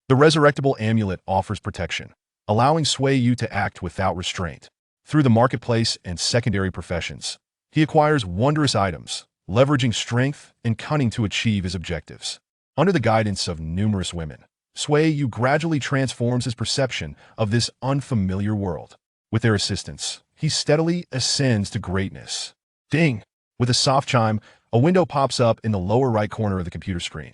The resurrectable amulet offers protection, allowing Sui Yu to act without restraint. Through the marketplace and secondary professions, he acquires wondrous items, leveraging strength and cunning to achieve his objectives. Under the guidance of numerous women, Sui Yu gradually transforms his perception of this unfamiliar world. With their assistance, he steadily ascends to greatness. Ding! With a soft chime, a window pops up in the lower right corner of the computer screen.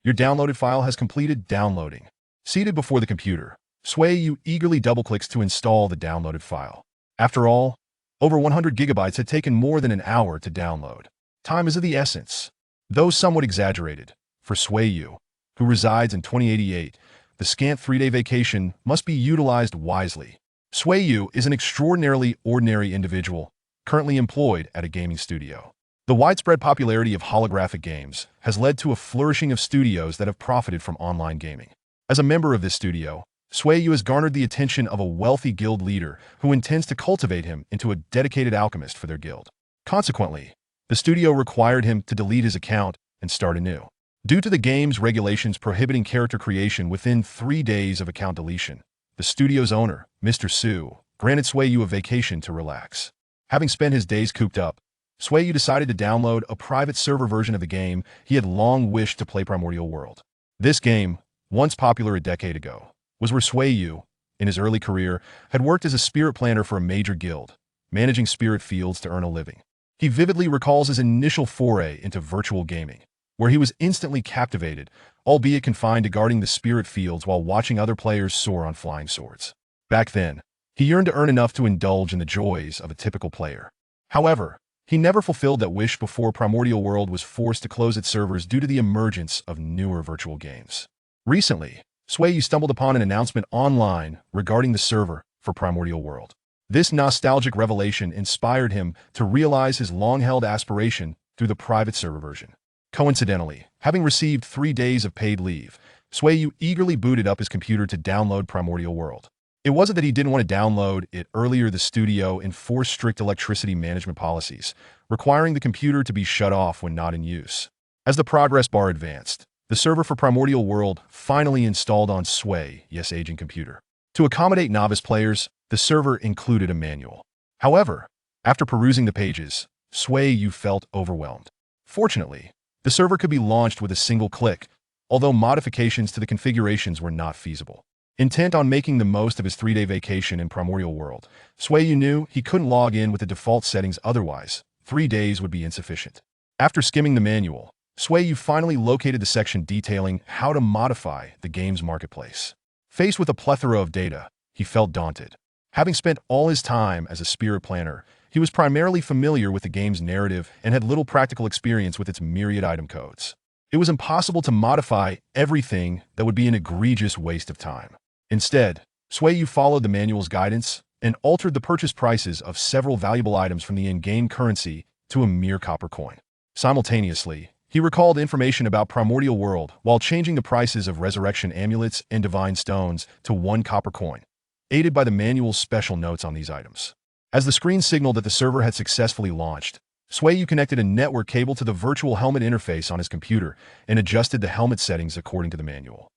Your downloaded file has completed downloading. Seated before the computer, Sui Yu eagerly double-clicks to install the downloaded file. After all, over 100 gigabytes had taken more than an hour to download. Time is of the essence. Though somewhat exaggerated, for Sui Yu, who resides in 2088, the scant 3-day vacation must be utilized wisely. Sui Yu is an extraordinarily ordinary individual, currently employed at a gaming studio. The widespread popularity of holographic games has led to a flourishing of studios that have profited from online gaming. As a member of this studio, Sui Yu has garnered the attention of a wealthy guild leader who intends to cultivate him into a dedicated alchemist for their guild. Consequently, the studio required him to delete his account and start anew. Due to the game's regulations prohibiting character creation within 3 days of account deletion, the studio's owner, Mr. Su, granted Sui Yu a vacation to relax. Having spent his days cooped up, Sui Yu decided to download a private server version of the game he had long wished to play, Primordial World. This game, once popular a decade ago, was where Sui Yu, in his early career, had worked as a spirit planner for a major guild, managing spirit fields to earn a living. He vividly recalls his initial foray into virtual gaming, where he was instantly captivated, albeit confined to guarding the spirit fields while watching other players soar on flying swords. Back then, he yearned to earn enough to indulge in the joys of a typical player. However, he never fulfilled that wish before Primordial World was forced to close its servers due to the emergence of newer virtual games. Recently, Sui Yu stumbled upon an announcement online regarding the server for Primordial World. This nostalgic revelation inspired him to realize his long-held aspiration through the private server version. Coincidentally, having received 3 days of paid leave, Sui Yu eagerly booted up his computer to download Primordial World. It wasn't that he didn't want to download it earlier. The studio enforced strict electricity management policies, requiring the computer to be shut off when not in use. As the progress bar advanced, the server for Primordial World finally installed on Sui Yu's aging computer. To accommodate novice players, the server included a manual. However, after perusing the pages, Sui Yu felt overwhelmed. Fortunately, the server could be launched with a single click, although modifications to the configurations were not feasible. Intent on making the most of his 3-day vacation in Primordial World, Sui Yu knew he couldn't log in with the default settings, otherwise 3 days would be insufficient. After skimming the manual, Sui Yu finally located the section detailing how to modify the game's marketplace. Faced with a plethora of data, he felt daunted. Having spent all his time as a spirit planner, he was primarily familiar with the game's narrative and had little practical experience with its myriad item codes. It was impossible to modify everything. That would be an egregious waste of time. Instead, Sui Yu followed the manual's guidance and altered the purchase prices of several valuable items from the in-game currency to a mere copper coin. Simultaneously, he recalled information about Primordial World while changing the prices of resurrection amulets and divine stones to 1 copper coin, aided by the manual's special notes on these items. As the screen signaled that the server had successfully launched, Sui Yu connected a network cable to the virtual helmet interface on his computer and adjusted the helmet settings according to the manual.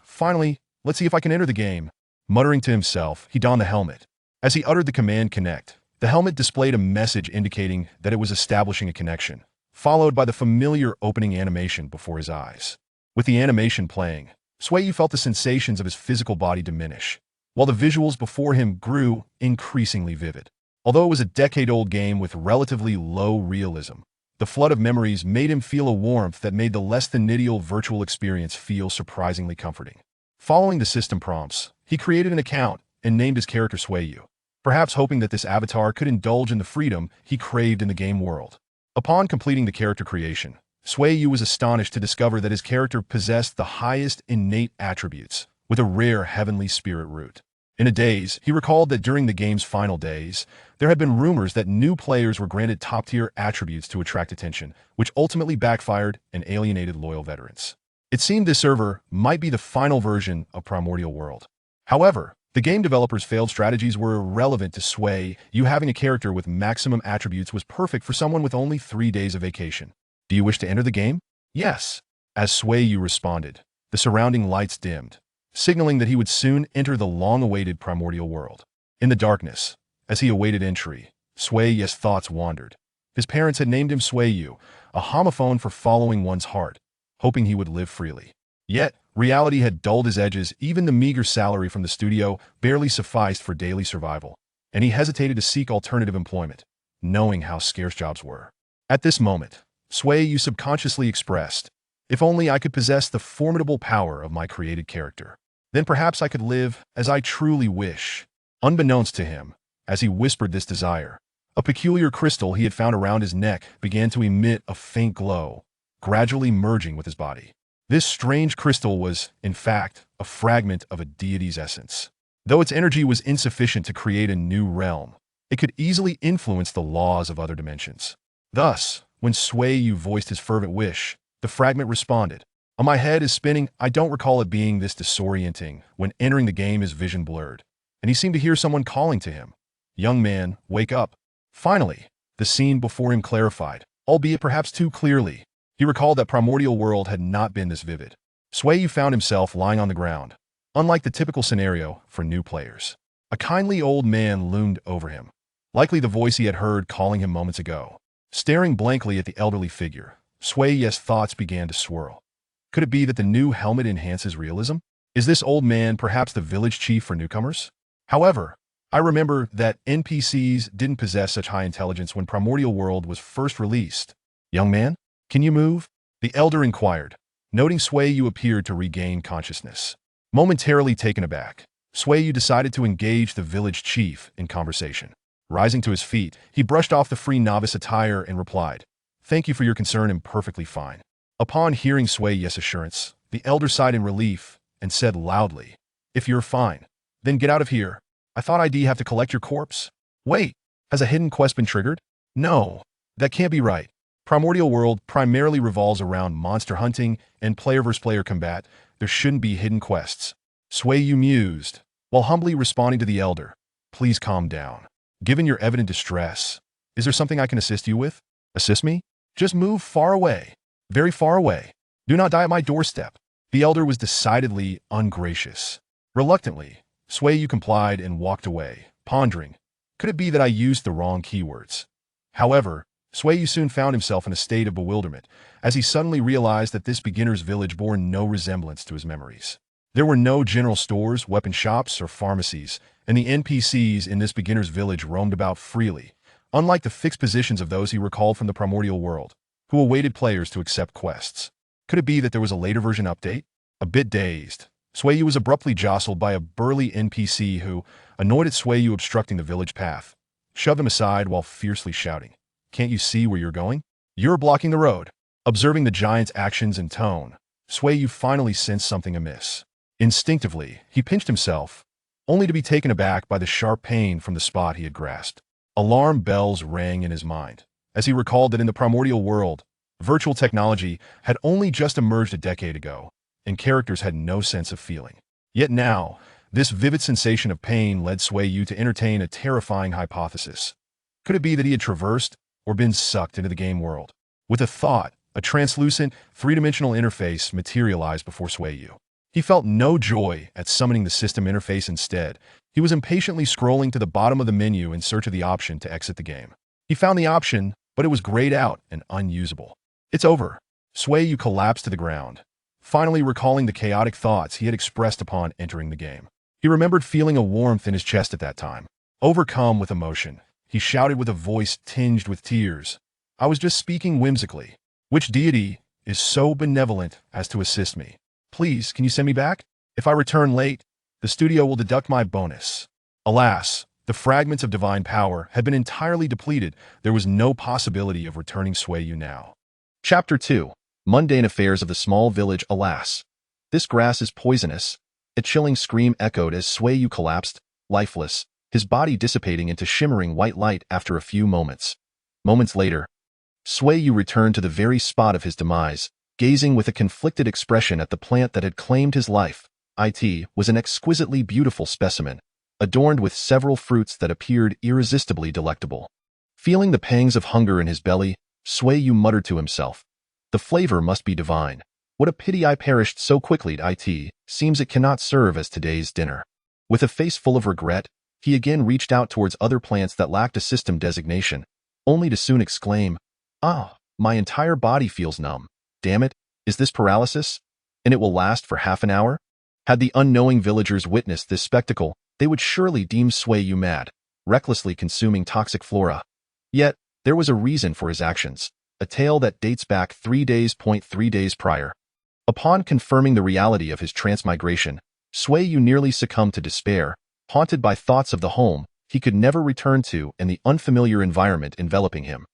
Finally, let's see if I can enter the game. Muttering to himself, he donned the helmet. As he uttered the command connect, the helmet displayed a message indicating that it was establishing a connection, followed by the familiar opening animation before his eyes. With the animation playing, Sui Yu felt the sensations of his physical body diminish, while the visuals before him grew increasingly vivid. Although it was a decade-old game with relatively low realism, the flood of memories made him feel a warmth that made the less-than-ideal virtual experience feel surprisingly comforting. Following the system prompts, he created an account and named his character Sui Yu, perhaps hoping that this avatar could indulge in the freedom he craved in the game world. Upon completing the character creation, Sui Yu was astonished to discover that his character possessed the highest innate attributes, with a rare heavenly spirit root. In a daze, he recalled that during the game's final days, there had been rumors that new players were granted top-tier attributes to attract attention, which ultimately backfired and alienated loyal veterans. It seemed this server might be the final version of Primordial World. However, the game developers' failed strategies were irrelevant to Sui Yu. Having a character with maximum attributes was perfect for someone with only 3 days of vacation. Do you wish to enter the game? Yes. As Sui Yu responded, The surrounding lights dimmed, signaling that he would soon enter the long-awaited primordial world. In the darkness, as he awaited entry, Sui Yu's thoughts wandered. His parents had named him Sui Yu, a homophone for following one's heart, hoping he would live freely. Yet, reality had dulled his edges. Even the meager salary from the studio barely sufficed for daily survival, and he hesitated to seek alternative employment, knowing how scarce jobs were. At this moment, Sui Yu subconsciously expressed, "If only I could possess the formidable power of my created character, then perhaps I could live as I truly wish." Unbeknownst to him, as he whispered this desire, a peculiar crystal he had found around his neck began to emit a faint glow, gradually merging with his body. This strange crystal was, in fact, a fragment of a deity's essence. Though its energy was insufficient to create a new realm, it could easily influence the laws of other dimensions. Thus, when Sui Yu voiced his fervent wish, the fragment responded, "My head is spinning. I don't recall it being this disorienting. When entering the game, his vision blurred, and he seemed to hear someone calling to him. 'Young man, wake up.'" Finally, the scene before him clarified, albeit perhaps too clearly. He recalled that primordial world had not been this vivid. Sui Yu found himself lying on the ground, unlike the typical scenario for new players. A kindly old man loomed over him, likely the voice he had heard calling him moments ago. Staring blankly at the elderly figure, Sui Yu's thoughts began to swirl. Could it be that the new helmet enhances realism? Is this old man perhaps the village chief for newcomers? However, I remember that NPCs didn't possess such high intelligence when Primordial World was first released. "Young man, can you move?" the elder inquired, noting Sui Yu appeared to regain consciousness. Momentarily taken aback, Sui Yu decided to engage the village chief in conversation. Rising to his feet, he brushed off the free novice attire and replied, "Thank you for your concern. I'm perfectly fine." Upon hearing Sui Yu's assurance, the elder sighed in relief and said loudly, "If you're fine, then get out of here. I thought I'd have to collect your corpse." "Wait, has a hidden quest been triggered?" "No, that can't be right. Primordial World primarily revolves around monster hunting and player-versus-player combat. There shouldn't be hidden quests." Sui Yu mused, while humbly responding to the elder, "Please calm down. Given your evident distress, is there something I can assist you with?" "Assist me? Just move far away. Very far away. Do not die at my doorstep." The elder was decidedly ungracious. Reluctantly, Sui Yu complied and walked away, pondering, could it be that I used the wrong keywords? However, Sui Yu soon found himself in a state of bewilderment, as he suddenly realized that this beginner's village bore no resemblance to his memories. There were no general stores, weapon shops, or pharmacies, and the NPCs in this beginner's village roamed about freely, unlike the fixed positions of those he recalled from the Primordial World, who awaited players to accept quests. Could it be that there was a later version update? A bit dazed, Sui Yu was abruptly jostled by a burly NPC who, annoyed at Sui Yu obstructing the village path, shoved him aside while fiercely shouting, "Can't you see where you're going? You're blocking the road." Observing the giant's actions and tone, Sui Yu finally sensed something amiss. Instinctively, he pinched himself, only to be taken aback by the sharp pain from the spot he had grasped. Alarm bells rang in his mind, as he recalled that in the primordial world, virtual technology had only just emerged a decade ago, and characters had no sense of feeling. Yet now, this vivid sensation of pain led Sui Yu to entertain a terrifying hypothesis. Could it be that he had traversed or been sucked into the game world? With a thought, a translucent, three-dimensional interface materialized before Sui Yu. He felt no joy at summoning the system interface. Instead, he was impatiently scrolling to the bottom of the menu in search of the option to exit the game. He found the option, but it was grayed out and unusable. "It's over." Sui Yu collapsed to the ground, finally recalling the chaotic thoughts he had expressed upon entering the game. He remembered feeling a warmth in his chest at that time. Overcome with emotion, he shouted with a voice tinged with tears, "I was just speaking whimsically. Which deity is so benevolent as to assist me? Please, can you send me back? If I return late, the studio will deduct my bonus." Alas, the fragments of divine power had been entirely depleted. There was no possibility of returning Sui Yu now. Chapter 2. Mundane Affairs of the Small Village. Alas, this grass is poisonous. A chilling scream echoed as Sui Yu collapsed, lifeless, his body dissipating into shimmering white light after a few moments. Moments later, Sui Yu returned to the very spot of his demise, gazing with a conflicted expression at the plant that had claimed his life. It was an exquisitely beautiful specimen, adorned with several fruits that appeared irresistibly delectable. Feeling the pangs of hunger in his belly, Sui Yu muttered to himself, "The flavor must be divine." What a pity I perished so quickly. It seems it cannot serve as today's dinner. With a face full of regret, he again reached out towards other plants that lacked a system designation, only to soon exclaim, "Ah, my entire body feels numb. Damn it, is this paralysis? And it will last for half an hour?" Had the unknowing villagers witnessed this spectacle, they would surely deem Sui Yu mad, recklessly consuming toxic flora. Yet, there was a reason for his actions, a tale that dates back 3 days. 3 days prior. Upon confirming the reality of his transmigration, Sui Yu nearly succumbed to despair, haunted by thoughts of the home he could never return to and the unfamiliar environment enveloping him.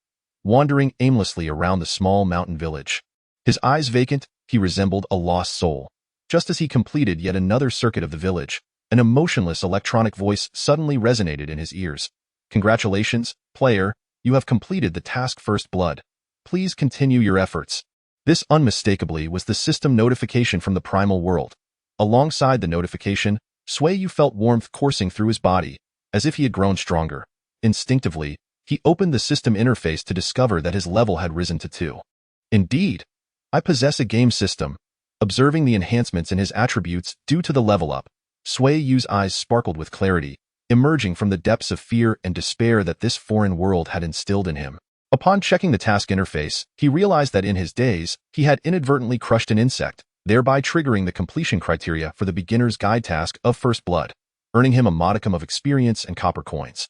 Wandering aimlessly around the small mountain village, his eyes vacant, he resembled a lost soul. Just as he completed yet another circuit of the village, an emotionless electronic voice suddenly resonated in his ears. "Congratulations, player, you have completed the task First Blood. Please continue your efforts." This unmistakably was the system notification from the primal world. Alongside the notification, Sui Yu felt warmth coursing through his body, as if he had grown stronger. Instinctively, he opened the system interface to discover that his level had risen to 2. "Indeed, I possess a game system." Observing the enhancements in his attributes due to the level up, Sui Yu's eyes sparkled with clarity, emerging from the depths of fear and despair that this foreign world had instilled in him. Upon checking the task interface, he realized that in his days, he had inadvertently crushed an insect, thereby triggering the completion criteria for the beginner's guide task of First Blood, earning him a modicum of experience and copper coins.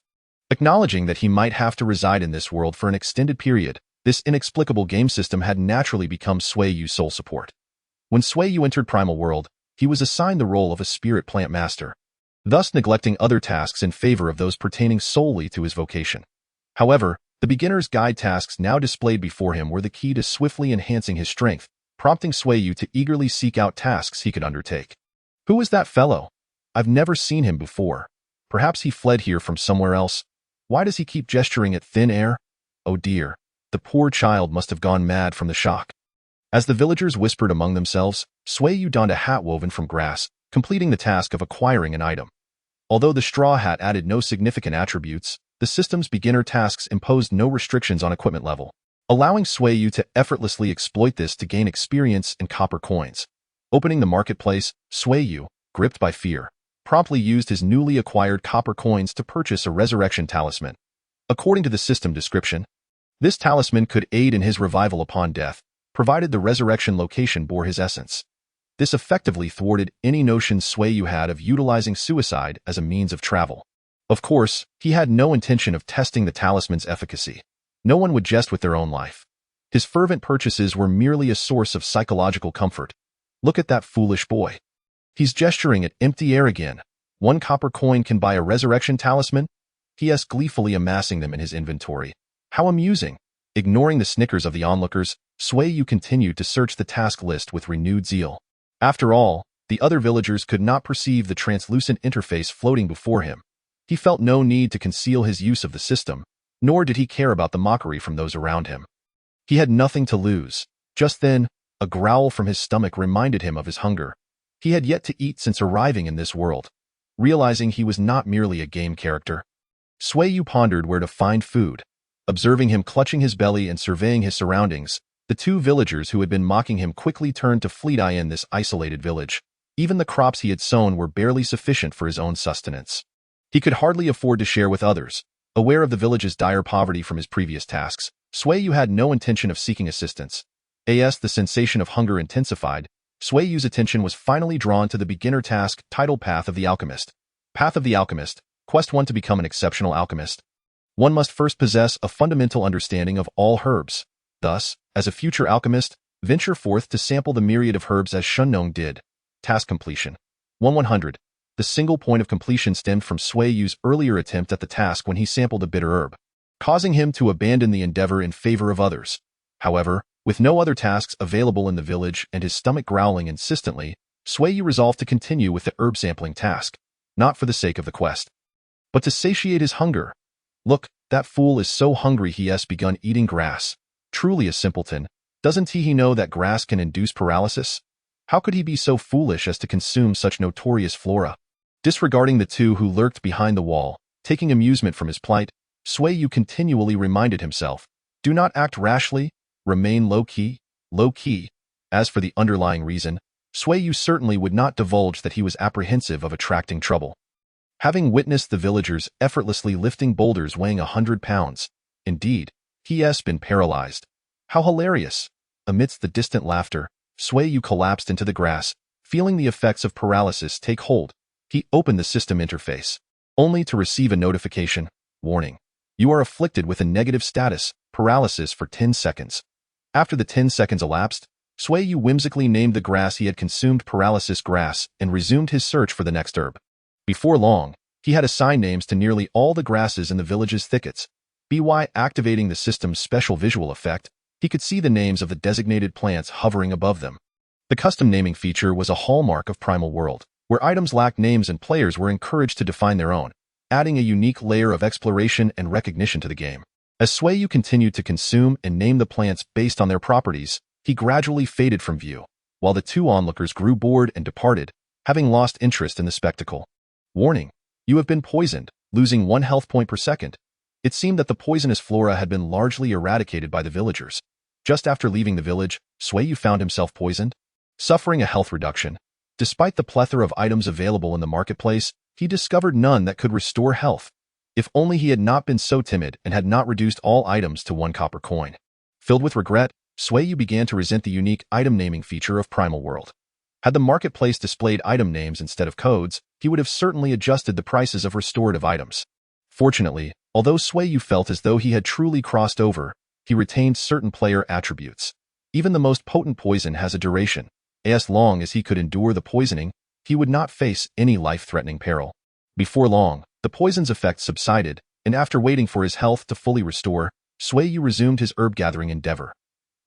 Acknowledging that he might have to reside in this world for an extended period, this inexplicable game system had naturally become Sui Yu's sole support. When Sui Yu entered Primal World, he was assigned the role of a spirit plant master, thus neglecting other tasks in favor of those pertaining solely to his vocation. However, the beginner's guide tasks now displayed before him were the key to swiftly enhancing his strength, prompting Sui Yu to eagerly seek out tasks he could undertake. "Who is that fellow? I've never seen him before. Perhaps he fled here from somewhere else. Why does he keep gesturing at thin air? Oh dear, the poor child must have gone mad from the shock." As the villagers whispered among themselves, Sui Yu donned a hat woven from grass, completing the task of acquiring an item. Although the straw hat added no significant attributes, the system's beginner tasks imposed no restrictions on equipment level, allowing Sui Yu to effortlessly exploit this to gain experience and copper coins. Opening the marketplace, Sui Yu, gripped by fear, promptly used his newly acquired copper coins to purchase a resurrection talisman. According to the system description, this talisman could aid in his revival upon death, provided the resurrection location bore his essence. This effectively thwarted any notion Sui Yu had of utilizing suicide as a means of travel. Of course, he had no intention of testing the talisman's efficacy. No one would jest with their own life. His fervent purchases were merely a source of psychological comfort. "Look at that foolish boy. He's gesturing at empty air again. 1 copper coin can buy a resurrection talisman?" He is gleefully amassing them in his inventory. "How amusing." Ignoring the snickers of the onlookers, Sui Yu continued to search the task list with renewed zeal. After all, the other villagers could not perceive the translucent interface floating before him. He felt no need to conceal his use of the system, nor did he care about the mockery from those around him. He had nothing to lose. Just then, a growl from his stomach reminded him of his hunger. He had yet to eat since arriving in this world. Realizing he was not merely a game character, Sui Yu pondered where to find food. Observing him clutching his belly and surveying his surroundings, the 2 villagers who had been mocking him quickly turned to flee in this isolated village. Even the crops he had sown were barely sufficient for his own sustenance. He could hardly afford to share with others. Aware of the village's dire poverty from his previous tasks, Sui Yu had no intention of seeking assistance. As the sensation of hunger intensified, Sui Yu's attention was finally drawn to the beginner task titled Path of the Alchemist. Path of the Alchemist, Quest 1 to become an exceptional alchemist. One must first possess a fundamental understanding of all herbs. Thus, as a future alchemist, venture forth to sample the myriad of herbs as Shunong did. Task completion. 100. The single point of completion stemmed from Sui Yu's earlier attempt at the task when he sampled a bitter herb, causing him to abandon the endeavor in favor of others. However, with no other tasks available in the village and his stomach growling insistently, Sui Yu resolved to continue with the herb sampling task, not for the sake of the quest, but to satiate his hunger. "Look, that fool is so hungry he has begun eating grass. Truly a simpleton. Doesn't he know that grass can induce paralysis? How could he be so foolish as to consume such notorious flora?" Disregarding the 2 who lurked behind the wall, taking amusement from his plight, Sui Yu continually reminded himself, "Do not act rashly, remain low-key, As for the underlying reason, Sui Yu certainly would not divulge that he was apprehensive of attracting trouble. Having witnessed the villagers effortlessly lifting boulders weighing 100 pounds, indeed, he has been paralyzed. How hilarious! Amidst the distant laughter, Sui Yu collapsed into the grass, feeling the effects of paralysis take hold. He opened the system interface, only to receive a notification. Warning. You are afflicted with a negative status, paralysis for 10 seconds. After the 10 seconds elapsed, Sui Yu whimsically named the grass he had consumed paralysis grass and resumed his search for the next herb. Before long, he had assigned names to nearly all the grasses in the village's thickets. By activating the system's special visual effect, he could see the names of the designated plants hovering above them. The custom naming feature was a hallmark of Primal World, where items lacked names and players were encouraged to define their own, adding a unique layer of exploration and recognition to the game. As Sui Yu continued to consume and name the plants based on their properties, he gradually faded from view, while the two onlookers grew bored and departed, having lost interest in the spectacle. Warning. You have been poisoned, losing 1 health point per second. It seemed that the poisonous flora had been largely eradicated by the villagers. Just after leaving the village, Sui Yu found himself poisoned, suffering a health reduction. Despite the plethora of items available in the marketplace, he discovered none that could restore health. If only he had not been so timid and had not reduced all items to 1 copper coin. Filled with regret, Sui Yu began to resent the unique item naming feature of Primal World. Had the marketplace displayed item names instead of codes, he would have certainly adjusted the prices of restorative items. Fortunately, although Sui Yu felt as though he had truly crossed over, he retained certain player attributes. Even the most potent poison has a duration. As long as he could endure the poisoning, he would not face any life-threatening peril. Before long, the poison's effects subsided, and after waiting for his health to fully restore, Sui Yu resumed his herb-gathering endeavor.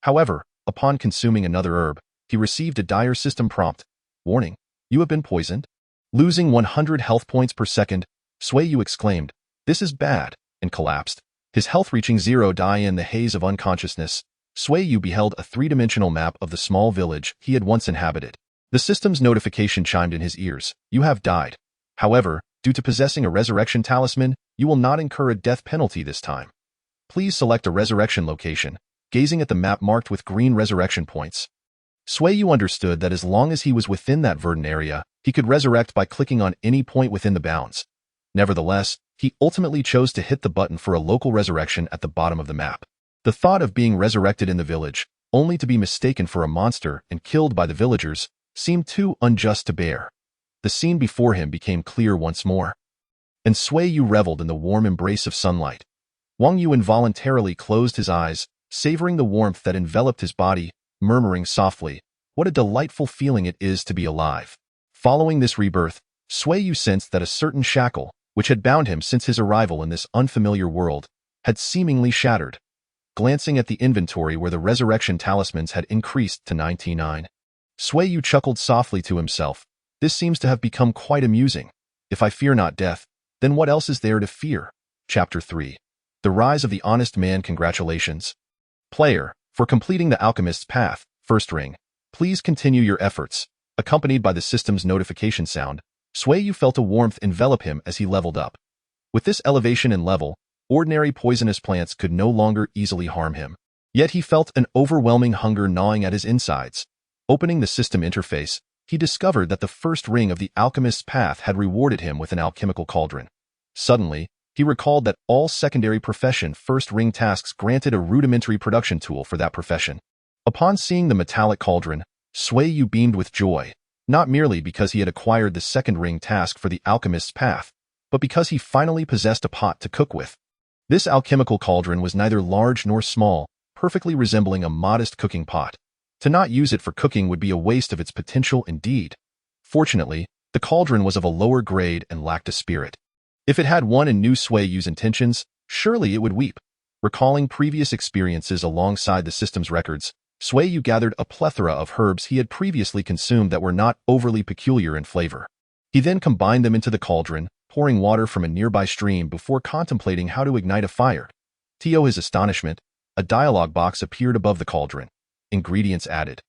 However, upon consuming another herb, he received a dire system prompt. Warning. You have been poisoned. Losing 100 health points per second, Sui Yu exclaimed, "This is bad," and collapsed. His health reaching 0 in the haze of unconsciousness, Sui Yu beheld a 3-dimensional map of the small village he had once inhabited. The system's notification chimed in his ears. You have died. However, due to possessing a resurrection talisman, you will not incur a death penalty this time. Please select a resurrection location, gazing at the map marked with green resurrection points. Sui Yu understood that as long as he was within that verdant area, he could resurrect by clicking on any point within the bounds. Nevertheless, he ultimately chose to hit the button for a local resurrection at the bottom of the map. The thought of being resurrected in the village, only to be mistaken for a monster and killed by the villagers, seemed too unjust to bear. The scene before him became clear once more, and Sui Yu reveled in the warm embrace of sunlight. Wang Yu involuntarily closed his eyes, savoring the warmth that enveloped his body, murmuring softly, "What a delightful feeling it is to be alive." Following this rebirth, Sui Yu sensed that a certain shackle, which had bound him since his arrival in this unfamiliar world, had seemingly shattered. Glancing at the inventory where the resurrection talismans had increased to 99, Sui Yu chuckled softly to himself. This seems to have become quite amusing. If I fear not death, then what else is there to fear? Chapter 3. The Rise of the Honest Man. Congratulations, player, for completing the Alchemist's Path, first ring. Please continue your efforts. Accompanied by the system's notification sound, Sui Yu felt a warmth envelop him as he leveled up. With this elevation in level, ordinary poisonous plants could no longer easily harm him. Yet he felt an overwhelming hunger gnawing at his insides. Opening the system interface, he discovered that the first ring of the Alchemist's Path had rewarded him with an alchemical cauldron. Suddenly, he recalled that all secondary profession first ring tasks granted a rudimentary production tool for that profession. Upon seeing the metallic cauldron, Sui Yu beamed with joy, not merely because he had acquired the second ring task for the Alchemist's Path, but because he finally possessed a pot to cook with. This alchemical cauldron was neither large nor small, perfectly resembling a modest cooking pot. To not use it for cooking would be a waste of its potential indeed. Fortunately, the cauldron was of a lower grade and lacked a spirit. If it had one and knew Sui Yu's intentions, surely it would weep. Recalling previous experiences alongside the system's records, Sui Yu gathered a plethora of herbs he had previously consumed that were not overly peculiar in flavor. He then combined them into the cauldron, pouring water from a nearby stream before contemplating how to ignite a fire. To his astonishment, a dialogue box appeared above the cauldron. Ingredients added.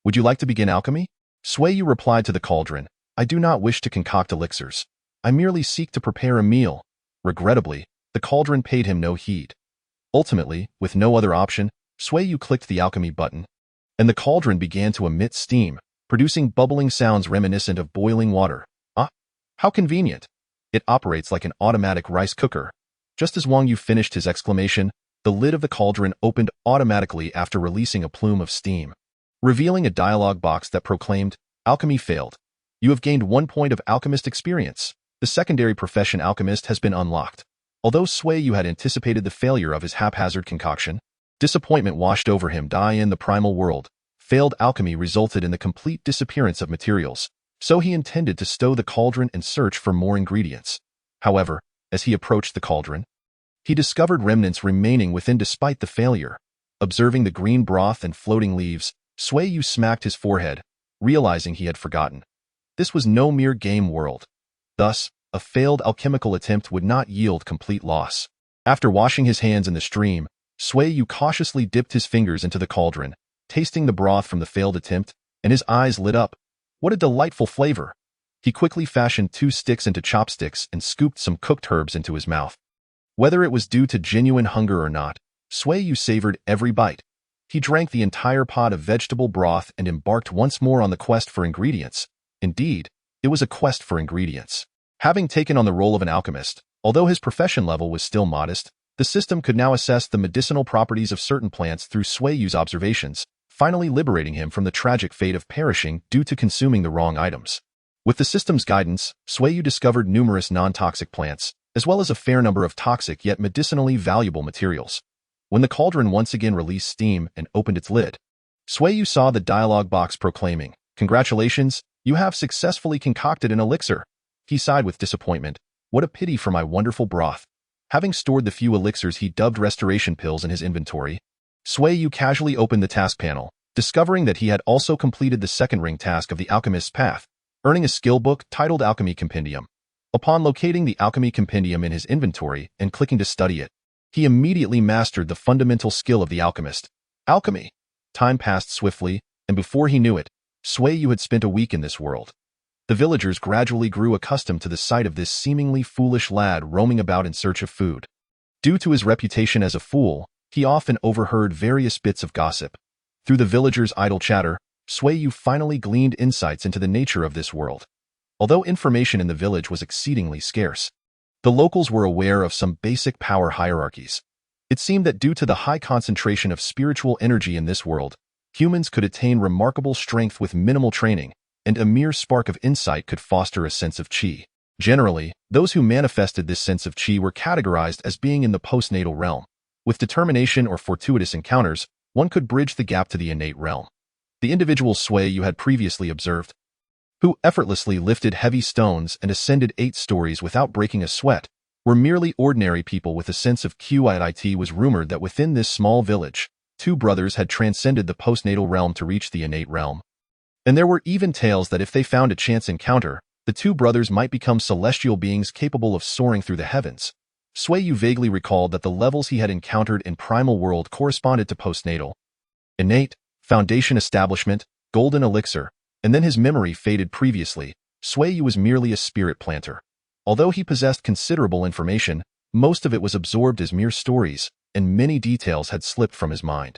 Would you like to begin alchemy? Sui Yu replied to the cauldron, I do not wish to concoct elixirs. I merely seek to prepare a meal. Regrettably, the cauldron paid him no heed. Ultimately, with no other option, Sui Yu clicked the alchemy button. and the cauldron began to emit steam, producing bubbling sounds reminiscent of boiling water. Ah, how convenient. It operates like an automatic rice cooker. Just as Wang Yu finished his exclamation, the lid of the cauldron opened automatically after releasing a plume of steam, revealing a dialogue box that proclaimed, "Alchemy failed. You have gained 1 point of alchemist experience. The secondary profession alchemist has been unlocked." Although Sui Yu had anticipated the failure of his haphazard concoction, disappointment washed over him. In the primal world, failed alchemy resulted in the complete disappearance of materials, so he intended to stow the cauldron and search for more ingredients. However, as he approached the cauldron, he discovered remnants remaining within despite the failure. Observing the green broth and floating leaves, Sui Yu smacked his forehead, realizing he had forgotten. This was no mere game world. Thus, a failed alchemical attempt would not yield complete loss. After washing his hands in the stream, Sui Yu cautiously dipped his fingers into the cauldron, tasting the broth from the failed attempt, and his eyes lit up. What a delightful flavor! He quickly fashioned 2 sticks into chopsticks and scooped some cooked herbs into his mouth. Whether it was due to genuine hunger or not, Sui Yu savored every bite. He drank the entire pot of vegetable broth and embarked once more on the quest for ingredients. Indeed, it was a quest for ingredients. Having taken on the role of an alchemist, although his profession level was still modest, the system could now assess the medicinal properties of certain plants through Sui Yu's observations, finally liberating him from the tragic fate of perishing due to consuming the wrong items. With the system's guidance, Sui Yu discovered numerous non-toxic plants, as well as a fair number of toxic yet medicinally valuable materials. When the cauldron once again released steam and opened its lid, Sui Yu saw the dialogue box proclaiming, "Congratulations, you have successfully concocted an elixir." He sighed with disappointment. What a pity for my wonderful broth. Having stored the few elixirs he dubbed restoration pills in his inventory, Sui Yu casually opened the task panel, discovering that he had also completed the second ring task of the alchemist's path, earning a skill book titled Alchemy Compendium. Upon locating the Alchemy Compendium in his inventory and clicking to study it, he immediately mastered the fundamental skill of the alchemist, alchemy. Time passed swiftly, and before he knew it, Sui Yu had spent a week in this world. The villagers gradually grew accustomed to the sight of this seemingly foolish lad roaming about in search of food. Due to his reputation as a fool, he often overheard various bits of gossip. Through the villagers' idle chatter, Sui Yu finally gleaned insights into the nature of this world. Although information in the village was exceedingly scarce, the locals were aware of some basic power hierarchies. It seemed that due to the high concentration of spiritual energy in this world, humans could attain remarkable strength with minimal training, and a mere spark of insight could foster a sense of qi. Generally, those who manifested this sense of qi were categorized as being in the postnatal realm. With determination or fortuitous encounters, one could bridge the gap to the innate realm. The individual Sui Yu had previously observed, who effortlessly lifted heavy stones and ascended 8 stories without breaking a sweat, were merely ordinary people with a sense of qi. It was rumored that within this small village, 2 brothers had transcended the postnatal realm to reach the innate realm. And there were even tales that if they found a chance encounter, the 2 brothers might become celestial beings capable of soaring through the heavens. Sui Yu vaguely recalled that the levels he had encountered in primal world corresponded to postnatal, innate, foundation establishment, golden elixir, and then his memory faded. Previously, Sui Yu was merely a spirit planter. Although he possessed considerable information, most of it was absorbed as mere stories, and many details had slipped from his mind.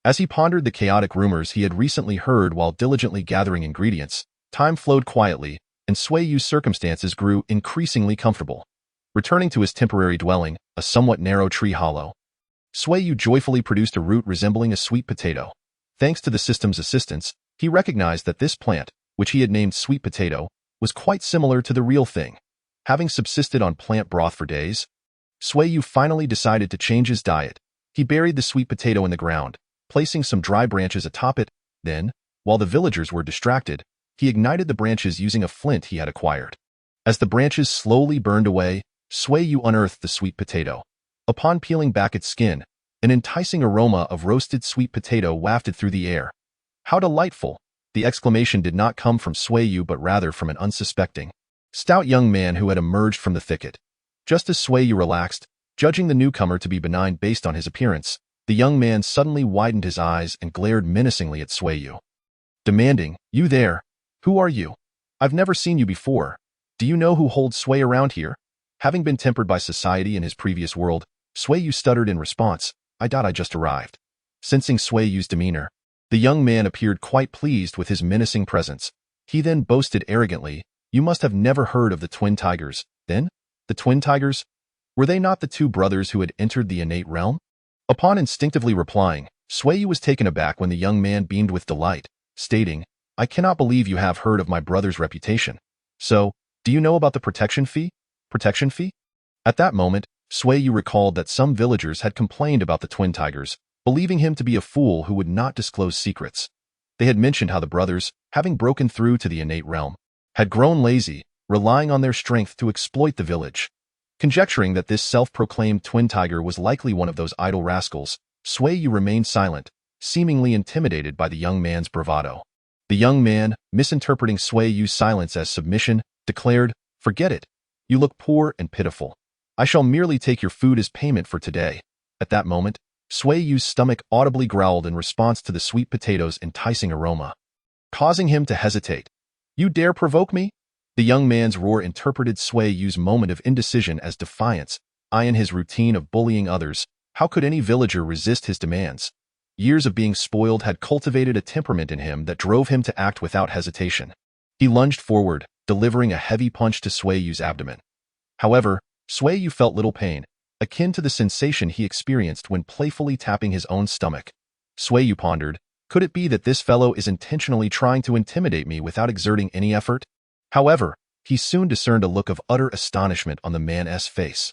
As he pondered the chaotic rumors he had recently heard while diligently gathering ingredients, time flowed quietly, and Sui Yu's circumstances grew increasingly comfortable. Returning to his temporary dwelling, a somewhat narrow tree hollow, Sui Yu joyfully produced a root resembling a sweet potato. Thanks to the system's assistance, he recognized that this plant, which he had named sweet potato, was quite similar to the real thing. Having subsisted on plant broth for days, Sui Yu finally decided to change his diet. He buried the sweet potato in the ground, placing some dry branches atop it. Then, while the villagers were distracted, he ignited the branches using a flint he had acquired. As the branches slowly burned away, Sui Yu unearthed the sweet potato. Upon peeling back its skin, an enticing aroma of roasted sweet potato wafted through the air. How delightful! The exclamation did not come from Sui Yu but rather from an unsuspecting, stout young man who had emerged from the thicket. Just as Sui Yu relaxed, judging the newcomer to be benign based on his appearance, the young man suddenly widened his eyes and glared menacingly at Sui Yu, demanding, "You there? Who are you? I've never seen you before. Do you know who holds sway around here?" Having been tempered by society in his previous world, Sui Yu stuttered in response, I just arrived." Sensing Sui Yu's demeanor, The young man appeared quite pleased with his menacing presence. He then boasted arrogantly, "You must have never heard of the twin tigers, then? The twin tigers? Were they not the two brothers who had entered the innate realm?" Upon instinctively replying, Sui Yu was taken aback when the young man beamed with delight, stating, "I cannot believe you have heard of my brother's reputation. So, do you know about the protection fee? Protection fee?" At that moment, Sui Yu recalled that some villagers had complained about the twin tigers, believing him to be a fool who would not disclose secrets. They had mentioned how the brothers, having broken through to the innate realm, had grown lazy, relying on their strength to exploit the village. Conjecturing that this self-proclaimed twin tiger was likely one of those idle rascals, Sui Yu remained silent, seemingly intimidated by the young man's bravado. The young man, misinterpreting Sui Yu's silence as submission, declared, "Forget it. You look poor and pitiful. I shall merely take your food as payment for today." At that moment, Sui Yu's stomach audibly growled in response to the sweet potato's enticing aroma, causing him to hesitate. "You dare provoke me?" The young man's roar interpreted Sui Yu's moment of indecision as defiance. In his routine of bullying others, how could any villager resist his demands? Years of being spoiled had cultivated a temperament in him that drove him to act without hesitation. He lunged forward, delivering a heavy punch to Sui Yu's abdomen. However, Sui Yu felt little pain, akin to the sensation he experienced when playfully tapping his own stomach. Sui Yu pondered, could it be that this fellow is intentionally trying to intimidate me without exerting any effort? However, he soon discerned a look of utter astonishment on the man's face.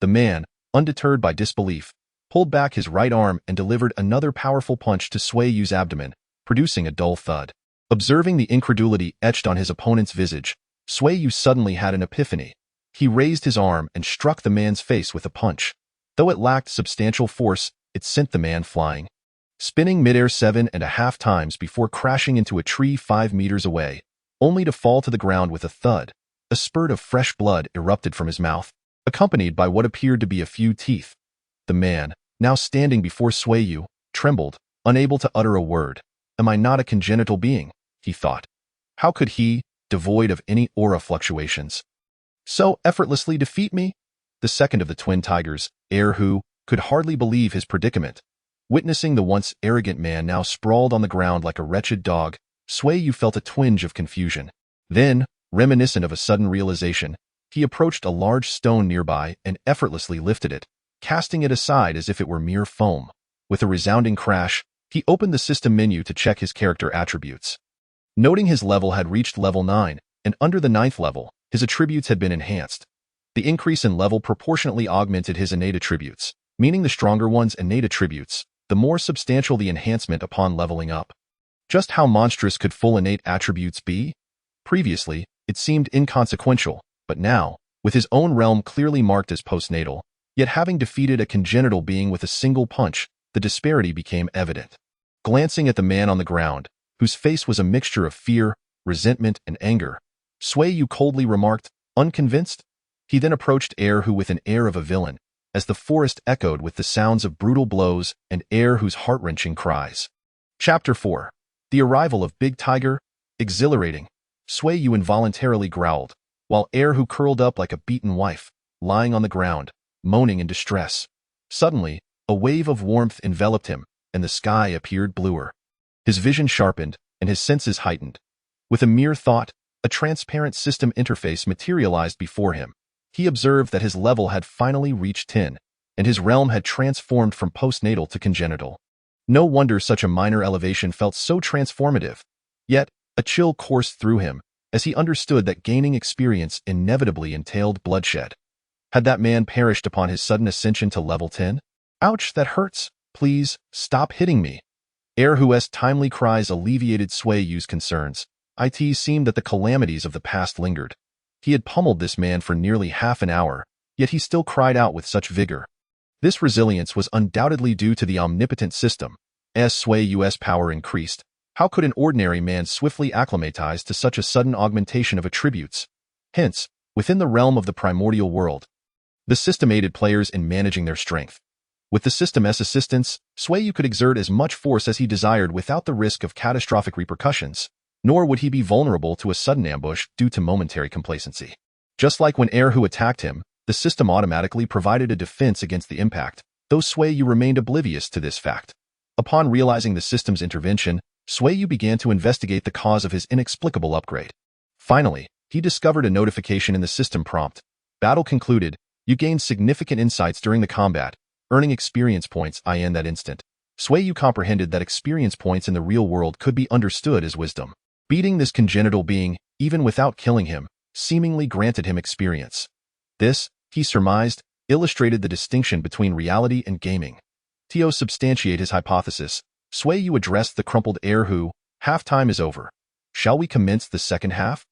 The man, undeterred by disbelief, pulled back his right arm and delivered another powerful punch to Sui Yu's abdomen, producing a dull thud. Observing the incredulity etched on his opponent's visage, Sui Yu suddenly had an epiphany. He raised his arm and struck the man's face with a punch. Though it lacked substantial force, it sent the man flying, spinning midair 7.5 times before crashing into a tree 5 meters away, only to fall to the ground with a thud. A spurt of fresh blood erupted from his mouth, accompanied by what appeared to be a few teeth. The man, now standing before Sui Yu, trembled, unable to utter a word. "Am I not a congenital being?" he thought. How could he, devoid of any aura fluctuations, so effortlessly defeat me? The second of the twin tigers, who could hardly believe his predicament. Witnessing the once arrogant man now sprawled on the ground like a wretched dog, Sui Yu felt a twinge of confusion. Then, reminiscent of a sudden realization, he approached a large stone nearby and effortlessly lifted it, casting it aside as if it were mere foam. With a resounding crash, he opened the system menu to check his character attributes. Noting his level had reached level 9, and under the 9th level, his attributes had been enhanced. The increase in level proportionately augmented his innate attributes, meaning the stronger one's innate attributes, the more substantial the enhancement upon leveling up. Just how monstrous could full innate attributes be? Previously, it seemed inconsequential, but now, with his own realm clearly marked as postnatal, yet having defeated a congenital being with a single punch, the disparity became evident. Glancing at the man on the ground, whose face was a mixture of fear, resentment, and anger, Sui Yu coldly remarked, unconvinced? He then approached who with an air of a villain, as the forest echoed with the sounds of brutal blows and whose heart-wrenching cries. Chapter 4. The Arrival of Big Tiger. Exhilarating. Sui Yu involuntarily growled, while who curled up like a beaten wife, lying on the ground, moaning in distress. Suddenly, a wave of warmth enveloped him, and the sky appeared bluer. His vision sharpened, and his senses heightened. With a mere thought, a transparent system interface materialized before him. He observed that his level had finally reached 10, and his realm had transformed from postnatal to congenital. No wonder such a minor elevation felt so transformative. Yet, a chill coursed through him, as he understood that gaining experience inevitably entailed bloodshed. Had that man perished upon his sudden ascension to level 10? Ouch, that hurts. Please, stop hitting me. Whose timely cries alleviated Sui Yu's concerns. It seemed that the calamities of the past lingered. He had pummeled this man for nearly half an hour, yet he still cried out with such vigor. This resilience was undoubtedly due to the omnipotent system. As Sui Yu's power increased, how could an ordinary man swiftly acclimatize to such a sudden augmentation of attributes? Hence, within the realm of the primordial world, the system aided players in managing their strength. With the system's assistance, Sui Yu could exert as much force as he desired without the risk of catastrophic repercussions, nor would he be vulnerable to a sudden ambush due to momentary complacency. Just like when who attacked him, the system automatically provided a defense against the impact, though Sui Yu remained oblivious to this fact. Upon realizing the system's intervention, Sui Yu began to investigate the cause of his inexplicable upgrade. Finally, he discovered a notification in the system prompt. Battle concluded. You gained significant insights during the combat, earning experience points in that instant. Sui Yu comprehended that experience points in the real world could be understood as wisdom. Beating this congenital being, even without killing him, seemingly granted him experience. This, he surmised, illustrated the distinction between reality and gaming. To substantiate his hypothesis, Sui Yu addressed the crumpled heir who, half-time is over. Shall we commence the second half?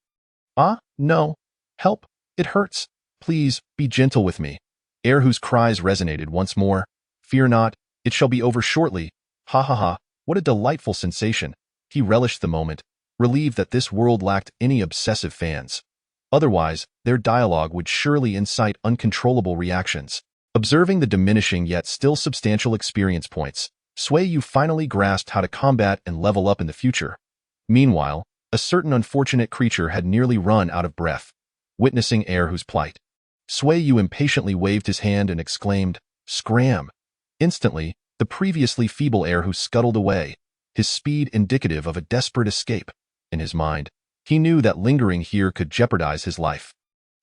Ah, no. Help, it hurts. Please, be gentle with me. Heir whose cries resonated once more. Fear not, it shall be over shortly. Ha ha ha, what a delightful sensation. He relished the moment, relieved that this world lacked any obsessive fans. Otherwise, their dialogue would surely incite uncontrollable reactions. Observing the diminishing yet still substantial experience points, Sui Yu finally grasped how to combat and level up in the future. Meanwhile, a certain unfortunate creature had nearly run out of breath. Witnessing heir whose plight, Sui Yu impatiently waved his hand and exclaimed, "Scram!" Instantly, the previously feeble heir who scuttled away, his speed indicative of a desperate escape. In his mind, he knew that lingering here could jeopardize his life.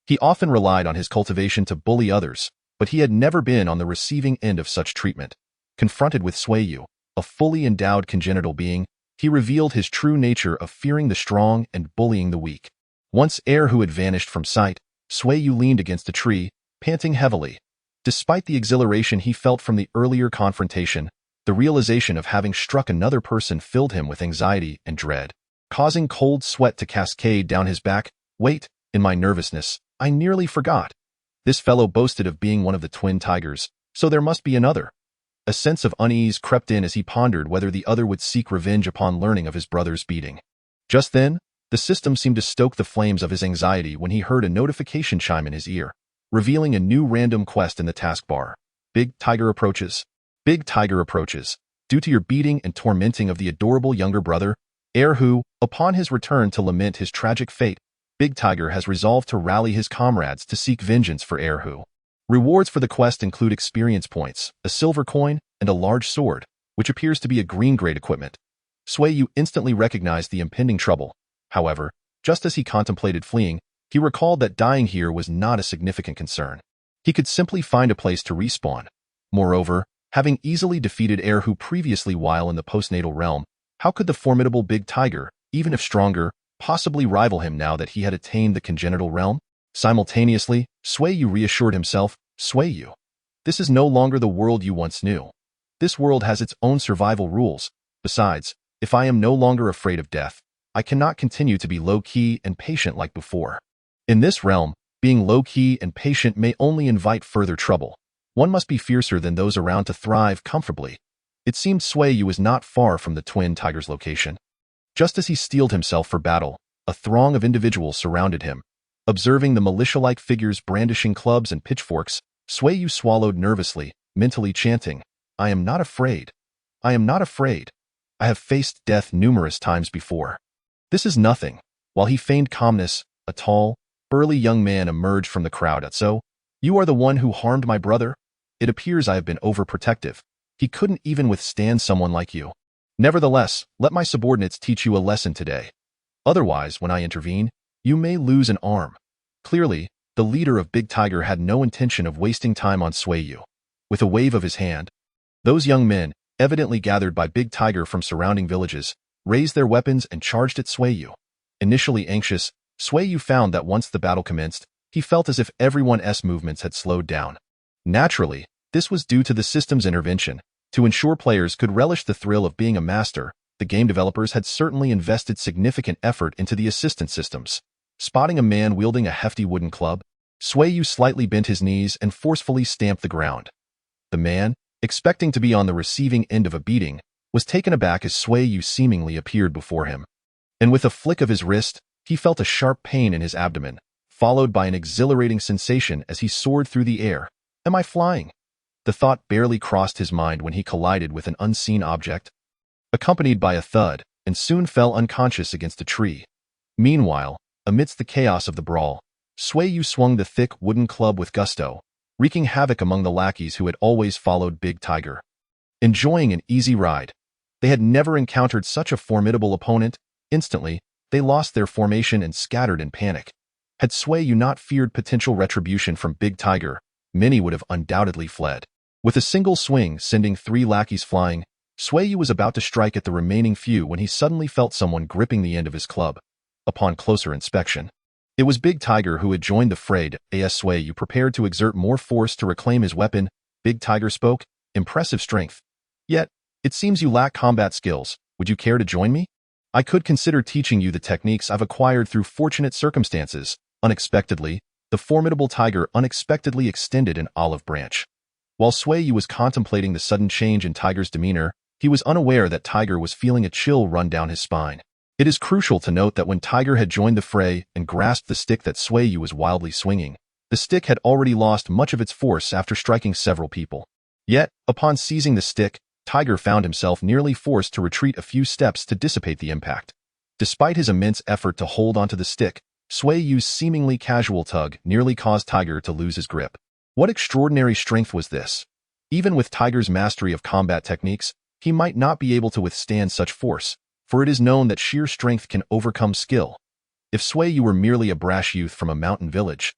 He often relied on his cultivation to bully others, but he had never been on the receiving end of such treatment. Confronted with Sui Yu, a fully endowed congenital being, he revealed his true nature of fearing the strong and bullying the weak. Once heir who had vanished from sight, Sui Yu leaned against a tree, panting heavily. Despite the exhilaration he felt from the earlier confrontation, the realization of having struck another person filled him with anxiety and dread, causing cold sweat to cascade down his back. Wait, in my nervousness, I nearly forgot. This fellow boasted of being one of the twin tigers, so there must be another. A sense of unease crept in as he pondered whether the other would seek revenge upon learning of his brother's beating. Just then, the system seemed to stoke the flames of his anxiety when he heard a notification chime in his ear, revealing a new random quest in the taskbar. Big Tiger approaches. Big Tiger approaches. Due to your beating and tormenting of the adorable younger brother, heir who, upon his return to lament his tragic fate, Big Tiger has resolved to rally his comrades to seek vengeance for heir who. Rewards for the quest include experience points, a silver coin, and a large sword, which appears to be a green-grade equipment. Sui Yu instantly recognized the impending trouble. However, just as he contemplated fleeing, he recalled that dying here was not a significant concern. He could simply find a place to respawn. Moreover, having easily defeated heir who previously while in the postnatal realm, how could the formidable Big Tiger, even if stronger, possibly rival him now that he had attained the congenital realm? Simultaneously, Sui Yu reassured himself, Sui Yu, this is no longer the world you once knew. This world has its own survival rules. Besides, if I am no longer afraid of death, I cannot continue to be low-key and patient like before. In this realm, being low-key and patient may only invite further trouble. One must be fiercer than those around to thrive comfortably. It seemed Sui Yu was not far from the twin tigers' location. Just as he steeled himself for battle, a throng of individuals surrounded him. Observing the militia-like figures brandishing clubs and pitchforks, Sui Yu swallowed nervously, mentally chanting, I am not afraid. I am not afraid. I have faced death numerous times before. This is nothing. While he feigned calmness, a tall, burly young man emerged from the crowd. So, you are the one who harmed my brother? It appears I have been overprotective. He couldn't even withstand someone like you. Nevertheless, let my subordinates teach you a lesson today. Otherwise, when I intervene, you may lose an arm. Clearly, the leader of Big Tiger had no intention of wasting time on Sui Yu. With a wave of his hand, those young men, evidently gathered by Big Tiger from surrounding villages, raised their weapons and charged at Sui Yu. Initially anxious, Sui Yu found that once the battle commenced, he felt as if everyone's movements had slowed down. Naturally, this was due to the system's intervention. To ensure players could relish the thrill of being a master, the game developers had certainly invested significant effort into the assistance systems. Spotting a man wielding a hefty wooden club, Sui Yu slightly bent his knees and forcefully stamped the ground. The man, expecting to be on the receiving end of a beating, was taken aback as Sui Yu seemingly appeared before him. And with a flick of his wrist, he felt a sharp pain in his abdomen, followed by an exhilarating sensation as he soared through the air. Am I flying? The thought barely crossed his mind when he collided with an unseen object, accompanied by a thud, and soon fell unconscious against a tree. Meanwhile, amidst the chaos of the brawl, Sui Yu swung the thick wooden club with gusto, wreaking havoc among the lackeys who had always followed Big Tiger. enjoying an easy ride. They had never encountered such a formidable opponent. Instantly, they lost their formation and scattered in panic. Had Sui Yu not feared potential retribution from Big Tiger, many would have undoubtedly fled. With a single swing sending 3 lackeys flying, Sui Yu was about to strike at the remaining few when he suddenly felt someone gripping the end of his club. Upon closer inspection, it was Big Tiger who had joined the fray. As Sui Yu prepared to exert more force to reclaim his weapon, Big Tiger spoke, "Impressive strength. Yet, it seems you lack combat skills. Would you care to join me? I could consider teaching you the techniques I've acquired through fortunate circumstances." Unexpectedly, the formidable tiger unexpectedly extended an olive branch. While Sui Yu was contemplating the sudden change in Tiger's demeanor, he was unaware that Tiger was feeling a chill run down his spine. It is crucial to note that when Tiger had joined the fray and grasped the stick that Sui Yu was wildly swinging, the stick had already lost much of its force after striking several people. Yet, upon seizing the stick, Tiger found himself nearly forced to retreat a few steps to dissipate the impact. Despite his immense effort to hold onto the stick, Sui Yu's seemingly casual tug nearly caused Tiger to lose his grip. What extraordinary strength was this? Even with Tiger's mastery of combat techniques, he might not be able to withstand such force, for it is known that sheer strength can overcome skill. If Sui Yu were merely a brash youth from a mountain village,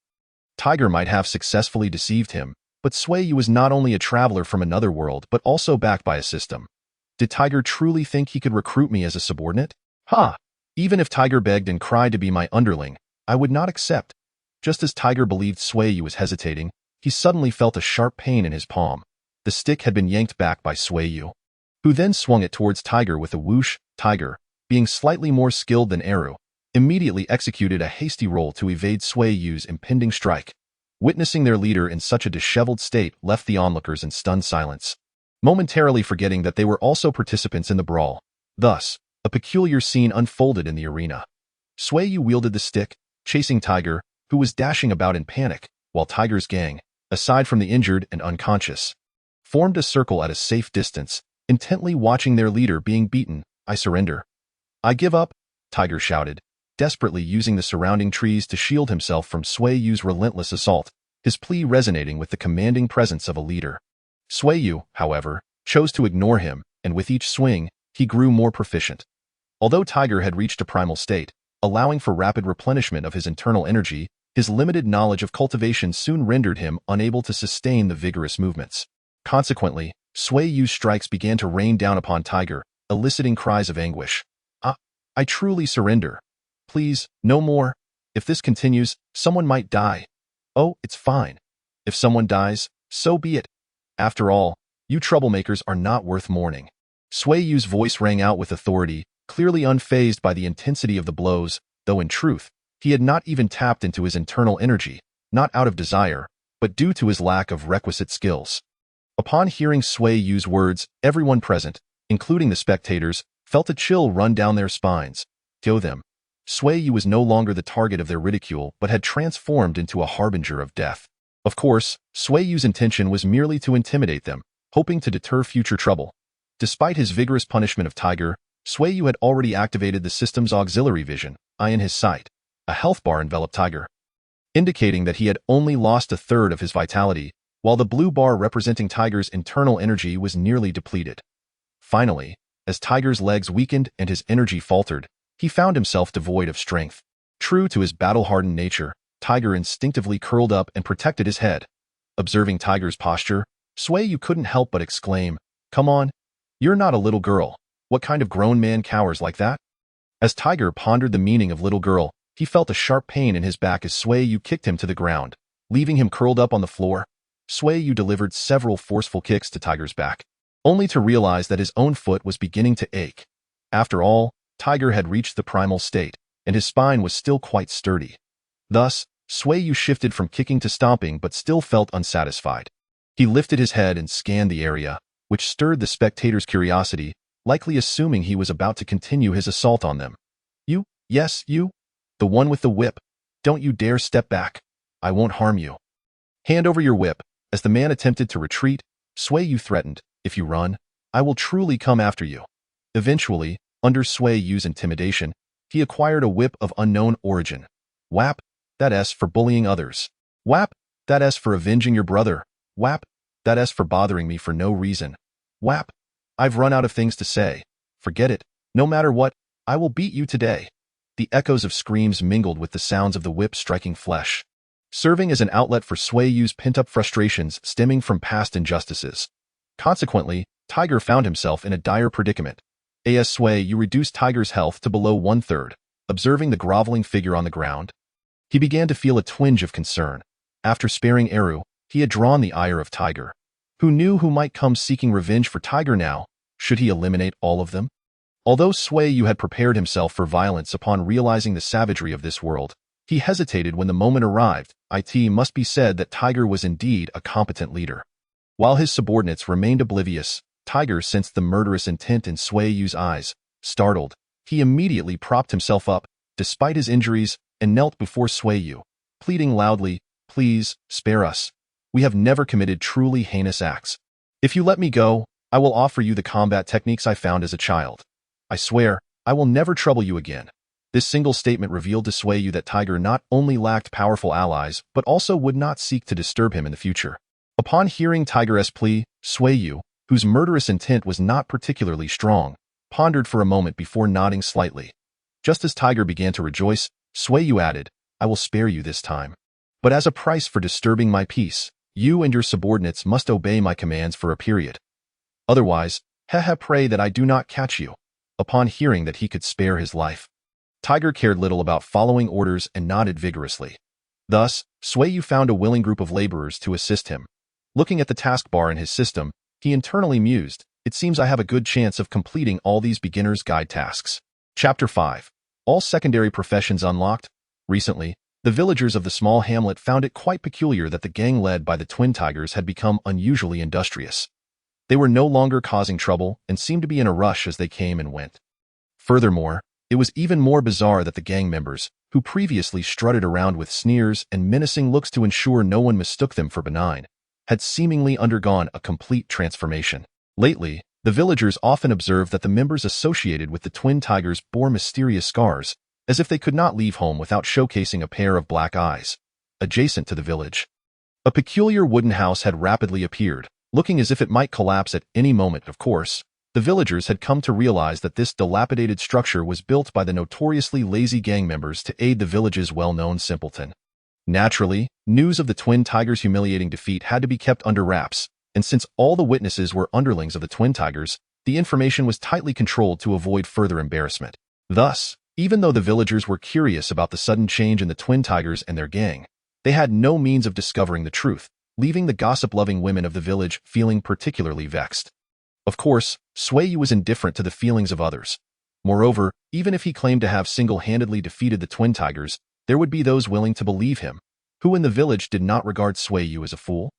Tiger might have successfully deceived him, but Sui Yu was not only a traveler from another world but also backed by a system. Did Tiger truly think he could recruit me as a subordinate? Ha! Even if Tiger begged and cried to be my underling, I would not accept. Just as Tiger believed Sui Yu was hesitating, he suddenly felt a sharp pain in his palm. The stick had been yanked back by Sui Yu, who then swung it towards Tiger with a whoosh. Tiger, being slightly more skilled than Eru, immediately executed a hasty roll to evade Sui Yu's impending strike. Witnessing their leader in such a disheveled state left the onlookers in stunned silence, momentarily forgetting that they were also participants in the brawl. Thus, a peculiar scene unfolded in the arena. Sui Yu wielded the stick, chasing Tiger, who was dashing about in panic, while Tiger's gang, aside from the injured and unconscious, formed a circle at a safe distance, intently watching their leader being beaten. "I surrender. I give up," Tiger shouted, desperately using the surrounding trees to shield himself from Sui Yu's relentless assault, his plea resonating with the commanding presence of a leader. Sui Yu, however, chose to ignore him, and with each swing, he grew more proficient. Although Tiger had reached a primal state, allowing for rapid replenishment of his internal energy, his limited knowledge of cultivation soon rendered him unable to sustain the vigorous movements. Consequently, Sui Yu's strikes began to rain down upon Tiger, eliciting cries of anguish. I truly surrender. Please, no more. If this continues, someone might die." "Oh, it's fine. If someone dies, so be it. After all, you troublemakers are not worth mourning." Sui Yu's voice rang out with authority, clearly unfazed by the intensity of the blows, though in truth, he had not even tapped into his internal energy, not out of desire, but due to his lack of requisite skills. Upon hearing Sui Yu's words, everyone present, including the spectators, felt a chill run down their spines. To them, Sui Yu was no longer the target of their ridicule but had transformed into a harbinger of death. Of course, Sui Yu's intention was merely to intimidate them, hoping to deter future trouble. Despite his vigorous punishment of Tiger, Sui Yu had already activated the system's auxiliary vision, eye in his sight. A health bar enveloped Tiger, indicating that he had only lost a third of his vitality, while the blue bar representing Tiger's internal energy was nearly depleted. Finally, as Tiger's legs weakened and his energy faltered, he found himself devoid of strength. True to his battle-hardened nature, Tiger instinctively curled up and protected his head. Observing Tiger's posture, Sui Yu couldn't help but exclaim, "Come on, you're not a little girl. What kind of grown man cowers like that?" As Tiger pondered the meaning of little girl, he felt a sharp pain in his back as Sui Yu kicked him to the ground. Leaving him curled up on the floor, Sui Yu delivered several forceful kicks to Tiger's back, only to realize that his own foot was beginning to ache. After all, Tiger had reached the primal state, and his spine was still quite sturdy. Thus, Sui Yu shifted from kicking to stomping but still felt unsatisfied. He lifted his head and scanned the area, which stirred the spectators' curiosity, likely assuming he was about to continue his assault on them. "You? Yes, you? The one with the whip. Don't you dare step back. I won't harm you. Hand over your whip." As the man attempted to retreat, Sui Yu threatened, "If you run, I will truly come after you." Eventually, under Sui Yu's intimidation, he acquired a whip of unknown origin. Whap, that S for bullying others. Whap, that S for avenging your brother. Whap, that S for bothering me for no reason. Whap, I've run out of things to say. Forget it. No matter what, I will beat you today." The echoes of screams mingled with the sounds of the whip striking flesh, serving as an outlet for Sui Yu's pent-up frustrations stemming from past injustices. Consequently, Tiger found himself in a dire predicament. As Sui Yu reduced Tiger's health to below 1/3, observing the groveling figure on the ground. He began to feel a twinge of concern. After sparing Eru, he had drawn the ire of Tiger. Who knew who might come seeking revenge for Tiger now? Should he eliminate all of them? Although Sui Yu had prepared himself for violence upon realizing the savagery of this world, he hesitated when the moment arrived. It must be said that Tiger was indeed a competent leader. While his subordinates remained oblivious, Tiger sensed the murderous intent in Sui Yu's eyes. Startled, he immediately propped himself up, despite his injuries, and knelt before Sui Yu, pleading loudly, "Please, spare us. We have never committed truly heinous acts. If you let me go, I will offer you the combat techniques I found as a child. I swear, I will never trouble you again." This single statement revealed to Sui Yu that Tiger not only lacked powerful allies, but also would not seek to disturb him in the future. Upon hearing Tiger's plea, Sui Yu, whose murderous intent was not particularly strong, pondered for a moment before nodding slightly. Just as Tiger began to rejoice, Sui Yu added, "I will spare you this time. But as a price for disturbing my peace, you and your subordinates must obey my commands for a period. Otherwise, pray that I do not catch you." Upon hearing that he could spare his life, Tiger cared little about following orders and nodded vigorously. Thus, Sui Yu found a willing group of laborers to assist him. Looking at the taskbar in his system, he internally mused, "It seems I have a good chance of completing all these beginner's guide tasks." Chapter 5. All secondary professions unlocked. Recently, the villagers of the small hamlet found it quite peculiar that the gang led by the twin tigers had become unusually industrious. They were no longer causing trouble and seemed to be in a rush as they came and went. Furthermore, it was even more bizarre that the gang members, who previously strutted around with sneers and menacing looks to ensure no one mistook them for benign, had seemingly undergone a complete transformation. Lately, the villagers often observed that the members associated with the twin tigers bore mysterious scars, as if they could not leave home without showcasing a pair of black eyes. Adjacent to the village, a peculiar wooden house had rapidly appeared, looking as if it might collapse at any moment. Of course, the villagers had come to realize that this dilapidated structure was built by the notoriously lazy gang members to aid the village's well-known simpleton. Naturally, news of the twin tigers' humiliating defeat had to be kept under wraps, and since all the witnesses were underlings of the twin tigers, the information was tightly controlled to avoid further embarrassment. Thus, even though the villagers were curious about the sudden change in the twin tigers and their gang, they had no means of discovering the truth, leaving the gossip-loving women of the village feeling particularly vexed. Of course, Sui Yu was indifferent to the feelings of others. Moreover, even if he claimed to have single-handedly defeated the twin tigers, there would be those willing to believe him, who in the village did not regard Sui Yu as a fool.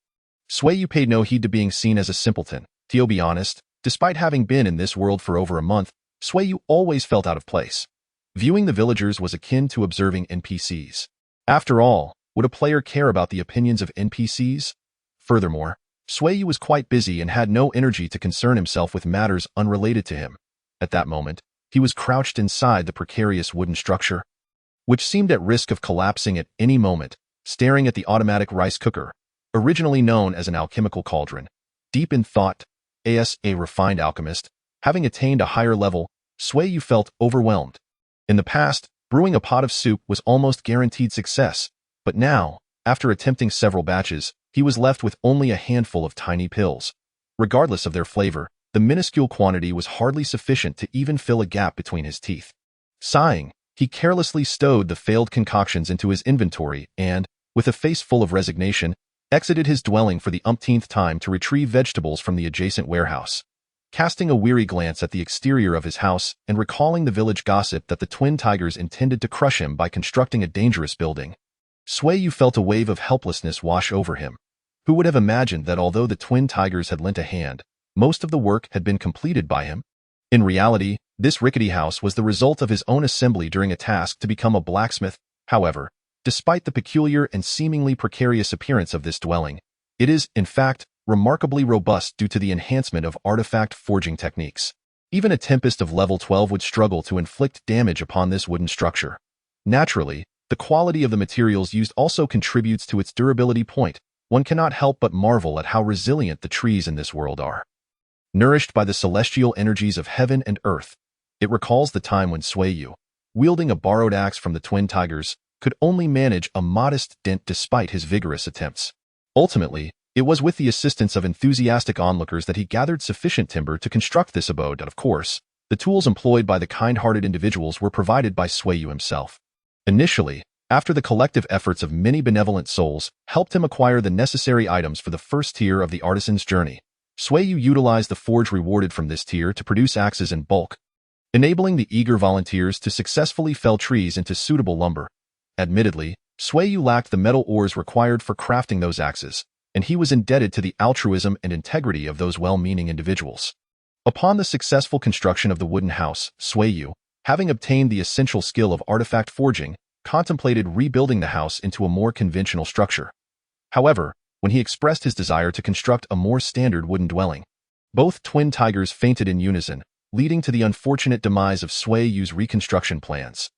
Sui Yu paid no heed to being seen as a simpleton. To be honest, despite having been in this world for over a month, Sui Yu always felt out of place. Viewing the villagers was akin to observing NPCs. After all, would a player care about the opinions of NPCs? Furthermore, Sui Yu was quite busy and had no energy to concern himself with matters unrelated to him. At that moment, he was crouched inside the precarious wooden structure, which seemed at risk of collapsing at any moment, staring at the automatic rice cooker, originally known as an alchemical cauldron. Deep in thought, as a refined alchemist, having attained a higher level, Sui Yu felt overwhelmed. In the past, brewing a pot of soup was almost guaranteed success, but now, after attempting several batches, he was left with only a handful of tiny pills. Regardless of their flavor, the minuscule quantity was hardly sufficient to even fill a gap between his teeth. Sighing, he carelessly stowed the failed concoctions into his inventory and, with a face full of resignation, exited his dwelling for the umpteenth time to retrieve vegetables from the adjacent warehouse. Casting a weary glance at the exterior of his house and recalling the village gossip that the twin tigers intended to crush him by constructing a dangerous building, Sui Yu felt a wave of helplessness wash over him. Who would have imagined that although the twin tigers had lent a hand, most of the work had been completed by him? In reality, this rickety house was the result of his own assembly during a task to become a blacksmith. However, despite the peculiar and seemingly precarious appearance of this dwelling, it is, in fact, remarkably robust due to the enhancement of artifact forging techniques. Even a tempest of level 12 would struggle to inflict damage upon this wooden structure. Naturally, the quality of the materials used also contributes to its durability point. One cannot help but marvel at how resilient the trees in this world are. nourished by the celestial energies of heaven and earth. It recalls the time when Sui Yu, wielding a borrowed axe from the twin tigers, could only manage a modest dent despite his vigorous attempts. Ultimately, it was with the assistance of enthusiastic onlookers that he gathered sufficient timber to construct this abode, and of course, the tools employed by the kind-hearted individuals were provided by Sui Yu himself. Initially, after the collective efforts of many benevolent souls helped him acquire the necessary items for the first tier of the artisan's journey, Sui Yu utilized the forge rewarded from this tier to produce axes in bulk, enabling the eager volunteers to successfully fell trees into suitable lumber. Admittedly, Sui Yu lacked the metal ores required for crafting those axes, and he was indebted to the altruism and integrity of those well-meaning individuals. Upon the successful construction of the wooden house, Sui Yu, having obtained the essential skill of artifact forging, contemplated rebuilding the house into a more conventional structure. However, when he expressed his desire to construct a more standard wooden dwelling, both twin tigers fainted in unison, leading to the unfortunate demise of Sui Yu's reconstruction plans.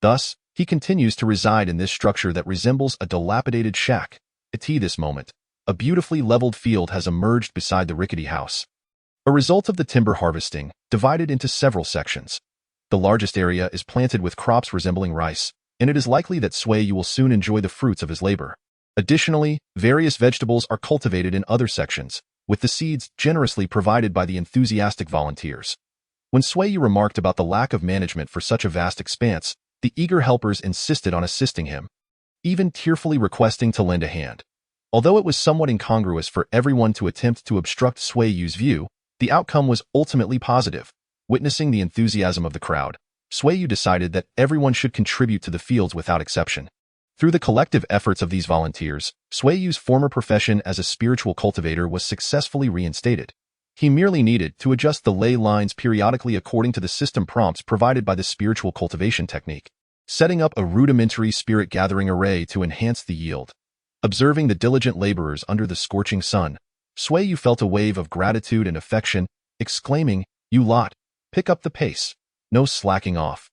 Thus, he continues to reside in this structure that resembles a dilapidated shack. At this moment, a beautifully leveled field has emerged beside the rickety house, a result of the timber harvesting, divided into several sections. The largest area is planted with crops resembling rice, and it is likely that Sui Yu will soon enjoy the fruits of his labor. Additionally, various vegetables are cultivated in other sections, with the seeds generously provided by the enthusiastic volunteers. When Sui Yu remarked about the lack of management for such a vast expanse, the eager helpers insisted on assisting him, even tearfully requesting to lend a hand. Although it was somewhat incongruous for everyone to attempt to obstruct Sui Yu's view, the outcome was ultimately positive. Witnessing the enthusiasm of the crowd, Sui Yu decided that everyone should contribute to the fields without exception. Through the collective efforts of these volunteers, Sui Yu's former profession as a spiritual cultivator was successfully reinstated. He merely needed to adjust the ley lines periodically according to the system prompts provided by the spiritual cultivation technique, setting up a rudimentary spirit gathering array to enhance the yield. Observing the diligent laborers under the scorching sun, Sui Yu felt a wave of gratitude and affection, exclaiming, "You lot, pick up the pace. No slacking off.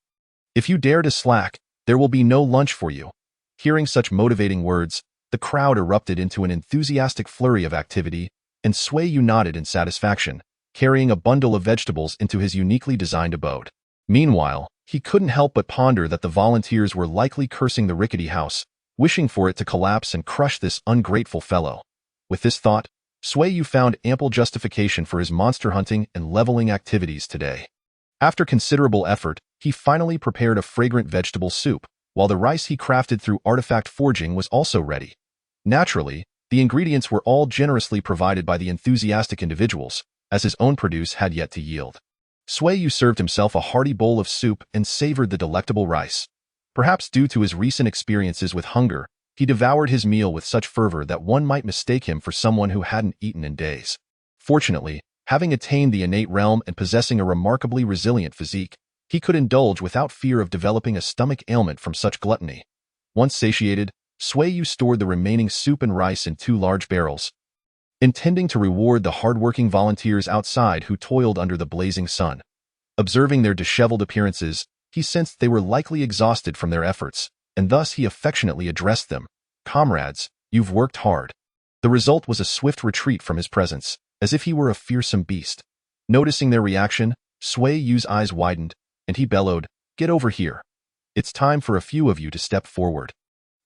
If you dare to slack, there will be no lunch for you." Hearing such motivating words, the crowd erupted into an enthusiastic flurry of activity, and Sui Yu nodded in satisfaction, carrying a bundle of vegetables into his uniquely designed abode. Meanwhile, he couldn't help but ponder that the volunteers were likely cursing the rickety house, wishing for it to collapse and crush this ungrateful fellow. With this thought, Sui Yu found ample justification for his monster hunting and leveling activities today. After considerable effort, he finally prepared a fragrant vegetable soup, while the rice he crafted through artifact forging was also ready. Naturally, the ingredients were all generously provided by the enthusiastic individuals, as his own produce had yet to yield. Sui Yu served himself a hearty bowl of soup and savored the delectable rice. Perhaps due to his recent experiences with hunger, he devoured his meal with such fervor that one might mistake him for someone who hadn't eaten in days. Fortunately, having attained the innate realm and possessing a remarkably resilient physique, he could indulge without fear of developing a stomach ailment from such gluttony. Once satiated, Sui Yu stored the remaining soup and rice in 2 large barrels, intending to reward the hard-working volunteers outside who toiled under the blazing sun. Observing their disheveled appearances, he sensed they were likely exhausted from their efforts, and thus he affectionately addressed them. "Comrades, you've worked hard." The result was a swift retreat from his presence, as if he were a fearsome beast. Noticing their reaction, Sui Yu's eyes widened, and he bellowed, "Get over here. It's time for a few of you to step forward.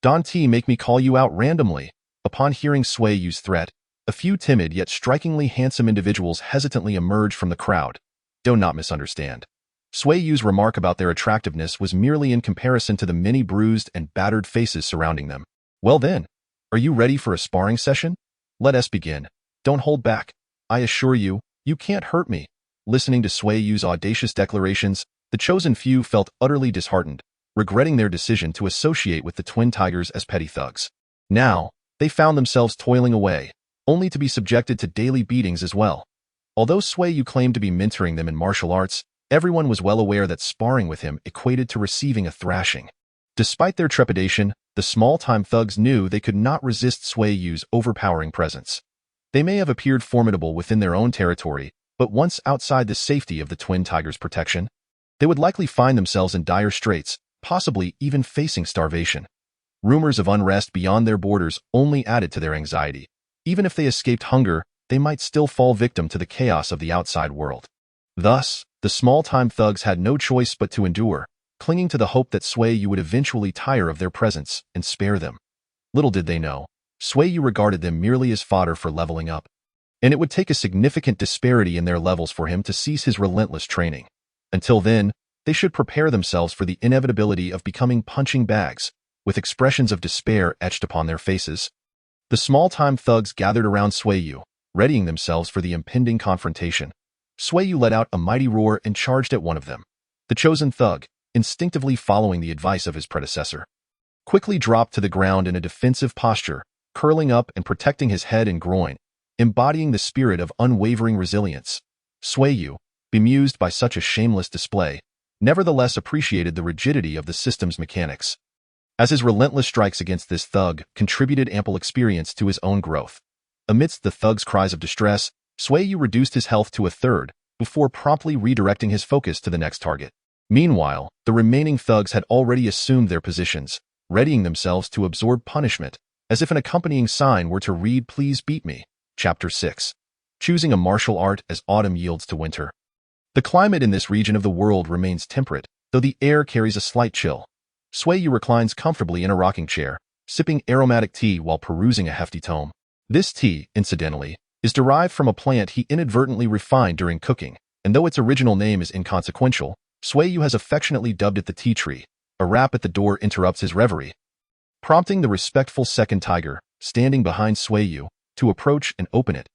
Don't make me call you out randomly." Upon hearing Sui Yu's threat, a few timid yet strikingly handsome individuals hesitantly emerged from the crowd. Do not misunderstand. Sui Yu's remark about their attractiveness was merely in comparison to the many bruised and battered faces surrounding them. "Well then, are you ready for a sparring session? Let us begin. Don't hold back. I assure you, you can't hurt me." Listening to Sui Yu's audacious declarations, the chosen few felt utterly disheartened, regretting their decision to associate with the twin tigers as petty thugs. Now, they found themselves toiling away, only to be subjected to daily beatings as well. Although Sui Yu claimed to be mentoring them in martial arts, everyone was well aware that sparring with him equated to receiving a thrashing. Despite their trepidation, the small-time thugs knew they could not resist Sui Yu's overpowering presence. They may have appeared formidable within their own territory, but once outside the safety of the twin tigers' protection, they would likely find themselves in dire straits, possibly even facing starvation. Rumors of unrest beyond their borders only added to their anxiety. Even if they escaped hunger, they might still fall victim to the chaos of the outside world. Thus, the small-time thugs had no choice but to endure, clinging to the hope that Sui Yu would eventually tire of their presence and spare them. Little did they know, Sui Yu regarded them merely as fodder for leveling up, and it would take a significant disparity in their levels for him to cease his relentless training. Until then, they should prepare themselves for the inevitability of becoming punching bags, with expressions of despair etched upon their faces. The small-time thugs gathered around Sui Yu, readying themselves for the impending confrontation. Sui Yu let out a mighty roar and charged at one of them. The chosen thug, instinctively following the advice of his predecessor, quickly dropped to the ground in a defensive posture, curling up and protecting his head and groin, embodying the spirit of unwavering resilience. Sui Yu, bemused by such a shameless display, nevertheless appreciated the rigidity of the system's mechanics, as his relentless strikes against this thug contributed ample experience to his own growth. Amidst the thug's cries of distress, Sui Yu reduced his health to a third, before promptly redirecting his focus to the next target. Meanwhile, the remaining thugs had already assumed their positions, readying themselves to absorb punishment, as if an accompanying sign were to read, "Please beat me." Chapter 6. Choosing a martial art as autumn yields to winter. The climate in this region of the world remains temperate, though the air carries a slight chill. Sui Yu reclines comfortably in a rocking chair, sipping aromatic tea while perusing a hefty tome. This tea, incidentally, is derived from a plant he inadvertently refined during cooking, and though its original name is inconsequential, Sui Yu has affectionately dubbed it the tea tree. A rap at the door interrupts his reverie, prompting the respectful second tiger, standing behind Sui Yu, to approach and open it.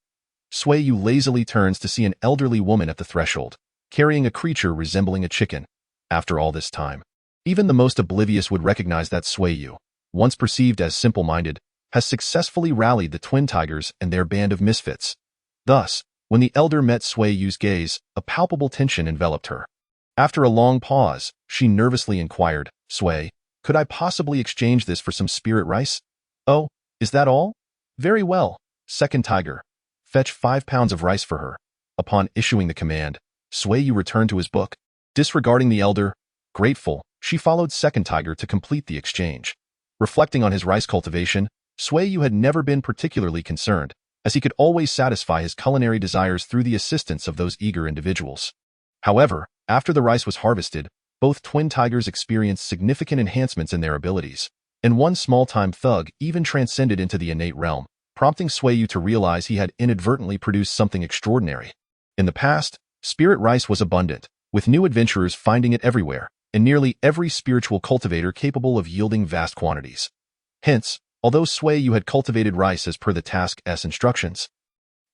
Sui Yu lazily turns to see an elderly woman at the threshold, carrying a creature resembling a chicken. After all this time, even the most oblivious would recognize that Sui Yu, once perceived as simple-minded, has successfully rallied the twin tigers and their band of misfits. Thus, when the elder met Sui Yu's gaze, a palpable tension enveloped her. After a long pause, she nervously inquired, "Sui, could I possibly exchange this for some spirit rice?" "Oh, is that all? Very well, second tiger. Fetch 5 pounds of rice for her." Upon issuing the command, Sui Yu returned to his book. Disregarding the elder, grateful, she followed second tiger to complete the exchange. Reflecting on his rice cultivation, Sui Yu had never been particularly concerned, as he could always satisfy his culinary desires through the assistance of those eager individuals. However, after the rice was harvested, both twin tigers experienced significant enhancements in their abilities, and one small-time thug even transcended into the innate realm, prompting Sui Yu to realize he had inadvertently produced something extraordinary. In the past, spirit rice was abundant, with new adventurers finding it everywhere, and nearly every spiritual cultivator capable of yielding vast quantities. Hence, although Sui Yu had cultivated rice as per the task's instructions,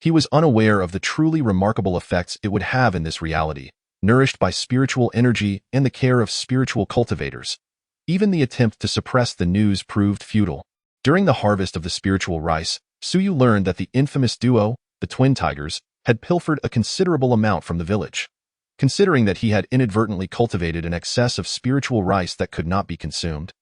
he was unaware of the truly remarkable effects it would have in this reality, nourished by spiritual energy and the care of spiritual cultivators. Even the attempt to suppress the news proved futile. During the harvest of the spiritual rice, Sui Yu learned that the infamous duo, the twin tigers, had pilfered a considerable amount from the village. Considering that he had inadvertently cultivated an excess of spiritual rice that could not be consumed,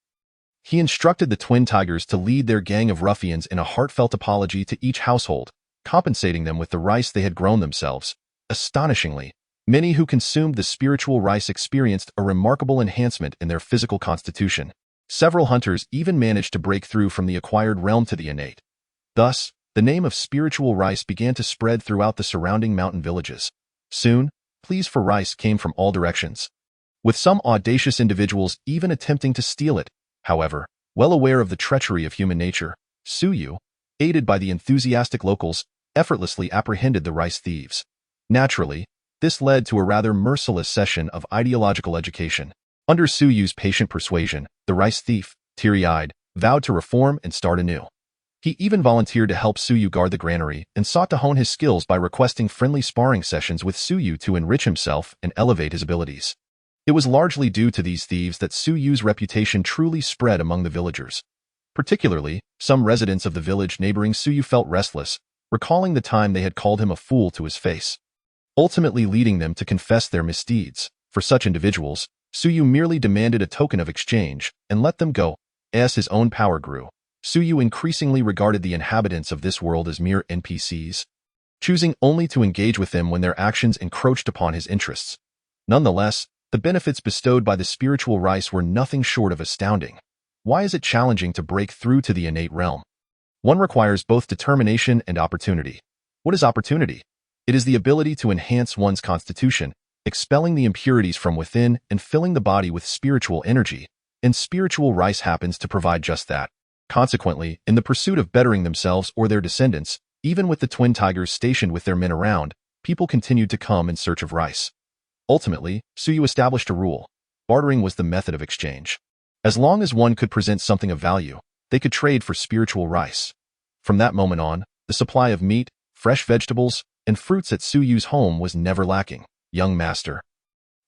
he instructed the twin tigers to lead their gang of ruffians in a heartfelt apology to each household, compensating them with the rice they had grown themselves. Astonishingly, many who consumed the spiritual rice experienced a remarkable enhancement in their physical constitution. Several hunters even managed to break through from the acquired realm to the innate. Thus, the name of spiritual rice began to spread throughout the surrounding mountain villages. Soon, pleas for rice came from all directions, with some audacious individuals even attempting to steal it. However, well aware of the treachery of human nature, Sui Yu, aided by the enthusiastic locals, effortlessly apprehended the rice thieves. Naturally, this led to a rather merciless session of ideological education. Under Sui Yu's patient persuasion, the rice thief, teary-eyed, vowed to reform and start anew. He even volunteered to help Sui Yu guard the granary and sought to hone his skills by requesting friendly sparring sessions with Sui Yu to enrich himself and elevate his abilities. It was largely due to these thieves that Sui Yu's reputation truly spread among the villagers. Particularly, some residents of the village neighboring Sui Yu felt restless, recalling the time they had called him a fool to his face, ultimately leading them to confess their misdeeds. For such individuals, Sui Yu merely demanded a token of exchange and let them go. As his own power grew, Sui Yu increasingly regarded the inhabitants of this world as mere NPCs, choosing only to engage with them when their actions encroached upon his interests. Nonetheless, the benefits bestowed by the spiritual rice were nothing short of astounding. Why is it challenging to break through to the innate realm? One requires both determination and opportunity. What is opportunity? It is the ability to enhance one's constitution, expelling the impurities from within and filling the body with spiritual energy, and spiritual rice happens to provide just that. Consequently, in the pursuit of bettering themselves or their descendants, even with the twin tigers stationed with their men around, people continued to come in search of rice. Ultimately, Sui Yu established a rule. Bartering was the method of exchange. As long as one could present something of value, they could trade for spiritual rice. From that moment on, the supply of meat, fresh vegetables, and fruits at Sui Yu's home was never lacking. Young master.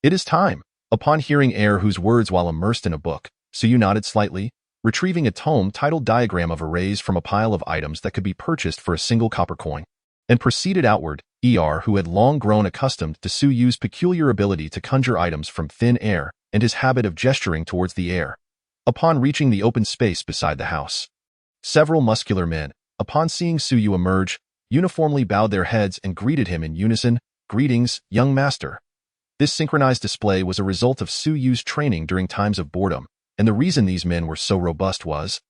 It is time. Upon hearing Heir whose words while immersed in a book, Sui Yu nodded slightly, retrieving a tome titled Diagram of Arrays from a pile of items that could be purchased for a single copper coin, and proceeded outward. Who had long grown accustomed to Sui Yu's peculiar ability to conjure items from thin air and his habit of gesturing towards the air. Upon reaching the open space beside the house, several muscular men, upon seeing Sui Yu emerge, uniformly bowed their heads and greeted him in unison. Greetings, young master. This synchronized display was a result of Sui Yu's training during times of boredom, and the reason these men were so robust was,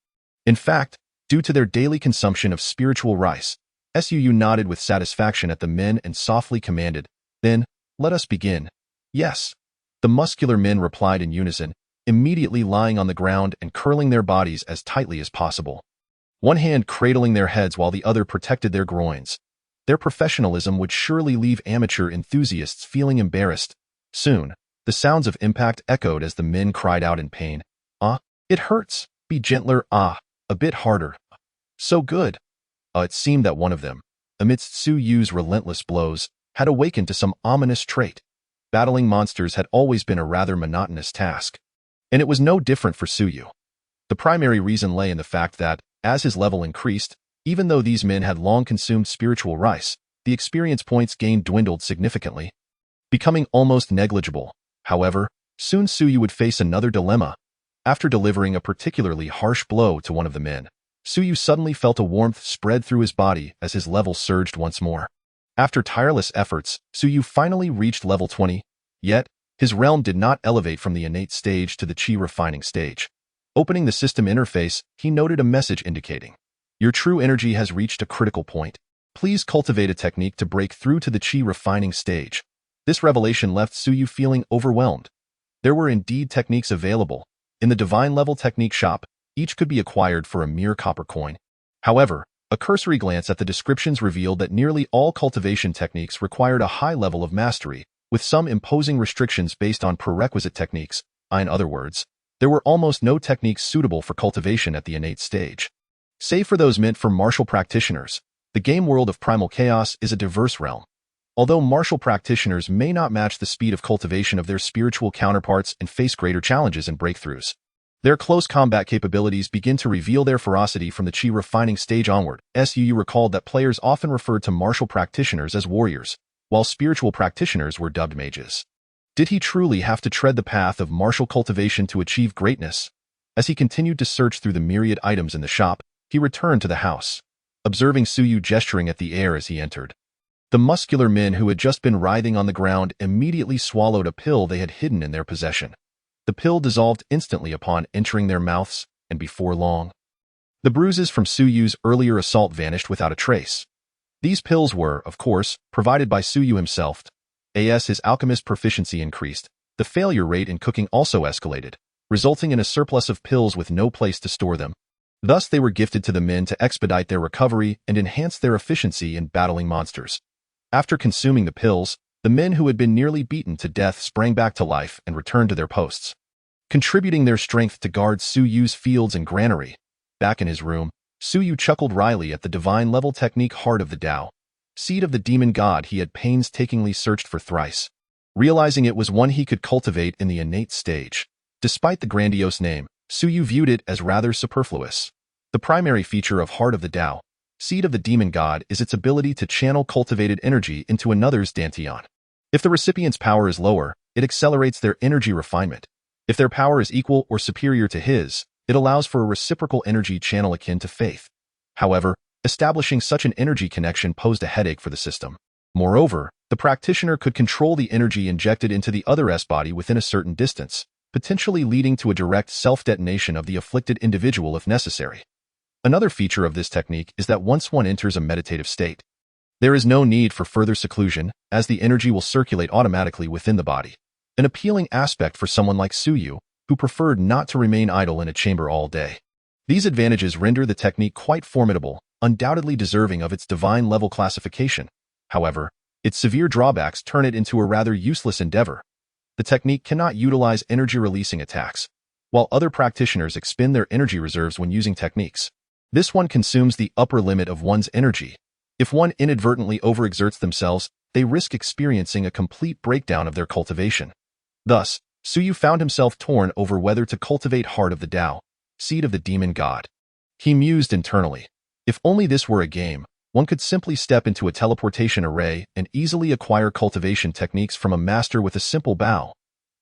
in fact, due to their daily consumption of spiritual rice. Sui Yu nodded with satisfaction at the men and softly commanded, "Then, let us begin." "Yes." The muscular men replied in unison, immediately lying on the ground and curling their bodies as tightly as possible. One hand cradling their heads while the other protected their groins. Their professionalism would surely leave amateur enthusiasts feeling embarrassed. Soon, the sounds of impact echoed as the men cried out in pain. "Ah, it hurts. Be gentler. Ah, a bit harder. So good." It seemed that one of them, amidst Sui Yu's relentless blows, had awakened to some ominous trait. Battling monsters had always been a rather monotonous task. And it was no different for Sui Yu. The primary reason lay in the fact that, as his level increased, even though these men had long consumed spiritual rice, the experience points gained dwindled significantly, becoming almost negligible. However, soon Sui Yu would face another dilemma. After delivering a particularly harsh blow to one of the men, Sui Yu suddenly felt a warmth spread through his body as his level surged once more. After tireless efforts, Sui Yu finally reached level 20, yet, his realm did not elevate from the innate stage to the Qi refining stage. Opening the system interface, he noted a message indicating, "Your true energy has reached a critical point. Please cultivate a technique to break through to the Qi refining stage." This revelation left Sui Yu feeling overwhelmed. There were indeed techniques available. In the divine level technique shop, each could be acquired for a mere copper coin. However, a cursory glance at the descriptions revealed that nearly all cultivation techniques required a high level of mastery, with some imposing restrictions based on prerequisite techniques. In other words, there were almost no techniques suitable for cultivation at the innate stage. Save for those meant for martial practitioners, the game world of Primal Chaos is a diverse realm. Although martial practitioners may not match the speed of cultivation of their spiritual counterparts and face greater challenges and breakthroughs, their close combat capabilities begin to reveal their ferocity from the Qi refining stage onward. Sui recalled that players often referred to martial practitioners as warriors, while spiritual practitioners were dubbed mages. Did he truly have to tread the path of martial cultivation to achieve greatness? As he continued to search through the myriad items in the shop, he returned to the house, observing Sui Yu gesturing at the air as he entered. The muscular men who had just been writhing on the ground immediately swallowed a pill they had hidden in their possession. The pill dissolved instantly upon entering their mouths, and before long, the bruises from Sui Yu's earlier assault vanished without a trace. These pills were, of course, provided by Sui Yu himself. As his alchemist proficiency increased, the failure rate in cooking also escalated, resulting in a surplus of pills with no place to store them. Thus they were gifted to the men to expedite their recovery and enhance their efficiency in battling monsters. After consuming the pills, the men who had been nearly beaten to death sprang back to life and returned to their posts, contributing their strength to guard Sui Yu's fields and granary. Back in his room, Sui Yu chuckled wryly at the divine level technique Heart of the Tao, seed of the demon god he had painstakingly searched for thrice, realizing it was one he could cultivate in the innate stage. Despite the grandiose name, Sui Yu viewed it as rather superfluous. The primary feature of Heart of the Tao, seed of the demon god, is its ability to channel cultivated energy into another's dantian. If the recipient's power is lower, it accelerates their energy refinement. If their power is equal or superior to his, it allows for a reciprocal energy channel akin to faith. However, establishing such an energy connection posed a headache for the system. Moreover, the practitioner could control the energy injected into the other's body within a certain distance, potentially leading to a direct self-detonation of the afflicted individual if necessary. Another feature of this technique is that once one enters a meditative state, There is no need for further seclusion, as the energy will circulate automatically within the body. An appealing aspect for someone like Sui Yu, who preferred not to remain idle in a chamber all day. These advantages render the technique quite formidable, undoubtedly deserving of its divine level classification. However, its severe drawbacks turn it into a rather useless endeavor. The technique cannot utilize energy-releasing attacks. While other practitioners expend their energy reserves when using techniques, this one consumes the upper limit of one's energy. If one inadvertently overexerts themselves, they risk experiencing a complete breakdown of their cultivation. Thus, Sui Yu found himself torn over whether to cultivate Heart of the Tao, Seed of the Demon God. He mused internally. If only this were a game, one could simply step into a teleportation array and easily acquire cultivation techniques from a master with a simple bow.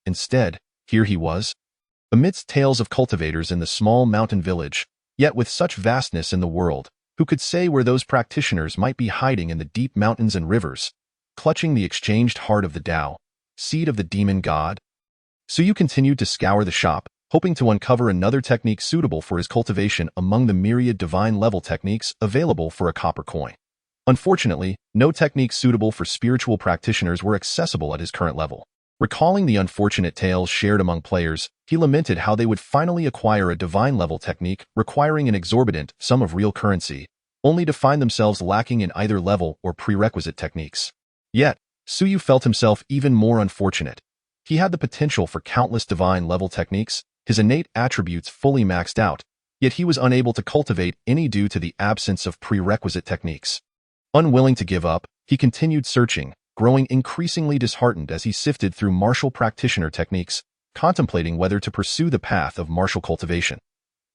Instead, here he was, amidst tales of cultivators in the small mountain village, yet with such vastness in the world, who could say where those practitioners might be hiding in the deep mountains and rivers, clutching the exchanged Heart of the Tao, Seed of the Demon God? Sui Yu continued to scour the shop, hoping to uncover another technique suitable for his cultivation among the myriad divine-level techniques available for a copper coin. Unfortunately, no techniques suitable for spiritual practitioners were accessible at his current level. Recalling the unfortunate tales shared among players, he lamented how they would finally acquire a divine-level technique requiring an exorbitant sum of real currency, only to find themselves lacking in either level or prerequisite techniques. Yet, Sui Yu felt himself even more unfortunate. He had the potential for countless divine-level techniques, his innate attributes fully maxed out, yet he was unable to cultivate any due to the absence of prerequisite techniques. Unwilling to give up, he continued searching, growing increasingly disheartened as he sifted through martial practitioner techniques, contemplating whether to pursue the path of martial cultivation.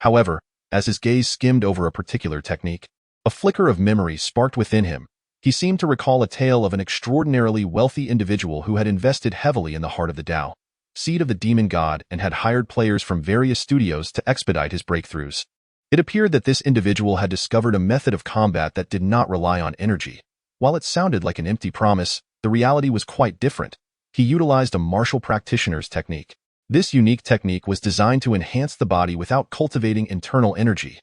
However, as his gaze skimmed over a particular technique, a flicker of memory sparked within him. He seemed to recall a tale of an extraordinarily wealthy individual who had invested heavily in the Heart of the Tao, Seed of the Demon God, and had hired players from various studios to expedite his breakthroughs. It appeared that this individual had discovered a method of combat that did not rely on energy. While it sounded like an empty promise, the reality was quite different. He utilized a martial practitioner's technique. This unique technique was designed to enhance the body without cultivating internal energy.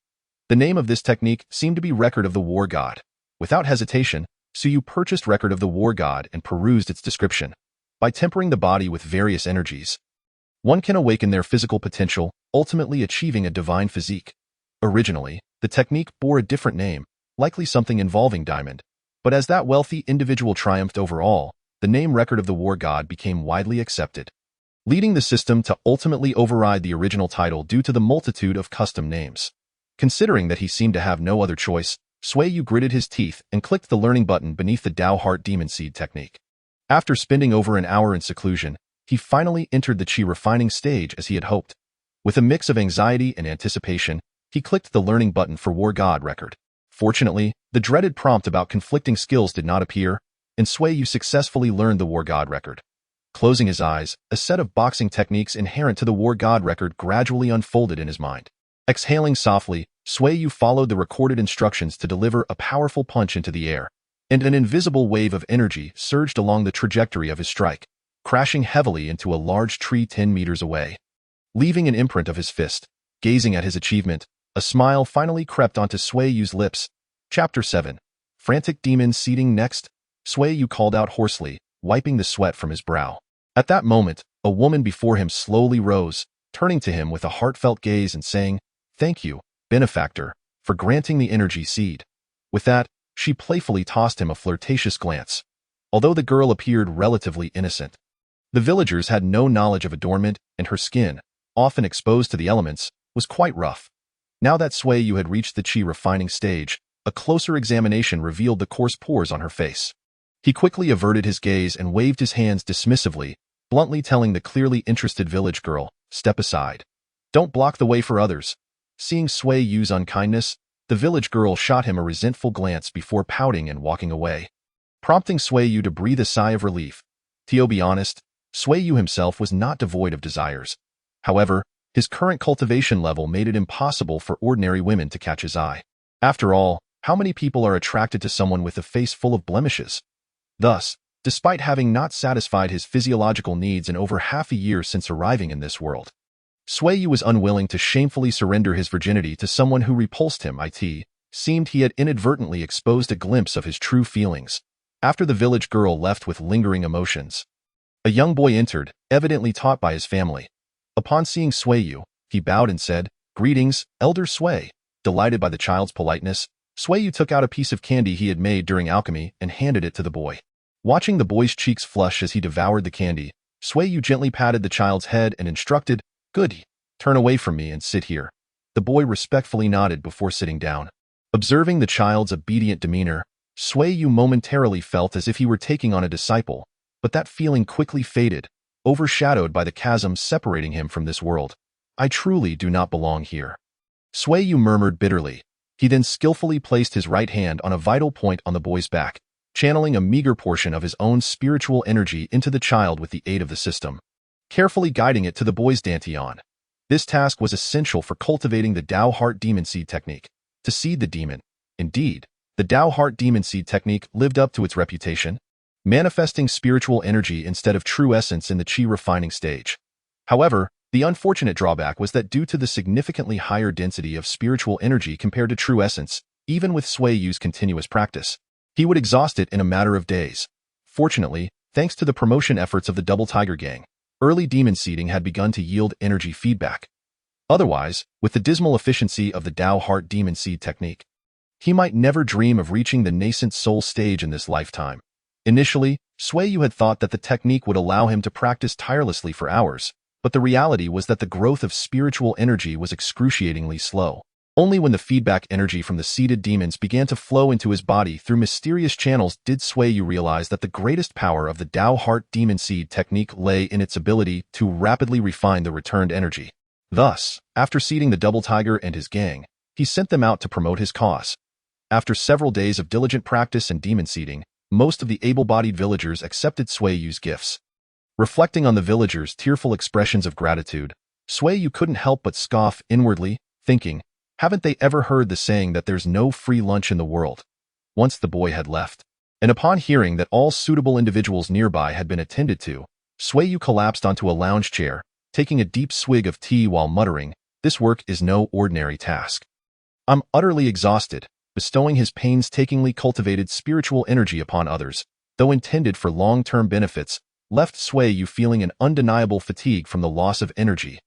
The name of this technique seemed to be Record of the War God. Without hesitation, Sui Yu purchased Record of the War God and perused its description. By tempering the body with various energies, one can awaken their physical potential, ultimately achieving a divine physique. Originally, the technique bore a different name, likely something involving diamond. But as that wealthy individual triumphed over all, the name Record of the War God became widely accepted, leading the system to ultimately override the original title due to the multitude of custom names. Considering that he seemed to have no other choice, Sui Yu gritted his teeth and clicked the learning button beneath the Tao Heart Demon Seed technique. After spending over an hour in seclusion, he finally entered the Qi refining stage as he had hoped. With a mix of anxiety and anticipation, he clicked the learning button for War God Record. Fortunately, the dreaded prompt about conflicting skills did not appear, and Sui Yu successfully learned the War God Record. Closing his eyes, a set of boxing techniques inherent to the War God Record gradually unfolded in his mind. Exhaling softly, Sui Yu followed the recorded instructions to deliver a powerful punch into the air, and an invisible wave of energy surged along the trajectory of his strike, crashing heavily into a large tree 10 meters away. Leaving an imprint of his fist, gazing at his achievement, a smile finally crept onto Sui Yu's lips. Chapter 7. Frantic Demon Seeding. Next, Sui Yu called out hoarsely, wiping the sweat from his brow. At that moment, a woman before him slowly rose, turning to him with a heartfelt gaze and saying, "Thank you, benefactor, for granting the energy seed." With that, she playfully tossed him a flirtatious glance. Although the girl appeared relatively innocent, the villagers had no knowledge of adornment, and her skin, often exposed to the elements, was quite rough. Now that Sui Yu had reached the Qi refining stage, a closer examination revealed the coarse pores on her face. He quickly averted his gaze and waved his hands dismissively, bluntly telling the clearly interested village girl, "Step aside. Don't block the way for others." Seeing Sui Yu's unkindness, the village girl shot him a resentful glance before pouting and walking away, prompting Sui Yu to breathe a sigh of relief. To be honest, Sui Yu himself was not devoid of desires. However, his current cultivation level made it impossible for ordinary women to catch his eye. After all, how many people are attracted to someone with a face full of blemishes? Thus, despite having not satisfied his physiological needs in over half a year since arriving in this world, Sui Yu was unwilling to shamefully surrender his virginity to someone who repulsed him. seemed he had inadvertently exposed a glimpse of his true feelings. After the village girl left with lingering emotions, a young boy entered, evidently taught by his family. Upon seeing Sui Yu, he bowed and said, "Greetings, Elder Sui." Delighted by the child's politeness, Sui Yu took out a piece of candy he had made during alchemy and handed it to the boy. Watching the boy's cheeks flush as he devoured the candy, Sui Yu gently patted the child's head and instructed, "Good, turn away from me and sit here." The boy respectfully nodded before sitting down. Observing the child's obedient demeanor, Sui Yu momentarily felt as if he were taking on a disciple, but that feeling quickly faded, overshadowed by the chasm separating him from this world. "I truly do not belong here," Sui Yu murmured bitterly. He then skillfully placed his right hand on a vital point on the boy's back, channeling a meager portion of his own spiritual energy into the child with the aid of the system, carefully guiding it to the boy's dantian. This task was essential for cultivating the Tao Heart Demon Seed technique, to seed the demon. Indeed, the Tao Heart Demon Seed technique lived up to its reputation, manifesting spiritual energy instead of true essence in the Qi refining stage. However, the unfortunate drawback was that due to the significantly higher density of spiritual energy compared to true essence, even with Sui Yu's continuous practice, he would exhaust it in a matter of days. Fortunately, thanks to the promotion efforts of the Double Tiger Gang, early demon seeding had begun to yield energy feedback. Otherwise, with the dismal efficiency of the Tao Heart Demon Seed technique, he might never dream of reaching the nascent soul stage in this lifetime. Initially, Sui Yu had thought that the technique would allow him to practice tirelessly for hours, but the reality was that the growth of spiritual energy was excruciatingly slow. Only when the feedback energy from the seeded demons began to flow into his body through mysterious channels did Sui Yu realize that the greatest power of the Tao Heart Demon Seed technique lay in its ability to rapidly refine the returned energy. Thus, after seeding the Double Tiger and his gang, he sent them out to promote his cause. After several days of diligent practice and demon seeding, most of the able-bodied villagers accepted Sui Yu's gifts. Reflecting on the villagers' tearful expressions of gratitude, Sui Yu couldn't help but scoff inwardly, thinking, haven't they ever heard the saying that there's no free lunch in the world? Once the boy had left, and upon hearing that all suitable individuals nearby had been attended to, Sui Yu collapsed onto a lounge chair, taking a deep swig of tea while muttering, "This work is no ordinary task. I'm utterly exhausted." Bestowing his painstakingly cultivated spiritual energy upon others, though intended for long-term benefits, left Sui Yu feeling an undeniable fatigue from the loss of energy.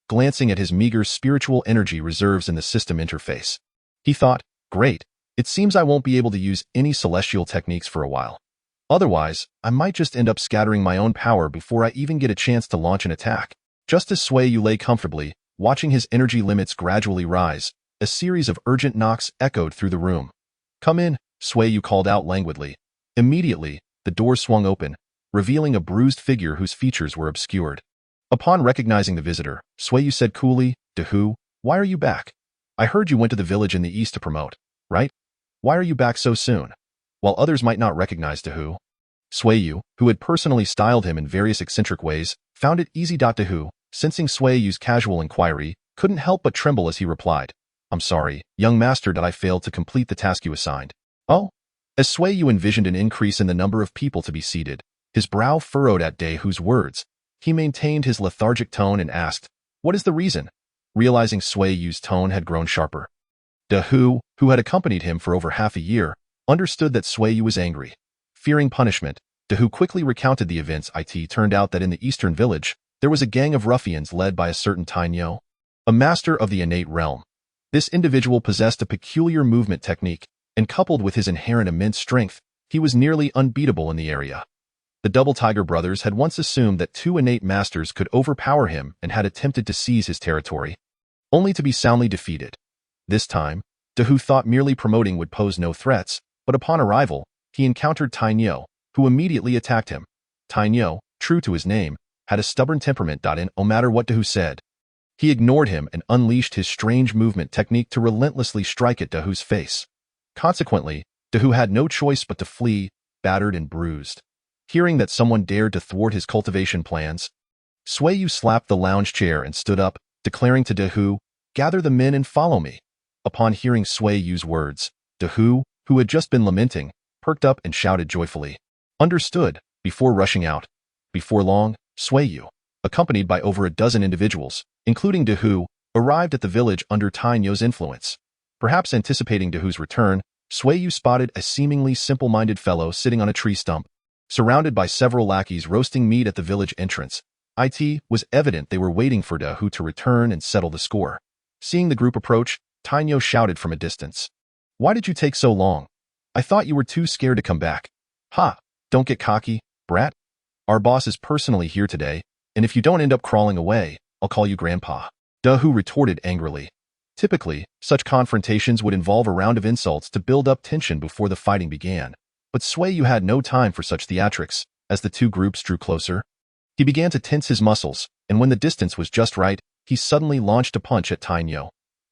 Glancing at his meager spiritual energy reserves in the system interface, he thought, "Great, it seems I won't be able to use any celestial techniques for a while. Otherwise, I might just end up scattering my own power before I even get a chance to launch an attack." Just as Sui Yu lay comfortably, watching his energy limits gradually rise, a series of urgent knocks echoed through the room. "Come in," Sui Yu called out languidly. Immediately, the door swung open, revealing a bruised figure whose features were obscured. Upon recognizing the visitor, Sui Yu said coolly, "Dehu, why are you back? I heard you went to the village in the east to promote, right? Why are you back so soon?" While others might not recognize Dehu, Sui Yu, who had personally styled him in various eccentric ways, found it easy. Dehu, sensing Sui Yu's casual inquiry, couldn't help but tremble as he replied, "I'm sorry, young master, that I failed to complete the task you assigned." "Oh?" As Sui Yu envisioned an increase in the number of people to be seated, his brow furrowed at Dehu's words. He maintained his lethargic tone and asked, "What is the reason?" Realizing Sui Yu's tone had grown sharper, Dehu, who had accompanied him for over half a year, understood that Sui Yu was angry. Fearing punishment, Dehu quickly recounted the events. It turned out that in the eastern village, there was a gang of ruffians led by a certain Tainyo, a master of the innate realm. This individual possessed a peculiar movement technique, and coupled with his inherent immense strength, he was nearly unbeatable in the area. The Double Tiger brothers had once assumed that two innate masters could overpower him and had attempted to seize his territory, only to be soundly defeated. This time, Dehu thought merely promoting would pose no threats, but upon arrival, he encountered Tainyo, who immediately attacked him. Tainyo, true to his name, had a stubborn temperament. No matter what Dehu said, he ignored him and unleashed his strange movement technique to relentlessly strike at Dehu's face. Consequently, Dehu had no choice but to flee, battered and bruised. Hearing that someone dared to thwart his cultivation plans, Sui Yu slapped the lounge chair and stood up, declaring to Dehu, "Gather the men and follow me." Upon hearing Sui Yu's words, Dehu, who had just been lamenting, perked up and shouted joyfully, "Understood," before rushing out. Before long, Sui Yu, accompanied by over a dozen individuals, including Dehu, arrived at the village under Tainyo's influence. Perhaps anticipating Dahu's return, Sui Yu spotted a seemingly simple-minded fellow sitting on a tree stump, surrounded by several lackeys roasting meat at the village entrance. It was evident they were waiting for Dahu to return and settle the score. Seeing the group approach, Tainyo shouted from a distance. "Why did you take so long? I thought you were too scared to come back." "Ha! Don't get cocky, brat. Our boss is personally here today, and if you don't end up crawling away, I'll call you Grandpa." Dahu retorted angrily. Typically, such confrontations would involve a round of insults to build up tension before the fighting began. But Sui Yu had no time for such theatrics. As the two groups drew closer, he began to tense his muscles, and when the distance was just right, he suddenly launched a punch at Tainyo.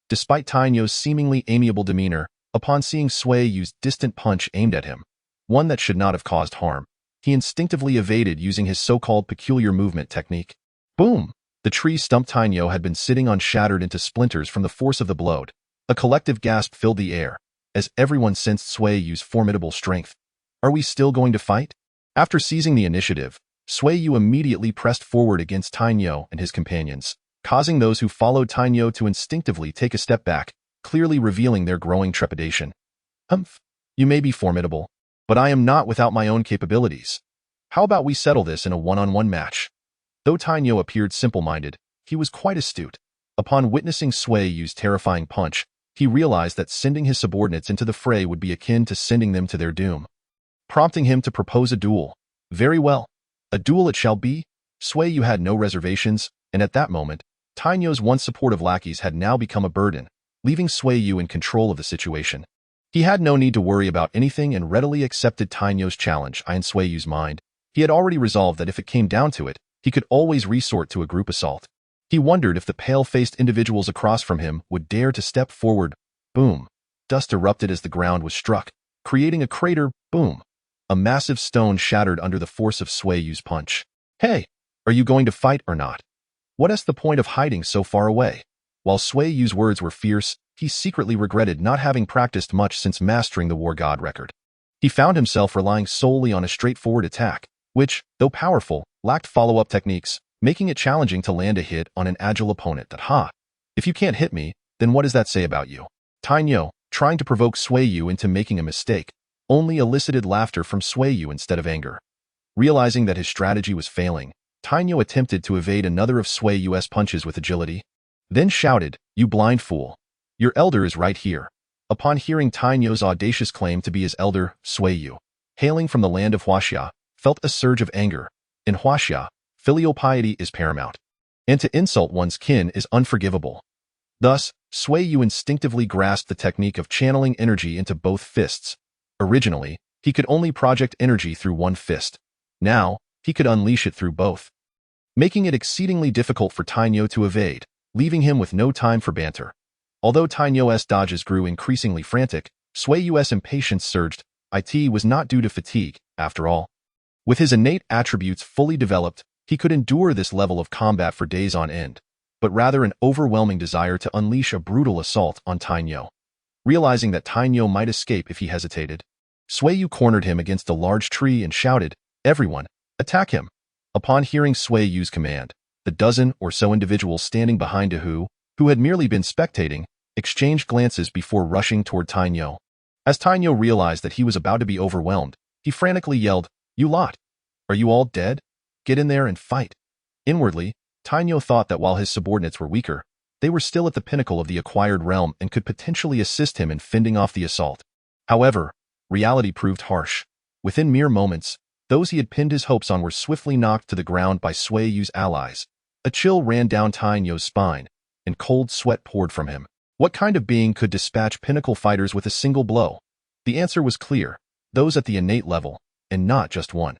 Despite Tainyo's seemingly amiable demeanor, upon seeing Sui Yu's distant punch aimed at him, one that should not have caused harm, he instinctively evaded using his so-called peculiar movement technique. Boom! The tree stump Tainyo had been sitting on shattered into splinters from the force of the blow. A collective gasp filled the air, as everyone sensed Sui Yu's formidable strength. Are we still going to fight? After seizing the initiative, Sui Yu immediately pressed forward against Tainyo and his companions, causing those who followed Tainyo to instinctively take a step back, clearly revealing their growing trepidation. You may be formidable, but I am not without my own capabilities. How about we settle this in a one-on-one match? Though Tainyo appeared simple-minded, he was quite astute. Upon witnessing Sui Yu's terrifying punch, he realized that sending his subordinates into the fray would be akin to sending them to their doom, prompting him to propose a duel. Very well. A duel it shall be. Sui Yu had no reservations, and at that moment, Tainyo's once supportive lackeys had now become a burden, leaving Sui Yu in control of the situation. He had no need to worry about anything and readily accepted Tainyo's challenge. In Sui Yu's mind, he had already resolved that if it came down to it, he could always resort to a group assault. He wondered if the pale-faced individuals across from him would dare to step forward. Boom! Dust erupted as the ground was struck, creating a crater. Boom! A massive stone shattered under the force of Sui Yu's punch. Hey! Are you going to fight or not? What's the point of hiding so far away? While Sui Yu's words were fierce, he secretly regretted not having practiced much since mastering the War God record. He found himself relying solely on a straightforward attack, which, though powerful, lacked follow-up techniques, making it challenging to land a hit on an agile opponent. If you can't hit me, then what does that say about you? Tainyo, trying to provoke Sui Yu into making a mistake, only elicited laughter from Sui Yu instead of anger. Realizing that his strategy was failing, Tainyo attempted to evade another of Sui Yu's punches with agility, then shouted, "You blind fool! Your elder is right here." Upon hearing Tainyo's audacious claim to be his elder, Sui Yu, hailing from the land of Xianxia, felt a surge of anger. In Xianxia, filial piety is paramount, and to insult one's kin is unforgivable. Thus, Sui Yu instinctively grasped the technique of channeling energy into both fists. Originally, he could only project energy through one fist. Now, he could unleash it through both, making it exceedingly difficult for Tainyo to evade, leaving him with no time for banter. Although Tainyo's dodges grew increasingly frantic, Sui Yu's impatience surged. It was not due to fatigue, after all. With his innate attributes fully developed, he could endure this level of combat for days on end, but rather an overwhelming desire to unleash a brutal assault on Tainyo. Realizing that Tainyo might escape if he hesitated, Sui Yu cornered him against a large tree and shouted, "Everyone, attack him!" Upon hearing Sui Yu's command, the dozen or so individuals standing behind Dahu, who had merely been spectating, exchanged glances before rushing toward Tainyo. As Tainyo realized that he was about to be overwhelmed, he frantically yelled, "You lot! Are you all dead? Get in there and fight!" Inwardly, Tainyo thought that while his subordinates were weaker, they were still at the pinnacle of the acquired realm and could potentially assist him in fending off the assault. However, reality proved harsh. Within mere moments, those he had pinned his hopes on were swiftly knocked to the ground by Sui Yu's allies. A chill ran down Tainyo's spine, and cold sweat poured from him. What kind of being could dispatch pinnacle fighters with a single blow? The answer was clear: those at the innate level, and not just one.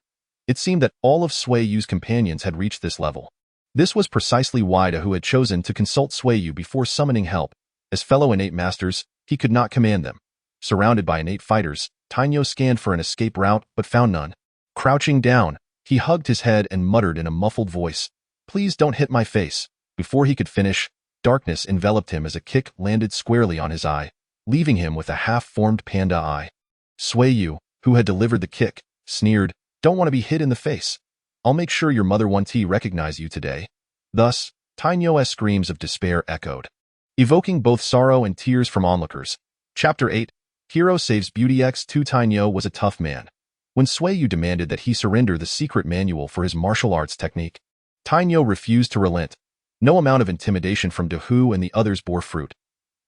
It seemed that all of Sui Yu's companions had reached this level. This was precisely why Dahu had chosen to consult Sui Yu before summoning help. As fellow innate masters, he could not command them. Surrounded by innate fighters, Tainyo scanned for an escape route but found none. Crouching down, he hugged his head and muttered in a muffled voice, "Please don't hit my face." Before he could finish, darkness enveloped him as a kick landed squarely on his eye, leaving him with a half-formed panda eye. Sui Yu, who had delivered the kick, sneered, "Don't want to be hit in the face. I'll make sure your mother won't recognize you today." Thus, Tainyo's screams of despair echoed. evoking both sorrow and tears from onlookers. Chapter 8. Hero Saves Beauty. X2 Tainyo was a tough man. When Sui Yu demanded that he surrender the secret manual for his martial arts technique, Tainyo refused to relent. No amount of intimidation from Dehu and the others bore fruit.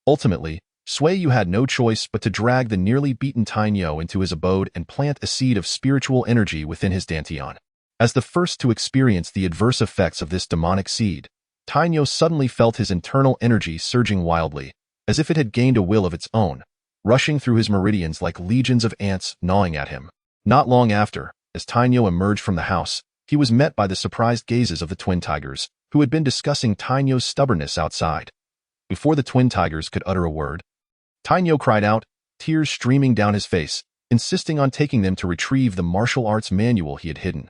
Ultimately, Sui Yu had no choice but to drag the nearly beaten Tainyo into his abode and plant a seed of spiritual energy within his dantian. As the first to experience the adverse effects of this demonic seed, Tainyo suddenly felt his internal energy surging wildly, as if it had gained a will of its own, rushing through his meridians like legions of ants gnawing at him. Not long after, as Tainyo emerged from the house, he was met by the surprised gazes of the twin tigers, who had been discussing Tainyo's stubbornness outside. Before the twin tigers could utter a word, Tainyo cried out, tears streaming down his face, insisting on taking them to retrieve the martial arts manual he had hidden.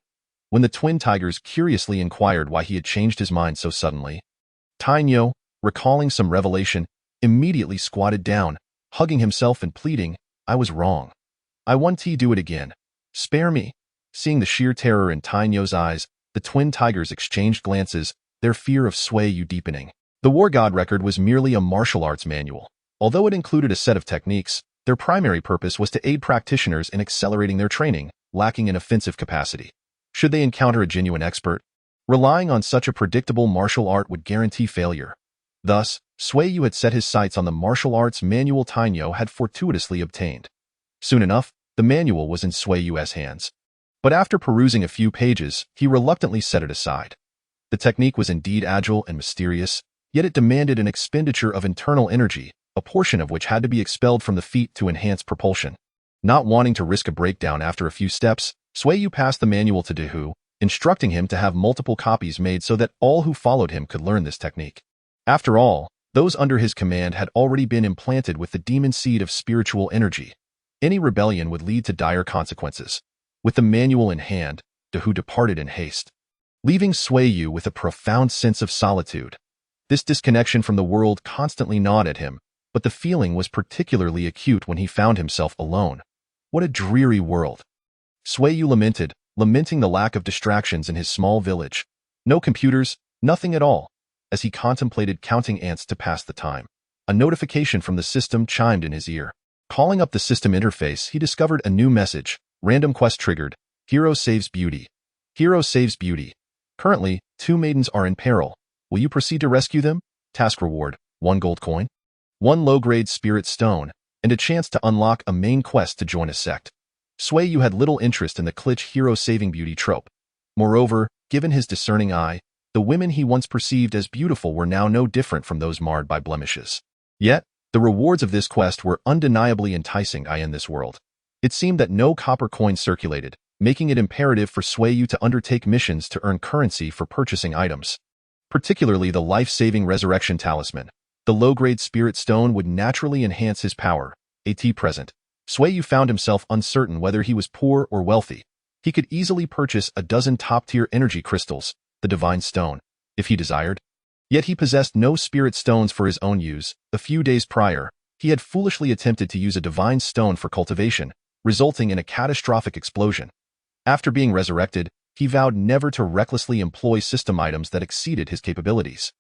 When the twin tigers curiously inquired why he had changed his mind so suddenly, Tainyo, recalling some revelation, immediately squatted down, hugging himself and pleading, "I was wrong. I want to do it again. Spare me." Seeing the sheer terror in Tainyo's eyes, the twin tigers exchanged glances, their fear of Sui Yu deepening. The War God record was merely a martial arts manual. Although it included a set of techniques, their primary purpose was to aid practitioners in accelerating their training, lacking in offensive capacity. Should they encounter a genuine expert, relying on such a predictable martial art would guarantee failure. Thus, Sui Yu had set his sights on the martial arts manual Tainyo had fortuitously obtained. Soon enough, the manual was in Sui Yu's hands. But after perusing a few pages, he reluctantly set it aside. The technique was indeed agile and mysterious, yet it demanded an expenditure of internal energy, a portion of which had to be expelled from the feet to enhance propulsion. Not wanting to risk a breakdown after a few steps, Sui Yu passed the manual to Dehu, instructing him to have multiple copies made so that all who followed him could learn this technique. After all, those under his command had already been implanted with the demon seed of spiritual energy. Any rebellion would lead to dire consequences. With the manual in hand, Dehu departed in haste, leaving Sui Yu with a profound sense of solitude. This disconnection from the world constantly gnawed at him, but the feeling was particularly acute when he found himself alone. What a dreary world! Sui Yu lamenting the lack of distractions in his small village. No computers, nothing at all. As he contemplated counting ants to pass the time, a notification from the system chimed in his ear. Calling up the system interface, he discovered a new message. Random quest triggered. Hero saves beauty. Hero saves beauty. Currently, 2 maidens are in peril. Will you proceed to rescue them? Task reward, 1 gold coin, 1 low-grade spirit stone, and a chance to unlock a main quest to join a sect. Sui Yu had little interest in the cliché hero saving beauty trope. Moreover, given his discerning eye, the women he once perceived as beautiful were now no different from those marred by blemishes. Yet, the rewards of this quest were undeniably enticing in this world. It seemed that no copper coins circulated, making it imperative for Sui Yu to undertake missions to earn currency for purchasing items. Particularly the life-saving resurrection talisman. The low-grade spirit stone would naturally enhance his power. At present, Sui Yu found himself uncertain whether he was poor or wealthy. He could easily purchase a dozen top-tier energy crystals, the divine stone, if he desired. Yet he possessed no spirit stones for his own use. A few days prior, he had foolishly attempted to use a divine stone for cultivation, resulting in a catastrophic explosion. After being resurrected, he vowed never to recklessly employ system items that exceeded his capabilities.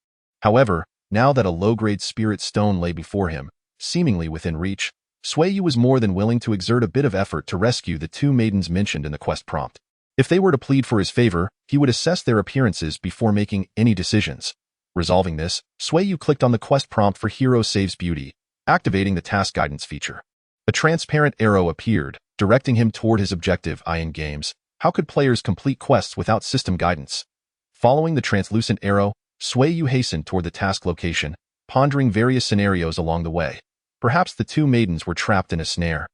However, now that a low-grade spirit stone lay before him, seemingly within reach, Sui Yu was more than willing to exert a bit of effort to rescue the 2 maidens mentioned in the quest prompt. If they were to plead for his favor, he would assess their appearances before making any decisions. Resolving this, Sui Yu clicked on the quest prompt for Hero Saves Beauty, activating the task guidance feature. A transparent arrow appeared, directing him toward his objective. In games, how could players complete quests without system guidance? Following the translucent arrow, Sui Yu hastened toward the task location, pondering various scenarios along the way. Perhaps the 2 maidens were trapped in a snare,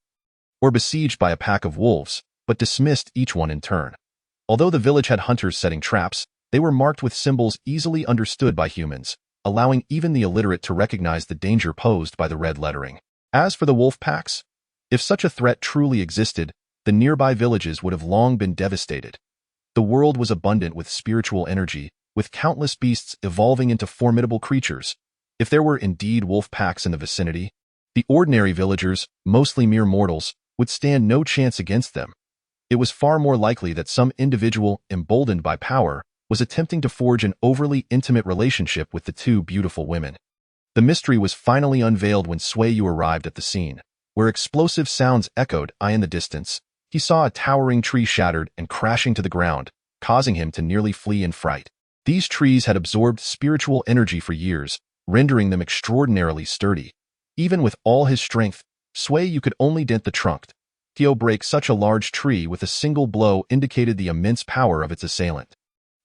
or besieged by a pack of wolves, but dismissed each one in turn. Although the village had hunters setting traps, they were marked with symbols easily understood by humans, allowing even the illiterate to recognize the danger posed by the red lettering. As for the wolf packs, if such a threat truly existed, the nearby villages would have long been devastated. The world was abundant with spiritual energy, with countless beasts evolving into formidable creatures. If there were indeed wolf packs in the vicinity, the ordinary villagers, mostly mere mortals, would stand no chance against them. It was far more likely that some individual, emboldened by power, was attempting to forge an overly intimate relationship with the 2 beautiful women. The mystery was finally unveiled when Sui Yu arrived at the scene. Where explosive sounds echoed in the distance, he saw a towering tree shattered and crashing to the ground, causing him to nearly flee in fright. These trees had absorbed spiritual energy for years, rendering them extraordinarily sturdy. Even with all his strength, Sui Yu could only dent the trunk. To break such a large tree with a single blow indicated the immense power of its assailant.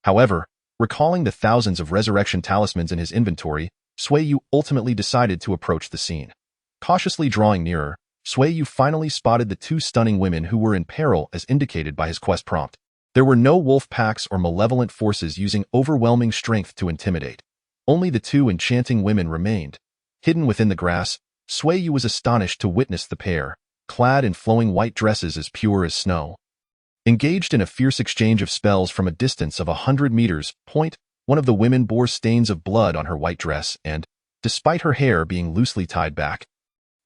However, recalling the thousands of resurrection talismans in his inventory, Sui Yu ultimately decided to approach the scene. Cautiously drawing nearer, Sui Yu finally spotted the two stunning women who were in peril as indicated by his quest prompt. There were no wolf packs or malevolent forces using overwhelming strength to intimidate. Only the two enchanting women remained. Hidden within the grass, Sui Yu was astonished to witness the pair, clad in flowing white dresses as pure as snow. Engaged in a fierce exchange of spells from a distance of 100 meters, one of the women bore stains of blood on her white dress and, despite her hair being loosely tied back,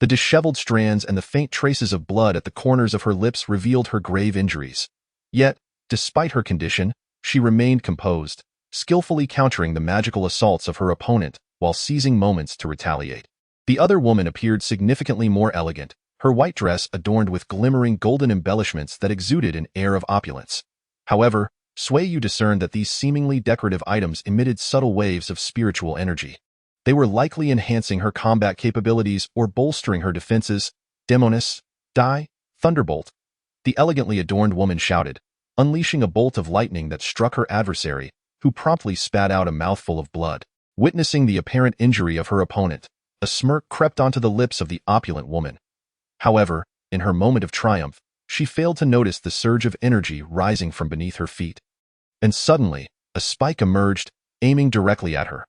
the disheveled strands and the faint traces of blood at the corners of her lips revealed her grave injuries. Yet, despite her condition, she remained composed, skillfully countering the magical assaults of her opponent while seizing moments to retaliate. The other woman appeared significantly more elegant, her white dress adorned with glimmering golden embellishments that exuded an air of opulence. However, Sui Yu discerned that these seemingly decorative items emitted subtle waves of spiritual energy. They were likely enhancing her combat capabilities or bolstering her defenses. Demonis, die, thunderbolt. The elegantly adorned woman shouted, unleashing a bolt of lightning that struck her adversary, who promptly spat out a mouthful of blood. Witnessing the apparent injury of her opponent, a smirk crept onto the lips of the opulent woman. However, in her moment of triumph, she failed to notice the surge of energy rising from beneath her feet. And suddenly, a spike emerged, aiming directly at her.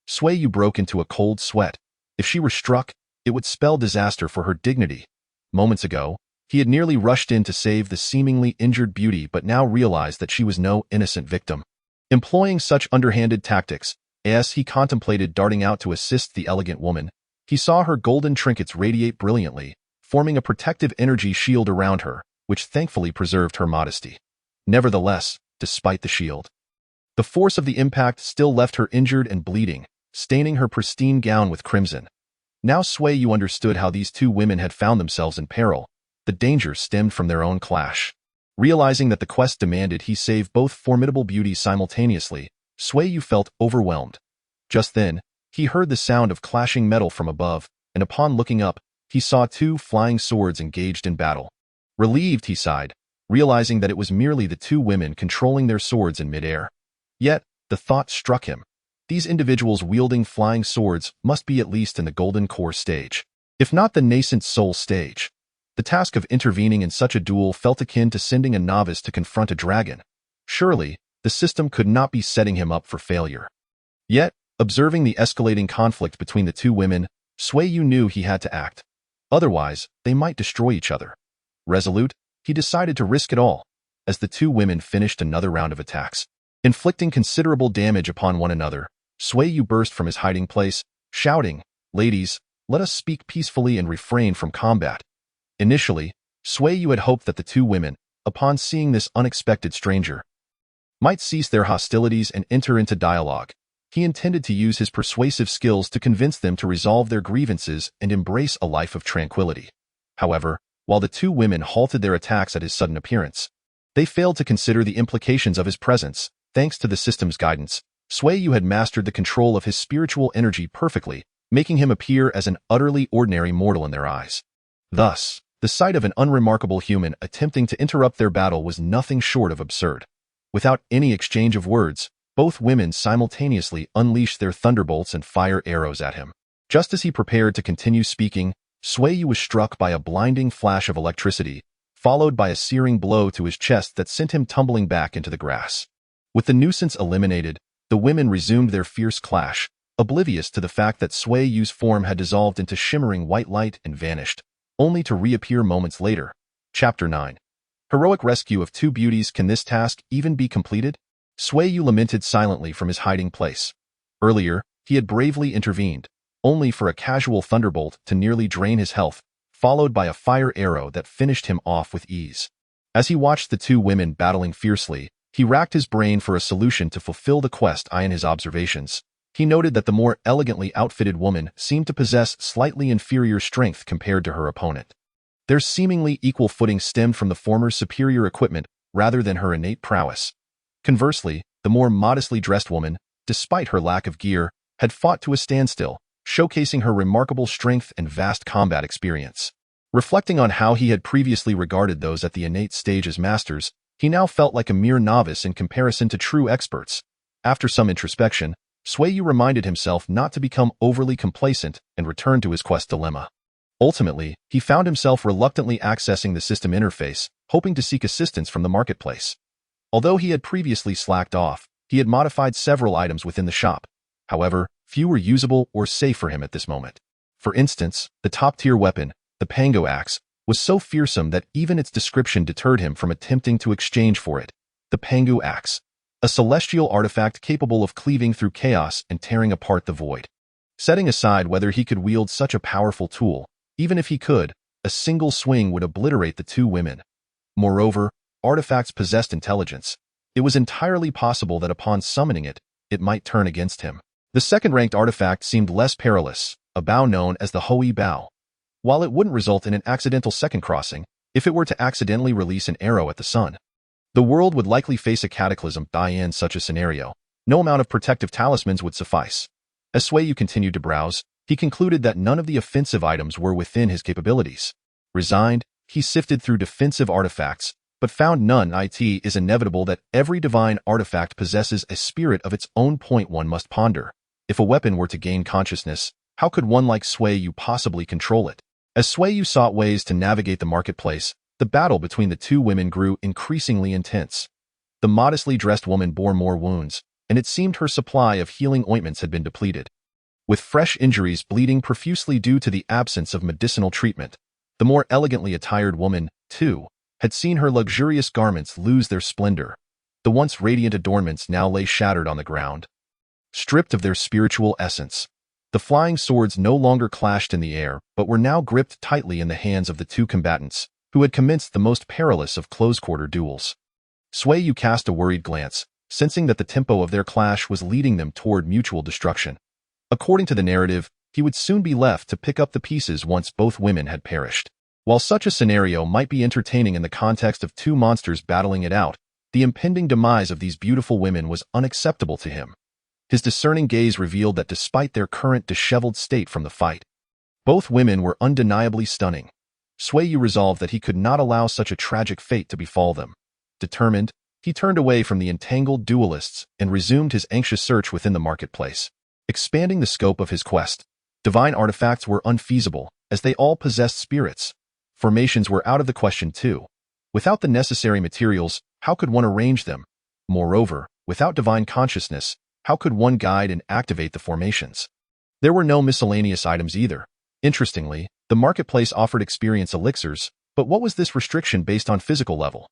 Sui Yu broke into a cold sweat. If she were struck, it would spell disaster for her dignity. Moments ago, he had nearly rushed in to save the seemingly injured beauty but now realized that she was no innocent victim. Employing such underhanded tactics, as he contemplated darting out to assist the elegant woman, he saw her golden trinkets radiate brilliantly, forming a protective energy shield around her, which thankfully preserved her modesty. Nevertheless, despite the shield, the force of the impact still left her injured and bleeding, staining her pristine gown with crimson. Now Sui Yu understood how these two women had found themselves in peril. The danger stemmed from their own clash. Realizing that the quest demanded he save both formidable beauties simultaneously, Sui Yu felt overwhelmed. Just then, he heard the sound of clashing metal from above, and upon looking up, he saw two flying swords engaged in battle. Relieved, he sighed, realizing that it was merely the two women controlling their swords in midair. Yet, the thought struck him. These individuals wielding flying swords must be at least in the golden core stage, if not the nascent soul stage. The task of intervening in such a duel felt akin to sending a novice to confront a dragon. Surely, the system could not be setting him up for failure. Yet, observing the escalating conflict between the two women, Sui Yu knew he had to act. Otherwise, they might destroy each other. Resolute, he decided to risk it all, as the two women finished another round of attacks. Inflicting considerable damage upon one another, Sui Yu burst from his hiding place, shouting, "Ladies, let us speak peacefully and refrain from combat." Initially, Sui Yu had hoped that the two women, upon seeing this unexpected stranger, might cease their hostilities and enter into dialogue. He intended to use his persuasive skills to convince them to resolve their grievances and embrace a life of tranquility. However, while the two women halted their attacks at his sudden appearance, they failed to consider the implications of his presence. Thanks to the system's guidance, Sui Yu had mastered the control of his spiritual energy perfectly, making him appear as an utterly ordinary mortal in their eyes. Thus, the sight of an unremarkable human attempting to interrupt their battle was nothing short of absurd. Without any exchange of words, both women simultaneously unleashed their thunderbolts and fire arrows at him. Just as he prepared to continue speaking, Sui Yu was struck by a blinding flash of electricity, followed by a searing blow to his chest that sent him tumbling back into the grass. With the nuisance eliminated, the women resumed their fierce clash, oblivious to the fact that Sui Yu's form had dissolved into shimmering white light and vanished, only to reappear moments later. Chapter 9. Heroic rescue of two beauties. Can this task even be completed? Sui Yu lamented silently from his hiding place. Earlier, he had bravely intervened, only for a casual thunderbolt to nearly drain his health, followed by a fire arrow that finished him off with ease. As he watched the two women battling fiercely, he racked his brain for a solution to fulfill the quest. In his observations, He noted that the more elegantly outfitted woman seemed to possess slightly inferior strength compared to her opponent. Their seemingly equal footing stemmed from the former's superior equipment rather than her innate prowess. Conversely, the more modestly dressed woman, despite her lack of gear, had fought to a standstill, showcasing her remarkable strength and vast combat experience. Reflecting on how he had previously regarded those at the innate stage as masters, he now felt like a mere novice in comparison to true experts. After some introspection, Sui Yu reminded himself not to become overly complacent and returned to his quest dilemma. Ultimately, he found himself reluctantly accessing the system interface, hoping to seek assistance from the marketplace. Although he had previously slacked off, he had modified several items within the shop. However, few were usable or safe for him at this moment. For instance, the top-tier weapon, the Pango axe, was so fearsome that even its description deterred him from attempting to exchange for it. The Pango axe, a celestial artifact capable of cleaving through chaos and tearing apart the void. Setting aside whether he could wield such a powerful tool, even if he could, a single swing would obliterate the two women. Moreover, artifacts possessed intelligence. It was entirely possible that upon summoning it, it might turn against him. The second-ranked artifact seemed less perilous, a bow known as the Hui bow. While it wouldn't result in an accidental second crossing, if it were to accidentally release an arrow at the sun, the world would likely face a cataclysm. In such a scenario, no amount of protective talismans would suffice. As Sui Yu continued to browse, he concluded that none of the offensive items were within his capabilities. Resigned, he sifted through defensive artifacts, but found none. It is inevitable that every divine artifact possesses a spirit of its own. One must ponder. If a weapon were to gain consciousness, how could one like Sui Yu possibly control it? As Sui Yu sought ways to navigate the marketplace, the battle between the two women grew increasingly intense. The modestly dressed woman bore more wounds, and it seemed her supply of healing ointments had been depleted. With fresh injuries bleeding profusely due to the absence of medicinal treatment, the more elegantly attired woman, too, had seen her luxurious garments lose their splendor. The once radiant adornments now lay shattered on the ground. Stripped of their spiritual essence, the flying swords no longer clashed in the air but were now gripped tightly in the hands of the two combatants, who had commenced the most perilous of close-quarter duels. Sui Yu cast a worried glance, sensing that the tempo of their clash was leading them toward mutual destruction. According to the narrative, he would soon be left to pick up the pieces once both women had perished. While such a scenario might be entertaining in the context of two monsters battling it out, the impending demise of these beautiful women was unacceptable to him. His discerning gaze revealed that despite their current disheveled state from the fight, both women were undeniably stunning. Sui Yu resolved that he could not allow such a tragic fate to befall them. Determined, he turned away from the entangled duelists and resumed his anxious search within the marketplace. Expanding the scope of his quest, divine artifacts were unfeasible, as they all possessed spirits. Formations were out of the question too. Without the necessary materials, how could one arrange them? Moreover, without divine consciousness, how could one guide and activate the formations? There were no miscellaneous items either. Interestingly, the marketplace offered experience elixirs, but what was this restriction based on physical level?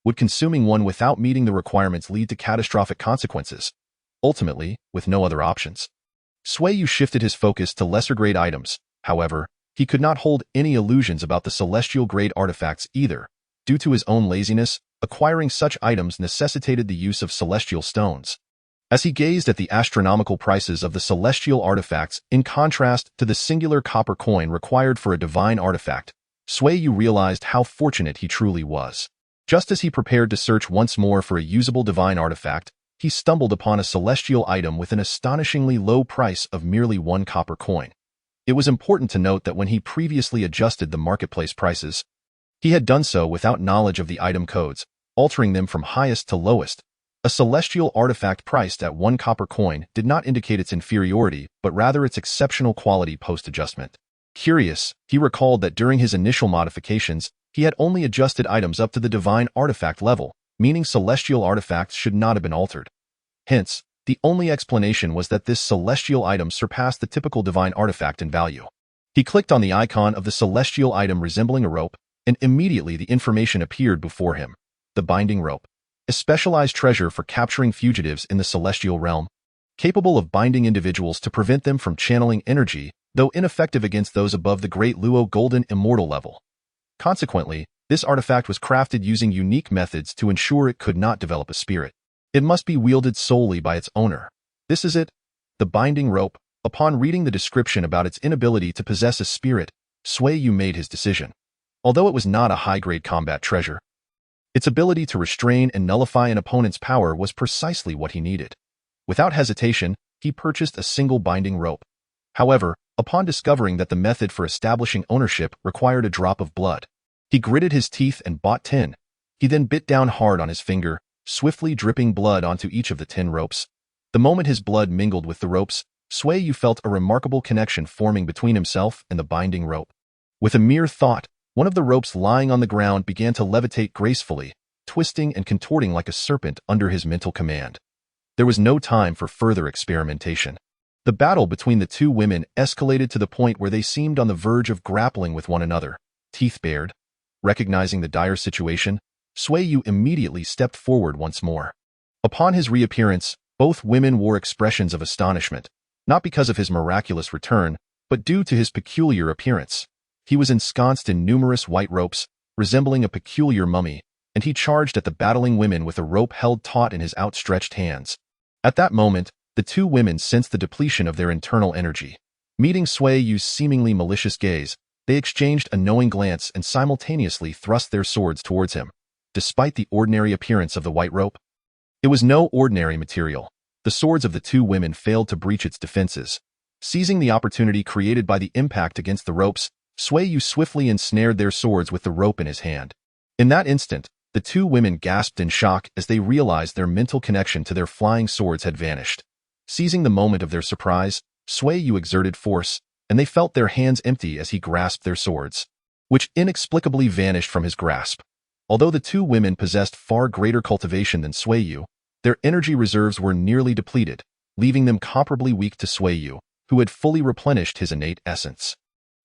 Would consuming one without meeting the requirements lead to catastrophic consequences? Ultimately, with no other options, Sui Yu shifted his focus to lesser-grade items. However, he could not hold any illusions about the celestial-grade artifacts either. Due to his own laziness, acquiring such items necessitated the use of celestial stones. As he gazed at the astronomical prices of the celestial artifacts in contrast to the singular copper coin required for a divine artifact, Sui Yu realized how fortunate he truly was. Just as he prepared to search once more for a usable divine artifact, he stumbled upon a celestial item with an astonishingly low price of merely 1 copper coin. It was important to note that when he previously adjusted the marketplace prices, he had done so without knowledge of the item codes, altering them from highest to lowest. A celestial artifact priced at 1 copper coin did not indicate its inferiority, but rather its exceptional quality post-adjustment. Curious, he recalled that during his initial modifications, he had only adjusted items up to the divine artifact level, meaning celestial artifacts should not have been altered. Hence, the only explanation was that this celestial item surpassed the typical divine artifact in value. He clicked on the icon of the celestial item resembling a rope, and immediately the information appeared before him. The binding rope, a specialized treasure for capturing fugitives in the celestial realm, capable of binding individuals to prevent them from channeling energy, though ineffective against those above the Great Luo Golden Immortal level. Consequently, this artifact was crafted using unique methods to ensure it could not develop a spirit. It must be wielded solely by its owner. This is it. The binding rope. Upon reading the description about its inability to possess a spirit, Sui Yu made his decision. Although it was not a high-grade combat treasure, its ability to restrain and nullify an opponent's power was precisely what he needed. Without hesitation, he purchased a single binding rope. However, upon discovering that the method for establishing ownership required a drop of blood, he gritted his teeth and bought 10. He then bit down hard on his finger, swiftly dripping blood onto each of the 10 ropes. The moment his blood mingled with the ropes, Sui Yu felt a remarkable connection forming between himself and the binding rope. With a mere thought, one of the ropes lying on the ground began to levitate gracefully, twisting and contorting like a serpent under his mental command. There was no time for further experimentation. The battle between the two women escalated to the point where they seemed on the verge of grappling with one another, teeth bared. Recognizing the dire situation, Sui Yu immediately stepped forward once more. Upon his reappearance, both women wore expressions of astonishment, not because of his miraculous return, but due to his peculiar appearance. He was ensconced in numerous white ropes, resembling a peculiar mummy, and he charged at the battling women with a rope held taut in his outstretched hands. At that moment, the two women sensed the depletion of their internal energy. Meeting Sui Yu's seemingly malicious gaze, they exchanged a knowing glance and simultaneously thrust their swords towards him. Despite the ordinary appearance of the white rope, it was no ordinary material. The swords of the two women failed to breach its defenses. Seizing the opportunity created by the impact against the ropes, Sui Yu swiftly ensnared their swords with the rope in his hand. In that instant, the two women gasped in shock as they realized their mental connection to their flying swords had vanished. Seizing the moment of their surprise, Sui Yu exerted force, and they felt their hands empty as he grasped their swords, which inexplicably vanished from his grasp. Although the two women possessed far greater cultivation than Sui Yu, their energy reserves were nearly depleted, leaving them comparably weak to Sui Yu, who had fully replenished his innate essence.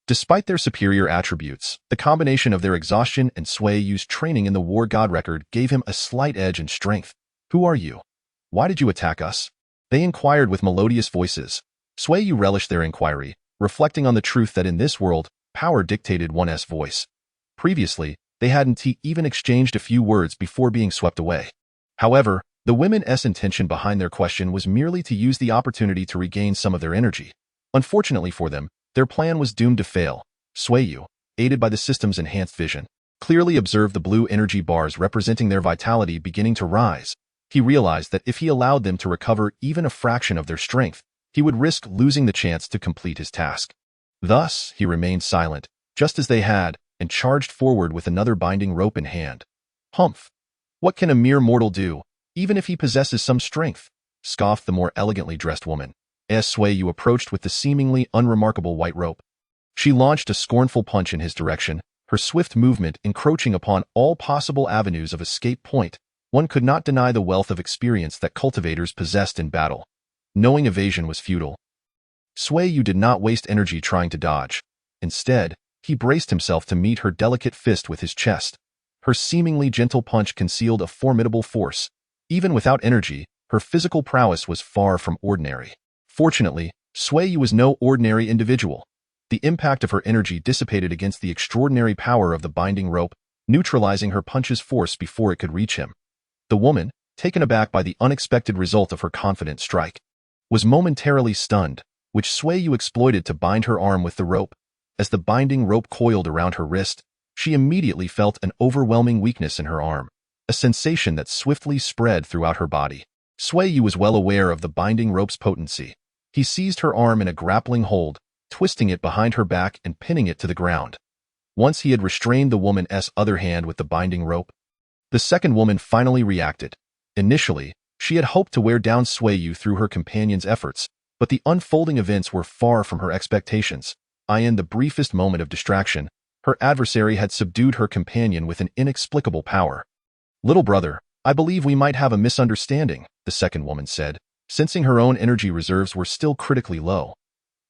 Despite their superior attributes, the combination of their exhaustion and Sui Yu's training in the war god record gave him a slight edge in strength. "Who are you? Why did you attack us?" they inquired with melodious voices. Sui Yu relished their inquiry, reflecting on the truth that in this world, power dictated one's voice. Previously, they hadn't even exchanged a few words before being swept away. However, the women's intention behind their question was merely to use the opportunity to regain some of their energy. Unfortunately for them, their plan was doomed to fail. Sui Yu, aided by the system's enhanced vision, clearly observed the blue energy bars representing their vitality beginning to rise. He realized that if he allowed them to recover even a fraction of their strength, he would risk losing the chance to complete his task. Thus, he remained silent, just as they had, and charged forward with another binding rope in hand. "Humph! What can a mere mortal do, even if he possesses some strength?" scoffed the more elegantly dressed woman, as Sui Yu approached with the seemingly unremarkable white rope. She launched a scornful punch in his direction, her swift movement encroaching upon all possible avenues of escape. One could not deny the wealth of experience that cultivators possessed in battle. Knowing evasion was futile, Sui Yu did not waste energy trying to dodge. Instead, he braced himself to meet her delicate fist with his chest. Her seemingly gentle punch concealed a formidable force. Even without energy, her physical prowess was far from ordinary. Fortunately, Sui Yu was no ordinary individual. The impact of her energy dissipated against the extraordinary power of the binding rope, neutralizing her punch's force before it could reach him. The woman, taken aback by the unexpected result of her confident strike, was momentarily stunned, which Sui Yu exploited to bind her arm with the rope. As the binding rope coiled around her wrist, she immediately felt an overwhelming weakness in her arm, a sensation that swiftly spread throughout her body. Sui Yu was well aware of the binding rope's potency. He seized her arm in a grappling hold, twisting it behind her back and pinning it to the ground. Once he had restrained the woman's other hand with the binding rope, the second woman finally reacted. Initially, she had hoped to wear down Sui Yu through her companion's efforts, but the unfolding events were far from her expectations. In the briefest moment of distraction, her adversary had subdued her companion with an inexplicable power. "Little brother, I believe we might have a misunderstanding," the second woman said, sensing her own energy reserves were still critically low.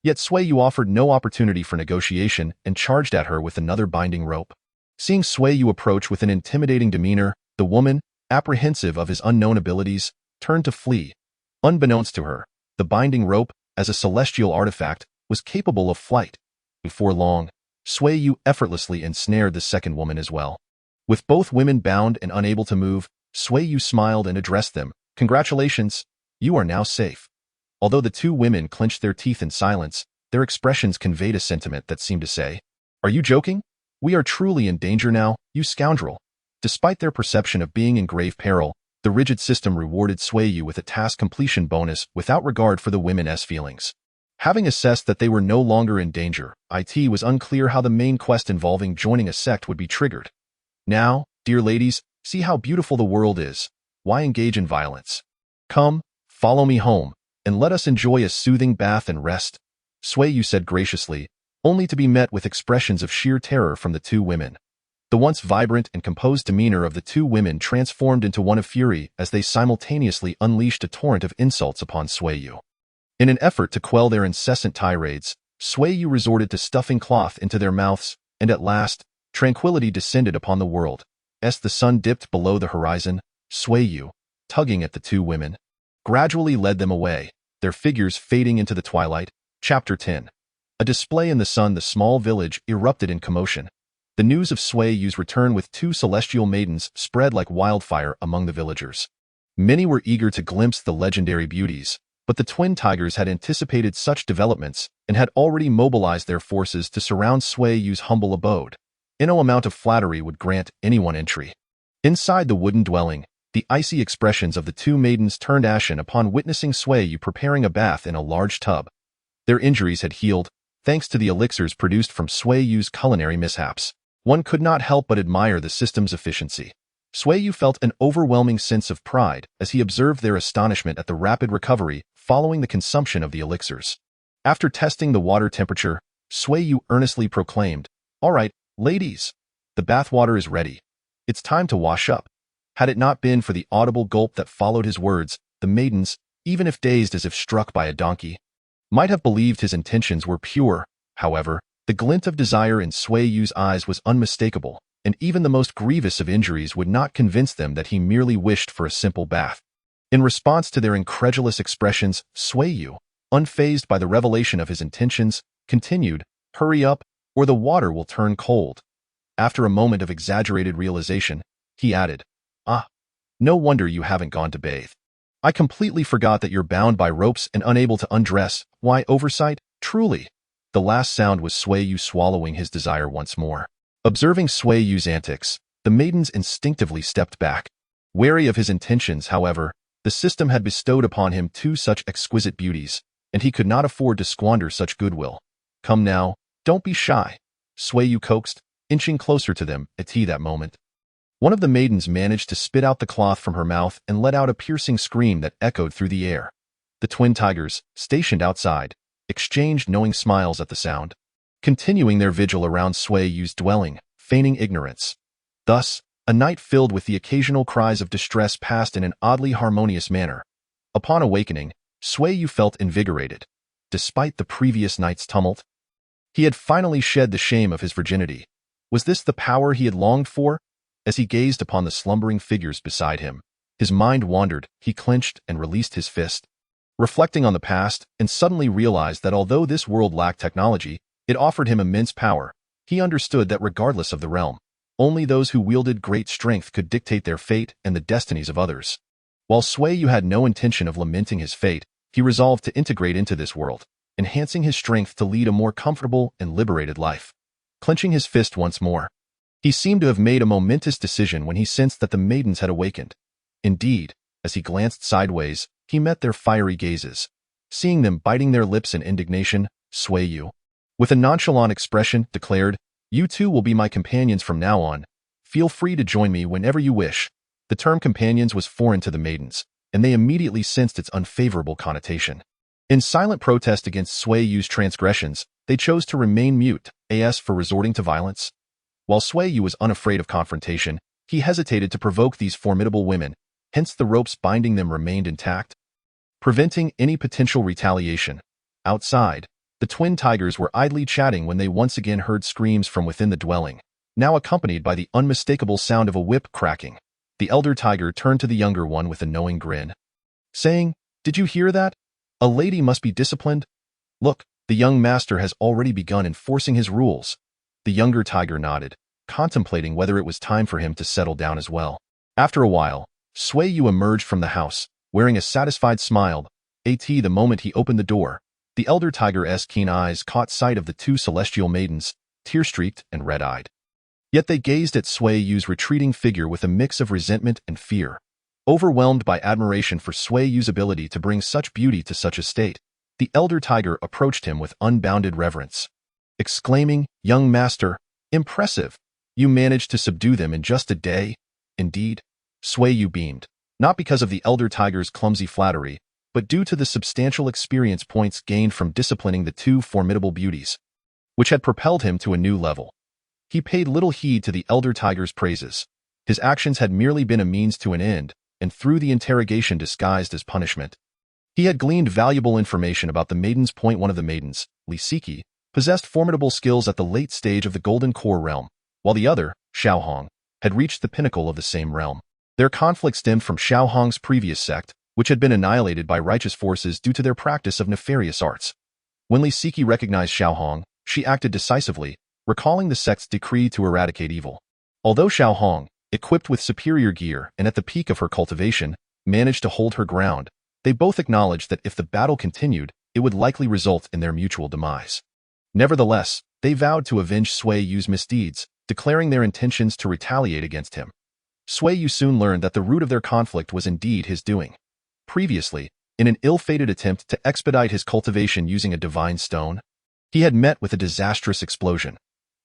Yet Sui Yu offered no opportunity for negotiation and charged at her with another binding rope. Seeing Sui Yu approach with an intimidating demeanor, the woman, apprehensive of his unknown abilities, turned to flee. Unbeknownst to her, the binding rope, as a celestial artifact, was capable of flight. Before long, Sui Yu effortlessly ensnared the second woman as well. With both women bound and unable to move, Sui Yu smiled and addressed them. "Congratulations, you are now safe." Although the two women clenched their teeth in silence, their expressions conveyed a sentiment that seemed to say, "Are you joking? We are truly in danger now, you scoundrel." Despite their perception of being in grave peril, the rigid system rewarded Sui Yu with a task completion bonus without regard for the women's feelings. Having assessed that they were no longer in danger, it was unclear how the main quest involving joining a sect would be triggered. "Now, dear ladies, see how beautiful the world is. Why engage in violence? Come, follow me home, and let us enjoy a soothing bath and rest," Sui Yu said graciously, only to be met with expressions of sheer terror from the two women. The once vibrant and composed demeanor of the two women transformed into one of fury as they simultaneously unleashed a torrent of insults upon Sui Yu. In an effort to quell their incessant tirades, Sui Yu resorted to stuffing cloth into their mouths, and at last, tranquility descended upon the world. As the sun dipped below the horizon, Sui Yu, tugging at the two women, gradually led them away, their figures fading into the twilight. Chapter 10. A display in the sun. The small village erupted in commotion. The news of Sui Yu's return with two celestial maidens spread like wildfire among the villagers. Many were eager to glimpse the legendary beauties, but the twin tigers had anticipated such developments and had already mobilized their forces to surround Sui Yu's humble abode. No amount of flattery would grant anyone entry. Inside the wooden dwelling, the icy expressions of the two maidens turned ashen upon witnessing Sui Yu preparing a bath in a large tub. Their injuries had healed, thanks to the elixirs produced from Sui Yu's culinary mishaps. One could not help but admire the system's efficiency. Sui Yu felt an overwhelming sense of pride as he observed their astonishment at the rapid recovery following the consumption of the elixirs. After testing the water temperature, Sui Yu earnestly proclaimed, "All right, ladies, the bathwater is ready. It's time to wash up." Had it not been for the audible gulp that followed his words, the maidens, even if dazed as if struck by a donkey, might have believed his intentions were pure. However, the glint of desire in Sui Yu's eyes was unmistakable, and even the most grievous of injuries would not convince them that he merely wished for a simple bath. In response to their incredulous expressions, Sui Yu, unfazed by the revelation of his intentions, continued, "Hurry up, or the water will turn cold." After a moment of exaggerated realization, he added, "Ah, no wonder you haven't gone to bathe. I completely forgot that you're bound by ropes and unable to undress. Why, oversight, truly." The last sound was Sui Yu swallowing his desire once more. Observing Sui Yu's antics, the maidens instinctively stepped back. Wary of his intentions, however, the system had bestowed upon him two such exquisite beauties, and he could not afford to squander such goodwill. "Come now, don't be shy," Sui Yu coaxed, inching closer to them at that moment. One of the maidens managed to spit out the cloth from her mouth and let out a piercing scream that echoed through the air. The twin tigers, stationed outside, exchanged knowing smiles at the sound, continuing their vigil around Sui Yu's dwelling, feigning ignorance. Thus, a night filled with the occasional cries of distress passed in an oddly harmonious manner. Upon awakening, Sui Yu felt invigorated. Despite the previous night's tumult, he had finally shed the shame of his virginity. Was this the power he had longed for? As he gazed upon the slumbering figures beside him, his mind wandered. He clenched and released his fist, reflecting on the past, and suddenly realized that although this world lacked technology, it offered him immense power. He understood that regardless of the realm, only those who wielded great strength could dictate their fate and the destinies of others. While Sui Yu had no intention of lamenting his fate, he resolved to integrate into this world, enhancing his strength to lead a more comfortable and liberated life. Clenching his fist once more, he seemed to have made a momentous decision when he sensed that the maidens had awakened. Indeed, as he glanced sideways, he met their fiery gazes. Seeing them biting their lips in indignation, Sui Yu, with a nonchalant expression, declared, "You two will be my companions from now on. Feel free to join me whenever you wish." The term companions was foreign to the maidens, and they immediately sensed its unfavorable connotation. In silent protest against Sui Yu's transgressions, they chose to remain mute, as for resorting to violence. While Sui Yu was unafraid of confrontation, he hesitated to provoke these formidable women, hence the ropes binding them remained intact, preventing any potential retaliation. Outside, the twin tigers were idly chatting when they once again heard screams from within the dwelling, now accompanied by the unmistakable sound of a whip cracking. The elder tiger turned to the younger one with a knowing grin, saying, "Did you hear that? A lady must be disciplined. Look, the young master has already begun enforcing his rules." The younger tiger nodded, contemplating whether it was time for him to settle down as well. After a while, Sui Yu emerged from the house, wearing a satisfied smile, The moment he opened the door, the elder tiger's keen eyes caught sight of the two celestial maidens, tear-streaked and red-eyed. Yet they gazed at Sui Yu's retreating figure with a mix of resentment and fear. Overwhelmed by admiration for Sui Yu's ability to bring such beauty to such a state, the elder tiger approached him with unbounded reverence, exclaiming, "Young master, impressive! You managed to subdue them in just a day." Indeed, Sui Yu beamed, not because of the elder tiger's clumsy flattery, but due to the substantial experience points gained from disciplining the two formidable beauties, which had propelled him to a new level. He paid little heed to the elder tiger's praises. His actions had merely been a means to an end, and through the interrogation disguised as punishment, he had gleaned valuable information about the maidens. One of the maidens, Lisiki, possessed formidable skills at the late stage of the Golden Core realm, while the other, Xiaohong, had reached the pinnacle of the same realm. Their conflict stemmed from Xiaohong's previous sect, which had been annihilated by righteous forces due to their practice of nefarious arts. When Lisiki recognized Xiaohong, she acted decisively, recalling the sect's decree to eradicate evil. Although Xiaohong, equipped with superior gear and at the peak of her cultivation, managed to hold her ground, they both acknowledged that if the battle continued, it would likely result in their mutual demise. Nevertheless, they vowed to avenge Sui Yu's misdeeds, declaring their intentions to retaliate against him. Sui Yu soon learned that the root of their conflict was indeed his doing. Previously, in an ill-fated attempt to expedite his cultivation using a divine stone, he had met with a disastrous explosion.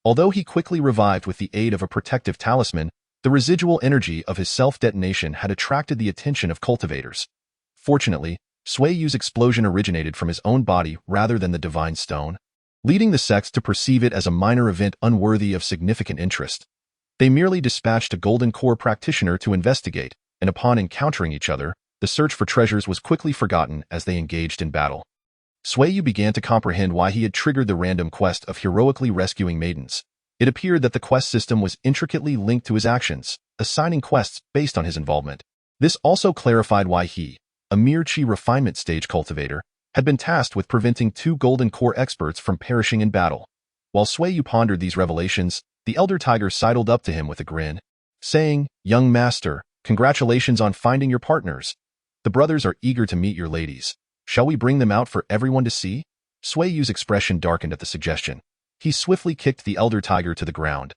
Although he quickly revived with the aid of a protective talisman, the residual energy of his self-detonation had attracted the attention of cultivators. Fortunately, Sui Yu's explosion originated from his own body rather than the divine stone, leading the sects to perceive it as a minor event unworthy of significant interest. They merely dispatched a Golden Core practitioner to investigate, and upon encountering each other, the search for treasures was quickly forgotten as they engaged in battle. Sui Yu began to comprehend why he had triggered the random quest of heroically rescuing maidens. It appeared that the quest system was intricately linked to his actions, assigning quests based on his involvement. This also clarified why he, a mere chi refinement stage cultivator, had been tasked with preventing two Golden Core experts from perishing in battle. While Sui Yu pondered these revelations, the elder tiger sidled up to him with a grin, saying, "Young master, congratulations on finding your partners. The brothers are eager to meet your ladies. Shall we bring them out for everyone to see?" Sui Yu's expression darkened at the suggestion. He swiftly kicked the elder tiger to the ground.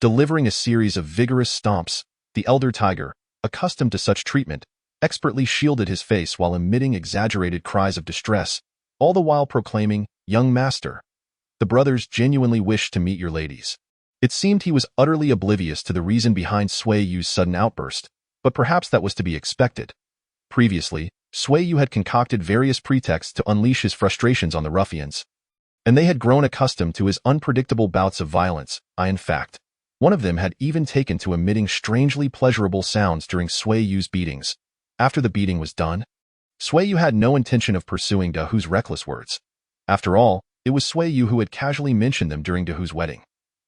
Delivering a series of vigorous stomps, the elder tiger, accustomed to such treatment, expertly shielded his face while emitting exaggerated cries of distress, all the while proclaiming, "Young master, the brothers genuinely wish to meet your ladies." It seemed he was utterly oblivious to the reason behind Sui Yu's sudden outburst, but perhaps that was to be expected. Previously, Sui Yu had concocted various pretexts to unleash his frustrations on the ruffians, and they had grown accustomed to his unpredictable bouts of violence. In fact, one of them had even taken to emitting strangely pleasurable sounds during Sui Yu's beatings. After the beating was done, Sui Yu had no intention of pursuing Dahu's reckless words. After all, it was Sui Yu who had casually mentioned them during Dahu's wedding.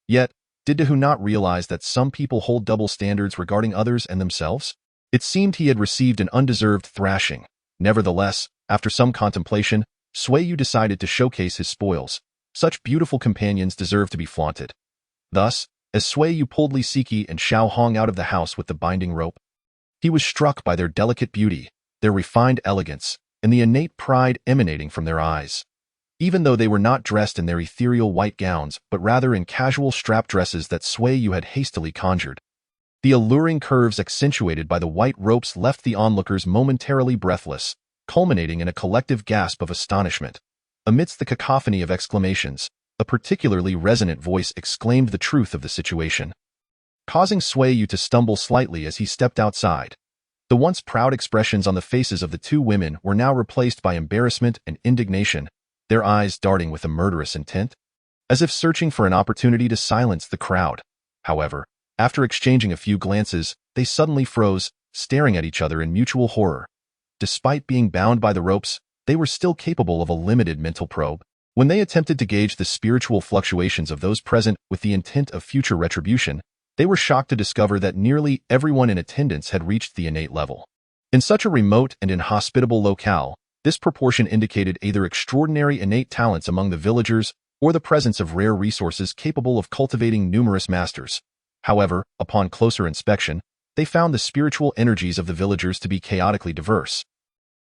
Yet, did Dahu not realize that some people hold double standards regarding others and themselves? It seemed he had received an undeserved thrashing. Nevertheless, after some contemplation, Sui Yu decided to showcase his spoils. Such beautiful companions deserve to be flaunted. Thus, as Sui Yu pulled Lisiki and Xiaohong out of the house with the binding rope, he was struck by their delicate beauty, their refined elegance, and the innate pride emanating from their eyes. Even though they were not dressed in their ethereal white gowns, but rather in casual strap dresses that Sui Yu had hastily conjured, the alluring curves accentuated by the white ropes left the onlookers momentarily breathless, culminating in a collective gasp of astonishment. Amidst the cacophony of exclamations, a particularly resonant voice exclaimed the truth of the situation, causing Sui Yu to stumble slightly as he stepped outside. The once proud expressions on the faces of the two women were now replaced by embarrassment and indignation, their eyes darting with a murderous intent, as if searching for an opportunity to silence the crowd. However, after exchanging a few glances, they suddenly froze, staring at each other in mutual horror. Despite being bound by the ropes, they were still capable of a limited mental probe. When they attempted to gauge the spiritual fluctuations of those present with the intent of future retribution, they were shocked to discover that nearly everyone in attendance had reached the innate level. In such a remote and inhospitable locale, this proportion indicated either extraordinary innate talents among the villagers or the presence of rare resources capable of cultivating numerous masters. However, upon closer inspection, they found the spiritual energies of the villagers to be chaotically diverse.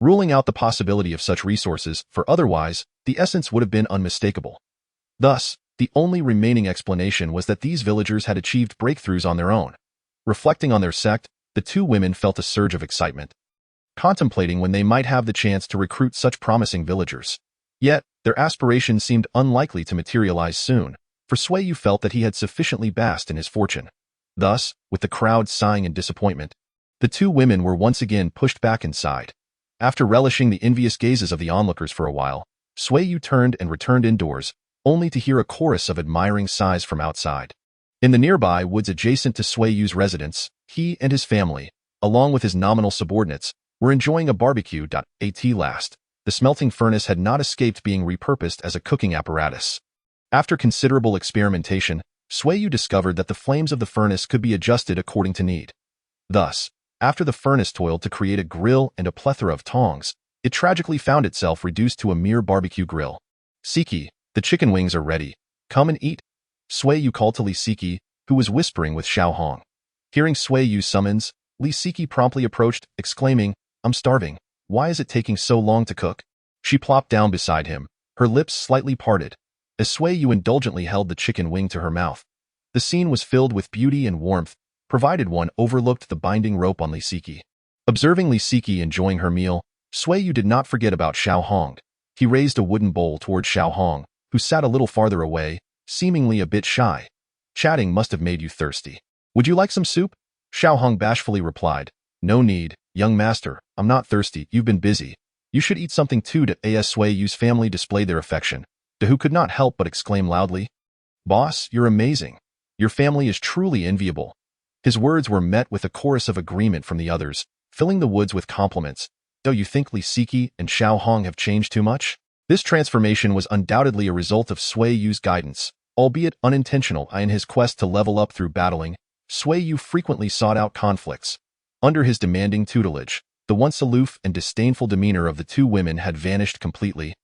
ruling out the possibility of such resources, for otherwise, the essence would have been unmistakable. Thus, the only remaining explanation was that these villagers had achieved breakthroughs on their own. Reflecting on their sect, the two women felt a surge of excitement, contemplating when they might have the chance to recruit such promising villagers. Yet, their aspirations seemed unlikely to materialize soon, for Sui Yu felt that he had sufficiently basked in his fortune. Thus, with the crowd sighing in disappointment, the two women were once again pushed back inside. After relishing the envious gazes of the onlookers for a while, Sui Yu turned and returned indoors, only to hear a chorus of admiring sighs from outside. In the nearby woods adjacent to Sui Yu's residence, he and his family, along with his nominal subordinates, were enjoying a barbecue. At last, the smelting furnace had not escaped being repurposed as a cooking apparatus. After considerable experimentation, Sui Yu discovered that the flames of the furnace could be adjusted according to need. Thus, after the furnace toiled to create a grill and a plethora of tongs, it tragically found itself reduced to a mere barbecue grill. "Siki, the chicken wings are ready. Come and eat," Sui Yu called to Li Siki, who was whispering with Xiao Hong. Hearing Sui Yu's summons, Li Siki promptly approached, exclaiming, "I'm starving. Why is it taking so long to cook?" She plopped down beside him, her lips slightly parted, as Sui Yu indulgently held the chicken wing to her mouth. The scene was filled with beauty and warmth, provided one overlooked the binding rope on Li Siki. Observing Li Siki enjoying her meal, Sui Yu did not forget about Xiao Hong. He raised a wooden bowl towards Xiao Hong, who sat a little farther away, seemingly a bit shy. "Chatting must have made you thirsty. Would you like some soup?" Xiao Hong bashfully replied. "No need, young master, I'm not thirsty, you've been busy. You should eat something too." As Sui Yu's family displayed their affection, Dahu could not help but exclaim loudly, "Boss, you're amazing. Your family is truly enviable." His words were met with a chorus of agreement from the others, filling the woods with compliments. "Do you think Li Siki and Xiao Hong have changed too much?" This transformation was undoubtedly a result of Sui Yu's guidance, albeit unintentional. In his quest to level up through battling, Sui Yu frequently sought out conflicts. Under his demanding tutelage, the once aloof and disdainful demeanor of the two women had vanished completely,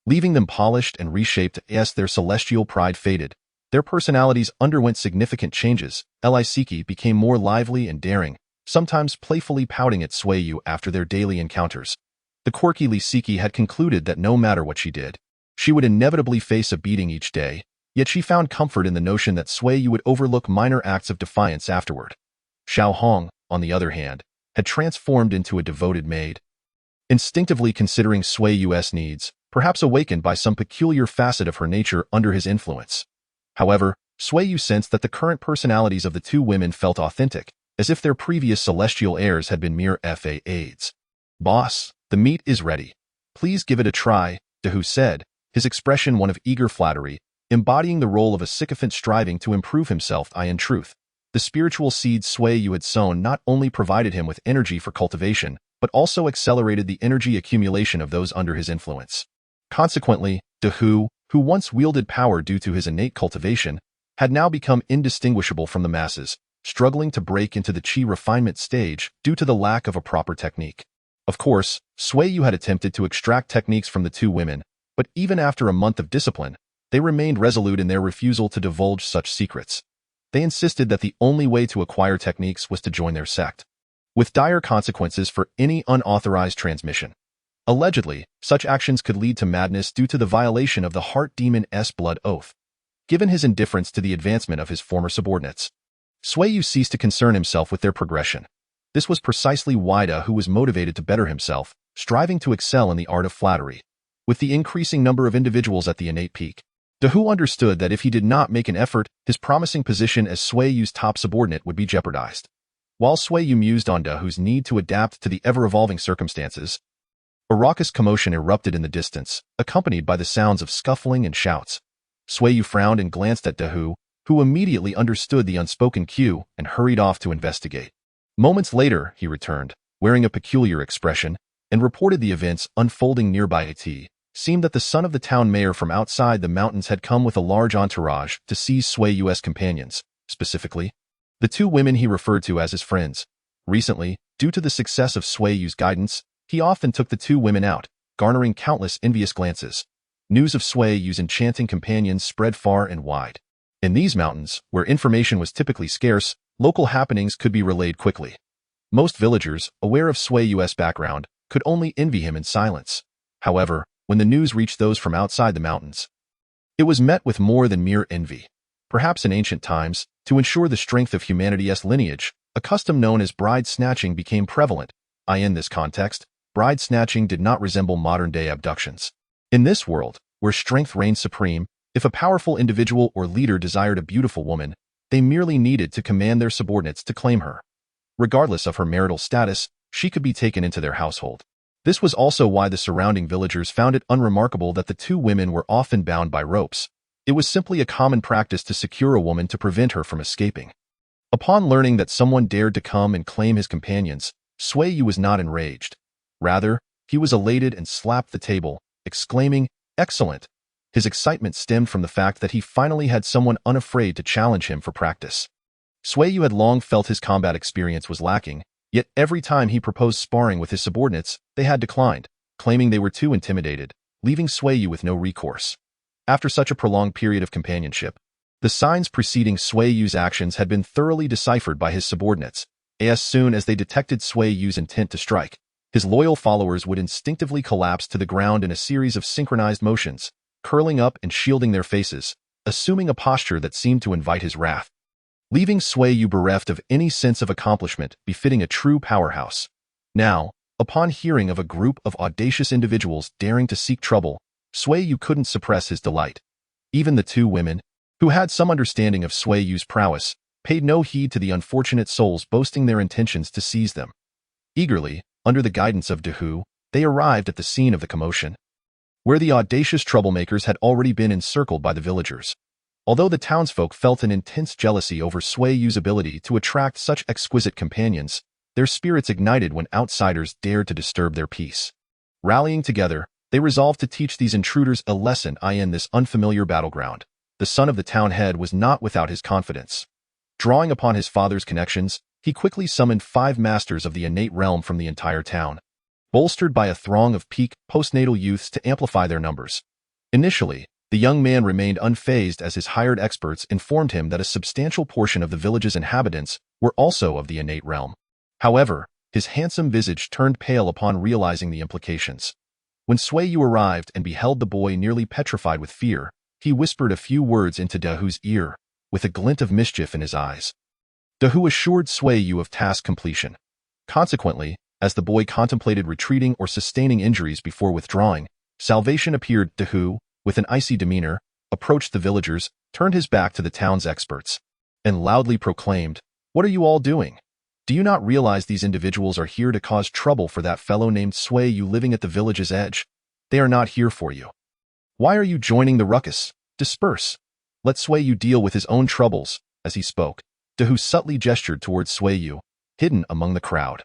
leaving them polished and reshaped as their celestial pride faded. Their personalities underwent significant changes. Li Siki became more lively and daring, sometimes playfully pouting at Sui Yu after their daily encounters. The quirky Li Siki had concluded that no matter what she did, she would inevitably face a beating each day, yet she found comfort in the notion that Sui Yu would overlook minor acts of defiance afterward. Xiao Hong, on the other hand, had transformed into a devoted maid. Instinctively considering Sui Yu's needs, perhaps awakened by some peculiar facet of her nature under his influence. However, Sui Yu sensed that the current personalities of the two women felt authentic, as if their previous celestial heirs had been mere fades. "Boss, the meat is ready. Please give it a try," Dahu said, his expression one of eager flattery, embodying the role of a sycophant striving to improve himself. In truth, the spiritual seeds Sui Yu had sown not only provided him with energy for cultivation, but also accelerated the energy accumulation of those under his influence. Consequently, Dahu, who once wielded power due to his innate cultivation, had now become indistinguishable from the masses, struggling to break into the qi refinement stage due to the lack of a proper technique. Of course, Sui Yu had attempted to extract techniques from the two women, but even after a month of discipline, they remained resolute in their refusal to divulge such secrets. They insisted that the only way to acquire techniques was to join their sect, with dire consequences for any unauthorized transmission. Allegedly, such actions could lead to madness due to the violation of the heart demon's blood oath. Given his indifference to the advancement of his former subordinates, Sui Yu ceased to concern himself with their progression. This was precisely why Dahu was motivated to better himself, striving to excel in the art of flattery. With the increasing number of individuals at the innate peak, Dahu understood that if he did not make an effort, his promising position as Sui Yu's top subordinate would be jeopardized. While Sui Yu mused on Dahu's need to adapt to the ever-evolving circumstances, a raucous commotion erupted in the distance, accompanied by the sounds of scuffling and shouts. Sui Yu frowned and glanced at Dahu, who immediately understood the unspoken cue and hurried off to investigate. Moments later, he returned, wearing a peculiar expression, and reported the events unfolding nearby. It seemed that the son of the town mayor from outside the mountains had come with a large entourage to seize Sui Yu's companions, specifically the two women he referred to as his friends. Recently, due to the success of Sui Yu's guidance, he often took the two women out, garnering countless envious glances. News of Sui Yu's enchanting companions spread far and wide. In these mountains, where information was typically scarce, local happenings could be relayed quickly. Most villagers, aware of Sui Yu's background, could only envy him in silence. However, when the news reached those from outside the mountains, it was met with more than mere envy. Perhaps in ancient times, to ensure the strength of humanity's lineage, a custom known as bride snatching became prevalent. In this context, bride snatching did not resemble modern-day abductions. In this world, where strength reigned supreme, if a powerful individual or leader desired a beautiful woman, they merely needed to command their subordinates to claim her. Regardless of her marital status, she could be taken into their household. This was also why the surrounding villagers found it unremarkable that the two women were often bound by ropes. It was simply a common practice to secure a woman to prevent her from escaping. Upon learning that someone dared to come and claim his companions, Sui Yu was not enraged. Rather, he was elated and slapped the table, exclaiming, "Excellent!" His excitement stemmed from the fact that he finally had someone unafraid to challenge him for practice. Sui Yu had long felt his combat experience was lacking, yet every time he proposed sparring with his subordinates, they had declined, claiming they were too intimidated, leaving Sui Yu with no recourse. After such a prolonged period of companionship, the signs preceding Sui Yu's actions had been thoroughly deciphered by his subordinates. As soon as they detected Sui Yu's intent to strike, his loyal followers would instinctively collapse to the ground in a series of synchronized motions, curling up and shielding their faces, assuming a posture that seemed to invite his wrath, leaving Sui Yu bereft of any sense of accomplishment befitting a true powerhouse. Now, upon hearing of a group of audacious individuals daring to seek trouble, Sui Yu couldn't suppress his delight. Even the two women, who had some understanding of Sui Yu's prowess, paid no heed to the unfortunate souls boasting their intentions to seize them. Eagerly, under the guidance of Dehu, they arrived at the scene of the commotion, where the audacious troublemakers had already been encircled by the villagers. Although the townsfolk felt an intense jealousy over Sui Yu's ability to attract such exquisite companions, their spirits ignited when outsiders dared to disturb their peace. Rallying together, they resolved to teach these intruders a lesson in this unfamiliar battleground. The son of the town head was not without his confidence. Drawing upon his father's connections, he quickly summoned 5 masters of the innate realm from the entire town, bolstered by a throng of peak postnatal youths to amplify their numbers. Initially, the young man remained unfazed as his hired experts informed him that a substantial portion of the village's inhabitants were also of the innate realm. However, his handsome visage turned pale upon realizing the implications. When Sui Yu arrived and beheld the boy nearly petrified with fear, he whispered a few words into Dehu's ear, with a glint of mischief in his eyes. Dehu assured Sui Yu of task completion. Consequently, as the boy contemplated retreating or sustaining injuries before withdrawing, salvation appeared. Dehu, with an icy demeanor, approached the villagers, turned his back to the town's experts, and loudly proclaimed, "What are you all doing? Do you not realize these individuals are here to cause trouble for that fellow named Sui Yu living at the village's edge? They are not here for you. Why are you joining the ruckus? Disperse. Let Sui Yu deal with his own troubles." As he spoke, Dehu subtly gestured towards Sui Yu, hidden among the crowd.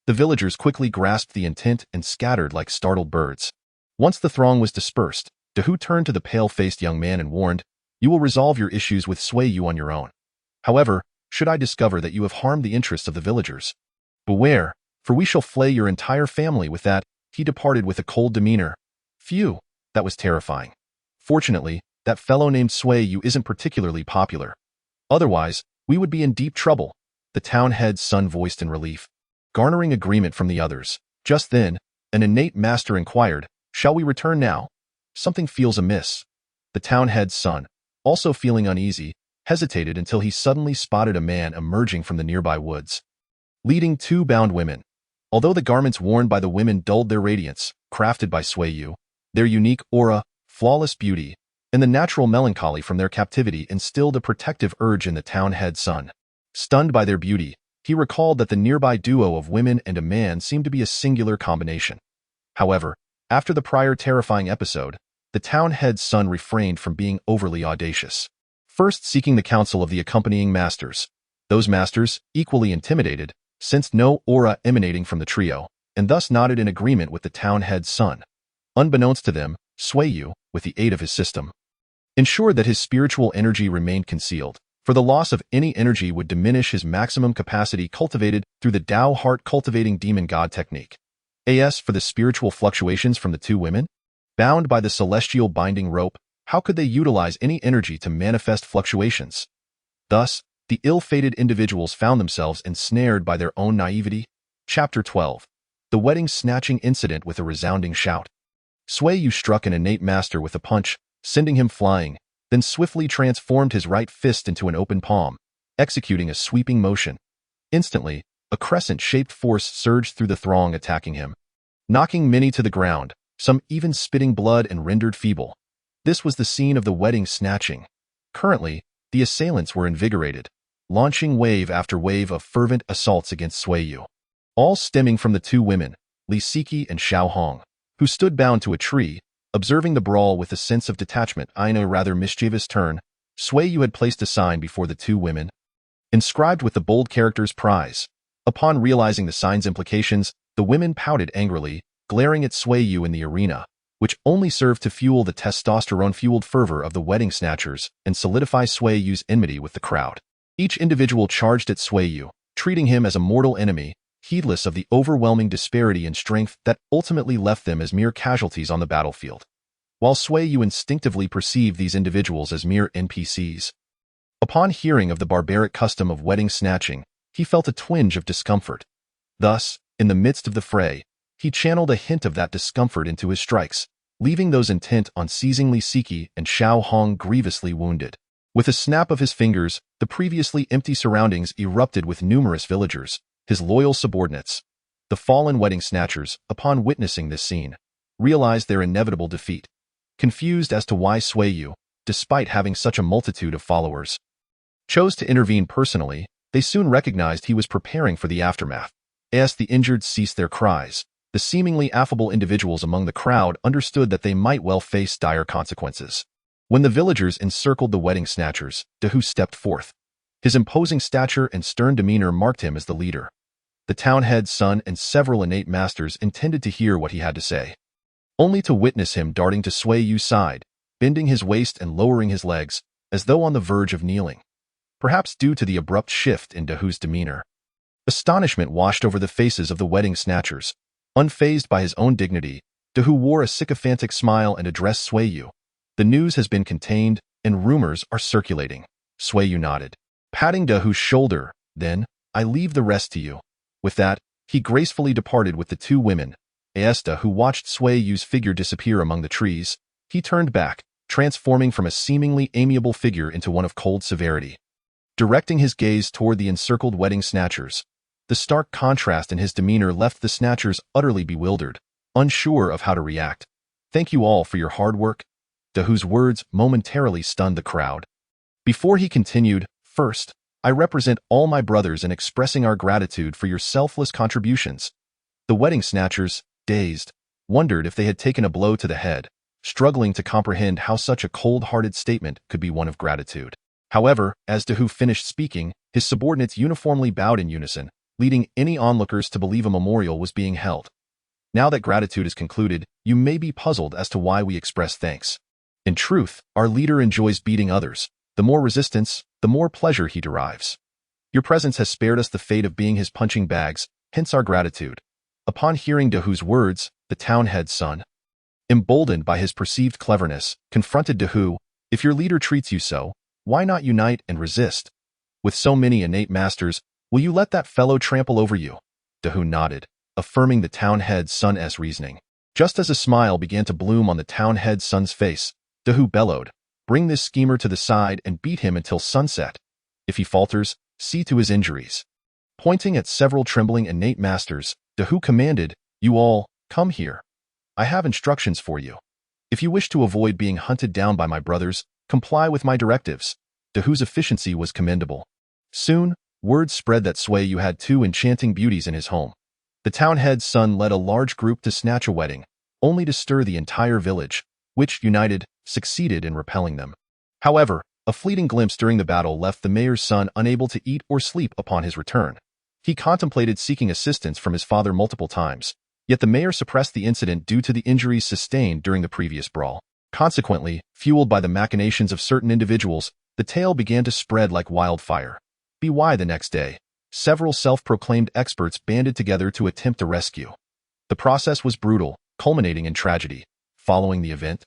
The villagers quickly grasped the intent and scattered like startled birds. Once the throng was dispersed, Dehu turned to the pale-faced young man and warned, "You will resolve your issues with Sui Yu on your own. However, should I discover that you have harmed the interests of the villagers, beware, for we shall flay your entire family." With that, he departed with a cold demeanor. Phew, that was terrifying. Fortunately, that fellow named Sui Yu isn't particularly popular. Otherwise, we would be in deep trouble, the town head's son voiced in relief, garnering agreement from the others. Just then, an innate master inquired, "Shall we return now? Something feels amiss." The town head's son, also feeling uneasy, hesitated until he suddenly spotted a man emerging from the nearby woods, leading 2 bound women. Although the garments worn by the women dulled their radiance, crafted by Sui Yu, their unique aura, flawless beauty, and the natural melancholy from their captivity instilled a protective urge in the town head's son. Stunned by their beauty, he recalled that the nearby duo of women and a man seemed to be a singular combination. However, after the prior terrifying episode, the town head's son refrained from being overly audacious. First seeking the counsel of the accompanying masters. Those masters, equally intimidated, sensed no aura emanating from the trio, and thus nodded in agreement with the town head's son. Unbeknownst to them, Sui Yu, with the aid of his system, ensured that his spiritual energy remained concealed, for the loss of any energy would diminish his maximum capacity cultivated through the Tao heart cultivating demon god technique. As for the spiritual fluctuations from the 2 women, bound by the celestial binding rope, how could they utilize any energy to manifest fluctuations? Thus, the ill-fated individuals found themselves ensnared by their own naivety. Chapter 12. the wedding-snatching incident with a resounding shout. Sui Yu struck an innate master with a punch, sending him flying, then swiftly transformed his right fist into an open palm, executing a sweeping motion. Instantly, a crescent-shaped force surged through the throng attacking him, knocking many to the ground, some even spitting blood and rendered feeble. This was the scene of the wedding snatching. Currently, the assailants were invigorated, launching wave after wave of fervent assaults against Sui Yu, all stemming from the two women, Li Siki and Xiao Hong, who stood bound to a tree, observing the brawl with a sense of detachment. In a rather mischievous turn, Sui Yu had placed a sign before the two women, inscribed with the bold characters "Prize." Upon realizing the sign's implications, the women pouted angrily, glaring at Sui Yu in the arena, which only served to fuel the testosterone-fueled fervor of the wedding snatchers and solidify Sui Yu's enmity with the crowd. Each individual charged at Sui Yu, treating him as a mortal enemy, heedless of the overwhelming disparity in strength that ultimately left them as mere casualties on the battlefield. While Sui Yu instinctively perceived these individuals as mere NPCs. Upon hearing of the barbaric custom of wedding snatching, he felt a twinge of discomfort. Thus, in the midst of the fray, he channeled a hint of that discomfort into his strikes, leaving those intent on seizing Li Siki and Xiao Hong grievously wounded. With a snap of his fingers, the previously empty surroundings erupted with numerous villagers, his loyal subordinates. The fallen wedding snatchers, upon witnessing this scene, realized their inevitable defeat. Confused as to why Sui Yu, despite having such a multitude of followers, chose to intervene personally, they soon recognized he was preparing for the aftermath. As the injured ceased their cries, the seemingly affable individuals among the crowd understood that they might well face dire consequences. When the villagers encircled the wedding snatchers, Dehu stepped forth. His imposing stature and stern demeanor marked him as the leader. The town head's son and several innate masters intended to hear what he had to say, only to witness him darting to Sui Yu's side, bending his waist and lowering his legs, as though on the verge of kneeling. Perhaps due to the abrupt shift in Dehu's demeanor, astonishment washed over the faces of the wedding snatchers. Unfazed by his own dignity, Dehu wore a sycophantic smile and addressed Sui Yu. "The news has been contained, and rumors are circulating." Sui Yu nodded, patting Dehu's shoulder. "Then, I leave the rest to you." With that, he gracefully departed with the two women. As Dehu watched Sui Yu's figure disappear among the trees, he turned back, transforming from a seemingly amiable figure into one of cold severity. Directing his gaze toward the encircled wedding snatchers, the stark contrast in his demeanor left the snatchers utterly bewildered, unsure of how to react. "Thank you all for your hard work." Dehu's words momentarily stunned the crowd. Before he continued, "First, I represent all my brothers in expressing our gratitude for your selfless contributions." The wedding snatchers, dazed, wondered if they had taken a blow to the head, struggling to comprehend how such a cold-hearted statement could be one of gratitude. However, as Dehu finished speaking, his subordinates uniformly bowed in unison, leading any onlookers to believe a memorial was being held. Now that gratitude is concluded, you may be puzzled as to why we express thanks. In truth, our leader enjoys beating others. The more resistance, the more pleasure he derives. Your presence has spared us the fate of being his punching bags, hence our gratitude. Upon hearing Dehu's words, the town head's son, emboldened by his perceived cleverness, confronted Dehu. "If your leader treats you so, why not unite and resist? With so many innate masters, will you let that fellow trample over you?" Dehu nodded, affirming the town head's son's reasoning. Just as a smile began to bloom on the town head's son's face, Dehu bellowed, "Bring this schemer to the side and beat him until sunset. If he falters, see to his injuries." Pointing at several trembling innate masters, Dehu commanded, "You all, come here. I have instructions for you. If you wish to avoid being hunted down by my brothers, comply with my directives." Dehu's efficiency was commendable. Soon, word spread that Sui Yu had two enchanting beauties in his home. The town head's son led a large group to snatch a wedding, only to stir the entire village, which, united, succeeded in repelling them. However, a fleeting glimpse during the battle left the mayor's son unable to eat or sleep upon his return. He contemplated seeking assistance from his father multiple times, yet the mayor suppressed the incident due to the injuries sustained during the previous brawl. Consequently, fueled by the machinations of certain individuals, the tale began to spread like wildfire. The next day, several self-proclaimed experts banded together to attempt a rescue. The process was brutal, culminating in tragedy. Following the event,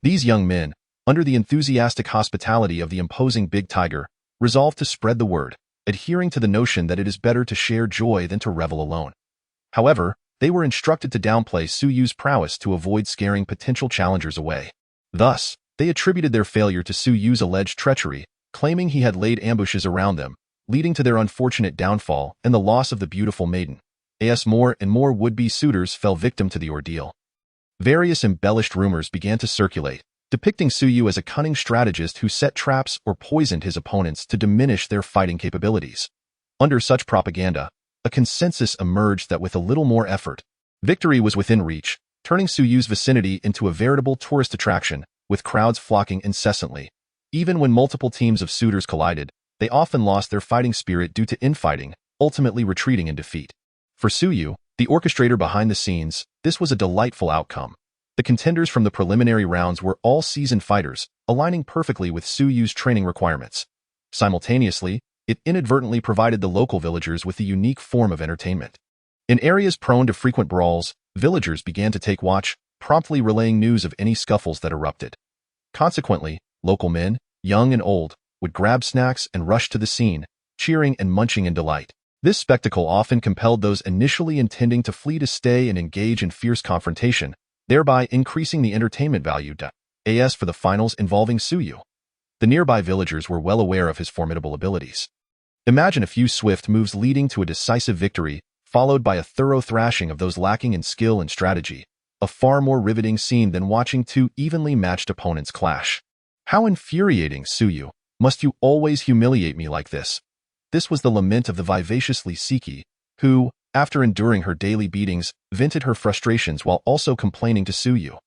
these young men, under the enthusiastic hospitality of the imposing Big Tiger, resolved to spread the word, adhering to the notion that it is better to share joy than to revel alone. However, they were instructed to downplay Sui Yu's prowess to avoid scaring potential challengers away. Thus, they attributed their failure to Sui Yu's alleged treachery, claiming he had laid ambushes around them, leading to their unfortunate downfall and the loss of the beautiful maiden. As more and more would-be suitors fell victim to the ordeal. Various embellished rumors began to circulate, depicting Sui Yu as a cunning strategist who set traps or poisoned his opponents to diminish their fighting capabilities. Under such propaganda, a consensus emerged that with a little more effort, victory was within reach, turning Sui Yu's vicinity into a veritable tourist attraction, with crowds flocking incessantly. Even when multiple teams of suitors collided, they often lost their fighting spirit due to infighting, ultimately retreating in defeat. For Sui Yu, the orchestrator behind the scenes, this was a delightful outcome. The contenders from the preliminary rounds were all seasoned fighters, aligning perfectly with Sui Yu's training requirements. Simultaneously, it inadvertently provided the local villagers with a unique form of entertainment. In areas prone to frequent brawls, villagers began to take watch, promptly relaying news of any scuffles that erupted. Consequently, local men, young and old, would grab snacks and rush to the scene, cheering and munching in delight. This spectacle often compelled those initially intending to flee to stay and engage in fierce confrontation, thereby increasing the entertainment value. As for the finals involving Sui Yu, the nearby villagers were well aware of his formidable abilities. Imagine a few swift moves leading to a decisive victory, followed by a thorough thrashing of those lacking in skill and strategy, a far more riveting scene than watching two evenly matched opponents clash. How infuriating, Sui Yu! Must you always humiliate me like this? This was the lament of the vivaciously Siki, who, after enduring her daily beatings, vented her frustrations while also complaining to Sui Yu.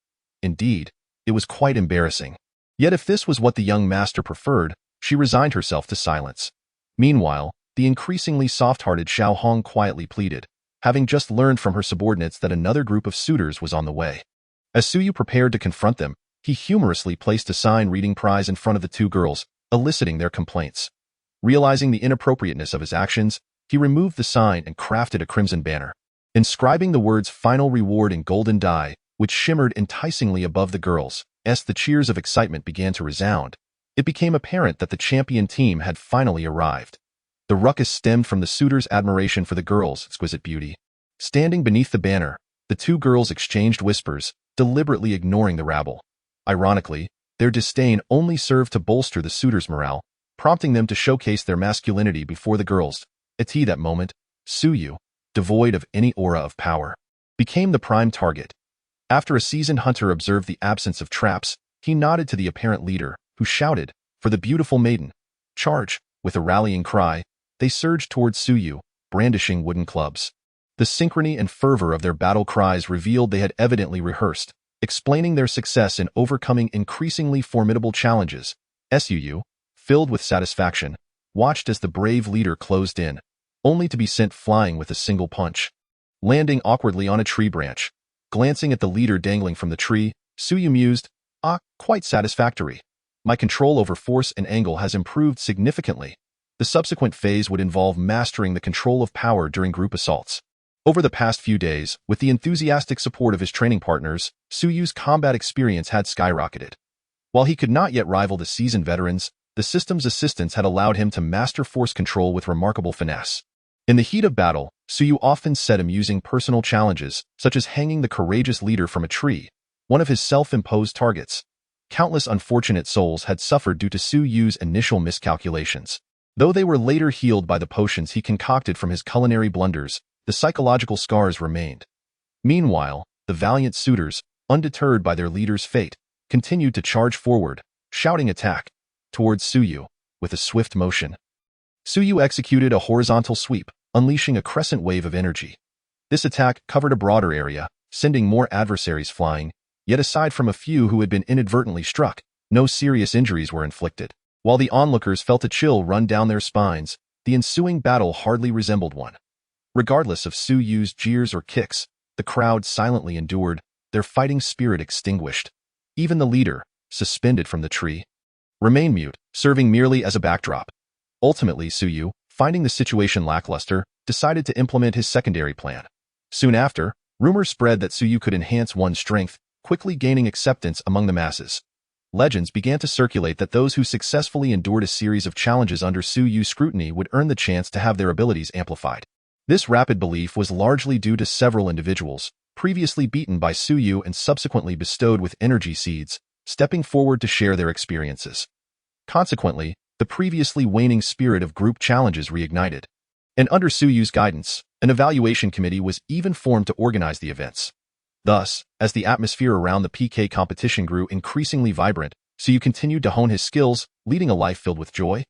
Indeed, it was quite embarrassing. Yet if this was what the young master preferred, she resigned herself to silence. Meanwhile, the increasingly soft-hearted Xiao Hong quietly pleaded, having just learned from her subordinates that another group of suitors was on the way. As Sui Yu prepared to confront them, he humorously placed a sign reading prize in front of the two girls, eliciting their complaints. Realizing the inappropriateness of his actions, he removed the sign and crafted a crimson banner, inscribing the words "Final Reward" in golden dye, which shimmered enticingly above the girls. As the cheers of excitement began to resound, it became apparent that the champion team had finally arrived. The ruckus stemmed from the suitors' admiration for the girls' exquisite beauty. Standing beneath the banner, the two girls exchanged whispers, deliberately ignoring the rabble. Ironically, their disdain only served to bolster the suitors' morale, prompting them to showcase their masculinity before the girls. At that moment, Sui Yu, devoid of any aura of power, became the prime target. After a seasoned hunter observed the absence of traps, he nodded to the apparent leader, who shouted, "For the beautiful maiden! Charge!" With a rallying cry, they surged towards Sui Yu, brandishing wooden clubs. The synchrony and fervor of their battle cries revealed they had evidently rehearsed, explaining their success in overcoming increasingly formidable challenges. Sui Yu, filled with satisfaction, watched as the brave leader closed in, only to be sent flying with a single punch. Landing awkwardly on a tree branch, glancing at the leader dangling from the tree, Sui Yu mused, quite satisfactory. My control over force and angle has improved significantly." The subsequent phase would involve mastering the control of power during group assaults. Over the past few days, with the enthusiastic support of his training partners, Sui Yu's combat experience had skyrocketed. While he could not yet rival the seasoned veterans, the system's assistance had allowed him to master force control with remarkable finesse. In the heat of battle, Sui Yu often set amusing personal challenges, such as hanging the courageous leader from a tree, one of his self-imposed targets. Countless unfortunate souls had suffered due to Sui Yu's initial miscalculations. Though they were later healed by the potions he concocted from his culinary blunders, the psychological scars remained. Meanwhile, the valiant suitors, undeterred by their leader's fate, continued to charge forward, shouting attack, towards Sui Yu, with a swift motion. Sui Yu executed a horizontal sweep, unleashing a crescent wave of energy. This attack covered a broader area, sending more adversaries flying, yet aside from a few who had been inadvertently struck, no serious injuries were inflicted. While the onlookers felt a chill run down their spines, the ensuing battle hardly resembled one. Regardless of Sui Yu's jeers or kicks, the crowd silently endured, their fighting spirit extinguished. Even the leader, suspended from the tree, remained mute, serving merely as a backdrop. Ultimately, Sui Yu, finding the situation lackluster, decided to implement his secondary plan. Soon after, rumors spread that Sui Yu could enhance one's strength, quickly gaining acceptance among the masses. Legends began to circulate that those who successfully endured a series of challenges under Sui Yu's scrutiny would earn the chance to have their abilities amplified. This rapid belief was largely due to several individuals, previously beaten by Sui Yu and subsequently bestowed with energy seeds, stepping forward to share their experiences. Consequently, the previously waning spirit of group challenges reignited. And under Sui Yu's guidance, an evaluation committee was even formed to organize the events. Thus, as the atmosphere around the PK competition grew increasingly vibrant, Sui Yu continued to hone his skills, leading a life filled with joy,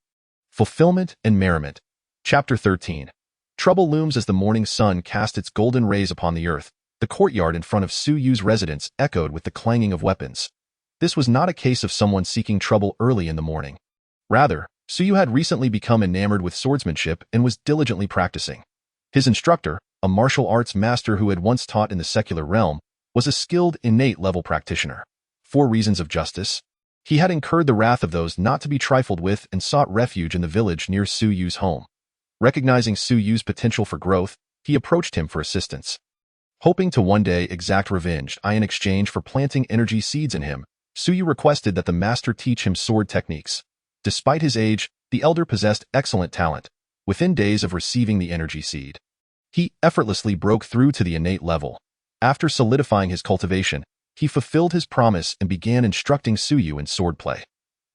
fulfillment, and merriment. Chapter 13. Trouble looms as the morning sun cast its golden rays upon the earth. The courtyard in front of Sui Yu's residence echoed with the clanging of weapons. This was not a case of someone seeking trouble early in the morning. Rather, Sui Yu had recently become enamored with swordsmanship and was diligently practicing. His instructor, a martial arts master who had once taught in the secular realm, was a skilled, innate-level practitioner. For reasons of justice, he had incurred the wrath of those not to be trifled with and sought refuge in the village near Sui Yu's home. Recognizing Sui Yu's potential for growth, he approached him for assistance. Hoping to one day exact revenge in exchange for planting energy seeds in him, Sui Yu requested that the master teach him sword techniques. Despite his age, the elder possessed excellent talent. Within days of receiving the energy seed, he effortlessly broke through to the innate level. After solidifying his cultivation, he fulfilled his promise and began instructing Sui Yu in swordplay.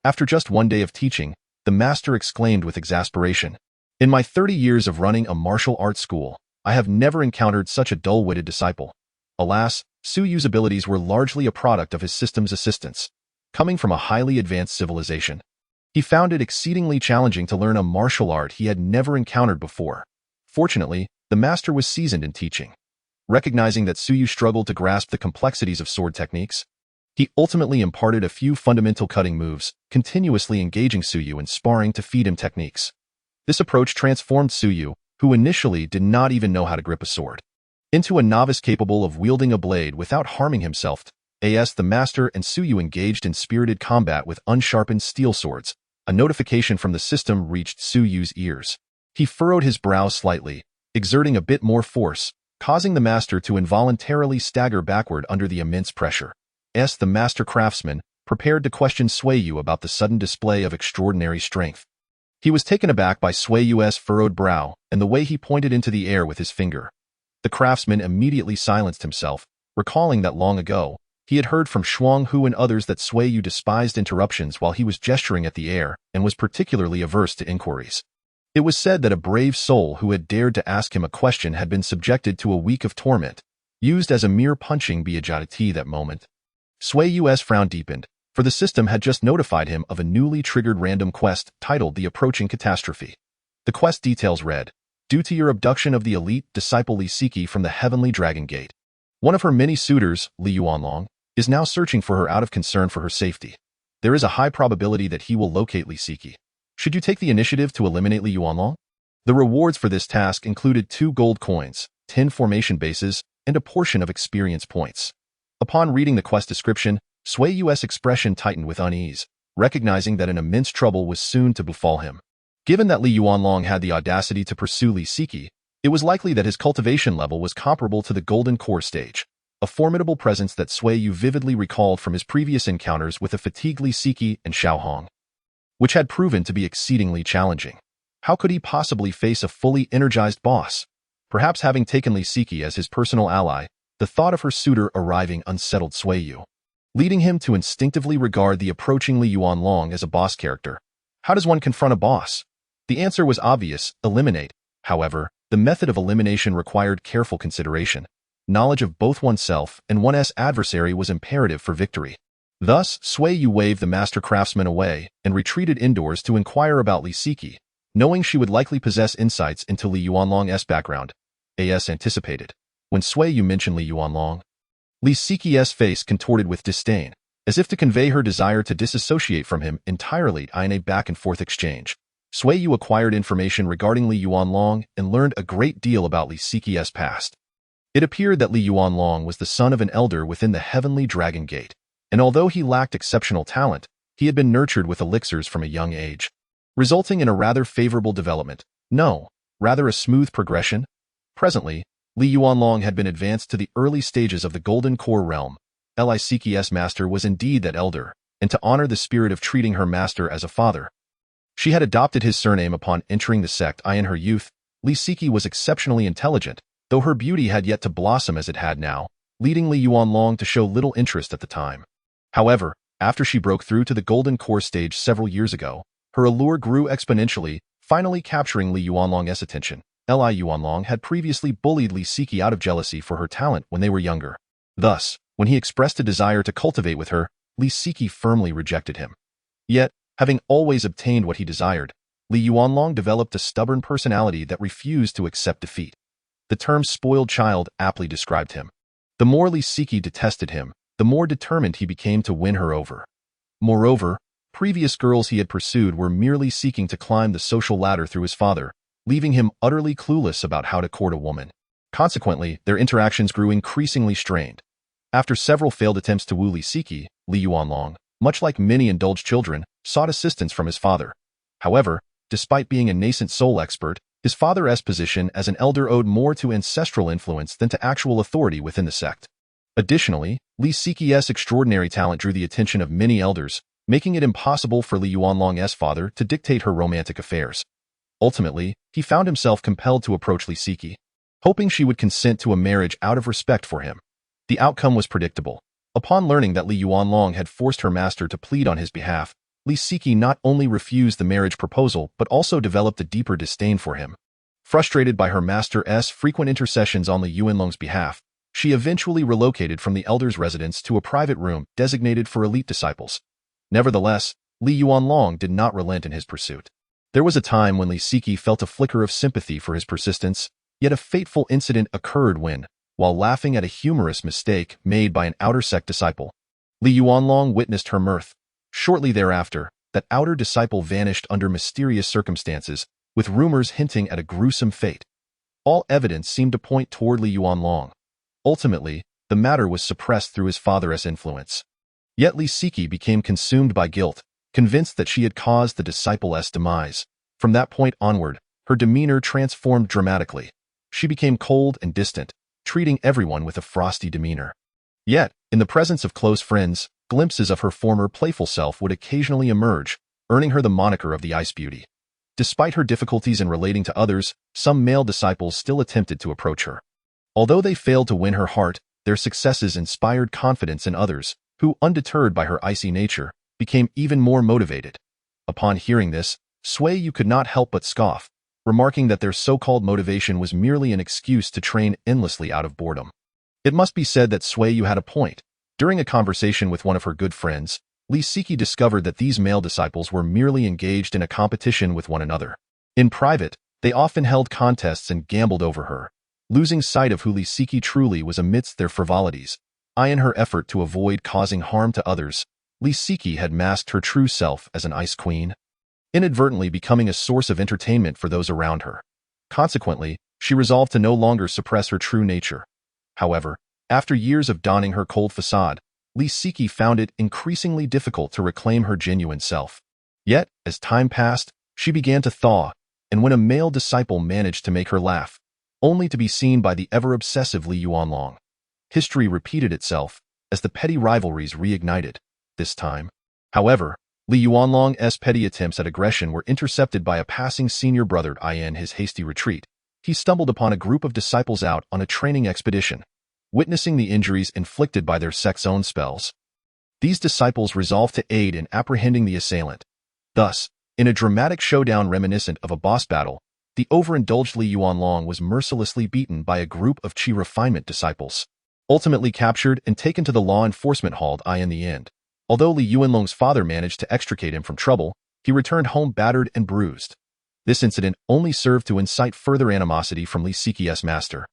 After just one day of teaching, the master exclaimed with exasperation, "In my 30 years of running a martial arts school, I have never encountered such a dull-witted disciple." Alas, Sui Yu's abilities were largely a product of his system's assistance. Coming from a highly advanced civilization, he found it exceedingly challenging to learn a martial art he had never encountered before. Fortunately, the master was seasoned in teaching. Recognizing that Sui Yu struggled to grasp the complexities of sword techniques, he ultimately imparted a few fundamental cutting moves, continuously engaging Sui Yu in sparring to feed him techniques. This approach transformed Sui Yu, who initially did not even know how to grip a sword, into a novice capable of wielding a blade without harming himself. The master and Sui Yu engaged in spirited combat with unsharpened steel swords. A notification from the system reached Sui Yu's ears. He furrowed his brow slightly, exerting a bit more force, causing the master to involuntarily stagger backward under the immense pressure. The master craftsman prepared to question Sui Yu about the sudden display of extraordinary strength. He was taken aback by Sui Yu's furrowed brow and the way he pointed into the air with his finger. The craftsman immediately silenced himself, recalling that long ago, he had heard from Shuang Hu and others that Sui Yu despised interruptions while he was gesturing at the air and was particularly averse to inquiries. It was said that a brave soul who had dared to ask him a question had been subjected to a week of torment, used as a mere punching beatification that moment. Sui Yu's frown deepened, for the system had just notified him of a newly triggered random quest titled The Approaching Catastrophe. The quest details read, "Due to your abduction of the elite disciple Li Siki from the Heavenly Dragon Gate, one of her many suitors, Li Yuanlong, is now searching for her out of concern for her safety. There is a high probability that he will locate Li Siki. Should you take the initiative to eliminate Li Yuanlong?" The rewards for this task included 2 gold coins, 10 formation bases, and a portion of experience points. Upon reading the quest description, Sui Yu's expression tightened with unease, recognizing that an immense trouble was soon to befall him. Given that Li Yuanlong had the audacity to pursue Li Siki, it was likely that his cultivation level was comparable to the Golden Core stage, a formidable presence that Sui Yu vividly recalled from his previous encounters with the fatigued Li Siki and Xiao Hong, which had proven to be exceedingly challenging. How could he possibly face a fully energized boss? Perhaps having taken Li Siki as his personal ally, the thought of her suitor arriving unsettled Sui Yu, leading him to instinctively regard the approaching Li Yuanlong as a boss character. How does one confront a boss? The answer was obvious: eliminate. However, the method of elimination required careful consideration. Knowledge of both oneself and one's adversary was imperative for victory. Thus, Sui Yu waved the master craftsman away and retreated indoors to inquire about Li Siki, knowing she would likely possess insights into Li Yuanlong's background. As anticipated, when Sui Yu mentioned Li Yuanlong, Li Siki's face contorted with disdain, as if to convey her desire to disassociate from him entirely in a back-and-forth exchange. Sui Yu acquired information regarding Li Yuanlong and learned a great deal about Li Siki's past. It appeared that Li Yuanlong was the son of an elder within the Heavenly Dragon Gate, and although he lacked exceptional talent, he had been nurtured with elixirs from a young age, resulting in a rather favorable development. No, rather a smooth progression. Presently, Li Yuanlong had been advanced to the early stages of the Golden Core realm. Li Siki's master was indeed that elder, and to honor the spirit of treating her master as a father, she had adopted his surname upon entering the sect in her youth. Li Siki was exceptionally intelligent, though her beauty had yet to blossom as it had now, leading Li Yuanlong to show little interest at the time. However, after she broke through to the golden core stage several years ago, her allure grew exponentially, finally capturing Li Yuanlong's attention. Li Yuanlong had previously bullied Li Siki out of jealousy for her talent when they were younger. Thus, when he expressed a desire to cultivate with her, Li Siki firmly rejected him. Yet, having always obtained what he desired, Li Yuanlong developed a stubborn personality that refused to accept defeat. The term spoiled child aptly described him. The more Li Siki detested him, the more determined he became to win her over. Moreover, previous girls he had pursued were merely seeking to climb the social ladder through his father, leaving him utterly clueless about how to court a woman. Consequently, their interactions grew increasingly strained. After several failed attempts to woo Li Siki, Li Yuanlong, much like many indulged children, sought assistance from his father. However, despite being a nascent soul expert, his father's position as an elder owed more to ancestral influence than to actual authority within the sect. Additionally, Li Siki's extraordinary talent drew the attention of many elders, making it impossible for Li Yuanlong's father to dictate her romantic affairs. Ultimately, he found himself compelled to approach Li Siki, hoping she would consent to a marriage out of respect for him. The outcome was predictable. Upon learning that Li Yuanlong had forced her master to plead on his behalf, Li Siki not only refused the marriage proposal but also developed a deeper disdain for him. Frustrated by her master's frequent intercessions on Li Yuanlong's behalf, she eventually relocated from the elder's residence to a private room designated for elite disciples. Nevertheless, Li Yuanlong did not relent in his pursuit. There was a time when Li Siki felt a flicker of sympathy for his persistence, yet a fateful incident occurred when, while laughing at a humorous mistake made by an outer sect disciple, Li Yuanlong witnessed her mirth. Shortly thereafter, that outer disciple vanished under mysterious circumstances, with rumors hinting at a gruesome fate. All evidence seemed to point toward Li Yuanlong. Ultimately, the matter was suppressed through his father's influence. Yet Li Siki became consumed by guilt, convinced that she had caused the disciple's demise. From that point onward, her demeanor transformed dramatically. She became cold and distant, treating everyone with a frosty demeanor. Yet, in the presence of close friends, glimpses of her former playful self would occasionally emerge, earning her the moniker of the Ice Beauty. Despite her difficulties in relating to others, some male disciples still attempted to approach her. Although they failed to win her heart, their successes inspired confidence in others, who, undeterred by her icy nature, became even more motivated. Upon hearing this, Sui Yu could not help but scoff, remarking that their so-called motivation was merely an excuse to train endlessly out of boredom. It must be said that Sui Yu had a point. During a conversation with one of her good friends, Li Siki discovered that these male disciples were merely engaged in a competition with one another. In private, they often held contests and gambled over her, losing sight of who Li Siki truly was amidst their frivolities. In her effort to avoid causing harm to others, Li Siki had masked her true self as an ice queen, inadvertently becoming a source of entertainment for those around her. Consequently, she resolved to no longer suppress her true nature. However, after years of donning her cold facade, Li Siki found it increasingly difficult to reclaim her genuine self. Yet, as time passed, she began to thaw, and when a male disciple managed to make her laugh, only to be seen by the ever-obsessive Li Yuanlong. History repeated itself, as the petty rivalries reignited. This time, however, Li Yuanlong's petty attempts at aggression were intercepted by a passing senior brother. In his hasty retreat, he stumbled upon a group of disciples out on a training expedition. Witnessing the injuries inflicted by their sect's own spells, these disciples resolved to aid in apprehending the assailant. Thus, in a dramatic showdown reminiscent of a boss battle, the overindulged Li Yuanlong was mercilessly beaten by a group of Qi refinement disciples, ultimately captured and taken to the law enforcement hall. In the end, although Li Yuanlong's father managed to extricate him from trouble, he returned home battered and bruised. This incident only served to incite further animosity from Li Siki's master,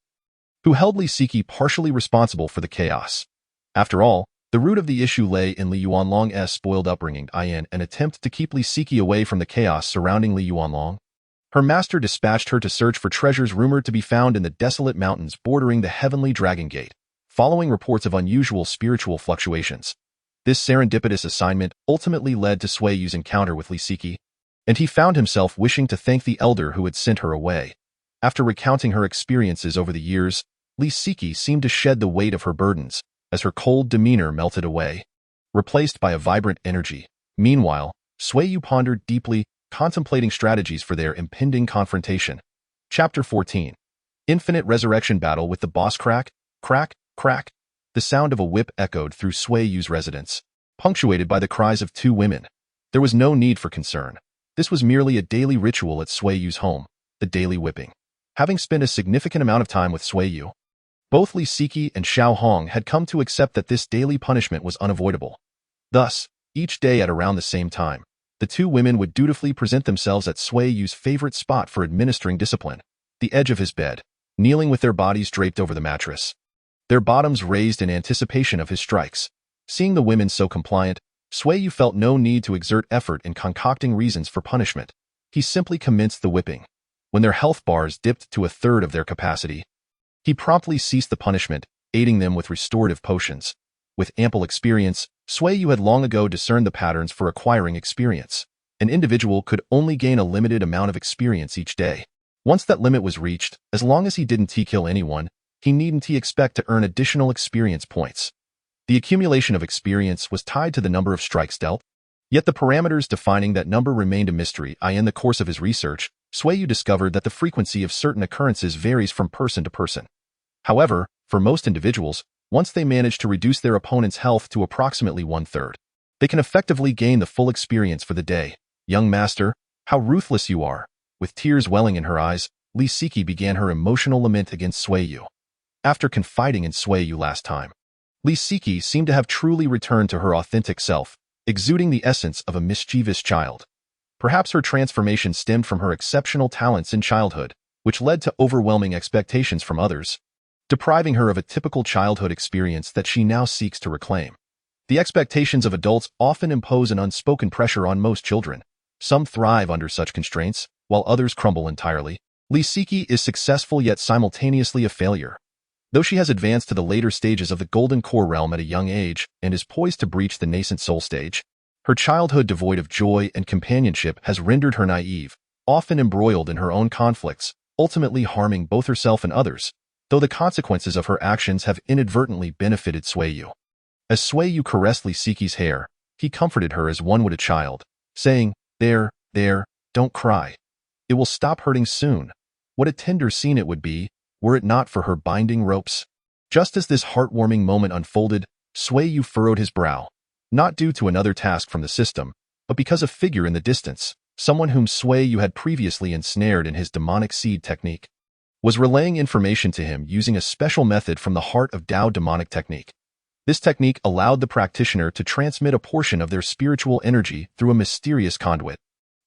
who held Li Siki partially responsible for the chaos. After all, the root of the issue lay in Li Yuanlong's spoiled upbringing. In an attempt to keep Li Siki away from the chaos surrounding Li Yuanlong, her master dispatched her to search for treasures rumored to be found in the desolate mountains bordering the heavenly Dragon Gate, following reports of unusual spiritual fluctuations. This serendipitous assignment ultimately led to Sui Yu's encounter with Li Siki, and he found himself wishing to thank the elder who had sent her away. After recounting her experiences over the years, Li Siki seemed to shed the weight of her burdens, as her cold demeanor melted away, replaced by a vibrant energy. Meanwhile, Sui Yu pondered deeply, contemplating strategies for their impending confrontation. Chapter 14. Infinite Resurrection Battle with the Boss. Crack, crack, crack. The sound of a whip echoed through Sui Yu's residence, punctuated by the cries of two women. There was no need for concern. This was merely a daily ritual at Sui Yu's home, the daily whipping. Having spent a significant amount of time with Sui Yu, both Li Siki and Xiao Hong had come to accept that this daily punishment was unavoidable. Thus, each day at around the same time, the two women would dutifully present themselves at Sui Yu's favorite spot for administering discipline, the edge of his bed, kneeling with their bodies draped over the mattress, their bottoms raised in anticipation of his strikes. Seeing the women so compliant, Sui Yu felt no need to exert effort in concocting reasons for punishment. He simply commenced the whipping. When their health bars dipped to a third of their capacity, he promptly ceased the punishment, aiding them with restorative potions. With ample experience, Sui Yu had long ago discerned the patterns for acquiring experience. An individual could only gain a limited amount of experience each day. Once that limit was reached, as long as he didn't kill anyone, he needn't expect to earn additional experience points. The accumulation of experience was tied to the number of strikes dealt. Yet the parameters defining that number remained a mystery. In the course of his research, Sui Yu discovered that the frequency of certain occurrences varies from person to person. However, for most individuals, once they manage to reduce their opponent's health to approximately one-third, they can effectively gain the full experience for the day. Young master, how ruthless you are. With tears welling in her eyes, Li Siki began her emotional lament against Sui Yu. After confiding in Sui Yu last time, Li Siki seemed to have truly returned to her authentic self, exuding the essence of a mischievous child. Perhaps her transformation stemmed from her exceptional talents in childhood, which led to overwhelming expectations from others, depriving her of a typical childhood experience that she now seeks to reclaim. The expectations of adults often impose an unspoken pressure on most children. Some thrive under such constraints, while others crumble entirely. Li Siki is successful yet simultaneously a failure. Though she has advanced to the later stages of the Golden Core realm at a young age and is poised to breach the nascent soul stage, her childhood devoid of joy and companionship has rendered her naive, often embroiled in her own conflicts, ultimately harming both herself and others, though the consequences of her actions have inadvertently benefited Sui Yu. As Sui Yu caressed Li Siki's hair, he comforted her as one would a child, saying, There, don't cry. It will stop hurting soon. What a tender scene it would be, were it not for her binding ropes. Just as this heartwarming moment unfolded, Sui Yu furrowed his brow, not due to another task from the system, but because a figure in the distance, someone whom Sui Yu had previously ensnared in his demonic seed technique, was relaying information to him using a special method from the heart of Tao demonic technique. This technique allowed the practitioner to transmit a portion of their spiritual energy through a mysterious conduit,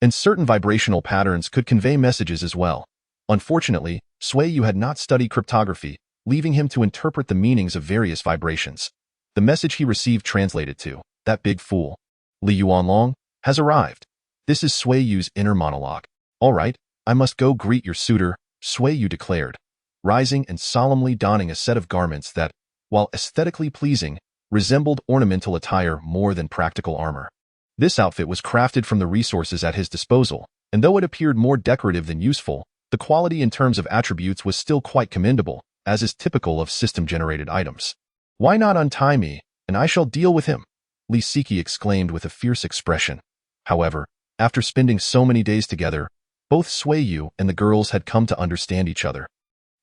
and certain vibrational patterns could convey messages as well. Unfortunately, Sui Yu had not studied cryptography, leaving him to interpret the meanings of various vibrations. The message he received translated to, that big fool, Li Yuanlong, has arrived. This is Sui Yu's inner monologue. All right, I must go greet your suitor, Sui Yu declared, rising and solemnly donning a set of garments that, while aesthetically pleasing, resembled ornamental attire more than practical armor. This outfit was crafted from the resources at his disposal, and though it appeared more decorative than useful, the quality in terms of attributes was still quite commendable, as is typical of system-generated items. Why not untie me, and I shall deal with him? Li Siki exclaimed with a fierce expression. However, after spending so many days together, both Sui Yu and the girls had come to understand each other.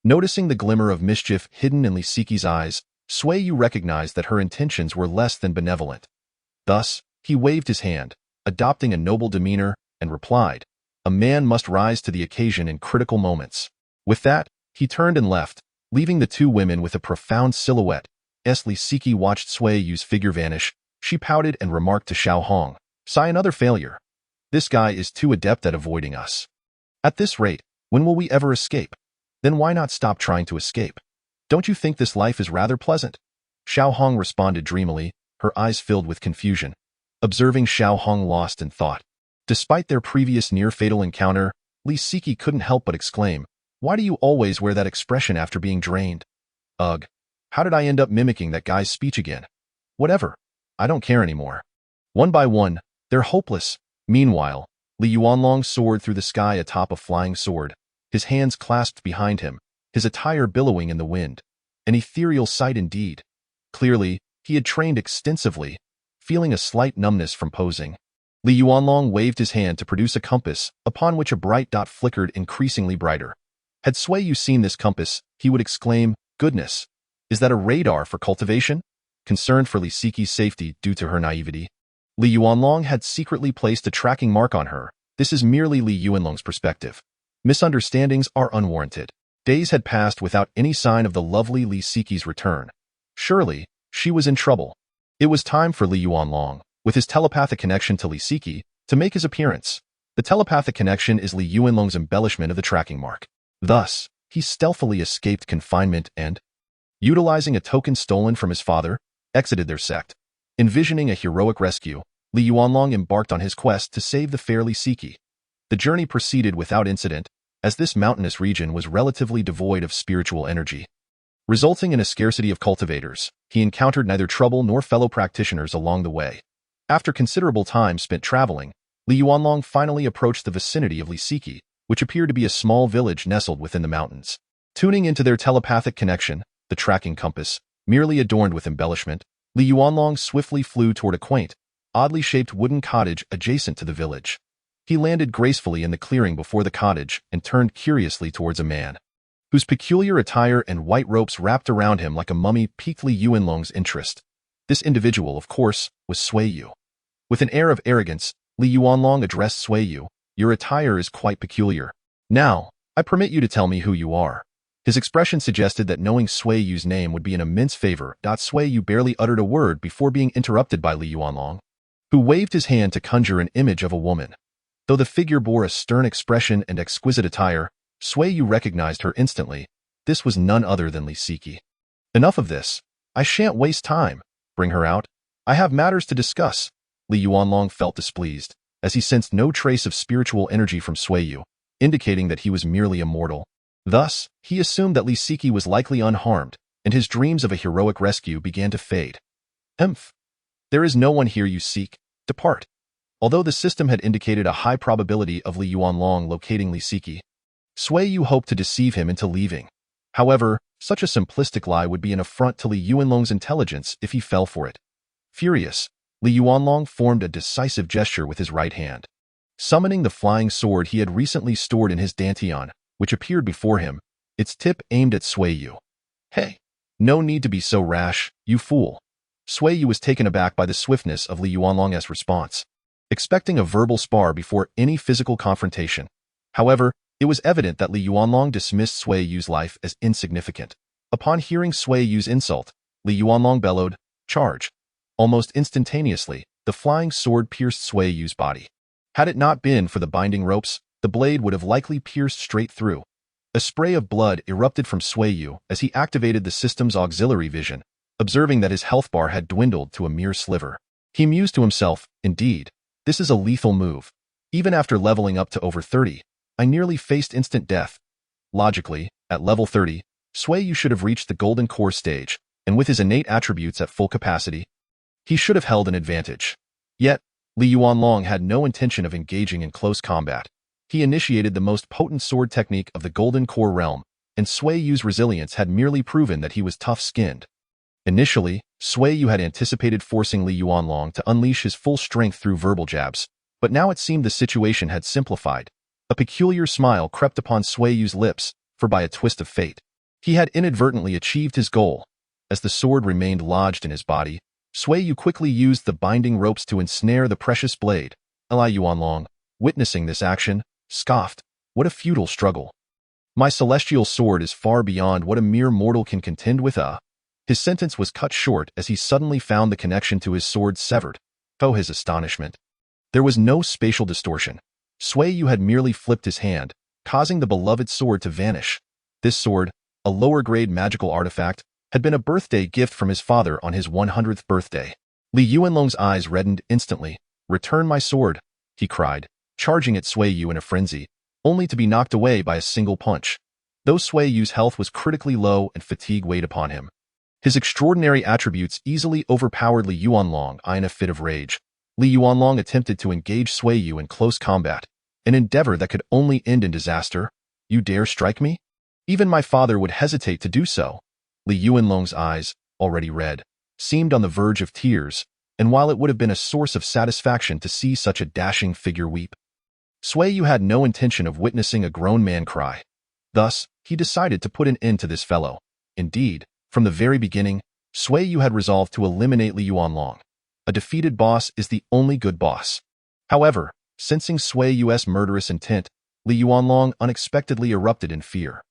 Noticing the glimmer of mischief hidden in Li Siki's eyes, Sui Yu recognized that her intentions were less than benevolent. Thus, he waved his hand, adopting a noble demeanor, and replied, A man must rise to the occasion in critical moments. With that, he turned and left, leaving the two women with a profound silhouette. As Li Siki watched Sui Yu's figure vanish, she pouted and remarked to Xiao Hong, Sigh another failure. This guy is too adept at avoiding us. At this rate, when will we ever escape? Then why not stop trying to escape? Don't you think this life is rather pleasant? Xiao Hong responded dreamily, her eyes filled with confusion. Observing Xiao Hong lost in thought. Despite their previous near-fatal encounter, Li Siki couldn't help but exclaim, Why do you always wear that expression after being drained? Ugh. How did I end up mimicking that guy's speech again? Whatever. I don't care anymore. One by one, they're hopeless. Meanwhile, Li Yuanlong soared through the sky atop a flying sword, his hands clasped behind him, his attire billowing in the wind. An ethereal sight indeed. Clearly, he had trained extensively, feeling a slight numbness from posing. Li Yuanlong waved his hand to produce a compass, upon which a bright dot flickered increasingly brighter. Had Sui Yu seen this compass, he would exclaim, "Goodness! Is that a radar for cultivation?" Concerned for Li Siqi's safety due to her naivety. Li Yuanlong had secretly placed a tracking mark on her. This is merely Li Yuanlong's perspective. Misunderstandings are unwarranted. Days had passed without any sign of the lovely Li Siqi's return. Surely, she was in trouble. It was time for Li Yuanlong, with his telepathic connection to Li Siqi, to make his appearance. The telepathic connection is Li Yuanlong's embellishment of the tracking mark. Thus, he stealthily escaped confinement and, utilizing a token stolen from his father, exited their sect. Envisioning a heroic rescue, Li Yuanlong embarked on his quest to save the fair Li Siqi. The journey proceeded without incident, as this mountainous region was relatively devoid of spiritual energy. Resulting in a scarcity of cultivators, he encountered neither trouble nor fellow practitioners along the way. After considerable time spent traveling, Li Yuanlong finally approached the vicinity of Li Siqi, which appeared to be a small village nestled within the mountains. Tuning into their telepathic connection, the tracking compass, merely adorned with embellishment, Li Yuanlong swiftly flew toward a quaint, oddly shaped wooden cottage adjacent to the village. He landed gracefully in the clearing before the cottage and turned curiously towards a man, whose peculiar attire and white ropes wrapped around him like a mummy piqued Li Yuanlong's interest. This individual, of course, was Sui Yu. With an air of arrogance, Li Yuanlong addressed Sui Yu. "Your attire is quite peculiar. Now, I permit you to tell me who you are." His expression suggested that knowing Sui Yu's name would be an immense favor. Sui Yu barely uttered a word before being interrupted by Li Yuanlong, who waved his hand to conjure an image of a woman. Though the figure bore a stern expression and exquisite attire, Sui Yu recognized her instantly. This was none other than Li Siqi. "Enough of this. I shan't waste time. Bring her out. I have matters to discuss." Li Yuanlong felt displeased, as he sensed no trace of spiritual energy from Sui Yu, indicating that he was merely a mortal. Thus, he assumed that Li Siqi was likely unharmed, and his dreams of a heroic rescue began to fade. "Emph. There is no one here you seek. Depart." Although the system had indicated a high probability of Li Yuanlong locating Li Siqi, Sui Yu hoped to deceive him into leaving. However, such a simplistic lie would be an affront to Li Yuanlong's intelligence if he fell for it. Furious, Li Yuanlong formed a decisive gesture with his right hand. Summoning the flying sword he had recently stored in his dantian, which appeared before him, its tip aimed at Sui Yu. "Hey, no need to be so rash, you fool." Sui Yu was taken aback by the swiftness of Li Yuanlong's response, expecting a verbal spar before any physical confrontation. However, it was evident that Li Yuanlong dismissed Sui Yu's life as insignificant. Upon hearing Sui Yu's insult, Li Yuanlong bellowed, "Charge." Almost instantaneously, the flying sword pierced Sui Yu's body. Had it not been for the binding ropes, the blade would have likely pierced straight through. A spray of blood erupted from Sui Yu as he activated the system's auxiliary vision, observing that his health bar had dwindled to a mere sliver. He mused to himself, "Indeed, this is a lethal move. Even after leveling up to over 30, I nearly faced instant death." Logically, at level 30, Sui Yu should have reached the golden core stage, and with his innate attributes at full capacity, he should have held an advantage. Yet, Li Yuanlong had no intention of engaging in close combat. He initiated the most potent sword technique of the golden core realm, and Sui Yu's resilience had merely proven that he was tough-skinned. Initially, Sui Yu had anticipated forcing Li Yuanlong to unleash his full strength through verbal jabs, but now it seemed the situation had simplified. A peculiar smile crept upon Sui Yu's lips, for by a twist of fate, he had inadvertently achieved his goal. As the sword remained lodged in his body, Sui Yu quickly used the binding ropes to ensnare the precious blade. Li Yuanlong, witnessing this action, scoffed, "What a futile struggle. My celestial sword is far beyond what a mere mortal can contend with." His sentence was cut short as he suddenly found the connection to his sword severed. To his astonishment, there was no spatial distortion. Sui Yu had merely flipped his hand, causing the beloved sword to vanish. This sword, a lower-grade magical artifact, had been a birthday gift from his father on his 100th birthday. Li Yuanlong's eyes reddened instantly. "Return my sword," he cried, charging at Sui Yu in a frenzy, only to be knocked away by a single punch. Though Sui Yu's health was critically low and fatigue weighed upon him, his extraordinary attributes easily overpowered Li Yuanlong. In a fit of rage, Li Yuanlong attempted to engage Sui Yu in close combat, an endeavor that could only end in disaster. "You dare strike me? Even my father would hesitate to do so." Li Yuanlong's eyes, already red, seemed on the verge of tears, and while it would have been a source of satisfaction to see such a dashing figure weep, Sui Yu had no intention of witnessing a grown man cry. Thus, he decided to put an end to this fellow. Indeed, from the very beginning, Sui Yu had resolved to eliminate Li Yuanlong. A defeated boss is the only good boss. However, sensing Sui Yu's murderous intent, Li Yuanlong unexpectedly erupted in fear.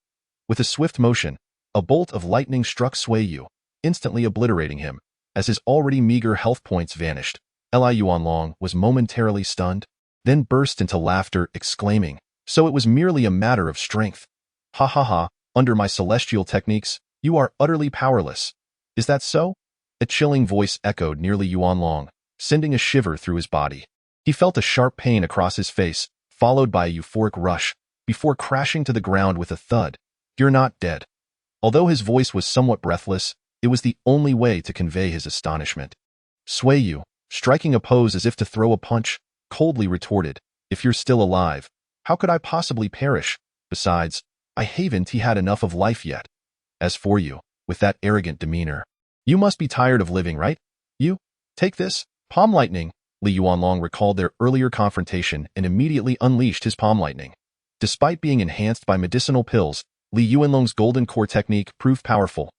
With a swift motion, a bolt of lightning struck Sui Yu, instantly obliterating him, as his already meager health points vanished. Li Yuanlong was momentarily stunned, then burst into laughter, exclaiming, "So it was merely a matter of strength. Ha ha ha, under my celestial techniques, you are utterly powerless. Is that so?" A chilling voice echoed near Li Yuanlong, sending a shiver through his body. He felt a sharp pain across his face, followed by a euphoric rush, before crashing to the ground with a thud. "You're not dead." Although his voice was somewhat breathless, it was the only way to convey his astonishment. Sui Yu, striking a pose as if to throw a punch, coldly retorted, "If you're still alive, how could I possibly perish? Besides, I haven't had enough of life yet. As for you, with that arrogant demeanor, you must be tired of living, right? You, take this, palm lightning." Li Yuanlong recalled their earlier confrontation and immediately unleashed his palm lightning. Despite being enhanced by medicinal pills, Li Yuanlong's golden core technique proved powerful,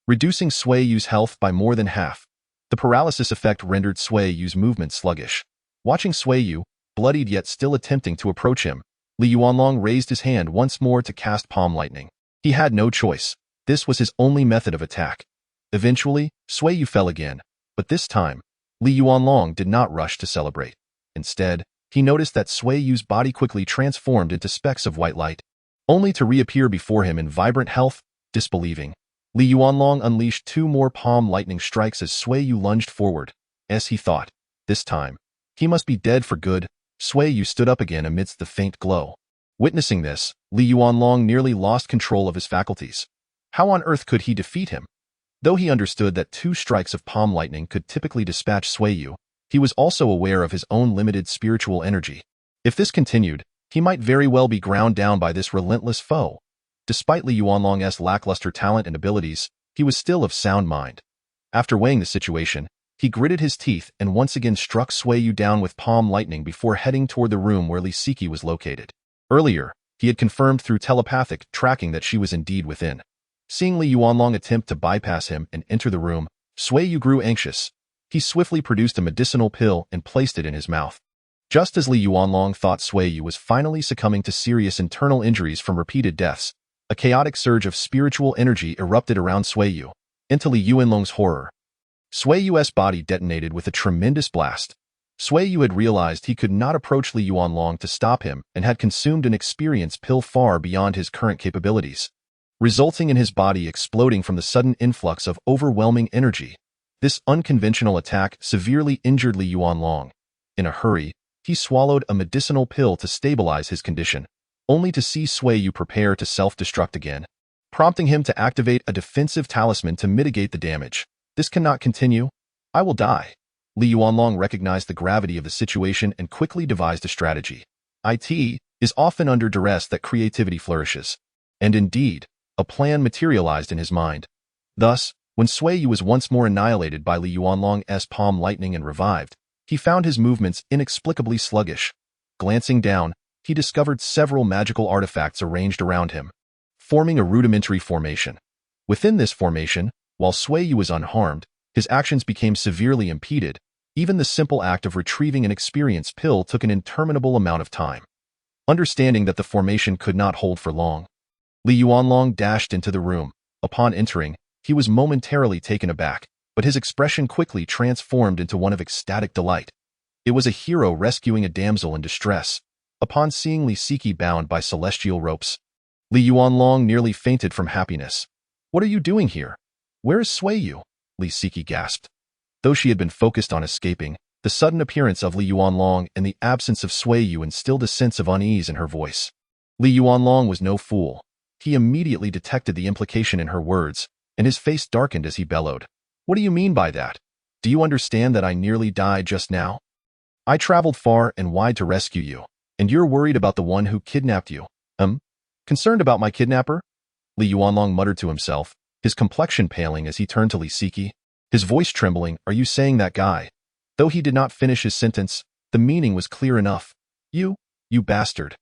reducing Sui Yu's health by more than half. The paralysis effect rendered Sui Yu's movement sluggish. Watching Sui Yu, bloodied yet still attempting to approach him, Li Yuanlong raised his hand once more to cast palm lightning. He had no choice. This was his only method of attack. Eventually, Sui Yu fell again, but this time, Li Yuanlong did not rush to celebrate. Instead, he noticed that Sui Yu's body quickly transformed into specks of white light, only to reappear before him in vibrant health. Disbelieving, Li Yuanlong unleashed 2 more palm lightning strikes as Sui Yu lunged forward. As he thought, this time, he must be dead for good. Sui Yu stood up again amidst the faint glow. Witnessing this, Li Yuanlong nearly lost control of his faculties. How on earth could he defeat him? Though he understood that 2 strikes of palm lightning could typically dispatch Sui Yu, he was also aware of his own limited spiritual energy. If this continued, he might very well be ground down by this relentless foe. Despite Li Yuanlong's lackluster talent and abilities, he was still of sound mind. After weighing the situation, he gritted his teeth and once again struck Sui Yu down with palm lightning before heading toward the room where Li Siki was located. Earlier, he had confirmed through telepathic tracking that she was indeed within. Seeing Li Yuanlong attempt to bypass him and enter the room, Sui Yu grew anxious. He swiftly produced a medicinal pill and placed it in his mouth. Just as Li Yuanlong thought Sui Yu was finally succumbing to serious internal injuries from repeated deaths, a chaotic surge of spiritual energy erupted around Sui Yu. Into Li Yuanlong's horror, Sui Yu's body detonated with a tremendous blast. Sui Yu had realized he could not approach Li Yuanlong to stop him and had consumed an experience pill far beyond his current capabilities, resulting in his body exploding from the sudden influx of overwhelming energy. This unconventional attack severely injured Li Yuanlong. In a hurry, he swallowed a medicinal pill to stabilize his condition, only to see Sui Yu prepare to self-destruct again, prompting him to activate a defensive talisman to mitigate the damage. "This cannot continue. I will die." Li Yuanlong recognized the gravity of the situation and quickly devised a strategy. It is often under duress that creativity flourishes. And indeed, a plan materialized in his mind. Thus, when Sui Yu was once more annihilated by Li Yuanlong's palm lightning and revived, he found his movements inexplicably sluggish. Glancing down, he discovered several magical artifacts arranged around him, forming a rudimentary formation. Within this formation, while Sui Yu was unharmed, his actions became severely impeded. Even the simple act of retrieving an experience pill took an interminable amount of time. Understanding that the formation could not hold for long, Li Yuanlong dashed into the room. Upon entering, he was momentarily taken aback, but his expression quickly transformed into one of ecstatic delight. It was a hero rescuing a damsel in distress. Upon seeing Li Siki bound by celestial ropes, Li Yuanlong nearly fainted from happiness. "What are you doing here? Where is Sui Yu?" Li Siki gasped. Though she had been focused on escaping, the sudden appearance of Li Yuanlong and the absence of Sui Yu instilled a sense of unease in her voice. Li Yuanlong was no fool. He immediately detected the implication in her words, and his face darkened as he bellowed. "What do you mean by that? Do you understand that I nearly died just now? I traveled far and wide to rescue you, and you're worried about the one who kidnapped you. Concerned about my kidnapper?" Li Yuanlong muttered to himself, his complexion paling as he turned to Li Siki, his voice trembling. "Are you saying that guy?" Though he did not finish his sentence, the meaning was clear enough. You bastard."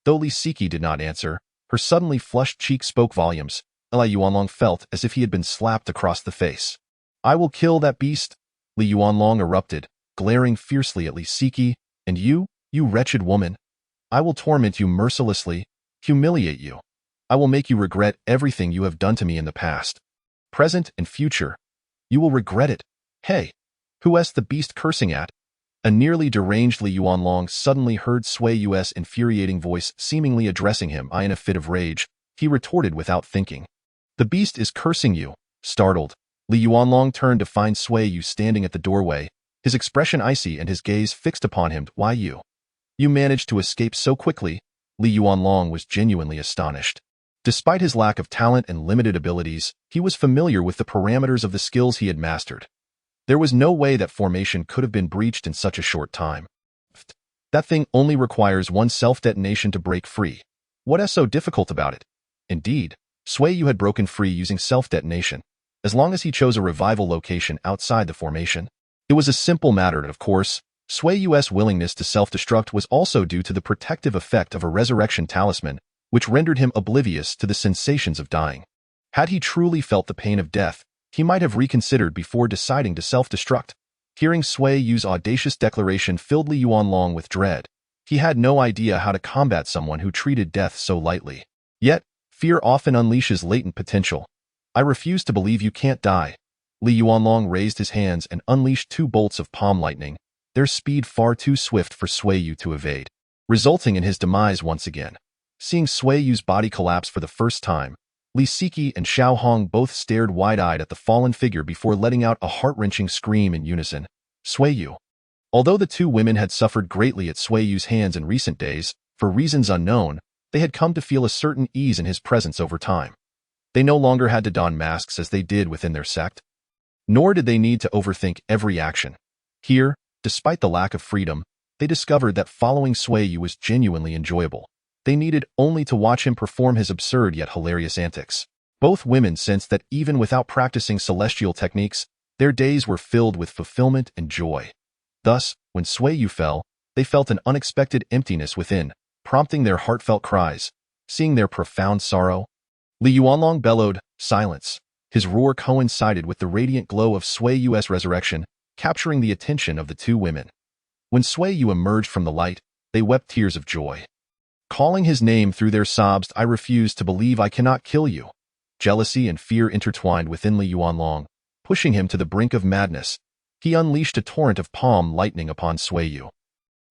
Though Li Siki did not answer, Her suddenly flushed cheek spoke volumes. Li Yuanlong felt as if he had been slapped across the face. I will kill that beast, Li Yuanlong erupted, glaring fiercely at Li Siki. And you wretched woman. I will torment you mercilessly, humiliate you. I will make you regret everything you have done to me in the past, present and future. You will regret it. Hey, who is the beast cursing at? A nearly deranged Li Yuanlong suddenly heard Sui Yu's infuriating voice seemingly addressing him. In a fit of rage, he retorted without thinking. The beast is cursing you. Startled, Li Yuanlong turned to find Sui Yu standing at the doorway, his expression icy and his gaze fixed upon him. Why you? You managed to escape so quickly? Li Yuanlong was genuinely astonished. Despite his lack of talent and limited abilities, he was familiar with the parameters of the skills he had mastered. There was no way that formation could have been breached in such a short time. That thing only requires one self-detonation to break free. What is so difficult about it? Indeed, Sui Yu had broken free using self-detonation, as long as he chose a revival location outside the formation. It was a simple matter, and of course, Sui Yu's willingness to self-destruct was also due to the protective effect of a resurrection talisman, which rendered him oblivious to the sensations of dying. Had he truly felt the pain of death, he might have reconsidered before deciding to self-destruct. Hearing Sui Yu's audacious declaration filled Li Yuanlong with dread. He had no idea how to combat someone who treated death so lightly. Yet, fear often unleashes latent potential. I refuse to believe you can't die. Li Yuanlong raised his hands and unleashed 2 bolts of palm lightning, their speed far too swift for Sui Yu to evade, resulting in his demise once again. Seeing Sui Yu's body collapse for the first time, Li Siki and Xiao Hong both stared wide-eyed at the fallen figure before letting out a heart-wrenching scream in unison. Sui Yu. Although the 2 women had suffered greatly at Sui Yu's hands in recent days, for reasons unknown, they had come to feel a certain ease in his presence over time. They no longer had to don masks as they did within their sect. Nor did they need to overthink every action. Here, despite the lack of freedom, they discovered that following Sui Yu was genuinely enjoyable. They needed only to watch him perform his absurd yet hilarious antics. Both women sensed that even without practicing celestial techniques, their days were filled with fulfillment and joy. Thus, when Sui Yu fell, they felt an unexpected emptiness within, prompting their heartfelt cries. Seeing their profound sorrow, Li Yuanlong bellowed, "Silence!" His roar coincided with the radiant glow of Sui Yu's resurrection, capturing the attention of the 2 women. When Sui Yu emerged from the light, they wept tears of joy. Calling his name through their sobs, I refuse to believe I cannot kill you. Jealousy and fear intertwined within Li Yuanlong, pushing him to the brink of madness. He unleashed a torrent of palm lightning upon Sui Yu.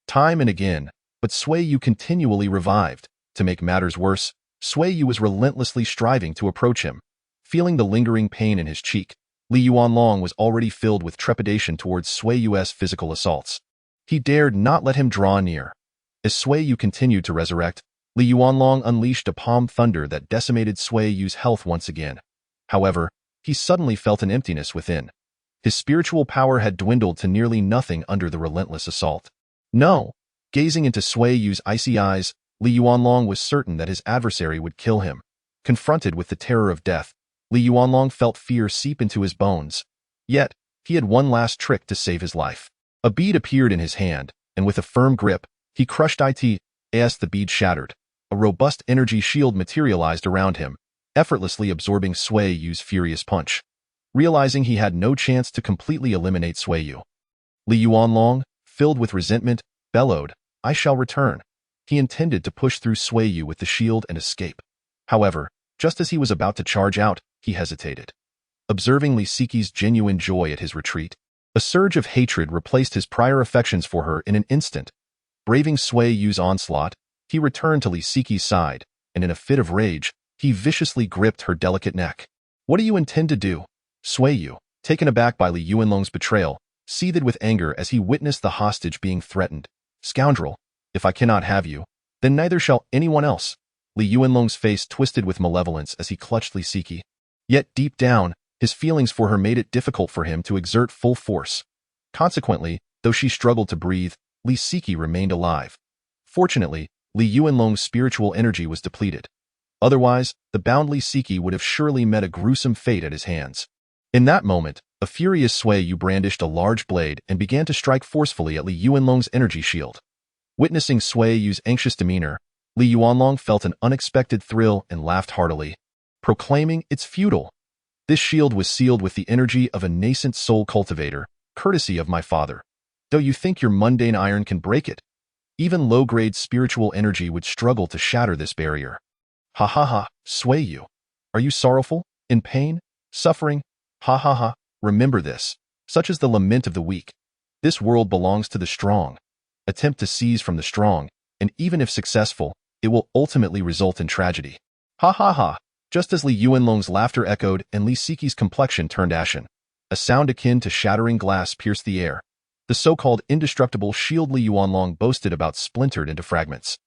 Time and again, but Sui Yu continually revived. To make matters worse, Sui Yu was relentlessly striving to approach him. Feeling the lingering pain in his cheek, Li Yuanlong was already filled with trepidation towards Sui Yu's physical assaults. He dared not let him draw near. As Sui Yu continued to resurrect, Li Yuanlong unleashed a palm thunder that decimated Sui Yu's health once again. However, he suddenly felt an emptiness within. His spiritual power had dwindled to nearly nothing under the relentless assault. No! Gazing into Sui Yu's icy eyes, Li Yuanlong was certain that his adversary would kill him. Confronted with the terror of death, Li Yuanlong felt fear seep into his bones. Yet, he had one last trick to save his life. A bead appeared in his hand, and with a firm grip, he crushed it as the bead shattered. A robust energy shield materialized around him, effortlessly absorbing Sui Yu's furious punch. Realizing he had no chance to completely eliminate Sui Yu, Li Yuanlong, filled with resentment, bellowed, "I shall return." He intended to push through Sui Yu with the shield and escape. However, just as he was about to charge out, he hesitated. Observing Li Siki's genuine joy at his retreat, a surge of hatred replaced his prior affections for her in an instant. Braving Sui Yu's onslaught, he returned to Li Siki's side, and in a fit of rage, he viciously gripped her delicate neck. "What do you intend to do?" Sui Yu, taken aback by Li Yuanlong's betrayal, seethed with anger as he witnessed the hostage being threatened. "Scoundrel, if I cannot have you, then neither shall anyone else." Li Yuanlong's face twisted with malevolence as he clutched Li Siki. Yet deep down, his feelings for her made it difficult for him to exert full force. Consequently, though she struggled to breathe, Li Siki remained alive. Fortunately, Li Yuanlong's spiritual energy was depleted. Otherwise, the bound Li Siki would have surely met a gruesome fate at his hands. In that moment, a furious Sui Yu brandished a large blade and began to strike forcefully at Li Yuanlong's energy shield. Witnessing Sui Yu's anxious demeanor, Li Yuanlong felt an unexpected thrill and laughed heartily, proclaiming it's futile. This shield was sealed with the energy of a nascent soul cultivator, courtesy of my father. Though you think your mundane iron can break it, even low-grade spiritual energy would struggle to shatter this barrier. Ha ha ha, Sui Yu. Are you sorrowful? In pain? Suffering? Ha ha ha. Remember this. Such is the lament of the weak. This world belongs to the strong. Attempt to seize from the strong, and even if successful, it will ultimately result in tragedy. Ha ha ha. Just as Li Yuanlong's laughter echoed and Li Siqi's complexion turned ashen, a sound akin to shattering glass pierced the air. The so-called indestructible shield Li Yuanlong boasted about splintered into fragments.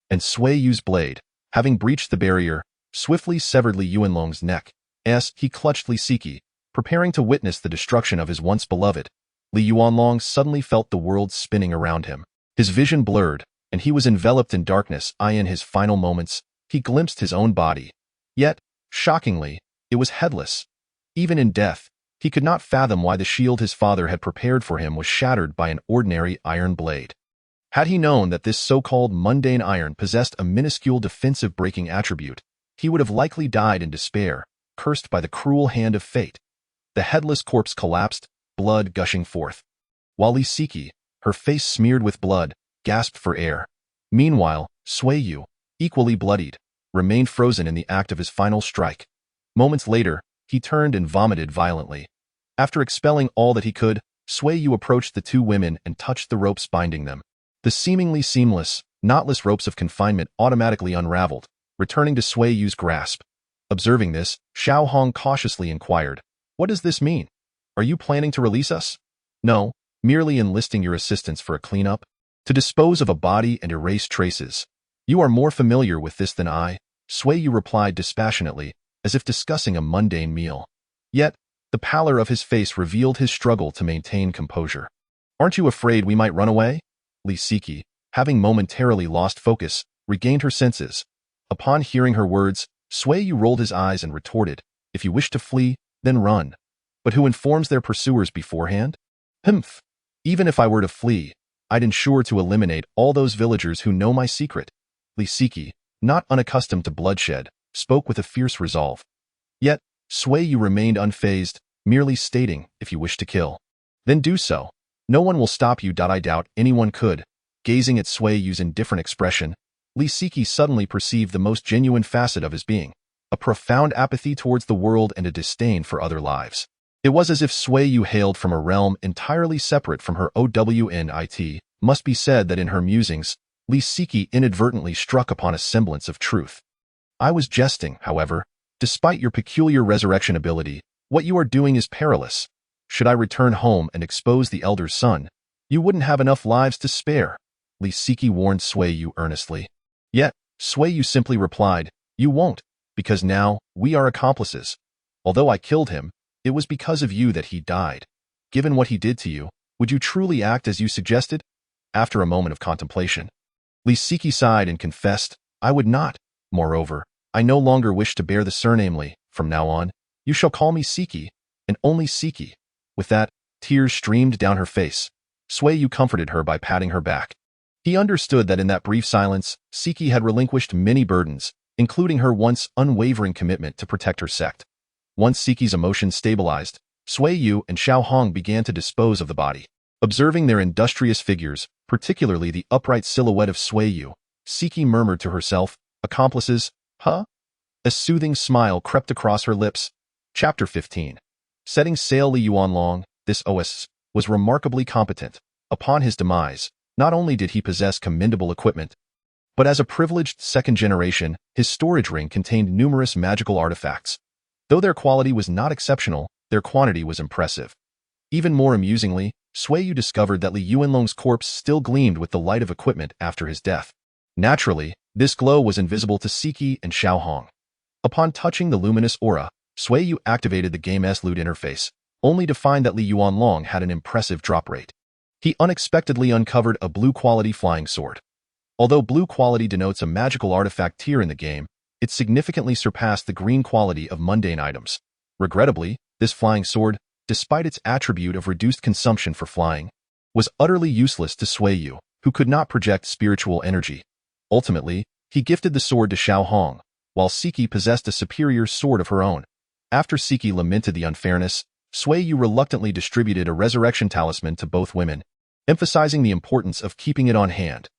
And Sui Yu's blade, having breached the barrier, swiftly severed Li Yuanlong's neck. As he clutched Li Siqi, preparing to witness the destruction of his once beloved, Li Yuanlong suddenly felt the world spinning around him. His vision blurred, and he was enveloped in darkness. In his final moments, he glimpsed his own body. Yet, shockingly, it was headless. Even in death, he could not fathom why the shield his father had prepared for him was shattered by an ordinary iron blade. Had he known that this so-called mundane iron possessed a minuscule defensive breaking attribute, he would have likely died in despair, cursed by the cruel hand of fate. The headless corpse collapsed, blood gushing forth. While Li Siqi, her face smeared with blood, gasped for air. Meanwhile, Sui Yu, equally bloodied, remained frozen in the act of his final strike. Moments later, he turned and vomited violently. After expelling all that he could, Sui Yu approached the two women and touched the ropes binding them. The seemingly seamless, knotless ropes of confinement automatically unraveled, returning to Sui Yu's grasp. Observing this, Xiao Hong cautiously inquired, "What does this mean? Are you planning to release us?" "No, merely enlisting your assistance for a cleanup, to dispose of a body and erase traces. You are more familiar with this than I," Sui Yu replied dispassionately, as if discussing a mundane meal. Yet, the pallor of his face revealed his struggle to maintain composure. "Aren't you afraid we might run away?" Li Siqi, having momentarily lost focus, regained her senses. Upon hearing her words, Sui Yu rolled his eyes and retorted, "If you wish to flee, then run. But who informs their pursuers beforehand? Humph. Even if I were to flee, I'd ensure to eliminate all those villagers who know my secret." Li Siqi, not unaccustomed to bloodshed, spoke with a fierce resolve. Yet, Sui Yu remained unfazed, merely stating, "If you wish to kill, then do so. No one will stop you." I doubt anyone could. Gazing at Sui Yu's indifferent expression, Li Siqi suddenly perceived the most genuine facet of his being, a profound apathy towards the world and a disdain for other lives. It was as if Sui Yu hailed from a realm entirely separate from her ownit. Must be said that in her musings, Li Siqi inadvertently struck upon a semblance of truth. "I was jesting, however. Despite your peculiar resurrection ability, what you are doing is perilous. Should I return home and expose the elder son, you wouldn't have enough lives to spare," Li Siqi warned Sui Yu earnestly. Yet, Sui Yu simply replied, "You won't, because now we are accomplices. Although I killed him, it was because of you that he died. Given what he did to you, would you truly act as you suggested?" After a moment of contemplation, Li Siqi sighed and confessed, "I would not. Moreover, I no longer wish to bear the surname Li. From now on, you shall call me Siqi, and only Siqi." With that, tears streamed down her face. Sui Yu comforted her by patting her back. He understood that in that brief silence, Siqi had relinquished many burdens, including her once unwavering commitment to protect her sect. Once Siqi's emotions stabilized, Sui Yu and Xiao Hong began to dispose of the body. Observing their industrious figures, particularly the upright silhouette of Sui Yu, Siqi murmured to herself, "Accomplices, huh?" A soothing smile crept across her lips. Chapter 15. Setting sail. Li Yuanlong, this OS, was remarkably competent. Upon his demise, not only did he possess commendable equipment, but as a privileged second generation, his storage ring contained numerous magical artifacts. Though their quality was not exceptional, their quantity was impressive. Even more amusingly, Sui Yu discovered that Li Yuanlong's corpse still gleamed with the light of equipment after his death. Naturally, this glow was invisible to Siqi and Xiao Hong. Upon touching the luminous aura, Sui Yu activated the game's loot interface, only to find that Li Yuanlong had an impressive drop rate. He unexpectedly uncovered a blue-quality flying sword. Although blue quality denotes a magical artifact tier in the game, it significantly surpassed the green quality of mundane items. Regrettably, this flying sword, despite its attribute of reduced consumption for flying, was utterly useless to Sui Yu, who could not project spiritual energy. Ultimately, He gifted the sword to Xiao Hong, while Siki possessed a superior sword of her own. After Siki lamented the unfairness, Sui Yu reluctantly distributed a resurrection talisman to both women, emphasizing the importance of keeping it on hand.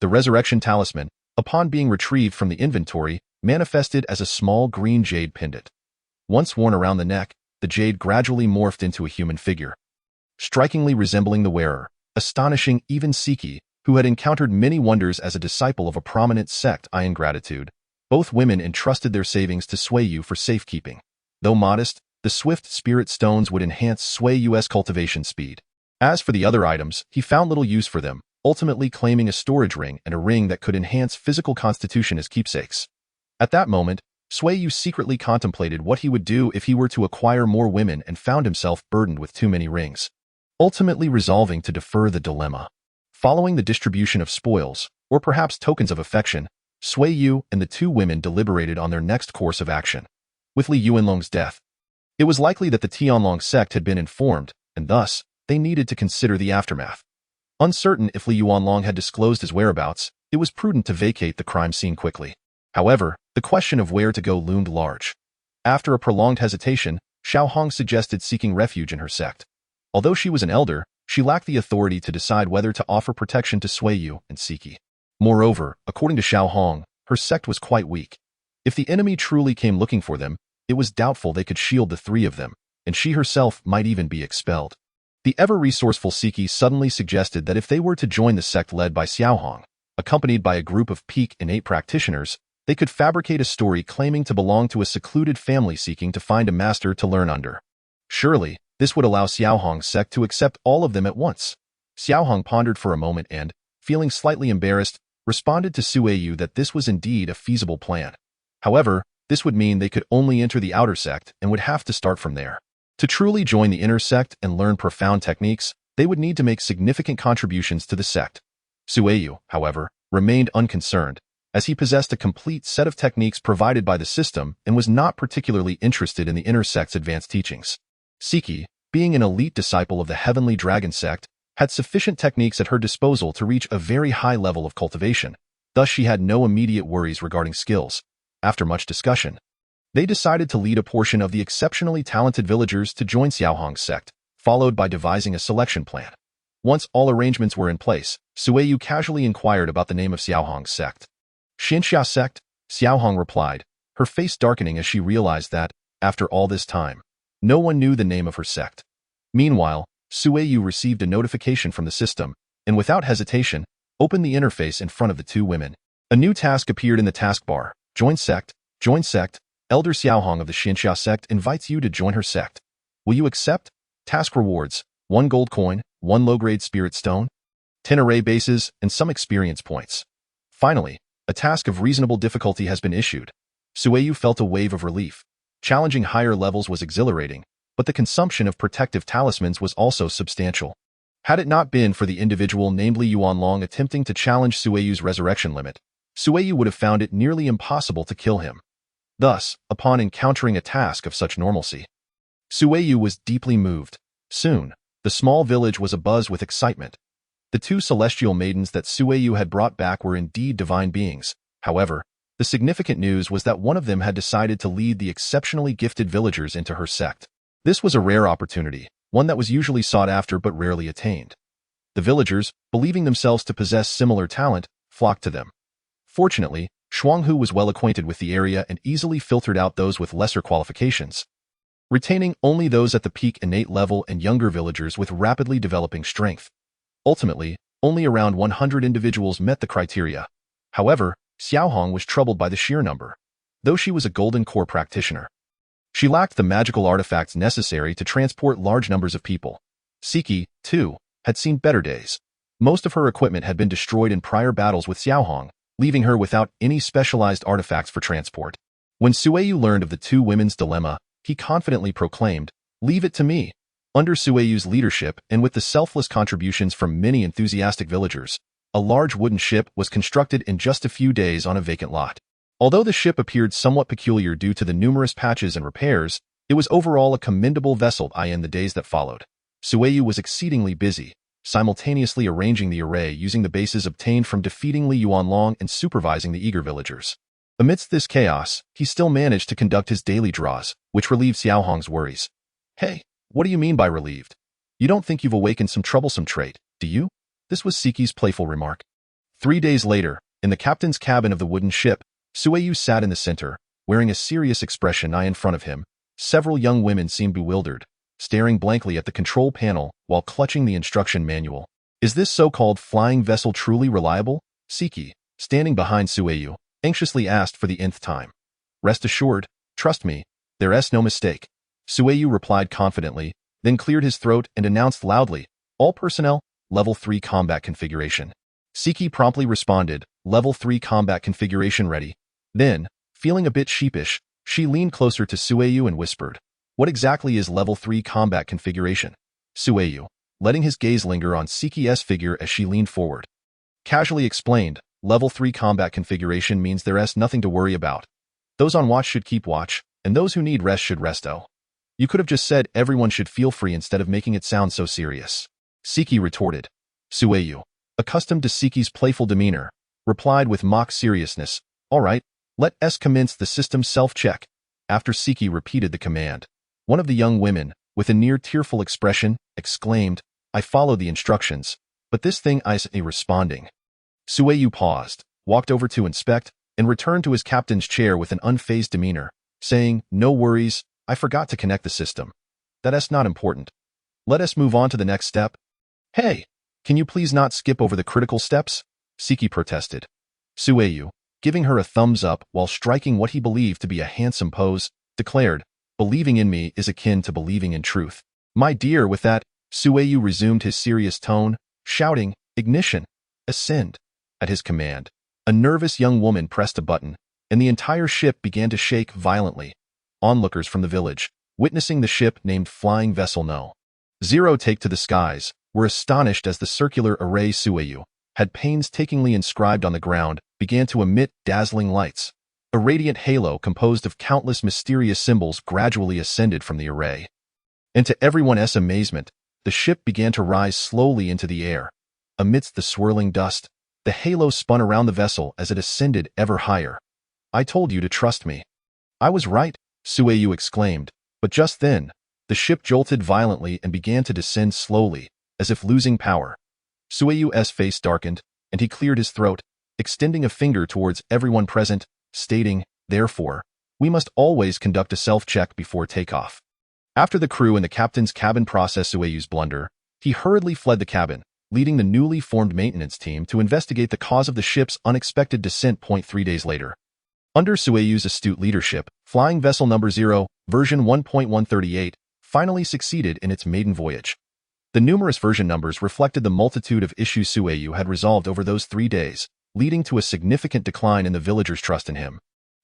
The resurrection talisman, upon being retrieved from the inventory, manifested as a small green jade pendant. Once worn around the neck, the jade gradually morphed into a human figure, strikingly resembling the wearer, astonishing even Siki, who had encountered many wonders as a disciple of a prominent sect. In gratitude, both women entrusted their savings to Sui Yu for safekeeping. Though modest, the swift spirit stones would enhance Sui Yu's cultivation speed. As for the other items, he found little use for them, ultimately claiming a storage ring and a ring that could enhance physical constitution as keepsakes. At that moment, Sui Yu secretly contemplated what he would do if he were to acquire more women and found himself burdened with too many rings, ultimately resolving to defer the dilemma. Following the distribution of spoils, or perhaps tokens of affection, Sui Yu and the two women deliberated on their next course of action. With Li Yuanlong's death, it was likely that the Tianlong sect had been informed, and thus, they needed to consider the aftermath. Uncertain if Li Yuanlong had disclosed his whereabouts, it was prudent to vacate the crime scene quickly. However, the question of where to go loomed large. After a prolonged hesitation, Xiao Hong suggested seeking refuge in her sect. Although she was an elder, she lacked the authority to decide whether to offer protection to Sui Yu and Siki. Moreover, according to Xiao Hong, her sect was quite weak. If the enemy truly came looking for them, it was doubtful they could shield the three of them, and she herself might even be expelled. The ever-resourceful Siki suddenly suggested that if they were to join the sect led by Xiao Hong, accompanied by a group of peak innate practitioners, they could fabricate a story claiming to belong to a secluded family seeking to find a master to learn under. Surely, this would allow Xiao Hong's sect to accept all of them at once. Xiao Hong pondered for a moment and, feeling slightly embarrassed, responded to Sui Yu that this was indeed a feasible plan. However, this would mean they could only enter the outer sect and would have to start from there. To truly join the inner sect and learn profound techniques, they would need to make significant contributions to the sect. Sui Yu, however, remained unconcerned, as he possessed a complete set of techniques provided by the system and was not particularly interested in the inner sect's advanced teachings. Siki, being an elite disciple of the Heavenly Dragon sect, had sufficient techniques at her disposal to reach a very high level of cultivation, thus she had no immediate worries regarding skills. After much discussion, they decided to lead a portion of the exceptionally talented villagers to join Xiao Hong's sect, followed by devising a selection plan. Once all arrangements were in place, Sui Yu casually inquired about the name of Xiao Hong's sect. Xianxia Sect, Xiao Hong replied, her face darkening as she realized that, after all this time, no one knew the name of her sect. Meanwhile, Sui Yu received a notification from the system, and without hesitation, opened the interface in front of the two women. A new task appeared in the taskbar. Join sect, Elder Xiao Hong of the Xianxia Sect invites you to join her sect. Will you accept? Task rewards, 1 gold coin, 1 low-grade spirit stone, 10 array bases, and some experience points. Finally, a task of reasonable difficulty has been issued. Sui Yu felt a wave of relief. Challenging higher levels was exhilarating, but the consumption of protective talismans was also substantial. Had it not been for the individual named Li Yuanlong attempting to challenge Sui Yu's resurrection limit, Sui Yu would have found it nearly impossible to kill him. Thus, upon encountering a task of such normalcy, Sui Yu was deeply moved. Soon, the small village was abuzz with excitement. The two celestial maidens that Sui Yu had brought back were indeed divine beings. However, the significant news was that one of them had decided to lead the exceptionally gifted villagers into her sect. This was a rare opportunity, one that was usually sought after but rarely attained. The villagers, believing themselves to possess similar talent, flocked to them. Fortunately, Shuanghu was well acquainted with the area and easily filtered out those with lesser qualifications, retaining only those at the peak innate level and younger villagers with rapidly developing strength. Ultimately, only around 100 individuals met the criteria. However, Xiao Hong was troubled by the sheer number. Though she was a golden core practitioner, she lacked the magical artifacts necessary to transport large numbers of people. Siki, too, had seen better days. Most of her equipment had been destroyed in prior battles with Xiao Hong, leaving her without any specialized artifacts for transport. When Sui Yu learned of the two women's dilemma, he confidently proclaimed, "Leave it to me." Under Sui Yu's leadership and with the selfless contributions from many enthusiastic villagers, a large wooden ship was constructed in just a few days on a vacant lot. Although the ship appeared somewhat peculiar due to the numerous patches and repairs, it was overall a commendable vessel in the days that followed. Sui Yu was exceedingly busy, simultaneously arranging the array using the bases obtained from defeating Li Yuanlong and supervising the eager villagers. Amidst this chaos, he still managed to conduct his daily draws, which relieved Xiaohong's worries. Hey, what do you mean by relieved? You don't think you've awakened some troublesome trait, do you? This was Siki's playful remark. 3 days later, in the captain's cabin of the wooden ship, Sui Yu sat in the center, wearing a serious expression. In front of him, several young women seemed bewildered, staring blankly at the control panel while clutching the instruction manual. Is this so-called flying vessel truly reliable? Siki, standing behind Sui Yu, anxiously asked for the nth time. Rest assured, trust me, there's no mistake. Sui Yu replied confidently, then cleared his throat and announced loudly, all personnel, level 3 combat configuration. Siki promptly responded, level 3 combat configuration ready. Then, feeling a bit sheepish, she leaned closer to Sui Yu and whispered, what exactly is level 3 combat configuration? Sui Yu, letting his gaze linger on Siki's figure as she leaned forward, casually explained, level 3 combat configuration means there's nothing to worry about. Those on watch should keep watch, and those who need rest should rest. Oh. You could have just said everyone should feel free instead of making it sound so serious. Siki retorted. Sui Yu, accustomed to Siki's playful demeanor, replied with mock seriousness, all right, let us commence the system self-check. After Siki repeated the command, one of the young women, with a near tearful expression, exclaimed, I followed the instructions, but this thing isn't responding. Sui Yu paused, walked over to inspect, and returned to his captain's chair with an unfazed demeanor, saying, no worries, I forgot to connect the system. That's not important. Let us move on to the next step. Hey, can you please not skip over the critical steps? Siki protested. Sui Yu, giving her a thumbs up while striking what he believed to be a handsome pose, declared, believing in me is akin to believing in truth. My dear, with that, Sui Yu resumed his serious tone, shouting, ignition, ascend. At his command, a nervous young woman pressed a button, and the entire ship began to shake violently. Onlookers from the village, witnessing the ship named Flying Vessel No. 0 take to the skies, were astonished as the circular array Sui Yu had painstakingly inscribed on the ground began to emit dazzling lights. A radiant halo composed of countless mysterious symbols gradually ascended from the array. And to everyone's amazement, the ship began to rise slowly into the air. Amidst the swirling dust, the halo spun around the vessel as it ascended ever higher. I told you to trust me. I was right, Sui Yu exclaimed, but just then, the ship jolted violently and began to descend slowly, as if losing power. Sui Yu's face darkened, and he cleared his throat, extending a finger towards everyone present, stating, therefore, we must always conduct a self-check before takeoff. After the crew and the captain's cabin processed Sui Yu's blunder, he hurriedly fled the cabin, leading the newly formed maintenance team to investigate the cause of the ship's unexpected descent. 3 days later. Under Sui Yu's astute leadership, Flying Vessel No. 0, version 1.138, finally succeeded in its maiden voyage. The numerous version numbers reflected the multitude of issues Sui Yu had resolved over those 3 days, leading to a significant decline in the villagers' trust in him.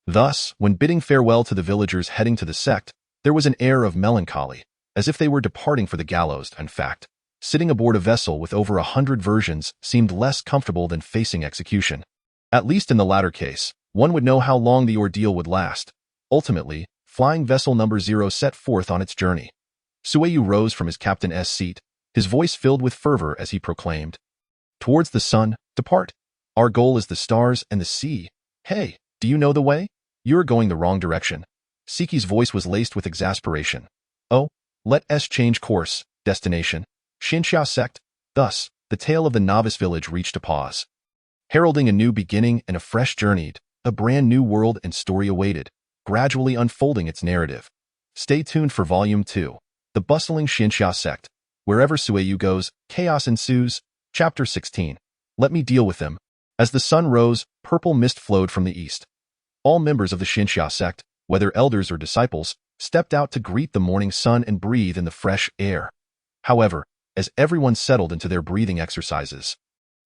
Thus, when bidding farewell to the villagers heading to the sect, there was an air of melancholy, as if they were departing for the gallows. In fact, sitting aboard a vessel with over 100 versions seemed less comfortable than facing execution. At least in the latter case, one would know how long the ordeal would last. Ultimately, Flying Vessel No. 0 set forth on its journey. Sui Yu rose from his captain's seat, his voice filled with fervor as he proclaimed, towards the sun, depart. Our goal is the stars and the sea. Hey, do you know the way? You're going the wrong direction. Siki's voice was laced with exasperation. Oh, let us change course, destination. Xianxia Sect. Thus, the tale of the novice village reached a pause. Heralding a new beginning and a fresh journey, a brand new world and story awaited, gradually unfolding its narrative. Stay tuned for Volume 2, The Bustling Xianxia Sect. Wherever Sui Yu goes, chaos ensues. Chapter 16. Let me deal with them. As the sun rose, purple mist flowed from the east. All members of the Xianxia Sect, whether elders or disciples, stepped out to greet the morning sun and breathe in the fresh air. However, as everyone settled into their breathing exercises,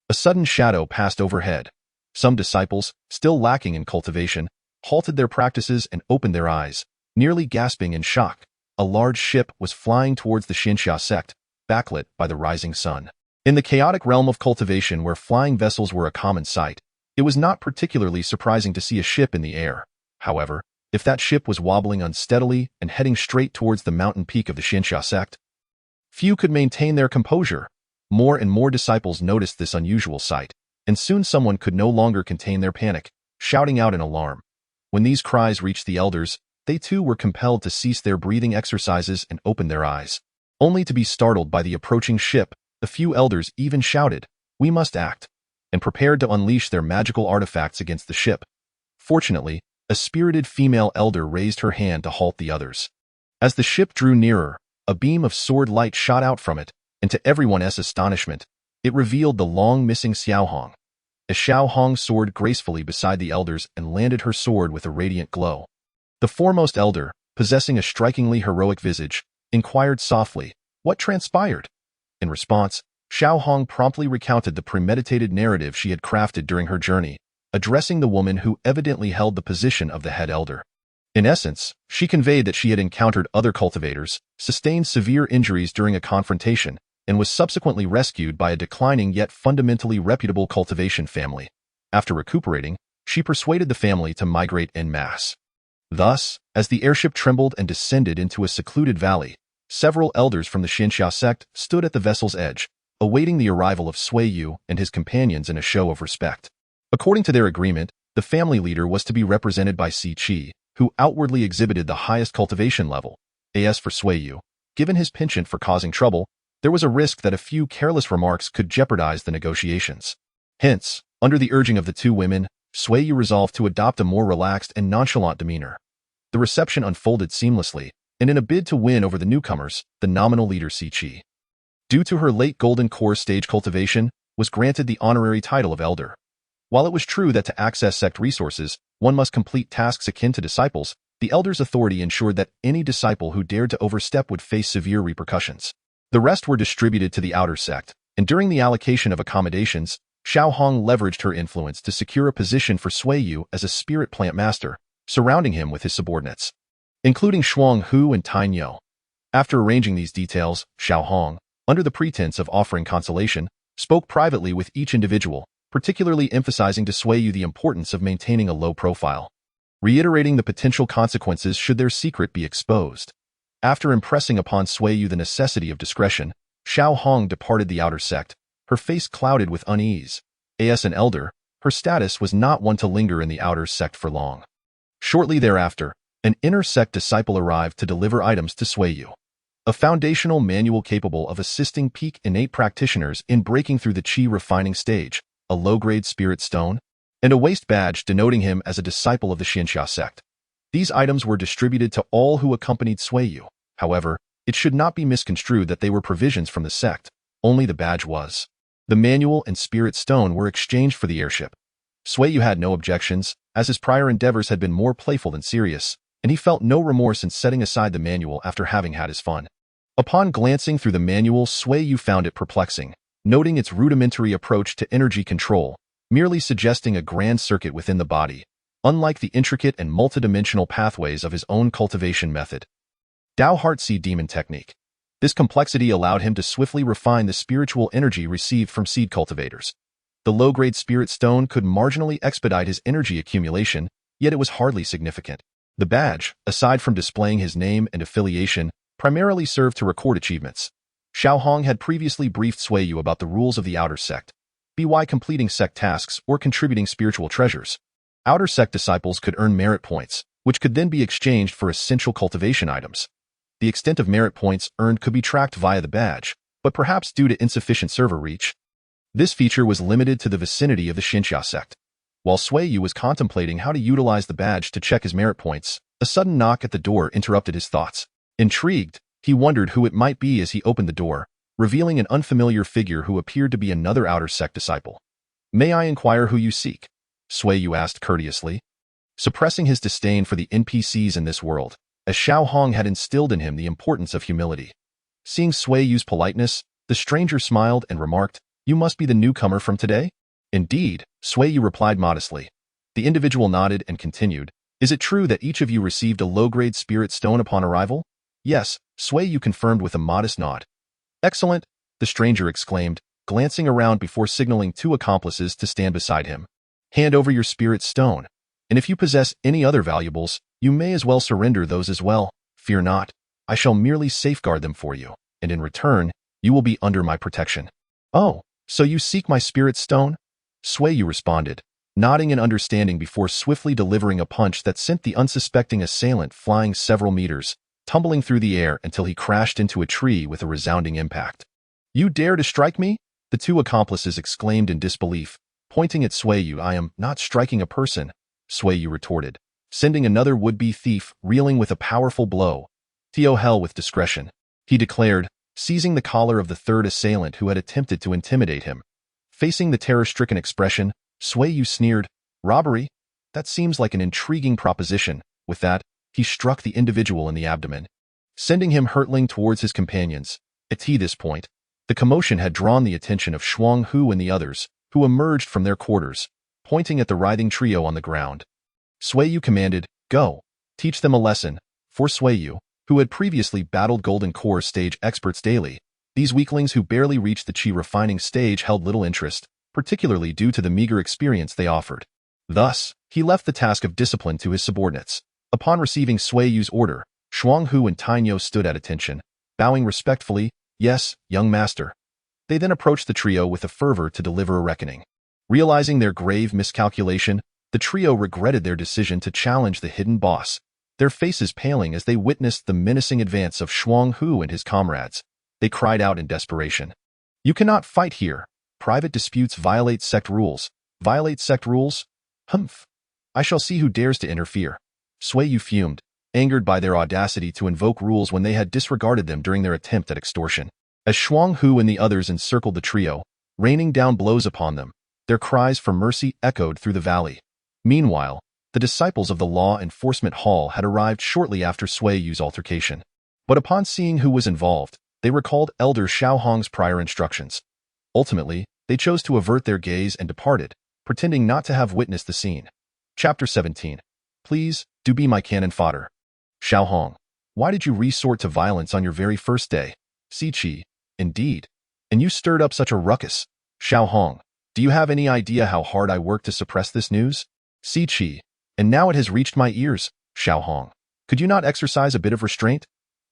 a sudden shadow passed overhead. Some disciples, still lacking in cultivation, halted their practices and opened their eyes, nearly gasping in shock. A large ship was flying towards the Xianxia Sect, backlit by the rising sun. In the chaotic realm of cultivation where flying vessels were a common sight, it was not particularly surprising to see a ship in the air. However, if that ship was wobbling unsteadily and heading straight towards the mountain peak of the Xianxia Sect, few could maintain their composure. More and more disciples noticed this unusual sight, and soon someone could no longer contain their panic, shouting out in alarm. When these cries reached the elders, they too were compelled to cease their breathing exercises and open their eyes. Only to be startled by the approaching ship, a few elders even shouted, "We must act," and prepared to unleash their magical artifacts against the ship. Fortunately, a spirited female elder raised her hand to halt the others. As the ship drew nearer, a beam of sword light shot out from it, and to everyone's astonishment, it revealed the long-missing Xiao Hong. As Xiao Hong soared gracefully beside the elders and landed her sword with a radiant glow. The foremost elder, possessing a strikingly heroic visage, inquired softly, "What transpired?" In response, Xiao Hong promptly recounted the premeditated narrative she had crafted during her journey, addressing the woman who evidently held the position of the head elder. In essence, she conveyed that she had encountered other cultivators, sustained severe injuries during a confrontation, and was subsequently rescued by a declining yet fundamentally reputable cultivation family. After recuperating, she persuaded the family to migrate en masse. Thus, as the airship trembled and descended into a secluded valley, several elders from the Xianxia Sect stood at the vessel's edge, awaiting the arrival of Sui Yu and his companions in a show of respect. According to their agreement, the family leader was to be represented by Si Qi, who outwardly exhibited the highest cultivation level. As for Sui Yu, given his penchant for causing trouble, there was a risk that a few careless remarks could jeopardize the negotiations. Hence, under the urging of the two women, Sui Yu resolved to adopt a more relaxed and nonchalant demeanor. The reception unfolded seamlessly, and in a bid to win over the newcomers, the nominal leader Si Qi, due to her late golden core stage cultivation, was granted the honorary title of elder. While it was true that to access sect resources, one must complete tasks akin to disciples, the elder's authority ensured that any disciple who dared to overstep would face severe repercussions. The rest were distributed to the outer sect, and during the allocation of accommodations, Xiao Hong leveraged her influence to secure a position for Sui Yu as a spirit plant master, surrounding him with his subordinates, including Shuang Hu and Tai Niu. After arranging these details, Xiao Hong, under the pretense of offering consolation, spoke privately with each individual, particularly emphasizing to Sui Yu the importance of maintaining a low profile, reiterating the potential consequences should their secret be exposed. After impressing upon Sui Yu the necessity of discretion, Xiao Hong departed the outer sect, her face clouded with unease. As an elder, her status was not one to linger in the outer sect for long. Shortly thereafter, an inner sect disciple arrived to deliver items to Sui Yu. A foundational manual capable of assisting peak innate practitioners in breaking through the qi refining stage, a low-grade spirit stone, and a waist badge denoting him as a disciple of the Xianxia Sect. These items were distributed to all who accompanied Sui Yu. However, it should not be misconstrued that they were provisions from the sect, only the badge was. The manual and spirit stone were exchanged for the airship. Sui Yu had no objections, as his prior endeavors had been more playful than serious, and he felt no remorse in setting aside the manual after having had his fun. Upon glancing through the manual, Sui Yu found it perplexing, noting its rudimentary approach to energy control, merely suggesting a grand circuit within the body, unlike the intricate and multidimensional pathways of his own cultivation method. Dao Heart Seed Demon Technique. This complexity allowed him to swiftly refine the spiritual energy received from seed cultivators. The low-grade spirit stone could marginally expedite his energy accumulation, yet it was hardly significant. The badge, aside from displaying his name and affiliation, primarily served to record achievements. Xiao Hong had previously briefed Sui Yu about the rules of the outer sect, by completing sect tasks or contributing spiritual treasures. Outer sect disciples could earn merit points, which could then be exchanged for essential cultivation items. The extent of merit points earned could be tracked via the badge, but perhaps due to insufficient server reach, this feature was limited to the vicinity of the Xianxia Sect. While Sui Yu was contemplating how to utilize the badge to check his merit points, a sudden knock at the door interrupted his thoughts. Intrigued, he wondered who it might be as he opened the door, revealing an unfamiliar figure who appeared to be another outer sect disciple. "May I inquire who you seek?" Sui Yu asked courteously, suppressing his disdain for the NPCs in this world, as Xiao Hong had instilled in him the importance of humility. Seeing Sui Yu's politeness, the stranger smiled and remarked, "You must be the newcomer from today?" "Indeed," Sui Yu replied modestly. The individual nodded and continued, "Is it true that each of you received a low-grade spirit stone upon arrival?" "Yes," Sui Yu confirmed with a modest nod. "Excellent," the stranger exclaimed, glancing around before signaling two accomplices to stand beside him. "Hand over your spirit stone, and if you possess any other valuables, you may as well surrender those as well. Fear not, I shall merely safeguard them for you, and in return, you will be under my protection." Oh, so you seek my spirit stone? Sui Yu responded, nodding in understanding before swiftly delivering a punch that sent the unsuspecting assailant flying several meters, tumbling through the air until he crashed into a tree with a resounding impact. You dare to strike me? The two accomplices exclaimed in disbelief, pointing at Sui Yu. I am not striking a person, Sui Yu retorted, sending another would-be thief reeling with a powerful blow. To hell with discretion, he declared, seizing the collar of the third assailant who had attempted to intimidate him. Facing the terror-stricken expression, Sui Yu sneered, robbery? That seems like an intriguing proposition. With that, he struck the individual in the abdomen, sending him hurtling towards his companions. At this point, the commotion had drawn the attention of Shuang Hu and the others, who emerged from their quarters, pointing at the writhing trio on the ground. Sui Yu commanded, go, teach them a lesson. For Sui Yu, who had previously battled Golden Core stage experts daily, these weaklings who barely reached the chi refining stage held little interest, particularly due to the meager experience they offered. Thus, he left the task of discipline to his subordinates. Upon receiving Sui Yu's order, Shuang Hu and Tainyo stood at attention, bowing respectfully, yes, young master. They then approached the trio with a fervor to deliver a reckoning. Realizing their grave miscalculation, the trio regretted their decision to challenge the hidden boss, their faces paling as they witnessed the menacing advance of Shuang Hu and his comrades. They cried out in desperation. You cannot fight here. Private disputes violate sect rules. Violate sect rules? Humph. I shall see who dares to interfere. Sui Yu fumed, angered by their audacity to invoke rules when they had disregarded them during their attempt at extortion. As Shuang Hu and the others encircled the trio, raining down blows upon them, their cries for mercy echoed through the valley. Meanwhile, the disciples of the Law Enforcement Hall had arrived shortly after Sui Yu's altercation. But upon seeing who was involved, they recalled Elder Xiaohong's prior instructions. Ultimately, they chose to avert their gaze and departed, pretending not to have witnessed the scene. Chapter 17. Please, do be my cannon fodder. Xiaohong, why did you resort to violence on your very first day? Siqi, indeed. And you stirred up such a ruckus. Xiaohong, do you have any idea how hard I worked to suppress this news? Siqi, and now it has reached my ears. Xiaohong, could you not exercise a bit of restraint?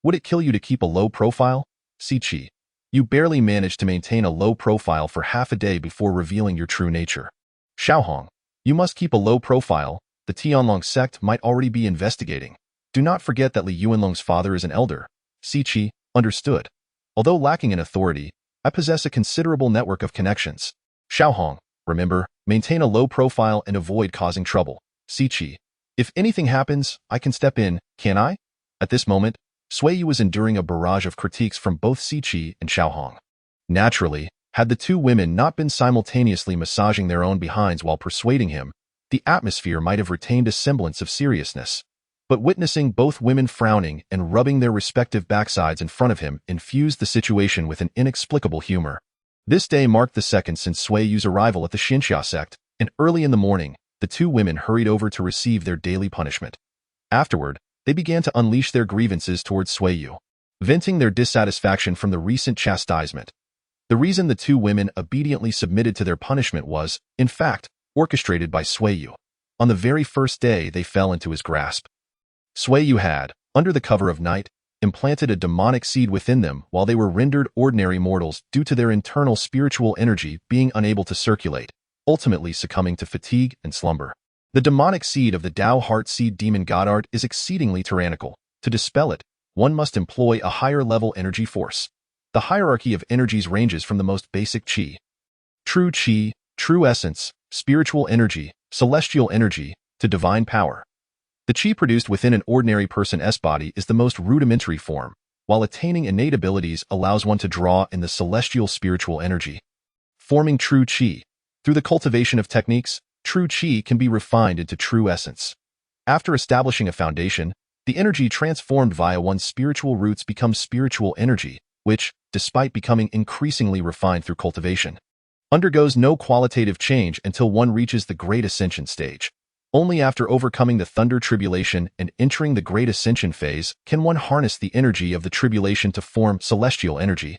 Would it kill you to keep a low profile? Siqi, you barely managed to maintain a low profile for half a day before revealing your true nature. Xiaohong, you must keep a low profile. The Tianlong sect might already be investigating. Do not forget that Li Yuanlong's father is an elder. Siqi, understood. Although lacking in authority, I possess a considerable network of connections. Xiaohong, remember, maintain a low profile and avoid causing trouble. Siqi, if anything happens, I can step in, can I? At this moment, Sui Yu was enduring a barrage of critiques from both Siqi and Xiaohong. Naturally, had the two women not been simultaneously massaging their own behinds while persuading him, the atmosphere might have retained a semblance of seriousness. But witnessing both women frowning and rubbing their respective backsides in front of him infused the situation with an inexplicable humor. This day marked the second since Sui Yu's arrival at the Xianxia Sect, and early in the morning, the two women hurried over to receive their daily punishment. Afterward, they began to unleash their grievances towards Sui Yu, venting their dissatisfaction from the recent chastisement. The reason the two women obediently submitted to their punishment was, in fact, orchestrated by Sui Yu. On the very first day, they fell into his grasp. Sui Yu had, under the cover of night, implanted a demonic seed within them while they were rendered ordinary mortals due to their internal spiritual energy being unable to circulate, ultimately succumbing to fatigue and slumber. The demonic seed of the Tao Heart Seed Demon Goddard is exceedingly tyrannical. To dispel it, one must employ a higher-level energy force. The hierarchy of energies ranges from the most basic chi, true essence, spiritual energy, celestial energy, to divine power. The chi produced within an ordinary person's body is the most rudimentary form, while attaining innate abilities allows one to draw in the celestial spiritual energy. Forming true chi. Through the cultivation of techniques, true chi can be refined into true essence. After establishing a foundation, the energy transformed via one's spiritual roots becomes spiritual energy, which, despite becoming increasingly refined through cultivation, undergoes no qualitative change until one reaches the Great Ascension stage. Only after overcoming the Thunder Tribulation and entering the Great Ascension phase can one harness the energy of the tribulation to form celestial energy,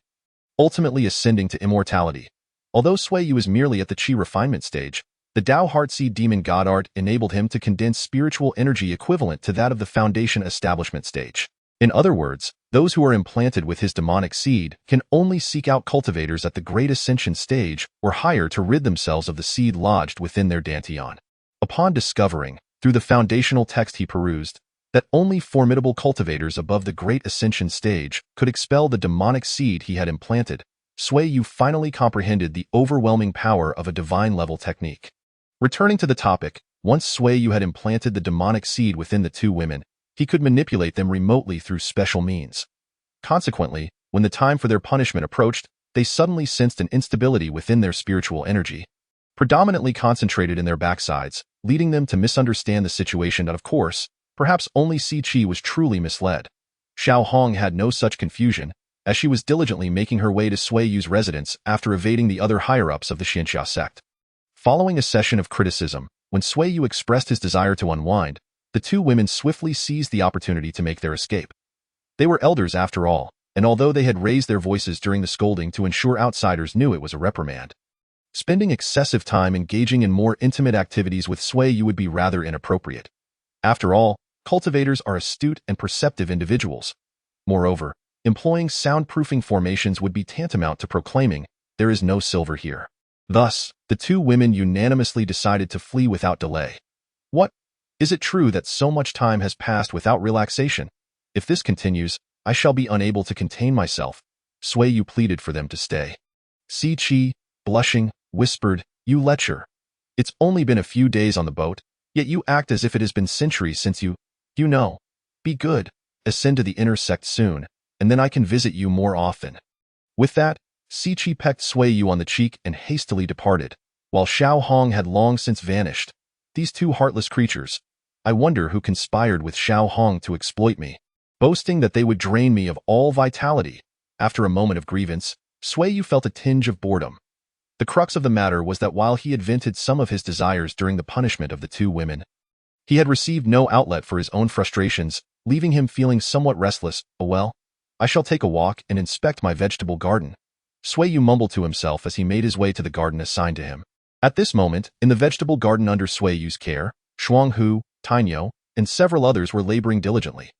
ultimately ascending to immortality. Although Sui Yu is merely at the chi refinement stage, the Tao Heartseed Demon Goddard enabled him to condense spiritual energy equivalent to that of the Foundation establishment stage. In other words, Those who are implanted with his demonic seed can only seek out cultivators at the Great Ascension stage or higher to rid themselves of the seed lodged within their dantian. Upon discovering, through the foundational text he perused, that only formidable cultivators above the Great Ascension stage could expel the demonic seed he had implanted, Sui Yu finally comprehended the overwhelming power of a divine-level technique. Returning to the topic, once Sui Yu had implanted the demonic seed within the two women, he could manipulate them remotely through special means. Consequently, when the time for their punishment approached, they suddenly sensed an instability within their spiritual energy, predominantly concentrated in their backsides, leading them to misunderstand the situation and, of course, perhaps only Si Chi was truly misled. Xiao Hong had no such confusion, as she was diligently making her way to Sui Yu's residence after evading the other higher-ups of the Xianxia Sect. Following a session of criticism, when Sui Yu expressed his desire to unwind, the two women swiftly seized the opportunity to make their escape. They were elders after all, and although they had raised their voices during the scolding to ensure outsiders knew it was a reprimand, spending excessive time engaging in more intimate activities with Sui Yu would be rather inappropriate. After all, cultivators are astute and perceptive individuals. Moreover, employing soundproofing formations would be tantamount to proclaiming, "There is no silver here." Thus, the two women unanimously decided to flee without delay. What? Is it true that so much time has passed without relaxation? If this continues, I shall be unable to contain myself. Sui Yu pleaded for them to stay. Si Chi, blushing, whispered, "You lecher. It's only been a few days on the boat, yet you act as if it has been centuries since you know. Be good, ascend to the inner sect soon, and then I can visit you more often." With that, Si Chi pecked Sui Yu on the cheek and hastily departed, while Xiao Hong had long since vanished. These two heartless creatures. I wonder who conspired with Xiao Hong to exploit me, boasting that they would drain me of all vitality. After a moment of grievance, Sui Yu felt a tinge of boredom. The crux of the matter was that while he had vented some of his desires during the punishment of the two women, he had received no outlet for his own frustrations, leaving him feeling somewhat restless. "Oh well, I shall take a walk and inspect my vegetable garden," Sui Yu mumbled to himself as he made his way to the garden assigned to him. At this moment, in the vegetable garden under Sui Yu's care, Shuang Hu, Tainyo, and several others were laboring diligently.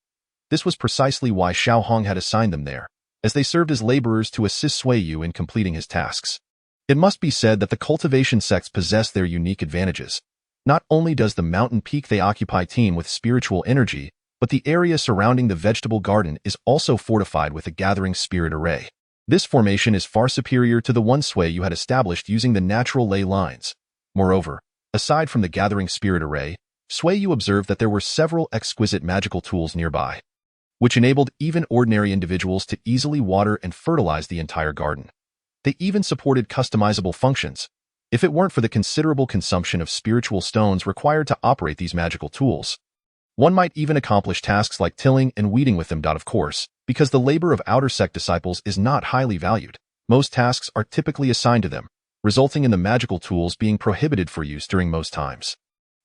This was precisely why Xiao Hong had assigned them there, as they served as laborers to assist Sui Yu in completing his tasks. It must be said that the cultivation sects possess their unique advantages. Not only does the mountain peak they occupy teem with spiritual energy, but the area surrounding the vegetable garden is also fortified with a gathering spirit array. This formation is far superior to the one Sui Yu had established using the natural ley lines. Moreover, aside from the gathering spirit array, Sui Yu observed that there were several exquisite magical tools nearby, which enabled even ordinary individuals to easily water and fertilize the entire garden. They even supported customizable functions. If it weren't for the considerable consumption of spiritual stones required to operate these magical tools, one might even accomplish tasks like tilling and weeding with them. Of course, because the labor of outer sect disciples is not highly valued, most tasks are typically assigned to them, resulting in the magical tools being prohibited for use during most times.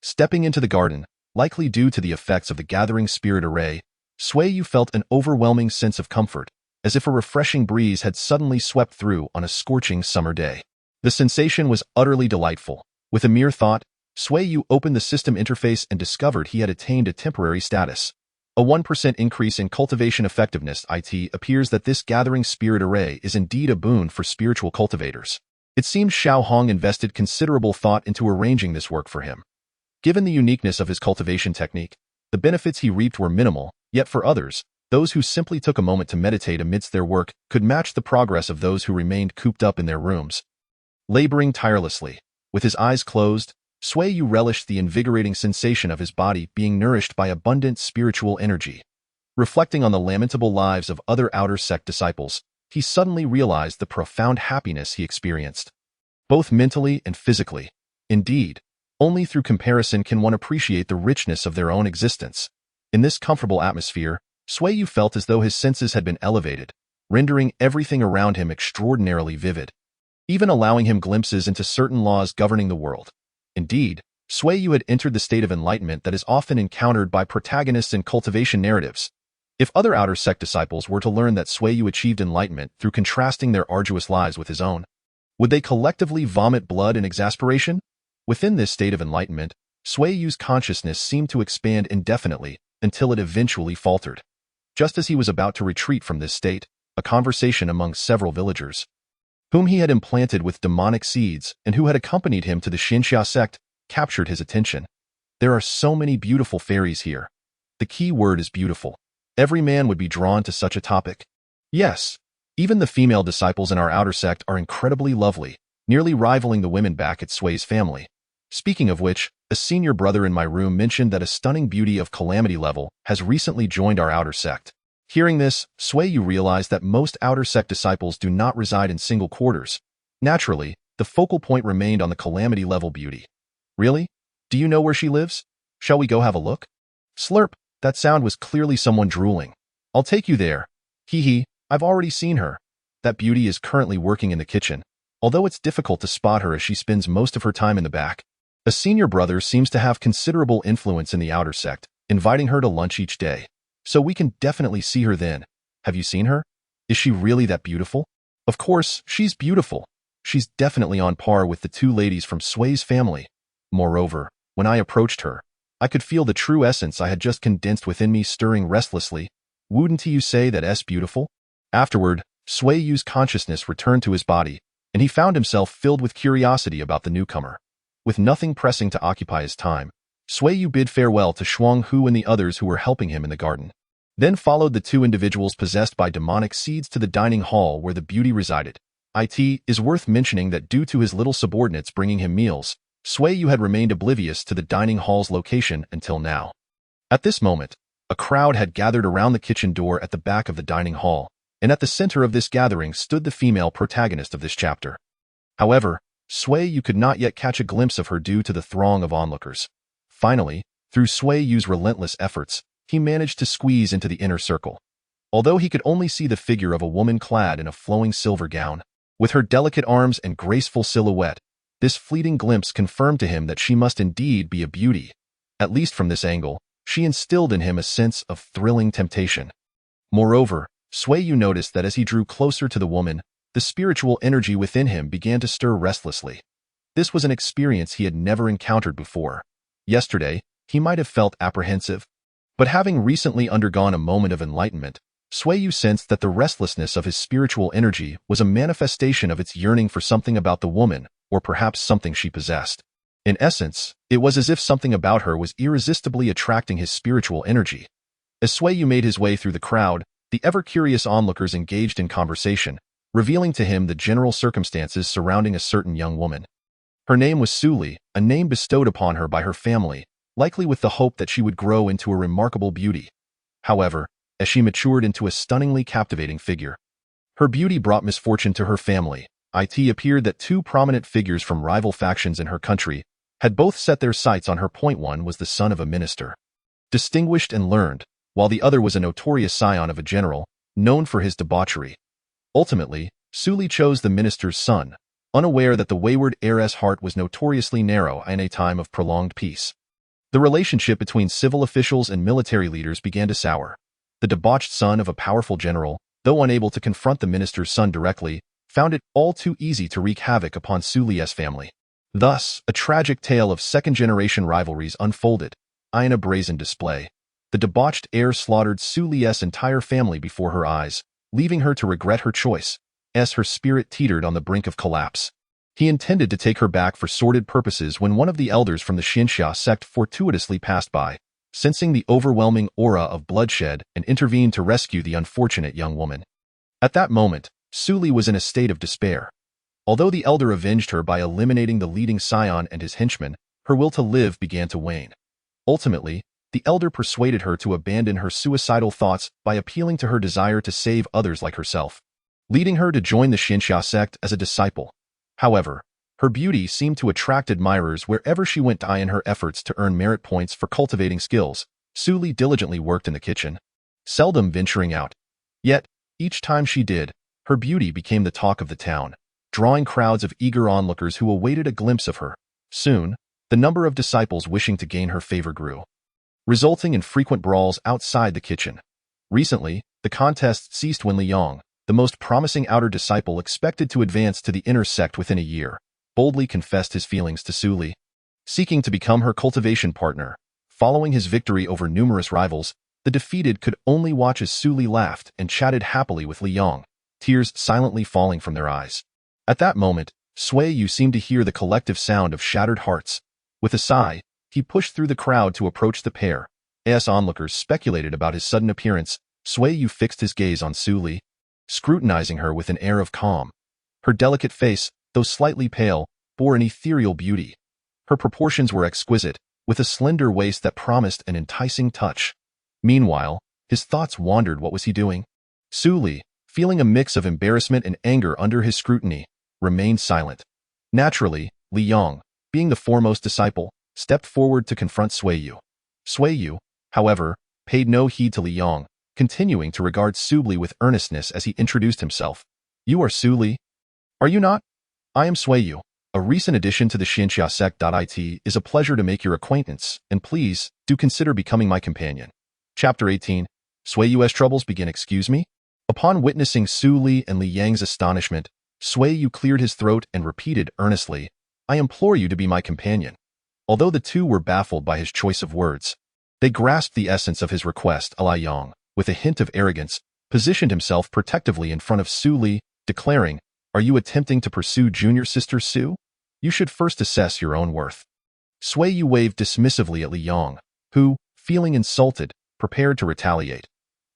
Stepping into the garden, likely due to the effects of the gathering spirit array, Sui Yu felt an overwhelming sense of comfort, as if a refreshing breeze had suddenly swept through on a scorching summer day. The sensation was utterly delightful. With a mere thought, Sui Yu opened the system interface and discovered he had attained a temporary status. A 1% increase in cultivation effectiveness. It appears that this gathering spirit array is indeed a boon for spiritual cultivators. It seems Xiao Hong invested considerable thought into arranging this work for him. Given the uniqueness of his cultivation technique, the benefits he reaped were minimal, yet for others, those who simply took a moment to meditate amidst their work could match the progress of those who remained cooped up in their rooms. Laboring tirelessly, with his eyes closed, Sui Yu relished the invigorating sensation of his body being nourished by abundant spiritual energy. Reflecting on the lamentable lives of other outer sect disciples, he suddenly realized the profound happiness he experienced, both mentally and physically. Indeed, only through comparison can one appreciate the richness of their own existence. In this comfortable atmosphere, Sui Yu felt as though his senses had been elevated, rendering everything around him extraordinarily vivid, even allowing him glimpses into certain laws governing the world. Indeed, Sui Yu had entered the state of enlightenment that is often encountered by protagonists in cultivation narratives. If other outer sect disciples were to learn that Sui Yu achieved enlightenment through contrasting their arduous lives with his own, would they collectively vomit blood in exasperation? Within this state of enlightenment, Sui Yu's consciousness seemed to expand indefinitely until it eventually faltered. Just as he was about to retreat from this state, a conversation among several villagers, whom he had implanted with demonic seeds and who had accompanied him to the Xianxia Sect, captured his attention. There are so many beautiful fairies here. The key word is beautiful. Every man would be drawn to such a topic. Yes, even the female disciples in our outer sect are incredibly lovely, nearly rivaling the women back at Sui's family. Speaking of which, a senior brother in my room mentioned that a stunning beauty of calamity level has recently joined our outer sect. Hearing this, Sui Yu realized that most outer sect disciples do not reside in single quarters. Naturally, the focal point remained on the calamity level beauty. Really? Do you know where she lives? Shall we go have a look? Slurp, that sound was clearly someone drooling. I'll take you there. Hee hee, I've already seen her. That beauty is currently working in the kitchen, although it's difficult to spot her as she spends most of her time in the back. A senior brother seems to have considerable influence in the outer sect, inviting her to lunch each day. So we can definitely see her then. Have you seen her? Is she really that beautiful? Of course, she's beautiful. She's definitely on par with the two ladies from Sui's family. Moreover, when I approached her, I could feel the true essence I had just condensed within me stirring restlessly. Wouldn't you say that S beautiful? Afterward, Sui Yu's consciousness returned to his body, and he found himself filled with curiosity about the newcomer. With nothing pressing to occupy his time, Sui Yu bid farewell to Shuang Hu and the others who were helping him in the garden. Then followed the two individuals possessed by demonic seeds to the dining hall where the beauty resided. It is worth mentioning that due to his little subordinates bringing him meals, Sui Yu had remained oblivious to the dining hall's location until now. At this moment, a crowd had gathered around the kitchen door at the back of the dining hall, and at the center of this gathering stood the female protagonist of this chapter. However, Sui Yu could not yet catch a glimpse of her due to the throng of onlookers. Finally, through Sui Yu's relentless efforts, he managed to squeeze into the inner circle. Although he could only see the figure of a woman clad in a flowing silver gown, with her delicate arms and graceful silhouette, this fleeting glimpse confirmed to him that she must indeed be a beauty. At least from this angle, she instilled in him a sense of thrilling temptation. Moreover, Sui Yu noticed that as he drew closer to the woman, the spiritual energy within him began to stir restlessly. This was an experience he had never encountered before. Yesterday, he might have felt apprehensive, but having recently undergone a moment of enlightenment, Sui Yu sensed that the restlessness of his spiritual energy was a manifestation of its yearning for something about the woman, or perhaps something she possessed. In essence, it was as if something about her was irresistibly attracting his spiritual energy. As Sui Yu made his way through the crowd, the ever-curious onlookers engaged in conversation, revealing to him the general circumstances surrounding a certain young woman. Her name was Suli, a name bestowed upon her by her family, likely with the hope that she would grow into a remarkable beauty. However, as she matured into a stunningly captivating figure, her beauty brought misfortune to her family. It appeared that two prominent figures from rival factions in her country had both set their sights on her. One was the son of a minister, distinguished and learned, while the other was a notorious scion of a general, known for his debauchery. Ultimately, Suli chose the minister's son, unaware that the wayward heiress' heart was notoriously narrow in a time of prolonged peace. The relationship between civil officials and military leaders began to sour. The debauched son of a powerful general, though unable to confront the minister's son directly, found it all too easy to wreak havoc upon Suli's family. Thus, a tragic tale of second-generation rivalries unfolded, in a brazen display. The debauched heir slaughtered Suli's entire family before her eyes, leaving her to regret her choice, as her spirit teetered on the brink of collapse. He intended to take her back for sordid purposes when one of the elders from the Xianxia Sect fortuitously passed by, sensing the overwhelming aura of bloodshed, and intervened to rescue the unfortunate young woman. At that moment, Suli was in a state of despair. Although the elder avenged her by eliminating the leading scion and his henchmen, her will to live began to wane. Ultimately, the elder persuaded her to abandon her suicidal thoughts by appealing to her desire to save others like herself, leading her to join the Xianxia Sect as a disciple. However, her beauty seemed to attract admirers wherever she went. In her efforts to earn merit points for cultivating skills, Suli diligently worked in the kitchen, seldom venturing out. Yet, each time she did, her beauty became the talk of the town, drawing crowds of eager onlookers who awaited a glimpse of her. Soon, the number of disciples wishing to gain her favor grew, resulting in frequent brawls outside the kitchen. Recently, the contest ceased when Liang, the most promising outer disciple expected to advance to the inner sect within a year, boldly confessed his feelings to Suli, seeking to become her cultivation partner. Following his victory over numerous rivals, The defeated could only watch as Suli laughed and chatted happily with Li Yong, tears silently falling from their eyes. At that moment, Sui Yu seemed to hear the collective sound of shattered hearts. With a sigh, he pushed through the crowd to approach the pair. As onlookers speculated about his sudden appearance, Sui Yu fixed his gaze on Suli, scrutinizing her with an air of calm. Her delicate face, though slightly pale, bore an ethereal beauty. Her proportions were exquisite, with a slender waist that promised an enticing touch. Meanwhile, his thoughts wandered. What was he doing? Suli, feeling a mix of embarrassment and anger under his scrutiny, remained silent. Naturally, Li Yong, being the foremost disciple, stepped forward to confront Sui Yu. Sui Yu, however, paid no heed to Li Yong, continuing to regard Suli with earnestness as he introduced himself. You are Suli? Are you not? I am Sui Yu. A recent addition to the Xianxia Sect. It is a pleasure to make your acquaintance, and please, do consider becoming my companion. Chapter 18. Sui Yu's troubles begin. Excuse me? Upon witnessing Suli and Li Yang's astonishment, Sui Yu cleared his throat and repeated earnestly, I implore you to be my companion. Although the two were baffled by his choice of words, they grasped the essence of his request. Li Yang, with a hint of arrogance, positioned himself protectively in front of Suli, declaring, Are you attempting to pursue junior sister Su? You should first assess your own worth. Sui Yu waved dismissively at Li Yang, who, feeling insulted, prepared to retaliate.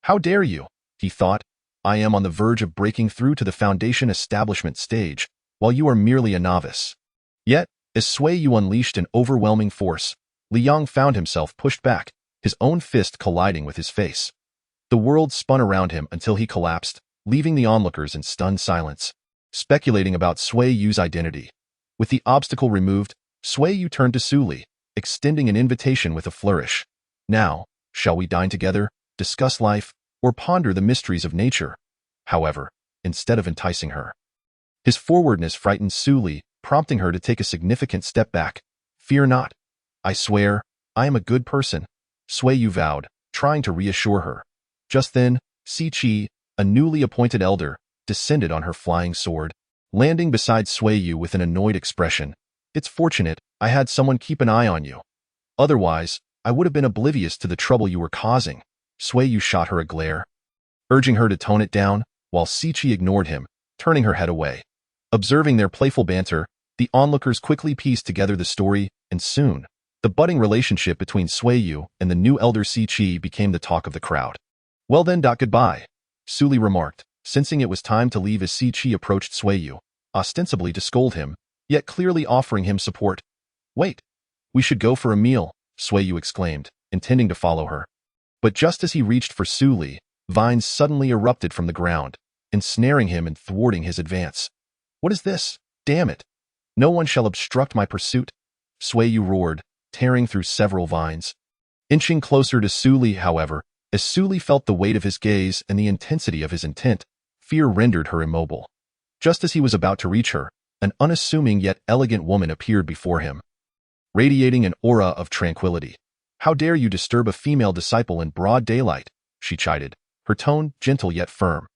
How dare you? He thought. I am on the verge of breaking through to the foundation establishment stage, while you are merely a novice. Yet, as Sui Yu unleashed an overwhelming force, Li Yang found himself pushed back, his own fist colliding with his face. The world spun around him until he collapsed, leaving the onlookers in stunned silence, speculating about Sui Yu's identity. With the obstacle removed, Sui Yu turned to Suli, extending an invitation with a flourish. Now, shall we dine together, discuss life, or ponder the mysteries of nature? However, instead of enticing her, his forwardness frightened Suli, prompting her to take a significant step back. Fear not. I swear, I am a good person, Sui Yu vowed, trying to reassure her. Just then, Si Chi, a newly appointed elder, descended on her flying sword, landing beside Sui Yu with an annoyed expression. It's fortunate I had someone keep an eye on you. Otherwise, I would have been oblivious to the trouble you were causing. Sui Yu shot her a glare, urging her to tone it down, while Si Chi ignored him, turning her head away. Observing their playful banter, the onlookers quickly pieced together the story, and soon, the budding relationship between Sui Yu and the new elder Si Chi became the talk of the crowd. Well then, goodbye, Suli remarked, sensing it was time to leave as Si Chi approached Sui Yu, ostensibly to scold him, yet clearly offering him support. Wait, we should go for a meal, Sui Yu exclaimed, intending to follow her. But just as he reached for Suli, vines suddenly erupted from the ground, ensnaring him and thwarting his advance. What is this? Damn it! No one shall obstruct my pursuit, Sui Yu roared, tearing through several vines. Inching closer to Suli, however, as Suli felt the weight of his gaze and the intensity of his intent, fear rendered her immobile. Just as he was about to reach her, an unassuming yet elegant woman appeared before him, radiating an aura of tranquility. How dare you disturb a female disciple in broad daylight, she chided, her tone gentle yet firm.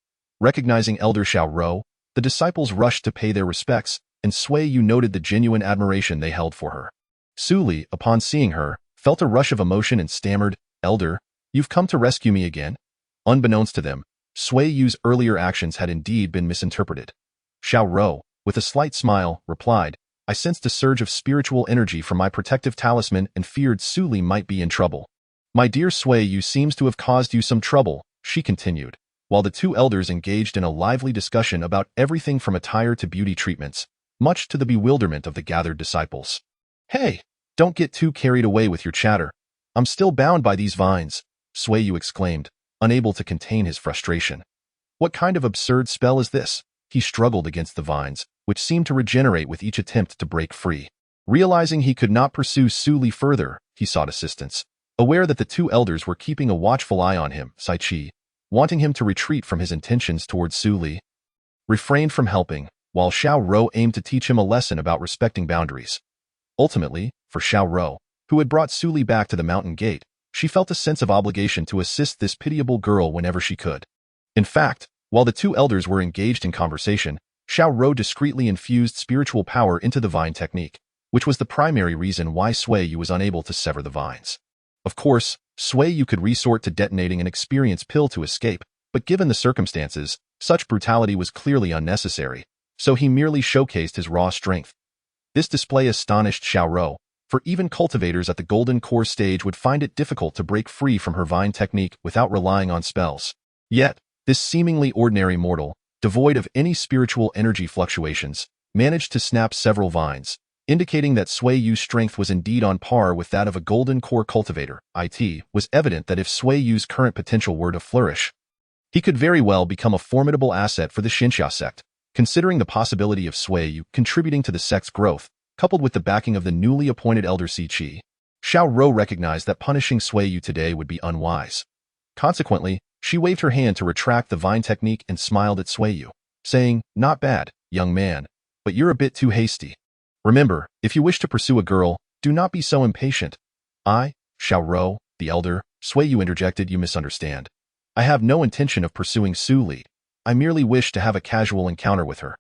Recognizing Elder Xiao Rou, the disciples rushed to pay their respects, and Sui Yu noted the genuine admiration they held for her. Suli, upon seeing her, felt a rush of emotion and stammered, Elder, you've come to rescue me again? Unbeknownst to them, Sui Yu's earlier actions had indeed been misinterpreted. Xiao Rou, with a slight smile, replied, I sensed a surge of spiritual energy from my protective talisman and feared Suli might be in trouble. My dear Sui Yu seems to have caused you some trouble, she continued, while the two elders engaged in a lively discussion about everything from attire to beauty treatments, much to the bewilderment of the gathered disciples. Hey, don't get too carried away with your chatter. I'm still bound by these vines, Sui Yu exclaimed, unable to contain his frustration. What kind of absurd spell is this? He struggled against the vines, which seemed to regenerate with each attempt to break free. Realizing he could not pursue Suli further, he sought assistance. Aware that the two elders were keeping a watchful eye on him, Si Chi, wanting him to retreat from his intentions towards Suli, refrained from helping, while Xiao Rou aimed to teach him a lesson about respecting boundaries. Ultimately, for Xiao Rou, who had brought Suli back to the mountain gate, she felt a sense of obligation to assist this pitiable girl whenever she could. In fact, while the two elders were engaged in conversation, Xiao Rou discreetly infused spiritual power into the vine technique, which was the primary reason why Sui Yu was unable to sever the vines. Of course, Sui Yu could resort to detonating an experience pill to escape, but given the circumstances, such brutality was clearly unnecessary, so he merely showcased his raw strength. This display astonished Xiaorou, for even cultivators at the Golden Core stage would find it difficult to break free from her vine technique without relying on spells. Yet, this seemingly ordinary mortal, devoid of any spiritual energy fluctuations, managed to snap several vines, indicating that Sui Yu's strength was indeed on par with that of a Golden Core cultivator. It was evident that if Sui Yu's current potential were to flourish, he could very well become a formidable asset for the Xianxia Sect. Considering the possibility of Sui Yu contributing to the sect's growth, coupled with the backing of the newly appointed elder Qi, Xiaorou recognized that punishing Sui Yu today would be unwise. Consequently, she waved her hand to retract the vine technique and smiled at Sui Yu, saying, "Not bad, young man, but you're a bit too hasty. Remember, if you wish to pursue a girl, do not be so impatient." Xiaorou, the elder, Sui Yu interjected, "You misunderstand. I have no intention of pursuing Su Li. I merely wish to have a casual encounter with her."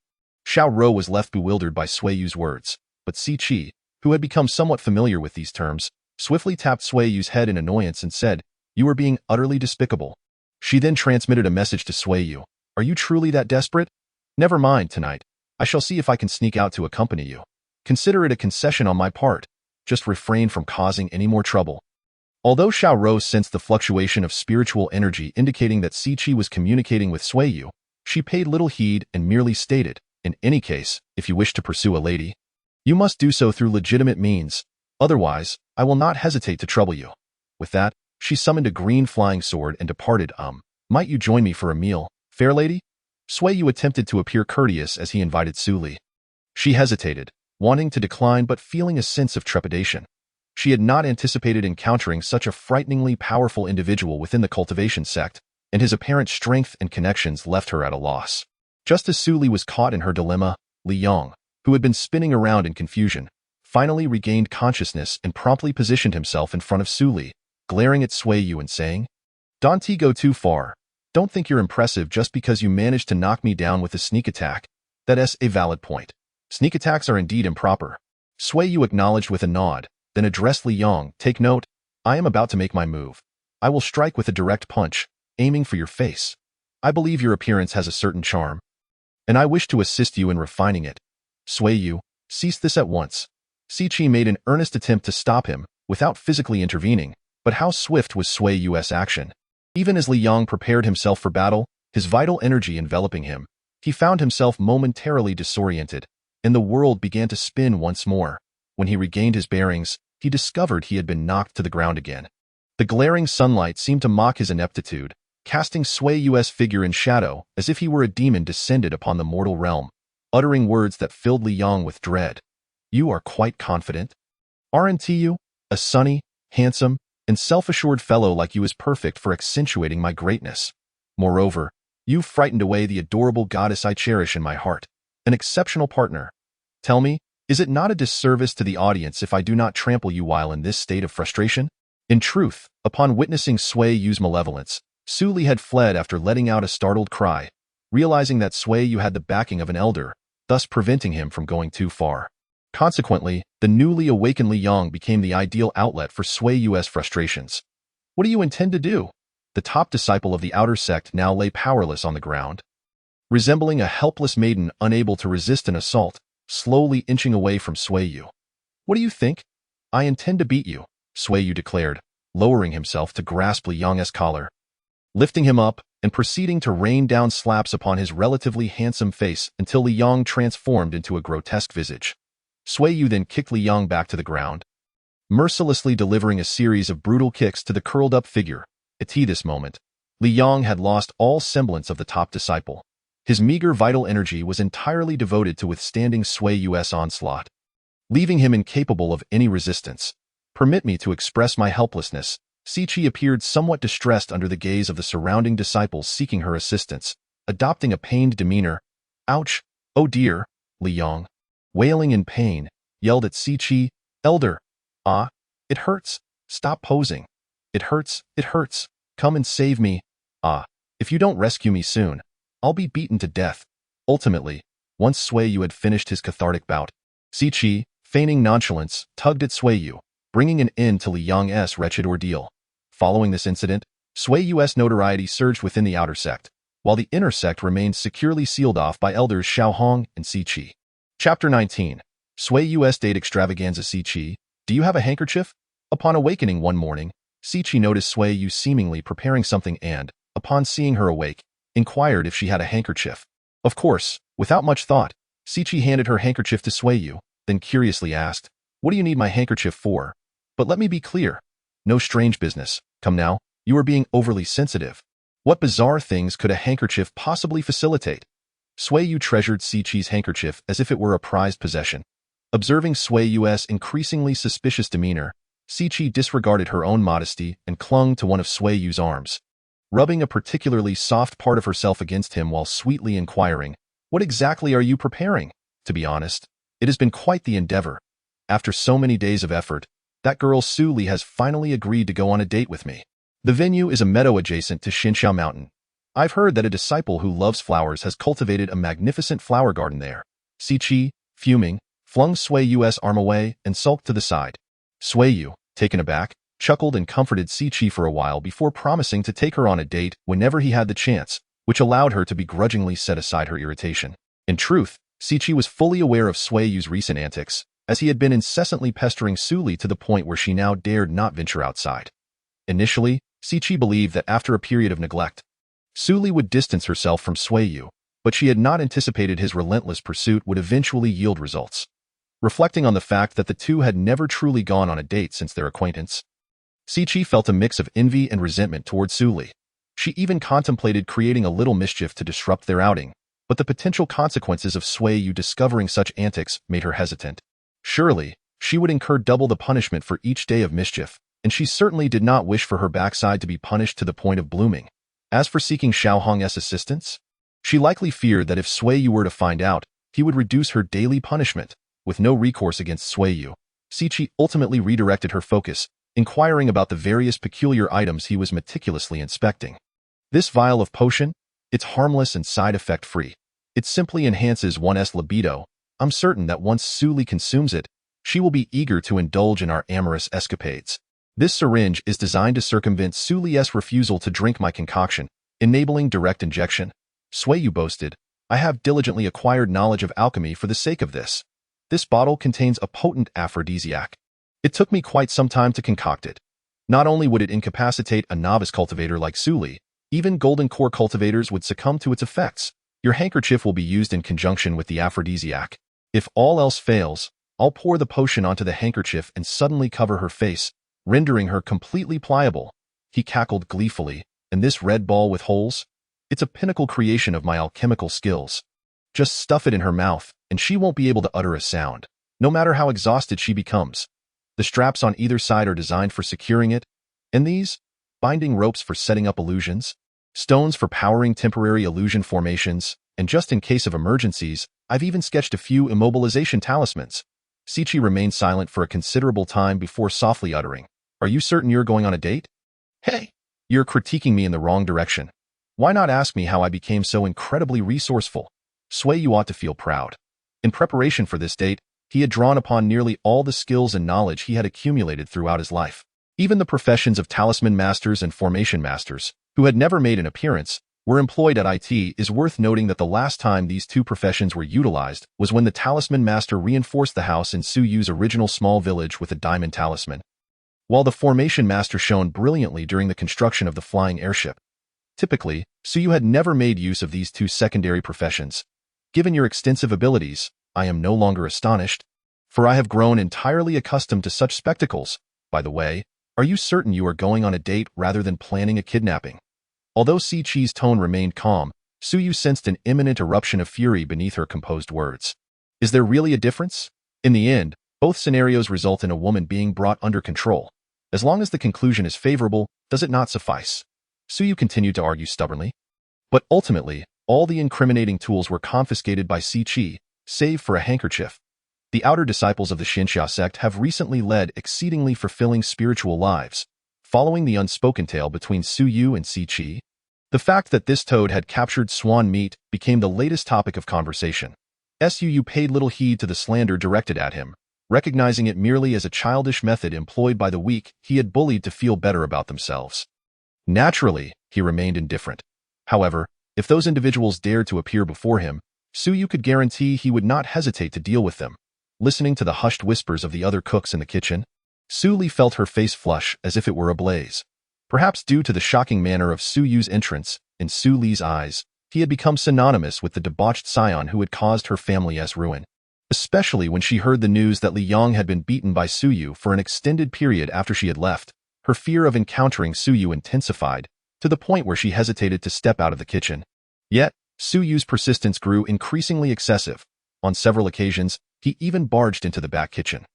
Xiaorou was left bewildered by Sui Yu's words, but Qi, who had become somewhat familiar with these terms, swiftly tapped Sui Yu's head in annoyance and said, "You are being utterly despicable." She then transmitted a message to Sui Yu. "Are you truly that desperate? Never mind tonight. I shall see if I can sneak out to accompany you. Consider it a concession on my part. Just refrain from causing any more trouble." Although Xiaorou sensed the fluctuation of spiritual energy indicating that Qi was communicating with Sui Yu, she paid little heed and merely stated, "In any case, if you wish to pursue a lady, you must do so through legitimate means. Otherwise, I will not hesitate to trouble you." With that, she summoned a green flying sword and departed. "Might you join me for a meal, fair lady?" Sui Yu attempted to appear courteous as he invited Su Li. She hesitated, wanting to decline but feeling a sense of trepidation. She had not anticipated encountering such a frighteningly powerful individual within the cultivation sect, and his apparent strength and connections left her at a loss. Just as Su Li was caught in her dilemma, Li Yong, who had been spinning around in confusion, finally regained consciousness and promptly positioned himself in front of Su Li, glaring at Sui Yu and saying, "Don't go too far. Don't think you're impressive just because you managed to knock me down with a sneak attack. That's a valid point. Sneak attacks are indeed improper." Sui Yu acknowledged with a nod, then addressed Li Yong, "Take note, I am about to make my move. I will strike with a direct punch, aiming for your face. I believe your appearance has a certain charm, and I wish to assist you in refining it." "Sui Yu, cease this at once." Qi made an earnest attempt to stop him, without physically intervening, but how swift was Sui Yu's action. Even as Li Yong prepared himself for battle, his vital energy enveloping him, he found himself momentarily disoriented, and the world began to spin once more. When he regained his bearings, he discovered he had been knocked to the ground again. The glaring sunlight seemed to mock his ineptitude, casting Sui Yu's figure in shadow as if he were a demon descended upon the mortal realm, uttering words that filled Li Yong with dread. "You are quite confident? Aren't you? A sunny, handsome, and self-assured fellow like you is perfect for accentuating my greatness. Moreover, you've frightened away the adorable goddess I cherish in my heart, an exceptional partner. Tell me, is it not a disservice to the audience if I do not trample you while in this state of frustration?" In truth, upon witnessing Sui Yu's malevolence, Su Li had fled after letting out a startled cry, realizing that Sui Yu had the backing of an elder, thus preventing him from going too far. Consequently, the newly awakened Li Yong became the ideal outlet for Sui Yu's frustrations. "What do you intend to do?" The top disciple of the outer sect now lay powerless on the ground, resembling a helpless maiden unable to resist an assault, slowly inching away from Sui Yu. "What do you think? I intend to beat you," Sui Yu declared, lowering himself to grasp Li Yong's collar, lifting him up and proceeding to rain down slaps upon his relatively handsome face until Li Yong transformed into a grotesque visage. Sui Yu then kicked Li Yong back to the ground, mercilessly delivering a series of brutal kicks to the curled-up figure. At this moment, Li Yong had lost all semblance of the top disciple. His meager vital energy was entirely devoted to withstanding Sui Yu's onslaught, leaving him incapable of any resistance. "Permit me to express my helplessness." Qi appeared somewhat distressed under the gaze of the surrounding disciples seeking her assistance, adopting a pained demeanor. "Ouch! Oh dear!" Li Yong, wailing in pain, yelled at Qi, "Elder! It hurts! Stop posing! It hurts! It hurts! Come and save me! If you don't rescue me soon, I'll be beaten to death." Ultimately, once Sui Yu had finished his cathartic bout, Qi, feigning nonchalance, tugged at Sui Yu, bringing an end to Li Yong's wretched ordeal. Following this incident, Sui Yu's notoriety surged within the outer sect, while the inner sect remained securely sealed off by elders Xiaohong and Siqi. Chapter 19. Sui Yu's Date Extravaganza. Siqi, do you have a handkerchief? Upon awakening one morning, Siqi noticed Sui Yu seemingly preparing something and, upon seeing her awake, inquired if she had a handkerchief. Of course, without much thought, Siqi handed her handkerchief to Sui Yu, then curiously asked, "What do you need my handkerchief for? But let me be clear. No strange business. Come now, you are being overly sensitive. What bizarre things could a handkerchief possibly facilitate?" Sui Yu treasured Siqi's handkerchief as if it were a prized possession. Observing Sui Yu's increasingly suspicious demeanor, Siqi disregarded her own modesty and clung to one of Sui Yu's arms, rubbing a particularly soft part of herself against him while sweetly inquiring, "What exactly are you preparing?" To be honest, it has been quite the endeavor. After so many days of effort, that girl Suli has finally agreed to go on a date with me. The venue is a meadow adjacent to Xianxia Mountain. I've heard that a disciple who loves flowers has cultivated a magnificent flower garden there. Siqi, fuming, flung Sui Yu's arm away and sulked to the side. Sui Yu, taken aback, chuckled and comforted Siqi for a while before promising to take her on a date whenever he had the chance, which allowed her to begrudgingly set aside her irritation. In truth, Siqi was fully aware of Sui Yu's recent antics, as he had been incessantly pestering Suli to the point where she now dared not venture outside. Initially, Siqi believed that after a period of neglect, Suli would distance herself from Sui Yu, but she had not anticipated his relentless pursuit would eventually yield results. Reflecting on the fact that the two had never truly gone on a date since their acquaintance, Siqi felt a mix of envy and resentment toward Suli. She even contemplated creating a little mischief to disrupt their outing, but the potential consequences of Sui Yu discovering such antics made her hesitant. Surely, she would incur double the punishment for each day of mischief, and she certainly did not wish for her backside to be punished to the point of blooming. As for seeking Xiaohong's assistance, she likely feared that if Sui Yu were to find out, he would reduce her daily punishment. With no recourse against Sui Yu, Siqi ultimately redirected her focus, inquiring about the various peculiar items he was meticulously inspecting. This vial of potion? It's harmless and side effect free. It simply enhances one's libido. I'm certain that once Suli consumes it, she will be eager to indulge in our amorous escapades. This syringe is designed to circumvent Suli's refusal to drink my concoction, enabling direct injection. Sui Yu boasted, "I have diligently acquired knowledge of alchemy for the sake of this. This bottle contains a potent aphrodisiac. It took me quite some time to concoct it. Not only would it incapacitate a novice cultivator like Suli, even golden core cultivators would succumb to its effects. Your handkerchief will be used in conjunction with the aphrodisiac. If all else fails, I'll pour the potion onto the handkerchief and suddenly cover her face, rendering her completely pliable." He cackled gleefully, "And this red ball with holes? It's a pinnacle creation of my alchemical skills. Just stuff it in her mouth, and she won't be able to utter a sound, no matter how exhausted she becomes. The straps on either side are designed for securing it, and these, binding ropes for setting up illusions, stones for powering temporary illusion formations, and just in case of emergencies, I've even sketched a few immobilization talismans." Siqi remained silent for a considerable time before softly uttering, "Are you certain you're going on a date? Hey, you're critiquing me in the wrong direction. Why not ask me how I became so incredibly resourceful? Sui Yu ought to feel proud." In preparation for this date, he had drawn upon nearly all the skills and knowledge he had accumulated throughout his life. Even the professions of talisman masters and formation masters, who had never made an appearance, were employed at IT. Is worth noting that the last time these two professions were utilized was when the talisman master reinforced the house in Sui Yu's original small village with a diamond talisman, while the formation master shone brilliantly during the construction of the flying airship. Typically, Sui Yu had never made use of these two secondary professions. Given your extensive abilities, I am no longer astonished, for I have grown entirely accustomed to such spectacles. By the way, are you certain you are going on a date rather than planning a kidnapping? Although Siqi's tone remained calm, Sui Yu sensed an imminent eruption of fury beneath her composed words. Is there really a difference? In the end, both scenarios result in a woman being brought under control. As long as the conclusion is favorable, does it not suffice? Sui Yu continued to argue stubbornly. But ultimately, all the incriminating tools were confiscated by Siqi, save for a handkerchief. The outer disciples of the Xianxia Sect have recently led exceedingly fulfilling spiritual lives. Following the unspoken tale between Sui Yu and Siqi, the fact that this toad had captured swan meat became the latest topic of conversation. Sui Yu paid little heed to the slander directed at him, Recognizing it merely as a childish method employed by the weak he had bullied to feel better about themselves. Naturally, he remained indifferent. However, if those individuals dared to appear before him, Sui Yu could guarantee he would not hesitate to deal with them. Listening to the hushed whispers of the other cooks in the kitchen, Sui felt her face flush as if it were ablaze. Perhaps due to the shocking manner of Sui Yu's entrance, in Su Li's eyes, he had become synonymous with the debauched scion who had caused her family's ruin. Especially when she heard the news that Li Yang had been beaten by Sui Yu for an extended period after she had left, her fear of encountering Sui Yu intensified, to the point where she hesitated to step out of the kitchen. Yet, Sui Yu's persistence grew increasingly excessive. On several occasions, he even barged into the back kitchen.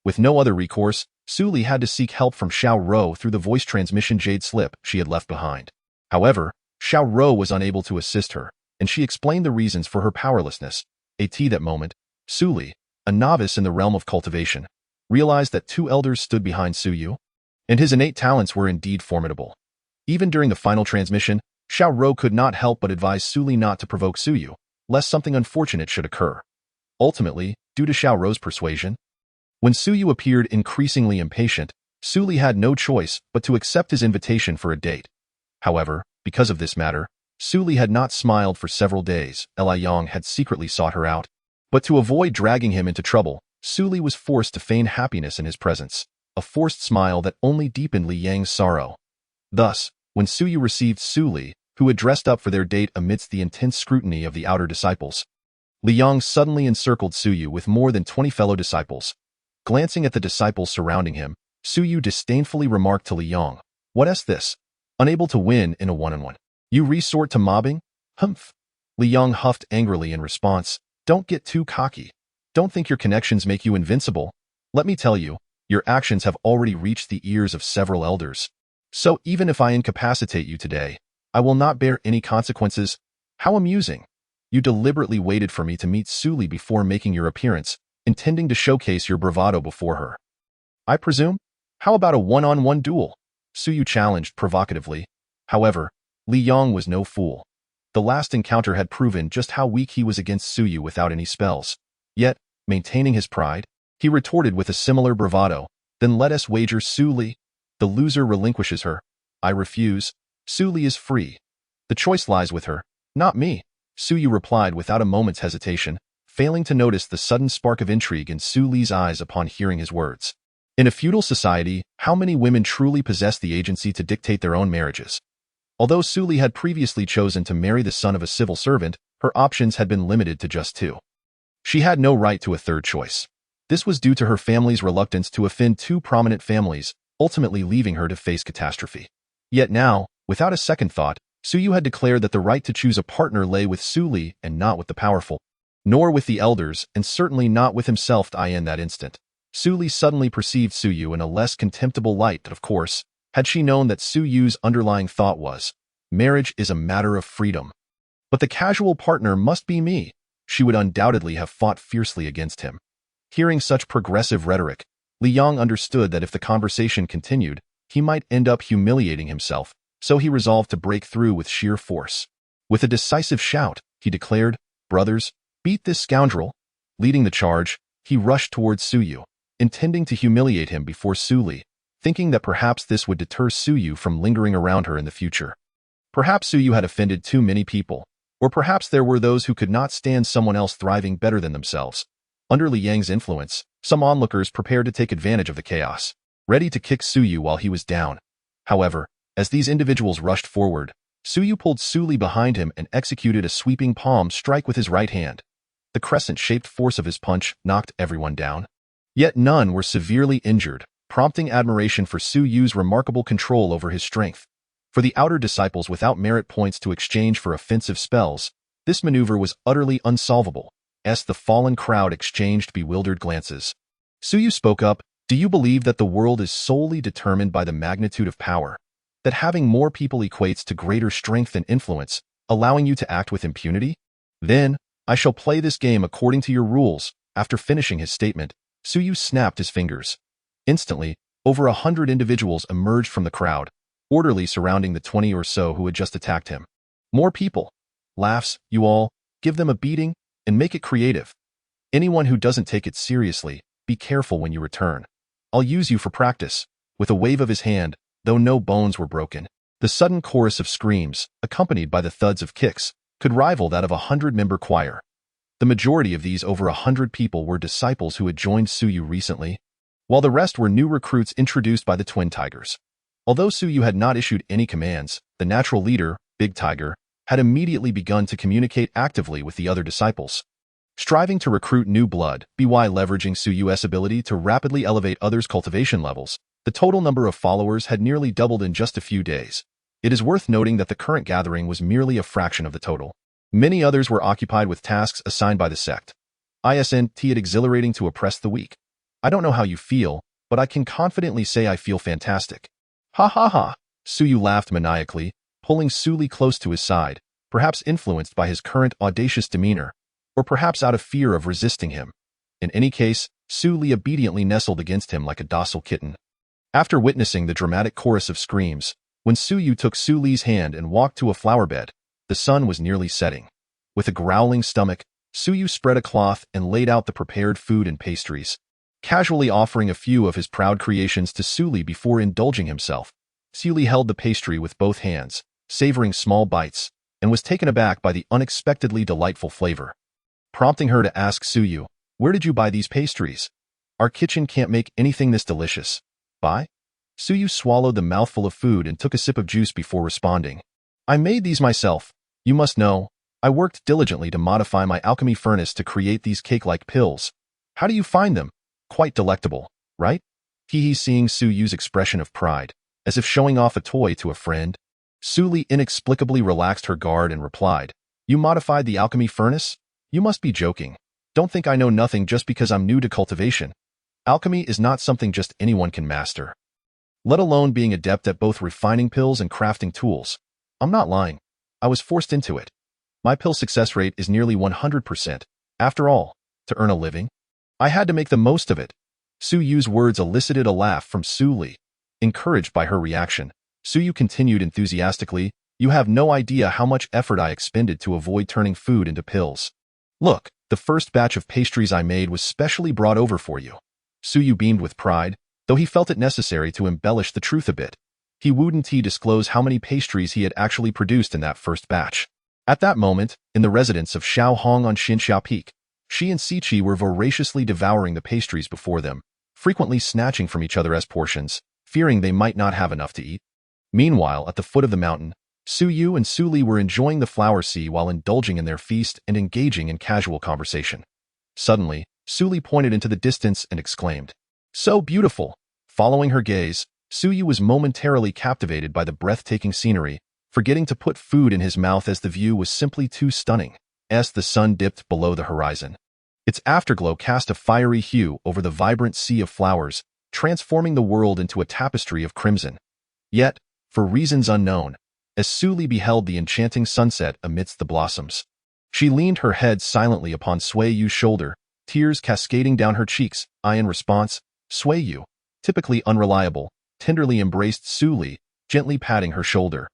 With no other recourse, Su Li had to seek help from Xiao Rou through the voice transmission jade slip she had left behind. However, Xiao Rou was unable to assist her, and she explained the reasons for her powerlessness. At that moment, Su Li, a novice in the realm of cultivation, realized that two elders stood behind Sui Yu, and his innate talents were indeed formidable. Even during the final transmission, Xiao Rou could not help but advise Su Li not to provoke Sui Yu, lest something unfortunate should occur. Ultimately, due to Xiao Rou's persuasion, when Sui Yu appeared increasingly impatient, Su Li had no choice but to accept his invitation for a date. However, because of this matter, Su Li had not smiled for several days. Li Yang had secretly sought her out. But to avoid dragging him into trouble, Su Li was forced to feign happiness in his presence, a forced smile that only deepened Li Yang's sorrow. Thus, when Sui Yu received Su Li, who had dressed up for their date amidst the intense scrutiny of the outer disciples, Li Yang suddenly encircled Sui Yu with more than 20 fellow disciples. Glancing at the disciples surrounding him, Sui Yu disdainfully remarked to Li Yang, "What's this? Unable to win in a one-on-one. You resort to mobbing? Humph." Li Yang huffed angrily in response, "Don't get too cocky. Don't think your connections make you invincible. Let me tell you, your actions have already reached the ears of several elders. So even if I incapacitate you today, I will not bear any consequences." How amusing. You deliberately waited for me to meet Su Li before making your appearance, intending to showcase your bravado before her. I presume? How about a one-on-one duel? Sui Yu challenged provocatively. However, Li Yang was no fool. The last encounter had proven just how weak he was against Sui Yu without any spells. Yet, maintaining his pride, he retorted with a similar bravado, "Then let us wager Su Li. The loser relinquishes her. I refuse. Su Li is free. The choice lies with her, not me." Sui Yu replied without a moment's hesitation, failing to notice the sudden spark of intrigue in Su Li's eyes upon hearing his words. In a feudal society, how many women truly possess the agency to dictate their own marriages? Although Su Li had previously chosen to marry the son of a civil servant, her options had been limited to just two. She had no right to a third choice. This was due to her family's reluctance to offend two prominent families, ultimately leaving her to face catastrophe. Yet now, without a second thought, Sui Yu had declared that the right to choose a partner lay with Su Li and not with the powerful, nor with the elders, and certainly not with himself. In that instant, Su Li suddenly perceived Sui Yu in a less contemptible light. Of course, had she known that Sui Yu's underlying thought was, "Marriage is a matter of freedom. But the casual partner must be me," she would undoubtedly have fought fiercely against him. Hearing such progressive rhetoric, Li Yang understood that if the conversation continued, he might end up humiliating himself, so he resolved to break through with sheer force. With a decisive shout, he declared, "Brothers, beat this scoundrel." Leading the charge, he rushed towards Sui Yu, intending to humiliate him before Su Li, thinking that perhaps this would deter Sui Yu from lingering around her in the future. Perhaps Sui Yu had offended too many people, or perhaps there were those who could not stand someone else thriving better than themselves. Under Li Yang's influence, some onlookers prepared to take advantage of the chaos, ready to kick Sui Yu while he was down. However, as these individuals rushed forward, Sui Yu pulled Su Li behind him and executed a sweeping palm strike with his right hand. The crescent-shaped force of his punch knocked everyone down. Yet none were severely injured, prompting admiration for Sui Yu's remarkable control over his strength. For the outer disciples without merit points to exchange for offensive spells, this maneuver was utterly unsolvable, as the fallen crowd exchanged bewildered glances. Sui Yu spoke up, "Do you believe that the world is solely determined by the magnitude of power? That having more people equates to greater strength and influence, allowing you to act with impunity? Then, I shall play this game according to your rules." After finishing his statement, Sui Yu snapped his fingers. Instantly, over 100 individuals emerged from the crowd, orderly surrounding the 20 or so who had just attacked him. "More people. Laughs, you all. Give them a beating, and make it creative. Anyone who doesn't take it seriously, be careful when you return. I'll use you for practice." With a wave of his hand, though no bones were broken, the sudden chorus of screams, accompanied by the thuds of kicks, could rival that of a 100-member choir. The majority of these over 100 people were disciples who had joined Sui Yu recently, while the rest were new recruits introduced by the Twin Tigers. Although Sui Yu had not issued any commands, the natural leader, Big Tiger, had immediately begun to communicate actively with the other disciples. Striving to recruit new blood, by leveraging Sui Yu's ability to rapidly elevate others' cultivation levels, the total number of followers had nearly doubled in just a few days. It is worth noting that the current gathering was merely a fraction of the total. Many others were occupied with tasks assigned by the sect. Isn't it exhilarating to oppress the weak? I don't know how you feel, but I can confidently say I feel fantastic. Ha ha ha! Sui Yu laughed maniacally, pulling Suli close to his side, perhaps influenced by his current audacious demeanor, or perhaps out of fear of resisting him. In any case, Suli obediently nestled against him like a docile kitten. After witnessing the dramatic chorus of screams, when Sui Yu took Su Li's hand and walked to a flower bed, the sun was nearly setting. With a growling stomach, Sui Yu spread a cloth and laid out the prepared food and pastries, casually offering a few of his proud creations to Su Li before indulging himself. Su Li held the pastry with both hands, savoring small bites, and was taken aback by the unexpectedly delightful flavor, prompting her to ask Sui Yu, "Where did you buy these pastries? Our kitchen can't make anything this delicious." "Buy?" Sui Yu swallowed the mouthful of food and took a sip of juice before responding. "I made these myself. You must know, I worked diligently to modify my alchemy furnace to create these cake-like pills. How do you find them? Quite delectable, right?" He seeing Sui Yu's expression of pride, as if showing off a toy to a friend. Su Li inexplicably relaxed her guard and replied, "You modified the alchemy furnace? You must be joking. Don't think I know nothing just because I'm new to cultivation. Alchemy is not something just anyone can master, let alone being adept at both refining pills and crafting tools. I'm not lying. I was forced into it. My pill success rate is nearly 100%. After all, to earn a living, I had to make the most of it." Su Yu's words elicited a laugh from Su Li. Encouraged by her reaction, Su Yu continued enthusiastically, "You have no idea how much effort I expended to avoid turning food into pills. Look, the first batch of pastries I made was specially brought over for you." Su Yu beamed with pride, though he felt it necessary to embellish the truth a bit. He wouldn't disclose how many pastries he had actually produced in that first batch. At that moment, in the residence of Xiao Hong on Xianxia Peak, she and Siqi were voraciously devouring the pastries before them, frequently snatching from each other as portions, fearing they might not have enough to eat. Meanwhile, at the foot of the mountain, Su Yu and Su Li were enjoying the flower sea while indulging in their feast and engaging in casual conversation. Suddenly, Su Li pointed into the distance and exclaimed, "So beautiful!" Following her gaze, Su Yu was momentarily captivated by the breathtaking scenery, forgetting to put food in his mouth as the view was simply too stunning. As the sun dipped below the horizon, its afterglow cast a fiery hue over the vibrant sea of flowers, transforming the world into a tapestry of crimson. Yet, for reasons unknown, as Su Li beheld the enchanting sunset amidst the blossoms, she leaned her head silently upon Sui Yu's shoulder, tears cascading down her cheeks. In response, Sui Yu, typically unreliable, tenderly embraced Su Li, gently patting her shoulder.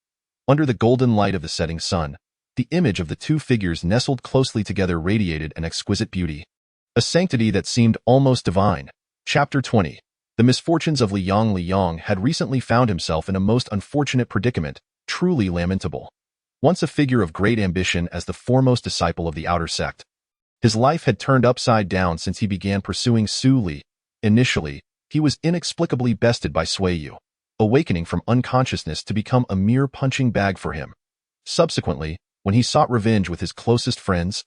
Under the golden light of the setting sun, the image of the two figures nestled closely together radiated an exquisite beauty, a sanctity that seemed almost divine. Chapter 20. The misfortunes of Liang. Liang had recently found himself in a most unfortunate predicament, truly lamentable. Once a figure of great ambition as the foremost disciple of the outer sect, his life had turned upside down since he began pursuing Su Li. Initially, he was inexplicably bested by Sui Yu, awakening from unconsciousness to become a mere punching bag for him. Subsequently, when he sought revenge with his closest friends,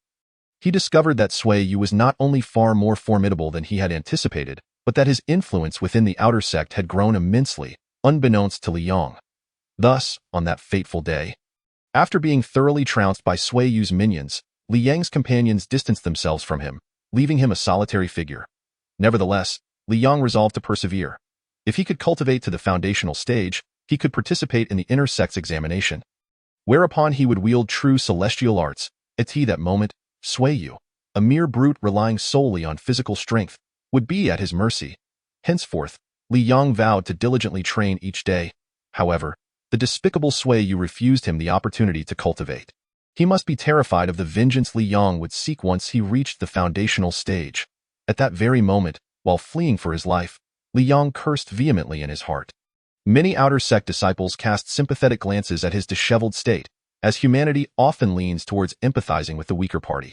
he discovered that Sui Yu was not only far more formidable than he had anticipated, but that his influence within the outer sect had grown immensely, unbeknownst to Liang. Thus, on that fateful day, after being thoroughly trounced by Sui Yu's minions, Liang's companions distanced themselves from him, leaving him a solitary figure. Nevertheless, Liang resolved to persevere. If he could cultivate to the foundational stage, he could participate in the inner sect's examination, whereupon he would wield true celestial arts. At that moment, Sui Yu, a mere brute relying solely on physical strength, would be at his mercy. Henceforth, Liang vowed to diligently train each day. However, the despicable Sui Yu refused him the opportunity to cultivate. He must be terrified of the vengeance Liang would seek once he reached the foundational stage. At that very moment, While fleeing for his life, Li Yang cursed vehemently in his heart. Many outer sect disciples cast sympathetic glances at his disheveled state, as humanity often leans towards empathizing with the weaker party.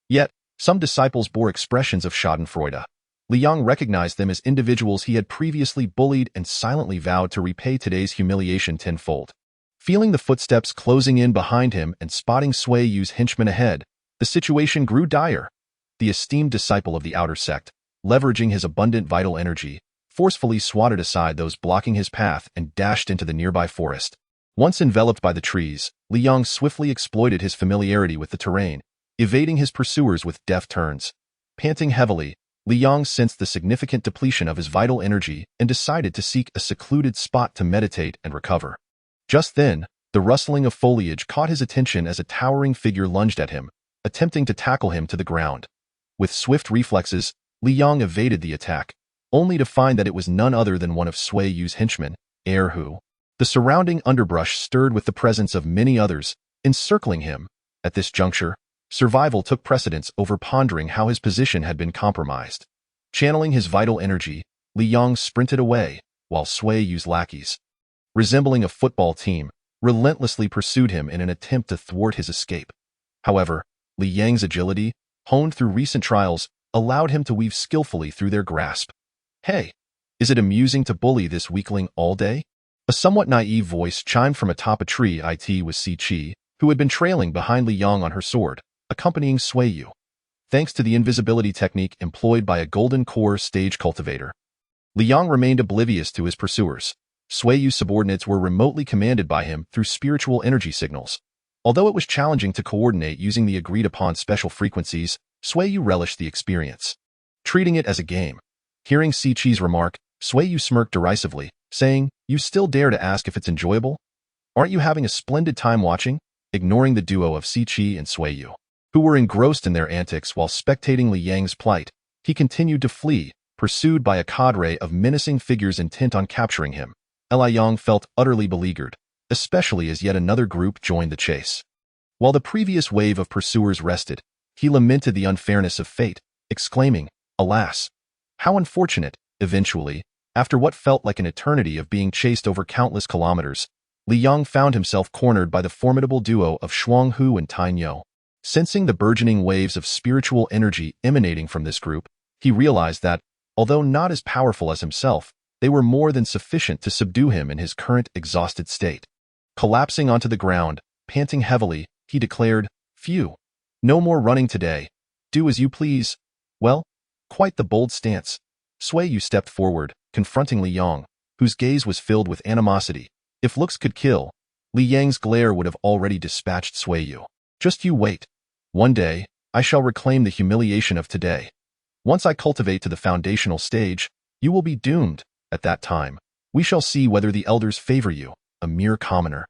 Yet, some disciples bore expressions of schadenfreude. Li Yang recognized them as individuals he had previously bullied and silently vowed to repay today's humiliation tenfold. Feeling the footsteps closing in behind him and spotting Sui Yu's henchmen ahead, the situation grew dire. The esteemed disciple of the outer sect, leveraging his abundant vital energy, forcefully swatted aside those blocking his path and dashed into the nearby forest. Once enveloped by the trees, Li Yang swiftly exploited his familiarity with the terrain, evading his pursuers with deft turns. Panting heavily, Li Yang sensed the significant depletion of his vital energy and decided to seek a secluded spot to meditate and recover. Just then, the rustling of foliage caught his attention as a towering figure lunged at him, attempting to tackle him to the ground. With swift reflexes, Li Yang evaded the attack, only to find that it was none other than one of Sui Yu's henchmen, Hu. The surrounding underbrush stirred with the presence of many others, encircling him. At this juncture, survival took precedence over pondering how his position had been compromised. Channeling his vital energy, Li Yang sprinted away, while Sui Yu's lackeys, resembling a football team, relentlessly pursued him in an attempt to thwart his escape. However, Li Yang's agility, honed through recent trials, allowed him to weave skillfully through their grasp. "Hey, is it amusing to bully this weakling all day?" A somewhat naive voice chimed from atop a tree. It was Si Chi, who had been trailing behind Li Yang on her sword, accompanying Sui Yu. Thanks to the invisibility technique employed by a golden core stage cultivator, Li Yang remained oblivious to his pursuers. Sui Yu's subordinates were remotely commanded by him through spiritual energy signals. Although it was challenging to coordinate using the agreed-upon special frequencies, Sui Yu relished the experience, treating it as a game. Hearing Si Chi's remark, Sui Yu smirked derisively, saying, "You still dare to ask if it's enjoyable? Aren't you having a splendid time watching?" Ignoring the duo of Si Chi and Sui Yu, who were engrossed in their antics while spectating Li Yang's plight, he continued to flee, pursued by a cadre of menacing figures intent on capturing him. Li Yang felt utterly beleaguered, especially as yet another group joined the chase. While the previous wave of pursuers rested, he lamented the unfairness of fate, exclaiming, "Alas! How unfortunate!" Eventually, after what felt like an eternity of being chased over countless kilometers, Li Yang found himself cornered by the formidable duo of Shuang Hu and Tai Nyo. Sensing the burgeoning waves of spiritual energy emanating from this group, he realized that, although not as powerful as himself, they were more than sufficient to subdue him in his current exhausted state. Collapsing onto the ground, panting heavily, he declared, "Phew! No more running today. Do as you please." "Well, quite the bold stance." Sui Yu stepped forward, confronting Li Yang, whose gaze was filled with animosity. If looks could kill, Li Yang's glare would have already dispatched Sui Yu. "Just you wait. One day, I shall reclaim the humiliation of today. Once I cultivate to the foundational stage, you will be doomed. At that time, we shall see whether the elders favor you, a mere commoner,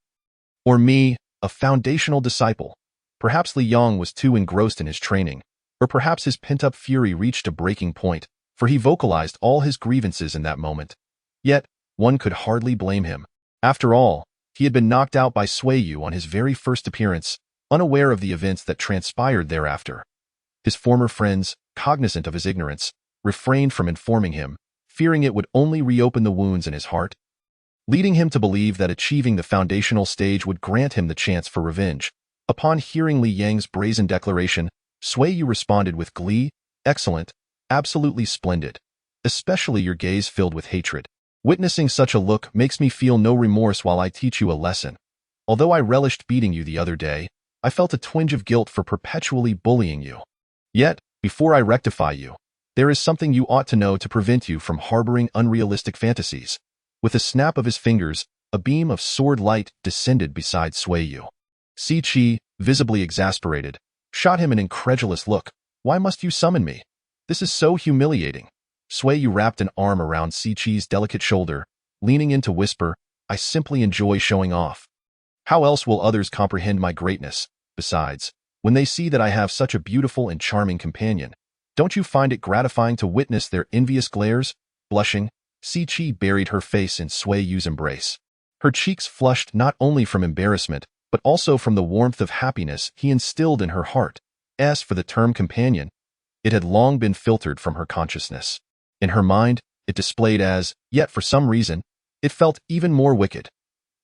or me, a foundational disciple." Perhaps Li Yang was too engrossed in his training, or perhaps his pent-up fury reached a breaking point, for he vocalized all his grievances in that moment. Yet, one could hardly blame him. After all, he had been knocked out by Sui Yu on his very first appearance, unaware of the events that transpired thereafter. His former friends, cognizant of his ignorance, refrained from informing him, fearing it would only reopen the wounds in his heart, leading him to believe that achieving the foundational stage would grant him the chance for revenge. Upon hearing Li Yang's brazen declaration, Sui Yu responded with glee, "Excellent, absolutely splendid. Especially your gaze filled with hatred. Witnessing such a look makes me feel no remorse while I teach you a lesson. Although I relished beating you the other day, I felt a twinge of guilt for perpetually bullying you. Yet, before I rectify you, there is something you ought to know to prevent you from harboring unrealistic fantasies." With a snap of his fingers, a beam of sword light descended beside Sui Yu. Si Chi, visibly exasperated, shot him an incredulous look. "Why must you summon me? This is so humiliating." Sui Yu wrapped an arm around Si Chi's delicate shoulder, leaning in to whisper, "I simply enjoy showing off. How else will others comprehend my greatness? Besides, when they see that I have such a beautiful and charming companion, don't you find it gratifying to witness their envious glares?" Blushing, Si Chi buried her face in Sui Yu's embrace. Her cheeks flushed not only from embarrassment, but also from the warmth of happiness he instilled in her heart. As for the term companion, it had long been filtered from her consciousness. In her mind, it displayed as, yet for some reason, it felt even more wicked.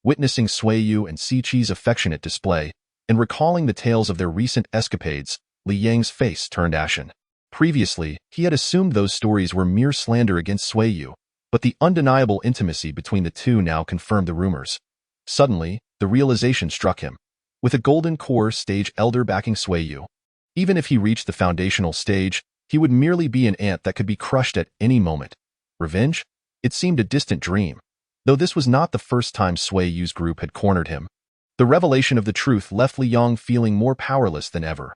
Witnessing Sui Yu and Xiqi's affectionate display, and recalling the tales of their recent escapades, Li Yang's face turned ashen. Previously, he had assumed those stories were mere slander against Sui Yu, but the undeniable intimacy between the two now confirmed the rumors. Suddenly, the realization struck him. With a golden core stage elder backing Sui Yu, even if he reached the foundational stage, he would merely be an ant that could be crushed at any moment. Revenge? It seemed a distant dream. Though this was not the first time Sui Yu's group had cornered him. The revelation of the truth left Li Yang feeling more powerless than ever.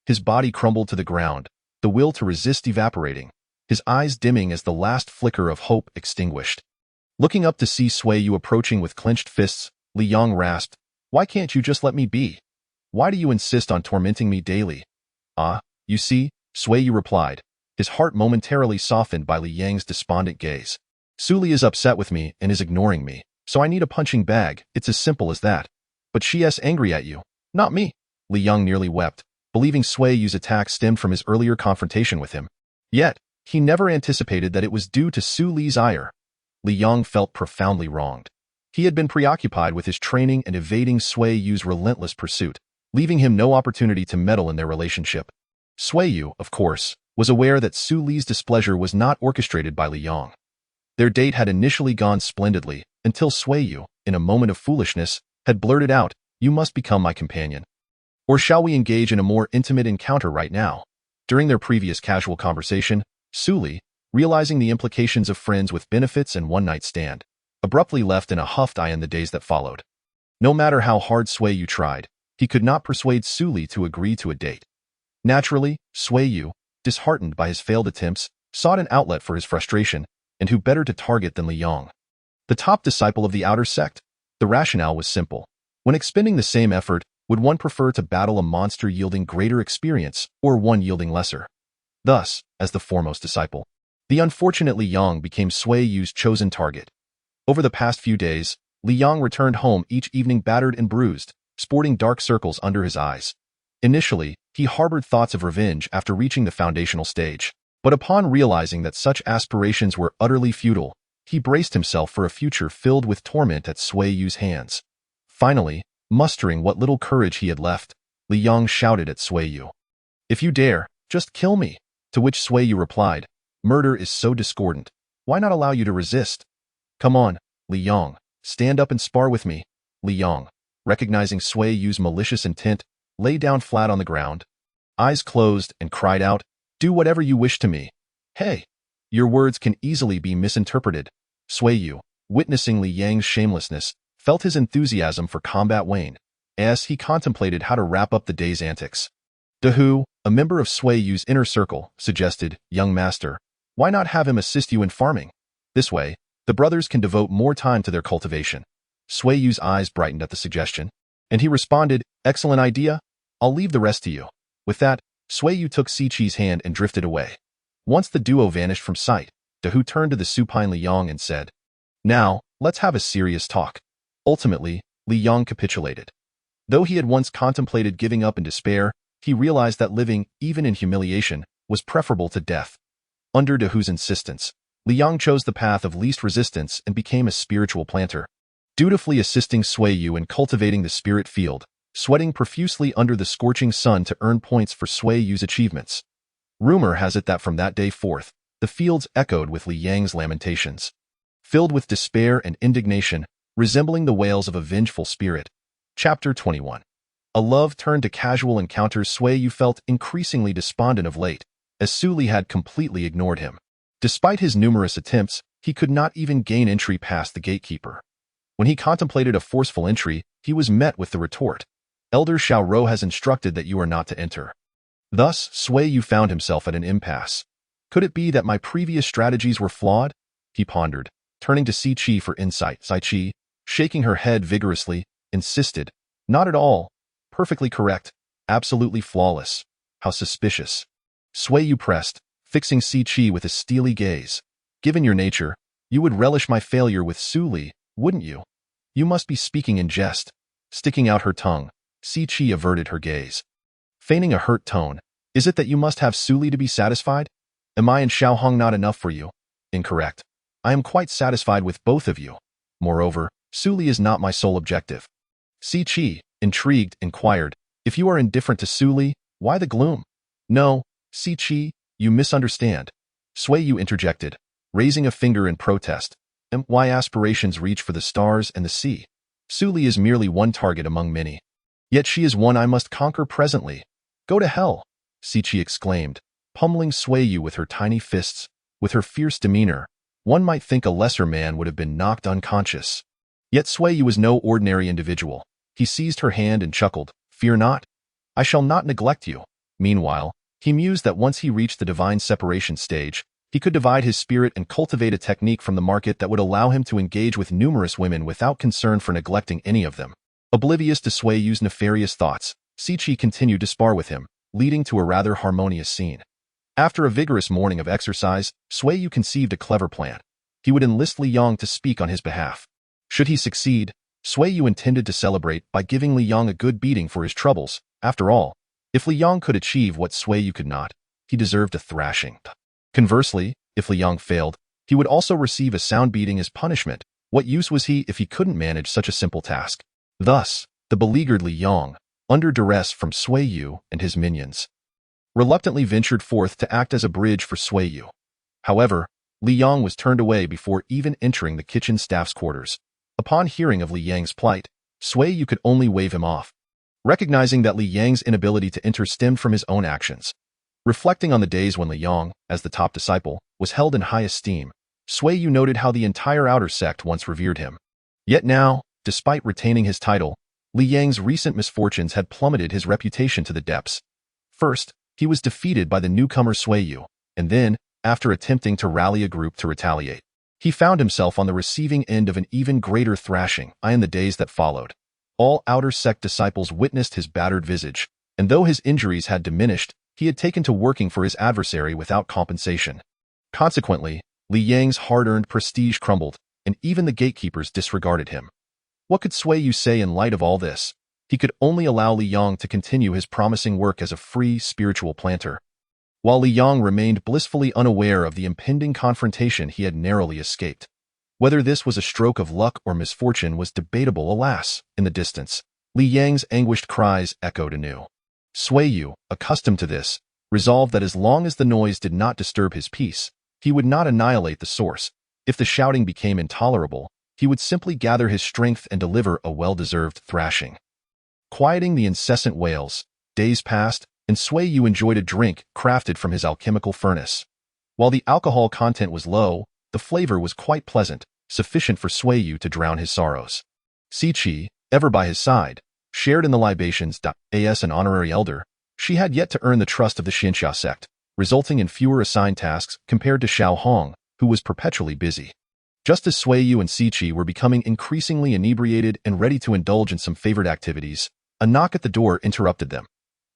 His body crumbled to the ground, the will to resist evaporating, his eyes dimming as the last flicker of hope extinguished. Looking up to see Sui Yu approaching with clenched fists, Li Yang rasped, "Why can't you just let me be? Why do you insist on tormenting me daily?" "Ah, you see," Sui Yu replied, his heart momentarily softened by Li Yang's despondent gaze. "Suli is upset with me and is ignoring me, so I need a punching bag. It's as simple as that. But she is angry at you, not me." Li Yang nearly wept, believing Sui Yu's attack stemmed from his earlier confrontation with him. Yet, he never anticipated that it was due to Su Li's ire. Li Yang felt profoundly wronged. He had been preoccupied with his training and evading Sui Yu's relentless pursuit, leaving him no opportunity to meddle in their relationship. Sui Yu, of course, was aware that Su Li's displeasure was not orchestrated by Li Yang. Their date had initially gone splendidly, until Sui Yu, in a moment of foolishness, had blurted out, "You must become my companion. Or shall we engage in a more intimate encounter right now?" During their previous casual conversation, Su Li, realizing the implications of friends with benefits and one-night stand, abruptly left in a huffed in the days that followed. No matter how hard Sui Yu tried, he could not persuade Su Li to agree to a date. Naturally, Sui Yu, disheartened by his failed attempts, sought an outlet for his frustration, and who better to target than Li Yang? The top disciple of the outer sect? The rationale was simple. When expending the same effort, would one prefer to battle a monster yielding greater experience or one yielding lesser? Thus, as the foremost disciple, the unfortunate Li Yang became Sui Yu's chosen target. Over the past few days, Li Yang returned home each evening battered and bruised, sporting dark circles under his eyes. Initially, he harbored thoughts of revenge after reaching the foundational stage, but upon realizing that such aspirations were utterly futile, he braced himself for a future filled with torment at Sui Yu's hands. Finally, mustering what little courage he had left, Li Yang shouted at Sui Yu, "If you dare, just kill me." To which Sui Yu replied, "Murder is so discordant. Why not allow you to resist? Come on, Li Yang, stand up and spar with me." Li Yang, recognizing Sui Yu's malicious intent, lay down flat on the ground, eyes closed, and cried out, "Do whatever you wish to me." "Hey, your words can easily be misinterpreted." Sui Yu, witnessing Li Yang's shamelessness, felt his enthusiasm for combat wane, as he contemplated how to wrap up the day's antics. Dahu, a member of Sui Yu's inner circle, suggested, "Young master, why not have him assist you in farming? This way, the brothers can devote more time to their cultivation." Sui Yu's eyes brightened at the suggestion, and he responded, "Excellent idea. I'll leave the rest to you." With that, Sui Yu took Xiqi's hand and drifted away. Once the duo vanished from sight, Dahu turned to the supine Li Yang and said, "Now, let's have a serious talk." Ultimately, Li Yang capitulated. Though he had once contemplated giving up in despair, he realized that living, even in humiliation, was preferable to death. Under Dahu's insistence, Li Yang chose the path of least resistance and became a spiritual planter, dutifully assisting Sui Yu in cultivating the spirit field, sweating profusely under the scorching sun to earn points for Sui Yu's achievements. Rumor has it that from that day forth, the fields echoed with Li Yang's lamentations, filled with despair and indignation, resembling the wails of a vengeful spirit. Chapter 21. A love turned to casual encounters. Sui Yu felt increasingly despondent of late, as Su Li had completely ignored him. Despite his numerous attempts, he could not even gain entry past the gatekeeper. When he contemplated a forceful entry, he was met with the retort, "Elder Xiaorou has instructed that you are not to enter." Thus, Sui Yu found himself at an impasse. Could it be that my previous strategies were flawed? He pondered, turning to Xiqi for insight. Xiqi, shaking her head vigorously, insisted, "Not at all. Perfectly correct. Absolutely flawless. How suspicious." Sui Yu pressed, fixing Xiqi with a steely gaze. "Given your nature, you would relish my failure with Su Li, wouldn't you?" "You must be speaking in jest." Sticking out her tongue, Xiqi averted her gaze, feigning a hurt tone. "Is it that you must have Su Li to be satisfied? Am I and Xiaohong not enough for you?" Incorrect. I am quite satisfied with both of you. Moreover, Suli is not my sole objective. Si Chi, intrigued, inquired, if you are indifferent to Suli, why the gloom? No, Si Chi, you misunderstand. Sui Yu interjected, raising a finger in protest. My aspirations reach for the stars and the sea. Suli is merely one target among many. Yet she is one I must conquer presently. Go to hell, Si Chi exclaimed, pummeling Sui Yu with her tiny fists. With her fierce demeanor, one might think a lesser man would have been knocked unconscious. Yet Sui Yu was no ordinary individual. He seized her hand and chuckled, fear not. I shall not neglect you. Meanwhile, he mused that once he reached the divine separation stage, he could divide his spirit and cultivate a technique from the market that would allow him to engage with numerous women without concern for neglecting any of them. Oblivious to Sui Yu's nefarious thoughts, Si Chi continued to spar with him, leading to a rather harmonious scene. After a vigorous morning of exercise, Sui Yu conceived a clever plan. He would enlist Li Yang to speak on his behalf. Should he succeed, Sui Yu intended to celebrate by giving Li Yang a good beating for his troubles. After all, if Li Yang could achieve what Sui Yu could not, he deserved a thrashing. Conversely, if Li Yang failed, he would also receive a sound beating as punishment. What use was he if he couldn't manage such a simple task? Thus, the beleaguered Li Yang, under duress from Sui Yu and his minions, reluctantly ventured forth to act as a bridge for Sui Yu. However, Li Yang was turned away before even entering the kitchen staff's quarters. Upon hearing of Li Yang's plight, Sui Yu could only wave him off. Recognizing that Li Yang's inability to enter stemmed from his own actions. Reflecting on the days when Li Yang, as the top disciple, was held in high esteem, Sui Yu noted how the entire outer sect once revered him. Yet now, despite retaining his title, Li Yang's recent misfortunes had plummeted his reputation to the depths. First, he was defeated by the newcomer Sui Yu, and then, after attempting to rally a group to retaliate, he found himself on the receiving end of an even greater thrashing. In the days that followed, all outer sect disciples witnessed his battered visage, and though his injuries had diminished, he had taken to working for his adversary without compensation. Consequently, Li Yang's hard-earned prestige crumbled, and even the gatekeepers disregarded him. What could Sui Yu say in light of all this? He could only allow Li Yang to continue his promising work as a free spiritual planter. While Li Yang remained blissfully unaware of the impending confrontation he had narrowly escaped. Whether this was a stroke of luck or misfortune was debatable. Alas, in the distance, Li Yang's anguished cries echoed anew. Sui Yu, accustomed to this, resolved that as long as the noise did not disturb his peace, he would not annihilate the source. If the shouting became intolerable, he would simply gather his strength and deliver a well-deserved thrashing. Quieting the incessant wails, days passed, and Sui Yu enjoyed a drink crafted from his alchemical furnace. While the alcohol content was low, the flavor was quite pleasant, sufficient for Sui Yu to drown his sorrows. Si Chi, ever by his side, shared in the libations. As an honorary elder, she had yet to earn the trust of the Xianxia Sect, resulting in fewer assigned tasks compared to Xiao Hong, who was perpetually busy. Just as Sui Yu and Si Chi were becoming increasingly inebriated and ready to indulge in some favored activities, a knock at the door interrupted them.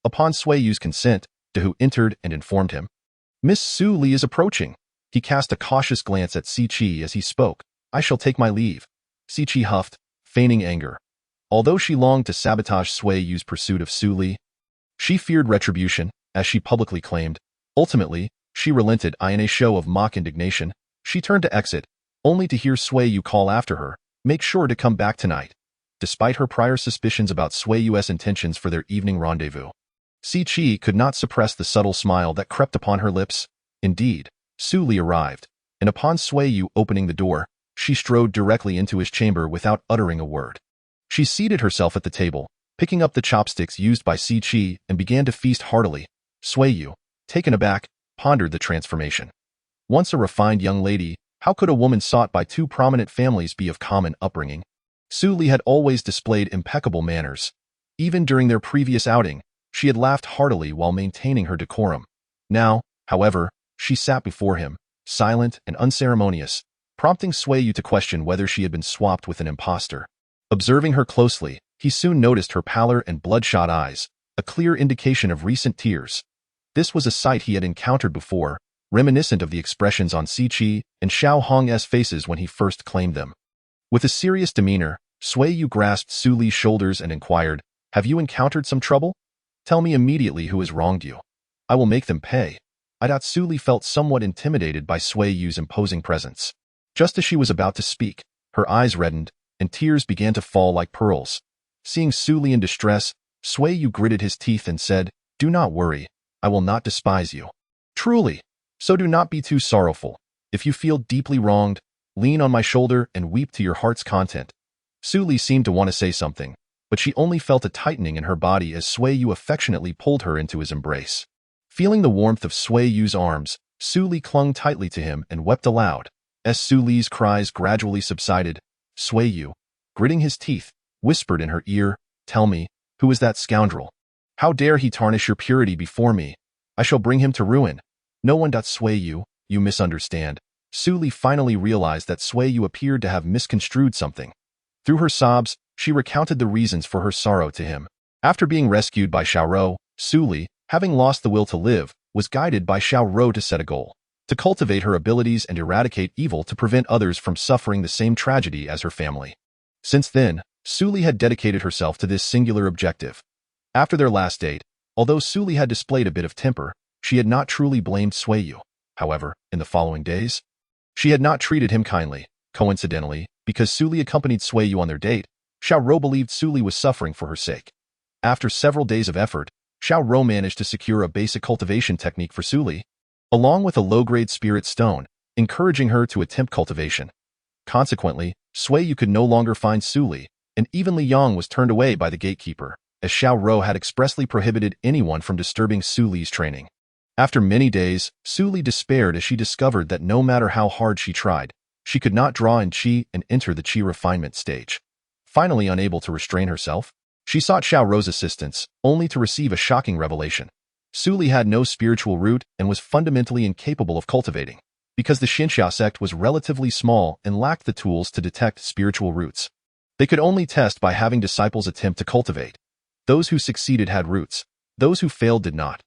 Upon Sui Yu's consent, Dehu entered and informed him. Miss Su Li is approaching. He cast a cautious glance at Si Chi as he spoke. I shall take my leave. Si Chi huffed, feigning anger. Although she longed to sabotage Sui Yu's pursuit of Su Li, she feared retribution, as she publicly claimed. Ultimately, she relented. In a show of mock indignation, she turned to exit, only to hear Sui Yu call after her, make sure to come back tonight. Despite her prior suspicions about Sui Yu's intentions for their evening rendezvous, Si Chi could not suppress the subtle smile that crept upon her lips. Indeed, Su Li arrived, and upon Sui Yu opening the door, she strode directly into his chamber without uttering a word. She seated herself at the table, picking up the chopsticks used by Si Chi, and began to feast heartily. Sui Yu, taken aback, pondered the transformation. Once a refined young lady, how could a woman sought by two prominent families be of common upbringing? Su Li had always displayed impeccable manners. Even during their previous outing, she had laughed heartily while maintaining her decorum. Now, however, she sat before him, silent and unceremonious, prompting Sui Yu to question whether she had been swapped with an impostor. Observing her closely, he soon noticed her pallor and bloodshot eyes, a clear indication of recent tears. This was a sight he had encountered before, reminiscent of the expressions on Si Chi and Xiao Hong's faces when he first claimed them. With a serious demeanor, Sui Yu grasped Su Li's shoulders and inquired, Have you encountered some trouble? Tell me immediately who has wronged you. I will make them pay. I doubt Suli felt somewhat intimidated by Sui Yu's imposing presence. Just as she was about to speak, her eyes reddened, and tears began to fall like pearls. Seeing Suli in distress, Sui Yu gritted his teeth and said, "Do not worry, I will not despise you. Truly, so do not be too sorrowful. If you feel deeply wronged, lean on my shoulder and weep to your heart's content." Suli seemed to want to say something, but she only felt a tightening in her body as Sui Yu affectionately pulled her into his embrace. Feeling the warmth of Sui Yu's arms, Suli clung tightly to him and wept aloud. As Suli's cries gradually subsided, Sui Yu, gritting his teeth, whispered in her ear, "Tell me, who is that scoundrel? How dare he tarnish your purity before me? I shall bring him to ruin." "No one. Sui Yu, you misunderstand." Suli finally realized that Sui Yu appeared to have misconstrued something. Through her sobs, she recounted the reasons for her sorrow to him. After being rescued by Xiaorou, Suli, having lost the will to live, was guided by Xiaorou to set a goal: to cultivate her abilities and eradicate evil to prevent others from suffering the same tragedy as her family. Since then, Suli had dedicated herself to this singular objective. After their last date, although Suli had displayed a bit of temper, she had not truly blamed Sui Yu. However, in the following days, she had not treated him kindly. Coincidentally, because Suli accompanied Sui Yu on their date, Xiaorou believed Suli was suffering for her sake. After several days of effort, Xiaorou managed to secure a basic cultivation technique for Suli, along with a low-grade spirit stone, encouraging her to attempt cultivation. Consequently, Sui Yu could no longer find Suli, and even Li Yang was turned away by the gatekeeper, as Xiaorou had expressly prohibited anyone from disturbing Suli's training. After many days, Suli despaired as she discovered that no matter how hard she tried, she could not draw in qi and enter the qi refinement stage. Finally unable to restrain herself, she sought Xiaorou's assistance, only to receive a shocking revelation. Suli had no spiritual root and was fundamentally incapable of cultivating, because the Xianxia Sect was relatively small and lacked the tools to detect spiritual roots. They could only test by having disciples attempt to cultivate. Those who succeeded had roots, those who failed did not.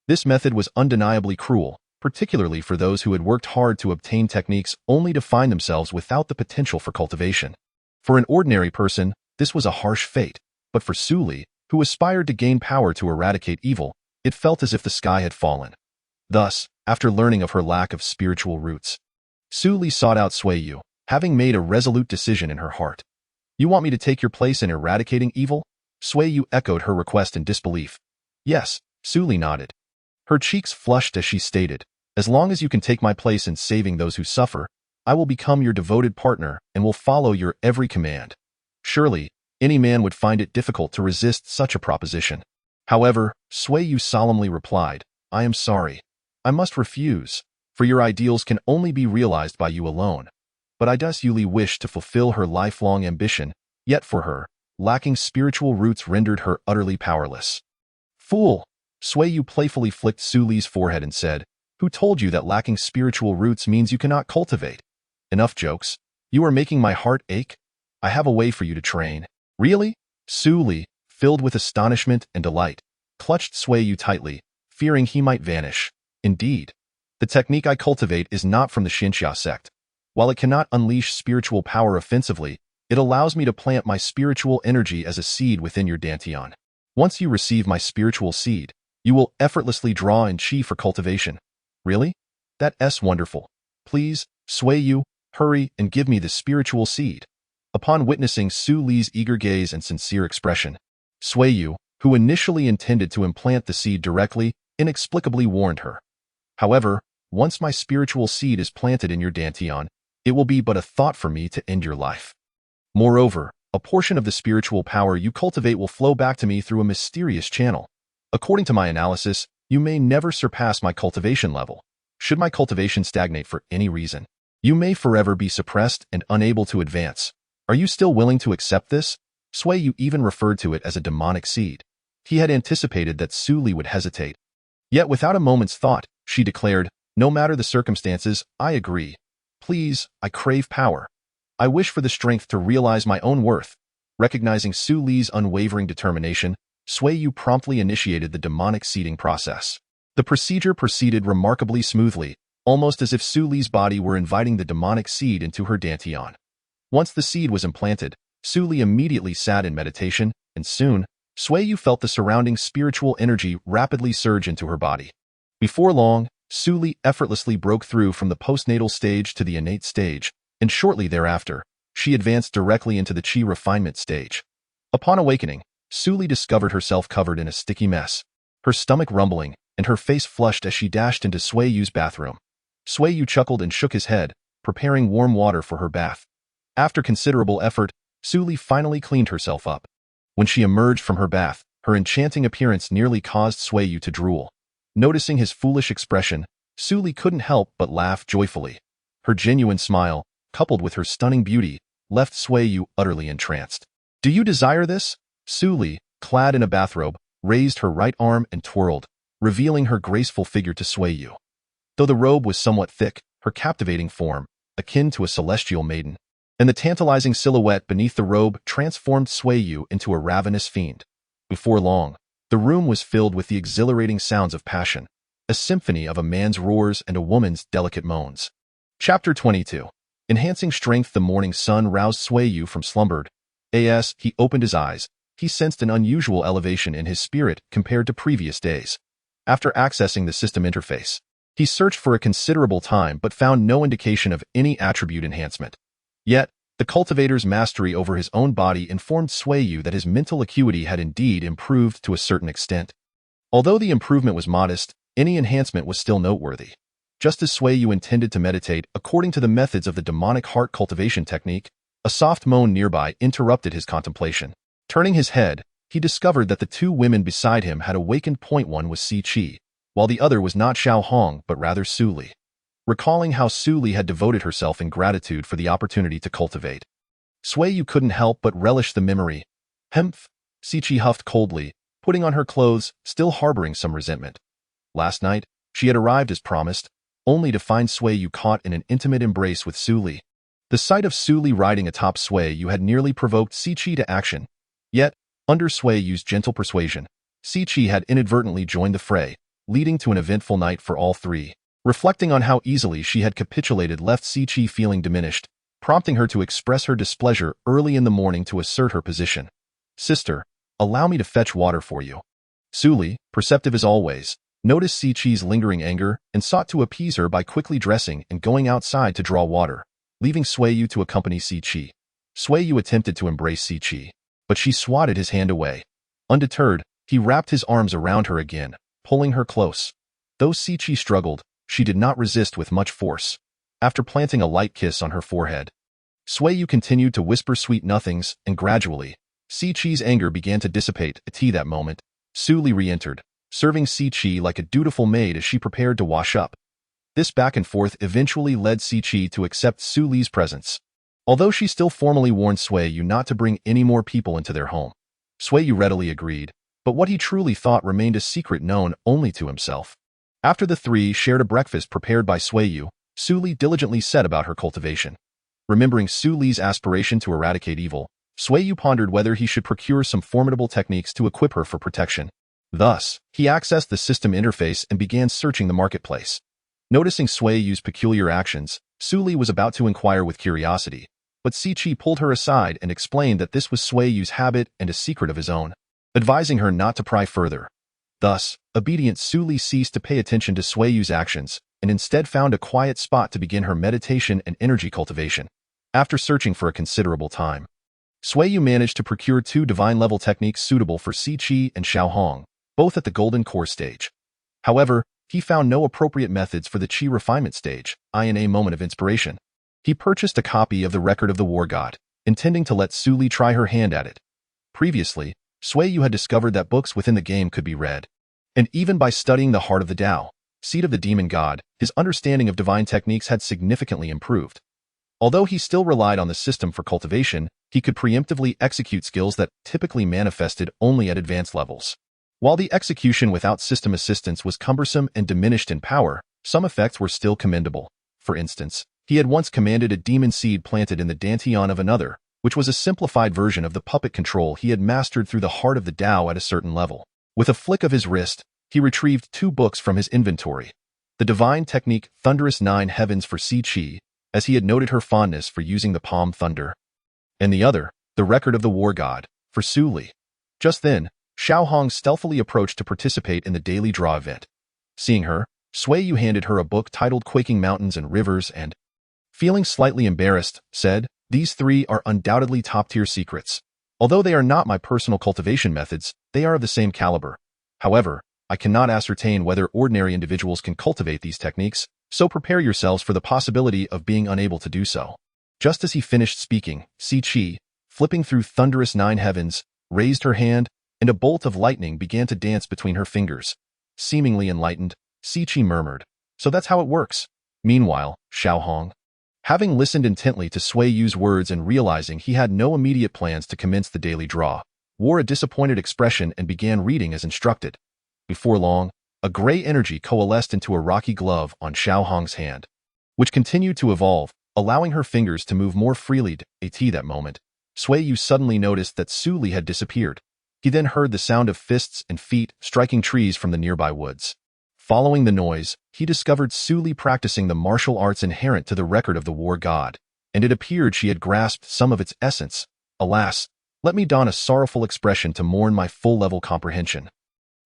This method was undeniably cruel, particularly for those who had worked hard to obtain techniques only to find themselves without the potential for cultivation. For an ordinary person, this was a harsh fate, but for Suli, who aspired to gain power to eradicate evil, it felt as if the sky had fallen. Thus, after learning of her lack of spiritual roots, Suli sought out Sui Yu, having made a resolute decision in her heart. "You want me to take your place in eradicating evil?" Sui Yu echoed her request in disbelief. "Yes," Suli nodded. Her cheeks flushed as she stated, "As long as you can take my place in saving those who suffer, I will become your devoted partner and will follow your every command." Surely, any man would find it difficult to resist such a proposition. However, Sui Yu solemnly replied, "I am sorry. I must refuse, for your ideals can only be realized by you alone. But I desperately wish to fulfill her lifelong ambition, yet for her, lacking spiritual roots rendered her utterly powerless." "Fool!" Sui Yu playfully flicked Suli's forehead and said, "Who told you that lacking spiritual roots means you cannot cultivate? Enough jokes. You are making my heart ache. I have a way for you to train." "Really?" Suli, filled with astonishment and delight, clutched Sui Yu tightly, fearing he might vanish. "Indeed. The technique I cultivate is not from the Xianxia Sect. While it cannot unleash spiritual power offensively, it allows me to plant my spiritual energy as a seed within your dantian. Once you receive my spiritual seed, you will effortlessly draw in qi for cultivation." "Really? That's wonderful. Please, Sui Yu, hurry and give me the spiritual seed." Upon witnessing Suli's eager gaze and sincere expression, Sui Yu, who initially intended to implant the seed directly, inexplicably warned her. "However, once my spiritual seed is planted in your dantian, it will be but a thought for me to end your life. Moreover, a portion of the spiritual power you cultivate will flow back to me through a mysterious channel. According to my analysis, you may never surpass my cultivation level. Should my cultivation stagnate for any reason, you may forever be suppressed and unable to advance. Are you still willing to accept this?" Sui Yu even referred to it as a demonic seed. He had anticipated that Suli would hesitate. Yet without a moment's thought, she declared, "No matter the circumstances, I agree. Please, I crave power. I wish for the strength to realize my own worth." Recognizing Suli's unwavering determination, Sui Yu promptly initiated the demonic seeding process. The procedure proceeded remarkably smoothly, almost as if Suli's body were inviting the demonic seed into her dantian. Once the seed was implanted, Suli immediately sat in meditation, and soon, Sui Yu felt the surrounding spiritual energy rapidly surge into her body. Before long, Suli effortlessly broke through from the postnatal stage to the innate stage, and shortly thereafter, she advanced directly into the chi refinement stage. Upon awakening, Suli discovered herself covered in a sticky mess, her stomach rumbling and her face flushed as she dashed into Sui Yu's bathroom. Sui Yu chuckled and shook his head, preparing warm water for her bath. After considerable effort, Suli finally cleaned herself up. When she emerged from her bath, her enchanting appearance nearly caused Sui Yu to drool. Noticing his foolish expression, Suli couldn't help but laugh joyfully. Her genuine smile, coupled with her stunning beauty, left Sui Yu utterly entranced. "Do you desire this?" Suli, clad in a bathrobe, raised her right arm and twirled, revealing her graceful figure to Sui Yu. Though the robe was somewhat thick, her captivating form, akin to a celestial maiden, and the tantalizing silhouette beneath the robe transformed Sui Yu into a ravenous fiend. Before long, the room was filled with the exhilarating sounds of passion, a symphony of a man's roars and a woman's delicate moans. Chapter 22. Enhancing strength. The morning sun roused Sui Yu from slumber. As he opened his eyes, he sensed an unusual elevation in his spirit compared to previous days. After accessing the system interface, he searched for a considerable time but found no indication of any attribute enhancement. Yet, the cultivator's mastery over his own body informed Sui Yu that his mental acuity had indeed improved to a certain extent. Although the improvement was modest, any enhancement was still noteworthy. Just as Sui Yu intended to meditate according to the methods of the demonic heart cultivation technique, a soft moan nearby interrupted his contemplation. Turning his head, he discovered that the two women beside him had awakened. One was Si Chi, while the other was not Xiao Hong but rather Suli. Recalling how Suli had devoted herself in gratitude for the opportunity to cultivate, Sui Yu couldn't help but relish the memory. "Hemph," Si Chi huffed coldly, putting on her clothes, still harboring some resentment. Last night, she had arrived as promised, only to find Sui Yu caught in an intimate embrace with Suli. The sight of Suli riding atop Sui Yu had nearly provoked Si Chi to action. Yet, under Sui Yu's gentle persuasion, Si Chi had inadvertently joined the fray, leading to an eventful night for all three. Reflecting on how easily she had capitulated left Si Chi feeling diminished, prompting her to express her displeasure early in the morning to assert her position. "Sister, allow me to fetch water for you." Suli, perceptive as always, noticed Si Chi's lingering anger and sought to appease her by quickly dressing and going outside to draw water, leaving Sui Yu to accompany Si Chi. Sui Yu attempted to embrace Si Chi, but she swatted his hand away. Undeterred, he wrapped his arms around her again, pulling her close. Though Si Chi struggled, she did not resist with much force. After planting a light kiss on her forehead, Sui Yu continued to whisper sweet nothings, and gradually, Si Chi's anger began to dissipate. At that moment, Suli re-entered, serving Si Chi like a dutiful maid as she prepared to wash up. This back and forth eventually led Si Chi to accept Suli's presence. Although she still formally warned Sui Yu not to bring any more people into their home, Sui Yu readily agreed, but what he truly thought remained a secret known only to himself. After the three shared a breakfast prepared by Sui Yu, Suli diligently set about her cultivation. Remembering Suli's aspiration to eradicate evil, Sui Yu pondered whether he should procure some formidable techniques to equip her for protection. Thus, he accessed the system interface and began searching the marketplace. Noticing Sui Yu's peculiar actions, Suli was about to inquire with curiosity, but Si Chi pulled her aside and explained that this was Sui Yu's habit and a secret of his own, advising her not to pry further. Thus, obedient Suli ceased to pay attention to Sui Yu's actions and instead found a quiet spot to begin her meditation and energy cultivation. After searching for a considerable time, Sui Yu managed to procure two divine-level techniques suitable for Si Chi and Xiao Hong, both at the Golden Core stage. However, he found no appropriate methods for the Chi refinement stage, in a moment of inspiration. He purchased a copy of the Record of the War God, intending to let Suli try her hand at it. Previously, Sui Yu had discovered that books within the game could be read. And even by studying the Heart of the Tao, seat of the demon god, his understanding of divine techniques had significantly improved. Although he still relied on the system for cultivation, he could preemptively execute skills that typically manifested only at advanced levels. While the execution without system assistance was cumbersome and diminished in power, some effects were still commendable. For instance, he had once commanded a demon seed planted in the dantian of another, which was a simplified version of the puppet control he had mastered through the Heart of the Tao at a certain level. With a flick of his wrist, he retrieved 2 books from his inventory. The divine technique Thunderous 9 Heavens for Si Chi, as he had noted her fondness for using the palm thunder, and the other, the Record of the War God, for Suli. Just then, Xiao Hong stealthily approached to participate in the daily draw event. Seeing her, Sui Yu handed her a book titled Quaking Mountains and Rivers and, feeling slightly embarrassed, said, "These three are undoubtedly top-tier secrets. Although they are not my personal cultivation methods, they are of the same caliber. However, I cannot ascertain whether ordinary individuals can cultivate these techniques, so prepare yourselves for the possibility of being unable to do so." Just as he finished speaking, Si Chi, flipping through thunderous nine heavens, raised her hand, and a bolt of lightning began to dance between her fingers. Seemingly enlightened, Si Chi murmured, "So that's how it works." Meanwhile, Xiaohong, having listened intently to Sui Yu's words and realizing he had no immediate plans to commence the daily draw, wore a disappointed expression and began reading as instructed. Before long, a gray energy coalesced into a rocky glove on Xiaohong's hand, which continued to evolve, allowing her fingers to move more freely. At that moment, Sui Yu suddenly noticed that Su Li had disappeared. He then heard the sound of fists and feet striking trees from the nearby woods. Following the noise, he discovered Su Li practicing the martial arts inherent to the record of the war god, and it appeared she had grasped some of its essence. Alas, let me don a sorrowful expression to mourn my full-level comprehension.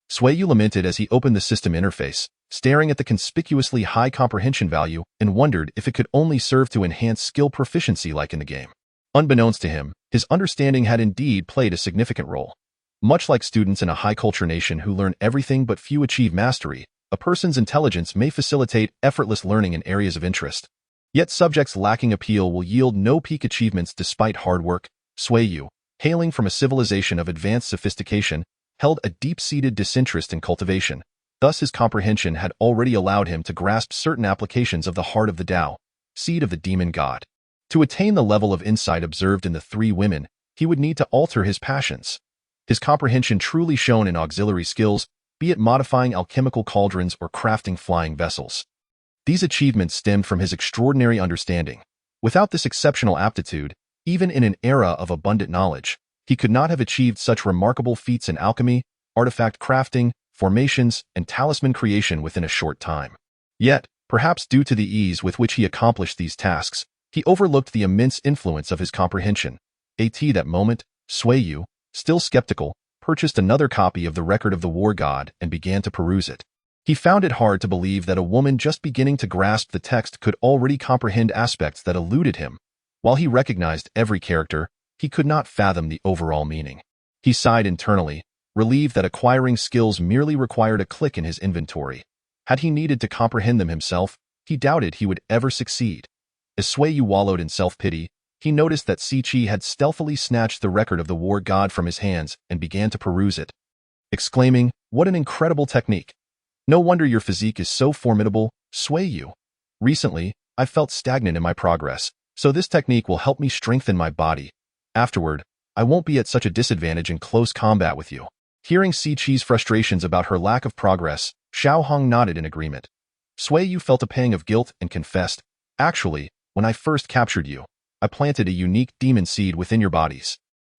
Sui Yu lamented as he opened the system interface, staring at the conspicuously high comprehension value and wondered if it could only serve to enhance skill proficiency like in the game. Unbeknownst to him, his understanding had indeed played a significant role. Much like students in a high-culture nation who learn everything but few achieve mastery, a person's intelligence may facilitate effortless learning in areas of interest. Yet subjects lacking appeal will yield no peak achievements despite hard work. Sui Yu, hailing from a civilization of advanced sophistication, held a deep-seated disinterest in cultivation. Thus his comprehension had already allowed him to grasp certain applications of the heart of the Tao, seed of the demon god. To attain the level of insight observed in the three women, he would need to alter his passions. His comprehension truly shone in auxiliary skills, be it modifying alchemical cauldrons or crafting flying vessels. These achievements stemmed from his extraordinary understanding. Without this exceptional aptitude, even in an era of abundant knowledge, he could not have achieved such remarkable feats in alchemy, artifact crafting, formations, and talisman creation within a short time. Yet, perhaps due to the ease with which he accomplished these tasks, he overlooked the immense influence of his comprehension. At that moment, Sui Yu, still skeptical, purchased another copy of the Record of the War God and began to peruse it. He found it hard to believe that a woman just beginning to grasp the text could already comprehend aspects that eluded him. While he recognized every character, he could not fathom the overall meaning. He sighed internally, relieved that acquiring skills merely required a click in his inventory. Had he needed to comprehend them himself, he doubted he would ever succeed. As Sui Yu wallowed in self-pity, he noticed that Si Chi had stealthily snatched the Record of the War God from his hands and began to peruse it, exclaiming, "What an incredible technique! No wonder your physique is so formidable, Sui Yu. Recently, I've felt stagnant in my progress, so this technique will help me strengthen my body. Afterward, I won't be at such a disadvantage in close combat with you." Hearing Si Chi's frustrations about her lack of progress, Xiaohong nodded in agreement. Sui Yu felt a pang of guilt and confessed, "Actually, when I first captured you, I planted a unique demon seed within your bodies.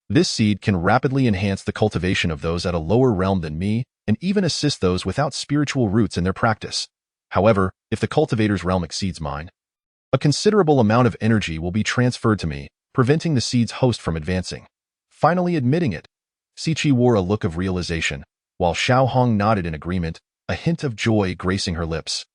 This seed can rapidly enhance the cultivation of those at a lower realm than me and even assist those without spiritual roots in their practice. However, if the cultivator's realm exceeds mine, a considerable amount of energy will be transferred to me, preventing the seed's host from advancing." Finally admitting it, Si Chi wore a look of realization, while Xiaohong nodded in agreement, a hint of joy gracing her lips.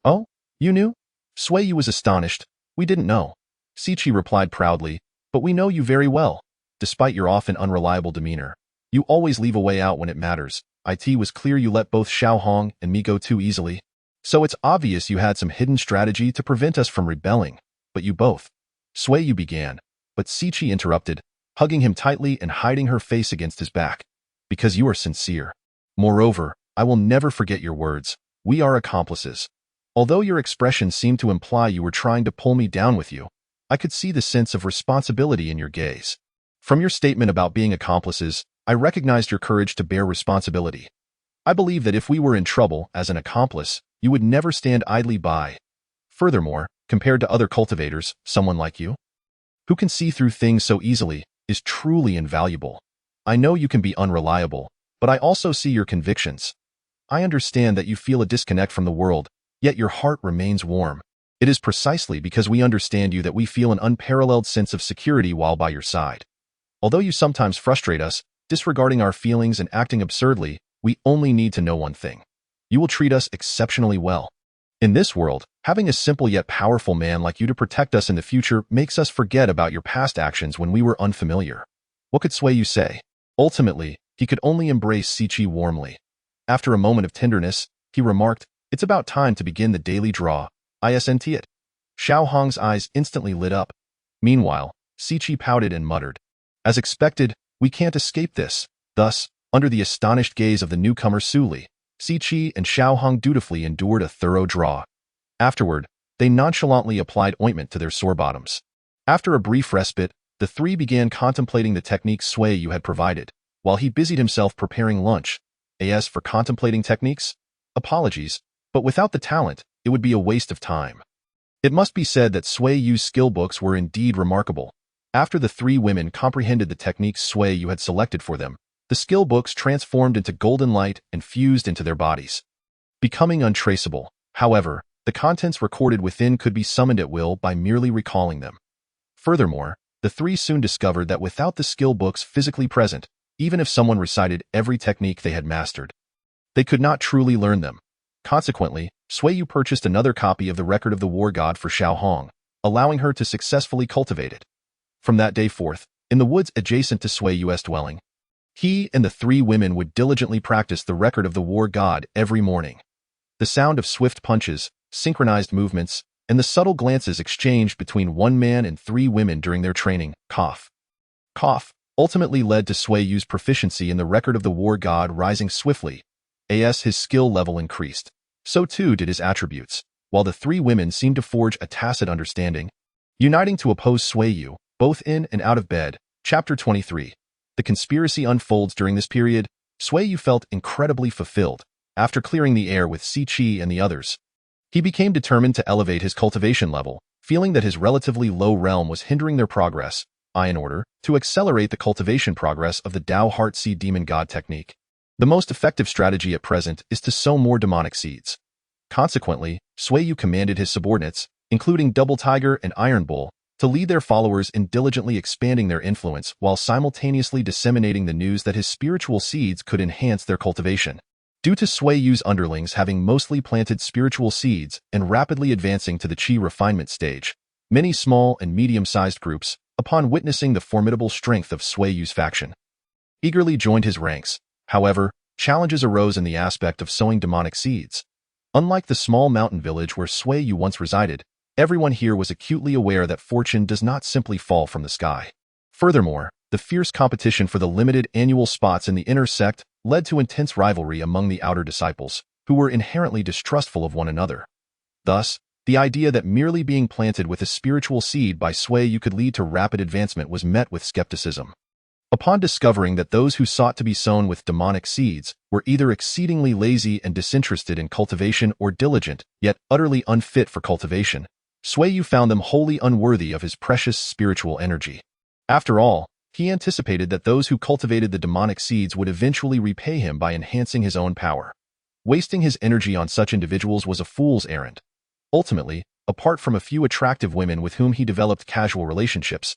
"Oh, you knew?" Sui Yu was astonished. "We didn't know." Si Chi replied proudly, "But we know you very well. Despite your often unreliable demeanor, you always leave a way out when it matters. It was clear you let both Xiaohong and me go too easily. So it's obvious you had some hidden strategy to prevent us from rebelling. But you both." Sui Yu began, but Si Chi interrupted, hugging him tightly and hiding her face against his back. "Because you are sincere. Moreover, I will never forget your words. We are accomplices." Although your expression seemed to imply you were trying to pull me down with you, I could see the sense of responsibility in your gaze. From your statement about being accomplices, I recognized your courage to bear responsibility. I believe that if we were in trouble as an accomplice, you would never stand idly by. Furthermore, compared to other cultivators, someone like you, who can see through things so easily, is truly invaluable. I know you can be unreliable, but I also see your convictions. I understand that you feel a disconnect from the world, yet your heart remains warm. It is precisely because we understand you that we feel an unparalleled sense of security while by your side. Although you sometimes frustrate us, disregarding our feelings and acting absurdly, we only need to know one thing. You will treat us exceptionally well. In this world, having a simple yet powerful man like you to protect us in the future makes us forget about your past actions when we were unfamiliar. What could Sui Yu say? Ultimately, he could only embrace Siqi warmly. After a moment of tenderness, he remarked, "It's about time to begin the daily draw. Isn't it?" Xiao Hong's eyes instantly lit up. Meanwhile, Siqi pouted and muttered, "As expected, we can't escape this." Thus, under the astonished gaze of the newcomer Suli, Siqi and Xiao Hong dutifully endured a thorough draw. Afterward, they nonchalantly applied ointment to their sore bottoms. After a brief respite, the three began contemplating the techniques Sui Yu had provided, while he busied himself preparing lunch. As for contemplating techniques? Apologies, but without the talent, it would be a waste of time. It must be said that Sui Yu's skill books were indeed remarkable. After the three women comprehended the techniques Sui Yu had selected for them, the skill books transformed into golden light and fused into their bodies. Becoming untraceable, however, the contents recorded within could be summoned at will by merely recalling them. Furthermore, the three soon discovered that without the skill books physically present, even if someone recited every technique they had mastered, they could not truly learn them. Consequently, Sui Yu purchased another copy of the Record of the War God for Xiao Hong, allowing her to successfully cultivate it. From that day forth, in the woods adjacent to Sui Yu's dwelling, he and the three women would diligently practice the Record of the War God every morning. The sound of swift punches, synchronized movements, and the subtle glances exchanged between one man and three women during their training, cough, ultimately led to Sui Yu's proficiency in the Record of the War God rising swiftly. As his skill level increased, so too did his attributes, while the three women seemed to forge a tacit understanding, uniting to oppose Sui Yu, both in and out of bed. Chapter 23. The conspiracy unfolds during this period. Sui Yu felt incredibly fulfilled. After clearing the air with Siqi and the others, he became determined to elevate his cultivation level, feeling that his relatively low realm was hindering their progress, in order to accelerate the cultivation progress of the Dao Heart Seed Demon God technique. The most effective strategy at present is to sow more demonic seeds. Consequently, Sui Yu commanded his subordinates, including Double Tiger and Iron Bull, to lead their followers in diligently expanding their influence while simultaneously disseminating the news that his spiritual seeds could enhance their cultivation. Due to Sui Yu's underlings having mostly planted spiritual seeds and rapidly advancing to the Qi refinement stage, many small and medium-sized groups, upon witnessing the formidable strength of Sui Yu's faction, eagerly joined his ranks. However, challenges arose in the aspect of sowing demonic seeds. Unlike the small mountain village where Sui Yu once resided, everyone here was acutely aware that fortune does not simply fall from the sky. Furthermore, the fierce competition for the limited annual spots in the inner sect led to intense rivalry among the outer disciples, who were inherently distrustful of one another. Thus, the idea that merely being planted with a spiritual seed by Sui Yu could lead to rapid advancement was met with skepticism. Upon discovering that those who sought to be sown with demonic seeds were either exceedingly lazy and disinterested in cultivation or diligent, yet utterly unfit for cultivation, Sui Yu found them wholly unworthy of his precious spiritual energy. After all, he anticipated that those who cultivated the demonic seeds would eventually repay him by enhancing his own power. Wasting his energy on such individuals was a fool's errand. Ultimately, apart from a few attractive women with whom he developed casual relationships,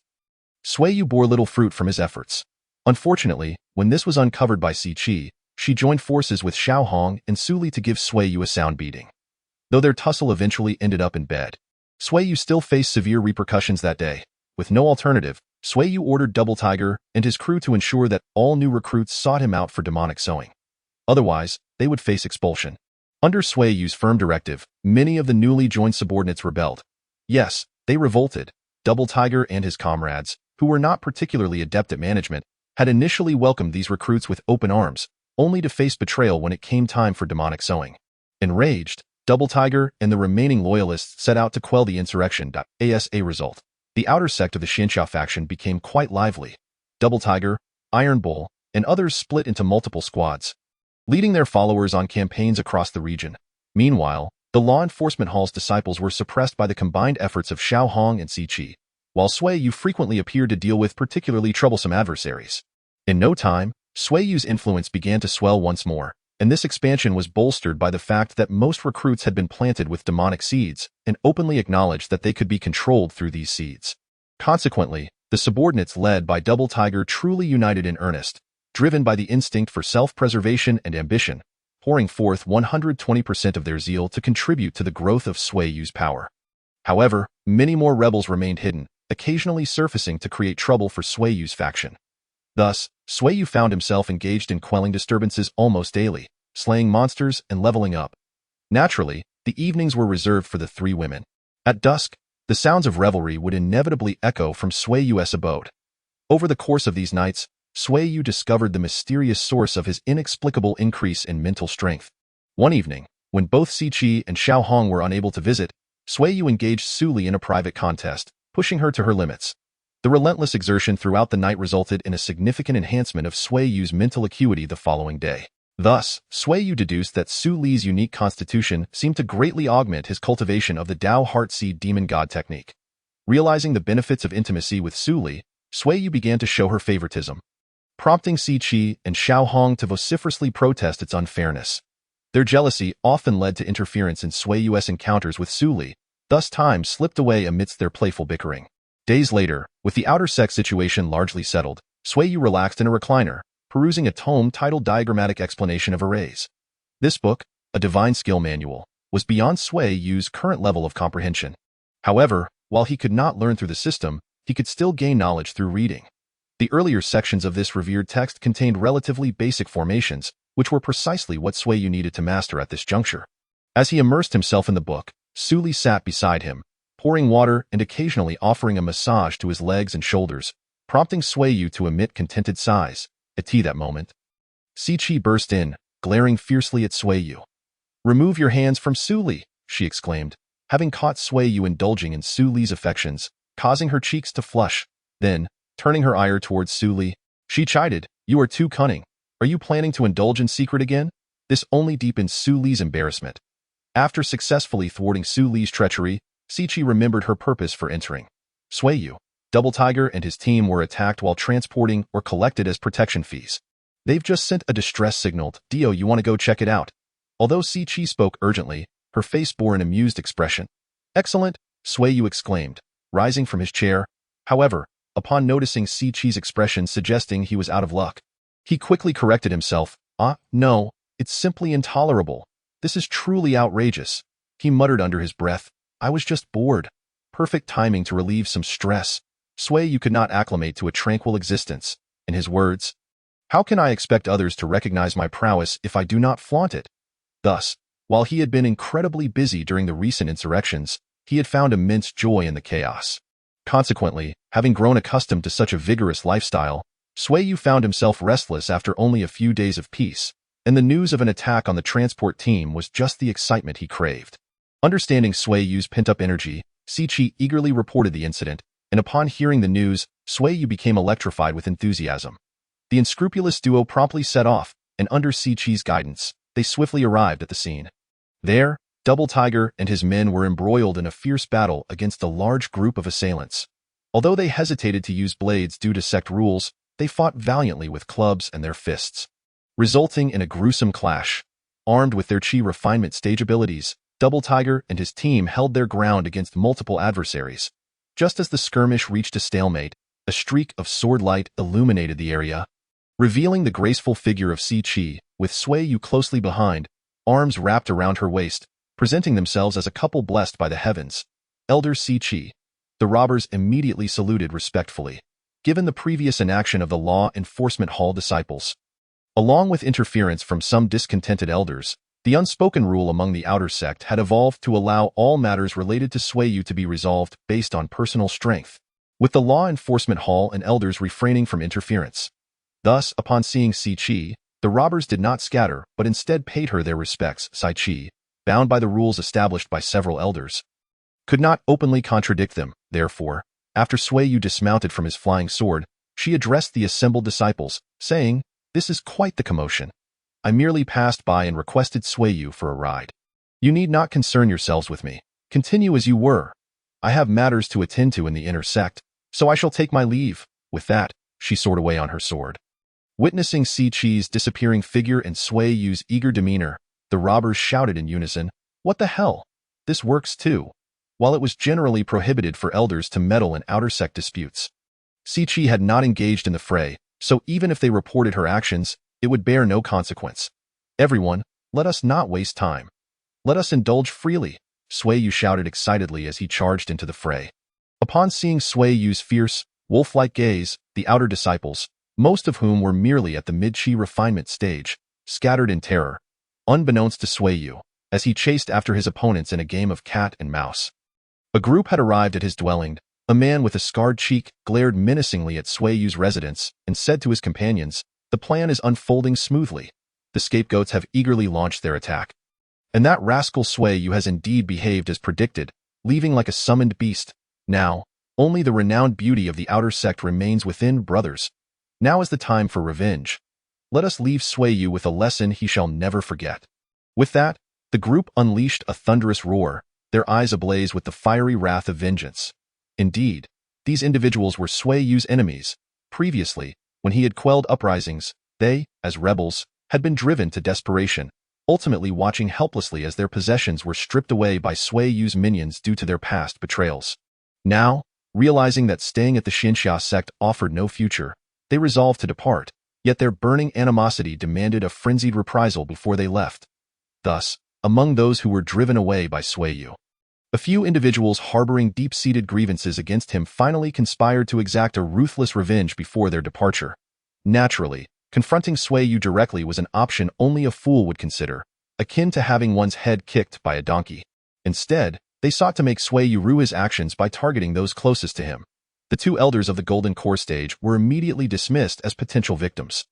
Sui Yu bore little fruit from his efforts. Unfortunately, when this was uncovered by Siqi, she joined forces with Xiao Hong and Suli to give Sui Yu a sound beating. Though their tussle eventually ended up in bed, Sui Yu still faced severe repercussions that day. With no alternative, Sui Yu ordered Double Tiger and his crew to ensure that all new recruits sought him out for demonic sowing. Otherwise, they would face expulsion. Under Sui Yu's firm directive, many of the newly joined subordinates rebelled. Yes, they revolted. Double Tiger and his comrades, who were not particularly adept at management, had initially welcomed these recruits with open arms, only to face betrayal when it came time for demonic sowing. Enraged, Double Tiger and the remaining loyalists set out to quell the insurrection. As a result, the outer sect of the Xianxia faction became quite lively. Double Tiger, Iron Bull, and others split into multiple squads, leading their followers on campaigns across the region. Meanwhile, the law enforcement hall's disciples were suppressed by the combined efforts of Xiao Hong and Siqi, while Sui Yu frequently appeared to deal with particularly troublesome adversaries. In no time, Sui Yu's influence began to swell once more, and this expansion was bolstered by the fact that most recruits had been planted with demonic seeds and openly acknowledged that they could be controlled through these seeds. Consequently, the subordinates led by Double Tiger truly united in earnest, driven by the instinct for self-preservation and ambition, pouring forth 120% of their zeal to contribute to the growth of Sui Yu's power. However, many more rebels remained hidden, occasionally surfacing to create trouble for Sui Yu's faction. Thus, Sui Yu found himself engaged in quelling disturbances almost daily, slaying monsters and leveling up. Naturally, the evenings were reserved for the three women. At dusk, the sounds of revelry would inevitably echo from Sui Yu's abode. Over the course of these nights, Sui Yu discovered the mysterious source of his inexplicable increase in mental strength. One evening, when both Siqi and Xiao Hong were unable to visit, Sui Yu engaged Su Li in a private contest, pushing her to her limits. The relentless exertion throughout the night resulted in a significant enhancement of Sui Yu's mental acuity the following day. Thus, Sui Yu deduced that Su Li's unique constitution seemed to greatly augment his cultivation of the Tao Heartseed Demon God technique. Realizing the benefits of intimacy with Su Li, Sui Yu began to show her favoritism, prompting Siqi and Xiao Hong to vociferously protest its unfairness. Their jealousy often led to interference in Sui Yu's encounters with Su Li, thus time slipped away amidst their playful bickering. Days later, with the outer sect situation largely settled, Sui Yu relaxed in a recliner, perusing a tome titled Diagrammatic Explanation of Arrays. This book, a divine skill manual, was beyond Sui Yu's current level of comprehension. However, while he could not learn through the system, he could still gain knowledge through reading. The earlier sections of this revered text contained relatively basic formations, which were precisely what Sui Yu needed to master at this juncture. As he immersed himself in the book, Su Li sat beside him, pouring water and occasionally offering a massage to his legs and shoulders, prompting Sui Yu to emit contented sighs. At that moment, Siqi burst in, glaring fiercely at Sui Yu. "Remove your hands from Su Li," she exclaimed, having caught Sui Yu indulging in Su Li's affections, causing her cheeks to flush. Then, turning her ire towards Su Li, she chided, "You are too cunning. Are you planning to indulge in secret again?" This only deepened Su Li's embarrassment. After successfully thwarting Su Li's treachery, Siqi remembered her purpose for entering. Sui Yu, Double Tiger and his team were attacked while transporting or collected as protection fees. "They've just sent a distress signal. Dio, you want to go check it out?" Although Siqi spoke urgently, her face bore an amused expression. "Excellent," Sui Yu exclaimed, rising from his chair. However, upon noticing Siqi's expression suggesting he was out of luck, he quickly corrected himself. No, it's simply intolerable. This is truly outrageous." He muttered under his breath, "I was just bored." Perfect timing to relieve some stress. Sui Yu could not acclimate to a tranquil existence. In his words, "How can I expect others to recognize my prowess if I do not flaunt it?" Thus, while he had been incredibly busy during the recent insurrections, he had found immense joy in the chaos. Consequently, having grown accustomed to such a vigorous lifestyle, Sui Yu found himself restless after only a few days of peace, and the news of an attack on the transport team was just the excitement he craved. Understanding Sui Yu's pent-up energy, Siqi eagerly reported the incident, and upon hearing the news, Sui Yu became electrified with enthusiasm. The unscrupulous duo promptly set off, and under Siqi's guidance, they swiftly arrived at the scene. There, Double Tiger and his men were embroiled in a fierce battle against a large group of assailants. Although they hesitated to use blades due to sect rules, they fought valiantly with clubs and their fists, resulting in a gruesome clash. Armed with their chi refinement stage abilities, Double Tiger and his team held their ground against multiple adversaries. Just as the skirmish reached a stalemate, a streak of sword light illuminated the area, revealing the graceful figure of Siqi, with Sui Yu closely behind, arms wrapped around her waist, presenting themselves as a couple blessed by the heavens. "Elder Siqi." The robbers immediately saluted respectfully, given the previous inaction of the Law Enforcement Hall disciples. Along with interference from some discontented elders, the unspoken rule among the outer sect had evolved to allow all matters related to Sui Yu to be resolved based on personal strength, with the Law Enforcement Hall and elders refraining from interference. Thus, upon seeing Siqi, the robbers did not scatter but instead paid her their respects. Siqi, bound by the rules established by several elders, could not openly contradict them. Therefore, after Sui Yu dismounted from his flying sword, she addressed the assembled disciples, saying, "This is quite the commotion. I merely passed by and requested Sui Yu for a ride. You need not concern yourselves with me. Continue as you were. I have matters to attend to in the inner sect, so I shall take my leave." With that, she soared away on her sword. Witnessing Siqi's disappearing figure and Sui Yu's eager demeanor, the robbers shouted in unison, "What the hell? This works too." While it was generally prohibited for elders to meddle in outer sect disputes, Siqi had not engaged in the fray, so even if they reported her actions, it would bear no consequence. Everyone, Let us not waste time. Let us indulge freely, Sui Yu shouted excitedly as he charged into the fray. Upon seeing Sui Yu's fierce, wolf-like gaze, the outer disciples, most of whom were merely at the mid-chi refinement stage, scattered in terror, unbeknownst to Sui Yu, as he chased after his opponents in a game of cat and mouse. A group had arrived at his dwelling. A man with a scarred cheek glared menacingly at Sui Yu's residence and said to his companions, "The plan is unfolding smoothly. The scapegoats have eagerly launched their attack. And that rascal Sui Yu has indeed behaved as predicted, leaving like a summoned beast. Now, only the renowned beauty of the outer sect remains within, brothers. Now is the time for revenge. Let us leave Sui Yu with a lesson he shall never forget." With that, the group unleashed a thunderous roar, their eyes ablaze with the fiery wrath of vengeance. Indeed, these individuals were Sui Yu's enemies. Previously, when he had quelled uprisings, they, as rebels, had been driven to desperation, ultimately watching helplessly as their possessions were stripped away by Sui Yu's minions due to their past betrayals. Now, realizing that staying at the Xianxia Sect offered no future, they resolved to depart, yet their burning animosity demanded a frenzied reprisal before they left. Thus, among those who were driven away by Sui Yu, a few individuals harboring deep-seated grievances against him finally conspired to exact a ruthless revenge before their departure. Naturally, confronting Sui Yu directly was an option only a fool would consider, akin to having one's head kicked by a donkey. Instead, they sought to make Sui Yu rue his actions by targeting those closest to him. The two elders of the Golden Core stage were immediately dismissed as potential victims.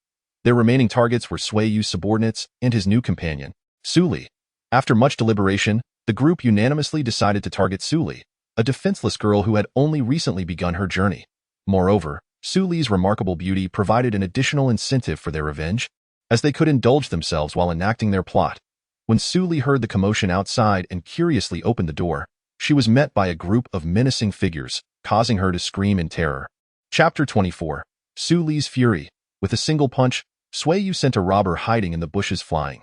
Their remaining targets were Sui Yu's subordinates and his new companion, Suli. After much deliberation, the group unanimously decided to target Suli, a defenseless girl who had only recently begun her journey. Moreover, Suli's remarkable beauty provided an additional incentive for their revenge, as they could indulge themselves while enacting their plot. When Suli heard the commotion outside and curiously opened the door, she was met by a group of menacing figures, causing her to scream in terror. Chapter 24. Suli's Fury. With a single punch, Sui Yu sent a robber hiding in the bushes flying.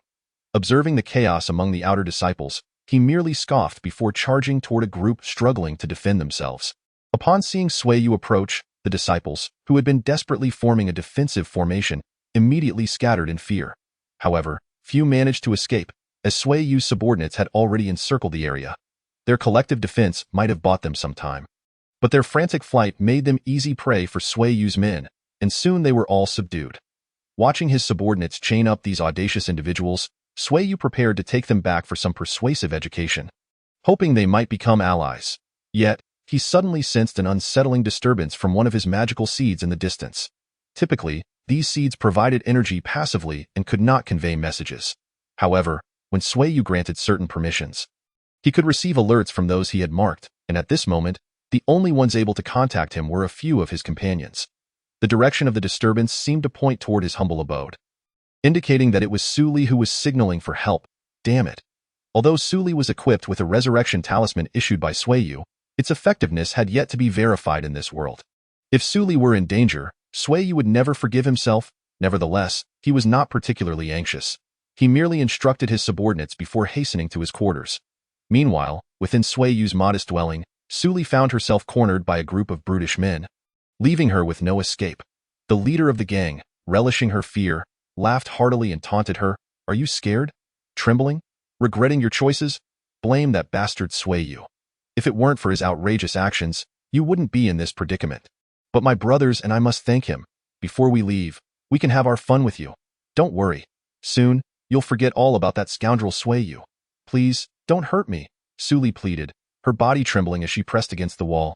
Observing the chaos among the outer disciples, he merely scoffed before charging toward a group struggling to defend themselves. Upon seeing Sui Yu approach, the disciples, who had been desperately forming a defensive formation, immediately scattered in fear. However, few managed to escape, as Sui Yu's subordinates had already encircled the area. Their collective defense might have bought them some time. But their frantic flight made them easy prey for Sui Yu's men, and soon they were all subdued. Watching his subordinates chain up these audacious individuals, Sui Yu prepared to take them back for some persuasive education, hoping they might become allies. Yet, he suddenly sensed an unsettling disturbance from one of his magical seeds in the distance. Typically, these seeds provided energy passively and could not convey messages. However, when Sui Yu granted certain permissions, he could receive alerts from those he had marked, and at this moment, the only ones able to contact him were a few of his companions. The direction of the disturbance seemed to point toward his humble abode, indicating that it was Suli who was signaling for help. Damn it. Although Suli was equipped with a resurrection talisman issued by Sui Yu, its effectiveness had yet to be verified in this world. If Suli were in danger, Sui Yu would never forgive himself. Nevertheless, he was not particularly anxious. He merely instructed his subordinates before hastening to his quarters. Meanwhile, within Sui Yu's modest dwelling, Suli found herself cornered by a group of brutish men, leaving her with no escape. The leader of the gang, relishing her fear, laughed heartily and taunted her. "Are you scared? Trembling? Regretting your choices? Blame that bastard Sui Yu. If it weren't for his outrageous actions, you wouldn't be in this predicament. But my brothers and I must thank him. Before we leave, we can have our fun with you. Don't worry. Soon, you'll forget all about that scoundrel Sui Yu. Please, don't hurt me," Suli pleaded, her body trembling as she pressed against the wall.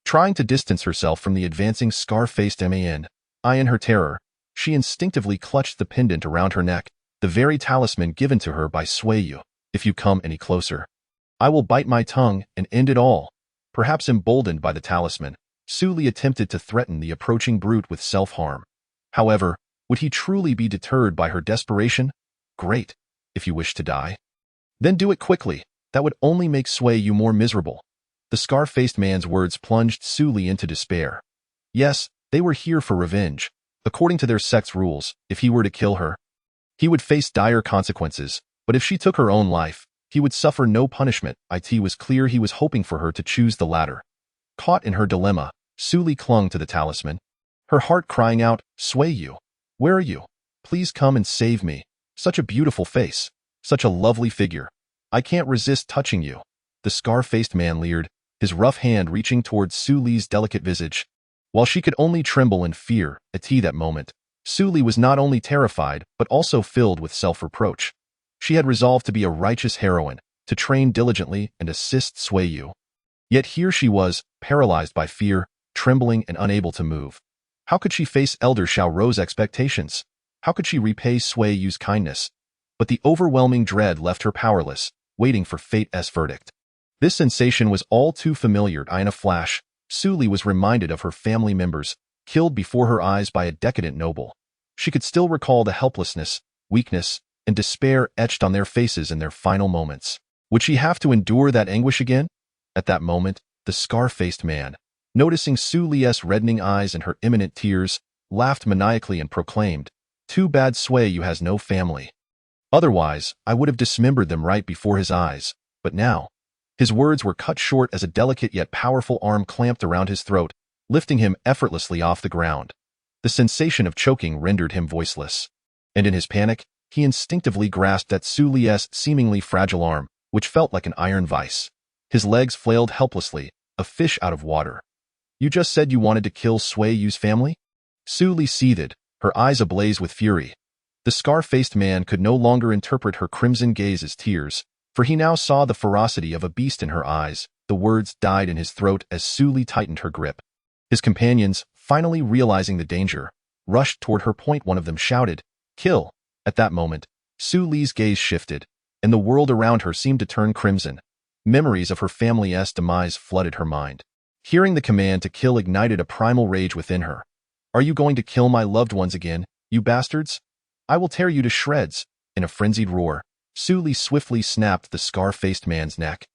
Trying to distance herself from the advancing scar-faced man, in her terror, she instinctively clutched the pendant around her neck, the very talisman given to her by Sui Yu. "If you come any closer, I will bite my tongue and end it all." Perhaps emboldened by the talisman, Suli attempted to threaten the approaching brute with self-harm. However, would he truly be deterred by her desperation? Great. If you wish to die, then do it quickly. That would only make Sui Yu more miserable. The scar-faced man's words plunged Suli into despair. Yes, they were here for revenge. According to their sect's rules, if he were to kill her, he would face dire consequences, but if she took her own life, he would suffer no punishment. It was clear he was hoping for her to choose the latter. Caught in her dilemma, Suli clung to the talisman, her heart crying out, "Sui Yu, where are you? Please come and save me. Such a beautiful face. Such a lovely figure. I can't resist touching you. The scar-faced man leered, his rough hand reaching towards Su Li's delicate visage. While she could only tremble in fear at that moment, Su Li was not only terrified but also filled with self-reproach. She had resolved to be a righteous heroine, to train diligently and assist Sui Yu. Yet here she was, paralyzed by fear, trembling and unable to move. How could she face Elder Xiaorou's expectations? How could she repay Sui Yu's kindness? But the overwhelming dread left her powerless, waiting for fate's verdict. This sensation was all too familiar. In a flash, Su Li was reminded of her family members, killed before her eyes by a decadent noble. She could still recall the helplessness, weakness, and despair etched on their faces in their final moments. Would she have to endure that anguish again? At that moment, the scar-faced man, noticing Su Li's reddening eyes and her imminent tears, laughed maniacally and proclaimed, "Too bad Sui Yu has no family. Otherwise, I would have dismembered them right before his eyes, but now." His words were cut short as a delicate yet powerful arm clamped around his throat, lifting him effortlessly off the ground. The sensation of choking rendered him voiceless. And in his panic, he instinctively grasped at Su Li's seemingly fragile arm, which felt like an iron vice. His legs flailed helplessly, a fish out of water. "You just said you wanted to kill Sui Yu's family?" Su Li seethed, her eyes ablaze with fury. The scar-faced man could no longer interpret her crimson gaze as tears, for he now saw the ferocity of a beast in her eyes. The words died in his throat as Su Li tightened her grip. His companions, finally realizing the danger, rushed toward her. One of them shouted, "Kill!" At that moment, Su Li's gaze shifted, and the world around her seemed to turn crimson. Memories of her family's demise flooded her mind. Hearing the command to kill ignited a primal rage within her. "Are you going to kill my loved ones again, you bastards? I will tear you to shreds." In a frenzied roar, Su Li swiftly snapped the scar-faced man's neck,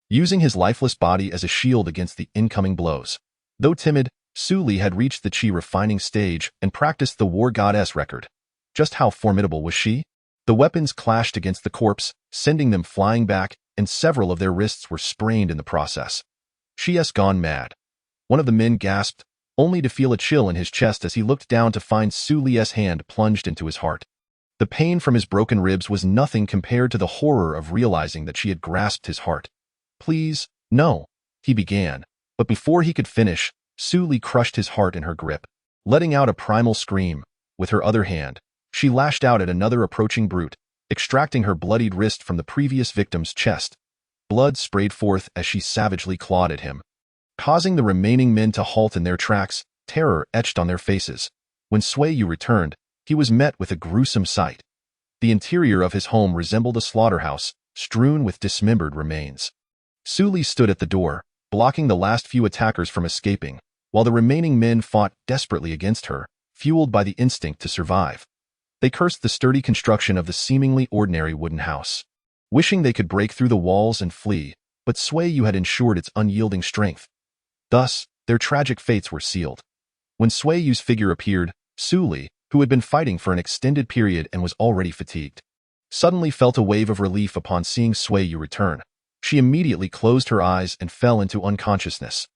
using his lifeless body as a shield against the incoming blows. Though timid, Su Li had reached the chi-refining stage and practiced the war goddess record. Just how formidable was she? The weapons clashed against the corpse, sending them flying back, and several of their wrists were sprained in the process. "She's gone mad." One of the men gasped, only to feel a chill in his chest as he looked down to find Su Li's hand plunged into his heart. The pain from his broken ribs was nothing compared to the horror of realizing that she had grasped his heart. "Please, no," he began, but before he could finish, Su Li crushed his heart in her grip. Letting out a primal scream, with her other hand, she lashed out at another approaching brute, extracting her bloodied wrist from the previous victim's chest. Blood sprayed forth as she savagely clawed at him, causing the remaining men to halt in their tracks, terror etched on their faces. When Sui Yu returned, he was met with a gruesome sight. The interior of his home resembled a slaughterhouse, strewn with dismembered remains. Su Li stood at the door, blocking the last few attackers from escaping, while the remaining men fought desperately against her, fueled by the instinct to survive. They cursed the sturdy construction of the seemingly ordinary wooden house, wishing they could break through the walls and flee, but Sui Yu had ensured its unyielding strength. Thus, their tragic fates were sealed. When Sui Yu's figure appeared, Su Li, who had been fighting for an extended period and was already fatigued, suddenly felt a wave of relief upon seeing Sui Yu return. She immediately closed her eyes and fell into unconsciousness.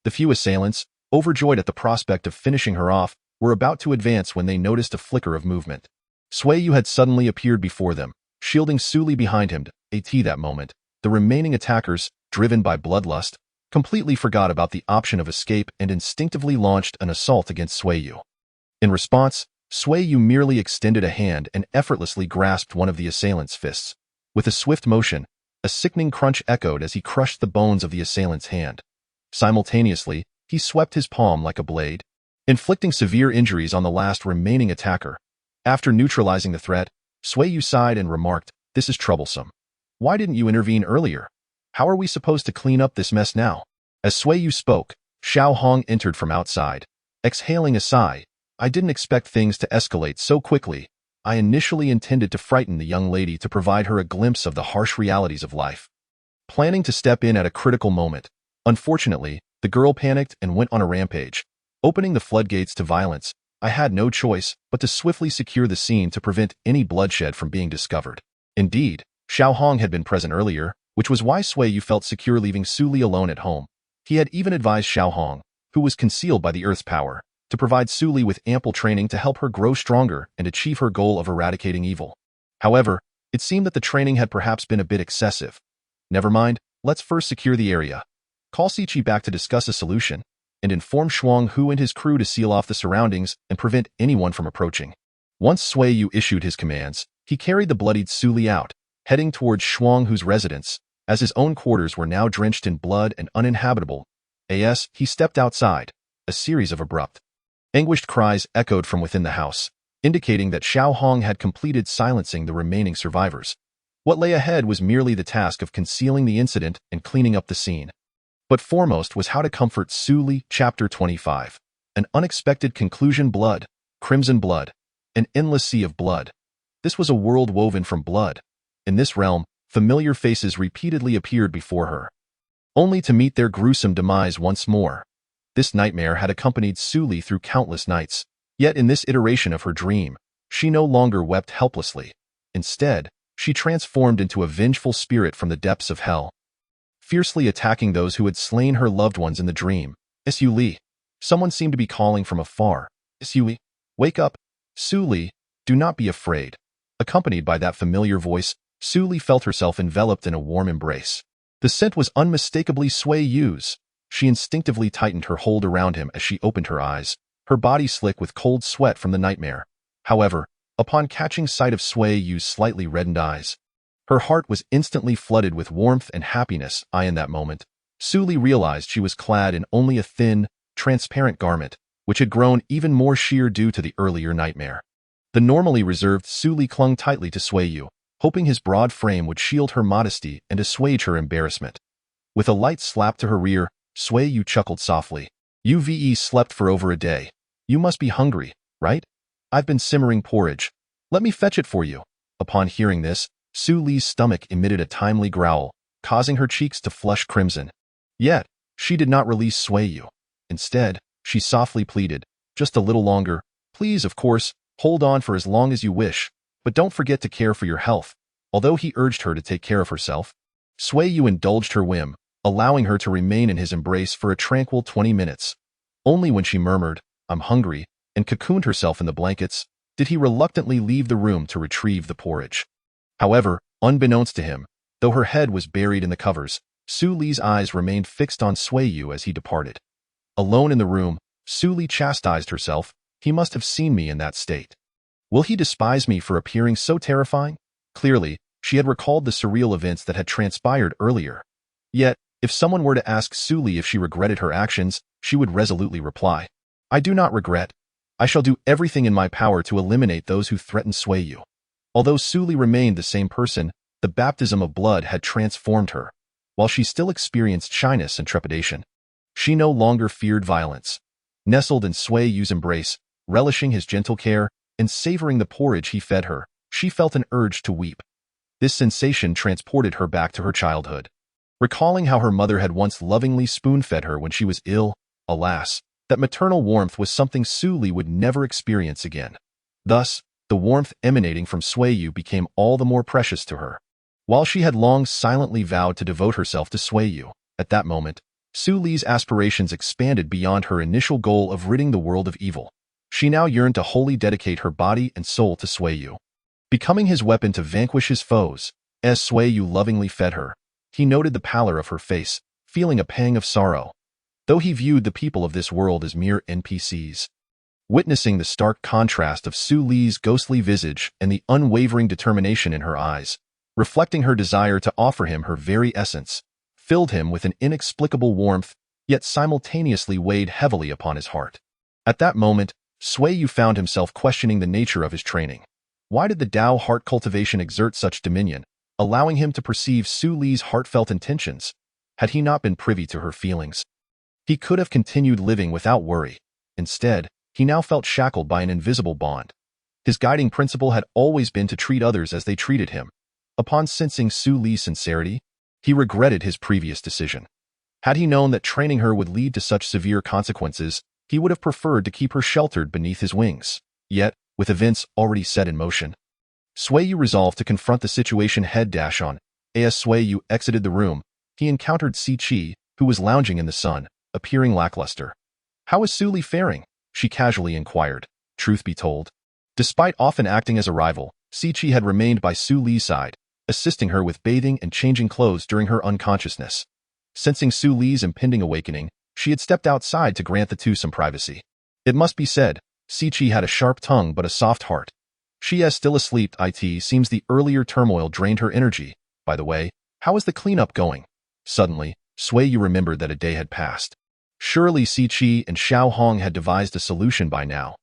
The few assailants, overjoyed at the prospect of finishing her off, were about to advance when they noticed a flicker of movement. Sui Yu had suddenly appeared before them, shielding Su Li behind him. At that moment, the remaining attackers, driven by bloodlust, completely forgot about the option of escape and instinctively launched an assault against Sui Yu. In response, Sui Yu merely extended a hand and effortlessly grasped one of the assailant's fists. With a swift motion, a sickening crunch echoed as he crushed the bones of the assailant's hand. Simultaneously, he swept his palm like a blade, inflicting severe injuries on the last remaining attacker. After neutralizing the threat, Sui Yu sighed and remarked, "This is troublesome. Why didn't you intervene earlier? How are we supposed to clean up this mess now?" As Sui Yu spoke, Xiao Hong entered from outside, exhaling a sigh. "I didn't expect things to escalate so quickly. I initially intended to frighten the young lady to provide her a glimpse of the harsh realities of life, planning to step in at a critical moment. Unfortunately, the girl panicked and went on a rampage, opening the floodgates to violence. I had no choice but to swiftly secure the scene to prevent any bloodshed from being discovered." Indeed, Xiao Hong had been present earlier, which was why Sui Yu felt secure leaving Su Li alone at home. He had even advised Xiao Hong, who was concealed by the Earth's power, to provide Su Li with ample training to help her grow stronger and achieve her goal of eradicating evil. However, It seemed that the training had perhaps been a bit excessive. Never mind, let's first secure the area. Call Siqi back to discuss a solution, and inform Shuang Hu and his crew to seal off the surroundings and prevent anyone from approaching. Once Sui Yu issued his commands, he carried the bloodied Suli out, heading towards Shuang Hu's residence, as his own quarters were now drenched in blood and uninhabitable. As he stepped outside, a series of abrupt, anguished cries echoed from within the house, indicating that Xiao Hong had completed silencing the remaining survivors. What lay ahead was merely the task of concealing the incident and cleaning up the scene. But foremost was how to comfort Suli. Chapter 25. An unexpected conclusion. Blood, crimson blood, an endless sea of blood. This was a world woven from blood. In this realm, familiar faces repeatedly appeared before her, only to meet their gruesome demise once more. This nightmare had accompanied Suli through countless nights, yet in this iteration of her dream, she no longer wept helplessly. Instead, she transformed into a vengeful spirit from the depths of hell, fiercely attacking those who had slain her loved ones in the dream. Su Li. Someone seemed to be calling from afar. Su Li, wake up. Su Li, do not be afraid. Accompanied by that familiar voice, Su Li felt herself enveloped in a warm embrace. The scent was unmistakably Sui Yu's. She instinctively tightened her hold around him as she opened her eyes, her body slick with cold sweat from the nightmare. However, upon catching sight of Sui Yu's slightly reddened eyes, her heart was instantly flooded with warmth and happiness. In that moment, Su Li realized she was clad in only a thin, transparent garment, which had grown even more sheer due to the earlier nightmare. The normally reserved Su Li clung tightly to Sui Yu, hoping his broad frame would shield her modesty and assuage her embarrassment. With a light slap to her rear, Sui Yu chuckled softly. Uve slept for over a day. You must be hungry, right? I've been simmering porridge. Let me fetch it for you. Upon hearing this, Su Li's stomach emitted a timely growl, causing her cheeks to flush crimson. Yet, she did not release Sui Yu. Instead, she softly pleaded, just a little longer. Please, of course, hold on for as long as you wish, but don't forget to care for your health. Although he urged her to take care of herself, Sui Yu indulged her whim, allowing her to remain in his embrace for a tranquil 20 minutes. Only when she murmured, I'm hungry, and cocooned herself in the blankets, did he reluctantly leave the room to retrieve the porridge. However, unbeknownst to him, though her head was buried in the covers, Su Li's eyes remained fixed on Sui Yu as he departed. Alone in the room, Su Li chastised herself. He must have seen me in that state. Will he despise me for appearing so terrifying? Clearly, she had recalled the surreal events that had transpired earlier. Yet, if someone were to ask Su Li if she regretted her actions, she would resolutely reply, I do not regret. I shall do everything in my power to eliminate those who threaten Sui Yu. Although Su Li remained the same person, the baptism of blood had transformed her. While she still experienced shyness and trepidation, she no longer feared violence. Nestled in Sui Yu's embrace, relishing his gentle care, and savoring the porridge he fed her, she felt an urge to weep. This sensation transported her back to her childhood. Recalling how her mother had once lovingly spoon-fed her when she was ill, alas, that maternal warmth was something Su Li would never experience again. Thus, the warmth emanating from Sui Yu became all the more precious to her. While she had long silently vowed to devote herself to Sui Yu, at that moment, Su Li's aspirations expanded beyond her initial goal of ridding the world of evil. She now yearned to wholly dedicate her body and soul to Sui Yu, becoming his weapon to vanquish his foes. As Sui Yu lovingly fed her, he noted the pallor of her face, feeling a pang of sorrow. Though he viewed the people of this world as mere NPCs, witnessing the stark contrast of Su Li's ghostly visage and the unwavering determination in her eyes, reflecting her desire to offer him her very essence, filled him with an inexplicable warmth, yet simultaneously weighed heavily upon his heart. At that moment, Sui Yu found himself questioning the nature of his training. Why did the Tao heart cultivation exert such dominion, allowing him to perceive Su Li's heartfelt intentions? Had he not been privy to her feelings, he could have continued living without worry. Instead, he now felt shackled by an invisible bond. His guiding principle had always been to treat others as they treated him. Upon sensing Su Li's sincerity, he regretted his previous decision. Had he known that training her would lead to such severe consequences, he would have preferred to keep her sheltered beneath his wings. Yet, with events already set in motion, Sui Yu resolved to confront the situation head-on. As Sui Yu exited the room, he encountered Siqi, who was lounging in the sun, appearing lackluster. How is Su Li faring? She casually inquired. Truth be told, despite often acting as a rival, Siqi had remained by Su Li's side, assisting her with bathing and changing clothes during her unconsciousness. Sensing Su Li's impending awakening, she had stepped outside to grant the two some privacy. It must be said, Siqi had a sharp tongue but a soft heart. She is still asleep. It seems the earlier turmoil drained her energy. By the way, how is the cleanup going? Suddenly, Sui Yu remembered that a day had passed. Surely Siqi and Xiao Hong had devised a solution by now.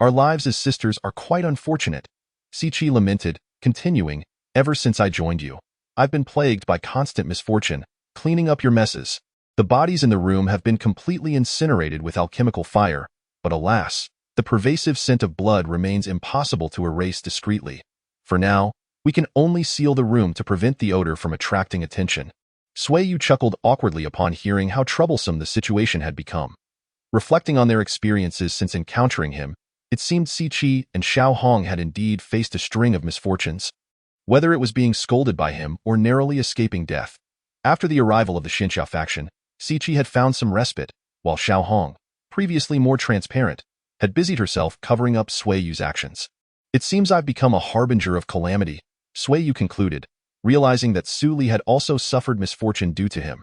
Our lives as sisters are quite unfortunate, Siqi lamented, continuing, ever since I joined you, I've been plagued by constant misfortune, cleaning up your messes. The bodies in the room have been completely incinerated with alchemical fire, but alas, the pervasive scent of blood remains impossible to erase discreetly. For now, we can only seal the room to prevent the odor from attracting attention. Sui Yu chuckled awkwardly upon hearing how troublesome the situation had become. Reflecting on their experiences since encountering him, it seemed Siqi and Xiao Hong had indeed faced a string of misfortunes. Whether it was being scolded by him or narrowly escaping death. After the arrival of the Xianxia faction, Siqi had found some respite, while Xiao Hong, previously more transparent, had busied herself covering up Sui Yu's actions. It seems I've become a harbinger of calamity, Sui Yu concluded, realizing that Su Li had also suffered misfortune due to him.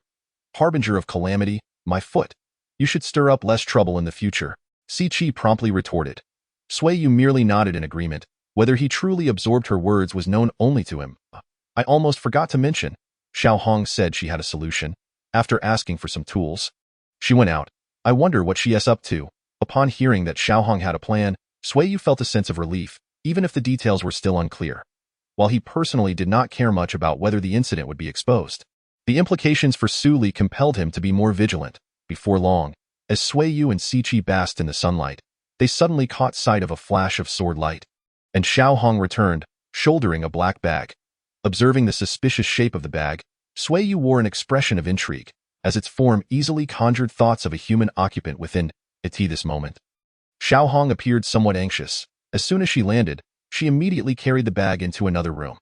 Harbinger of calamity, my foot. You should stir up less trouble in the future, Siqi promptly retorted. Sui Yu merely nodded in agreement. Whether he truly absorbed her words was known only to him. I almost forgot to mention, Xiao Hong said she had a solution, after asking for some tools. She went out. I wonder what she is up to. Upon hearing that Xiao Hong had a plan, Sui Yu felt a sense of relief, even if the details were still unclear. While he personally did not care much about whether the incident would be exposed, the implications for Su Li compelled him to be more vigilant. Before long, as Sui Yu and Siqi basked in the sunlight, they suddenly caught sight of a flash of sword light. And Xiao Hong returned, shouldering a black bag. Observing the suspicious shape of the bag, Sui Yu wore an expression of intrigue, as its form easily conjured thoughts of a human occupant within it. This moment, Xiao Hong appeared somewhat anxious. As soon as she landed, she immediately carried the bag into another room.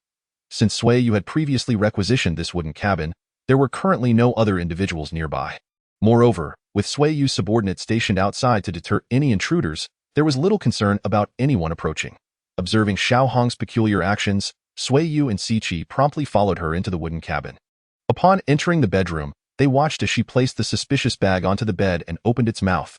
Since Sui Yu had previously requisitioned this wooden cabin, there were currently no other individuals nearby. Moreover, with Sui Yu's subordinates stationed outside to deter any intruders, there was little concern about anyone approaching. Observing Xiao Hong's peculiar actions, Sui Yu and Siqi promptly followed her into the wooden cabin. Upon entering the bedroom, they watched as she placed the suspicious bag onto the bed and opened its mouth.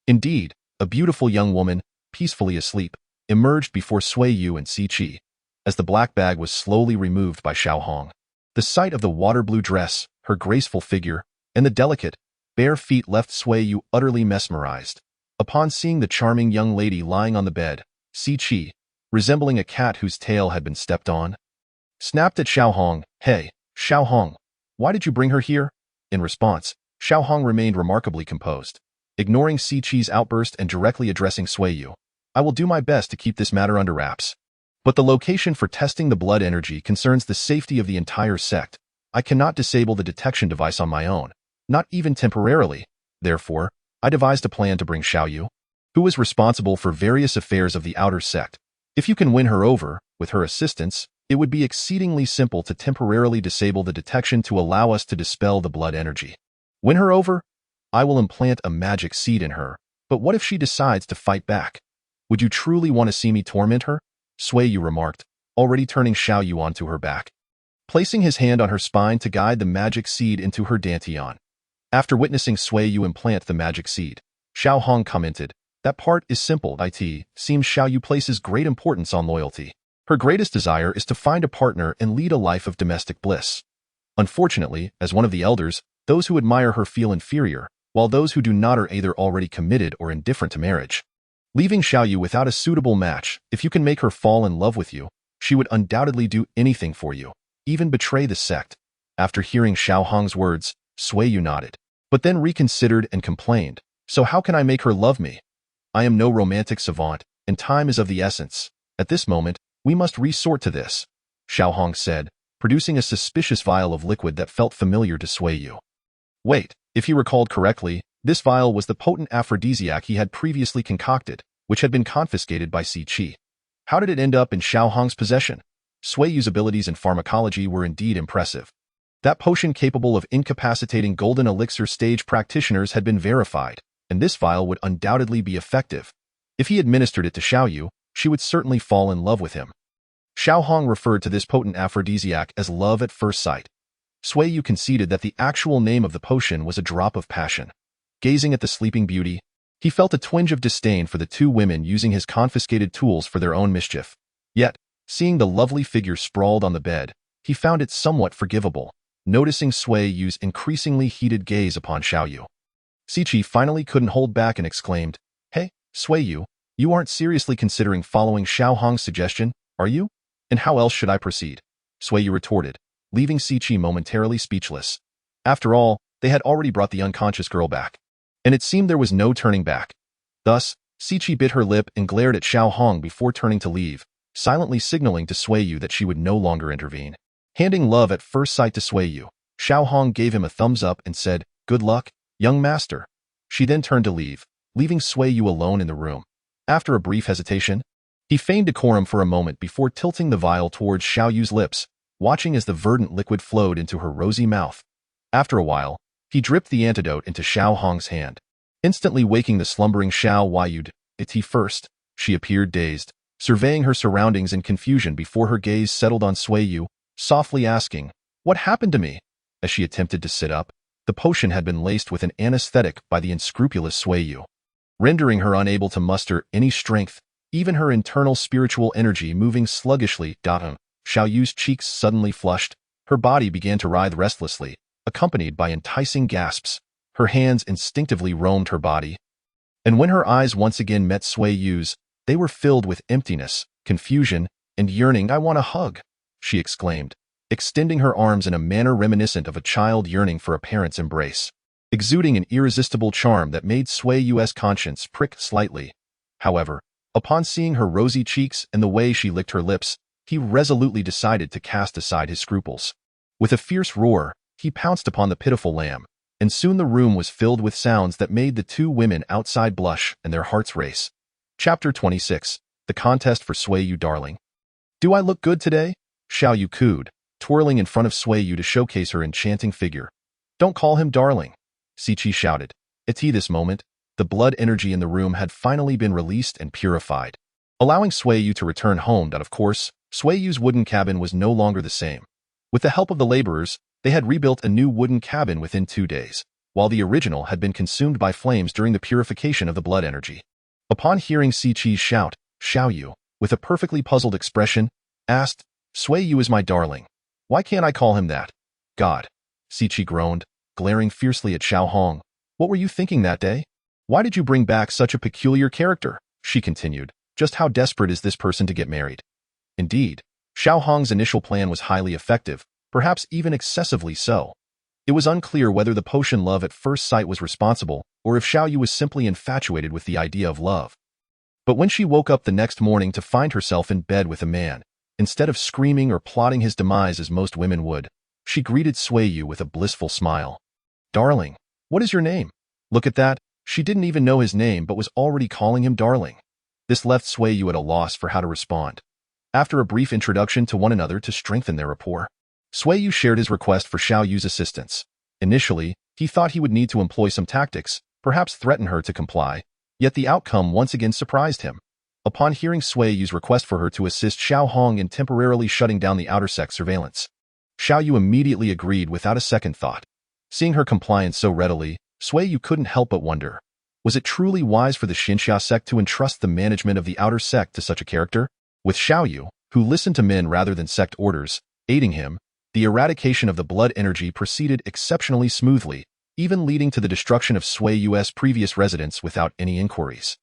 Indeed, a beautiful young woman, peacefully asleep, emerged before Sui Yu and Siqi, as the black bag was slowly removed by Xiao Hong. The sight of the water-blue dress, her graceful figure, and the delicate, bare feet left Sui Yu utterly mesmerized. Upon seeing the charming young lady lying on the bed, Siqi, resembling a cat whose tail had been stepped on, snapped at Xiao Hong. Hey, Xiao Hong, why did you bring her here? In response, Xiao Hong remained remarkably composed, ignoring Siqi's outburst and directly addressing Sui Yu. I will do my best to keep this matter under wraps. But the location for testing the blood energy concerns the safety of the entire sect. I cannot disable the detection device on my own, not even temporarily. Therefore, I devised a plan to bring Xiao Yu, who is responsible for various affairs of the outer sect. If you can win her over, with her assistance, it would be exceedingly simple to temporarily disable the detection to allow us to dispel the blood energy. Win her over? I will implant a magic seed in her, but what if she decides to fight back? Would you truly want to see me torment her? Sui Yu remarked, already turning Xiao Yu onto her back. Placing his hand on her spine to guide the magic seed into her dantian. After witnessing Sui Yu implant the magic seed, Xiao Hong commented, that part is simple. It seems Xiao Yu places great importance on loyalty. Her greatest desire is to find a partner and lead a life of domestic bliss. Unfortunately, as one of the elders, those who admire her feel inferior, while those who do not are either already committed or indifferent to marriage. Leaving Xiao Yu without a suitable match, if you can make her fall in love with you, she would undoubtedly do anything for you, even betray the sect. After hearing Xiao Hong's words, Sui Yu nodded, but then reconsidered and complained, so how can I make her love me? I am no romantic savant, and time is of the essence. At this moment, we must resort to this, Xiao Hong said, producing a suspicious vial of liquid that felt familiar to Sui Yu. Wait, if he recalled correctly, this vial was the potent aphrodisiac he had previously concocted, which had been confiscated by Siqi. How did it end up in Xiao Hong's possession? Sui Yu's abilities in pharmacology were indeed impressive. That potion capable of incapacitating golden elixir stage practitioners had been verified, and this vial would undoubtedly be effective. If he administered it to Xiao Yu, she would certainly fall in love with him. Xiao Hong referred to this potent aphrodisiac as love at first sight. Sui Yu conceded that the actual name of the potion was a drop of passion. Gazing at the sleeping beauty, he felt a twinge of disdain for the two women using his confiscated tools for their own mischief. Yet, seeing the lovely figure sprawled on the bed, he found it somewhat forgivable, noticing Sui Yu's increasingly heated gaze upon Xiao Yu. Siqi finally couldn't hold back and exclaimed, "Hey, Sui Yu, you aren't seriously considering following Xiao Hong's suggestion, are you? And how else should I proceed?" Sui Yu retorted, leaving Siqi momentarily speechless. After all, they had already brought the unconscious girl back, and it seemed there was no turning back. Thus, Siqi bit her lip and glared at Xiao Hong before turning to leave, silently signaling to Sui Yu that she would no longer intervene. Handing love at first sight to Sui Yu, Xiao Hong gave him a thumbs up and said, "Good luck, young master." She then turned to leave, leaving Sui Yu alone in the room. After a brief hesitation, he feigned decorum for a moment before tilting the vial towards Xiao Yu's lips, watching as the verdant liquid flowed into her rosy mouth. After a while, he dripped the antidote into Xiao Hong's hand, instantly waking the slumbering Xiao Yu. "It's he first." She appeared dazed, surveying her surroundings in confusion before her gaze settled on Sui Yu, softly asking, "What happened to me?" As she attempted to sit up, the potion had been laced with an anesthetic by the unscrupulous Sui Yu, rendering her unable to muster any strength, even her internal spiritual energy moving sluggishly. Xiao Yu's cheeks suddenly flushed, her body began to writhe restlessly, accompanied by enticing gasps. Her hands instinctively roamed her body, and when her eyes once again met Sui Yu's, they were filled with emptiness, confusion, and yearning. "I want a hug," she exclaimed, extending her arms in a manner reminiscent of a child yearning for a parent's embrace, exuding an irresistible charm that made Sui Yu's conscience prick slightly. However, upon seeing her rosy cheeks and the way she licked her lips, he resolutely decided to cast aside his scruples. With a fierce roar, he pounced upon the pitiful lamb, and soon the room was filled with sounds that made the two women outside blush and their hearts race. Chapter 26. The Contest for Sui Yu Darling. "Do I look good today?" Xiao Yu cooed, twirling in front of Sui Yu to showcase her enchanting figure. "Don't call him darling," Siqi shouted. At this moment, the blood energy in the room had finally been released and purified, allowing Sui Yu to return home. Of course, Sui Yu's wooden cabin was no longer the same. With the help of the laborers, they had rebuilt a new wooden cabin within 2 days, while the original had been consumed by flames during the purification of the blood energy. Upon hearing Siqi's shout, Xiao Yu, with a perfectly puzzled expression, asked, "Sui Yu is my darling. Why can't I call him that?" "God," Siqi groaned, glaring fiercely at Xiao Hong. "What were you thinking that day? Why did you bring back such a peculiar character?" She continued, "Just how desperate is this person to get married?" Indeed, Xiao Hong's initial plan was highly effective, perhaps even excessively so. It was unclear whether the potion love at first sight was responsible, or if Xiao Yu was simply infatuated with the idea of love. But when she woke up the next morning to find herself in bed with a man, instead of screaming or plotting his demise as most women would, she greeted Sui Yu with a blissful smile. "Darling, what is your name?" Look at that, she didn't even know his name but was already calling him darling. This left Sui Yu at a loss for how to respond. After a brief introduction to one another to strengthen their rapport, Sui Yu shared his request for Xiao Yu's assistance. Initially, he thought he would need to employ some tactics, perhaps threaten her to comply, yet the outcome once again surprised him. Upon hearing Sui Yu's request for her to assist Xiao Hong in temporarily shutting down the outer sect surveillance, Xiao Yu immediately agreed without a second thought. Seeing her compliance so readily, Sui Yu couldn't help but wonder, was it truly wise for the Xianxia Sect to entrust the management of the outer sect to such a character? With Xiao Yu, who listened to men rather than sect orders, aiding him, the eradication of the blood energy proceeded exceptionally smoothly, even leading to the destruction of Sui Yu's previous residence without any inquiries.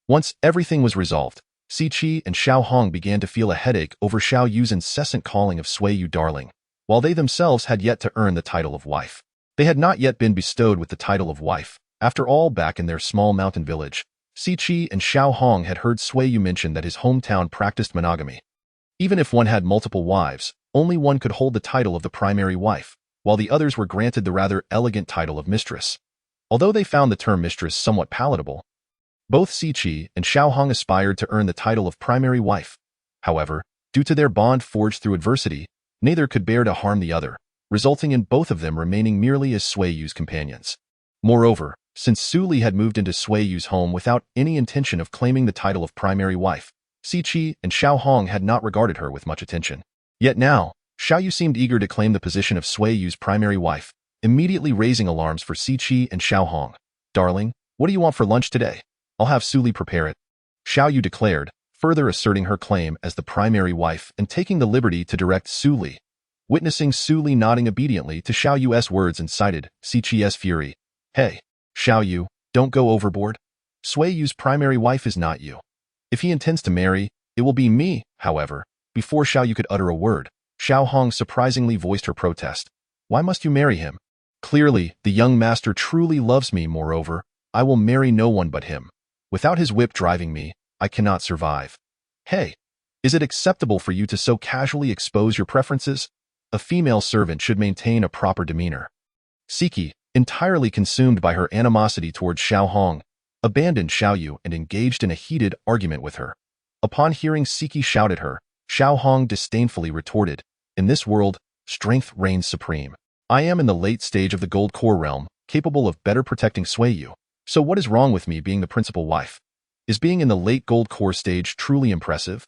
Once everything was resolved, Siqi and Xiao Hong began to feel a headache over Xiao Yu's incessant calling of Sui Yu darling, while they themselves had yet to earn the title of wife. They had not yet been bestowed with the title of wife. After all, back in their small mountain village, Siqi and Xiao Hong had heard Sui Yu mention that his hometown practiced monogamy. Even if one had multiple wives, only one could hold the title of the primary wife, while the others were granted the rather elegant title of mistress. Although they found the term mistress somewhat palatable, both Siqi and Xiao Hong aspired to earn the title of primary wife. However, due to their bond forged through adversity, neither could bear to harm the other, resulting in both of them remaining merely as Sui Yu's companions. Moreover, since Su Li had moved into Sui Yu's home without any intention of claiming the title of primary wife, Siqi and Xiao Hong had not regarded her with much attention. Yet now, Xiao Yu seemed eager to claim the position of Sui Yu's primary wife, immediately raising alarms for Siqi and Xiao Hong. Darling, what do you want for lunch today? I'll have Su Li prepare it. Xiao Yu declared, further asserting her claim as the primary wife and taking the liberty to direct Su Li. Witnessing Su Li nodding obediently to Xiao Yu's words incited Siqi's fury. Hey, Xiao Yu, don't go overboard. Sui Yu's primary wife is not you. If he intends to marry, it will be me, however. Before Xiao Yu could utter a word, Xiao Hong surprisingly voiced her protest. Why must you marry him? Clearly, the young master truly loves me. Moreover, I will marry no one but him. Without his whip driving me, I cannot survive. Hey, is it acceptable for you to so casually expose your preferences? A female servant should maintain a proper demeanor. Siqi, entirely consumed by her animosity towards Xiao Hong, abandoned Xiao Yu and engaged in a heated argument with her. Upon hearing Siqi shout at her, Xiao Hong disdainfully retorted, in this world, strength reigns supreme. I am in the late stage of the Gold Core realm, capable of better protecting Sui Yu. So what is wrong with me being the principal wife? Is being in the late Gold Core stage truly impressive?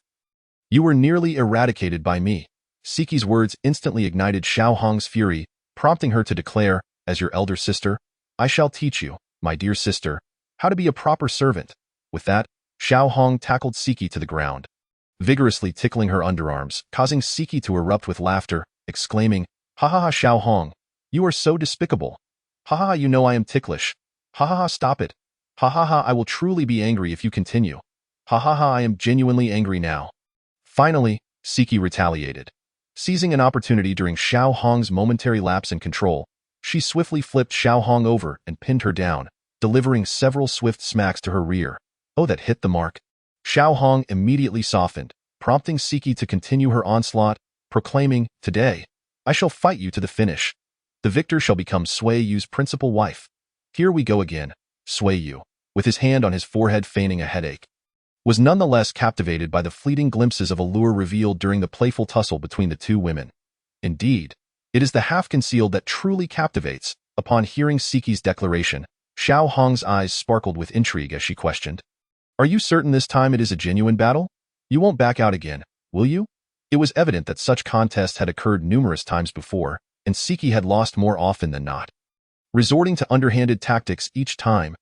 You were nearly eradicated by me. Siqi's words instantly ignited Xiao Hong's fury, prompting her to declare, as your elder sister, I shall teach you, my dear sister, how to be a proper servant. With that, Xiao Hong tackled Siqi to the ground, vigorously tickling her underarms, causing Siqi to erupt with laughter, exclaiming, Ha ha ha Xiao Hong, you are so despicable. Ha ha ha, you know I am ticklish. Ha ha ha, stop it. Ha ha ha, I will truly be angry if you continue. Ha ha ha, I am genuinely angry now. Finally, Siqi retaliated. Seizing an opportunity during Xiao Hong's momentary lapse in control, she swiftly flipped Xiao Hong over and pinned her down, delivering several swift smacks to her rear. Oh, that hit the mark. Xiao Hong immediately softened, prompting Siqi to continue her onslaught, proclaiming, Today, I shall fight you to the finish. The victor shall become Sui Yu's principal wife. Here we go again. Sui Yu, with his hand on his forehead feigning a headache, was nonetheless captivated by the fleeting glimpses of allure revealed during the playful tussle between the two women. Indeed, it is the half-concealed that truly captivates. Upon hearing Siqi's declaration, Xiao Hong's eyes sparkled with intrigue as she questioned, Are you certain this time it is a genuine battle? You won't back out again, will you? It was evident that such contests had occurred numerous times before, and Siqi had lost more often than not, resorting to underhanded tactics each time.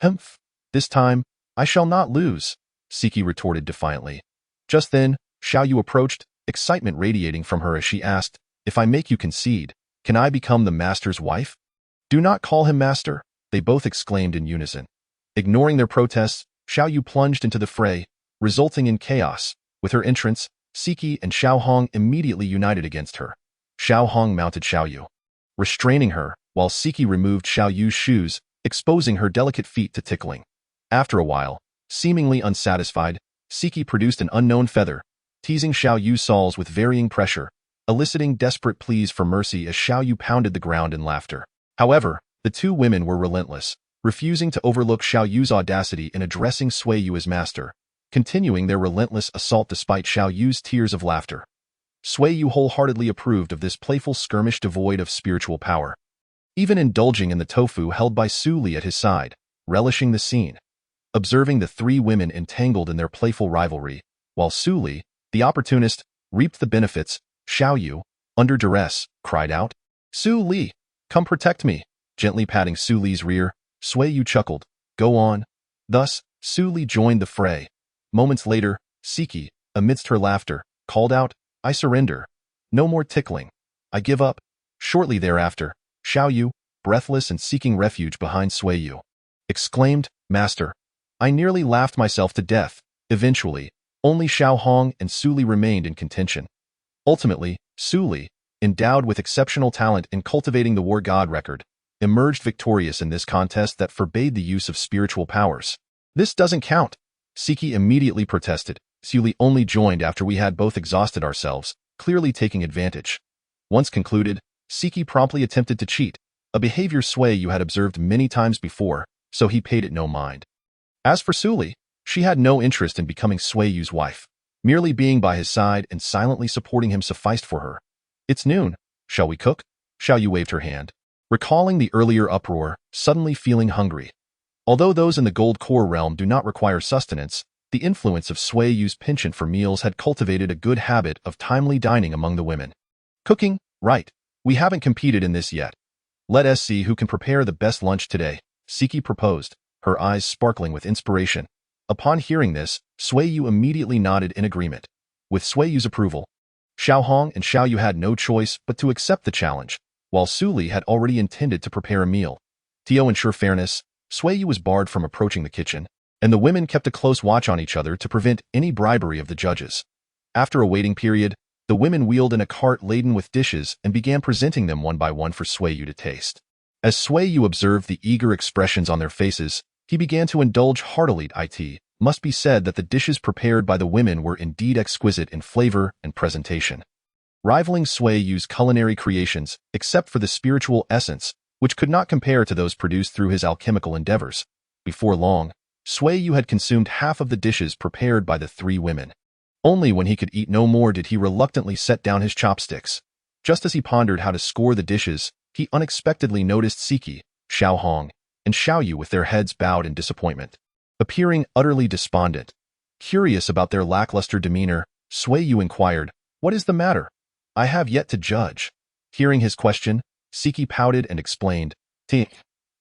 Humph, this time, I shall not lose, Siqi retorted defiantly. Just then, Xiao Yu approached, excitement radiating from her as she asked, If I make you concede, can I become the master's wife? Do not call him master, they both exclaimed in unison. Ignoring their protests, Xiao Yu plunged into the fray, resulting in chaos. With her entrance, Siqi and Xiao Hong immediately united against her. Xiao Hong mounted Xiao Yu, restraining her, while Siqi removed Xiao Yu's shoes, exposing her delicate feet to tickling. After a while, seemingly unsatisfied, Siqi produced an unknown feather, teasing Xiao Yu's soles with varying pressure, eliciting desperate pleas for mercy as Xiao Yu pounded the ground in laughter. However, the two women were relentless, refusing to overlook Xiao Yu's audacity in addressing Sui Yu as master, continuing their relentless assault despite Xiao Yu's tears of laughter. Sui Yu wholeheartedly approved of this playful skirmish devoid of spiritual power, even indulging in the tofu held by Su Li at his side, relishing the scene. Observing the three women entangled in their playful rivalry, while Su Li, the opportunist, reaped the benefits, Xiao Yu, under duress, cried out, Su Li, come protect me. Gently patting Su Li's rear, Sui Yu chuckled, Go on. Thus, Su Li joined the fray. Moments later, Siqi, amidst her laughter, called out, I surrender. No more tickling. I give up. Shortly thereafter, Xiao Yu, breathless and seeking refuge behind Sui Yu, exclaimed, Master, I nearly laughed myself to death. Eventually, only Xiao Hong and Su Li remained in contention. Ultimately, Su Li, endowed with exceptional talent in cultivating the war god record, emerged victorious in this contest that forbade the use of spiritual powers. This doesn't count, Siqi immediately protested. Su Li only joined after we had both exhausted ourselves, clearly taking advantage. Once concluded, Siqi promptly attempted to cheat, a behavior Sui Yu had observed many times before, so he paid it no mind. As for Su Li, she had no interest in becoming Sui Yu's wife. Merely being by his side and silently supporting him sufficed for her. It's noon. Shall we cook? Xiao Yu waved her hand, recalling the earlier uproar, suddenly feeling hungry. Although those in the Gold Core realm do not require sustenance, The influence of Sui Yu's penchant for meals had cultivated a good habit of timely dining among the women. Cooking, right. We haven't competed in this yet. Let us see who can prepare the best lunch today, Siki proposed, her eyes sparkling with inspiration. Upon hearing this, Sui Yu immediately nodded in agreement. With Sui Yu's approval, Xiao Hong and Xiao Yu had no choice but to accept the challenge, while Su Li had already intended to prepare a meal. To ensure fairness, Sui Yu was barred from approaching the kitchen, and the women kept a close watch on each other to prevent any bribery of the judges. After a waiting period, the women wheeled in a cart laden with dishes and began presenting them one by one for Sui Yu to taste. As Sui Yu observed the eager expressions on their faces, he began to indulge heartily. It must be said that the dishes prepared by the women were indeed exquisite in flavor and presentation, rivaling Sui Yu's culinary creations, except for the spiritual essence, which could not compare to those produced through his alchemical endeavors. Before long, Sui Yu had consumed half of the dishes prepared by the three women. Only when he could eat no more did he reluctantly set down his chopsticks. Just as he pondered how to score the dishes, he unexpectedly noticed Siki, Xiao Hong, and Xiao Yu with their heads bowed in disappointment, appearing utterly despondent. Curious about their lackluster demeanor, Sui Yu inquired, "What is the matter? I have yet to judge." Hearing his question, Siki pouted and explained,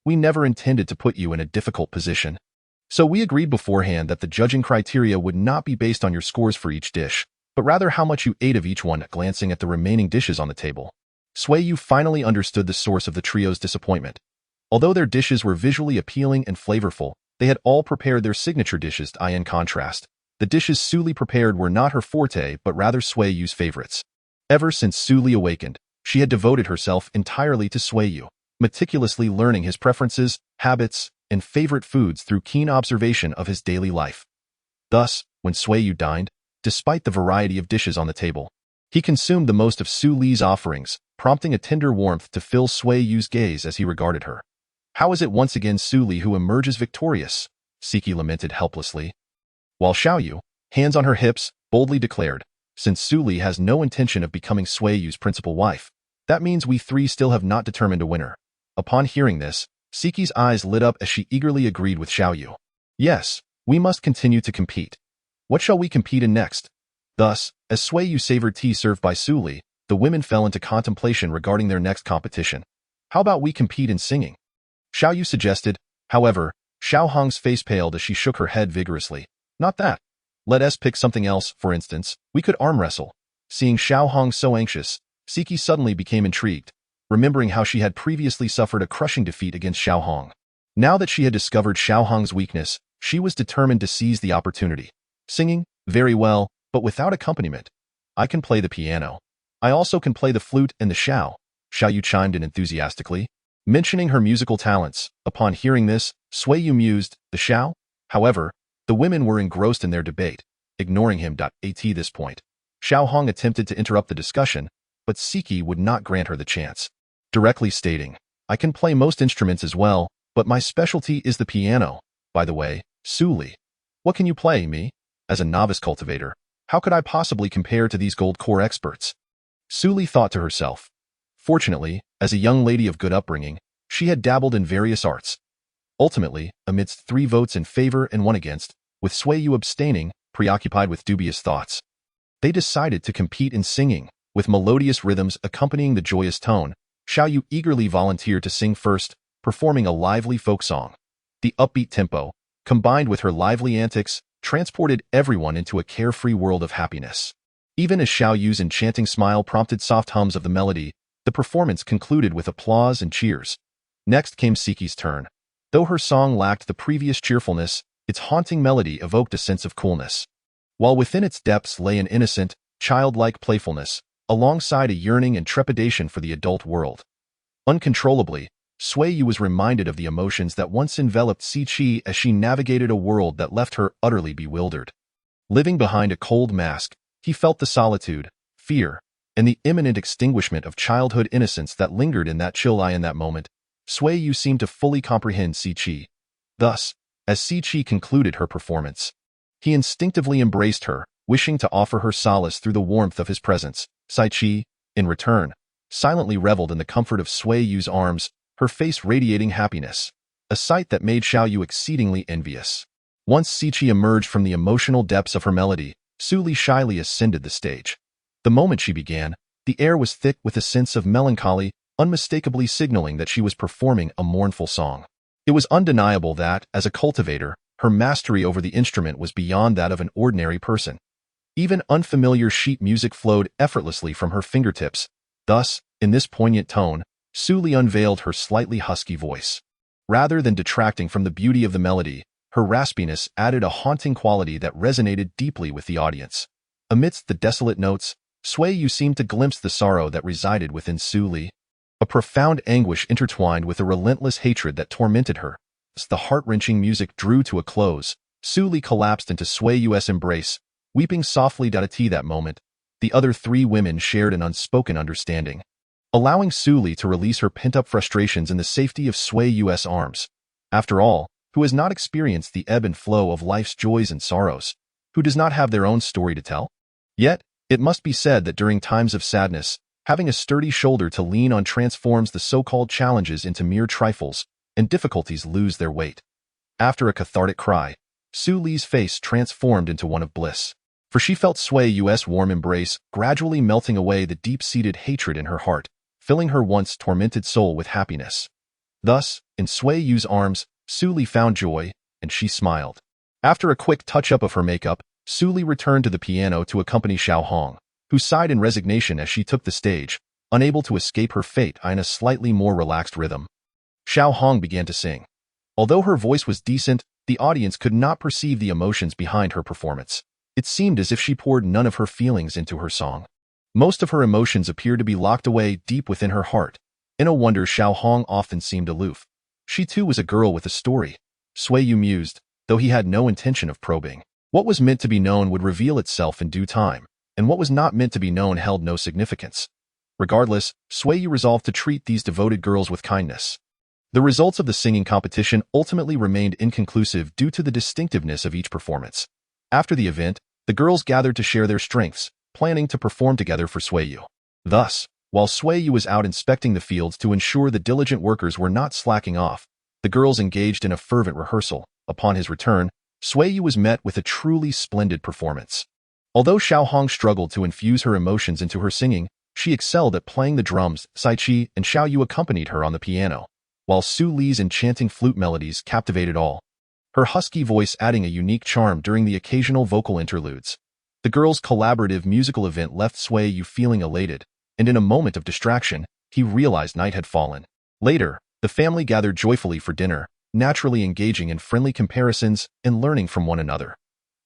"We never intended to put you in a difficult position. So we agreed beforehand that the judging criteria would not be based on your scores for each dish, but rather how much you ate of each one." Glancing at the remaining dishes on the table, Sui Yu finally understood the source of the trio's disappointment. Although their dishes were visually appealing and flavorful, they had all prepared their signature dishes. In contrast, the dishes Su Li prepared were not her forte but rather Sui Yu's favorites. Ever since Su Li awakened, she had devoted herself entirely to Sui Yu, meticulously learning his preferences, habits, and favorite foods through keen observation of his daily life. Thus, when Sui Yu dined, despite the variety of dishes on the table, he consumed the most of Su Li's offerings, prompting a tender warmth to fill Sui Yu's gaze as he regarded her. "How is it once again Su Li who emerges victorious?" Siki lamented helplessly. While Xiao Yu, hands on her hips, boldly declared, "Since Su Li has no intention of becoming Sui Yu's principal wife, that means we three still have not determined a winner." Upon hearing this, Siki's eyes lit up as she eagerly agreed with Xiao Yu. "Yes, we must continue to compete. What shall we compete in next?" Thus, as Sui Yu savored tea served by Su Li, the women fell into contemplation regarding their next competition. "How about we compete in singing?" Xiao Yu suggested. However, Xiao Hong's face paled as she shook her head vigorously. "Not that. Let us pick something else. For instance, we could arm wrestle." Seeing Xiao Hong so anxious, Siki suddenly became intrigued, remembering how she had previously suffered a crushing defeat against Xiao Hong. Now that she had discovered Xiao Hong's weakness, she was determined to seize the opportunity. "Singing? Very well, but without accompaniment. I can play the piano. I also can play the flute and the xiao," Xiao Yu chimed in enthusiastically, mentioning her musical talents. Upon hearing this, Sui Yu mused, "The xiao?" However, the women were engrossed in their debate, ignoring him. At this point, Xiao Hong attempted to interrupt the discussion, but Siki would not grant her the chance, directly stating, "I can play most instruments as well, but my specialty is the piano. By the way, Su Li, what can you play, me? As a novice cultivator, how could I possibly compare to these gold core experts?" Su Li thought to herself. Fortunately, as a young lady of good upbringing, she had dabbled in various arts. Ultimately, amidst 3 votes in favor and 1 against, with Sui Yu abstaining, preoccupied with dubious thoughts, they decided to compete in singing. With melodious rhythms accompanying the joyous tone, Xiao Yu eagerly volunteered to sing first, performing a lively folk song. The upbeat tempo, combined with her lively antics, transported everyone into a carefree world of happiness. Even as Xiao Yu's enchanting smile prompted soft hums of the melody, the performance concluded with applause and cheers. Next came Siki's turn. Though her song lacked the previous cheerfulness, its haunting melody evoked a sense of coolness, while within its depths lay an innocent, childlike playfulness, alongside a yearning and trepidation for the adult world. Uncontrollably, Sui Yu was reminded of the emotions that once enveloped Si as she navigated a world that left her utterly bewildered. Living behind a cold mask, he felt the solitude, fear, and the imminent extinguishment of childhood innocence that lingered in that chill eye. In that moment, Sui Yu seemed to fully comprehend Si. Thus, as Si concluded her performance, he instinctively embraced her, wishing to offer her solace through the warmth of his presence. Si, in return, silently reveled in the comfort of Sui Yu's arms, her face radiating happiness, a sight that made Xiao Yu exceedingly envious. Once Xianxia emerged from the emotional depths of her melody, Sui Yu shyly ascended the stage. The moment she began, the air was thick with a sense of melancholy, unmistakably signaling that she was performing a mournful song. It was undeniable that, as a cultivator, her mastery over the instrument was beyond that of an ordinary person. Even unfamiliar sheet music flowed effortlessly from her fingertips. Thus, in this poignant tone, Sui Yu unveiled her slightly husky voice. Rather than detracting from the beauty of the melody, her raspiness added a haunting quality that resonated deeply with the audience. Amidst the desolate notes, Sui Yu seemed to glimpse the sorrow that resided within Sui Yu. A profound anguish intertwined with a relentless hatred that tormented her. As the heart-wrenching music drew to a close, Sui Yu collapsed into Sui Yu's embrace, weeping softly. At that moment, the other three women shared an unspoken understanding, allowing Sui Yu to release her pent-up frustrations in the safety of Sui Yu's arms. After all, who has not experienced the ebb and flow of life's joys and sorrows? Who does not have their own story to tell? Yet, it must be said that during times of sadness, having a sturdy shoulder to lean on transforms the so-called challenges into mere trifles, and difficulties lose their weight. After a cathartic cry, Sui Yu's face transformed into one of bliss, for she felt Sui Yu's warm embrace gradually melting away the deep-seated hatred in her heart, filling her once tormented soul with happiness. Thus, in Sui Yu's arms, Sui Yu found joy, and she smiled. After a quick touch-up of her makeup, Sui Yu returned to the piano to accompany Xiao Hong, who sighed in resignation as she took the stage, unable to escape her fate in a slightly more relaxed rhythm. Xiao Hong began to sing. Although her voice was decent, the audience could not perceive the emotions behind her performance. It seemed as if she poured none of her feelings into her song. Most of her emotions appeared to be locked away deep within her heart. In a wonder, Xiao Hong often seemed aloof. She too was a girl with a story. Sui Yu mused, though he had no intention of probing. What was meant to be known would reveal itself in due time, and what was not meant to be known held no significance. Regardless, Sui Yu resolved to treat these devoted girls with kindness. The results of the singing competition ultimately remained inconclusive due to the distinctiveness of each performance. After the event, the girls gathered to share their strengths, planning to perform together for Sui Yu. Thus, while Sui Yu was out inspecting the fields to ensure the diligent workers were not slacking off, the girls engaged in a fervent rehearsal. Upon his return, Sui Yu was met with a truly splendid performance. Although Xiao Hong struggled to infuse her emotions into her singing, she excelled at playing the drums. Saichi and Xiao Yu accompanied her on the piano, while Sui Yu's enchanting flute melodies captivated all, her husky voice adding a unique charm during the occasional vocal interludes. The girls' collaborative musical event left Sui Yu feeling elated, and in a moment of distraction, he realized night had fallen. Later, the family gathered joyfully for dinner, naturally engaging in friendly comparisons and learning from one another.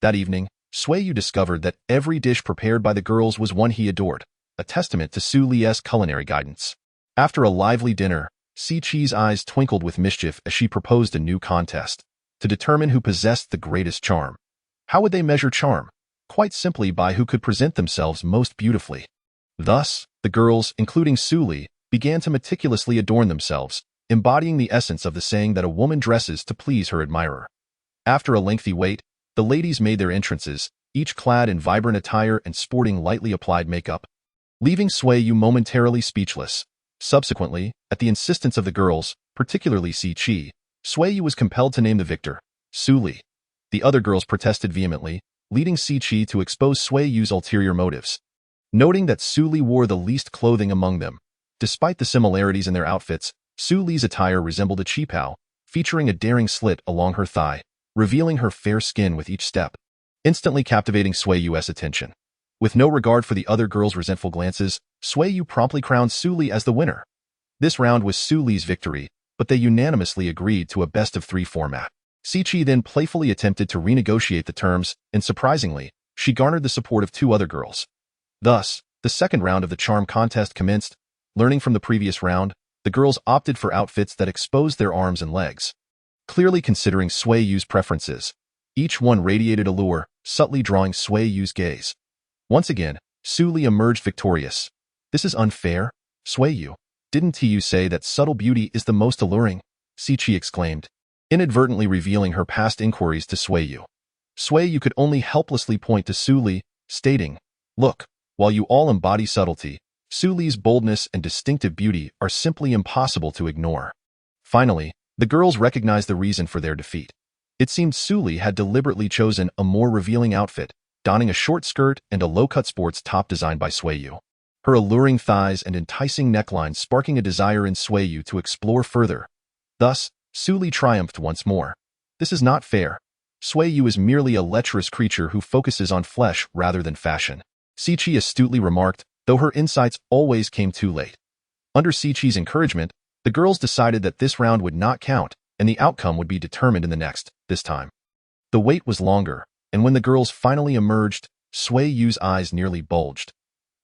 That evening, Sui Yu discovered that every dish prepared by the girls was one he adored, a testament to Sui Yu's culinary guidance. After a lively dinner, Xiqi's eyes twinkled with mischief as she proposed a new contest to determine who possessed the greatest charm. How would they measure charm? Quite simply by who could present themselves most beautifully. Thus, the girls, including Sui Yu, began to meticulously adorn themselves, embodying the essence of the saying that a woman dresses to please her admirer. After a lengthy wait, the ladies made their entrances, each clad in vibrant attire and sporting lightly applied makeup, leaving Sui Yu momentarily speechless. Subsequently, at the insistence of the girls, particularly Xiqi, Sui Yu was compelled to name the victor, Sui Yu. The other girls protested vehemently, leading Xiqi to expose Sui Yu's ulterior motives. Noting that Sui Yu wore the least clothing among them, despite the similarities in their outfits, Sui Yu's attire resembled a qipao, featuring a daring slit along her thigh, revealing her fair skin with each step, instantly captivating Sui Yu's attention. With no regard for the other girls' resentful glances, Sui Yu promptly crowned Sui Yu as the winner. This round was Sui Yu's victory, but they unanimously agreed to a best-of-3 format. Xiqi then playfully attempted to renegotiate the terms, and surprisingly, she garnered the support of 2 other girls. Thus, the second round of the charm contest commenced. Learning from the previous round, the girls opted for outfits that exposed their arms and legs. Clearly considering Sui Yu's preferences, each one radiated allure, subtly drawing Sui Yu's gaze. Once again, Sui Yu emerged victorious. "This is unfair, Sui Yu. Didn't you say that subtle beauty is the most alluring?" Xiqi exclaimed, inadvertently revealing her past inquiries to Sui Yu. Sui Yu could only helplessly point to Sui Yu, stating, "Look, while you all embody subtlety, Sui Yu's boldness and distinctive beauty are simply impossible to ignore." Finally, the girls recognized the reason for their defeat. It seemed Suli had deliberately chosen a more revealing outfit, donning a short skirt and a low-cut sports top designed by Sui Yu. Her alluring thighs and enticing neckline sparking a desire in Sui Yu to explore further. Thus, Suli triumphed once more. This is not fair. Sui Yu is merely a lecherous creature who focuses on flesh rather than fashion. Siqi astutely remarked, though her insights always came too late. Under Siqi's encouragement, the girls decided that this round would not count, and the outcome would be determined in the next, this time. The wait was longer, and when the girls finally emerged, Sui Yu's eyes nearly bulged.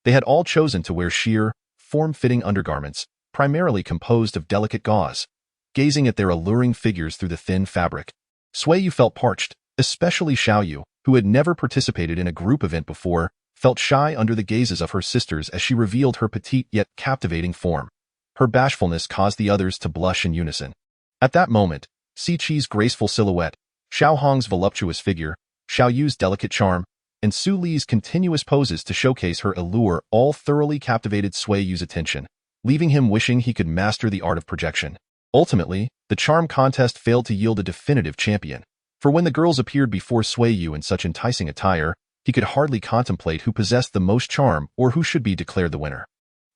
They had all chosen to wear sheer, form-fitting undergarments, primarily composed of delicate gauze. Gazing at their alluring figures through the thin fabric, Sui Yu felt parched, especially Xiao Yu, who had never participated in a group event before, felt shy under the gazes of her sisters as she revealed her petite yet captivating form. Her bashfulness caused the others to blush in unison. At that moment, Siqi's graceful silhouette, Xiao Hong's voluptuous figure, Xiao Yu's delicate charm, and Su Li's continuous poses to showcase her allure all thoroughly captivated Sui Yu's attention, leaving him wishing he could master the art of projection. Ultimately, the charm contest failed to yield a definitive champion, for when the girls appeared before Sui Yu in such enticing attire, he could hardly contemplate who possessed the most charm or who should be declared the winner.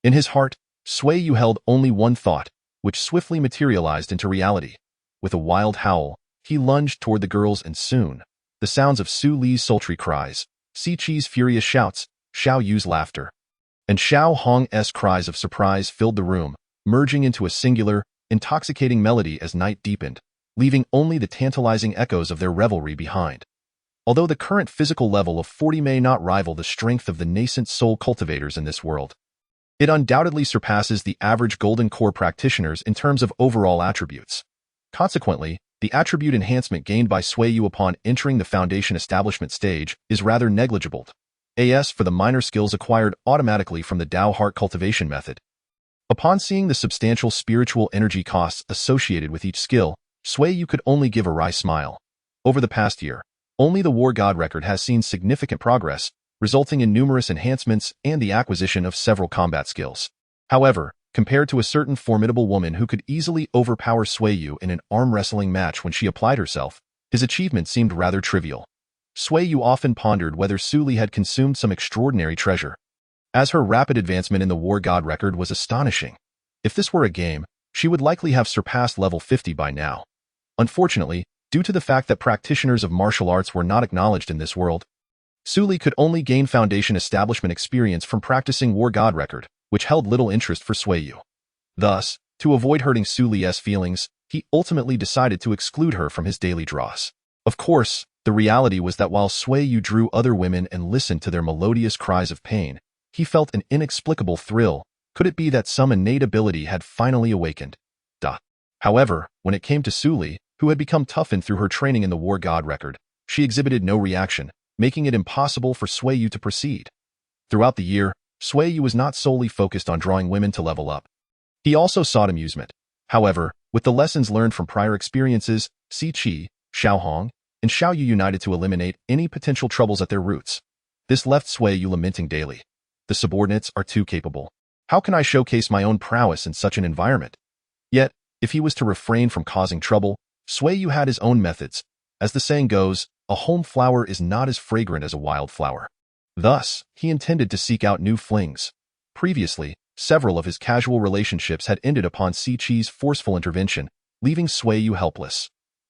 In his heart, Sui Yu held only one thought, which swiftly materialized into reality. With a wild howl, he lunged toward the girls and soon, the sounds of Su Li's sultry cries, Siqi's furious shouts, Xiao Yu's laughter, and Xiao Hong's cries of surprise filled the room, merging into a singular, intoxicating melody as night deepened, leaving only the tantalizing echoes of their revelry behind. Although the current physical level of 40 may not rival the strength of the nascent soul cultivators in this world, it undoubtedly surpasses the average Golden Core practitioners in terms of overall attributes. Consequently, the attribute enhancement gained by Sui Yu upon entering the Foundation Establishment stage is rather negligible. As for the minor skills acquired automatically from the Dao Heart cultivation method. Upon seeing the substantial spiritual energy costs associated with each skill, Sui Yu could only give a wry smile. Over the past year, only the War God record has seen significant progress, resulting in numerous enhancements and the acquisition of several combat skills. However, compared to a certain formidable woman who could easily overpower Sui Yu in an arm wrestling match when she applied herself, his achievement seemed rather trivial. Sui Yu often pondered whether Su Li had consumed some extraordinary treasure, as her rapid advancement in the War God record was astonishing. If this were a game, she would likely have surpassed level 50 by now. Unfortunately, due to the fact that practitioners of martial arts were not acknowledged in this world, Su Li could only gain Foundation Establishment experience from practicing War God record, which held little interest for Sui Yu. Thus, to avoid hurting Su Li's feelings, he ultimately decided to exclude her from his daily draws. Of course, the reality was that while Sui Yu drew other women and listened to their melodious cries of pain, he felt an inexplicable thrill. Could it be that some innate ability had finally awakened? However, when it came to Su Li, who had become toughened through her training in the War God record, she exhibited no reaction, making it impossible for Sui Yu to proceed. Throughout the year, Sui Yu was not solely focused on drawing women to level up. He also sought amusement. However, with the lessons learned from prior experiences, Siqi, Xiao Hong, and Xiao Yu united to eliminate any potential troubles at their roots. This left Sui Yu lamenting daily. The subordinates are too capable. How can I showcase my own prowess in such an environment? Yet, if he was to refrain from causing trouble, Sui Yu had his own methods. As the saying goes, a home flower is not as fragrant as a wild flower. Thus, he intended to seek out new flings. Previously, several of his casual relationships had ended upon Siqi's forceful intervention, leaving Sui Yu helpless.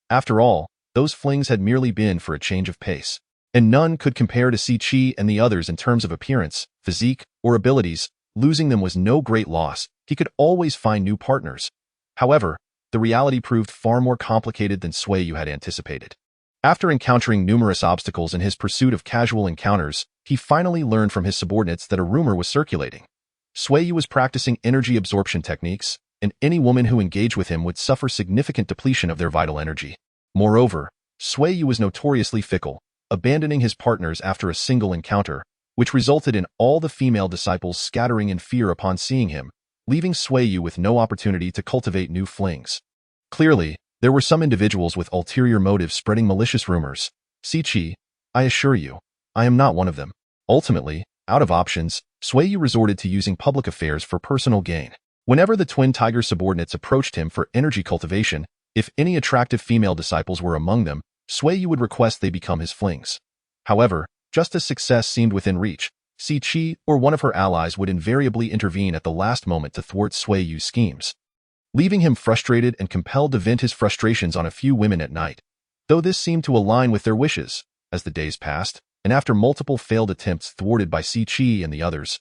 After all, those flings had merely been for a change of pace, and none could compare to Siqi and the others in terms of appearance, physique, or abilities. Losing them was no great loss. He could always find new partners. However, the reality proved far more complicated than Sui Yu had anticipated. After encountering numerous obstacles in his pursuit of casual encounters, he finally learned from his subordinates that a rumor was circulating. Sui Yu was practicing energy absorption techniques, and any woman who engaged with him would suffer significant depletion of their vital energy. Moreover, Sui Yu was notoriously fickle, abandoning his partners after a single encounter, which resulted in all the female disciples scattering in fear upon seeing him, leaving Sui Yu with no opportunity to cultivate new flings. Clearly, there were some individuals with ulterior motives spreading malicious rumors. Siqi, I assure you, I am not one of them. Ultimately, out of options, Sui Yu resorted to using public affairs for personal gain. Whenever the Twin Tiger subordinates approached him for energy cultivation, if any attractive female disciples were among them, Sui Yu would request they become his flings. However, just as success seemed within reach, Si Chi or one of her allies would invariably intervene at the last moment to thwart Sui Yu's schemes, leaving him frustrated and compelled to vent his frustrations on a few women at night. Though this seemed to align with their wishes, as the days passed, and after multiple failed attempts thwarted by Si Chi and the others,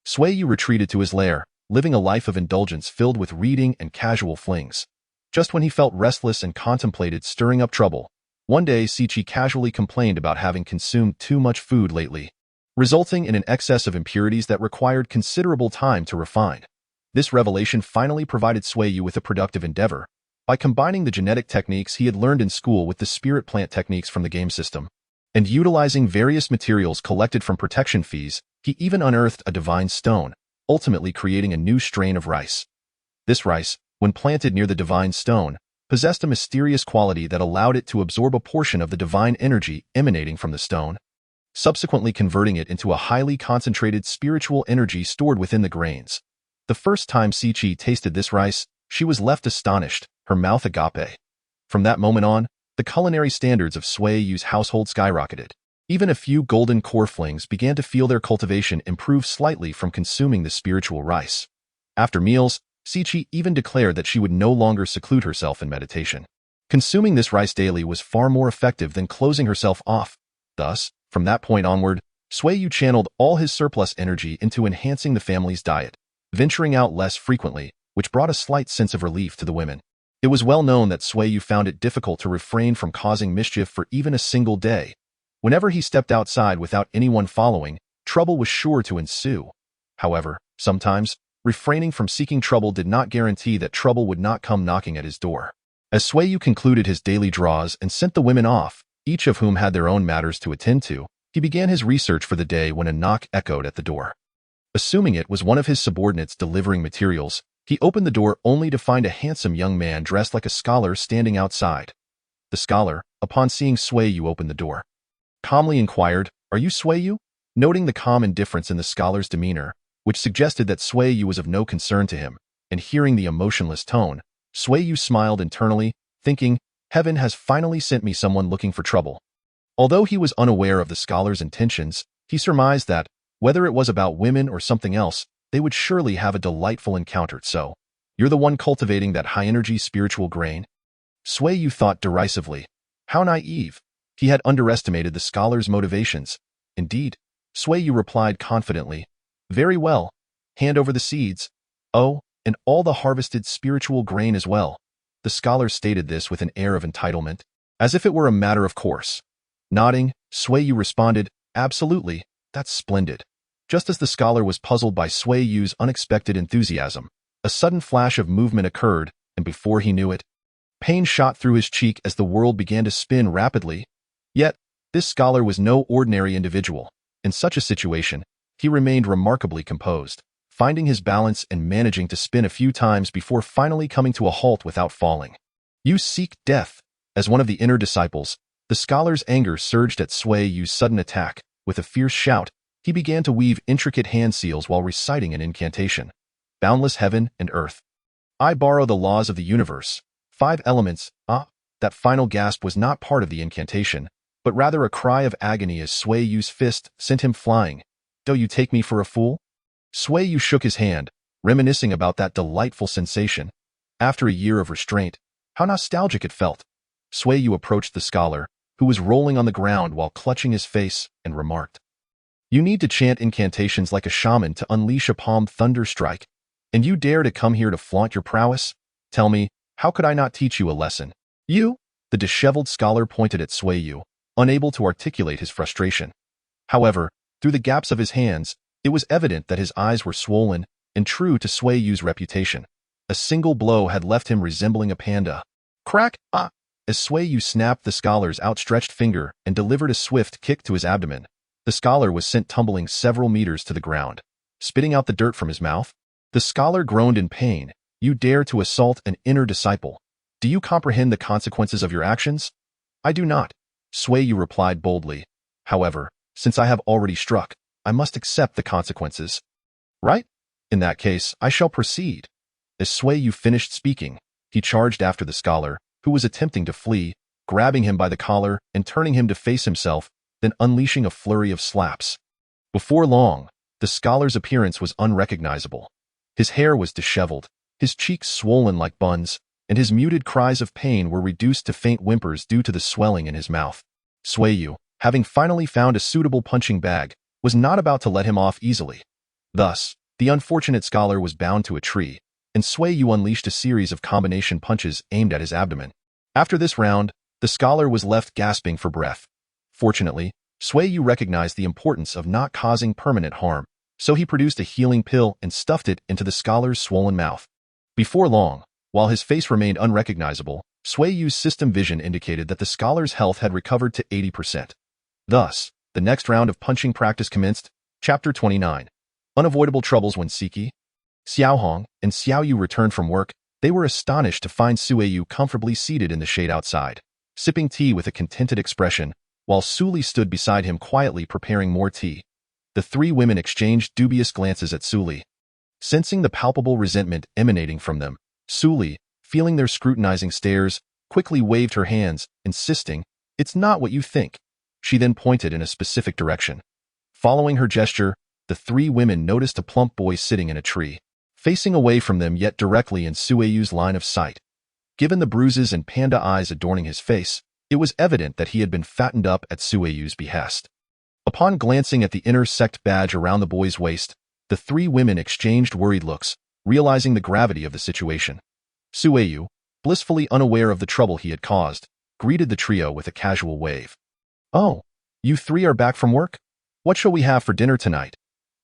Sui Yu retreated to his lair, living a life of indulgence filled with reading and casual flings. Just when he felt restless and contemplated stirring up trouble, one day Si Chi casually complained about having consumed too much food lately, resulting in an excess of impurities that required considerable time to refine. This revelation finally provided Sui Yu with a productive endeavor. By combining the genetic techniques he had learned in school with the spirit plant techniques from the game system, and utilizing various materials collected from protection fees, he even unearthed a divine stone, ultimately creating a new strain of rice. This rice, when planted near the divine stone, possessed a mysterious quality that allowed it to absorb a portion of the divine energy emanating from the stone, subsequently converting it into a highly concentrated spiritual energy stored within the grains. The first time Si Chi tasted this rice, she was left astonished, her mouth agape. From that moment on, the culinary standards of Sui Yu's household skyrocketed. Even a few golden core flings began to feel their cultivation improve slightly from consuming the spiritual rice. After meals, Si Chi even declared that she would no longer seclude herself in meditation. Consuming this rice daily was far more effective than closing herself off. Thus, from that point onward, Sui Yu channeled all his surplus energy into enhancing the family's diet, venturing out less frequently, which brought a slight sense of relief to the women. It was well known that Sui Yu found it difficult to refrain from causing mischief for even a single day. Whenever he stepped outside without anyone following, trouble was sure to ensue. However, sometimes, refraining from seeking trouble did not guarantee that trouble would not come knocking at his door. As Sui Yu concluded his daily draws and sent the women off, each of whom had their own matters to attend to, he began his research for the day when a knock echoed at the door. Assuming it was one of his subordinates delivering materials, he opened the door only to find a handsome young man dressed like a scholar standing outside. The scholar, upon seeing Sui Yu open the door, calmly inquired, "Are you Sui Yu?" Noting the calm indifference in the scholar's demeanor, which suggested that Sui Yu was of no concern to him, and hearing the emotionless tone, Sui Yu smiled internally, thinking, "Heaven has finally sent me someone looking for trouble." Although he was unaware of the scholar's intentions, he surmised that, whether it was about women or something else, they would surely have a delightful encounter. "So, you're the one cultivating that high-energy spiritual grain?" Sui Yu thought derisively. How naive. He had underestimated the scholar's motivations. Indeed, Sui Yu replied confidently, "Very well. Hand over the seeds. Oh, and all the harvested spiritual grain as well." The scholar stated this with an air of entitlement, as if it were a matter of course. Nodding, Sui Yu responded, "Absolutely, that's splendid." Just as the scholar was puzzled by Sui Yu's unexpected enthusiasm, a sudden flash of movement occurred, and before he knew it, pain shot through his cheek as the world began to spin rapidly. Yet, this scholar was no ordinary individual. In such a situation, he remained remarkably composed, finding his balance and managing to spin a few times before finally coming to a halt without falling. "You seek death." As one of the inner disciples, the scholar's anger surged at Sui Yu's sudden attack. With a fierce shout, he began to weave intricate hand seals while reciting an incantation. "Boundless heaven and earth. I borrow the laws of the universe. 5 elements." That final gasp was not part of the incantation, but rather a cry of agony as Sui Yu's fist sent him flying. "Do you take me for a fool?" Sui Yu shook his hand, reminiscing about that delightful sensation. After a year of restraint, how nostalgic it felt. Sui Yu approached the scholar, who was rolling on the ground while clutching his face, and remarked, "You need to chant incantations like a shaman to unleash a palm thunder strike, and you dare to come here to flaunt your prowess? Tell me, how could I not teach you a lesson?" "You?" The disheveled scholar pointed at Sui Yu, unable to articulate his frustration. However, through the gaps of his hands, it was evident that his eyes were swollen, and true to Sui Yu's reputation, a single blow had left him resembling a panda. Crack! As Sui Yu snapped the scholar's outstretched finger and delivered a swift kick to his abdomen, the scholar was sent tumbling several meters to the ground, spitting out the dirt from his mouth. The scholar groaned in pain. "You dare to assault an inner disciple. Do you comprehend the consequences of your actions?" "I do not," Sui Yu replied boldly. "However, since I have already struck, I must accept the consequences." "Right? In that case, I shall proceed." As Sui Yu finished speaking, he charged after the scholar, who was attempting to flee, grabbing him by the collar and turning him to face himself, then unleashing a flurry of slaps. Before long, the scholar's appearance was unrecognizable. His hair was disheveled, his cheeks swollen like buns, and his muted cries of pain were reduced to faint whimpers due to the swelling in his mouth. Sui Yu, having finally found a suitable punching bag, was not about to let him off easily. Thus, the unfortunate scholar was bound to a tree, and Sui Yu unleashed a series of combination punches aimed at his abdomen. After this round, the scholar was left gasping for breath. Fortunately, Sui Yu recognized the importance of not causing permanent harm, so he produced a healing pill and stuffed it into the scholar's swollen mouth. Before long, while his face remained unrecognizable, Sui Yu's system vision indicated that the scholar's health had recovered to 80%. Thus, the next round of punching practice commenced. Chapter 29. Unavoidable troubles when Siki, Xiaohong, and Xiao Yu returned from work. They were astonished to find Sui Yu comfortably seated in the shade outside, sipping tea with a contented expression, while Suli stood beside him quietly preparing more tea. The three women exchanged dubious glances at Suli. Sensing the palpable resentment emanating from them, Suli, feeling their scrutinizing stares, quickly waved her hands, insisting, "It's not what you think." She then pointed in a specific direction. Following her gesture, the three women noticed a plump boy sitting in a tree, facing away from them yet directly in Sui Yu's line of sight. Given the bruises and panda eyes adorning his face, it was evident that he had been fattened up at Sui Yu's behest. Upon glancing at the inner sect badge around the boy's waist, the three women exchanged worried looks, realizing the gravity of the situation. Sui Yu, blissfully unaware of the trouble he had caused, greeted the trio with a casual wave. "Oh, you three are back from work? What shall we have for dinner tonight?"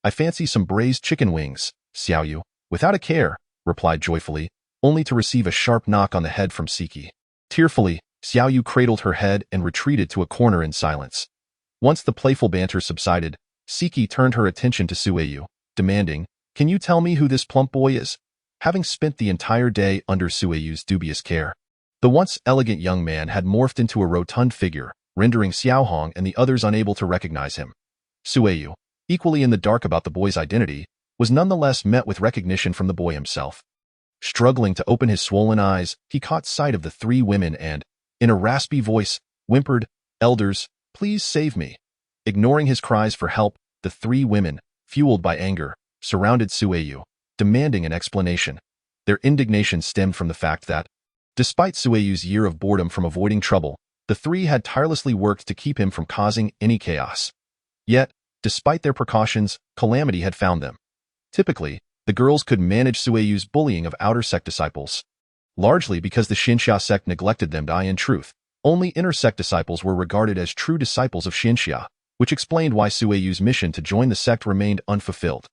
"I fancy some braised chicken wings," Xiao Yu, without a care, replied joyfully, only to receive a sharp knock on the head from Siki. Tearfully, Xiao Yu cradled her head and retreated to a corner in silence. Once the playful banter subsided, Siki turned her attention to Sui Yu, demanding, "Can you tell me who this plump boy is?" Having spent the entire day under Sui Yu's dubious care, the once elegant young man had morphed into a rotund figure, rendering Xiaohong and the others unable to recognize him. Sui Yu, equally in the dark about the boy's identity, was nonetheless met with recognition from the boy himself. Struggling to open his swollen eyes, he caught sight of the three women and, in a raspy voice, whimpered, "Elders, please save me." Ignoring his cries for help, the three women, fueled by anger, surrounded Sui Yu, demanding an explanation. Their indignation stemmed from the fact that, despite Sui Yu's year of boredom from avoiding trouble, the three had tirelessly worked to keep him from causing any chaos. Yet, despite their precautions, calamity had found them. Typically, the girls could manage Sui Yu's bullying of outer sect disciples. Largely because the Xianxia Sect neglected them. In truth, only inner sect disciples were regarded as true disciples of Xianxia, which explained why Sui Yu's mission to join the sect remained unfulfilled.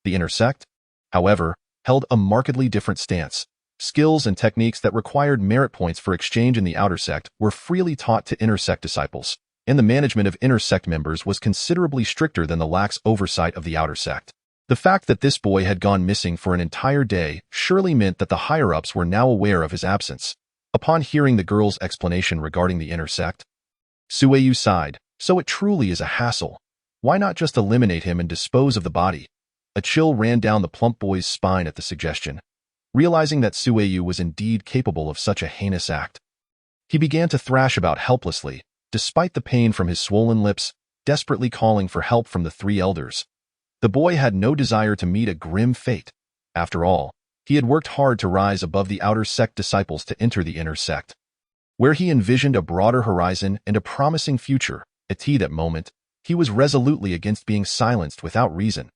The inner sect, however, held a markedly different stance. Skills and techniques that required merit points for exchange in the outer sect were freely taught to inner sect disciples, and the management of inner sect members was considerably stricter than the lax oversight of the outer sect. The fact that this boy had gone missing for an entire day surely meant that the higher-ups were now aware of his absence. Upon hearing the girl's explanation regarding the inner sect, Sui Yu sighed. "So it truly is a hassle. Why not just eliminate him and dispose of the body?" A chill ran down the plump boy's spine at the suggestion. Realizing that Sui Yu was indeed capable of such a heinous act, he began to thrash about helplessly, despite the pain from his swollen lips, desperately calling for help from the three elders. The boy had no desire to meet a grim fate. After all, he had worked hard to rise above the outer sect disciples to enter the inner sect, where he envisioned a broader horizon and a promising future. At that moment, he was resolutely against being silenced without reason.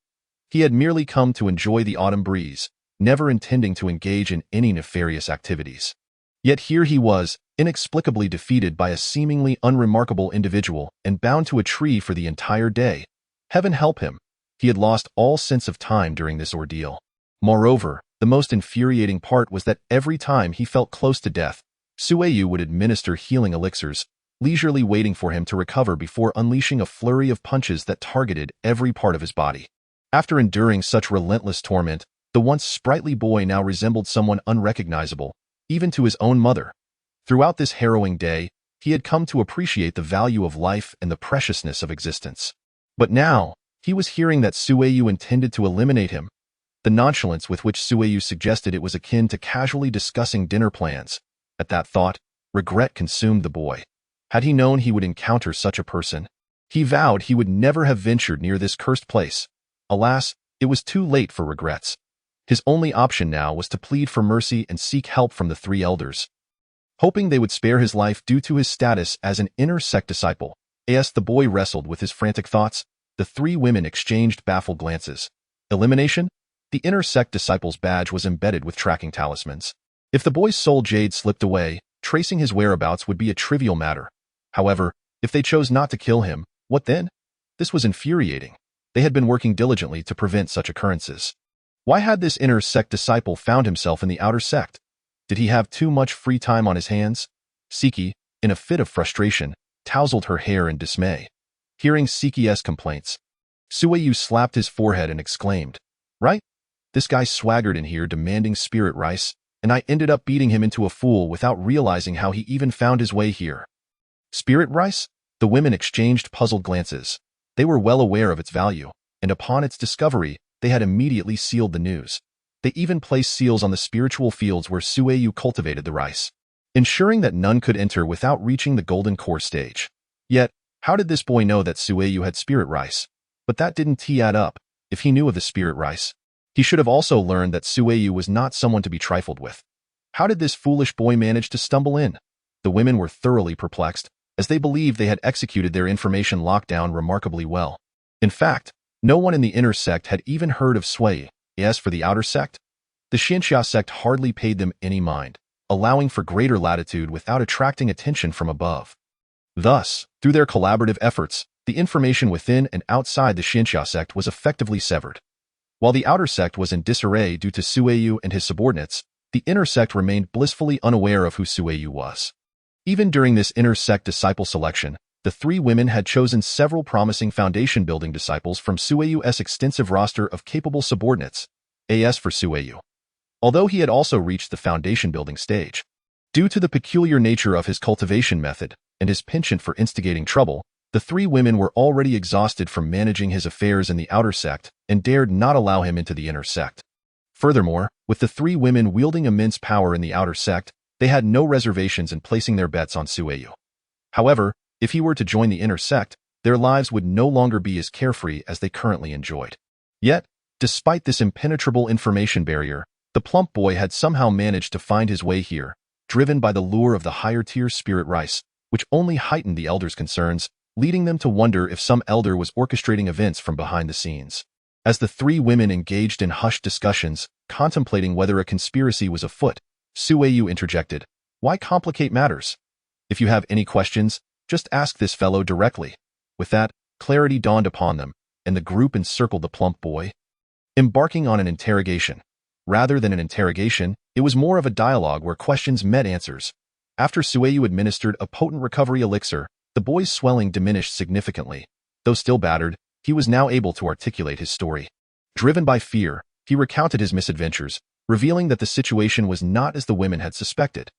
He had merely come to enjoy the autumn breeze, never intending to engage in any nefarious activities. Yet here he was, inexplicably defeated by a seemingly unremarkable individual and bound to a tree for the entire day. Heaven help him. He had lost all sense of time during this ordeal. Moreover, the most infuriating part was that every time he felt close to death, Sui Yu would administer healing elixirs, leisurely waiting for him to recover before unleashing a flurry of punches that targeted every part of his body. After enduring such relentless torment, the once sprightly boy now resembled someone unrecognizable, even to his own mother. Throughout this harrowing day, he had come to appreciate the value of life and the preciousness of existence. But now, he was hearing that Sui Yu intended to eliminate him. The nonchalance with which Sui Yu suggested it was akin to casually discussing dinner plans. At that thought, Regret consumed the boy. Had he known he would encounter such a person, he vowed he would never have ventured near this cursed place. Alas, it was too late for regrets. His only option now was to plead for mercy and seek help from the three elders. Hoping they would spare his life due to his status as an inner sect disciple, as the boy wrestled with his frantic thoughts, the three women exchanged baffled glances. Elimination? The inner sect disciple's badge was embedded with tracking talismans. If the boy's soul jade slipped away, tracing his whereabouts would be a trivial matter. However, if they chose not to kill him, what then? This was infuriating. They had been working diligently to prevent such occurrences. Why had this inner sect disciple found himself in the outer sect? Did he have too much free time on his hands? Siki, in a fit of frustration, tousled her hair in dismay. Hearing Siki's complaints, Sui Yu slapped his forehead and exclaimed, "Right? This guy swaggered in here demanding spirit rice, and I ended up beating him into a fool without realizing how he even found his way here." Spirit rice? The women exchanged puzzled glances. They were well aware of its value, and upon its discovery, they had immediately sealed the news. They even placed seals on the spiritual fields where Sui Yu cultivated the rice, ensuring that none could enter without reaching the golden core stage. Yet, how did this boy know that Sui Yu had spirit rice? But that didn't add up. If he knew of the spirit rice, he should have also learned that Sui Yu was not someone to be trifled with. How did this foolish boy manage to stumble in? The women were thoroughly perplexed, as they believed they had executed their information lockdown remarkably well. In fact, no one in the inner sect had even heard of Sui. As for the outer sect, the Xianxia Sect hardly paid them any mind, allowing for greater latitude without attracting attention from above. Thus, through their collaborative efforts, the information within and outside the Xianxia Sect was effectively severed. While the outer sect was in disarray due to Sui Yu and his subordinates, the inner sect remained blissfully unaware of who Sui Yu was. Even during this inner sect disciple selection, the three women had chosen several promising foundation-building disciples from Sui Yu's extensive roster of capable subordinates. As for Sui Yu, although he had also reached the foundation-building stage, due to the peculiar nature of his cultivation method and his penchant for instigating trouble, the three women were already exhausted from managing his affairs in the outer sect and dared not allow him into the inner sect. Furthermore, with the three women wielding immense power in the outer sect, they had no reservations in placing their bets on Sui Yu. However, if he were to join the inner sect, their lives would no longer be as carefree as they currently enjoyed. Yet, despite this impenetrable information barrier, the plump boy had somehow managed to find his way here, driven by the lure of the higher-tier spirit rice, which only heightened the elders' concerns, leading them to wonder if some elder was orchestrating events from behind the scenes. As the three women engaged in hushed discussions, contemplating whether a conspiracy was afoot, Sui Yu interjected, "Why complicate matters? If you have any questions, just ask this fellow directly." With that, clarity dawned upon them, and the group encircled the plump boy, embarking on an interrogation. Rather than an interrogation, it was more of a dialogue where questions met answers. After Sui Yu administered a potent recovery elixir, the boy's swelling diminished significantly. Though still battered, he was now able to articulate his story. Driven by fear, he recounted his misadventures, revealing that the situation was not as the women had suspected.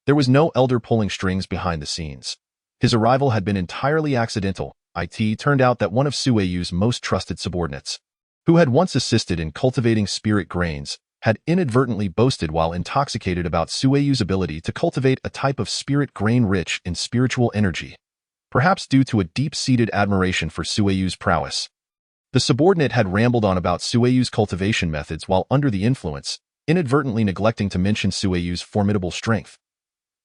There was no elder pulling strings behind the scenes. His arrival had been entirely accidental. It turned out that one of Sui Yu's most trusted subordinates, who had once assisted in cultivating spirit grains, had inadvertently boasted while intoxicated about Sui Yu's ability to cultivate a type of spirit grain rich in spiritual energy, perhaps due to a deep-seated admiration for Sui Yu's prowess. The subordinate had rambled on about Sui Yu's cultivation methods while under the influence, inadvertently neglecting to mention Sui Yu's formidable strength.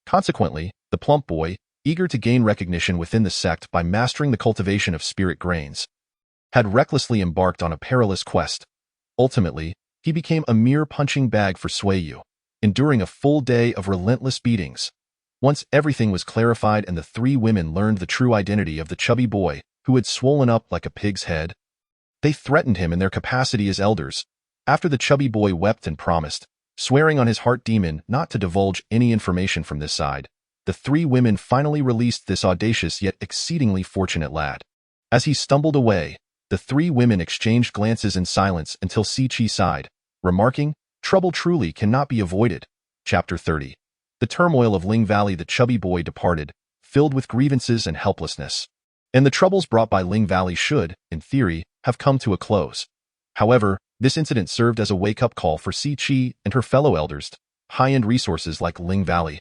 Consequently, the plump boy, eager to gain recognition within the sect by mastering the cultivation of spirit grains, had recklessly embarked on a perilous quest. Ultimately, he became a mere punching bag for Sui Yu, enduring a full day of relentless beatings. Once everything was clarified and the three women learned the true identity of the chubby boy who had swollen up like a pig's head, they threatened him in their capacity as elders. After the chubby boy wept and promised, swearing on his heart demon not to divulge any information from this side, the three women finally released this audacious yet exceedingly fortunate lad. As he stumbled away, the three women exchanged glances in silence until Siqi sighed, remarking, "Trouble truly cannot be avoided." Chapter 30. The turmoil of Ling Valley. The chubby boy departed, filled with grievances and helplessness. And the troubles brought by Ling Valley should, in theory, have come to a close. However, this incident served as a wake-up call for Siqi and her fellow elders. High-end resources like Ling Valley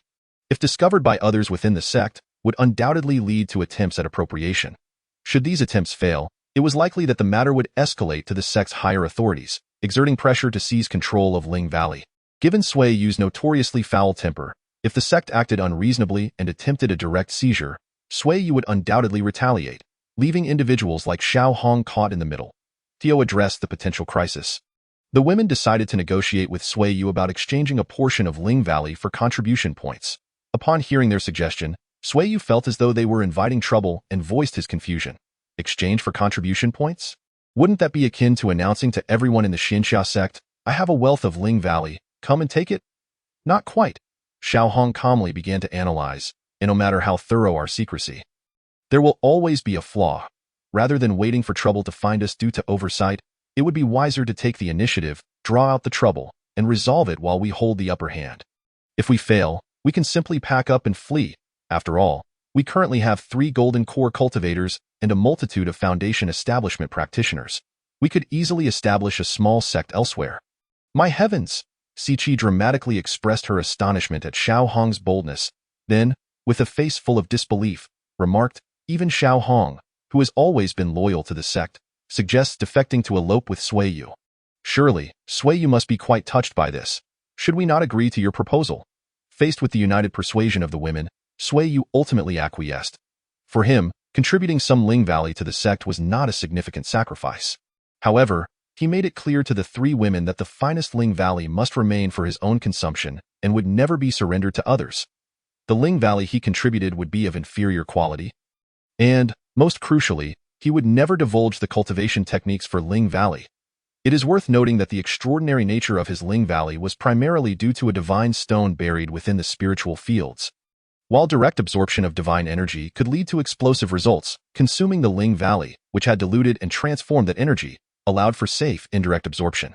if discovered by others within the sect, would undoubtedly lead to attempts at appropriation. Should these attempts fail, it was likely that the matter would escalate to the sect's higher authorities, exerting pressure to seize control of Ling Valley. Given Sui Yu's notoriously foul temper, if the sect acted unreasonably and attempted a direct seizure, Sui Yu would undoubtedly retaliate, leaving individuals like Xiao Hong caught in the middle. Theo addressed the potential crisis. The women decided to negotiate with Sui Yu about exchanging a portion of Ling Valley for contribution points. Upon hearing their suggestion, Sui Yu felt as though they were inviting trouble and voiced his confusion. Exchange for contribution points? Wouldn't that be akin to announcing to everyone in the Xianxia Sect, "I have a wealth of Ling Valley, come and take it"? Not quite. Xiao Hong calmly began to analyze, and no matter how thorough our secrecy, there will always be a flaw. Rather than waiting for trouble to find us due to oversight, it would be wiser to take the initiative, draw out the trouble, and resolve it while we hold the upper hand. If we fail, we can simply pack up and flee. After all, we currently have 3 golden core cultivators and a multitude of foundation establishment practitioners. We could easily establish a small sect elsewhere. My heavens! Siqi dramatically expressed her astonishment at Xiao Hong's boldness. Then, with a face full of disbelief, remarked, "Even Xiao Hong, who has always been loyal to the sect, suggests defecting to elope with Sui Yu. Surely, Sui Yu must be quite touched by this. Should we not agree to your proposal?" Faced with the united persuasion of the women, Sui Yu ultimately acquiesced. For him, contributing some Ling Valley to the sect was not a significant sacrifice. However, he made it clear to the 3 women that the finest Ling Valley must remain for his own consumption and would never be surrendered to others. The Ling Valley he contributed would be of inferior quality. And, most crucially, he would never divulge the cultivation techniques for Ling Valley. It is worth noting that the extraordinary nature of his Ling Valley was primarily due to a divine stone buried within the spiritual fields. While direct absorption of divine energy could lead to explosive results, consuming the Ling Valley, which had diluted and transformed that energy, allowed for safe, indirect absorption.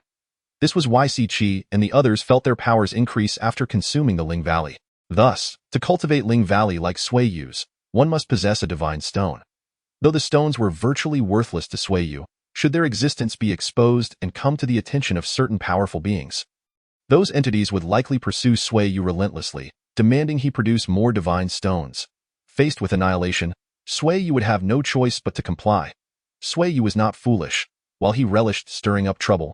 This was why Siqi and the others felt their powers increase after consuming the Ling Valley. Thus, to cultivate Ling Valley like Sui Yu's, one must possess a divine stone. Though the stones were virtually worthless to Sui Yu, should their existence be exposed and come to the attention of certain powerful beings, those entities would likely pursue Sui Yu relentlessly, demanding he produce more divine stones. Faced with annihilation, Sui Yu would have no choice but to comply. Sui Yu was not foolish. While he relished stirring up trouble,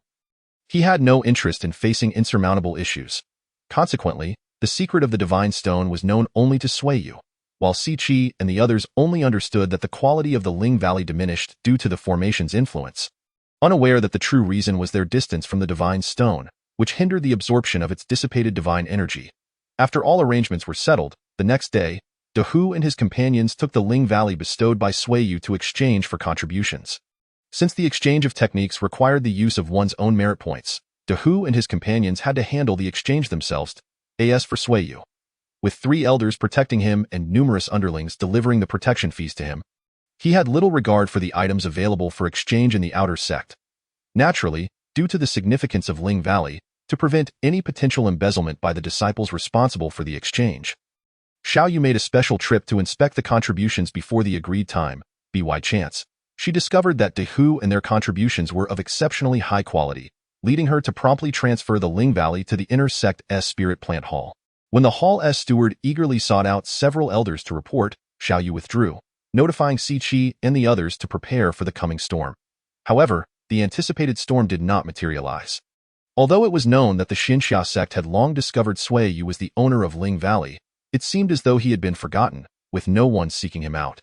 he had no interest in facing insurmountable issues. Consequently, the secret of the divine stone was known only to Sui Yu, while Siqi and the others only understood that the quality of the Ling Valley diminished due to the formation's influence, unaware that the true reason was their distance from the divine stone, which hindered the absorption of its dissipated divine energy. After all arrangements were settled, the next day, De Hu and his companions took the Ling Valley bestowed by Sui Yu to exchange for contributions. Since the exchange of techniques required the use of one's own merit points, De Hu and his companions had to handle the exchange themselves, as for Sui Yu. With 3 elders protecting him and numerous underlings delivering the protection fees to him, he had little regard for the items available for exchange in the outer sect. Naturally, due to the significance of Ling Valley, to prevent any potential embezzlement by the disciples responsible for the exchange, Xiao Yu made a special trip to inspect the contributions before the agreed time. By chance, she discovered that De Hu and their contributions were of exceptionally high quality, leading her to promptly transfer the Ling Valley to the inner sect's spirit plant hall. When the hall's steward eagerly sought out several elders to report, Xiao Yu withdrew, notifying Siqi and the others to prepare for the coming storm. However, the anticipated storm did not materialize. Although it was known that the Xianxia Sect had long discovered Sui Yu was the owner of Ling Valley, it seemed as though he had been forgotten, with no one seeking him out.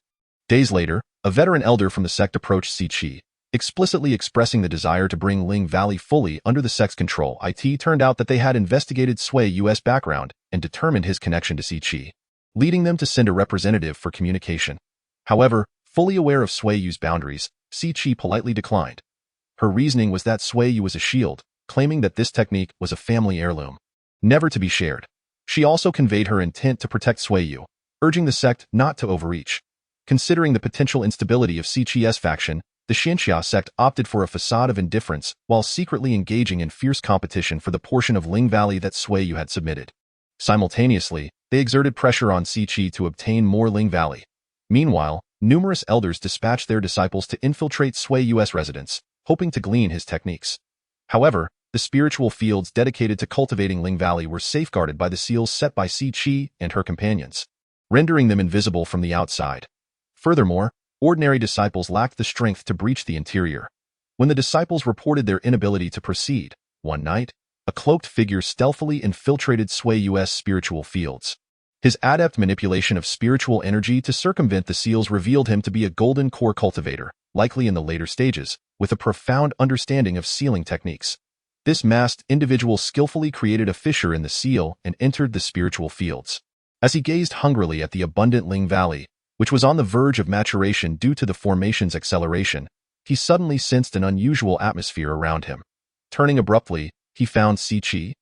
Days later, a veteran elder from the sect approached Siqi, explicitly expressing the desire to bring Ling Valley fully under the sect's control. It turned out that they had investigated Sui Yu's background and determined his connection to Siqi, leading them to send a representative for communication. However, fully aware of Sui Yu's boundaries, Siqi politely declined. Her reasoning was that Sui Yu was a shield, claiming that this technique was a family heirloom, never to be shared. She also conveyed her intent to protect Sui Yu, urging the sect not to overreach. Considering the potential instability of Siqi's faction, the Xianxia Sect opted for a facade of indifference while secretly engaging in fierce competition for the portion of Ling Valley that Sui Yu had submitted. Simultaneously, they exerted pressure on Siqi to obtain more Ling Valley. Meanwhile, numerous elders dispatched their disciples to infiltrate Sui Yu's residence, hoping to glean his techniques. However, The spiritual fields dedicated to cultivating Ling Valley were safeguarded by the seals set by Si Chi and her companions, rendering them invisible from the outside. Furthermore, ordinary disciples lacked the strength to breach the interior. When the disciples reported their inability to proceed, one night, a cloaked figure stealthily infiltrated Sui Yu's spiritual fields. His adept manipulation of spiritual energy to circumvent the seals revealed him to be a golden core cultivator, likely in the later stages, with a profound understanding of sealing techniques. This masked individual skillfully created a fissure in the seal and entered the spiritual fields. As he gazed hungrily at the abundant Ling Valley, which was on the verge of maturation due to the formation's acceleration, he suddenly sensed an unusual atmosphere around him. Turning abruptly, he found Si Chi,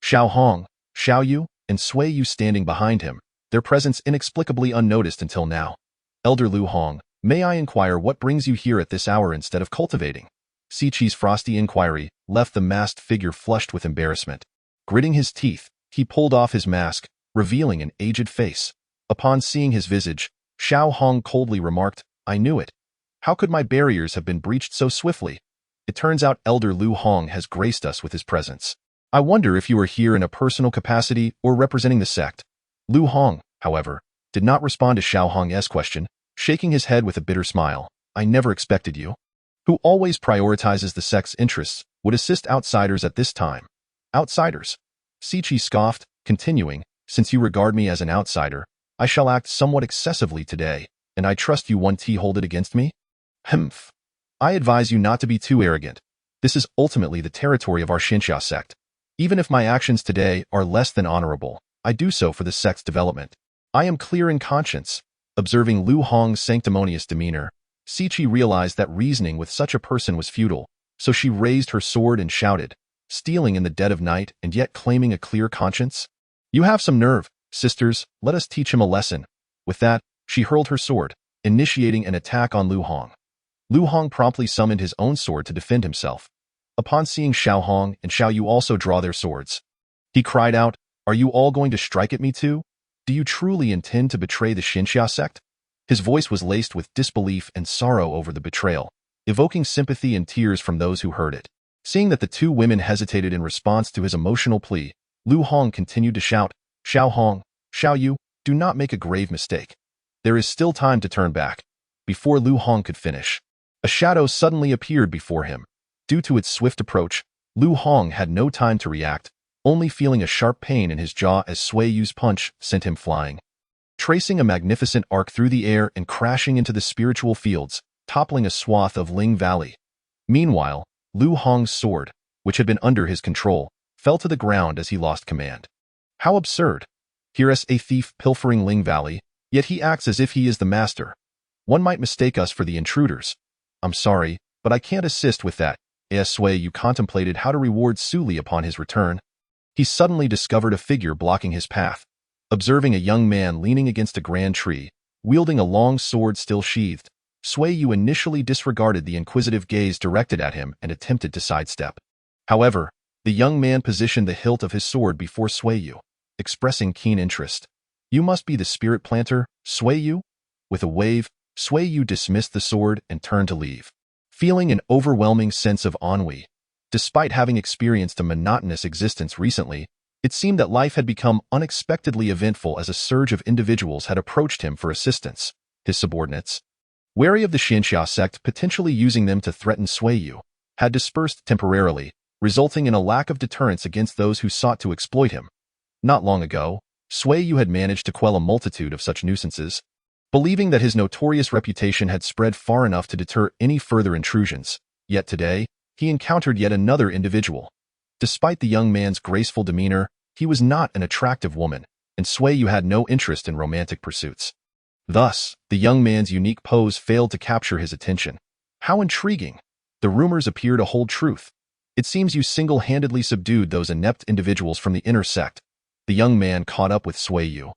Xiao Hong, Xiao Yu, and Sui Yu standing behind him, their presence inexplicably unnoticed until now. Elder Lu Hong, may I inquire what brings you here at this hour instead of cultivating? Si Chi's frosty inquiry left the masked figure flushed with embarrassment. Gritting his teeth, he pulled off his mask, revealing an aged face. Upon seeing his visage, Xiao Hong coldly remarked, I knew it. How could my barriers have been breached so swiftly? It turns out Elder Lu Hong has graced us with his presence. I wonder if you are here in a personal capacity or representing the sect. Lu Hong, however, did not respond to Xiao Hong's question, shaking his head with a bitter smile. I never expected you, who always prioritizes the sect's interests, would assist outsiders at this time. Outsiders? Si Chi scoffed, continuing, since you regard me as an outsider, I shall act somewhat excessively today, and I trust you won't hold it against me? Humph. I advise you not to be too arrogant. This is ultimately the territory of our Xianxia Sect. Even if my actions today are less than honorable, I do so for the sect's development. I am clear in conscience. Observing Lu Hong's sanctimonious demeanor, Si Chi realized that reasoning with such a person was futile, so she raised her sword and shouted, stealing in the dead of night and yet claiming a clear conscience? You have some nerve, sisters, let us teach him a lesson. With that, she hurled her sword, initiating an attack on Lu Hong. Lu Hong promptly summoned his own sword to defend himself. Upon seeing Xiao Hong and Xiao Yu also draw their swords, he cried out, Are you all going to strike at me too? Do you truly intend to betray the Xianxia Sect? His voice was laced with disbelief and sorrow over the betrayal, evoking sympathy and tears from those who heard it. Seeing that the two women hesitated in response to his emotional plea, Lu Hong continued to shout, Xiao Hong, Xiao Yu, do not make a grave mistake. There is still time to turn back. Before Lu Hong could finish, a shadow suddenly appeared before him. Due to its swift approach, Lu Hong had no time to react, only feeling a sharp pain in his jaw as Sui Yu's punch sent him flying. Tracing a magnificent arc through the air and crashing into the spiritual fields, toppling a swath of Ling Valley. Meanwhile, Lu Hong's sword, which had been under his control, fell to the ground as he lost command. How absurd! Here is a thief pilfering Ling Valley, yet he acts as if he is the master. One might mistake us for the intruders. I'm sorry, but I can't assist with that. As Sui Yu contemplated how to reward Suli upon his return, he suddenly discovered a figure blocking his path. Observing a young man leaning against a grand tree, wielding a long sword still sheathed, Sui Yu initially disregarded the inquisitive gaze directed at him and attempted to sidestep. However, the young man positioned the hilt of his sword before Sui Yu, expressing keen interest. You must be the spirit planter, Sui Yu? With a wave, Sui Yu dismissed the sword and turned to leave, feeling an overwhelming sense of ennui. Despite having experienced a monotonous existence recently, it seemed that life had become unexpectedly eventful as a surge of individuals had approached him for assistance. His subordinates, wary of the Xianxia Sect potentially using them to threaten Sui Yu, had dispersed temporarily, resulting in a lack of deterrence against those who sought to exploit him. Not long ago, Sui Yu had managed to quell a multitude of such nuisances, believing that his notorious reputation had spread far enough to deter any further intrusions. Yet today, he encountered yet another individual. Despite the young man's graceful demeanor, he was not an attractive woman, and Sui Yu had no interest in romantic pursuits. Thus, the young man's unique pose failed to capture his attention. How intriguing! The rumors appear to hold truth. It seems you single-handedly subdued those inept individuals from the inner sect. The young man caught up with Sui Yu,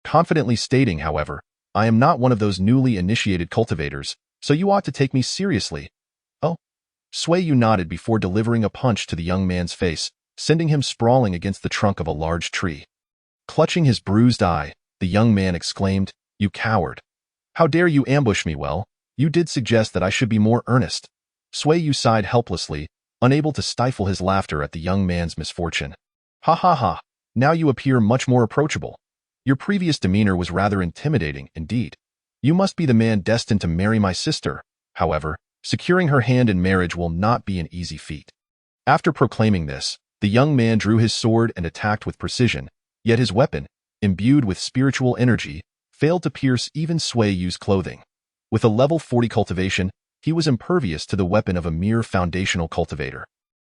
confidently stating, however, I am not one of those newly initiated cultivators, so you ought to take me seriously. Oh. Sui Yu nodded before delivering a punch to the young man's face, sending him sprawling against the trunk of a large tree. Clutching his bruised eye, the young man exclaimed, You coward! How dare you ambush me? Well, you did suggest that I should be more earnest. Sui Yu sighed helplessly, unable to stifle his laughter at the young man's misfortune. Ha ha ha, now you appear much more approachable. Your previous demeanor was rather intimidating indeed. You must be the man destined to marry my sister. However, securing her hand in marriage will not be an easy feat. After proclaiming this, the young man drew his sword and attacked with precision, yet his weapon, imbued with spiritual energy, failed to pierce even Sui Yu's clothing. With a level 40 cultivation, he was impervious to the weapon of a mere foundational cultivator.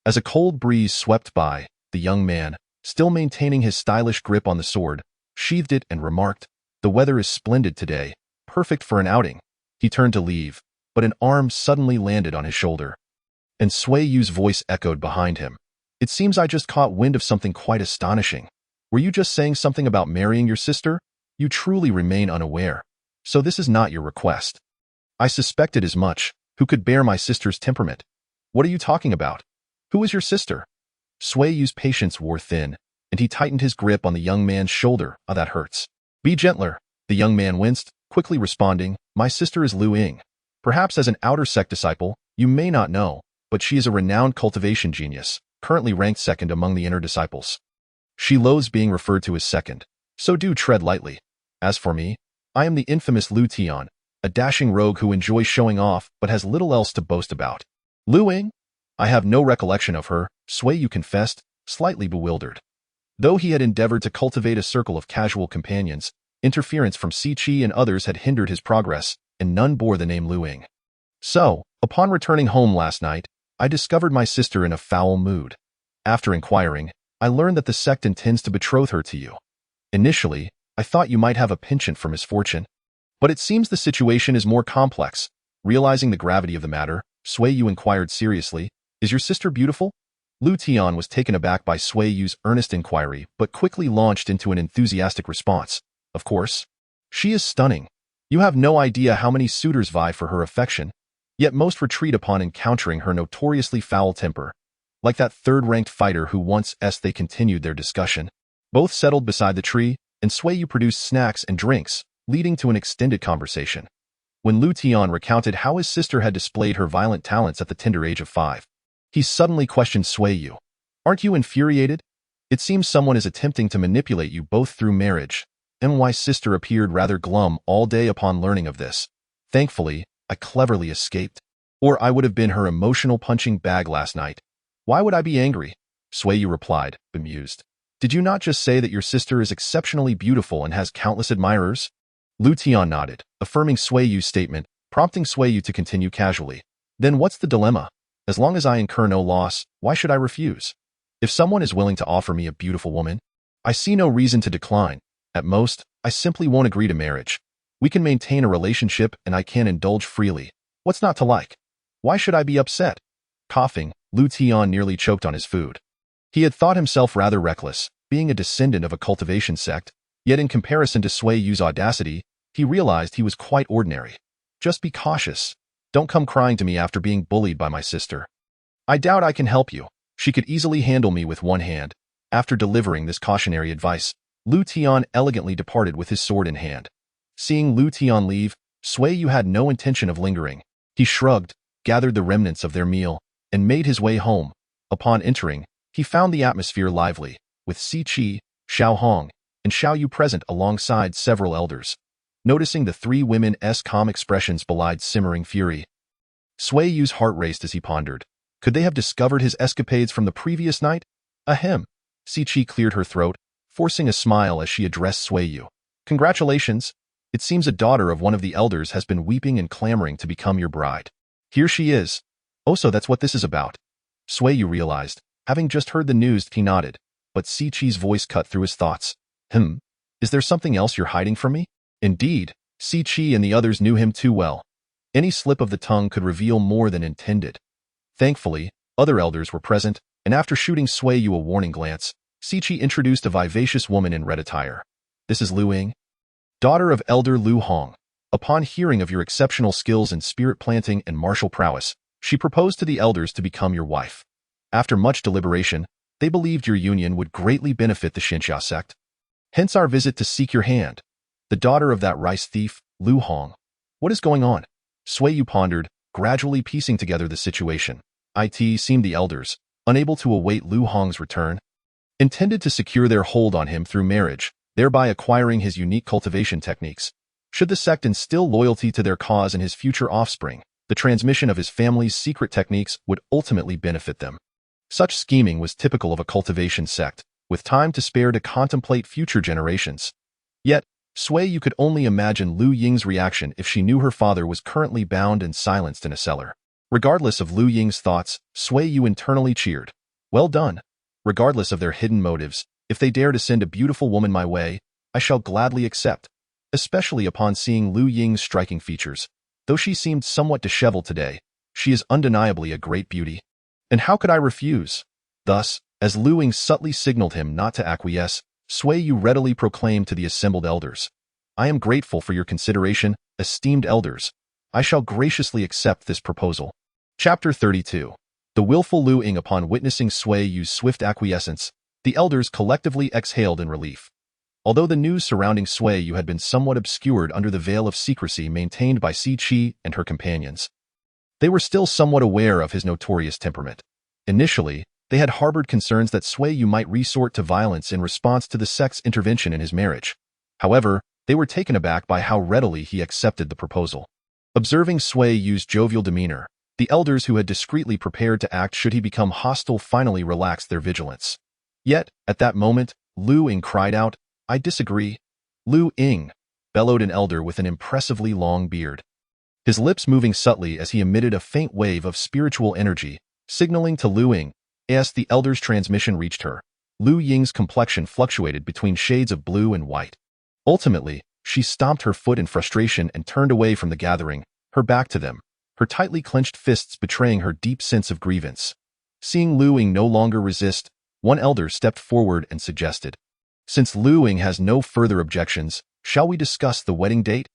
As a cold breeze swept by, the young man, still maintaining his stylish grip on the sword, sheathed it and remarked, "The weather is splendid today, perfect for an outing." He turned to leave, but an arm suddenly landed on his shoulder. And Sui Yu's voice echoed behind him. "It seems I just caught wind of something quite astonishing. Were you just saying something about marrying your sister? You truly remain unaware. So this is not your request." "I suspected as much. Who could bear my sister's temperament?" "What are you talking about? Who is your sister?" Sui Yu's patience wore thin, and he tightened his grip on the young man's shoulder. "Ah, that hurts." "Be gentler." The young man winced, quickly responding, "My sister is Lu Ying. Perhaps as an outer sect disciple, you may not know, but she is a renowned cultivation genius, currently ranked second among the inner disciples. She loathes being referred to as second, so do tread lightly. As for me, I am the infamous Lu Tian, a dashing rogue who enjoys showing off but has little else to boast about." "Lu Ying? I have no recollection of her," Sui Yu confessed, slightly bewildered. Though he had endeavored to cultivate a circle of casual companions, interference from Siqi and others had hindered his progress, and none bore the name Lu Ying. "So, upon returning home last night, I discovered my sister in a foul mood. After inquiring, I learned that the sect intends to betroth her to you. Initially, I thought you might have a penchant for misfortune, but it seems the situation is more complex." Realizing the gravity of the matter, Sui Yu inquired seriously, "Is your sister beautiful?" Lu Tian was taken aback by Sui Yu's earnest inquiry, but quickly launched into an enthusiastic response. "Of course. She is stunning. You have no idea how many suitors vie for her affection, yet most retreat upon encountering her notoriously foul temper. Like that third-ranked fighter who once they continued their discussion. Both settled beside the tree, and Sui Yu produced snacks and drinks, leading to an extended conversation. When Lu Tian recounted how his sister had displayed her violent talents at the tender age of 5, he suddenly questioned Sui Yu. "Aren't you infuriated? It seems someone is attempting to manipulate you both through marriage." MY's sister appeared rather glum all day upon learning of this. "Thankfully, I cleverly escaped, or I would have been her emotional punching bag last night." "Why would I be angry?" Sui Yu replied, bemused. "Did you not just say that your sister is exceptionally beautiful and has countless admirers?" Lu Tian nodded, affirming Sui Yu's statement, prompting Sui Yu to continue casually. "Then what's the dilemma? As long as I incur no loss, why should I refuse? If someone is willing to offer me a beautiful woman, I see no reason to decline. At most, I simply won't agree to marriage. We can maintain a relationship and I can indulge freely. What's not to like? Why should I be upset?" Coughing, Lu Tian nearly choked on his food. He had thought himself rather reckless, being a descendant of a cultivation sect, yet in comparison to Sui Yu's audacity, he realized he was quite ordinary. "Just be cautious. Don't come crying to me after being bullied by my sister. I doubt I can help you. She could easily handle me with one hand." After delivering this cautionary advice, Lu Tian elegantly departed with his sword in hand. Seeing Lu Tian leave, Sui Yu had no intention of lingering. He shrugged, gathered the remnants of their meal, and made his way home. Upon entering, he found the atmosphere lively, with Siqi, Xiao Hong, and Xiao Yu present alongside several elders. Noticing the three women's calm expressions belied simmering fury. Sui Yu's heart raced as he pondered. Could they have discovered his escapades from the previous night? Ahem. Siqi cleared her throat, forcing a smile as she addressed Sui Yu. "Congratulations. It seems a daughter of one of the elders has been weeping and clamoring to become your bride. Here she is. Oh, so that's what this is about." Sui Yu realized. Having just heard the news, he nodded, but Siqi's voice cut through his thoughts. Is there something else you're hiding from me?" Indeed, Siqi and the others knew him too well. Any slip of the tongue could reveal more than intended. Thankfully, other elders were present, and after shooting Sui Yu a warning glance, Siqi introduced a vivacious woman in red attire. "This is Lu Ying, daughter of Elder Lu Hong. Upon hearing of your exceptional skills in spirit planting and martial prowess, she proposed to the elders to become your wife. After much deliberation, they believed your union would greatly benefit the Xianxia Sect. Hence our visit to seek your hand. The daughter of that rice thief, Lu Hong. What is going on?" Sui Yu pondered, gradually piecing together the situation. It seemed the elders, unable to await Lu Hong's return, intended to secure their hold on him through marriage, thereby acquiring his unique cultivation techniques. Should the sect instill loyalty to their cause in his future offspring, the transmission of his family's secret techniques would ultimately benefit them. Such scheming was typical of a cultivation sect, with time to spare to contemplate future generations. Yet, Sui Yu could only imagine Lu Ying's reaction if she knew her father was currently bound and silenced in a cellar. Regardless of Lu Ying's thoughts, Sui Yu internally cheered. Well done. Regardless of their hidden motives, if they dare to send a beautiful woman my way, I shall gladly accept, especially upon seeing Lu Ying's striking features. Though she seemed somewhat disheveled today, she is undeniably a great beauty. And how could I refuse? Thus, as Lu Ying subtly signaled him not to acquiesce, Sui Yu readily proclaimed to the assembled elders, I am grateful for your consideration, esteemed elders. I shall graciously accept this proposal. Chapter 32. The willful Lu Ying. Upon witnessing Sui Yu's swift acquiescence, the elders collectively exhaled in relief. Although the news surrounding Sui Yu had been somewhat obscured under the veil of secrecy maintained by Si Qi and her companions, they were still somewhat aware of his notorious temperament. Initially, they had harbored concerns that Sui Yu might resort to violence in response to the sect's intervention in his marriage. However, they were taken aback by how readily he accepted the proposal. Observing Sui Yu's jovial demeanor, the elders who had discreetly prepared to act should he become hostile finally relaxed their vigilance. Yet, at that moment, Lu Ying cried out, I disagree. Lu Ying, bellowed an elder with an impressively long beard, his lips moving subtly as he emitted a faint wave of spiritual energy, signaling to Lu Ying. As the elder's transmission reached her, Lu Ying's complexion fluctuated between shades of blue and white. Ultimately, she stomped her foot in frustration and turned away from the gathering, her back to them, her tightly clenched fists betraying her deep sense of grievance. Seeing Lu Ying no longer resist, one elder stepped forward and suggested, Since Lu Ying has no further objections, shall we discuss the wedding date?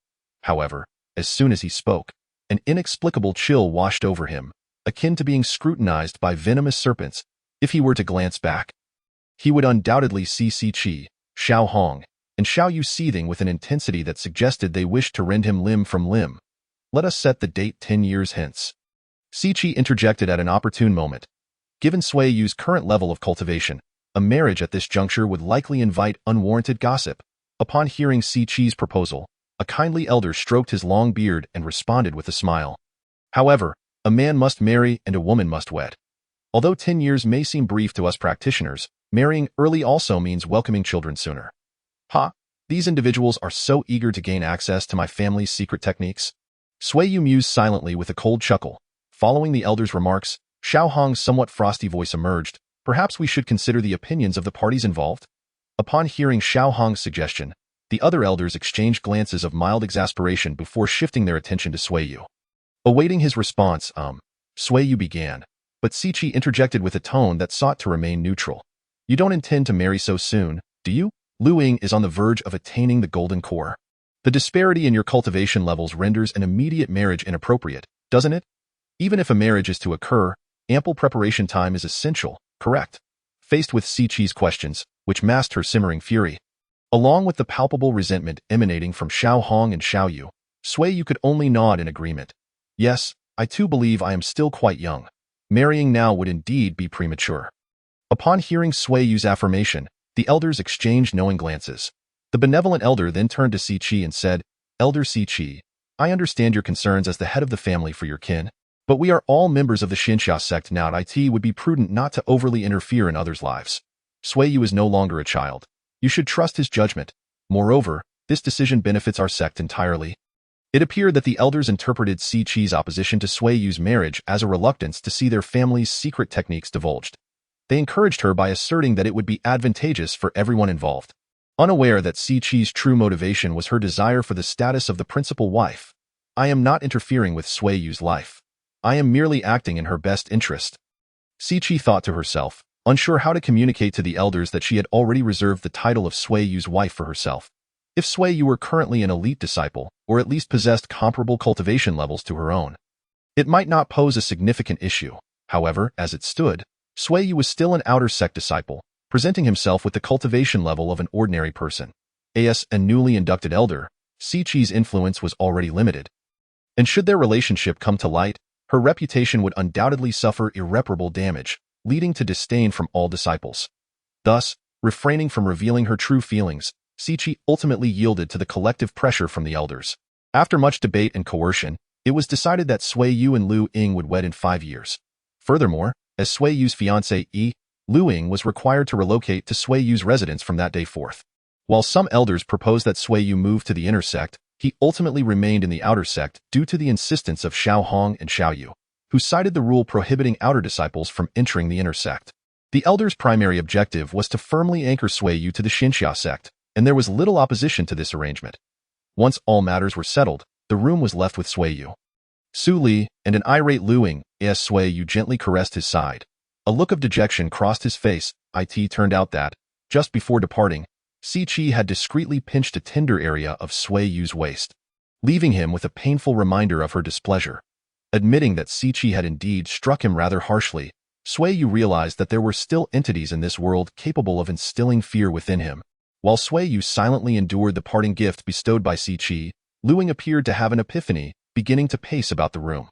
However, as soon as he spoke, an inexplicable chill washed over him, akin to being scrutinized by venomous serpents. If he were to glance back, he would undoubtedly see Si Qi, Xiao Hong, and Xiao Yu seething with an intensity that suggested they wished to rend him limb from limb. Let us set the date 10 years hence. Si Qi interjected at an opportune moment. Given Sui Yu's current level of cultivation, a marriage at this juncture would likely invite unwarranted gossip. Upon hearing Si Qi's proposal, a kindly elder stroked his long beard and responded with a smile. However, a man must marry and a woman must wed. Although 10 years may seem brief to us practitioners, marrying early also means welcoming children sooner. These individuals are so eager to gain access to my family's secret techniques. Sui Yu mused silently with a cold chuckle. Following the elder's remarks, Xiao Hong's somewhat frosty voice emerged. Perhaps we should consider the opinions of the parties involved? Upon hearing Xiao Hong's suggestion, the other elders exchanged glances of mild exasperation before shifting their attention to Sui Yu. Awaiting his response, Sui Yu began, but Si Qi interjected with a tone that sought to remain neutral. You don't intend to marry so soon, do you? Lu Ying is on the verge of attaining the golden core. The disparity in your cultivation levels renders an immediate marriage inappropriate, doesn't it? Even if a marriage is to occur, ample preparation time is essential, correct? Faced with Si Qi's questions, which masked her simmering fury, along with the palpable resentment emanating from Xiao Hong and Xiao Yu, Sui Yu could only nod in agreement. Yes, I too believe I am still quite young. Marrying now would indeed be premature. Upon hearing Sui Yu's affirmation, the elders exchanged knowing glances. The benevolent elder then turned to Si Qi and said, Elder Si Qi, I understand your concerns as the head of the family for your kin, but we are all members of the Xianxia Sect now. It would be prudent not to overly interfere in others' lives. Sui Yu is no longer a child. You should trust his judgment. Moreover, this decision benefits our sect entirely. It appeared that the elders interpreted Si Qi's opposition to Sui Yu's marriage as a reluctance to see their family's secret techniques divulged. They encouraged her by asserting that it would be advantageous for everyone involved. Unaware that Si Qi's true motivation was her desire for the status of the principal wife, I am not interfering with Sui Yu's life. I am merely acting in her best interest. Si Qi thought to herself, unsure how to communicate to the elders that she had already reserved the title of Sui Yu's wife for herself. If Sui Yu were currently an elite disciple, or at least possessed comparable cultivation levels to her own, it might not pose a significant issue. However, as it stood, Sui Yu was still an outer sect disciple, presenting himself with the cultivation level of an ordinary person. As a newly inducted elder, Si Qi's influence was already limited. And should their relationship come to light, her reputation would undoubtedly suffer irreparable damage, leading to disdain from all disciples. Thus, refraining from revealing her true feelings, Siqi ultimately yielded to the collective pressure from the elders. After much debate and coercion, it was decided that Sui Yu and Lu Ying would wed in 5 years. Furthermore, as Sui Yu's fiancée, Lu Ying was required to relocate to Sui Yu's residence from that day forth. While some elders proposed that Sui Yu move to the inner sect, he ultimately remained in the outer sect due to the insistence of Xiao Hong and Xiao Yu, who cited the rule prohibiting outer disciples from entering the inner sect. The elders' primary objective was to firmly anchor Sui Yu to the Xianxia Sect, and there was little opposition to this arrangement. Once all matters were settled, the room was left with Sui Yu. Su Li and an irate Lu Ying, as Sui Yu gently caressed his side. A look of dejection crossed his face. It turned out that, just before departing, Siqi had discreetly pinched a tender area of Sui Yu's waist, leaving him with a painful reminder of her displeasure. Admitting that Siqi had indeed struck him rather harshly, Sui Yu realized that there were still entities in this world capable of instilling fear within him. While Sui Yu silently endured the parting gift bestowed by Siqi, Lu Ying appeared to have an epiphany, beginning to pace about the room.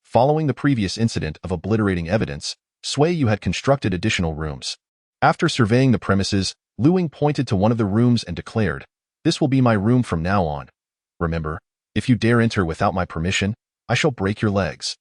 Following the previous incident of obliterating evidence, Sui Yu had constructed additional rooms. After surveying the premises, Lu Ying pointed to one of the rooms and declared, "This will be my room from now on. Remember, if you dare enter without my permission, I shall break your legs."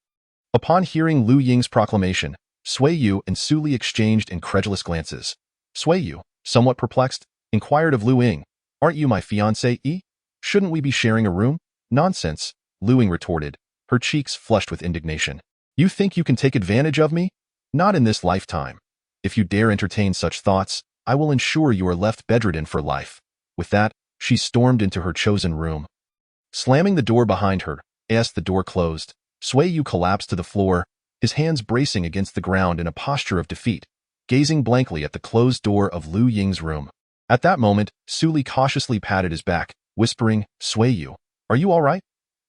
Upon hearing Lu Ying's proclamation, Sui Yu and Su Li exchanged incredulous glances. Sui Yu, somewhat perplexed, inquired of Lu Ying, "Aren't you my fiancée? Shouldn't we be sharing a room?" "Nonsense," Lu Ying retorted, her cheeks flushed with indignation. "You think you can take advantage of me? Not in this lifetime. If you dare entertain such thoughts, I will ensure you are left bedridden for life." With that, she stormed into her chosen room. Slamming the door behind her, as the door closed, Sui Yu collapsed to the floor, his hands bracing against the ground in a posture of defeat, gazing blankly at the closed door of Lu Ying's room. At that moment, Su Li cautiously patted his back, whispering, "Sui Yu, are you all right?"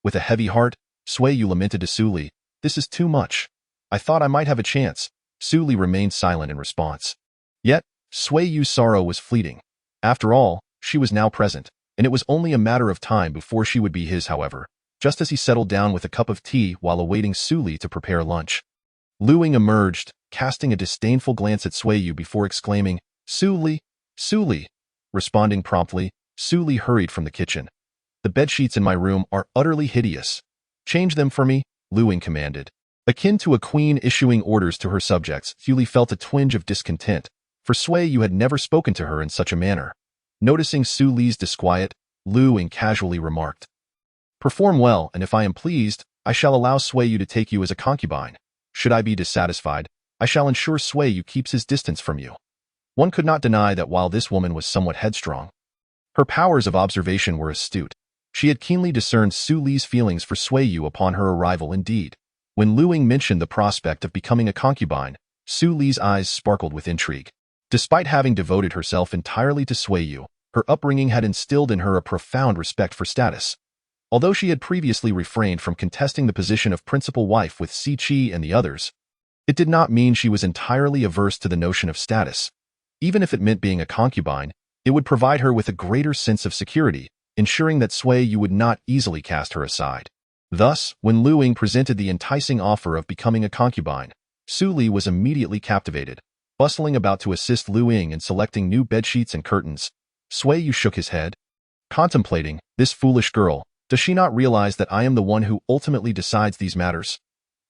With a heavy heart, Sui Yu lamented to Su Li, "This is too much. I thought I might have a chance." Su Li remained silent in response. Yet, Sui Yu's sorrow was fleeting. After all, she was now present, and it was only a matter of time before she would be his, however, just as he settled down with a cup of tea while awaiting Su Li to prepare lunch. Lu Ying emerged, casting a disdainful glance at Sui Yu before exclaiming, Su Li, Su Li." Responding promptly, Su Li hurried from the kitchen. "The bedsheets in my room are utterly hideous. Change them for me," Lu Ying commanded. Akin to a queen issuing orders to her subjects, Su Li felt a twinge of discontent, for Sui Yu had never spoken to her in such a manner. Noticing Su Li's disquiet, Lu Ying casually remarked, "Perform well, and if I am pleased, I shall allow Sui Yu to take you as a concubine. Should I be dissatisfied, I shall ensure Sui Yu keeps his distance from you." One could not deny that while this woman was somewhat headstrong, her powers of observation were astute. She had keenly discerned Su Li's feelings for Sui Yu upon her arrival. Indeed, when Lu Ying mentioned the prospect of becoming a concubine, Su Li's eyes sparkled with intrigue. Despite having devoted herself entirely to Sui Yu, her upbringing had instilled in her a profound respect for status. Although she had previously refrained from contesting the position of principal wife with Siqi and the others, it did not mean she was entirely averse to the notion of status. Even if it meant being a concubine, it would provide her with a greater sense of security, ensuring that Sui Yu would not easily cast her aside. Thus, when Lu Ying presented the enticing offer of becoming a concubine, Su Li was immediately captivated. Bustling about to assist Lu Ying in selecting new bedsheets and curtains, Sui Yu shook his head, contemplating, "This foolish girl, does she not realize that I am the one who ultimately decides these matters?"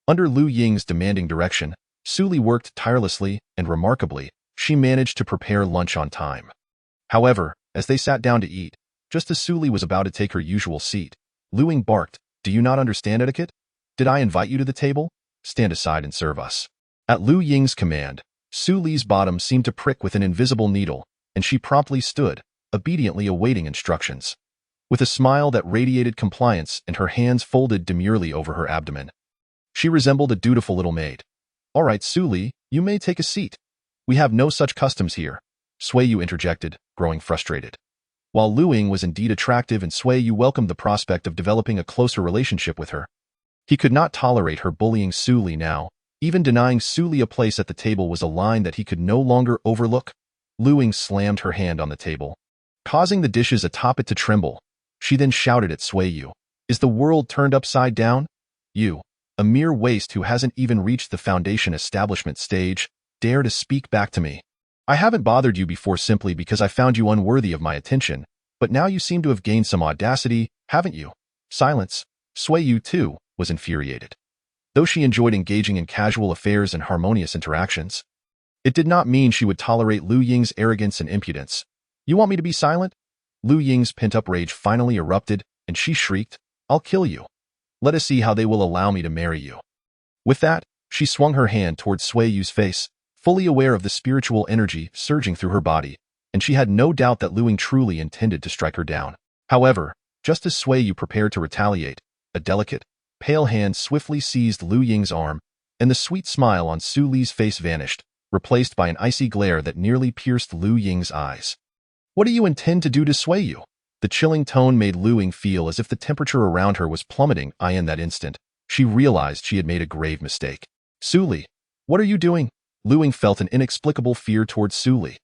Under Lu Ying's demanding direction, Su Li worked tirelessly, and remarkably, she managed to prepare lunch on time. However, as they sat down to eat, just as Su Li was about to take her usual seat, Lu Ying barked, "Do you not understand etiquette? Did I invite you to the table? Stand aside and serve us." At Lu Ying's command, Su Li's bottom seemed to prick with an invisible needle, and she promptly stood, obediently awaiting instructions. With a smile that radiated compliance and her hands folded demurely over her abdomen, she resembled a dutiful little maid. "All right, Su Li, you may take a seat. We have no such customs here," Sui Yu interjected, growing frustrated. While Lu Ying was indeed attractive and Sui Yu welcomed the prospect of developing a closer relationship with her, he could not tolerate her bullying Su Li now. Even denying Su Li a place at the table was a line that he could no longer overlook. Lu Ying slammed her hand on the table, causing the dishes atop it to tremble. She then shouted at Sui Yu, "Is the world turned upside down? You, a mere waste who hasn't even reached the foundation establishment stage, dare to speak back to me. I haven't bothered you before simply because I found you unworthy of my attention, but now you seem to have gained some audacity, haven't you? Silence. Sui Yu, too, was infuriated. Though she enjoyed engaging in casual affairs and harmonious interactions, it did not mean she would tolerate Lu Ying's arrogance and impudence. You want me to be silent? Lu Ying's pent-up rage finally erupted, and she shrieked, I'll kill you. Let us see how they will allow me to marry you. With that, she swung her hand towards Sui Yu's face, fully aware of the spiritual energy surging through her body, and she had no doubt that Lu Ying truly intended to strike her down. However, just as Sui Yu prepared to retaliate, a delicate, pale hand swiftly seized Lu Ying's arm, and the sweet smile on Su Li's face vanished, replaced by an icy glare that nearly pierced Lu Ying's eyes. What do you intend to do to Sui Yu? The chilling tone made Lu Ying feel as if the temperature around her was plummeting. In that instant, she realized she had made a grave mistake. Su Li, what are you doing? Lu Ying felt an inexplicable fear towards Su Li.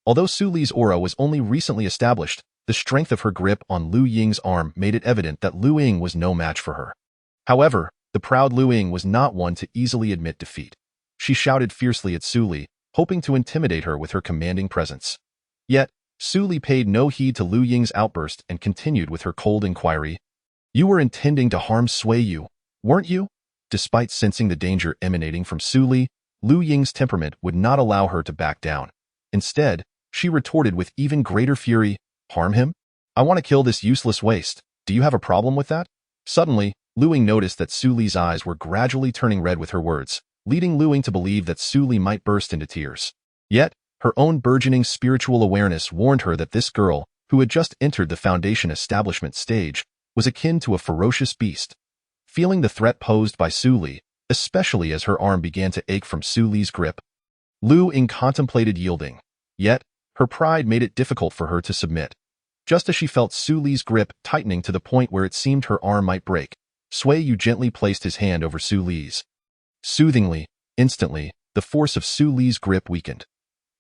Although Su Li's aura was only recently established, the strength of her grip on Lu Ying's arm made it evident that Lu Ying was no match for her. However, the proud Lu Ying was not one to easily admit defeat. She shouted fiercely at Su Li, hoping to intimidate her with her commanding presence. Yet, Su Li paid no heed to Lu Ying's outburst and continued with her cold inquiry. You were intending to harm Sui Yu, weren't you? Despite sensing the danger emanating from Su Li, Lu Ying's temperament would not allow her to back down. Instead, she retorted with even greater fury, harm him? I want to kill this useless waste. Do you have a problem with that? Suddenly, Lu Ying noticed that Su Li's eyes were gradually turning red with her words, leading Lu Ying to believe that Su Li might burst into tears. Yet, her own burgeoning spiritual awareness warned her that this girl, who had just entered the foundation establishment stage, was akin to a ferocious beast. Feeling the threat posed by Su Li, especially as her arm began to ache from Su Li's grip, Lu Ying contemplated yielding. Yet, her pride made it difficult for her to submit. Just as she felt Su Li's grip tightening to the point where it seemed her arm might break, Sui Yu gently placed his hand over Su Li's. Soothingly, instantly, the force of Su Li's grip weakened.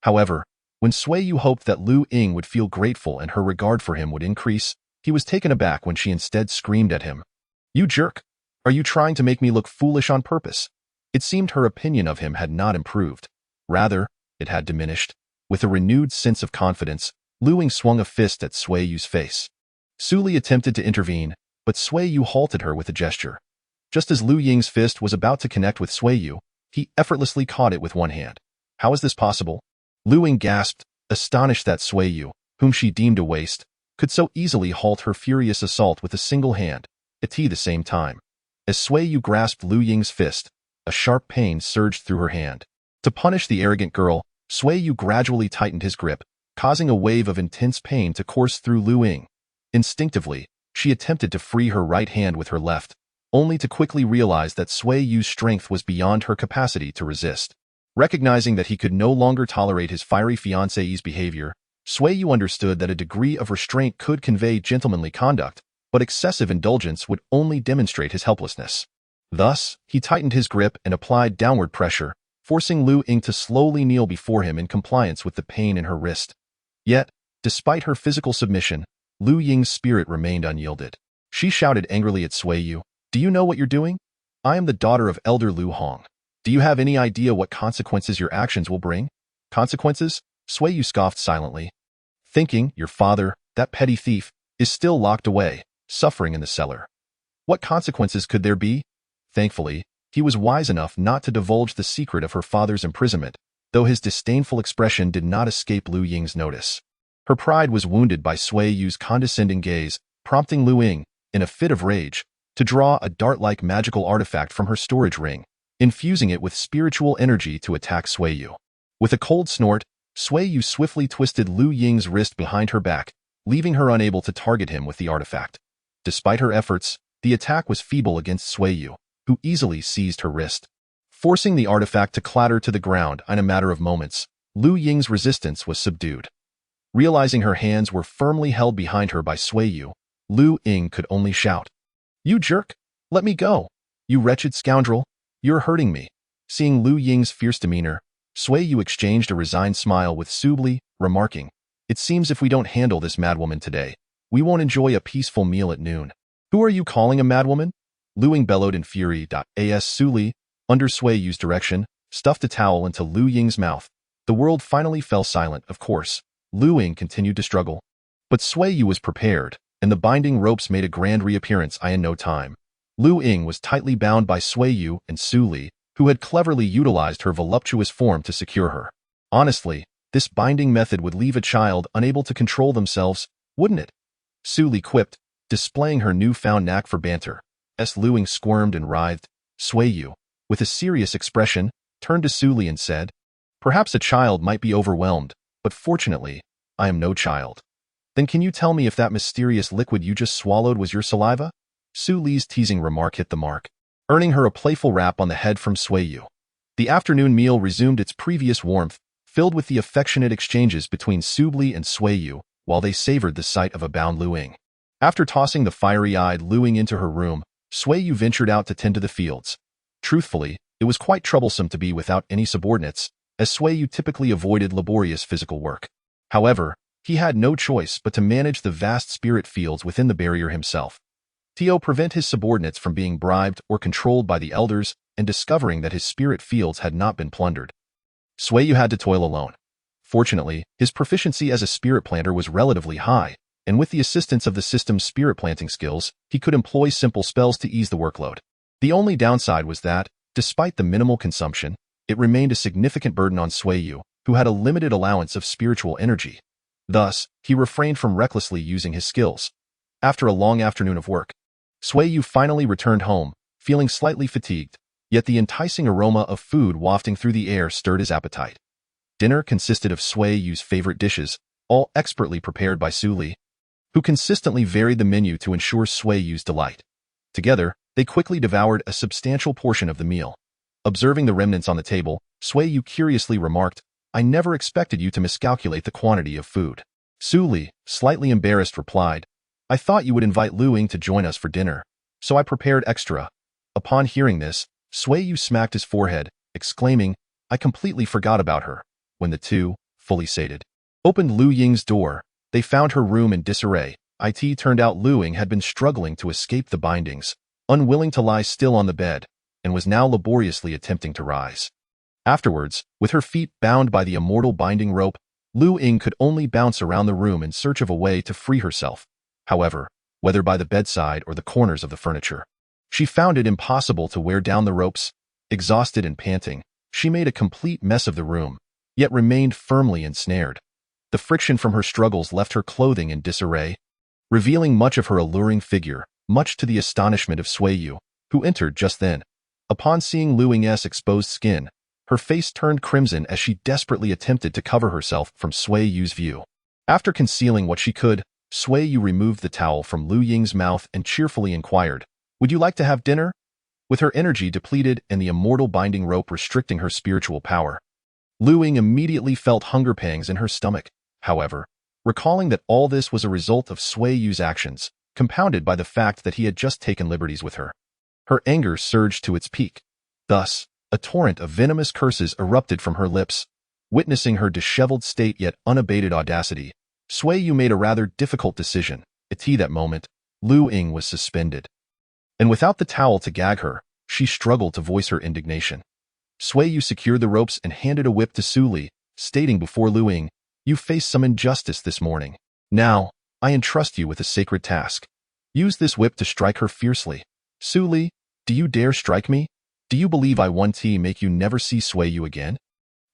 However, when Sui Yu hoped that Lu Ying would feel grateful and her regard for him would increase, he was taken aback when she instead screamed at him. You jerk! Are you trying to make me look foolish on purpose? It seemed her opinion of him had not improved. Rather, it had diminished. With a renewed sense of confidence, Lu Ying swung a fist at Sui Yu's face. Su Li attempted to intervene, but Sui Yu halted her with a gesture. Just as Lu Ying's fist was about to connect with Sui Yu, he effortlessly caught it with one hand. How is this possible? Lu Ying gasped, astonished that Sui Yu, whom she deemed a waste, could so easily halt her furious assault with a single hand, at the same time. As Sui Yu grasped Lu Ying's fist, a sharp pain surged through her hand. To punish the arrogant girl, Sui Yu gradually tightened his grip, causing a wave of intense pain to course through Lu Ying. Instinctively, she attempted to free her right hand with her left, only to quickly realize that Sui Yu's strength was beyond her capacity to resist. Recognizing that he could no longer tolerate his fiery fiancée's behavior, Sui Yu understood that a degree of restraint could convey gentlemanly conduct, but excessive indulgence would only demonstrate his helplessness. Thus, he tightened his grip and applied downward pressure, forcing Lu Ying to slowly kneel before him in compliance with the pain in her wrist. Yet, despite her physical submission, Lu Ying's spirit remained unyielded. She shouted angrily at Sui Yu, Do you know what you're doing? I am the daughter of Elder Lu Hong. Do you have any idea what consequences your actions will bring? Consequences? Sui Yu scoffed silently. Thinking, your father, that petty thief, is still locked away, suffering in the cellar. What consequences could there be? Thankfully, he was wise enough not to divulge the secret of her father's imprisonment, though his disdainful expression did not escape Lu Ying's notice. Her pride was wounded by Sui Yu's condescending gaze, prompting Lu Ying, in a fit of rage, to draw a dart-like magical artifact from her storage ring, infusing it with spiritual energy to attack Sui Yu. With a cold snort, Sui Yu swiftly twisted Lu Ying's wrist behind her back, leaving her unable to target him with the artifact. Despite her efforts, the attack was feeble against Sui Yu, who easily seized her wrist. Forcing the artifact to clatter to the ground in a matter of moments, Lu Ying's resistance was subdued. Realizing her hands were firmly held behind her by Sui Yu, Lu Ying could only shout, You jerk! Let me go! You wretched scoundrel! You're hurting me! Seeing Lu Ying's fierce demeanor, Sui Yu exchanged a resigned smile with Su Li, remarking, It seems if we don't handle this madwoman today, we won't enjoy a peaceful meal at noon. Who are you calling a madwoman? Lu Ying bellowed in fury. As Suli, under Sui Yu's direction, stuffed a towel into Lu Ying's mouth. The world finally fell silent, of course. Lu Ying continued to struggle. But Sui Yu was prepared, and the binding ropes made a grand reappearance in no time. Lu Ying was tightly bound by Sui Yu and Suli, who had cleverly utilized her voluptuous form to secure her. Honestly, this binding method would leave a child unable to control themselves, wouldn't it? Suli quipped, displaying her newfound knack for banter. As Lu Ying squirmed and writhed, Sui Yu, with a serious expression, turned to Suli and said, "Perhaps a child might be overwhelmed, but fortunately, I am no child." "Then can you tell me if that mysterious liquid you just swallowed was your saliva?" Suli's teasing remark hit the mark, earning her a playful rap on the head from Sui Yu. The afternoon meal resumed its previous warmth, filled with the affectionate exchanges between Suli and Sui Yu, while they savored the sight of a bound Lu Ying. After tossing the fiery-eyed Lu Ying into her room, Sui Yu ventured out to tend to the fields. Truthfully, it was quite troublesome to be without any subordinates, as Sui Yu typically avoided laborious physical work. However, he had no choice but to manage the vast spirit fields within the barrier himself. To prevent his subordinates from being bribed or controlled by the elders and discovering that his spirit fields had not been plundered. Sui Yu had to toil alone. Fortunately, his proficiency as a spirit planter was relatively high, and with the assistance of the system's spirit planting skills, he could employ simple spells to ease the workload. The only downside was that, despite the minimal consumption, it remained a significant burden on Sui Yu, who had a limited allowance of spiritual energy. Thus, he refrained from recklessly using his skills. After a long afternoon of work, Sui Yu finally returned home, feeling slightly fatigued, yet the enticing aroma of food wafting through the air stirred his appetite. Dinner consisted of Sui Yu's favorite dishes, all expertly prepared by Suli, who consistently varied the menu to ensure Sui Yu's delight. Together, they quickly devoured a substantial portion of the meal. Observing the remnants on the table, Sui Yu curiously remarked, "I never expected you to miscalculate the quantity of food." Suli, slightly embarrassed, replied, "I thought you would invite Lu Ying to join us for dinner, so I prepared extra." Upon hearing this, Sui Yu smacked his forehead, exclaiming, "I completely forgot about her." When the two, fully sated, opened Lu Ying's door, they found her room in disarray. It turned out Lu Ying had been struggling to escape the bindings, unwilling to lie still on the bed, and was now laboriously attempting to rise. Afterwards, with her feet bound by the immortal binding rope, Lu Ying could only bounce around the room in search of a way to free herself. However, whether by the bedside or the corners of the furniture, she found it impossible to wear down the ropes. Exhausted and panting, she made a complete mess of the room, yet remained firmly ensnared. The friction from her struggles left her clothing in disarray, revealing much of her alluring figure, much to the astonishment of Sui Yu, who entered just then. Upon seeing Lu Ying's exposed skin, her face turned crimson as she desperately attempted to cover herself from Sui Yu's view. After concealing what she could, Sui Yu removed the towel from Lu Ying's mouth and cheerfully inquired, "Would you like to have dinner?" With her energy depleted and the immortal binding rope restricting her spiritual power, Lu Ying immediately felt hunger pangs in her stomach. However, recalling that all this was a result of Sui Yu's actions, compounded by the fact that he had just taken liberties with her, her anger surged to its peak. Thus, a torrent of venomous curses erupted from her lips. Witnessing her disheveled state yet unabated audacity, Sui Yu made a rather difficult decision. At that moment, Lu Ying was suspended, and without the towel to gag her, she struggled to voice her indignation. Sui Yu secured the ropes and handed a whip to Suli, stating before Lu Ying, "You face some injustice this morning. Now, I entrust you with a sacred task. Use this whip to strike her fiercely." "Suli, do you dare strike me? Do you believe I want to make you never see Sui Yu again?"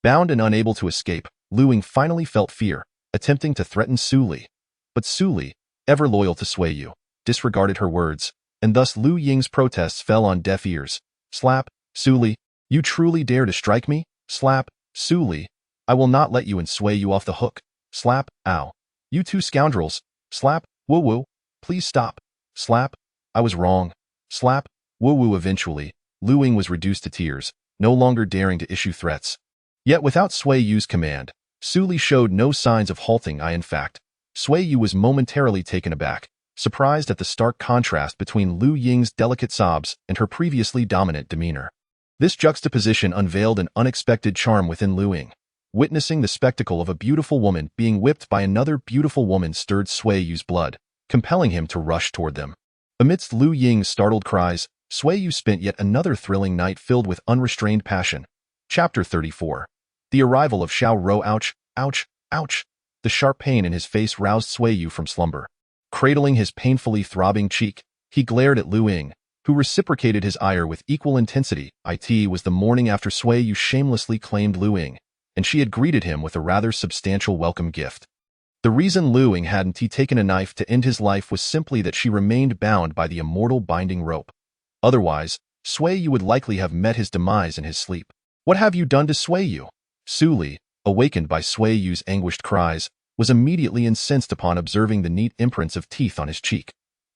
Bound and unable to escape, Lu Ying finally felt fear, attempting to threaten Suli. But Suli, ever loyal to Sui Yu, disregarded her words, and thus Lu Ying's protests fell on deaf ears. "Slap, Suli, you truly dare to strike me? Slap, Suli, I will not let you and Sui Yu off the hook. Slap, ow. You two scoundrels. Slap, woo-woo, please stop. Slap, I was wrong. Slap, woo-woo." Eventually, Lu Ying was reduced to tears, no longer daring to issue threats. Yet without Sui Yu's command, Suli showed no signs of halting. In fact, Sui Yu was momentarily taken aback, surprised at the stark contrast between Lu Ying's delicate sobs and her previously dominant demeanor. This juxtaposition unveiled an unexpected charm within Lu Ying. Witnessing the spectacle of a beautiful woman being whipped by another beautiful woman stirred Sui Yu's blood, compelling him to rush toward them. Amidst Lu Ying's startled cries, Sui Yu spent yet another thrilling night filled with unrestrained passion. Chapter 34. The arrival of Xiao Rou. Ouch, ouch, ouch. The sharp pain in his face roused Sui Yu from slumber. Cradling his painfully throbbing cheek, he glared at Lu Ying, who reciprocated his ire with equal intensity. It was the morning after Sui Yu shamelessly claimed Lu Ying, and she had greeted him with a rather substantial welcome gift. The reason Lu Ying hadn't taken a knife to end his life was simply that she remained bound by the immortal binding rope. Otherwise, Sui Yu would likely have met his demise in his sleep. What have you done to Sui Yu? Su Li, awakened by Sui Yu's anguished cries, was immediately incensed upon observing the neat imprints of teeth on his cheek.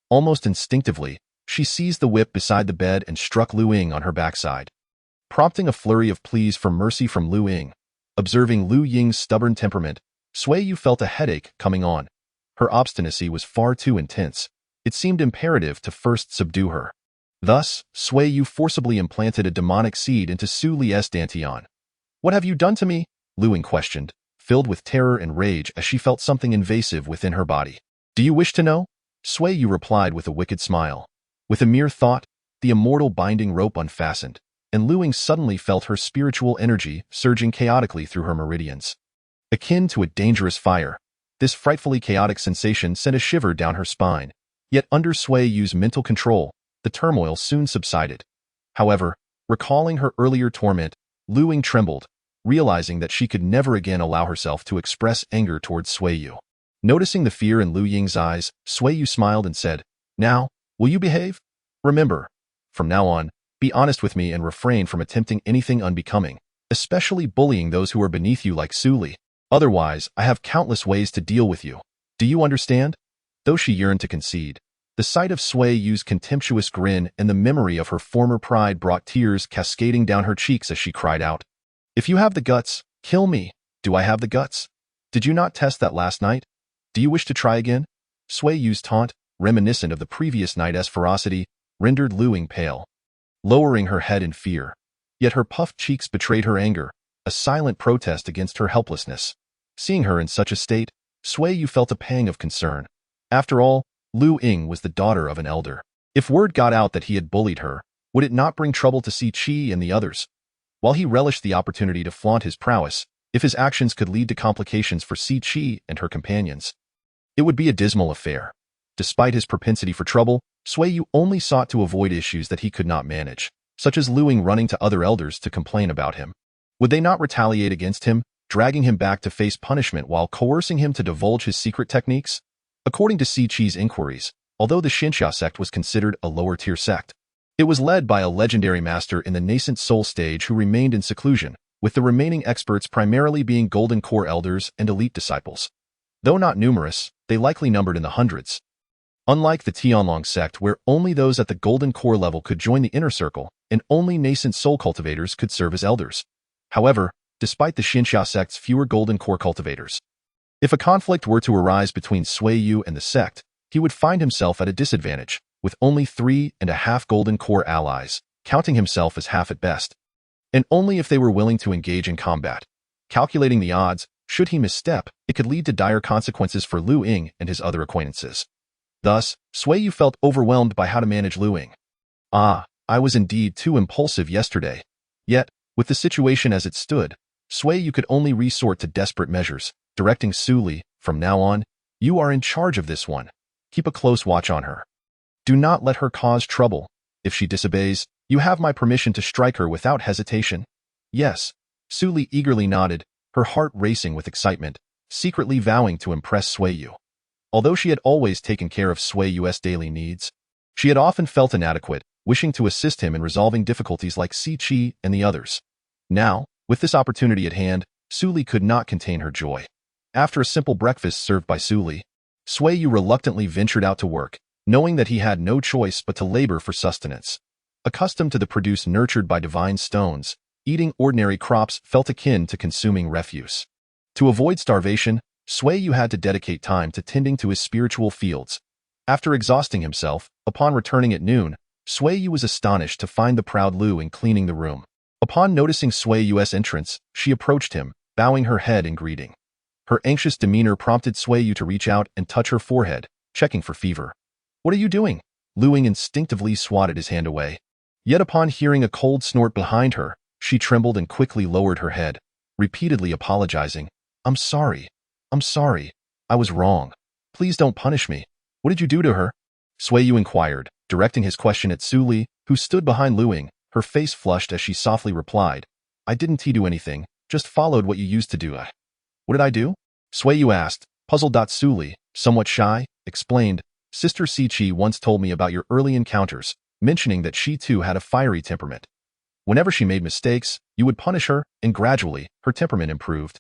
Almost instinctively, she seized the whip beside the bed and struck Lu Ying on her backside, prompting a flurry of pleas for mercy from Lu Ying. Observing Lu Ying's stubborn temperament, Sui Yu felt a headache coming on. Her obstinacy was far too intense. It seemed imperative to first subdue her. Thus, Sui Yu forcibly implanted a demonic seed into Su Li's dantian. What have you done to me? Lu Ying questioned, filled with terror and rage as she felt something invasive within her body. Do you wish to know? Sui Yu replied with a wicked smile. With a mere thought, the immortal binding rope unfastened, and Lu Ying suddenly felt her spiritual energy surging chaotically through her meridians. Akin to a dangerous fire, this frightfully chaotic sensation sent a shiver down her spine. Yet under Sui Yu's mental control, the turmoil soon subsided. However, recalling her earlier torment, Lu Ying trembled, realizing that she could never again allow herself to express anger towards Sui Yu. Noticing the fear in Lu Ying's eyes, Sui Yu smiled and said, Now, will you behave? Remember, from now on, be honest with me and refrain from attempting anything unbecoming, especially bullying those who are beneath you like Su Li. Otherwise, I have countless ways to deal with you. Do you understand? Though she yearned to concede, the sight of Sui Yu's contemptuous grin and the memory of her former pride brought tears cascading down her cheeks as she cried out, If you have the guts, kill me. Do I have the guts? Did you not test that last night? Do you wish to try again? Sui Yu's taunt, reminiscent of the previous night's ferocity, rendered Lu Ying pale, lowering her head in fear. Yet her puffed cheeks betrayed her anger, a silent protest against her helplessness. Seeing her in such a state, Sui Yu felt a pang of concern. After all, Lu Ying was the daughter of an elder. If word got out that he had bullied her, would it not bring trouble to Si Qi and the others? While he relished the opportunity to flaunt his prowess, if his actions could lead to complications for Si Qi and her companions, it would be a dismal affair. Despite his propensity for trouble, Sui Yu only sought to avoid issues that he could not manage, such as Lu Ying running to other elders to complain about him. Would they not retaliate against him, dragging him back to face punishment while coercing him to divulge his secret techniques? According to Si Qi's inquiries, although the Xianxia Sect was considered a lower-tier sect, it was led by a legendary master in the nascent soul stage who remained in seclusion, with the remaining experts primarily being Golden Core elders and elite disciples. Though not numerous, they likely numbered in the hundreds. Unlike the Tianlong sect where only those at the Golden Core level could join the inner circle, and only nascent soul cultivators could serve as elders. However, despite the Xianxia sect's fewer Golden Core cultivators, if a conflict were to arise between Sui Yu and the sect, he would find himself at a disadvantage, with only 3.5 Golden Core allies, counting himself as half at best. And only if they were willing to engage in combat. Calculating the odds, should he misstep, it could lead to dire consequences for Lu Ying and his other acquaintances. Thus, Sui Yu felt overwhelmed by how to manage Lu Ying. I was indeed too impulsive yesterday. Yet, with the situation as it stood, Sui Yu could only resort to desperate measures, directing Su Li, from now on, you are in charge of this one. Keep a close watch on her. Do not let her cause trouble. If she disobeys, you have my permission to strike her without hesitation. Yes, Su Li eagerly nodded, her heart racing with excitement, secretly vowing to impress Sui Yu. Although she had always taken care of Sui Yu's daily needs, she had often felt inadequate, wishing to assist him in resolving difficulties like Si Qi and the others. Now, with this opportunity at hand, Su Li could not contain her joy. After a simple breakfast served by Su Li, Sui Yu reluctantly ventured out to work, knowing that he had no choice but to labor for sustenance. Accustomed to the produce nurtured by divine stones, eating ordinary crops felt akin to consuming refuse. To avoid starvation, Sui Yu had to dedicate time to tending to his spiritual fields. After exhausting himself, upon returning at noon, Sui Yu was astonished to find the proud Lu Ying cleaning the room. Upon noticing Sui Yu's entrance, she approached him, bowing her head in greeting. Her anxious demeanor prompted Sui Yu to reach out and touch her forehead, checking for fever. What are you doing? Luing instinctively swatted his hand away. Yet upon hearing a cold snort behind her, she trembled and quickly lowered her head, repeatedly apologizing. I'm sorry. I'm sorry. I was wrong. Please don't punish me. What did you do to her? Sui Yu inquired, directing his question at Su Li, who stood behind Luing, her face flushed as she softly replied. I didn't do anything, just followed what you used to do. What did I do? Sui Yu asked, puzzled. Su Li, somewhat shy, explained, Sister Siqi once told me about your early encounters, mentioning that she too had a fiery temperament. Whenever she made mistakes, you would punish her, and gradually, her temperament improved.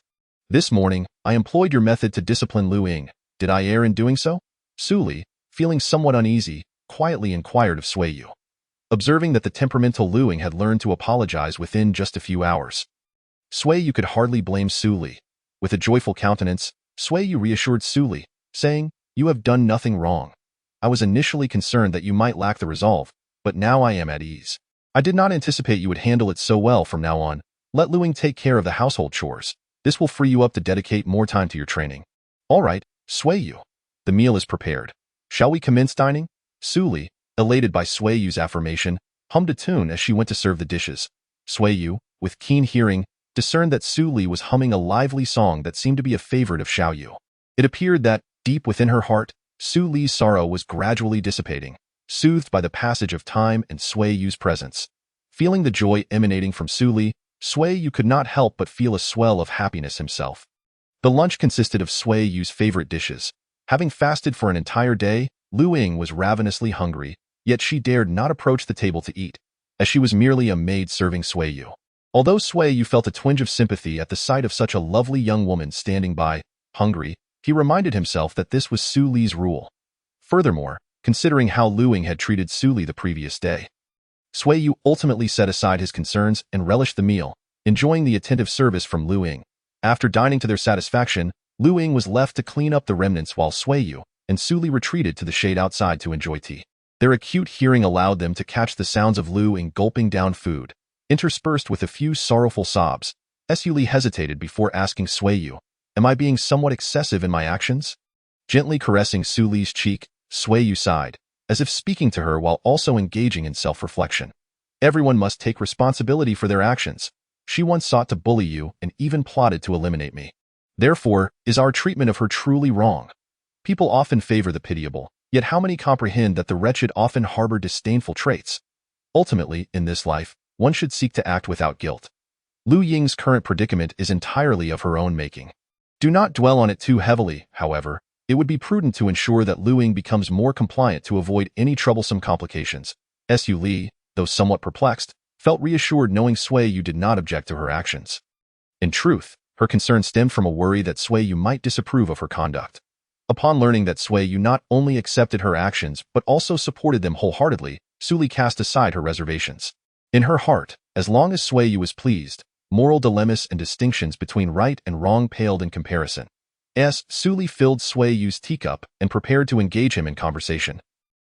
This morning, I employed your method to discipline Luing. Did I err in doing so? Su Li, feeling somewhat uneasy, quietly inquired of Sui Yu, observing that the temperamental Luing had learned to apologize within just a few hours. Sui Yu could hardly blame Su Li. With a joyful countenance, Sui Yu reassured Su Li, saying, You have done nothing wrong. I was initially concerned that you might lack the resolve, but now I am at ease. I did not anticipate you would handle it so well from now on. Let Luing take care of the household chores. This will free you up to dedicate more time to your training. All right, Sui Yu. The meal is prepared. Shall we commence dining? Su Li, elated by Sui Yu's affirmation, hummed a tune as she went to serve the dishes. Sui Yu, with keen hearing, discerned that Su Li was humming a lively song that seemed to be a favorite of Xiao Yu. It appeared that, deep within her heart, Su Li's sorrow was gradually dissipating, soothed by the passage of time and Sui Yu's presence. Feeling the joy emanating from Su Li, Sui Yu could not help but feel a swell of happiness himself. The lunch consisted of Sui Yu's favorite dishes. Having fasted for an entire day, Luing was ravenously hungry, yet she dared not approach the table to eat, as she was merely a maid serving Sui Yu. Although Sui Yu felt a twinge of sympathy at the sight of such a lovely young woman standing by, hungry, he reminded himself that this was Su Li's rule. Furthermore, considering how Luing had treated Su Li the previous day, Sui Yu ultimately set aside his concerns and relished the meal, enjoying the attentive service from Luing. After dining to their satisfaction, Luing was left to clean up the remnants while Sui Yu and Su Li retreated to the shade outside to enjoy tea. Their acute hearing allowed them to catch the sounds of Luing gulping down food, interspersed with a few sorrowful sobs. Su Li hesitated before asking Sui Yu, Am I being somewhat excessive in my actions? Gently caressing Su Li's cheek, Sui Yu sighed, as if speaking to her while also engaging in self-reflection. Everyone must take responsibility for their actions. She once sought to bully you and even plotted to eliminate me. Therefore, is our treatment of her truly wrong? People often favor the pitiable, yet how many comprehend that the wretched often harbor disdainful traits? Ultimately, in this life, one should seek to act without guilt. Lu Ying's current predicament is entirely of her own making. Do not dwell on it too heavily, however. It would be prudent to ensure that Lu Ying becomes more compliant to avoid any troublesome complications. Su Li, though somewhat perplexed, felt reassured knowing Sui Yu did not object to her actions. In truth, her concern stemmed from a worry that Sui Yu might disapprove of her conduct. Upon learning that Sui Yu not only accepted her actions but also supported them wholeheartedly, Su Li cast aside her reservations. In her heart, as long as Sui Yu was pleased, moral dilemmas and distinctions between right and wrong paled in comparison. Su Li filled Sui Yu's teacup and prepared to engage him in conversation.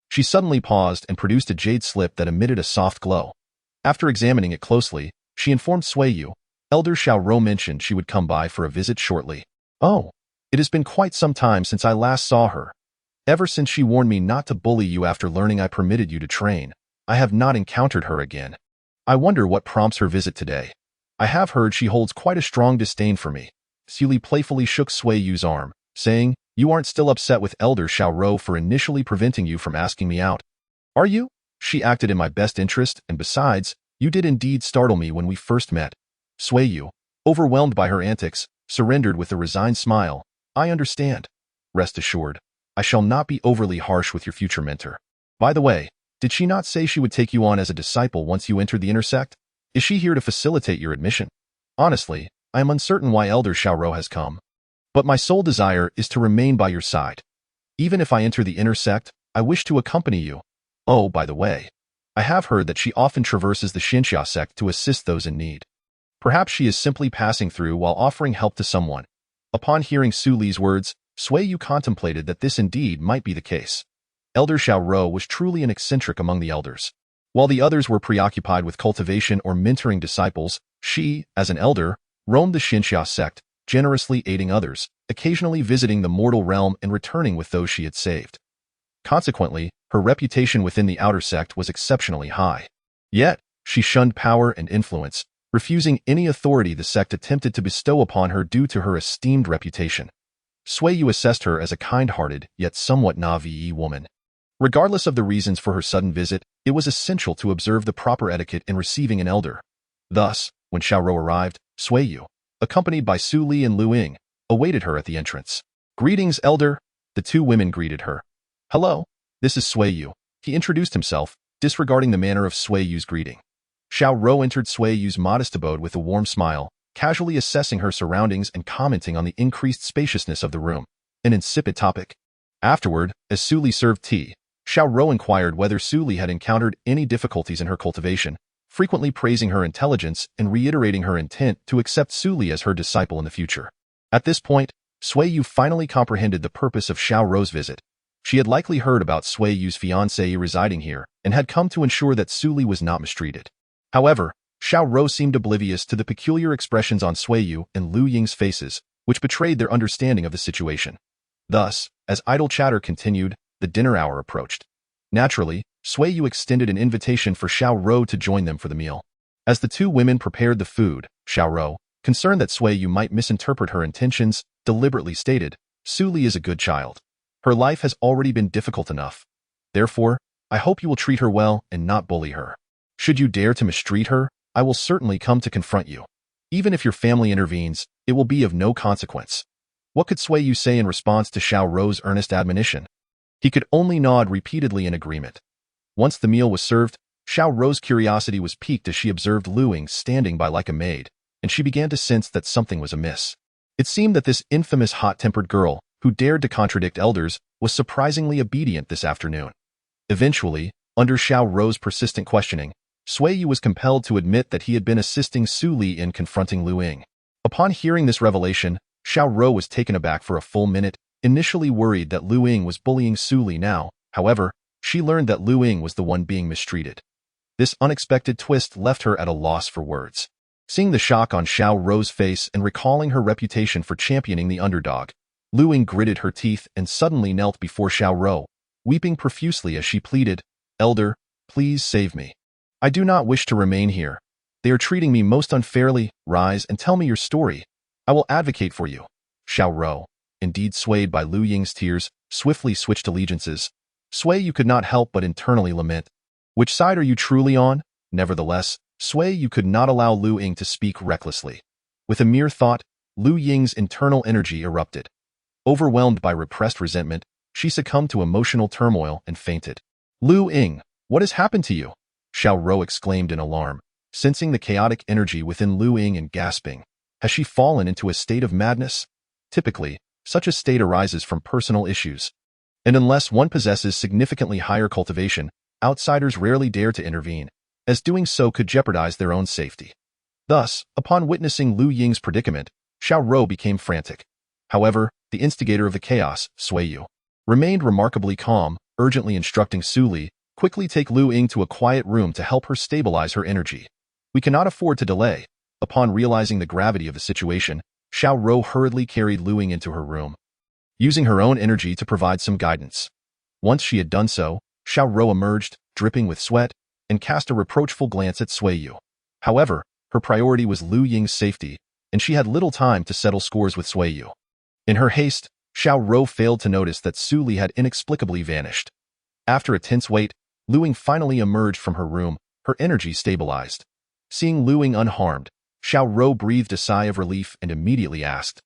She suddenly paused and produced a jade slip that emitted a soft glow. After examining it closely, she informed Sui Yu, Elder Xiao mentioned she would come by for a visit shortly. Oh, it has been quite some time since I last saw her. Ever since she warned me not to bully you after learning I permitted you to train, I have not encountered her again. I wonder what prompts her visit today. I have heard she holds quite a strong disdain for me. Su Li playfully shook Sui Yu's arm, saying, You aren't still upset with Elder Xiao for initially preventing you from asking me out, are you? She acted in my best interest, and besides, you did indeed startle me when we first met. Sui Yu, overwhelmed by her antics, surrendered with a resigned smile. I understand. Rest assured, I shall not be overly harsh with your future mentor. By the way, did she not say she would take you on as a disciple once you enter the inner sect? Is she here to facilitate your admission? Honestly, I am uncertain why Elder Xiao has come. But my sole desire is to remain by your side. Even if I enter the inner sect, I wish to accompany you. Oh, by the way, I have heard that she often traverses the Xianxia Sect to assist those in need. Perhaps she is simply passing through while offering help to someone. Upon hearing Su Li's words, Sui Yu contemplated that this indeed might be the case. Elder Xiao was truly an eccentric among the elders. While the others were preoccupied with cultivation or mentoring disciples, she, as an elder, roamed the Xianxia Sect, generously aiding others, occasionally visiting the mortal realm and returning with those she had saved. Consequently, her reputation within the outer sect was exceptionally high. Yet, she shunned power and influence, refusing any authority the sect attempted to bestow upon her due to her esteemed reputation. Sui Yu assessed her as a kind-hearted, yet somewhat naive woman. Regardless of the reasons for her sudden visit, it was essential to observe the proper etiquette in receiving an elder. Thus, when Xiaorou arrived, Sui Yu, accompanied by Su Li and Lu Ying, awaited her at the entrance. "Greetings, elder," the two women greeted her. "Hello, this is Sui Yu," he introduced himself, disregarding the manner of Sui Yu's greeting. Xiaorou entered Sui Yu's modest abode with a warm smile, casually assessing her surroundings and commenting on the increased spaciousness of the room. An insipid topic. Afterward, as Su Li served tea, Xiaorou inquired whether Su Li had encountered any difficulties in her cultivation, frequently praising her intelligence and reiterating her intent to accept Su Li as her disciple in the future. At this point, Sui Yu finally comprehended the purpose of Xiaorou's visit. She had likely heard about Sui Yu's fiancée residing here and had come to ensure that Su Li was not mistreated. However, Xiaorou seemed oblivious to the peculiar expressions on Sui Yu and Lu Ying's faces, which betrayed their understanding of the situation. Thus, as idle chatter continued, the dinner hour approached. Naturally, Sui Yu extended an invitation for Xiaorou to join them for the meal. As the two women prepared the food, Xiaorou, concerned that Sui Yu might misinterpret her intentions, deliberately stated, "Su Li is a good child. Her life has already been difficult enough. Therefore, I hope you will treat her well and not bully her. Should you dare to mistreat her, I will certainly come to confront you. Even if your family intervenes, it will be of no consequence." What could Sui Yu say in response to Xiaorou's earnest admonition? He could only nod repeatedly in agreement. Once the meal was served, Xiaorou's curiosity was piqued as she observed Lu Ying standing by like a maid, and she began to sense that something was amiss. It seemed that this infamous hot-tempered girl, who dared to contradict elders, was surprisingly obedient this afternoon. Eventually, under Xiaorou's persistent questioning, Sui Yu was compelled to admit that he had been assisting Su Li in confronting Lu Ying. Upon hearing this revelation, Xiaorou was taken aback for a full minute, initially worried that Lu Ying was bullying Su Li now. However, she learned that Lu Ying was the one being mistreated. This unexpected twist left her at a loss for words. Seeing the shock on Xiaorou's face and recalling her reputation for championing the underdog, Lu Ying gritted her teeth and suddenly knelt before Xiaorou, weeping profusely as she pleaded, "Elder, please save me. I do not wish to remain here. They are treating me most unfairly. Rise and tell me your story. I will advocate for you." Xiaorou, indeed swayed by Lu Ying's tears, swiftly switched allegiances. Sui Yu could not help but internally lament. Which side are you truly on? Nevertheless, Sui Yu could not allow Lu Ying to speak recklessly. With a mere thought, Lu Ying's internal energy erupted. Overwhelmed by repressed resentment, she succumbed to emotional turmoil and fainted. "Lu Ying, what has happened to you?" Xiaorou exclaimed in alarm, sensing the chaotic energy within Lu Ying and gasping. Has she fallen into a state of madness? Typically, such a state arises from personal issues. And unless one possesses significantly higher cultivation, outsiders rarely dare to intervene, as doing so could jeopardize their own safety. Thus, upon witnessing Lu Ying's predicament, Xiaorou became frantic. However, the instigator of the chaos, Sui Yu, remained remarkably calm, urgently instructing Su Li, "Quickly take Lu Ying to a quiet room to help her stabilize her energy. We cannot afford to delay." Upon realizing the gravity of the situation, Xiaorou hurriedly carried Lu Ying into her room, using her own energy to provide some guidance. Once she had done so, Xiaorou emerged, dripping with sweat, and cast a reproachful glance at Sui Yu. However, her priority was Lu Ying's safety, and she had little time to settle scores with Sui Yu. In her haste, Xiaorou failed to notice that Su Li had inexplicably vanished. After a tense wait, Lu Ying finally emerged from her room, her energy stabilized. Seeing Lu Ying unharmed, Xiaorou breathed a sigh of relief and immediately asked,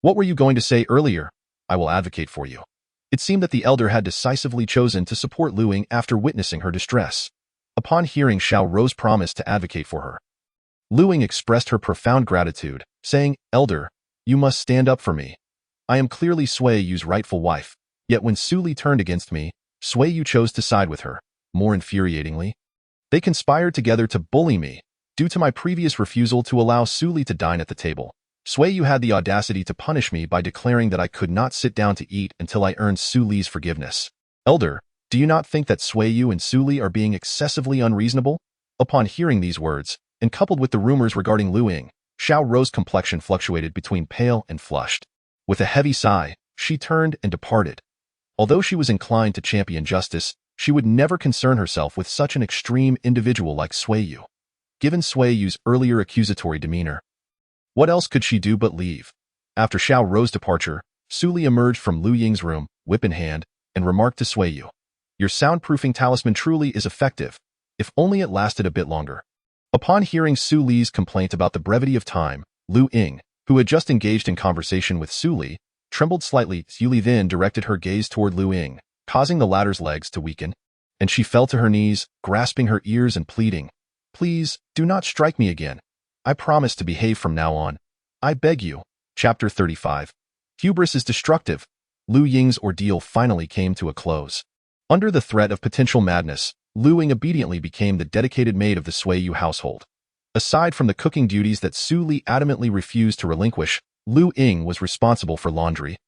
"What were you going to say earlier? I will advocate for you." It seemed that the elder had decisively chosen to support Lu Ying after witnessing her distress. Upon hearing Xiaorou's promise to advocate for her, Lu Ying expressed her profound gratitude, saying, "Elder, you must stand up for me. I am clearly Sui Yu's rightful wife, yet when Su Li turned against me, Sui Yu chose to side with her. More infuriatingly, they conspired together to bully me. Due to my previous refusal to allow Su Li to dine at the table, Sui Yu had the audacity to punish me by declaring that I could not sit down to eat until I earned Su Li's forgiveness. Elder, do you not think that Sui Yu and Su Li are being excessively unreasonable?" Upon hearing these words, and coupled with the rumors regarding Lu Ying, Xiaorou's complexion fluctuated between pale and flushed. With a heavy sigh, she turned and departed. Although she was inclined to champion justice, she would never concern herself with such an extreme individual like Sui Yu. Given Sui Yu's earlier accusatory demeanor, what else could she do but leave? After Xiao Rou's departure, Suli emerged from Lu Ying's room, whip in hand, and remarked to Sui Yu, "Your soundproofing talisman truly is effective, if only it lasted a bit longer." Upon hearing Su Li's complaint about the brevity of time, Lu Ying, who had just engaged in conversation with Su Li, trembled slightly. Su Li then directed her gaze toward Lu Ying, causing the latter's legs to weaken, and she fell to her knees, grasping her ears and pleading, "Please, do not strike me again. I promise to behave from now on. I beg you." Chapter 35. Hubris is destructive. Lu Ying's ordeal finally came to a close. Under the threat of potential madness, Lu Ying obediently became the dedicated maid of the Sui Yu household. Aside from the cooking duties that Su Li adamantly refused to relinquish, Lu Ying was responsible for laundry,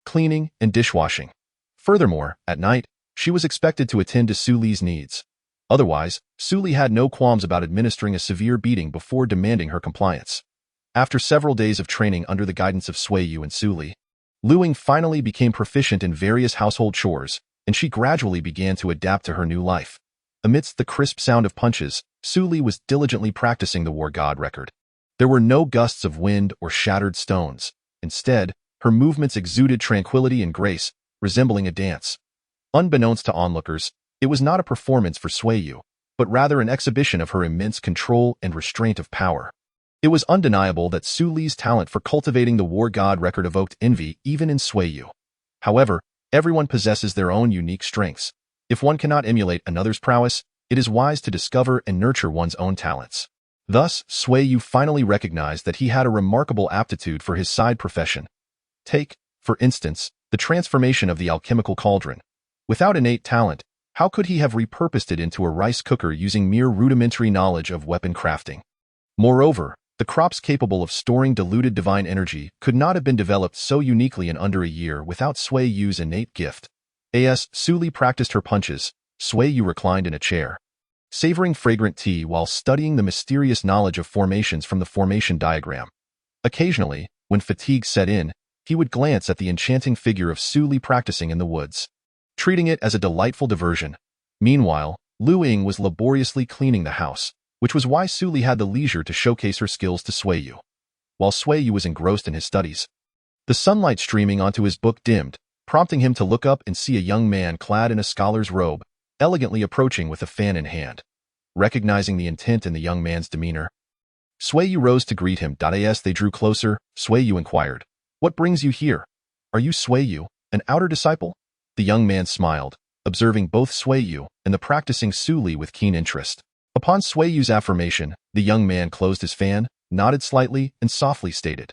cleaning, and dishwashing. Furthermore, at night, she was expected to attend to Su Li's needs. Otherwise, Su Li had no qualms about administering a severe beating before demanding her compliance. After several days of training under the guidance of Sui Yu and Su Li, Lu Ying finally became proficient in various household chores, and she gradually began to adapt to her new life. Amidst the crisp sound of punches, Su Li was diligently practicing the war god record. There were no gusts of wind or shattered stones. Instead, her movements exuded tranquility and grace, resembling a dance. Unbeknownst to onlookers, it was not a performance for Sui Yu, but rather an exhibition of her immense control and restraint of power. It was undeniable that Su Li's talent for cultivating the war god record evoked envy even in Sui Yu. However, everyone possesses their own unique strengths. If one cannot emulate another's prowess, it is wise to discover and nurture one's own talents. Thus, Sui Yu finally recognized that he had a remarkable aptitude for his side profession. Take, for instance, the transformation of the alchemical cauldron. Without innate talent, how could he have repurposed it into a rice cooker using mere rudimentary knowledge of weapon crafting? Moreover, the crops capable of storing diluted divine energy could not have been developed so uniquely in under a year without Sui Yu's innate gift. As Su Li practiced her punches, Sui Yu reclined in a chair, savoring fragrant tea while studying the mysterious knowledge of formations from the formation diagram. Occasionally, when fatigue set in, he would glance at the enchanting figure of Su Li practicing in the woods, treating it as a delightful diversion. Meanwhile, Lu Ying was laboriously cleaning the house, which was why Su Li had the leisure to showcase her skills to Sui Yu. While Sui Yu was engrossed in his studies, the sunlight streaming onto his book dimmed, prompting him to look up and see a young man clad in a scholar's robe, elegantly approaching with a fan in hand. Recognizing the intent in the young man's demeanor, Sui Yu rose to greet him. As they drew closer, Sui Yu inquired, "What brings you here? Are you Sui Yu, an outer disciple?" The young man smiled, observing both Sui Yu and the practicing Su Li with keen interest. Upon Sui Yu's affirmation, the young man closed his fan, nodded slightly, and softly stated,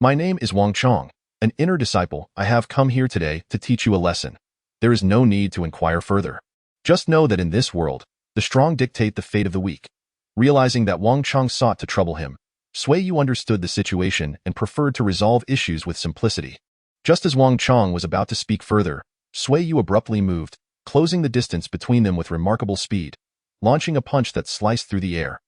"My name is Wang Chong, an inner disciple. I have come here today to teach you a lesson. There is no need to inquire further. Just know that in this world, the strong dictate the fate of the weak." Realizing that Wang Chong sought to trouble him, Sui Yu understood the situation and preferred to resolve issues with simplicity. Just as Wang Chong was about to speak further, Sui Yu abruptly moved, closing the distance between them with remarkable speed, launching a punch that sliced through the air.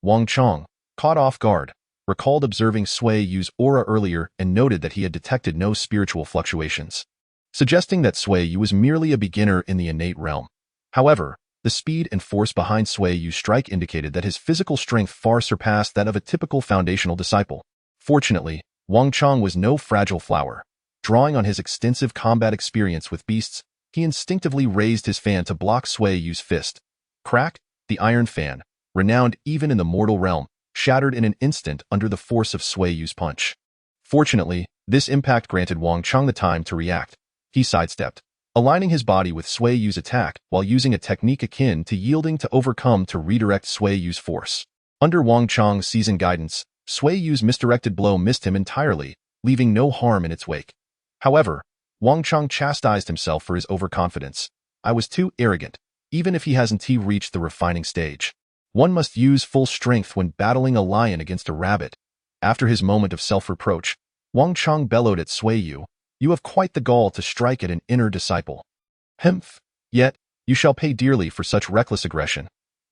Wang Chong, caught off guard, recalled observing Sui Yu's aura earlier and noted that he had detected no spiritual fluctuations, suggesting that Sui Yu was merely a beginner in the innate realm. However, the speed and force behind Sui Yu's strike indicated that his physical strength far surpassed that of a typical foundational disciple. Fortunately, Wang Chong was no fragile flower. Drawing on his extensive combat experience with beasts, he instinctively raised his fan to block Sui Yu's fist. Crack, the iron fan, renowned even in the mortal realm, shattered in an instant under the force of Sui Yu's punch. Fortunately, this impact granted Wang Chong the time to react. He sidestepped, aligning his body with Sui Yu's attack while using a technique akin to yielding to overcome to redirect Sui Yu's force. Under Wang Chong's seasoned guidance, Sui Yu's misdirected blow missed him entirely, leaving no harm in its wake. However, Wang Chong chastised himself for his overconfidence. "I was too arrogant, even if he hasn't reached the refining stage. One must use full strength when battling a lion against a rabbit." After his moment of self-reproach, Wang Chong bellowed at Sui Yu, "You have quite the gall to strike at an inner disciple. Humph! Yet, you shall pay dearly for such reckless aggression."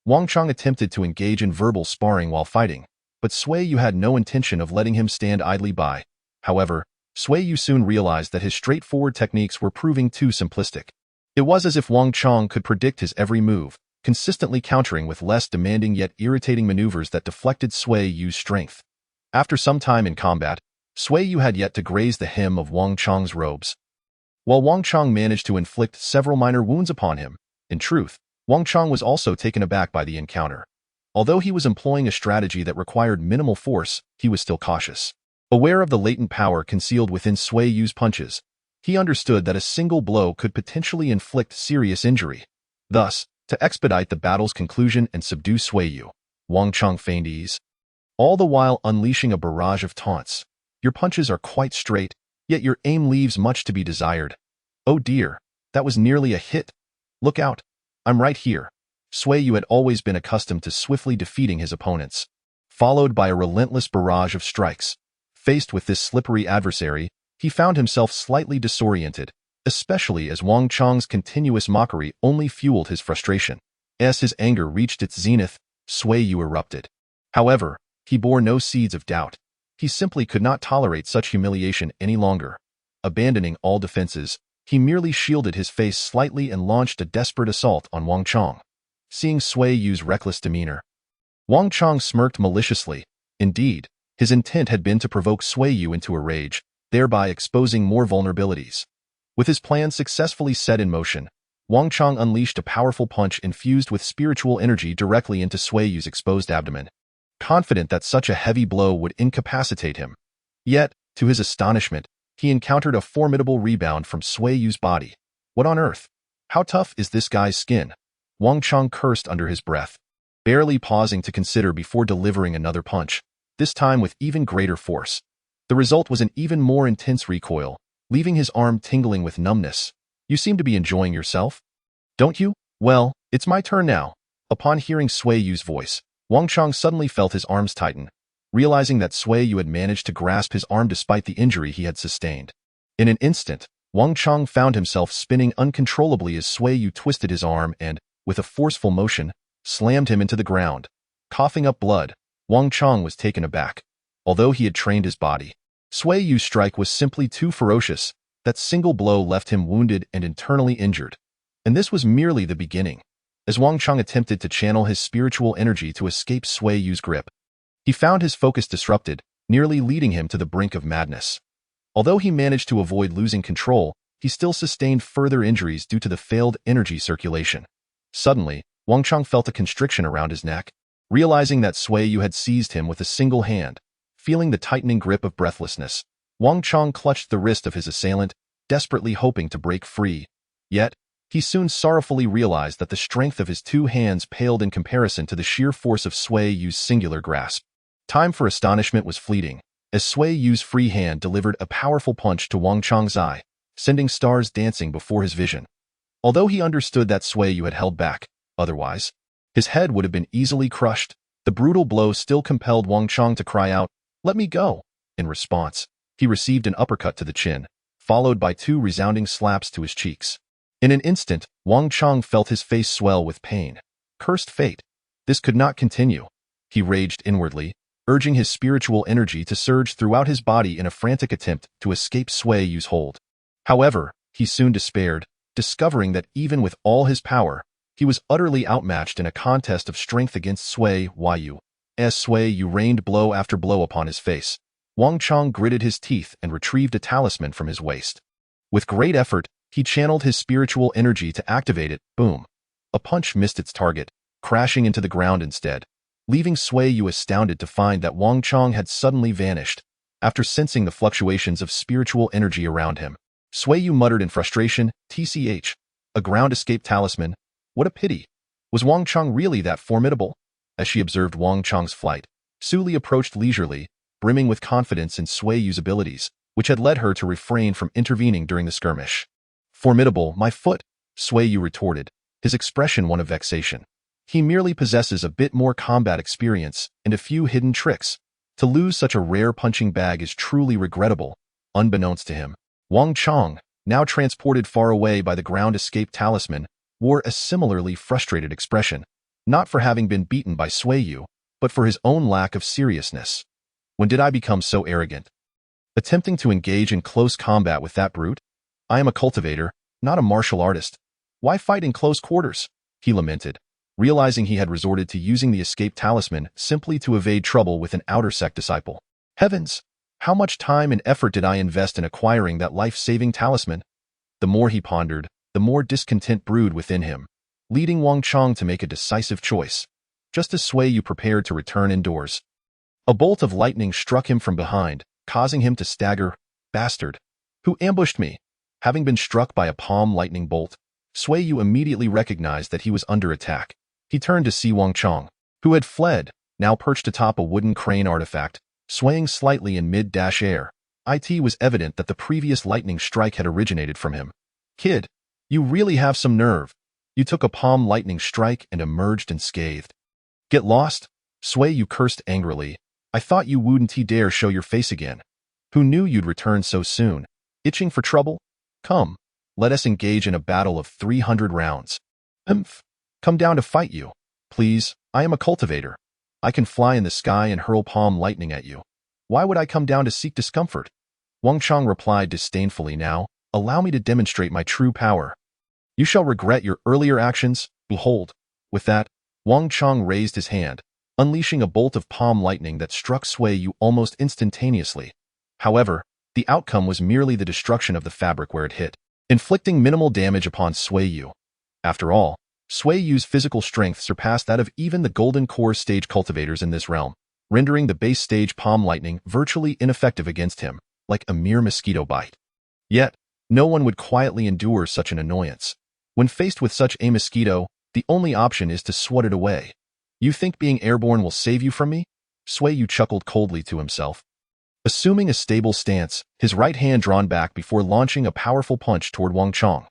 Wang Chong attempted to engage in verbal sparring while fighting, but Sui Yu had no intention of letting him stand idly by. However, Sui Yu soon realized that his straightforward techniques were proving too simplistic. It was as if Wang Chong could predict his every move, consistently countering with less demanding yet irritating maneuvers that deflected Sui Yu's strength. After some time in combat, Sui Yu had yet to graze the hem of Wang Chong's robes. While Wang Chong managed to inflict several minor wounds upon him, in truth, Wang Chong was also taken aback by the encounter. Although he was employing a strategy that required minimal force, he was still cautious. Aware of the latent power concealed within Sui Yu's punches, he understood that a single blow could potentially inflict serious injury. Thus, to expedite the battle's conclusion and subdue Sui Yu, Wang Chong feigned ease, all the while unleashing a barrage of taunts. Your punches are quite straight, yet your aim leaves much to be desired. Oh dear, that was nearly a hit. Look out, I'm right here. Sui Yu had always been accustomed to swiftly defeating his opponents, followed by a relentless barrage of strikes. Faced with this slippery adversary, he found himself slightly disoriented, especially as Wang Chong's continuous mockery only fueled his frustration. As his anger reached its zenith, Sui Yu erupted. However, he bore no seeds of doubt. He simply could not tolerate such humiliation any longer. Abandoning all defenses, he merely shielded his face slightly and launched a desperate assault on Wang Chong. Seeing Sui Yu's reckless demeanor, Wang Chong smirked maliciously. Indeed, his intent had been to provoke Sui Yu into a rage, thereby exposing more vulnerabilities. With his plan successfully set in motion, Wang Chong unleashed a powerful punch infused with spiritual energy directly into Sui Yu's exposed abdomen, confident that such a heavy blow would incapacitate him. Yet, to his astonishment, he encountered a formidable rebound from Sui Yu's body. What on earth? How tough is this guy's skin? Wang Chong cursed under his breath, barely pausing to consider before delivering another punch, this time with even greater force. The result was an even more intense recoil, leaving his arm tingling with numbness. You seem to be enjoying yourself, don't you? Well, it's my turn now. Upon hearing Sui Yu's voice, Wang Chong suddenly felt his arms tighten, realizing that Sui Yu had managed to grasp his arm despite the injury he had sustained. In an instant, Wang Chong found himself spinning uncontrollably as Sui Yu twisted his arm and, with a forceful motion, slammed him into the ground. Coughing up blood, Wang Chong was taken aback. Although he had trained his body, Sui Yu's strike was simply too ferocious. That single blow left him wounded and internally injured. And this was merely the beginning. As Wang Chong attempted to channel his spiritual energy to escape Sui Yu's grip, he found his focus disrupted, nearly leading him to the brink of madness. Although he managed to avoid losing control, he still sustained further injuries due to the failed energy circulation. Suddenly, Wang Chong felt a constriction around his neck, realizing that Sui Yu had seized him with a single hand. Feeling the tightening grip of breathlessness, Wang Chong clutched the wrist of his assailant, desperately hoping to break free. Yet, he soon sorrowfully realized that the strength of his two hands paled in comparison to the sheer force of Sui Yu's singular grasp. Time for astonishment was fleeting, as Sui Yu's free hand delivered a powerful punch to Wang Chong's eye, sending stars dancing before his vision. Although he understood that Sui Yu had held back, otherwise, his head would have been easily crushed, the brutal blow still compelled Wang Chong to cry out, "Let me go!" In response, he received an uppercut to the chin, followed by two resounding slaps to his cheeks. In an instant, Wang Chong felt his face swell with pain. Cursed fate! This could not continue. He raged inwardly, urging his spiritual energy to surge throughout his body in a frantic attempt to escape Sui Yu's hold. However, he soon despaired, discovering that even with all his power, he was utterly outmatched in a contest of strength against Sui Yu. As Sui Yu rained blow after blow upon his face, Wang Chong gritted his teeth and retrieved a talisman from his waist. With great effort, he channeled his spiritual energy to activate it. Boom! A punch missed its target, crashing into the ground instead, leaving Sui Yu astounded to find that Wang Chong had suddenly vanished. After sensing the fluctuations of spiritual energy around him, Sui Yu muttered in frustration, "TCH, a ground escape talisman? What a pity! Was Wang Chong really that formidable?" As she observed Wang Chong's flight, Suli approached leisurely, brimming with confidence in Sui Yu's abilities, which had led her to refrain from intervening during the skirmish. "Formidable, my foot," Sui Yu retorted, his expression one of vexation. "He merely possesses a bit more combat experience and a few hidden tricks. To lose such a rare punching bag is truly regrettable." Unbeknownst to him, Wang Chong, now transported far away by the ground escape talisman, wore a similarly frustrated expression, not for having been beaten by Sui Yu, but for his own lack of seriousness. "When did I become so arrogant?" Attempting to engage in close combat with that brute? I am a cultivator, not a martial artist. Why fight in close quarters? He lamented, realizing he had resorted to using the escape talisman simply to evade trouble with an outer sect disciple. Heavens! How much time and effort did I invest in acquiring that life-saving talisman? The more he pondered, the more discontent brewed within him, leading Wang Chong to make a decisive choice. Just as Sui Yu prepared to return indoors, a bolt of lightning struck him from behind, causing him to stagger. Bastard! Who ambushed me? Having been struck by a palm lightning bolt, Sui Yu immediately recognized that he was under attack. He turned to see Wang Chong, who had fled, now perched atop a wooden crane artifact, swaying slightly in mid-air. It was evident that the previous lightning strike had originated from him. Kid, you really have some nerve. You took a palm lightning strike and emerged unscathed. Get lost? Sui Yu cursed angrily. I thought you wouldn't dare show your face again. Who knew you'd return so soon? Itching for trouble? Come, let us engage in a battle of 300 rounds. Come down to fight you. Please, I am a cultivator. I can fly in the sky and hurl palm lightning at you. Why would I come down to seek discomfort? Wang Chong replied disdainfully. Now, allow me to demonstrate my true power. You shall regret your earlier actions. Behold. With that, Wang Chong raised his hand, unleashing a bolt of palm lightning that struck Sui Yu almost instantaneously. However, the outcome was merely the destruction of the fabric where it hit, inflicting minimal damage upon Sui Yu. After all, Sui Yu's physical strength surpassed that of even the golden core stage cultivators in this realm, rendering the base stage palm lightning virtually ineffective against him, like a mere mosquito bite. Yet, no one would quietly endure such an annoyance. When faced with such a mosquito, the only option is to swat it away. You think being airborne will save you from me? Sui Yu chuckled coldly to himself. Assuming a stable stance, his right hand drawn back before launching a powerful punch toward Wang Chong.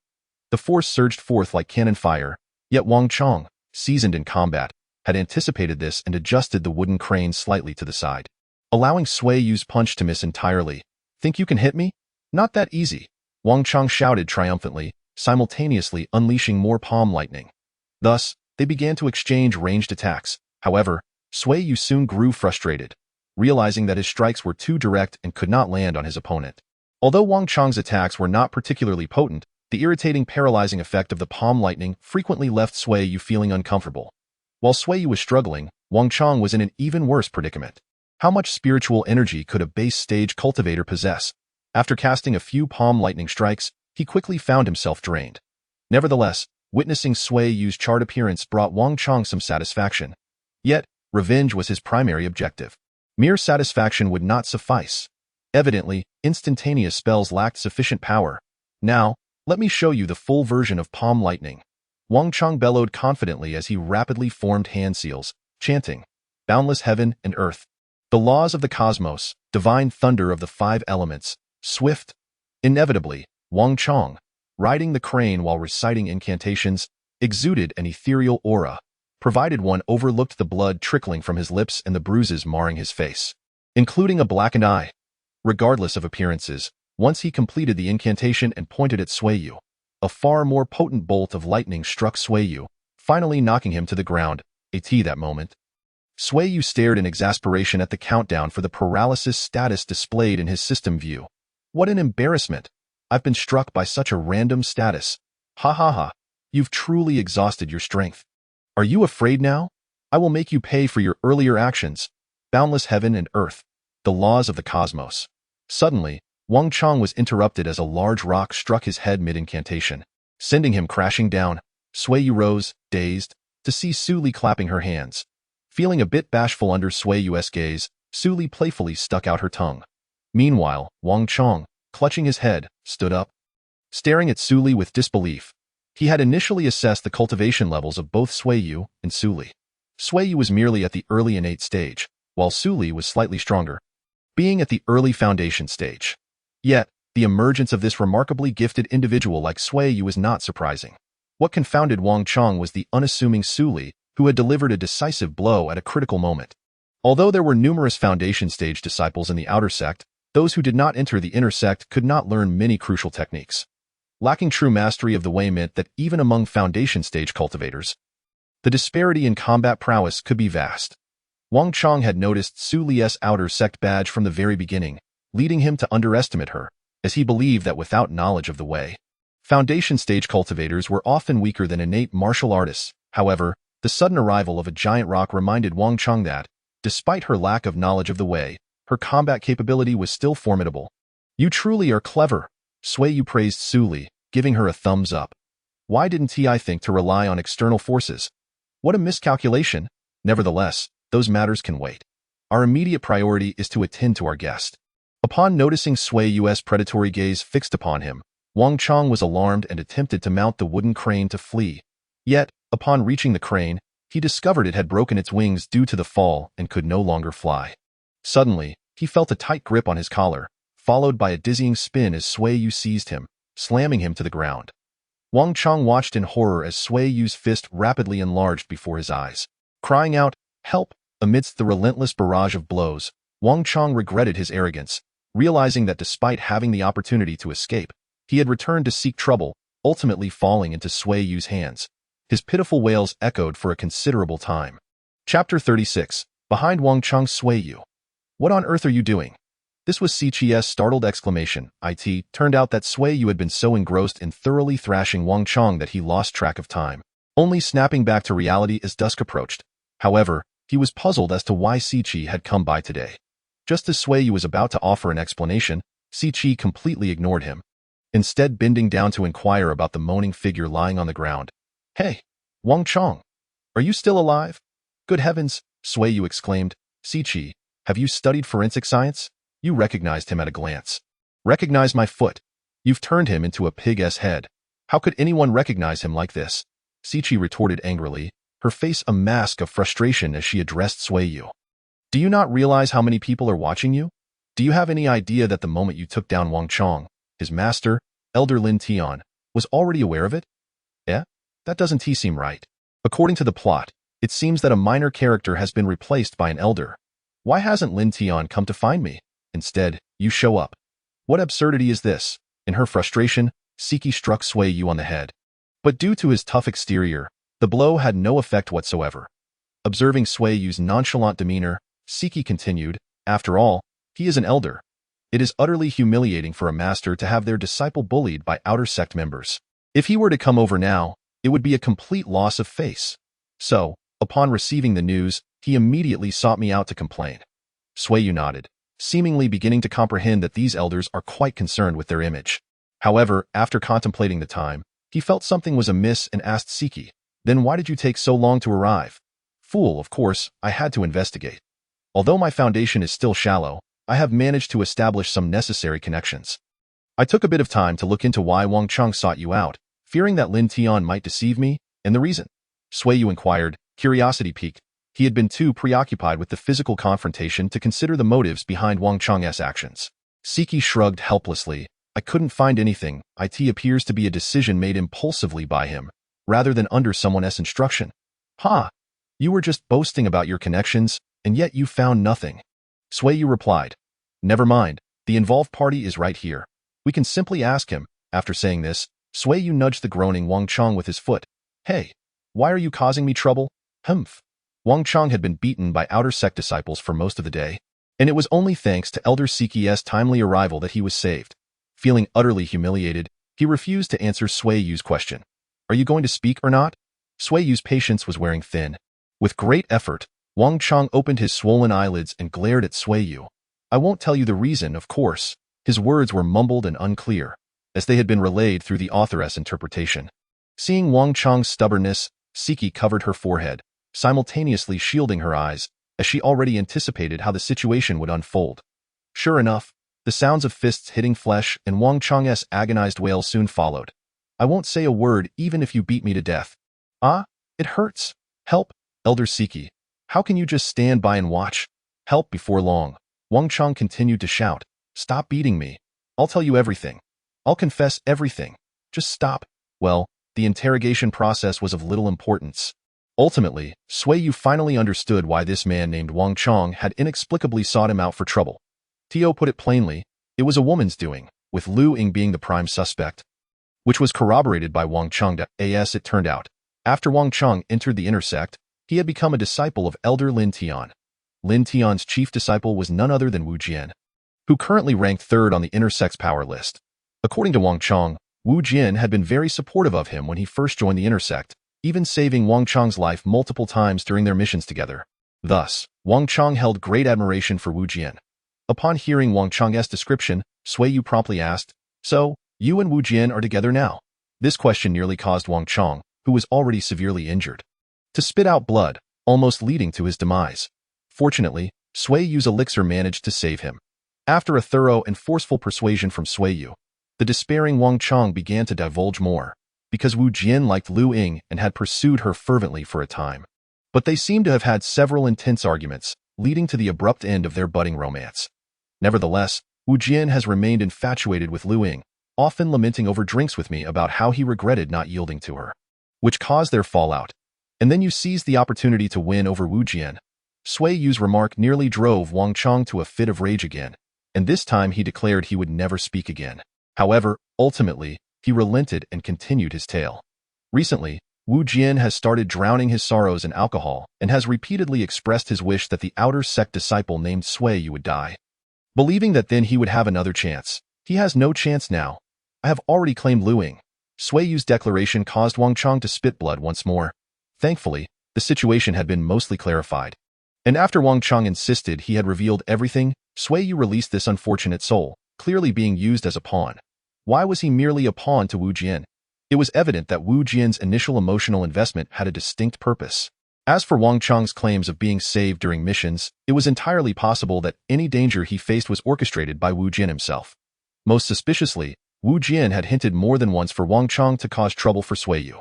The force surged forth like cannon fire, yet Wang Chong, seasoned in combat, had anticipated this and adjusted the wooden crane slightly to the side, allowing Sui Yu's punch to miss entirely. Think you can hit me? Not that easy, Wang Chong shouted triumphantly, simultaneously unleashing more palm lightning. Thus, they began to exchange ranged attacks. However, Sui Yu soon grew frustrated, realizing that his strikes were too direct and could not land on his opponent. Although Wang Chong's attacks were not particularly potent, the irritating paralyzing effect of the palm lightning frequently left Sui Yu feeling uncomfortable. While Sui Yu was struggling, Wang Chong was in an even worse predicament. How much spiritual energy could a base stage cultivator possess? After casting a few palm lightning strikes, he quickly found himself drained. Nevertheless, witnessing Sui Yu's charred appearance brought Wang Chong some satisfaction. Yet, revenge was his primary objective. Mere satisfaction would not suffice. Evidently, instantaneous spells lacked sufficient power. Now, let me show you the full version of palm lightning. Wang Chong bellowed confidently as he rapidly formed hand seals, chanting, boundless heaven and earth, the laws of the cosmos, divine thunder of the 5 elements, swift. Inevitably, Wang Chong, riding the crane while reciting incantations, exuded an ethereal aura, provided one overlooked the blood trickling from his lips and the bruises marring his face, including a blackened eye. Regardless of appearances, once he completed the incantation and pointed at Sui Yu, a far more potent bolt of lightning struck Sui Yu, finally knocking him to the ground. That moment, Sui Yu stared in exasperation at the countdown for the paralysis status displayed in his system view. What an embarrassment! I've been struck by such a random status. Ha ha ha! You've truly exhausted your strength. Are you afraid now? I will make you pay for your earlier actions. Boundless heaven and earth, the laws of the cosmos. Suddenly, Wang Chong was interrupted as a large rock struck his head mid-incantation, sending him crashing down. Sui Yu rose, dazed, to see Suli clapping her hands. Feeling a bit bashful under Sui Yu's gaze, Suli playfully stuck out her tongue. Meanwhile, Wang Chong, clutching his head, stood up, staring at Suli with disbelief. He had initially assessed the cultivation levels of both Sui Yu and Suli. Sui Yu was merely at the early innate stage, while Suli was slightly stronger, being at the early foundation stage. Yet, the emergence of this remarkably gifted individual like Sui Yu was not surprising. What confounded Wang Chong was the unassuming Suli, who had delivered a decisive blow at a critical moment. Although there were numerous foundation stage disciples in the outer sect, those who did not enter the inner sect could not learn many crucial techniques. Lacking true mastery of the way meant that even among foundation stage cultivators, the disparity in combat prowess could be vast. Wang Chong had noticed Suli's outer sect badge from the very beginning, leading him to underestimate her, as he believed that without knowledge of the way, foundation stage cultivators were often weaker than innate martial artists. However, the sudden arrival of a giant rock reminded Wang Chang that, despite her lack of knowledge of the way, her combat capability was still formidable. You truly are clever, Sui Yu praised Suli, giving her a thumbs up. Why didn't Ti think to rely on external forces? What a miscalculation. Nevertheless, those matters can wait. Our immediate priority is to attend to our guest. Upon noticing Sui Yu's predatory gaze fixed upon him, Wang Chang was alarmed and attempted to mount the wooden crane to flee. Yet, upon reaching the crane, he discovered it had broken its wings due to the fall and could no longer fly. Suddenly, he felt a tight grip on his collar, followed by a dizzying spin as Sui Yu seized him, slamming him to the ground. Wang Chang watched in horror as Sui Yu's fist rapidly enlarged before his eyes. Crying out, "Help!" amidst the relentless barrage of blows, Wang Chang regretted his arrogance, realizing that despite having the opportunity to escape, he had returned to seek trouble, ultimately falling into Sui Yu's hands. His pitiful wails echoed for a considerable time. Chapter 36. Behind Wang Chang's Sui Yu. What on earth are you doing? This was Xianxia's startled exclamation. It turned out that Sui Yu had been so engrossed in thoroughly thrashing Wang Chang that he lost track of time, only snapping back to reality as dusk approached. However, he was puzzled as to why Xiqi had come by today. Just as Sui Yu was about to offer an explanation, Xiqi completely ignored him, instead bending down to inquire about the moaning figure lying on the ground. "Hey, Wang Chang, are you still alive?" "Good heavens," Sui Yu exclaimed. "Xiqi, have you studied forensic science?" You recognized him at a glance. "Recognize my foot? You've turned him into a pig's head. How could anyone recognize him like this?" Xiqi retorted angrily, her face a mask of frustration as she addressed Sui Yu. "Do you not realize how many people are watching you? Do you have any idea that the moment you took down Wang Chang, his master, Elder Lin Tian, was already aware of it?" "Eh? That doesn't seem right. According to the plot, it seems that a minor character has been replaced by an elder. Why hasn't Lin Tian come to find me? Instead, you show up. What absurdity is this?" In her frustration, Xiqi struck Sui Yu on the head. But due to his tough exterior, the blow had no effect whatsoever. Observing Sui Yu's nonchalant demeanor, Xiqi continued, "After all, he is an elder. It is utterly humiliating for a master to have their disciple bullied by outer sect members. If he were to come over now, it would be a complete loss of face. So, upon receiving the news, he immediately sought me out to complain." Sui Yu nodded, seemingly beginning to comprehend that these elders are quite concerned with their image. However, after contemplating the time, he felt something was amiss and asked Xiqi, "Then why did you take so long to arrive?" "Fool, of course, I had to investigate. Although my foundation is still shallow, I have managed to establish some necessary connections. I took a bit of time to look into why Wang Chang sought you out, fearing that Lin Tian might deceive me, and the reason." Sui Yu inquired, curiosity piqued. He had been too preoccupied with the physical confrontation to consider the motives behind Wang Chang's actions. Xiqi shrugged helplessly. "I couldn't find anything. It appears to be a decision made impulsively by him, rather than under someone's instruction." "Ha! You were just boasting about your connections, and yet you found nothing." Sui Yu replied, "Never mind, the involved party is right here. We can simply ask him." After saying this, Sui Yu nudged the groaning Wang Chang with his foot. "Hey, why are you causing me trouble?" "Humph." Wang Chang had been beaten by outer sect disciples for most of the day, and it was only thanks to Elder Xiqi's timely arrival that he was saved. Feeling utterly humiliated, he refused to answer Sui Yu's question. "Are you going to speak or not?" Sui Yu's patience was wearing thin. With great effort, Wang Chang opened his swollen eyelids and glared at Sui Yu. "I won't tell you the reason, of course." His words were mumbled and unclear, as they had been relayed through the authoress' interpretation. Seeing Wang Chang's stubbornness, Xiqi covered her forehead, simultaneously shielding her eyes, as she already anticipated how the situation would unfold. Sure enough, the sounds of fists hitting flesh and Wang Chang's agonized wail soon followed. "I won't say a word even if you beat me to death." "Ah, it hurts. Help, Elder Xiqi. How can you just stand by and watch?" "Help before long." Wang Chang continued to shout. "Stop beating me. I'll tell you everything. I'll confess everything. Just stop." Well, the interrogation process was of little importance. Ultimately, Sui Yu finally understood why this man named Wang Chang had inexplicably sought him out for trouble. Tio put it plainly, it was a woman's doing, with Lu Ying being the prime suspect, which was corroborated by Wang Chang. As it turned out, after Wang Chang entered the inner sect, he had become a disciple of Elder Lin Tian. Lin Tian's chief disciple was none other than Wu Jian. who currently ranked third on the inner sects power list. According to Wang Chong, Wu Jian had been very supportive of him when he first joined the inner sect, even saving Wang Chong's life multiple times during their missions together. Thus, Wang Chong held great admiration for Wu Jian. Upon hearing Wang Chong's description, Sui Yu promptly asked, "So, you and Wu Jian are together now?" This question nearly caused Wang Chong, who was already severely injured, to spit out blood, almost leading to his demise. Fortunately, Sui Yu's elixir managed to save him. After a thorough and forceful persuasion from Sui Yu, the despairing Wang Chong began to divulge more, because Wu Jian liked Lu Ying and had pursued her fervently for a time. But they seemed to have had several intense arguments, leading to the abrupt end of their budding romance. Nevertheless, Wu Jian has remained infatuated with Lu Ying, often lamenting over drinks with me about how he regretted not yielding to her, which caused their fallout. And then you seized the opportunity to win over Wu Jian. Sui Yu's remark nearly drove Wang Chong to a fit of rage again, and this time he declared he would never speak again. However, ultimately, he relented and continued his tale. Recently, Wu Jian has started drowning his sorrows in alcohol and has repeatedly expressed his wish that the outer sect disciple named Sui Yu would die. Believing that then he would have another chance. He has no chance now. I have already claimed Lu Ying. Sui Yu's declaration caused Wang Chong to spit blood once more. Thankfully, the situation had been mostly clarified. And after Wang Chong insisted he had revealed everything, Sui Yu released this unfortunate soul, clearly being used as a pawn. Why was he merely a pawn to Wu Jian? It was evident that Wu Jian's initial emotional investment had a distinct purpose. As for Wang Chong's claims of being saved during missions, it was entirely possible that any danger he faced was orchestrated by Wu Jian himself. Most suspiciously, Wu Jian had hinted more than once for Wang Chong to cause trouble for Sui Yu.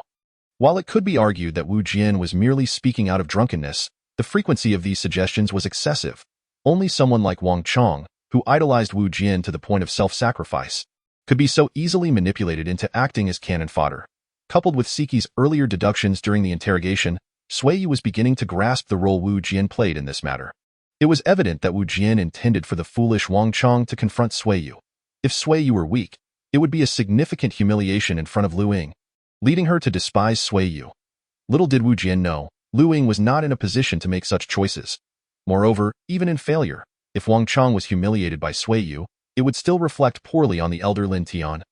While it could be argued that Wu Jian was merely speaking out of drunkenness, the frequency of these suggestions was excessive. Only someone like Wang Chong, who idolized Wu Jian to the point of self-sacrifice, could be so easily manipulated into acting as cannon fodder. Coupled with Siki's earlier deductions during the interrogation, Sui Yu was beginning to grasp the role Wu Jian played in this matter. It was evident that Wu Jian intended for the foolish Wang Chong to confront Sui Yu. If Sui Yu were weak, it would be a significant humiliation in front of Lu Ying, leading her to despise Sui Yu. Little did Wu Jian know, Lu Ying was not in a position to make such choices. Moreover, even in failure, if Wang Chong was humiliated by Sui Yu, it would still reflect poorly on the elder Lin Tian.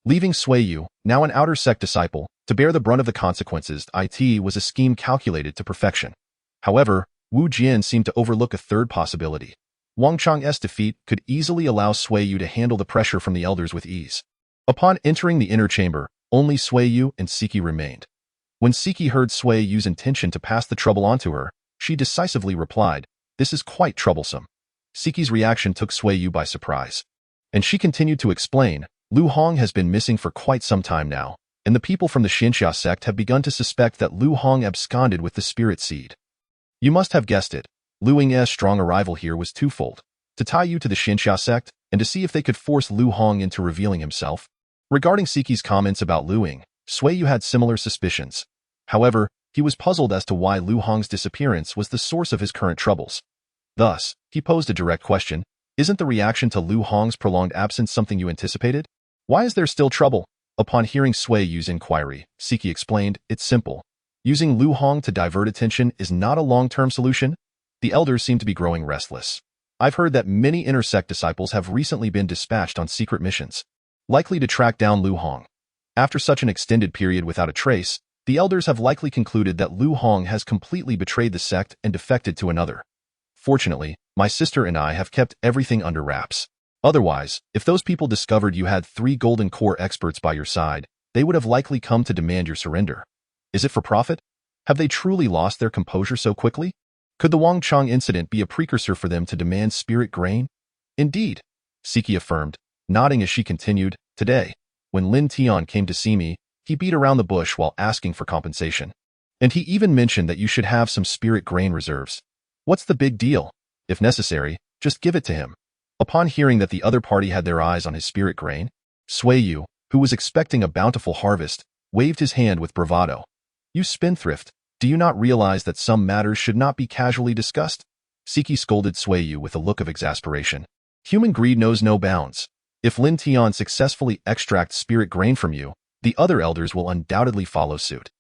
Leaving Sui Yu, now an outer sect disciple, to bear the brunt of the consequences, it was a scheme calculated to perfection. However, Wu Jian seemed to overlook a third possibility. Wang Chong's defeat could easily allow Sui Yu to handle the pressure from the elders with ease. Upon entering the inner chamber, only Sui Yu and Siki remained. When Siki heard Sui Yu's intention to pass the trouble on to her, she decisively replied, "This is quite troublesome." Siki's reaction took Sui Yu by surprise, and she continued to explain, "Lu Hong has been missing for quite some time now, and the people from the Xianxia Sect have begun to suspect that Lu Hong absconded with the spirit seed. You must have guessed it. Lu Ying's strong arrival here was twofold, to tie you to the Xianxia Sect and to see if they could force Lu Hong into revealing himself." Regarding Siki's comments about Lu Ying, Sui Yu had similar suspicions. However, he was puzzled as to why Lu Hong's disappearance was the source of his current troubles. Thus, he posed a direct question, "Isn't the reaction to Lu Hong's prolonged absence something you anticipated? Why is there still trouble?" Upon hearing Sui Yu's inquiry, Siki explained, "It's simple. Using Lu Hong to divert attention is not a long-term solution." The elders seem to be growing restless. I've heard that many inner sect disciples have recently been dispatched on secret missions, likely to track down Lu Hong. After such an extended period without a trace, the elders have likely concluded that Lu Hong has completely betrayed the sect and defected to another. Fortunately, my sister and I have kept everything under wraps. Otherwise, if those people discovered you had 3 golden core experts by your side, they would have likely come to demand your surrender. Is it for profit? Have they truly lost their composure so quickly? Could the Wang Chong incident be a precursor for them to demand spirit grain? Indeed, Siki affirmed, nodding as she continued, "Today, when Lin Tian came to see me, he beat around the bush while asking for compensation. And he even mentioned that you should have some spirit grain reserves. What's the big deal? If necessary, just give it to him." Upon hearing that the other party had their eyes on his spirit grain, Sui Yu, who was expecting a bountiful harvest, waved his hand with bravado. "You spendthrift, do you not realize that some matters should not be casually discussed?" Siki scolded Sui Yu with a look of exasperation. "Human greed knows no bounds. If Lin Tian successfully extracts spirit grain from you, the other elders will undoubtedly follow suit.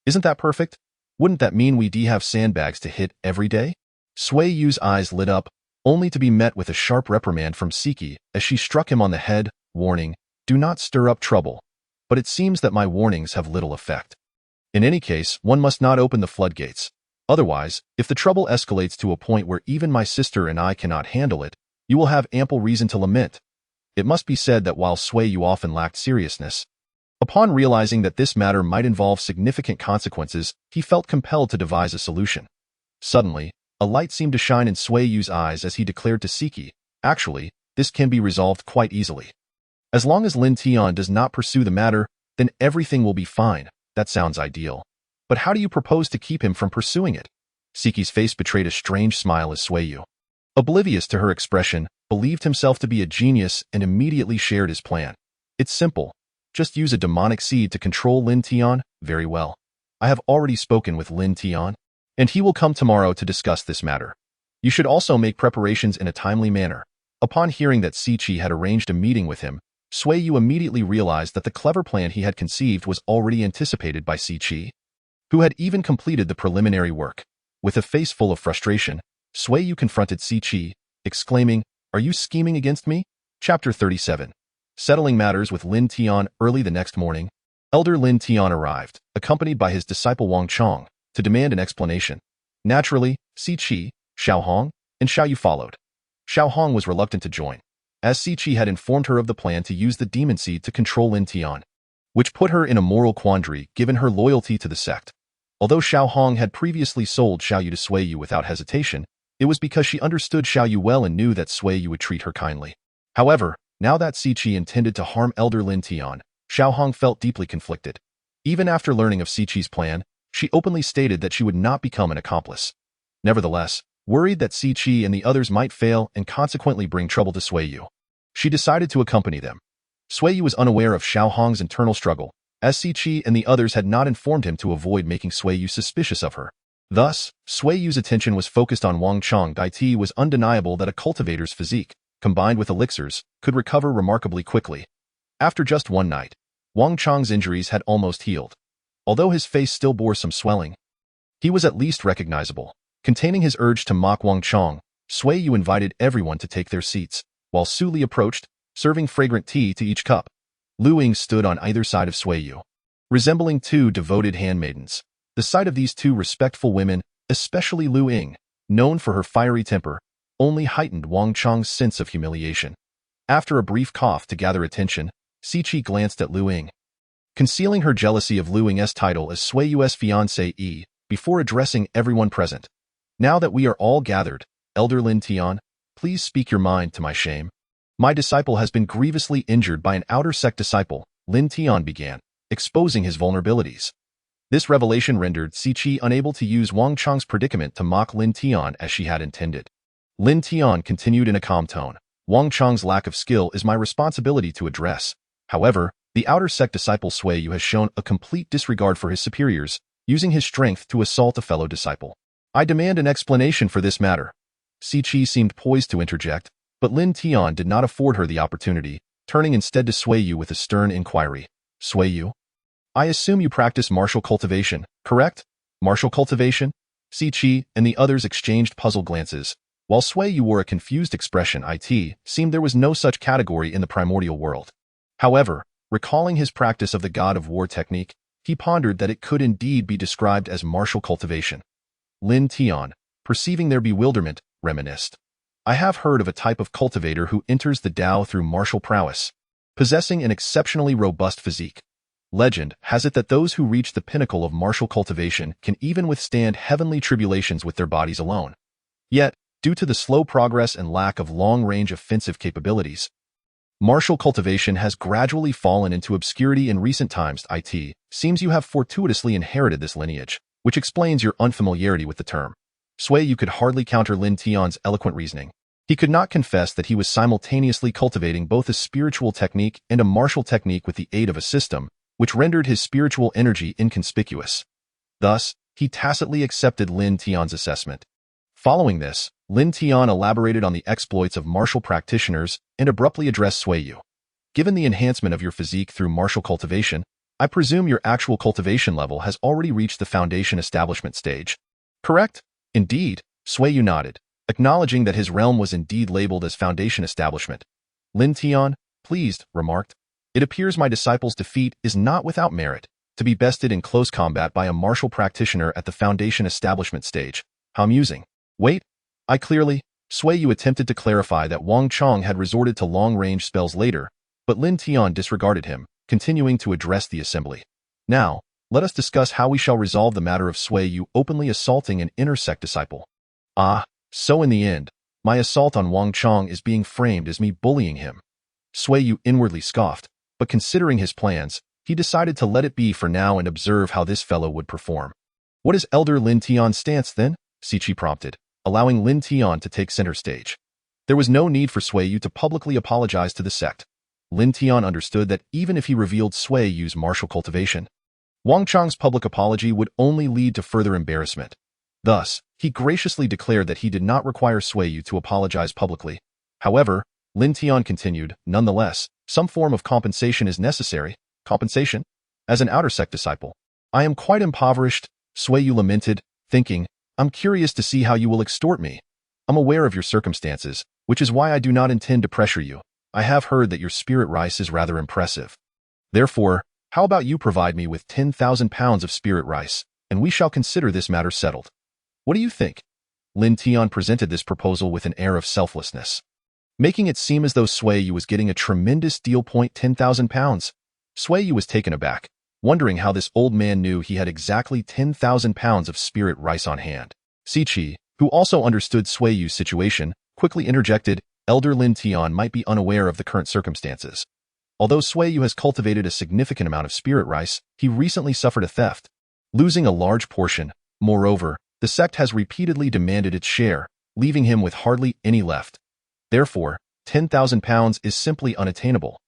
Isn't that perfect? Wouldn't that mean we have sandbags to hit every day?" Sui Yu's eyes lit up. only to be met with a sharp reprimand from Siki as she struck him on the head, warning, "Do not stir up trouble." But it seems that my warnings have little effect. In any case, one must not open the floodgates. Otherwise, if the trouble escalates to a point where even my sister and I cannot handle it, you will have ample reason to lament. It must be said that while Sui Yu often lacked seriousness, upon realizing that this matter might involve significant consequences, he felt compelled to devise a solution. Suddenly, a light seemed to shine in Sui Yu's eyes as he declared to Siki, "Actually, this can be resolved quite easily. As long as Lin Tian does not pursue the matter, then everything will be fine." "That sounds ideal. But how do you propose to keep him from pursuing it?" Siki's face betrayed a strange smile as Sui Yu, oblivious to her expression, believed himself to be a genius and immediately shared his plan. "It's simple. Just use a demonic seed to control Lin Tian." "Very well. I have already spoken with Lin Tian, and he will come tomorrow to discuss this matter. You should also make preparations in a timely manner." Upon hearing that Siqi had arranged a meeting with him, Sui Yu immediately realized that the clever plan he had conceived was already anticipated by Siqi, who had even completed the preliminary work. With a face full of frustration, Sui Yu confronted Siqi, exclaiming, "Are you scheming against me?" Chapter 37. Settling matters with Lin Tian. Early the next morning, Elder Lin Tian arrived, accompanied by his disciple Wang Chong, to demand an explanation. Naturally, Siqi, Xiao Hong, and Xiao Yu followed. Xiao Hong was reluctant to join, as Siqi had informed her of the plan to use the demon seed to control Lin Tian, which put her in a moral quandary given her loyalty to the sect. Although Xiao Hong had previously sold Xiao Yu to Sui Yu without hesitation, it was because she understood Xiao Yu well and knew that Sui Yu would treat her kindly. However, now that Siqi intended to harm Elder Lin Tian, Xiao Hong felt deeply conflicted. Even after learning of Siqi's plan, she openly stated that she would not become an accomplice. Nevertheless, worried that Siqi and the others might fail and consequently bring trouble to Sui Yu, she decided to accompany them. Sui Yu was unaware of Xiao Hong's internal struggle, as Siqi and the others had not informed him to avoid making Sui Yu suspicious of her. Thus, Sui Yu's attention was focused on Wang Chong. It was undeniable that a cultivator's physique, combined with elixirs, could recover remarkably quickly. After just one night, Wang Chong's injuries had almost healed. Although his face still bore some swelling, he was at least recognizable. Containing his urge to mock Wang Chong, Sui Yu invited everyone to take their seats, while Su Li approached, serving fragrant tea to each cup. Lu Ying stood on either side of Sui Yu, resembling two devoted handmaidens. The sight of these two respectful women, especially Lu Ying, known for her fiery temper, only heightened Wang Chong's sense of humiliation. After a brief cough to gather attention, Siqi glanced at Lu Ying, concealing her jealousy of Lu Ying's title as Sui Yu's fiancée, before addressing everyone present. "Now that we are all gathered, Elder Lin Tian, please speak your mind to my shame. My disciple has been grievously injured by an outer sect disciple," Lin Tian began, exposing his vulnerabilities. This revelation rendered Siqi unable to use Wang Chong's predicament to mock Lin Tian as she had intended. Lin Tian continued in a calm tone, "Wang Chong's lack of skill is my responsibility to address. However, the outer sect disciple Sui Yu has shown a complete disregard for his superiors, using his strength to assault a fellow disciple. I demand an explanation for this matter." Siqi seemed poised to interject, but Lin Tian did not afford her the opportunity, turning instead to Sui Yu with a stern inquiry. "Sui Yu, I assume you practice martial cultivation, correct?" "Martial cultivation?" Siqi and the others exchanged puzzled glances, while Sui Yu wore a confused expression. It seemed there was no such category in the primordial world. However, recalling his practice of the god of war technique, he pondered that it could indeed be described as martial cultivation. Lin Tian, perceiving their bewilderment, reminisced. "I have heard of a type of cultivator who enters the Tao through martial prowess, possessing an exceptionally robust physique. Legend has it that those who reach the pinnacle of martial cultivation can even withstand heavenly tribulations with their bodies alone. Yet, due to the slow progress and lack of long-range offensive capabilities, martial cultivation has gradually fallen into obscurity in recent times. It seems you have fortuitously inherited this lineage, which explains your unfamiliarity with the term." Sui Yu could hardly counter Lin Tian's eloquent reasoning. He could not confess that he was simultaneously cultivating both a spiritual technique and a martial technique with the aid of a system, which rendered his spiritual energy inconspicuous. Thus, he tacitly accepted Lin Tian's assessment. Following this, Lin Tian elaborated on the exploits of martial practitioners and abruptly addressed Sui Yu. "Given the enhancement of your physique through martial cultivation, I presume your actual cultivation level has already reached the foundation establishment stage, correct?" "Indeed," Sui Yu nodded. Acknowledging that his realm was indeed labeled as Foundation Establishment, Lin Tian, pleased, remarked, "It appears my disciple's defeat is not without merit. To be bested in close combat by a martial practitioner at the Foundation Establishment stage. How amusing. Wait, I clearly..." Sui Yu attempted to clarify that Wang Chong had resorted to long-range spells later, but Lin Tian disregarded him, continuing to address the assembly. "Now, let us discuss how we shall resolve the matter of Sui Yu openly assaulting an inner sect disciple. Ah, so in the end, my assault on Wang Chong is being framed as me bullying him." Sui Yu inwardly scoffed, but considering his plans, he decided to let it be for now and observe how this fellow would perform. "What is Elder Lin Tian's stance then?" Siqi prompted, allowing Lin Tian to take center stage. There was no need for Sui Yu to publicly apologize to the sect. Lin Tian understood that even if he revealed Sui Yu's martial cultivation, Wang Chong's public apology would only lead to further embarrassment. Thus, he graciously declared that he did not require Sui Yu to apologize publicly. However, Lin Tian continued, "Nonetheless, some form of compensation is necessary." "Compensation? As an outer sect disciple, I am quite impoverished," Sui Yu lamented, thinking, "I'm curious to see how you will extort me. I'm aware of your circumstances, which is why I do not intend to pressure you. I have heard that your spirit rice is rather impressive. Therefore, how about you provide me with 10,000 pounds of spirit rice, and we shall consider this matter settled. What do you think?" Lin Tian presented this proposal with an air of selflessness, making it seem as though Sui Yu was getting a tremendous deal. 10,000 pounds. Sui Yu was taken aback, wondering how this old man knew he had exactly 10,000 pounds of spirit rice on hand. Siqi, who also understood Sui Yu's situation, quickly interjected, "Elder Lin Tian might be unaware of the current circumstances. Although Sui Yu has cultivated a significant amount of spirit rice, he recently suffered a theft, losing a large portion. Moreover, the sect has repeatedly demanded its share, leaving him with hardly any left. Therefore, 10,000 pounds is simply unattainable."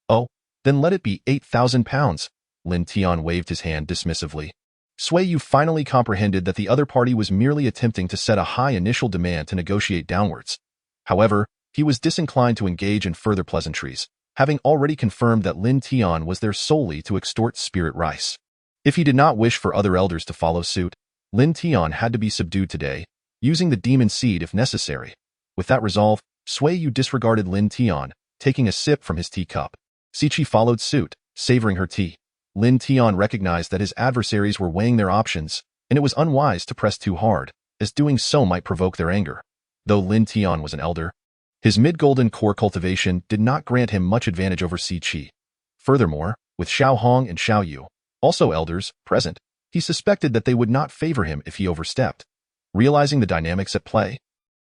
"Oh, then let it be 8,000 pounds. Lin Tian waved his hand dismissively. Sui Yu finally comprehended that the other party was merely attempting to set a high initial demand to negotiate downwards. However, he was disinclined to engage in further pleasantries, having already confirmed that Lin Tian was there solely to extort spirit rice. If he did not wish for other elders to follow suit, Lin Tian had to be subdued today, using the demon seed if necessary. With that resolve, Sui Yu disregarded Lin Tian, taking a sip from his teacup. Siqi followed suit, savoring her tea. Lin Tian recognized that his adversaries were weighing their options, and it was unwise to press too hard, as doing so might provoke their anger. Though Lin Tian was an elder, his mid-golden core cultivation did not grant him much advantage over Siqi. Furthermore, with Xiao Hong and Xiao Yu, also elders, present, he suspected that they would not favor him if he overstepped. Realizing the dynamics at play,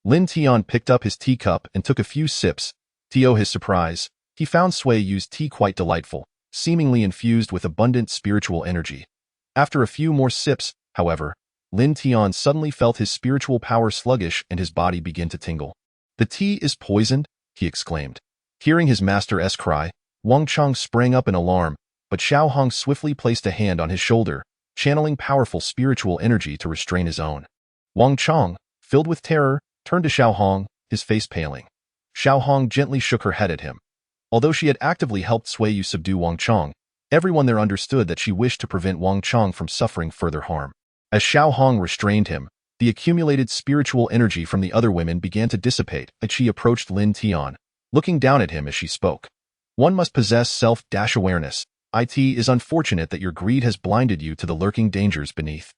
Lin Tian picked up his teacup and took a few sips. To his surprise, he found Sui Yu's tea quite delightful, seemingly infused with abundant spiritual energy. After a few more sips, however, Lin Tian suddenly felt his spiritual power sluggish and his body begin to tingle. "The tea is poisoned," he exclaimed. Hearing his master's cry, Wang Chong sprang up in alarm, but Xiao Hong swiftly placed a hand on his shoulder, channeling powerful spiritual energy to restrain his own. Wang Chong, filled with terror, turned to Xiao Hong, his face paling. Xiao Hong gently shook her head at him. Although she had actively helped Sui Yu subdue Wang Chong, everyone there understood that she wished to prevent Wang Chong from suffering further harm. As Xiao Hong restrained him, the accumulated spiritual energy from the other women began to dissipate as she approached Lin Tian, looking down at him as she spoke. "One must possess self-awareness. It is unfortunate that your greed has blinded you to the lurking dangers beneath."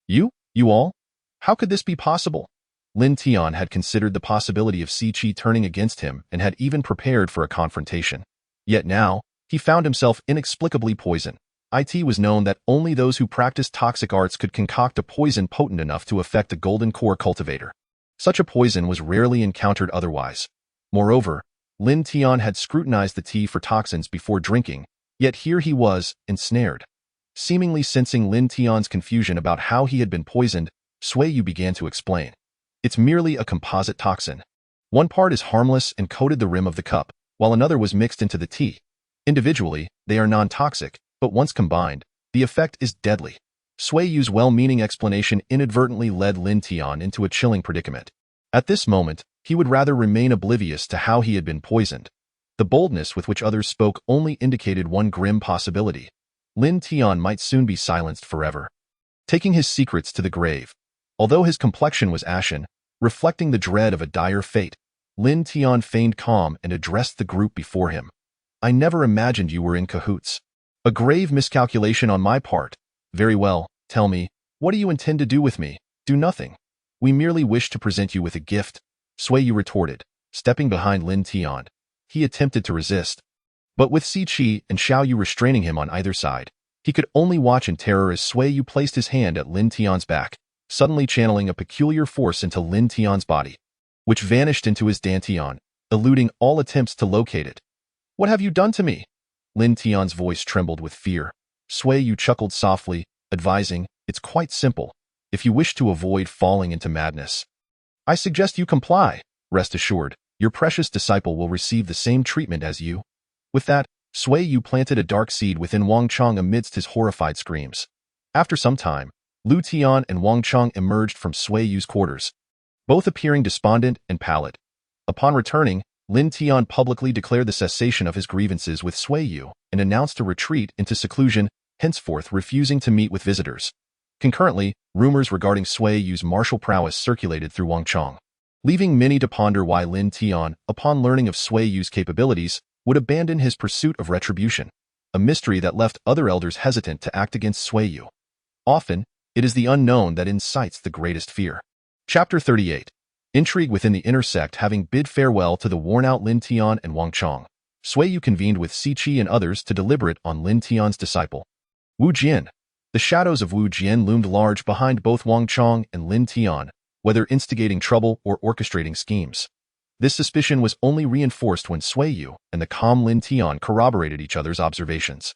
You all? How could this be possible?" Lin Tian had considered the possibility of Siqi turning against him and had even prepared for a confrontation. Yet now, he found himself inexplicably poisoned. It was known that only those who practiced toxic arts could concoct a poison potent enough to affect a golden core cultivator. Such a poison was rarely encountered otherwise. Moreover, Lin Tian had scrutinized the tea for toxins before drinking, yet here he was, ensnared. Seemingly sensing Lin Tian's confusion about how he had been poisoned, Sui Yu began to explain. "It's merely a composite toxin. One part is harmless and coated the rim of the cup, while another was mixed into the tea. Individually, they are non-toxic, but once combined, the effect is deadly." Sui Yu's well-meaning explanation inadvertently led Lin Tian into a chilling predicament. At this moment, he would rather remain oblivious to how he had been poisoned. The boldness with which others spoke only indicated one grim possibility. Lin Tian might soon be silenced forever. Taking his secrets to the grave. Although his complexion was ashen, Reflecting the dread of a dire fate, Lin Tian feigned calm and addressed the group before him. I never imagined you were in cahoots. A grave miscalculation on my part. Very well, tell me, what do you intend to do with me? Do nothing. We merely wish to present you with a gift, Sui Yu retorted, stepping behind Lin Tian. He attempted to resist, but with Si Qi and Xiao Yu restraining him on either side, he could only watch in terror as Sui Yu placed his hand at Lin Tian's back, suddenly channeling a peculiar force into Lin Tian's body, which vanished into his dantian, eluding all attempts to locate it. What have you done to me? Lin Tian's voice trembled with fear. Sui Yu chuckled softly, advising, it's quite simple. If you wish to avoid falling into madness, I suggest you comply. Rest assured, your precious disciple will receive the same treatment as you. With that, Sui Yu planted a dark seed within Wang Chong amidst his horrified screams. After some time, Lu Tian and Wang Chong emerged from Sui Yu's quarters, both appearing despondent and pallid. Upon returning, Lin Tian publicly declared the cessation of his grievances with Sui Yu and announced a retreat into seclusion, henceforth refusing to meet with visitors. Concurrently, rumors regarding Sui Yu's martial prowess circulated through Wang Chong, leaving many to ponder why Lin Tian, upon learning of Sui Yu's capabilities, would abandon his pursuit of retribution, a mystery that left other elders hesitant to act against Sui Yu. Often, it is the unknown that incites the greatest fear. Chapter 38. Intrigue within the inner sect. Having bid farewell to the worn-out Lin Tian and Wang Chong, Sui Yu convened with Si Qi and others to deliberate on Lin Tian's disciple, Wu Jian. The shadows of Wu Jian loomed large behind both Wang Chong and Lin Tian, whether instigating trouble or orchestrating schemes. This suspicion was only reinforced when Sui Yu and the calm Lin Tian corroborated each other's observations.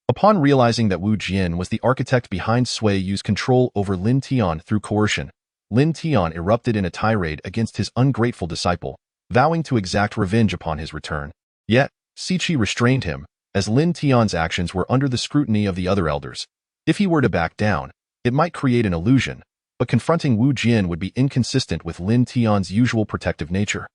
Upon realizing that Wu Jian was the architect behind Sui Yu's control over Lin Tian through coercion, Lin Tian erupted in a tirade against his ungrateful disciple, vowing to exact revenge upon his return. Yet, Si Qi restrained him, as Lin Tian's actions were under the scrutiny of the other elders. If he were to back down, it might create an illusion, but confronting Wu Jian would be inconsistent with Lin Tian's usual protective nature,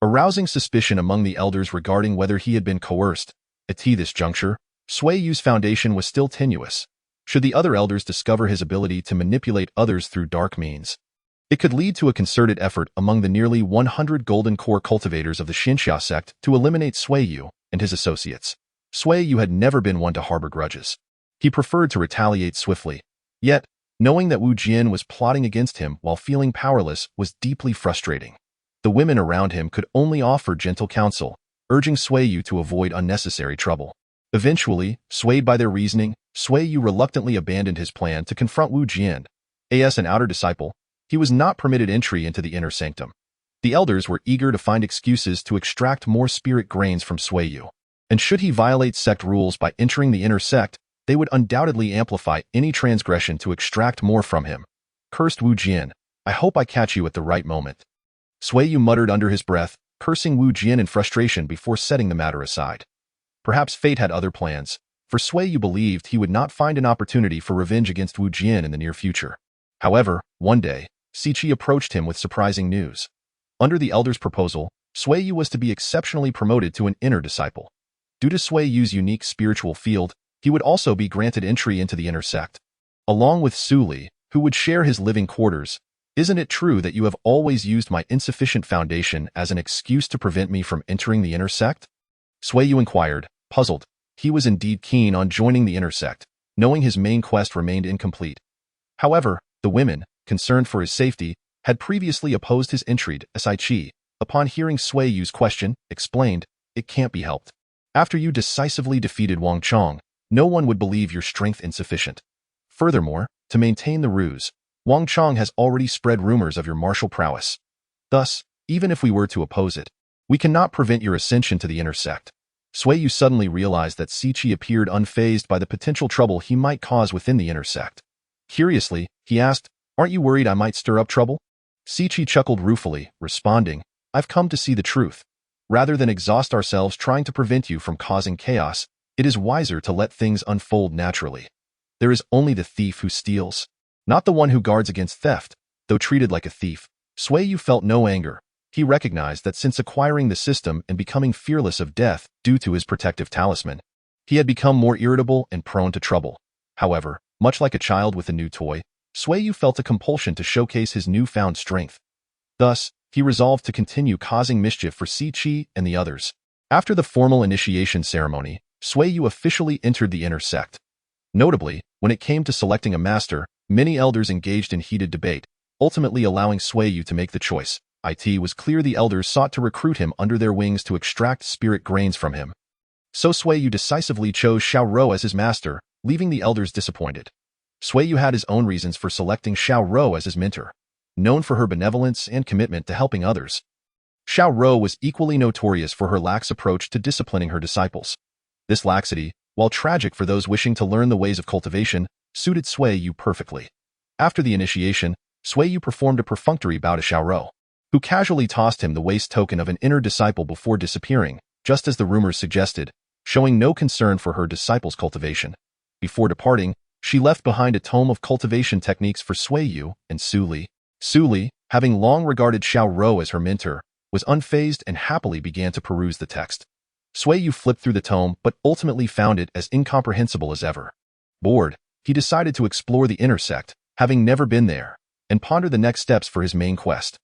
arousing suspicion among the elders regarding whether he had been coerced. At this juncture, Sui Yu's foundation was still tenuous. Should the other elders discover his ability to manipulate others through dark means, it could lead to a concerted effort among the nearly 100 golden core cultivators of the Xianxia Sect to eliminate Sui Yu and his associates. Sui Yu had never been one to harbor grudges. He preferred to retaliate swiftly. Yet, knowing that Wu Jian was plotting against him while feeling powerless was deeply frustrating. The women around him could only offer gentle counsel, urging Sui Yu to avoid unnecessary trouble. Eventually, swayed by their reasoning, Sui Yu reluctantly abandoned his plan to confront Wu Jian. As an outer disciple, he was not permitted entry into the inner sanctum. The elders were eager to find excuses to extract more spirit grains from Sui Yu, and should he violate sect rules by entering the inner sect, they would undoubtedly amplify any transgression to extract more from him. Cursed Wu Jian, I hope I catch you at the right moment. Sui Yu muttered under his breath, cursing Wu Jian in frustration before setting the matter aside. Perhaps fate had other plans, for Sui Yu believed he would not find an opportunity for revenge against Wu Jian in the near future. However, one day, Si Qi approached him with surprising news. Under the elder's proposal, Sui Yu was to be exceptionally promoted to an inner disciple. Due to Sui Yu's unique spiritual field, he would also be granted entry into the inner sect, along with Su Li, who would share his living quarters. Isn't it true that you have always used my insufficient foundation as an excuse to prevent me from entering the inner sect? Sui Yu inquired, puzzled. He was indeed keen on joining the inner sect, knowing his main quest remained incomplete. However, the women, concerned for his safety, had previously opposed his entry. Si Qi, upon hearing Sui Yu's question, explained, it can't be helped. After you decisively defeated Wang Chong, no one would believe your strength insufficient. Furthermore, to maintain the ruse, Wang Chong has already spread rumors of your martial prowess. Thus, even if we were to oppose it, we cannot prevent your ascension to the inner sect. Sui Yu suddenly realized that Si Qi appeared unfazed by the potential trouble he might cause within the inner sect. Curiously, he asked, aren't you worried I might stir up trouble? Si Qi chuckled ruefully, responding, I've come to see the truth. Rather than exhaust ourselves trying to prevent you from causing chaos, it is wiser to let things unfold naturally. There is only the thief who steals, not the one who guards against theft. Though treated like a thief, Sui Yu felt no anger. He recognized that since acquiring the system and becoming fearless of death due to his protective talisman, he had become more irritable and prone to trouble. However, much like a child with a new toy, Sui Yu felt a compulsion to showcase his newfound strength. Thus, he resolved to continue causing mischief for Siqi and the others. After the formal initiation ceremony, Sui Yu officially entered the inner sect. Notably, when it came to selecting a master, many elders engaged in heated debate, ultimately allowing Sui Yu to make the choice. It was clear the elders sought to recruit him under their wings to extract spirit grains from him. So Sui Yu decisively chose Xiao Rou as his master, leaving the elders disappointed. Sui Yu had his own reasons for selecting Xiao Rou as his mentor, known for her benevolence and commitment to helping others. Xiao Rou was equally notorious for her lax approach to disciplining her disciples. This laxity, while tragic for those wishing to learn the ways of cultivation, suited Sui Yu perfectly. After the initiation, Sui Yu performed a perfunctory bow to Xiao Rou, who casually tossed him the waste token of an inner disciple before disappearing, just as the rumors suggested, showing no concern for her disciples' cultivation. Before departing, she left behind a tome of cultivation techniques for Sui Yu and Su Li. Su Li, having long regarded Xiao Rou as her mentor, was unfazed and happily began to peruse the text. Sui Yu flipped through the tome but ultimately found it as incomprehensible as ever. Bored, he decided to explore the inner sect, having never been there, and ponder the next steps for his main quest.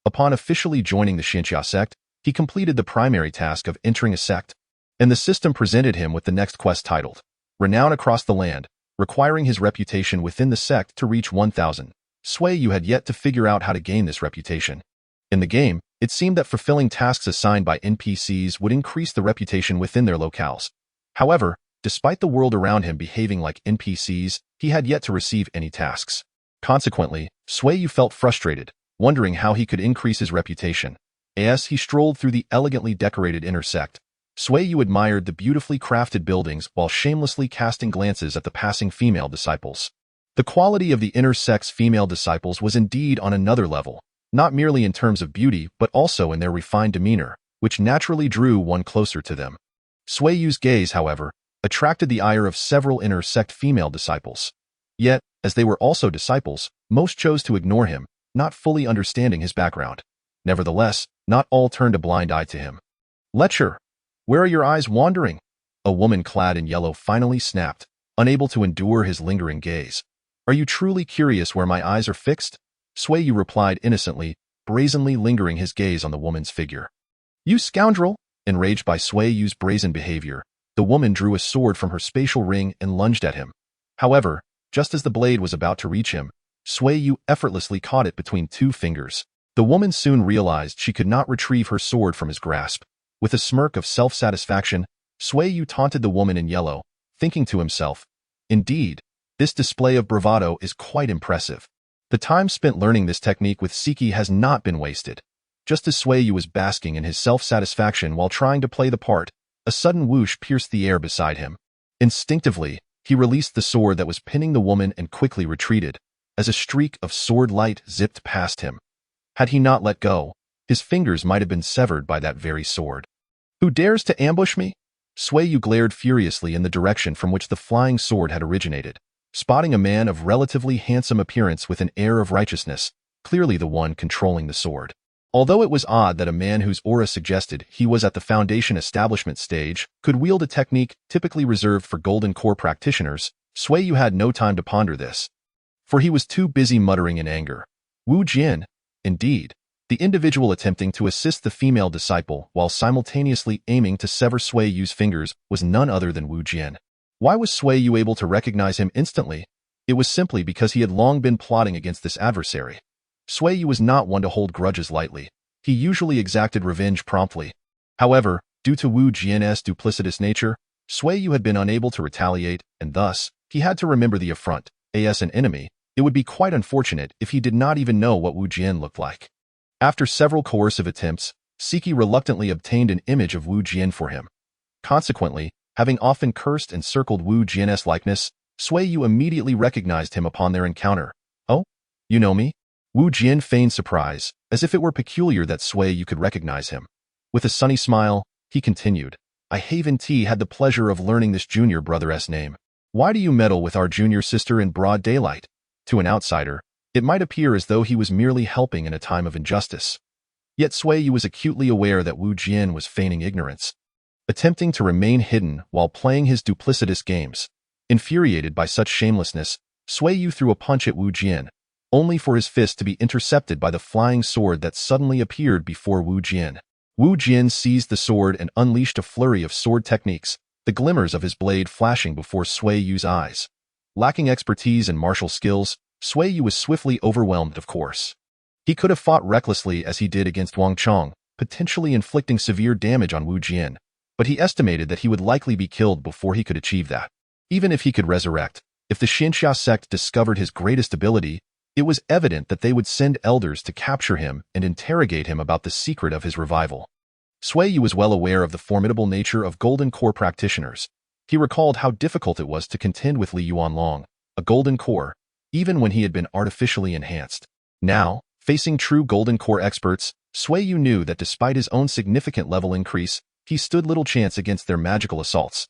Upon officially joining the Xianxia Sect, he completed the primary task of entering a sect, and the system presented him with the next quest titled Renown Across the Land, requiring his reputation within the sect to reach 1,000. Sui Yu had yet to figure out how to gain this reputation. In the game, it seemed that fulfilling tasks assigned by NPCs would increase the reputation within their locales. However, despite the world around him behaving like NPCs, he had yet to receive any tasks. Consequently, Sui Yu felt frustrated, wondering how he could increase his reputation. As he strolled through the elegantly decorated inner sect, Sui Yu admired the beautifully crafted buildings while shamelessly casting glances at the passing female disciples. The quality of the inner sect's female disciples was indeed on another level, not merely in terms of beauty but also in their refined demeanor, which naturally drew one closer to them. Sui Yu's gaze, however, attracted the ire of several inner sect female disciples. Yet, as they were also disciples, most chose to ignore him, not fully understanding his background. Nevertheless, not all turned a blind eye to him. "Lecture! Where are your eyes wandering?" A woman clad in yellow finally snapped, unable to endure his lingering gaze. "Are you truly curious where my eyes are fixed?" Sui Yu replied innocently, brazenly lingering his gaze on the woman's figure. "You scoundrel!" Enraged by Sui Yu's brazen behavior, the woman drew a sword from her spatial ring and lunged at him. However, just as the blade was about to reach him, Sui Yu effortlessly caught it between two fingers. The woman soon realized she could not retrieve her sword from his grasp. With a smirk of self-satisfaction, Sui Yu taunted the woman in yellow, thinking to himself, "Indeed, this display of bravado is quite impressive." The time spent learning this technique with Siki has not been wasted. Just as Sui Yu was basking in his self-satisfaction while trying to play the part, a sudden whoosh pierced the air beside him. Instinctively, he released the sword that was pinning the woman and quickly retreated, as a streak of sword light zipped past him. Had he not let go, his fingers might have been severed by that very sword. "Who dares to ambush me?" Sui Yu glared furiously in the direction from which the flying sword had originated, spotting a man of relatively handsome appearance with an air of righteousness, clearly the one controlling the sword. Although it was odd that a man whose aura suggested he was at the Foundation establishment stage could wield a technique typically reserved for Golden Core practitioners, Sui Yu had no time to ponder this, for he was too busy muttering in anger. Wu Jian, indeed. The individual attempting to assist the female disciple while simultaneously aiming to sever Sui Yu's fingers was none other than Wu Jian. Why was Sui Yu able to recognize him instantly? It was simply because he had long been plotting against this adversary. Sui Yu was not one to hold grudges lightly. He usually exacted revenge promptly. However, due to Wu Jian's duplicitous nature, Sui Yu had been unable to retaliate, and thus, he had to remember the affront. As an enemy, it would be quite unfortunate if he did not even know what Wu Jian looked like. After several coercive attempts, Siki reluctantly obtained an image of Wu Jian for him. Consequently, having often cursed and circled Wu Jian's likeness, Sui Yu immediately recognized him upon their encounter. "Oh? You know me?" Wu Jian feigned surprise, as if it were peculiar that Sui Yu could recognize him. With a sunny smile, he continued, "I haven't had the pleasure of learning this junior brother's name. Why do you meddle with our junior sister in broad daylight?" To an outsider, it might appear as though he was merely helping in a time of injustice. Yet Sui Yu was acutely aware that Wu Jian was feigning ignorance, attempting to remain hidden while playing his duplicitous games. Infuriated by such shamelessness, Sui Yu threw a punch at Wu Jian, only for his fist to be intercepted by the flying sword that suddenly appeared before Wu Jian. Wu Jian seized the sword and unleashed a flurry of sword techniques, the glimmers of his blade flashing before Sui Yu's eyes. Lacking expertise and martial skills, Sui Yu was swiftly overwhelmed, of course. He could have fought recklessly as he did against Wang Chong, potentially inflicting severe damage on Wu Jian, but he estimated that he would likely be killed before he could achieve that. Even if he could resurrect, if the Xianxia Sect discovered his greatest ability, it was evident that they would send elders to capture him and interrogate him about the secret of his revival. Sui Yu was well aware of the formidable nature of Golden Core practitioners. He recalled how difficult it was to contend with Li Yuanlong, a Golden Core, even when he had been artificially enhanced. Now, facing true Golden Core experts, Sui Yu knew that despite his own significant level increase, he stood little chance against their magical assaults.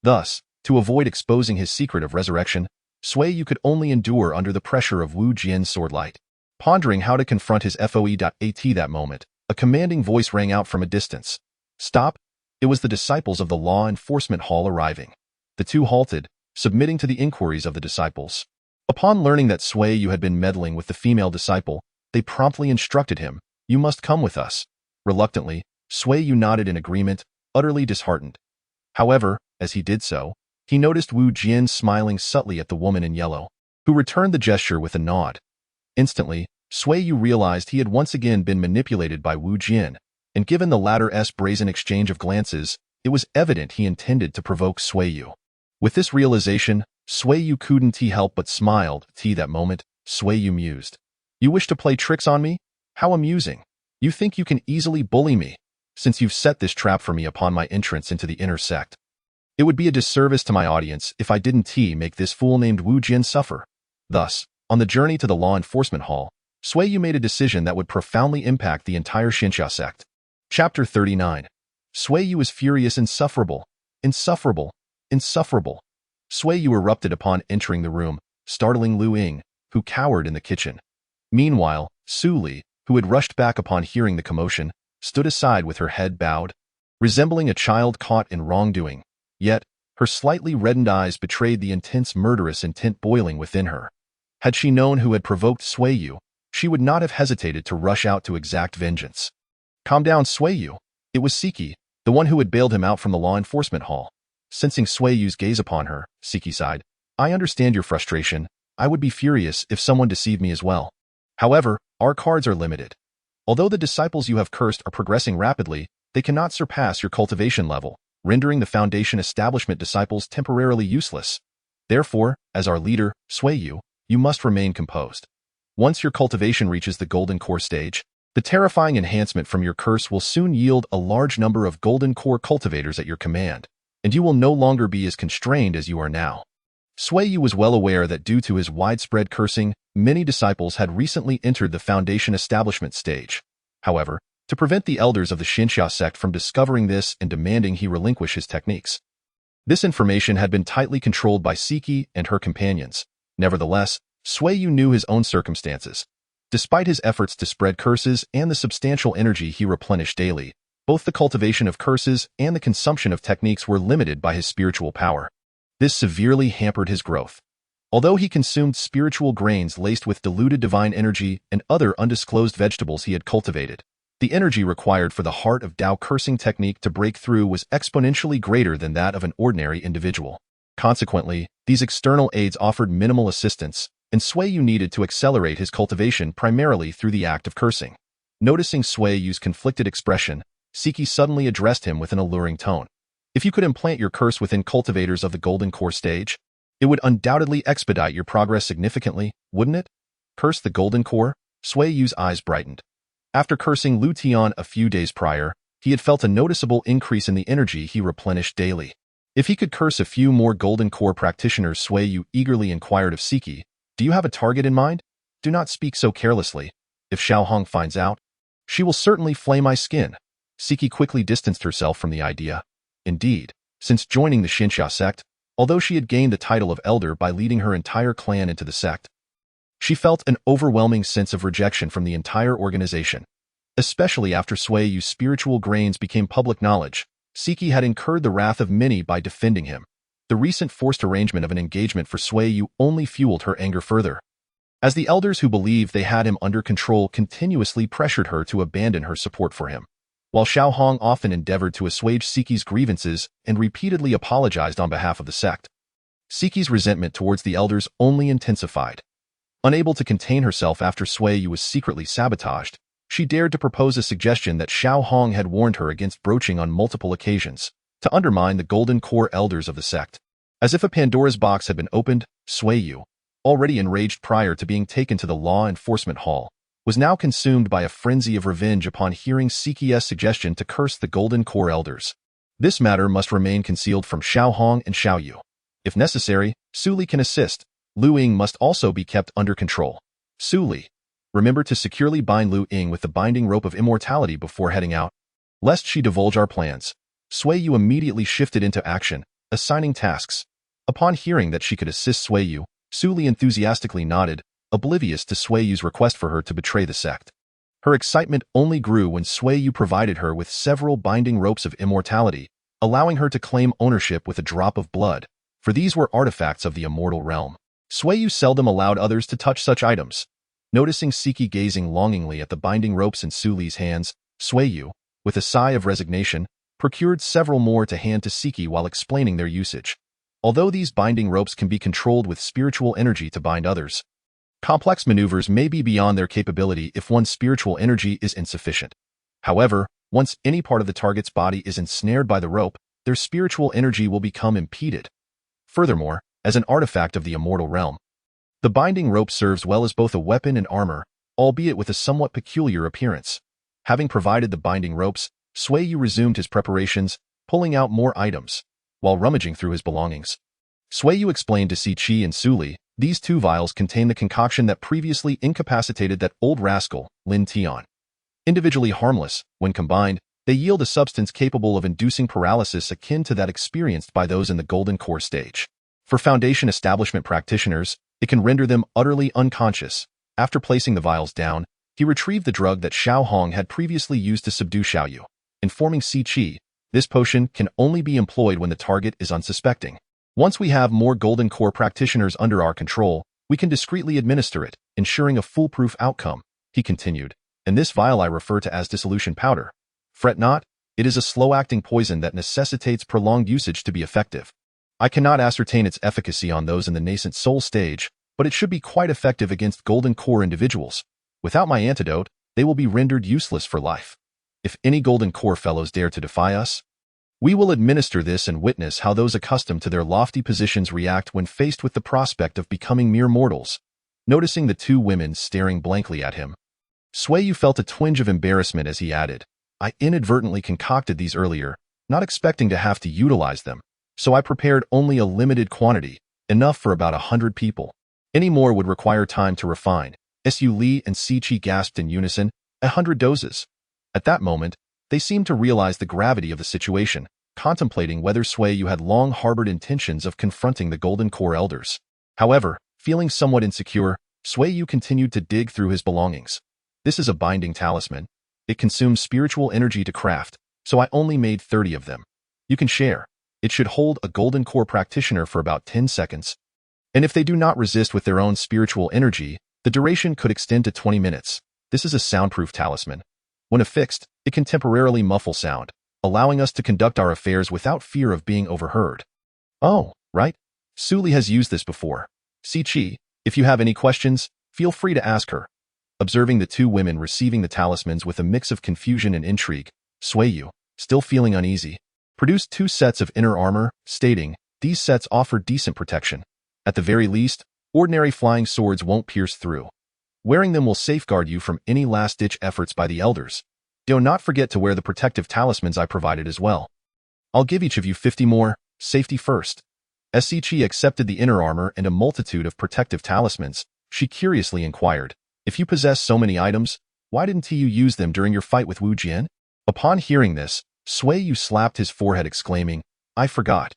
Thus, to avoid exposing his secret of resurrection, Sui Yu could only endure under the pressure of Wu Jian's swordlight. Pondering how to confront his foe.at that moment, a commanding voice rang out from a distance. "Stop!" It was the disciples of the law enforcement hall arriving. The two halted, submitting to the inquiries of the disciples. Upon learning that Sui Yu had been meddling with the female disciple, they promptly instructed him, "You must come with us." Reluctantly, Sui Yu nodded in agreement, utterly disheartened. However, as he did so, he noticed Wu Jian smiling subtly at the woman in yellow, who returned the gesture with a nod. Instantly, Sui Yu realized he had once again been manipulated by Wu Jian, and given the latter's brazen exchange of glances, it was evident he intended to provoke Sui Yu. With this realization, Sui Yu couldn't help but smiled. That moment, Sui Yu mused. "You wish to play tricks on me? How amusing. You think you can easily bully me, since you've set this trap for me upon my entrance into the inner sect. It would be a disservice to my audience if I didn't make this fool named Wu Jian suffer." Thus, on the journey to the law enforcement hall, Sui Yu made a decision that would profoundly impact the entire Xianxia Sect. Chapter 39. Sui Yu is furious, insufferable. Insufferable. Insufferable. Sui Yu erupted upon entering the room, startling Lu Ying, who cowered in the kitchen. Meanwhile, Su Li, who had rushed back upon hearing the commotion, stood aside with her head bowed, resembling a child caught in wrongdoing. Yet, her slightly reddened eyes betrayed the intense murderous intent boiling within her. Had she known who had provoked Sui Yu, she would not have hesitated to rush out to exact vengeance. "Calm down, Sui Yu." It was Siki, the one who had bailed him out from the law enforcement hall. Sensing Sui Yu's gaze upon her, Siki sighed. "I understand your frustration. I would be furious if someone deceived me as well. However, our cards are limited. Although the disciples you have cursed are progressing rapidly, they cannot surpass your cultivation level, rendering the Foundation establishment disciples temporarily useless. Therefore, as our leader, Sui Yu, you must remain composed. Once your cultivation reaches the Golden Core stage, the terrifying enhancement from your curse will soon yield a large number of Golden Core cultivators at your command, and you will no longer be as constrained as you are now." Sui Yu was well aware that due to his widespread cursing, many disciples had recently entered the Foundation establishment stage. However, to prevent the elders of the Xianxia Sect from discovering this and demanding he relinquish his techniques, this information had been tightly controlled by Siki and her companions. Nevertheless, Sui Yu knew his own circumstances. Despite his efforts to spread curses and the substantial energy he replenished daily, both the cultivation of curses and the consumption of techniques were limited by his spiritual power. This severely hampered his growth. Although he consumed spiritual grains laced with diluted divine energy and other undisclosed vegetables he had cultivated, the energy required for the Heart of Tao cursing technique to break through was exponentially greater than that of an ordinary individual. Consequently, these external aids offered minimal assistance, and Sui Yu needed to accelerate his cultivation primarily through the act of cursing. Noticing Sui Yu's conflicted expression, Siki suddenly addressed him with an alluring tone. "If you could implant your curse within cultivators of the Golden Core stage, it would undoubtedly expedite your progress significantly, wouldn't it?" "Curse the Golden Core?" Sui Yu's eyes brightened. After cursing Lu Tian a few days prior, he had felt a noticeable increase in the energy he replenished daily. If he could curse a few more Golden Core practitioners, Sui Yu eagerly inquired of Siki, "Do you have a target in mind? Do not speak so carelessly. If Xiao Hong finds out, she will certainly flay my skin." Siki quickly distanced herself from the idea. Indeed, since joining the Xianxia Sect, although she had gained the title of elder by leading her entire clan into the sect, she felt an overwhelming sense of rejection from the entire organization. Especially after Sui Yu's spiritual grains became public knowledge, Siki had incurred the wrath of many by defending him. The recent forced arrangement of an engagement for Sui Yu only fueled her anger further. as the elders who believed they had him under control continuously pressured her to abandon her support for him. While Xiao Hong often endeavored to assuage Siki's grievances and repeatedly apologized on behalf of the sect, Siki's resentment towards the elders only intensified. Unable to contain herself after Sui Yu was secretly sabotaged, she dared to propose a suggestion that Xiao Hong had warned her against broaching on multiple occasions, to undermine the golden core elders of the sect. As if a Pandora's box had been opened, Sui Yu, already enraged prior to being taken to the law enforcement hall, was now consumed by a frenzy of revenge upon hearing Siki's suggestion to curse the golden core elders. This matter must remain concealed from Xiao Hong and Xiao Yu. If necessary, Su Li can assist. Lu Ying must also be kept under control. Su Li, remember to securely bind Lu Ying with the binding rope of immortality before heading out, lest she divulge our plans. Sui Yu immediately shifted into action, assigning tasks. Upon hearing that she could assist Sui Yu, Su Li enthusiastically nodded, oblivious to Sui Yu's request for her to betray the sect. Her excitement only grew when Sui Yu provided her with several binding ropes of immortality, allowing her to claim ownership with a drop of blood, for these were artifacts of the immortal realm. Sui Yu seldom allowed others to touch such items. Noticing Siki gazing longingly at the binding ropes in Su Li's hands, Sui Yu, with a sigh of resignation, procured several more to hand to Siki while explaining their usage. Although these binding ropes can be controlled with spiritual energy to bind others, complex maneuvers may be beyond their capability if one's spiritual energy is insufficient. However, once any part of the target's body is ensnared by the rope, their spiritual energy will become impeded. Furthermore, as an artifact of the immortal realm, the binding rope serves well as both a weapon and armor, albeit with a somewhat peculiar appearance. Having provided the binding ropes, Sui Yu resumed his preparations, pulling out more items, while rummaging through his belongings. Sui Yu explained to Si Chi and Su Li, these two vials contain the concoction that previously incapacitated that old rascal, Lin Tian. Individually harmless, when combined, they yield a substance capable of inducing paralysis akin to that experienced by those in the golden core stage. For Foundation establishment practitioners, it can render them utterly unconscious. After placing the vials down, he retrieved the drug that Xiao Hong had previously used to subdue Xiao Yu, informing Si Chi, this potion can only be employed when the target is unsuspecting. Once we have more golden core practitioners under our control, we can discreetly administer it, ensuring a foolproof outcome, he continued. And this vial I refer to as dissolution powder. Fret not, it is a slow-acting poison that necessitates prolonged usage to be effective. I cannot ascertain its efficacy on those in the nascent soul stage, but it should be quite effective against golden core individuals. Without my antidote, they will be rendered useless for life. If any golden core fellows dare to defy us, we will administer this and witness how those accustomed to their lofty positions react when faced with the prospect of becoming mere mortals. Noticing the two women staring blankly at him, Sui Yu felt a twinge of embarrassment as he added, I inadvertently concocted these earlier, not expecting to have to utilize them, so I prepared only a limited quantity, enough for about 100 people. Any more would require time to refine. Su Li and Si Chi gasped in unison, 100 doses. At that moment, they seemed to realize the gravity of the situation, contemplating whether Sui Yu had long harbored intentions of confronting the golden core elders. However, feeling somewhat insecure, Sui Yu continued to dig through his belongings. This is a binding talisman. It consumes spiritual energy to craft, so I only made 30 of them. You can share. It should hold a golden core practitioner for about 10 seconds. And if they do not resist with their own spiritual energy, the duration could extend to 20 minutes. This is a soundproof talisman. When affixed, it can temporarily muffle sound, allowing us to conduct our affairs without fear of being overheard. Oh, right. Su Li has used this before. Si Chi, if you have any questions, feel free to ask her. Observing the two women receiving the talismans with a mix of confusion and intrigue, Sui Yu, still feeling uneasy, produced 2 sets of inner armor, stating, these sets offer decent protection. At the very least, ordinary flying swords won't pierce through. Wearing them will safeguard you from any last-ditch efforts by the elders. Do not forget to wear the protective talismans I provided as well. I'll give each of you 50 more, safety first. As Si Chi accepted the inner armor and a multitude of protective talismans, she curiously inquired, if you possess so many items, why didn't you use them during your fight with Wu Jian? Upon hearing this, Sui Yu slapped his forehead exclaiming, I forgot.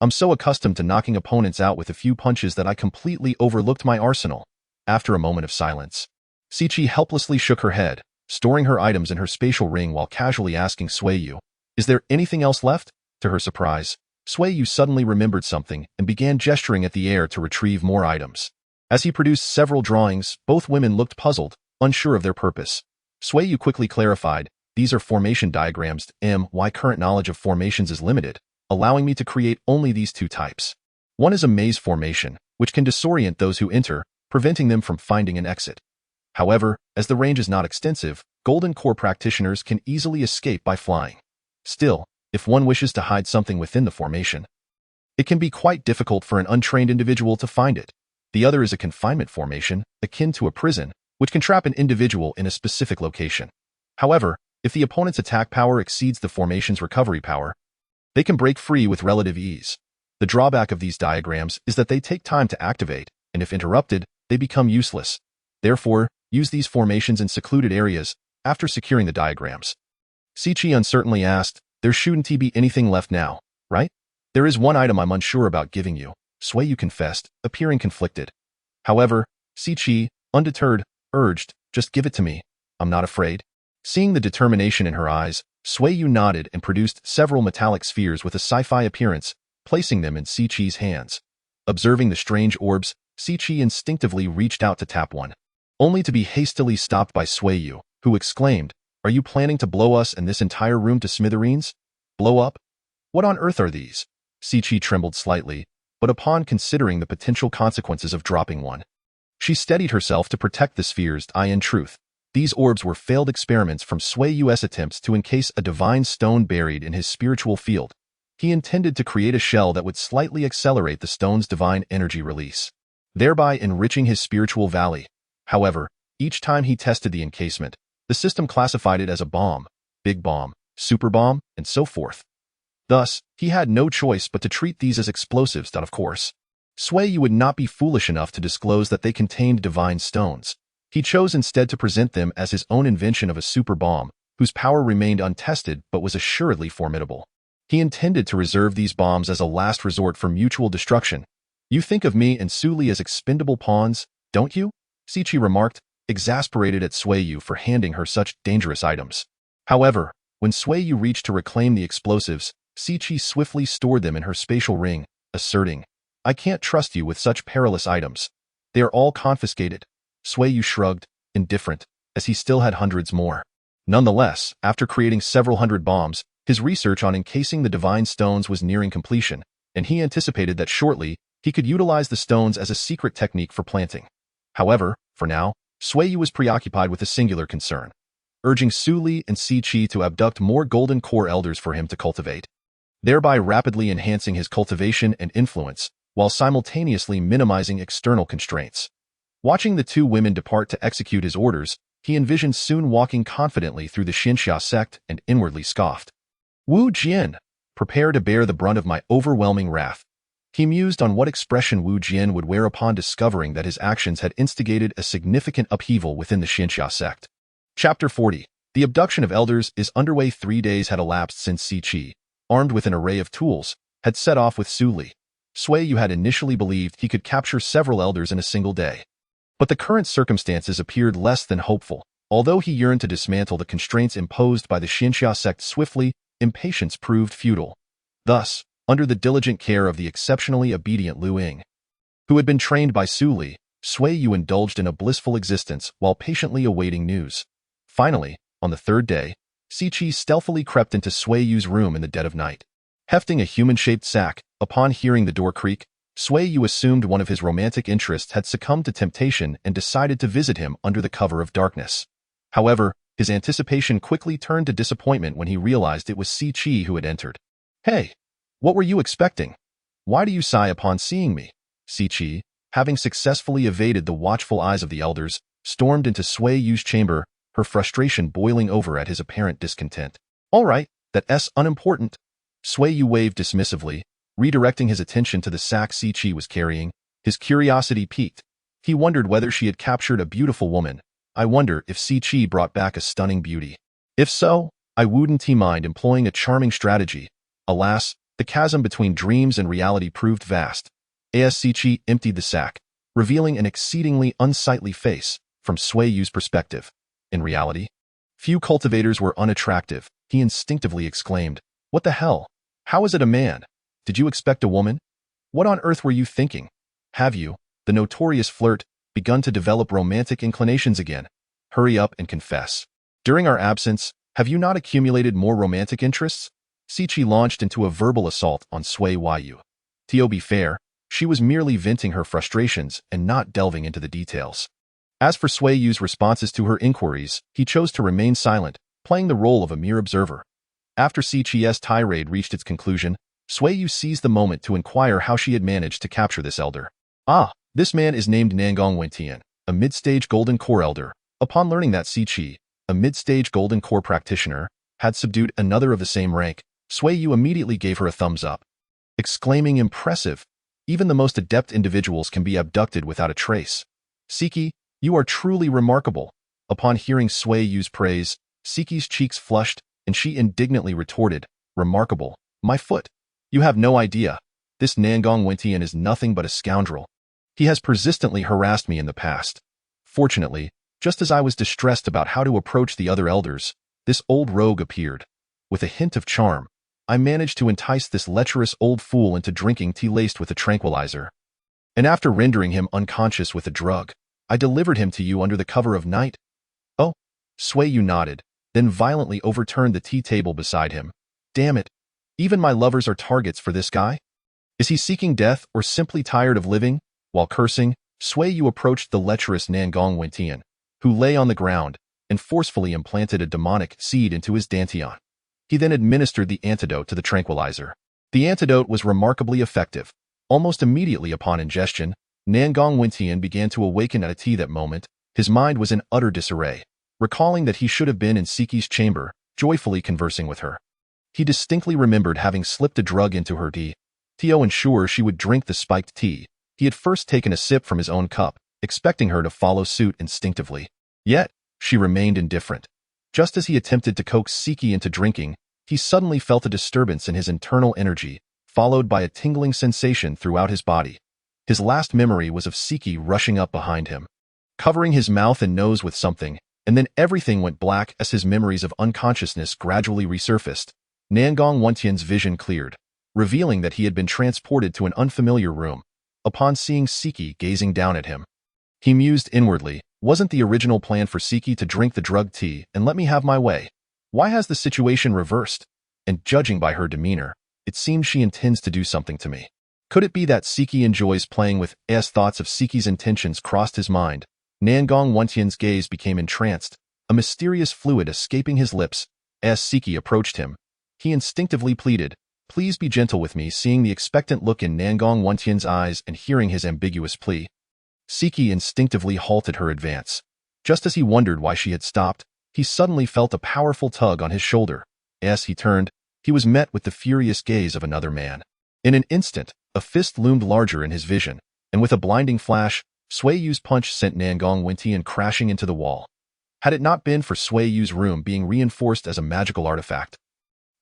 I'm so accustomed to knocking opponents out with a few punches that I completely overlooked my arsenal. After a moment of silence, Si Chi helplessly shook her head, storing her items in her spatial ring while casually asking Sui Yu, is there anything else left? To her surprise, Sui Yu suddenly remembered something and began gesturing at the air to retrieve more items. As he produced several drawings, both women looked puzzled, unsure of their purpose. Sui Yu quickly clarified, "These are formation diagrams. My current knowledge of formations is limited, allowing me to create only these two types. One is a maze formation, which can disorient those who enter, preventing them from finding an exit. However, as the range is not extensive, Golden Core practitioners can easily escape by flying. Still, if one wishes to hide something within the formation, it can be quite difficult for an untrained individual to find it. The other is a confinement formation, akin to a prison, which can trap an individual in a specific location. However, if the opponent's attack power exceeds the formation's recovery power, they can break free with relative ease. The drawback of these diagrams is that they take time to activate, and if interrupted, they become useless. Therefore, use these formations in secluded areas after securing the diagrams." Xianxia uncertainly asked, "There shouldn't be anything left now, right?" "There is one item I'm unsure about giving you," Sui Yu confessed, appearing conflicted. However, Xianxia, undeterred, urged, "Just give it to me. I'm not afraid." Seeing the determination in her eyes, Sui Yu nodded and produced several metallic spheres with a sci-fi appearance, placing them in Xianxia's hands. Observing the strange orbs, Xianxia instinctively reached out to tap one, only to be hastily stopped by Sui Yu, who exclaimed, "Are you planning to blow us and this entire room to smithereens? Blow up? What on earth are these?" Xianxia trembled slightly, but upon considering the potential consequences of dropping one, she steadied herself to protect the spheres. In truth, these orbs were failed experiments from Sui Yu's attempts to encase a divine stone buried in his spiritual field. He intended to create a shell that would slightly accelerate the stone's divine energy release, thereby enriching his spiritual valley. However, each time he tested the encasement, the system classified it as a bomb, big bomb, super bomb, and so forth. Thus, he had no choice but to treat these as explosives. Of course, Sui Yu would not be foolish enough to disclose that they contained divine stones. He chose instead to present them as his own invention of a super bomb, whose power remained untested but was assuredly formidable. He intended to reserve these bombs as a last resort for mutual destruction. "You think of me and Su Li as expendable pawns, don't you?" Xianxia remarked, exasperated at Sui Yu for handing her such dangerous items. However, when Sui Yu reached to reclaim the explosives, Xianxia swiftly stored them in her spatial ring, asserting, "I can't trust you with such perilous items. They are all confiscated." Sui Yu shrugged, indifferent, as he still had hundreds more. Nonetheless, after creating several hundred bombs, his research on encasing the divine stones was nearing completion, and he anticipated that shortly, he could utilize the stones as a secret technique for planting. However, for now, Sui Yu was preoccupied with a singular concern, urging Su Li and Xianxia to abduct more Golden Core elders for him to cultivate, thereby rapidly enhancing his cultivation and influence, while simultaneously minimizing external constraints. Watching the two women depart to execute his orders, he envisioned Sun walking confidently through the Xianxia Sect and inwardly scoffed. "Wu Jian, prepare to bear the brunt of my overwhelming wrath." He mused on what expression Wu Jian would wear upon discovering that his actions had instigated a significant upheaval within the Xianxia Sect. Chapter 40. The abduction of elders is underway. 3 days had elapsed since Xianxia, armed with an array of tools, had set off with Su Li. Sui Yu had initially believed he could capture several elders in a single day, but the current circumstances appeared less than hopeful. Although he yearned to dismantle the constraints imposed by the Xianxia Sect swiftly, impatience proved futile. Thus, under the diligent care of the exceptionally obedient Lu Ying, who had been trained by Su Li, Sui Yu indulged in a blissful existence while patiently awaiting news. Finally, on the 3rd day, Xianxia stealthily crept into Sui Yu's room in the dead of night. Hefting a human-shaped sack, upon hearing the door creak, Sui Yu assumed one of his romantic interests had succumbed to temptation and decided to visit him under the cover of darkness. However, his anticipation quickly turned to disappointment when he realized it was Xianxia who had entered. "Hey, what were you expecting? Why do you sigh upon seeing me?" Xianxia, having successfully evaded the watchful eyes of the elders, stormed into Sui Yu's chamber, her frustration boiling over at his apparent discontent. "All right, that's unimportant." Sui Yu waved dismissively, redirecting his attention to the sack Xianxia was carrying. His curiosity piqued. He wondered whether she had captured a beautiful woman. "I wonder if Xianxia brought back a stunning beauty. If so, I wouldn't mind employing a charming strategy." Alas, the chasm between dreams and reality proved vast. As Xianxia emptied the sack, revealing an exceedingly unsightly face from Sui Yu's perspective. In reality, few cultivators were unattractive. He instinctively exclaimed, "What the hell? How is it a man? Did you expect a woman? What on earth were you thinking? Have you, the notorious flirt, begun to develop romantic inclinations again. Hurry up and confess. During our absence, have you not accumulated more romantic interests? Siqi launched into a verbal assault on Sui Yu. To be fair, she was merely venting her frustrations and not delving into the details. As for Sui Yu's responses to her inquiries, he chose to remain silent, playing the role of a mere observer. After Siqi's tirade reached its conclusion, Sui Yu seized the moment to inquire how she had managed to capture this elder. Ah, this man is named Nangong Wentian, a mid-stage Golden Core elder. Upon learning that Siqi, a mid-stage Golden Core practitioner, had subdued another of the same rank, Sui Yu immediately gave her a thumbs up, exclaiming, "Impressive! Even the most adept individuals can be abducted without a trace. Siqi, you are truly remarkable." Upon hearing Sui Yu's praise, Siqi's cheeks flushed, and she indignantly retorted, "Remarkable? My foot? You have no idea. This Nangong Wentian is nothing but a scoundrel. He has persistently harassed me in the past. Fortunately, just as I was distressed about how to approach the other elders, this old rogue appeared. With a hint of charm, I managed to entice this lecherous old fool into drinking tea laced with a tranquilizer. And after rendering him unconscious with a drug, I delivered him to you under the cover of night." "Oh," Sui Yu nodded, then violently overturned the tea table beside him. "Damn it. Even my lovers are targets for this guy? Is he seeking death or simply tired of living?" While cursing, Sui Yu approached the lecherous Nangong Wentian, who lay on the ground, and forcefully implanted a demonic seed into his dantian. He then administered the antidote to the tranquilizer. The antidote was remarkably effective. Almost immediately upon ingestion, Nangong Wentian began to awaken at a tea that moment. His mind was in utter disarray, recalling that he should have been in Siqi's chamber, joyfully conversing with her. He distinctly remembered having slipped a drug into her tea. To ensure she would drink the spiked tea, he had first taken a sip from his own cup, expecting her to follow suit instinctively. Yet, she remained indifferent. Just as he attempted to coax Siqi into drinking, he suddenly felt a disturbance in his internal energy, followed by a tingling sensation throughout his body. His last memory was of Siqi rushing up behind him, covering his mouth and nose with something, and then everything went black as his memories of unconsciousness gradually resurfaced. Nangong Wentian's vision cleared, revealing that he had been transported to an unfamiliar room. Upon seeing Siqi gazing down at him, he mused inwardly, "Wasn't the original plan for Siqi to drink the drug tea and let me have my way? Why has the situation reversed? And judging by her demeanor, it seems she intends to do something to me. Could it be that Siqi enjoys playing with us?" Thoughts of Siqi's intentions crossed his mind. Nangong Wentian's gaze became entranced, a mysterious fluid escaping his lips. As Siqi approached him, he instinctively pleaded, "Please be gentle with me." Seeing the expectant look in Nangong Wentian's eyes and hearing his ambiguous plea, Siqi instinctively halted her advance. Just as he wondered why she had stopped, he suddenly felt a powerful tug on his shoulder. As he turned, he was met with the furious gaze of another man. In an instant, a fist loomed larger in his vision, and with a blinding flash, Sui Yu's punch sent Nangong Wentian crashing into the wall. Had it not been for Sui Yu's room being reinforced as a magical artifact,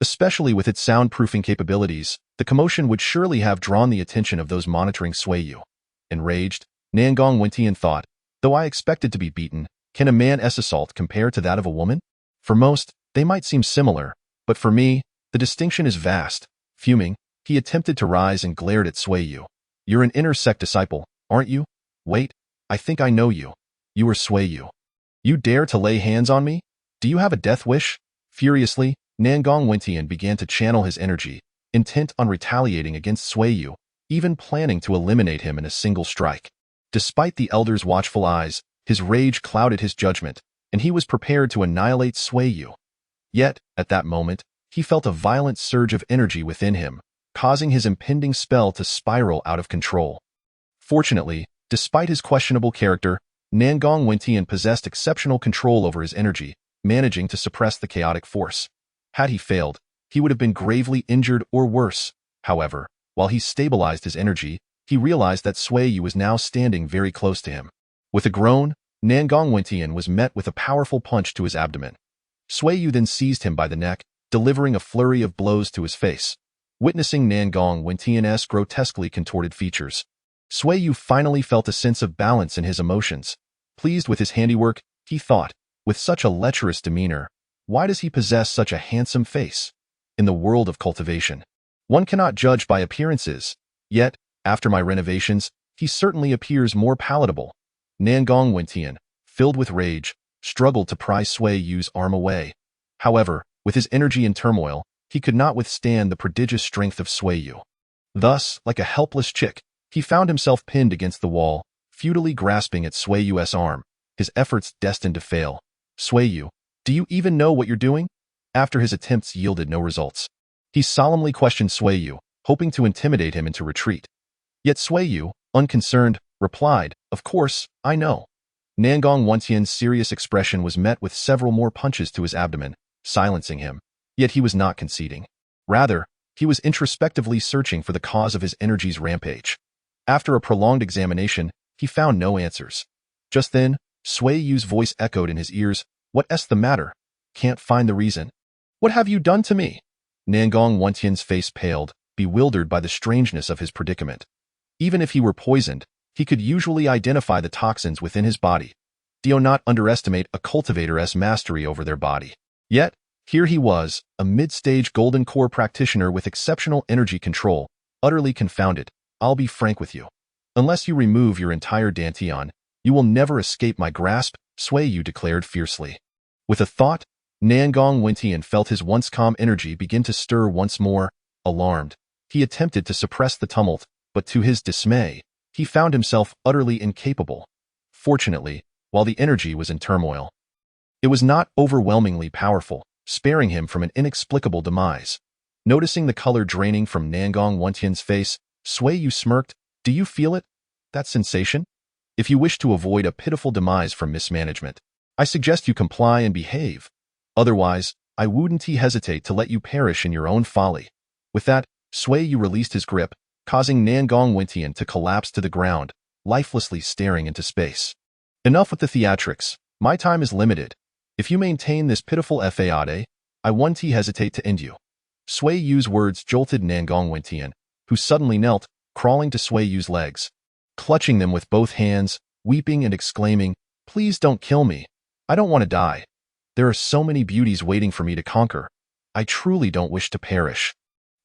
especially with its soundproofing capabilities, the commotion would surely have drawn the attention of those monitoring Sui Yu. Enraged, Nangong Wentian thought, "Though I expected to be beaten, can a man's assault compare to that of a woman? For most, they might seem similar, but for me, the distinction is vast." Fuming, he attempted to rise and glared at Sui Yu. "You're an inner sect disciple, aren't you? Wait, I think I know you. You are Sui Yu. You dare to lay hands on me? Do you have a death wish?" Furiously, Nangong Wentian began to channel his energy, intent on retaliating against Sui Yu, even planning to eliminate him in a single strike. Despite the elder's watchful eyes, his rage clouded his judgment, and he was prepared to annihilate Sui Yu. Yet, at that moment, he felt a violent surge of energy within him, causing his impending spell to spiral out of control. Fortunately, despite his questionable character, Nangong Wentian possessed exceptional control over his energy, managing to suppress the chaotic force. Had he failed, he would have been gravely injured or worse. However, while he stabilized his energy, he realized that Sui Yu was now standing very close to him. With a groan, Nangong Wentian was met with a powerful punch to his abdomen. Sui Yu then seized him by the neck, delivering a flurry of blows to his face. Witnessing Nangong Wentian's grotesquely contorted features, Sui Yu finally felt a sense of balance in his emotions. Pleased with his handiwork, he thought, with such a lecherous demeanor, why does he possess such a handsome face? In the world of cultivation, one cannot judge by appearances. Yet, after my renovations, he certainly appears more palatable. Nangong Wentian, filled with rage, struggled to pry Sui Yu's arm away. However, with his energy in turmoil, he could not withstand the prodigious strength of Sui Yu. Thus, like a helpless chick, he found himself pinned against the wall, futilely grasping at Sui Yu's arm, his efforts destined to fail. Sui Yu, do you even know what you're doing? After his attempts yielded no results, he solemnly questioned Sui Yu, hoping to intimidate him into retreat. Yet Sui Yu, unconcerned, replied, "Of course, I know." Nangong Wentian's serious expression was met with several more punches to his abdomen, silencing him. Yet he was not conceding. Rather, he was introspectively searching for the cause of his energy's rampage. After a prolonged examination, he found no answers. Just then, Sui Yu's voice echoed in his ears, "What's the matter? Can't find the reason. What have you done to me?" Nangong Wentian's face paled, bewildered by the strangeness of his predicament. Even if he were poisoned, he could usually identify the toxins within his body. Do not underestimate a cultivator's mastery over their body. Yet, here he was, a mid-stage golden core practitioner with exceptional energy control, utterly confounded. "I'll be frank with you. Unless you remove your entire dantian, you will never escape my grasp," Sui Yu declared fiercely. With a thought, Nangong Wentian felt his once calm energy begin to stir once more. Alarmed, he attempted to suppress the tumult, but to his dismay, he found himself utterly incapable. Fortunately, while the energy was in turmoil, it was not overwhelmingly powerful, sparing him from an inexplicable demise. Noticing the color draining from Nangong Wentian's face, Sui Yu smirked. "Do you feel it? That sensation? If you wish to avoid a pitiful demise from mismanagement, I suggest you comply and behave. Otherwise, I wouldn't hesitate to let you perish in your own folly." With that, Sui Yu released his grip, causing Nangong Wentian to collapse to the ground, lifelessly staring into space. "Enough with the theatrics. My time is limited. If you maintain this pitiful fade, I won't hesitate to end you." Sui Yu's words jolted Nangong Wentian, who suddenly knelt, crawling to Sui Yu's legs, clutching them with both hands, weeping and exclaiming, "Please don't kill me. I don't want to die. There are so many beauties waiting for me to conquer. I truly don't wish to perish.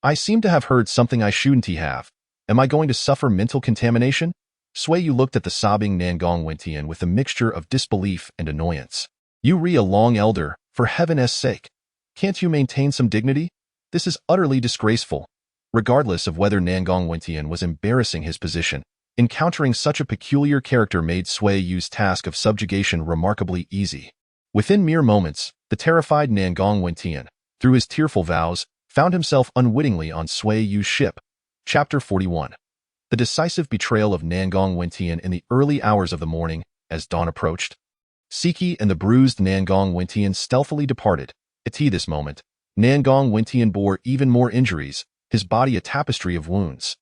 I seem to have heard something I shouldn't have. Am I going to suffer mental contamination?" Sui Yu looked at the sobbing Nangong Wentian with a mixture of disbelief and annoyance. "You a long elder, for heaven's sake. Can't you maintain some dignity? This is utterly disgraceful." Regardless of whether Nangong Wentian was embarrassing his position, encountering such a peculiar character made Sui Yu's task of subjugation remarkably easy. Within mere moments, the terrified Nangong Wentian, through his tearful vows, found himself unwittingly on Sui Yu's ship. Chapter 41. The decisive betrayal of Nangong Wentian in the early hours of the morning, as dawn approached. Siki and the bruised Nangong Wentian stealthily departed. At this moment, Nangong Wentian bore even more injuries, his body a tapestry of wounds.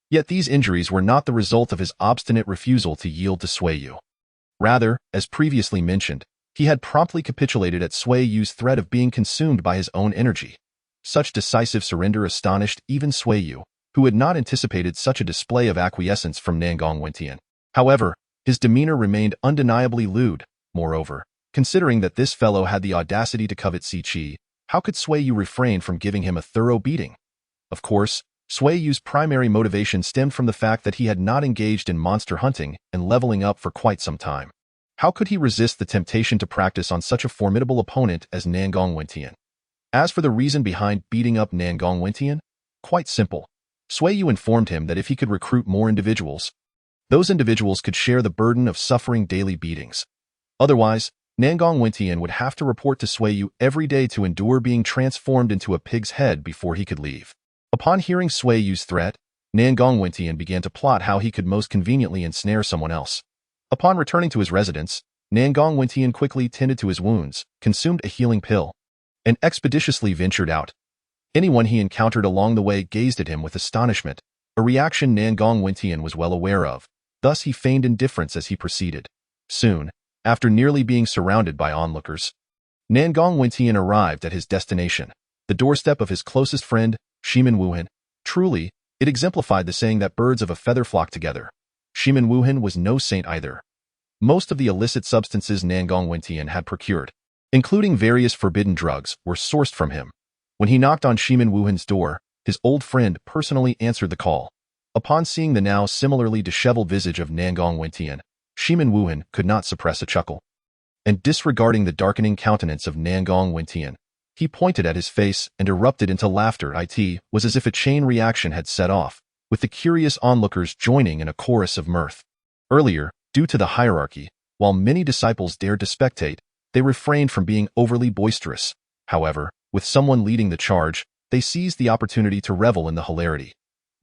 Yet these injuries were not the result of his obstinate refusal to yield to Sui Yu. Rather, as previously mentioned, he had promptly capitulated at Sui Yu's threat of being consumed by his own energy. Such decisive surrender astonished even Sui Yu, who had not anticipated such a display of acquiescence from Nangong Wentian. However, his demeanor remained undeniably lewd. Moreover, considering that this fellow had the audacity to covet Si Chi, how could Sui Yu refrain from giving him a thorough beating? Of course, Sui Yu's primary motivation stemmed from the fact that he had not engaged in monster hunting and leveling up for quite some time. How could he resist the temptation to practice on such a formidable opponent as Nangong Wentian? As for the reason behind beating up Nangong Wentian, quite simple. Sui Yu informed him that if he could recruit more individuals, those individuals could share the burden of suffering daily beatings. Otherwise, Nangong Wentian would have to report to Sui Yu every day to endure being transformed into a pig's head before he could leave. Upon hearing Sui Yu's threat, Nangong Wentian began to plot how he could most conveniently ensnare someone else. Upon returning to his residence, Nangong Wentian quickly tended to his wounds, consumed a healing pill, and expeditiously ventured out. Anyone he encountered along the way gazed at him with astonishment, a reaction Nangong Wentian was well aware of. Thus he feigned indifference as he proceeded. Soon, after nearly being surrounded by onlookers, Nangong Wentian arrived at his destination, the doorstep of his closest friend, Shimin Wuhan. Truly, it exemplified the saying that birds of a feather flock together. Shimin Wuhan was no saint either. Most of the illicit substances Nangong Wentian had procured, including various forbidden drugs, were sourced from him. When he knocked on Shimin Wuhan's door, his old friend personally answered the call. Upon seeing the now similarly disheveled visage of Nangong Wentian, Shimin Wuhan could not suppress a chuckle. And disregarding the darkening countenance of Nangong Wentian, he pointed at his face and erupted into laughter. It was as if a chain reaction had set off, with the curious onlookers joining in a chorus of mirth. Earlier, due to the hierarchy, while many disciples dared to spectate, they refrained from being overly boisterous. However, with someone leading the charge, they seized the opportunity to revel in the hilarity.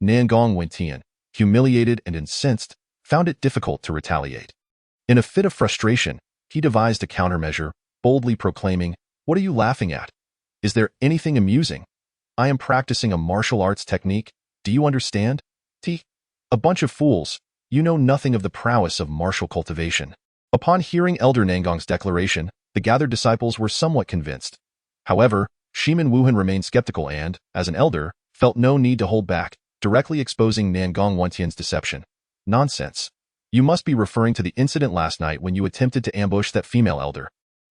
Nangong Wentian, humiliated and incensed, found it difficult to retaliate. In a fit of frustration, he devised a countermeasure, boldly proclaiming, "What are you laughing at? Is there anything amusing? I am practicing a martial arts technique. Do you understand? A bunch of fools. You know nothing of the prowess of martial cultivation." Upon hearing Elder Nangong's declaration, the gathered disciples were somewhat convinced. However, Shimin Wuhan remained skeptical and, as an elder, felt no need to hold back, directly exposing Nangong Wentian's deception. "Nonsense. You must be referring to the incident last night when you attempted to ambush that female elder.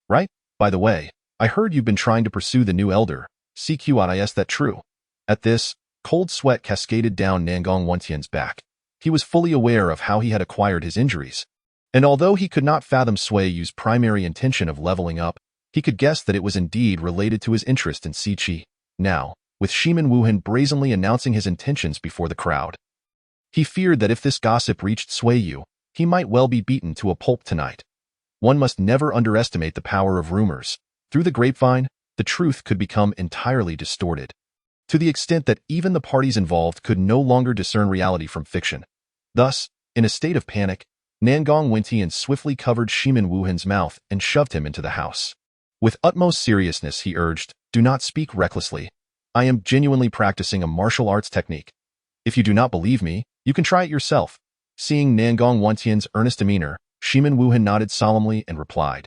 Right? By the way, I heard you've been trying to pursue the new elder. Is that true?" At this, cold sweat cascaded down Nangong Wentian's back. He was fully aware of how he had acquired his injuries. And although he could not fathom Sui Yu's primary intention of leveling up, he could guess that it was indeed related to his interest in Si Chi. Now, with Shimin Wuhan brazenly announcing his intentions before the crowd, he feared that if this gossip reached Sui Yu, he might well be beaten to a pulp tonight. One must never underestimate the power of rumors. Through the grapevine, the truth could become entirely distorted, to the extent that even the parties involved could no longer discern reality from fiction. Thus, in a state of panic, Nangong Wentian swiftly covered Shimin Wuhan's mouth and shoved him into the house. With utmost seriousness, he urged, "Do not speak recklessly. I am genuinely practicing a martial arts technique. If you do not believe me, you can try it yourself." Seeing Nangong Wentian's earnest demeanor, Shimin Wuhan nodded solemnly and replied,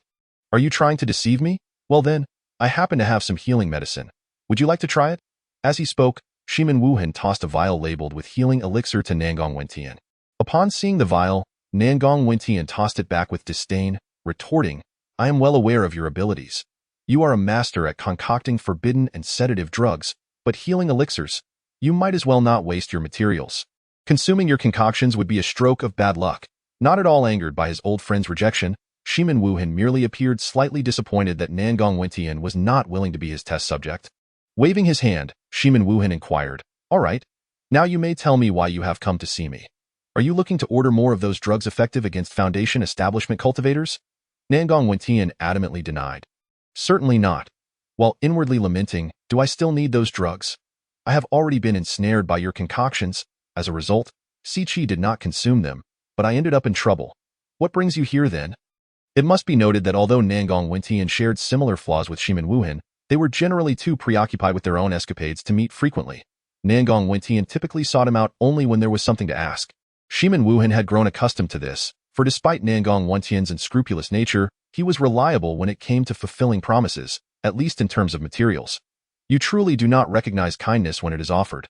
"Are you trying to deceive me? Well then, I happen to have some healing medicine. Would you like to try it?" As he spoke, Shimin Wuhan tossed a vial labeled with healing elixir to Nangong Wentian. Upon seeing the vial, Nangong Wentian tossed it back with disdain, retorting, "I am well aware of your abilities. You are a master at concocting forbidden and sedative drugs, but healing elixirs, you might as well not waste your materials. Consuming your concoctions would be a stroke of bad luck." Not at all angered by his old friend's rejection, Shimin Wuhan merely appeared slightly disappointed that Nangong Wentian was not willing to be his test subject. Waving his hand, Shimin Wuhan inquired, "All right, now you may tell me why you have come to see me. Are you looking to order more of those drugs effective against Foundation establishment cultivators?" Nangong Wentian adamantly denied. "Certainly not." While inwardly lamenting, "Do I still need those drugs? I have already been ensnared by your concoctions. As a result, Si Chi did not consume them, but I ended up in trouble. What brings you here then?" It must be noted that although Nangong Wentian shared similar flaws with Shimin Wuhan, they were generally too preoccupied with their own escapades to meet frequently. Nangong Wentian typically sought him out only when there was something to ask. Shimin Wuhan had grown accustomed to this, for despite Nangong Wentian's unscrupulous nature, he was reliable when it came to fulfilling promises, at least in terms of materials. "You truly do not recognize kindness when it is offered.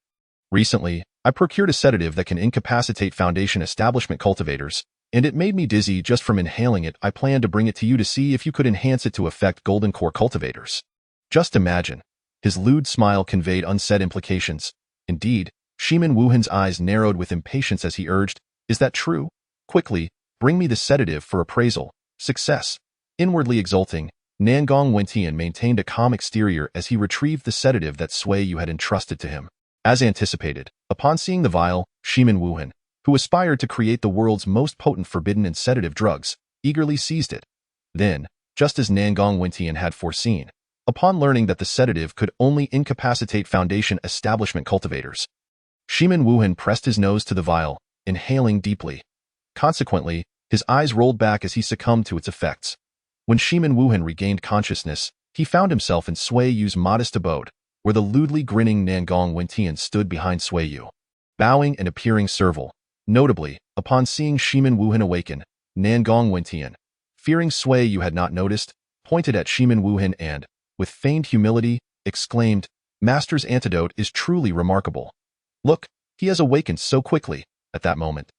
Recently, I procured a sedative that can incapacitate Foundation establishment cultivators, and it made me dizzy just from inhaling it. I plan to bring it to you to see if you could enhance it to affect Golden Core cultivators." Just imagine. His lewd smile conveyed unsaid implications. Indeed, Shimin Wuhan's eyes narrowed with impatience as he urged, "Is that true? Quickly, bring me the sedative for appraisal." Success. Inwardly exulting, Nangong Wentian maintained a calm exterior as he retrieved the sedative that Sui Yu had entrusted to him. As anticipated, upon seeing the vial, Shimin Wuhan, who aspired to create the world's most potent forbidden and sedative drugs, eagerly seized it. Then, just as Nangong Wentian had foreseen, upon learning that the sedative could only incapacitate Foundation establishment cultivators, Shimin Wuhan pressed his nose to the vial, inhaling deeply. Consequently, his eyes rolled back as he succumbed to its effects. When Shimin Wuhan regained consciousness, he found himself in Sui Yu's modest abode, where the lewdly grinning Nangong Wentian stood behind Sui Yu, bowing and appearing servile. Notably, upon seeing Shimin Wuhan awaken, Nangong Wentian, fearing Sui Yu had not noticed, pointed at Shimin Wuhan and, with feigned humility, exclaimed, "Master's antidote is truly remarkable. Look, he has awakened so quickly." At that moment,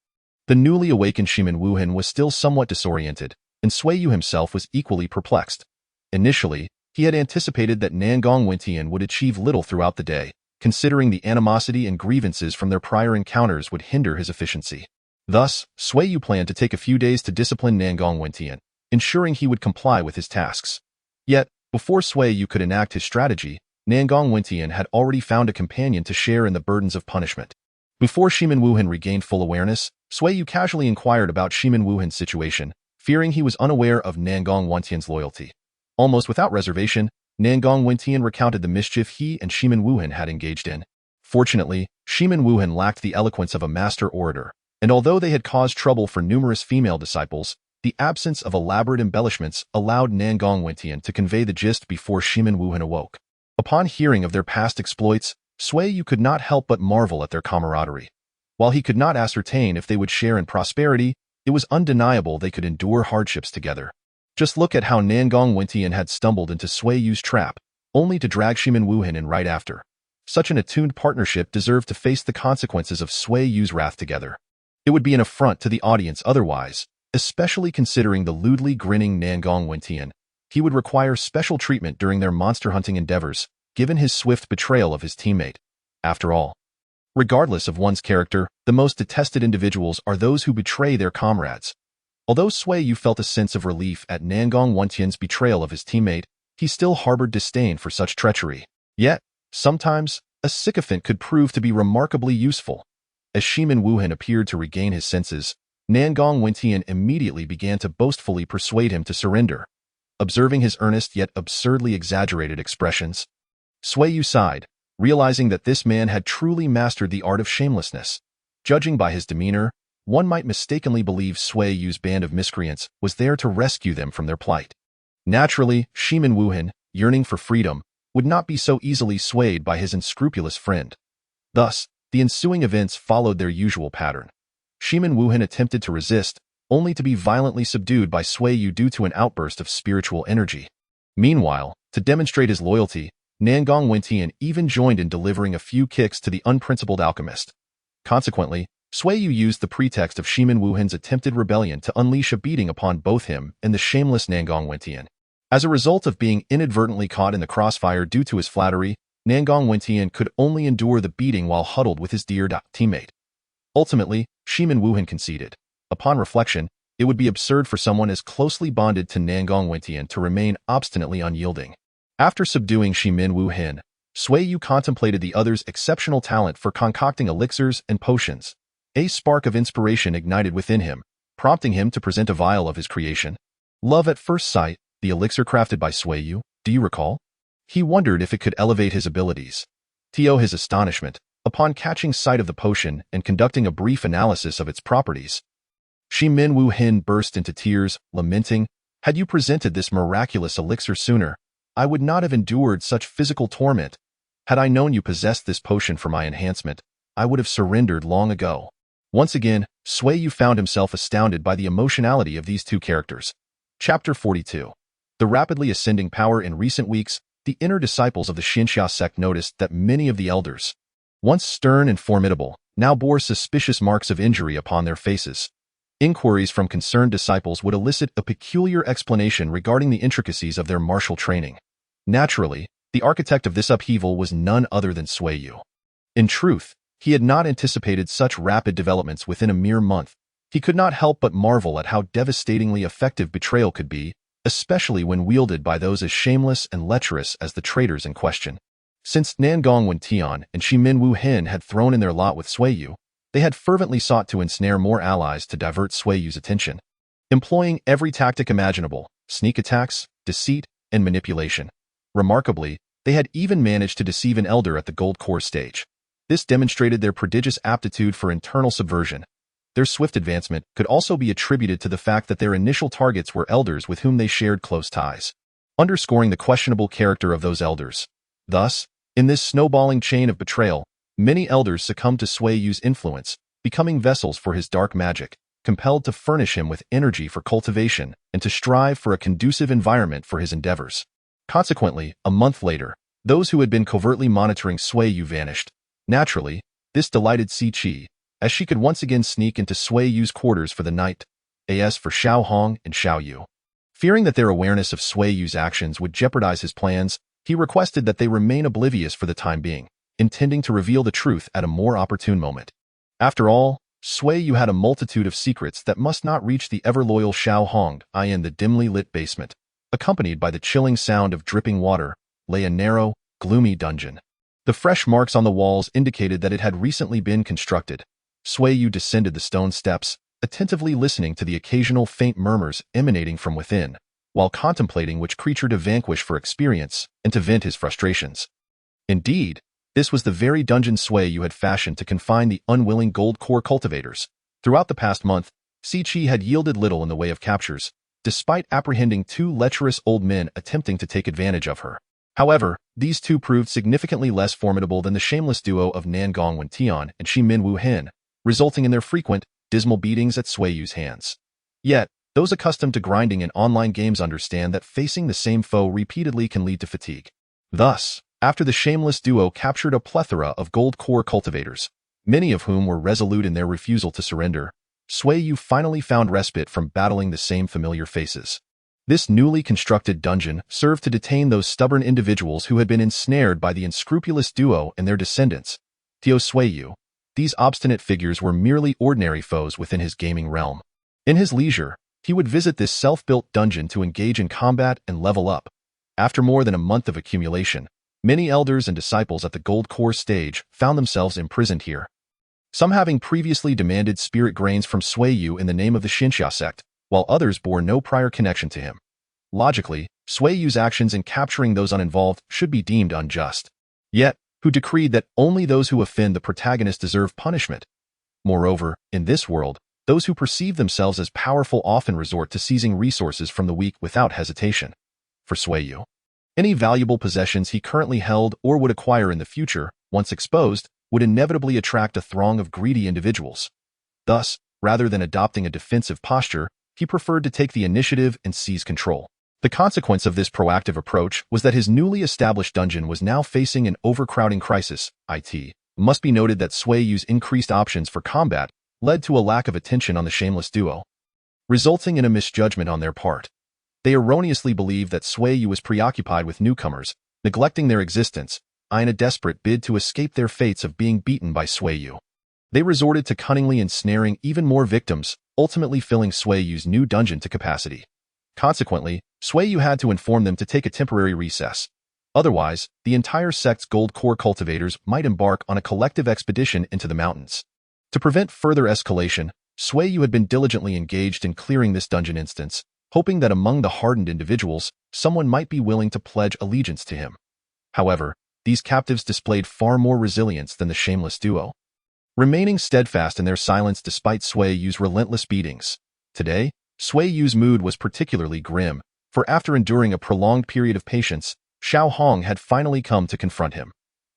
the newly awakened Shimin Wuhan was still somewhat disoriented, and Sui Yu himself was equally perplexed. Initially, he had anticipated that Nangong Wentian would achieve little throughout the day, considering the animosity and grievances from their prior encounters would hinder his efficiency. Thus, Sui Yu planned to take a few days to discipline Nangong Wentian, ensuring he would comply with his tasks. Yet, before Sui Yu could enact his strategy, Nangong Wentian had already found a companion to share in the burdens of punishment. Before Shimin Wuhan regained full awareness, Sui Yu casually inquired about Shimin Wuhan's situation, fearing he was unaware of Nangong Wentian's loyalty. Almost without reservation, Nangong Wentian recounted the mischief he and Shimin Wuhan had engaged in. Fortunately, Shimin Wuhan lacked the eloquence of a master orator, and although they had caused trouble for numerous female disciples, the absence of elaborate embellishments allowed Nangong Wentian to convey the gist before Shimin Wuhan awoke. Upon hearing of their past exploits, Sui Yu could not help but marvel at their camaraderie. While he could not ascertain if they would share in prosperity, it was undeniable they could endure hardships together. Just look at how Nangong Wentian had stumbled into Sui Yu's trap, only to drag Shimin Wuhan in right after. Such an attuned partnership deserved to face the consequences of Sui Yu's wrath together. It would be an affront to the audience otherwise, especially considering the lewdly grinning Nangong Wentian. He would require special treatment during their monster hunting endeavors, given his swift betrayal of his teammate. After all, regardless of one's character, the most detested individuals are those who betray their comrades. Although Sui Yu felt a sense of relief at Nangong Wentian's betrayal of his teammate, he still harbored disdain for such treachery. Yet, sometimes, a sycophant could prove to be remarkably useful. As Shimin Wuhan appeared to regain his senses, Nangong Wentian immediately began to boastfully persuade him to surrender. Observing his earnest yet absurdly exaggerated expressions, Sui Yu sighed, realizing that this man had truly mastered the art of shamelessness. Judging by his demeanor, one might mistakenly believe Sui Yu's band of miscreants was there to rescue them from their plight. Naturally, Shimin Wuhan, yearning for freedom, would not be so easily swayed by his unscrupulous friend. Thus, the ensuing events followed their usual pattern. Shimin Wuhan attempted to resist, only to be violently subdued by Sui Yu due to an outburst of spiritual energy. Meanwhile, to demonstrate his loyalty, Nangong Wentian even joined in delivering a few kicks to the unprincipled alchemist. Consequently, Sui Yu used the pretext of Shimin Wuhan's attempted rebellion to unleash a beating upon both him and the shameless Nangong Wentian. As a result of being inadvertently caught in the crossfire due to his flattery, Nangong Wentian could only endure the beating while huddled with his dear teammate. Ultimately, Shimin Wuhan conceded. Upon reflection, it would be absurd for someone as closely bonded to Nangong Wentian to remain obstinately unyielding. After subduing Shimin Wuhan, Sui Yu contemplated the other's exceptional talent for concocting elixirs and potions. A spark of inspiration ignited within him, prompting him to present a vial of his creation. Love at first sight, the elixir crafted by Sui Yu, do you recall? He wondered if it could elevate his abilities. To his astonishment, upon catching sight of the potion and conducting a brief analysis of its properties, Shimin Wuhan burst into tears, lamenting, "Had you presented this miraculous elixir sooner, I would not have endured such physical torment. Had I known you possessed this potion for my enhancement, I would have surrendered long ago." Once again, Sui Yu found himself astounded by the emotionality of these two characters. Chapter 42. The rapidly ascending power. In recent weeks, the inner disciples of the Xianxia Sect noticed that many of the elders, once stern and formidable, now bore suspicious marks of injury upon their faces. Inquiries from concerned disciples would elicit a peculiar explanation regarding the intricacies of their martial training. Naturally, the architect of this upheaval was none other than Sui Yu. In truth, he had not anticipated such rapid developments within a mere month. He could not help but marvel at how devastatingly effective betrayal could be, especially when wielded by those as shameless and lecherous as the traitors in question. Since Nangong Wentian and Shimin Wuhan had thrown in their lot with Sui Yu, they had fervently sought to ensnare more allies to divert Sui Yu's attention. Employing every tactic imaginable, sneak attacks, deceit, and manipulation. Remarkably, they had even managed to deceive an elder at the Gold Core stage. This demonstrated their prodigious aptitude for internal subversion. Their swift advancement could also be attributed to the fact that their initial targets were elders with whom they shared close ties, underscoring the questionable character of those elders. Thus, in this snowballing chain of betrayal, many elders succumbed to Sui Yu's influence, becoming vessels for his dark magic, compelled to furnish him with energy for cultivation and to strive for a conducive environment for his endeavors. Consequently, a month later, those who had been covertly monitoring Sui Yu vanished. Naturally, this delighted Si Qi, as she could once again sneak into Sui Yu's quarters for the night, as for Xiao Hong and Xiao Yu. Fearing that their awareness of Sui Yu's actions would jeopardize his plans, he requested that they remain oblivious for the time being. intending to reveal the truth at a more opportune moment. After all, Sui Yu had a multitude of secrets that must not reach the ever-loyal Xiao Hong. In the dimly lit basement, accompanied by the chilling sound of dripping water, lay a narrow, gloomy dungeon. The fresh marks on the walls indicated that it had recently been constructed. Sui Yu descended the stone steps, attentively listening to the occasional faint murmurs emanating from within, while contemplating which creature to vanquish for experience and to vent his frustrations. Indeed, this was the very dungeon Sui Yu had fashioned to confine the unwilling gold core cultivators. Throughout the past month, Siqi had yielded little in the way of captures, despite apprehending two lecherous old men attempting to take advantage of her. However, these two proved significantly less formidable than the shameless duo of Nangong Wentian and Shi Min Wu Hen, resulting in their frequent, dismal beatings at Sui Yu's hands. Yet, those accustomed to grinding in online games understand that facing the same foe repeatedly can lead to fatigue. Thus, after the shameless duo captured a plethora of gold core cultivators, many of whom were resolute in their refusal to surrender, Sui Yu finally found respite from battling the same familiar faces. This newly constructed dungeon served to detain those stubborn individuals who had been ensnared by the unscrupulous duo and their descendants. Tio Sui Yu. These obstinate figures were merely ordinary foes within his gaming realm. In his leisure, he would visit this self-built dungeon to engage in combat and level up. After more than a month of accumulation, many elders and disciples at the gold core stage found themselves imprisoned here. Some having previously demanded spirit grains from Sui Yu in the name of the Xianxia Sect, while others bore no prior connection to him. Logically, Sui Yu's actions in capturing those uninvolved should be deemed unjust. Yet, who decreed that only those who offend the protagonist deserve punishment? Moreover, in this world, those who perceive themselves as powerful often resort to seizing resources from the weak without hesitation. For Sui Yu, any valuable possessions he currently held or would acquire in the future, once exposed, would inevitably attract a throng of greedy individuals. Thus, rather than adopting a defensive posture, he preferred to take the initiative and seize control. The consequence of this proactive approach was that his newly established dungeon was now facing an overcrowding crisis. It must be noted that Sui Yu's increased options for combat led to a lack of attention on the shameless duo, resulting in a misjudgment on their part. They erroneously believed that Sui Yu was preoccupied with newcomers, neglecting their existence, in a desperate bid to escape their fates of being beaten by Sui Yu. They resorted to cunningly ensnaring even more victims, ultimately filling Sui Yu's new dungeon to capacity. Consequently, Sui Yu had to inform them to take a temporary recess. Otherwise, the entire sect's gold core cultivators might embark on a collective expedition into the mountains. To prevent further escalation, Sui Yu had been diligently engaged in clearing this dungeon instance, hoping that among the hardened individuals, someone might be willing to pledge allegiance to him. However, these captives displayed far more resilience than the shameless duo, remaining steadfast in their silence despite Sui Yu's relentless beatings. Today, Sui Yu's mood was particularly grim, for after enduring a prolonged period of patience, Xiao Hong had finally come to confront him.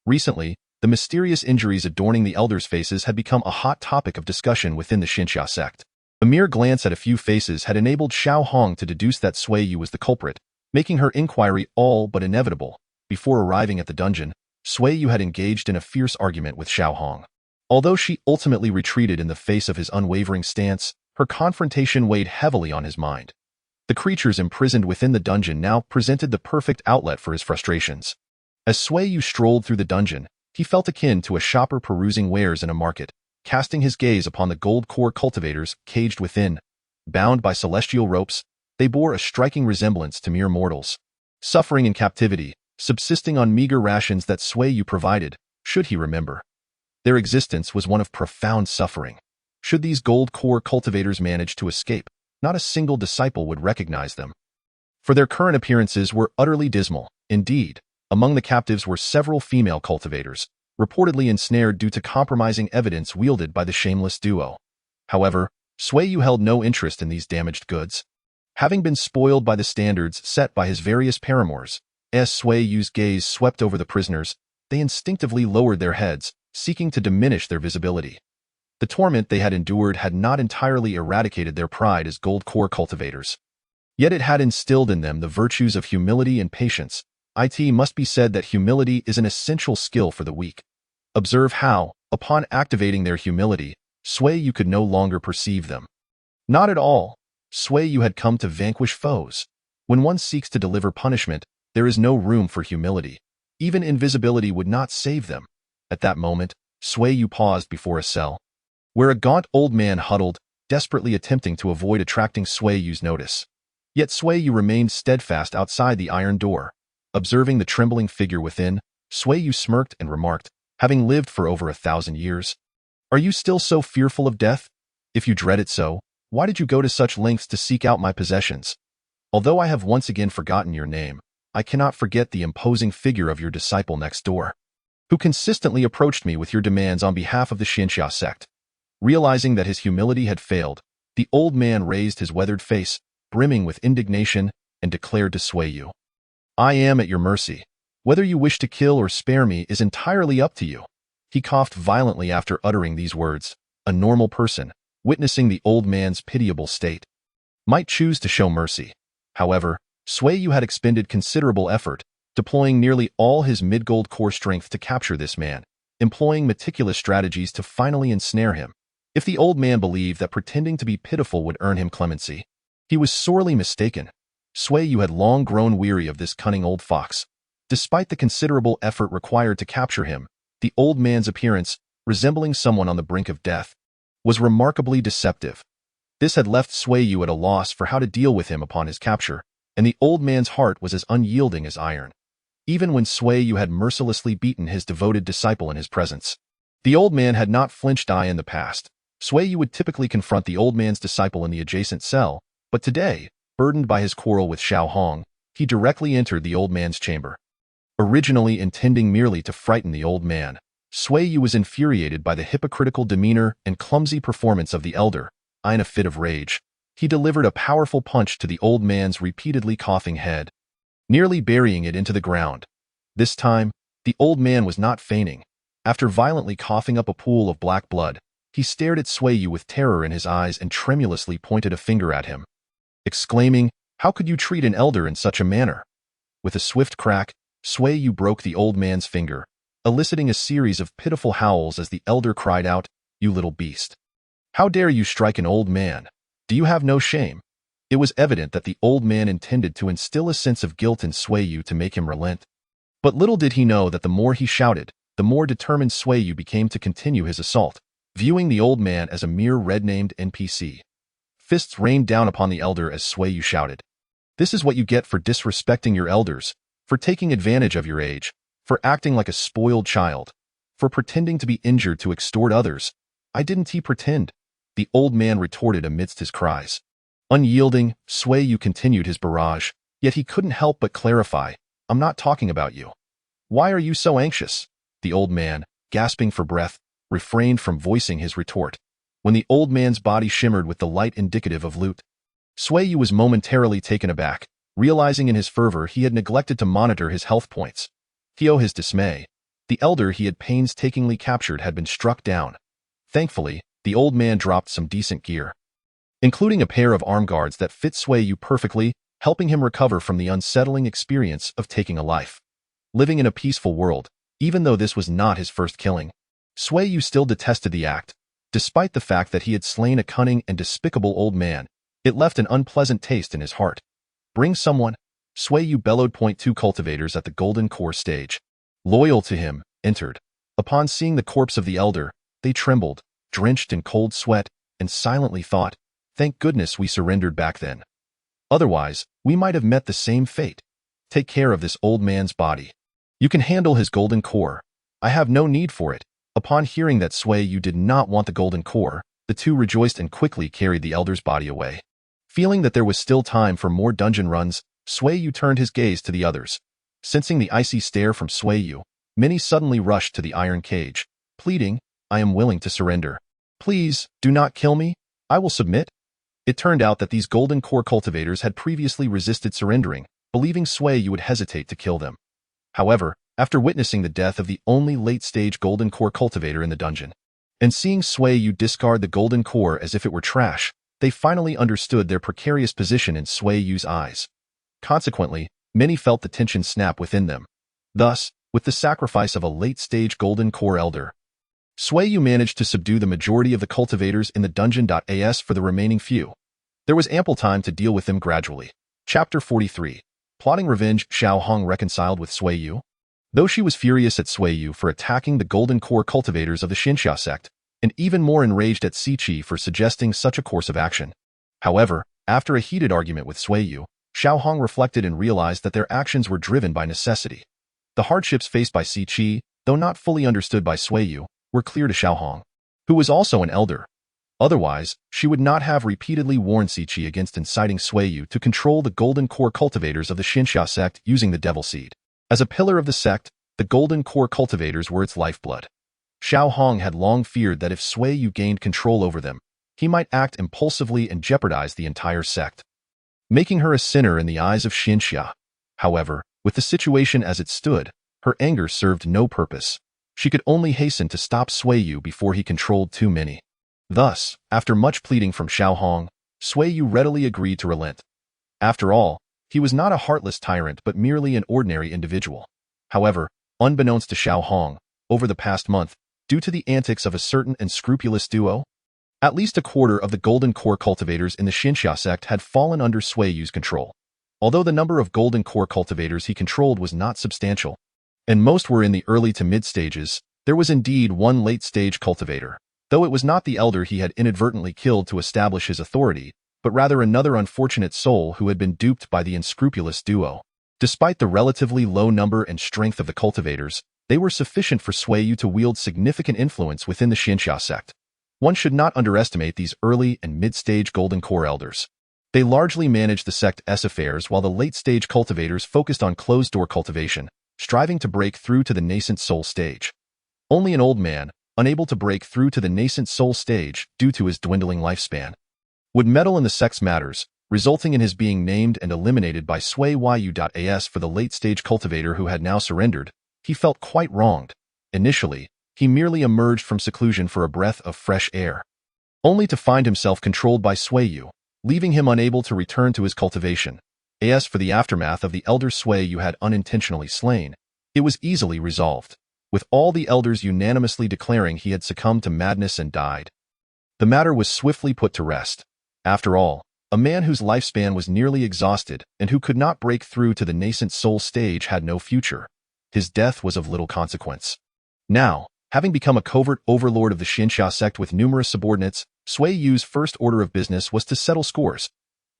Recently, the mysterious injuries adorning the elders' faces had become a hot topic of discussion within the Xianxia Sect. A mere glance at a few faces had enabled Xiao Hong to deduce that Sui Yu was the culprit, making her inquiry all but inevitable. Before arriving at the dungeon, Sui Yu had engaged in a fierce argument with Xiao Hong. Although she ultimately retreated in the face of his unwavering stance, her confrontation weighed heavily on his mind. The creatures imprisoned within the dungeon now presented the perfect outlet for his frustrations. As Sui Yu strolled through the dungeon, he felt akin to a shopper perusing wares in a market, casting his gaze upon the gold core cultivators caged within. Bound by celestial ropes, they bore a striking resemblance to mere mortals. Suffering in captivity, subsisting on meager rations that Sui Yu provided, should he remember. Their existence was one of profound suffering. Should these gold core cultivators manage to escape, not a single disciple would recognize them. For their current appearances were utterly dismal. Indeed, among the captives were several female cultivators, reportedly ensnared due to compromising evidence wielded by the shameless duo. However, Sui Yu held no interest in these damaged goods. Having been spoiled by the standards set by his various paramours, as Sui Yu's gaze swept over the prisoners, they instinctively lowered their heads, seeking to diminish their visibility. The torment they had endured had not entirely eradicated their pride as gold core cultivators. Yet it had instilled in them the virtues of humility and patience. It must be said that humility is an essential skill for the weak. Observe how, upon activating their humility, Sui Yu could no longer perceive them. Not at all. Sui Yu had come to vanquish foes. When one seeks to deliver punishment, there is no room for humility. Even invisibility would not save them. At that moment, Sui Yu paused before a cell, where a gaunt old man huddled, desperately attempting to avoid attracting Sui Yu's notice. Yet Sui Yu remained steadfast outside the iron door. Observing the trembling figure within, Sui Yu smirked and remarked, having lived for over 1,000 years, "Are you still so fearful of death? If you dread it so, why did you go to such lengths to seek out my possessions? Although I have once again forgotten your name, I cannot forget the imposing figure of your disciple next door, who consistently approached me with your demands on behalf of the Xianxia Sect." Realizing that his humility had failed, the old man raised his weathered face, brimming with indignation, and declared to Sui Yu, "I am at your mercy. Whether you wish to kill or spare me is entirely up to you." He coughed violently after uttering these words. A normal person, witnessing the old man's pitiable state, might choose to show mercy. However, Sui Yu had expended considerable effort, deploying nearly all his mid-gold core strength to capture this man, employing meticulous strategies to finally ensnare him. If the old man believed that pretending to be pitiful would earn him clemency, he was sorely mistaken. Sui Yu had long grown weary of this cunning old fox. Despite the considerable effort required to capture him, the old man's appearance, resembling someone on the brink of death, was remarkably deceptive. This had left Sui Yu at a loss for how to deal with him upon his capture, and the old man's heart was as unyielding as iron. Even when Sui Yu had mercilessly beaten his devoted disciple in his presence, the old man had not flinched in the past. Sui Yu would typically confront the old man's disciple in the adjacent cell, but today, burdened by his quarrel with Xiao Hong, he directly entered the old man's chamber. Originally intending merely to frighten the old man, Sui Yu was infuriated by the hypocritical demeanor and clumsy performance of the elder. In a fit of rage, he delivered a powerful punch to the old man's repeatedly coughing head, nearly burying it into the ground. This time, the old man was not feigning. After violently coughing up a pool of black blood, he stared at Sui Yu with terror in his eyes and tremulously pointed a finger at him, exclaiming, "How could you treat an elder in such a manner?" With a swift crack, Sui Yu broke the old man's finger, eliciting a series of pitiful howls as the elder cried out, "You little beast! How dare you strike an old man? Do you have no shame?" It was evident that the old man intended to instill a sense of guilt in Sui Yu to make him relent. But little did he know that the more he shouted, the more determined Sui Yu became to continue his assault, viewing the old man as a mere red-named NPC. Fists rained down upon the elder as Sui Yu shouted, "This is what you get for disrespecting your elders, for taking advantage of your age, for acting like a spoiled child, for pretending to be injured to extort others. I didn't pretend," the old man retorted amidst his cries. Unyielding, Sui Yu continued his barrage, yet he couldn't help but clarify, "I'm not talking about you. Why are you so anxious?" The old man, gasping for breath, refrained from voicing his retort. When the old man's body shimmered with the light indicative of loot, Sui Yu was momentarily taken aback, realizing in his fervor he had neglected to monitor his health points. To his dismay, the elder he had painstakingly captured had been struck down. Thankfully, the old man dropped some decent gear, including a pair of arm guards that fit Sui Yu perfectly, helping him recover from the unsettling experience of taking a life. Living in a peaceful world, even though this was not his first killing, Sui Yu still detested the act. Despite the fact that he had slain a cunning and despicable old man, it left an unpleasant taste in his heart. "Bring someone," Sui Yu bellowed. Two cultivators at the golden core stage, loyal to him, entered. Upon seeing the corpse of the elder, they trembled, drenched in cold sweat, and silently thought, "Thank goodness we surrendered back then. Otherwise, we might have met the same fate. Take care of this old man's body. You can handle his golden core. I have no need for it." Upon hearing that Sui Yu did not want the golden core, the two rejoiced and quickly carried the elder's body away. Feeling that there was still time for more dungeon runs, Sui Yu turned his gaze to the others. Sensing the icy stare from Sui Yu, many suddenly rushed to the iron cage, pleading, "I am willing to surrender. Please, do not kill me. I will submit." It turned out that these golden core cultivators had previously resisted surrendering, believing Sui Yu would hesitate to kill them. However, after witnessing the death of the only late-stage golden core cultivator in the dungeon, and seeing Sui Yu discard the golden core as if it were trash, they finally understood their precarious position in Sui Yu's eyes. Consequently, many felt the tension snap within them. Thus, with the sacrifice of a late-stage golden core elder, Sui Yu managed to subdue the majority of the cultivators in the dungeon. For the remaining few, there was ample time to deal with them gradually. Chapter 43. Plotting Revenge. Xiao Hong reconciled with Sui Yu. Though she was furious at Sui Yu for attacking the golden core cultivators of the Xianxia Sect, and even more enraged at Siqi for suggesting such a course of action. However, after a heated argument with Sui Yu, Xiao Hong reflected and realized that their actions were driven by necessity. The hardships faced by Siqi, though not fully understood by Sui Yu, were clear to Xiao Hong, who was also an elder. Otherwise, she would not have repeatedly warned Siqi against inciting Sui Yu to control the golden core cultivators of the Xianxia Sect using the devil seed. As a pillar of the sect, the golden core cultivators were its lifeblood. Xiao Hong had long feared that if Sui Yu gained control over them, he might act impulsively and jeopardize the entire sect, making her a sinner in the eyes of Xianxia. However, with the situation as it stood, her anger served no purpose. She could only hasten to stop Sui Yu before he controlled too many. Thus, after much pleading from Xiao Hong, Sui Yu readily agreed to relent. After all, he was not a heartless tyrant but merely an ordinary individual. However, unbeknownst to Xiao Hong, over the past month, due to the antics of a certain unscrupulous duo, at least a quarter of the golden core cultivators in the Xianxia sect had fallen under Sui Yu's control. Although the number of golden core cultivators he controlled was not substantial, and most were in the early to mid stages, there was indeed one late-stage cultivator, though it was not the elder he had inadvertently killed to establish his authority, but rather another unfortunate soul who had been duped by the unscrupulous duo. Despite the relatively low number and strength of the cultivators, they were sufficient for Sui Yu to wield significant influence within the Xianxia sect. One should not underestimate these early and mid-stage golden core elders. They largely managed the sect's affairs while the late-stage cultivators focused on closed-door cultivation, striving to break through to the nascent soul stage. Only an old man, unable to break through to the nascent soul stage due to his dwindling lifespan, would meddle in the sect's matters, resulting in his being named and eliminated by Sui Yu.as for the late-stage cultivator who had now surrendered. He felt quite wronged. Initially, he merely emerged from seclusion for a breath of fresh air, only to find himself controlled by Sui Yu, leaving him unable to return to his cultivation. As for the aftermath of the elder Sui Yu had unintentionally slain, it was easily resolved, with all the elders unanimously declaring he had succumbed to madness and died. The matter was swiftly put to rest. After all, a man whose lifespan was nearly exhausted and who could not break through to the nascent soul stage had no future. His death was of little consequence. Now, having become a covert overlord of the Xianxia sect with numerous subordinates, Sui Yu's first order of business was to settle scores.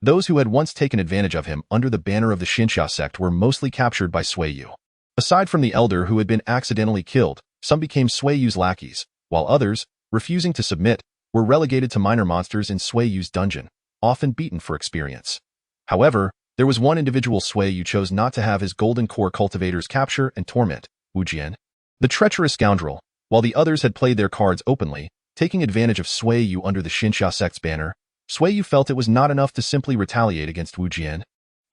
Those who had once taken advantage of him under the banner of the Xianxia sect were mostly captured by Sui Yu. Aside from the elder who had been accidentally killed, some became Sui Yu's lackeys, while others, refusing to submit, were relegated to minor monsters in Sui Yu's dungeon, often beaten for experience. However, there was one individual Sui Yu chose not to have his golden core cultivators capture and torment, Wu Jian, the treacherous scoundrel. While the others had played their cards openly, taking advantage of Sui Yu under the Xianxia sect's banner, Sui Yu felt it was not enough to simply retaliate against Wu Jian,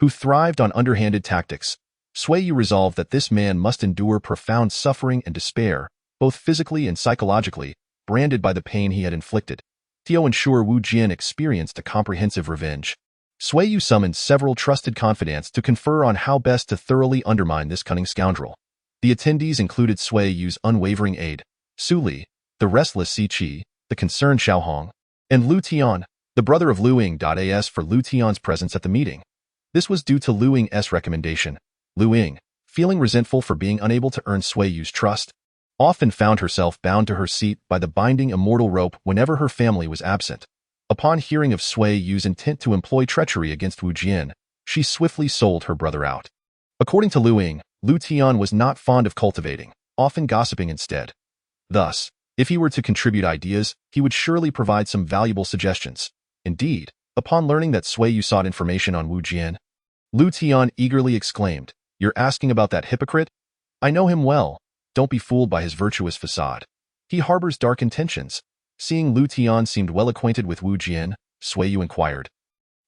who thrived on underhanded tactics. Sui Yu resolved that this man must endure profound suffering and despair, both physically and psychologically, branded by the pain he had inflicted. To ensure Wu Jian experienced a comprehensive revenge, Sui Yu summoned several trusted confidants to confer on how best to thoroughly undermine this cunning scoundrel. The attendees included Sui Yu's unwavering aide, Su Li, the restless Siqi, the concerned Xiao Hong, and Lu Tian, the brother of Lu Ying.as for Lu Tian's presence at the meeting. This was due to Lu Ying's recommendation. Lu Ying, feeling resentful for being unable to earn Sui Yu's trust, often found herself bound to her seat by the binding immortal rope whenever her family was absent. Upon hearing of Sui Yu's intent to employ treachery against Wu Jian, she swiftly sold her brother out. According to Lu Ying, Lu Tian was not fond of cultivating, often gossiping instead. Thus, if he were to contribute ideas, he would surely provide some valuable suggestions. Indeed, upon learning that Sui Yu sought information on Wu Jian, Lu Tian eagerly exclaimed, "You're asking about that hypocrite? I know him well. Don't be fooled by his virtuous facade. He harbors dark intentions." Seeing Lu Tian seemed well acquainted with Wu Jian, Sui Yu inquired,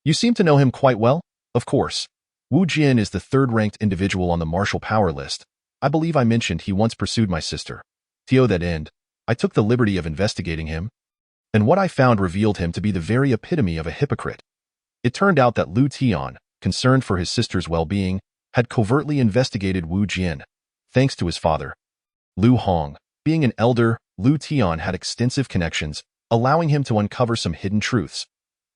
"You seem to know him quite well?" "Of course. Wu Jian is the third-ranked individual on the martial power list. I believe I mentioned he once pursued my sister. To that end, I took the liberty of investigating him, and what I found revealed him to be the very epitome of a hypocrite." It turned out that Lu Tian, concerned for his sister's well-being, had covertly investigated Wu Jian, thanks to his father, Lu Hong. Being an elder, Lu Tian had extensive connections, allowing him to uncover some hidden truths.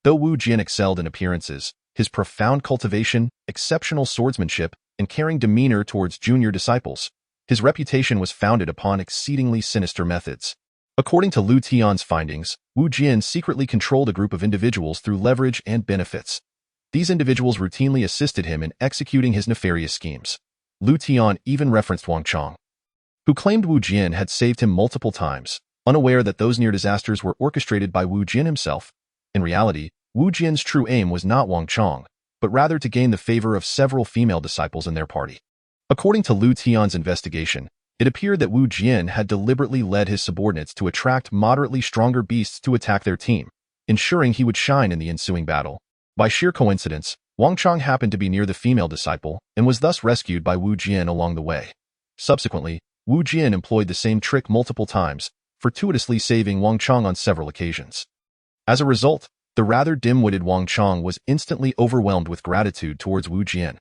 Though Wu Jian excelled in appearances, his profound cultivation, exceptional swordsmanship, and caring demeanor towards junior disciples His reputation was founded upon exceedingly sinister methods. According to Lu Tian's findings, Wu Jian secretly controlled a group of individuals through leverage and benefits. These individuals routinely assisted him in executing his nefarious schemes. Lu Tian even referenced Wang Chong, who claimed Wu Jian had saved him multiple times, unaware that those near disasters were orchestrated by Wu Jian himself. In reality, Wu Jian's true aim was not Wang Chong, but rather to gain the favor of several female disciples in their party. According to Lu Tian's investigation, it appeared that Wu Jian had deliberately led his subordinates to attract moderately stronger beasts to attack their team, ensuring he would shine in the ensuing battle. By sheer coincidence, Wang Chong happened to be near the female disciple and was thus rescued by Wu Jian along the way. Subsequently, Wu Jian employed the same trick multiple times, fortuitously saving Wang Chong on several occasions. As a result, the rather dim-witted Wang Chong was instantly overwhelmed with gratitude towards Wu Jian.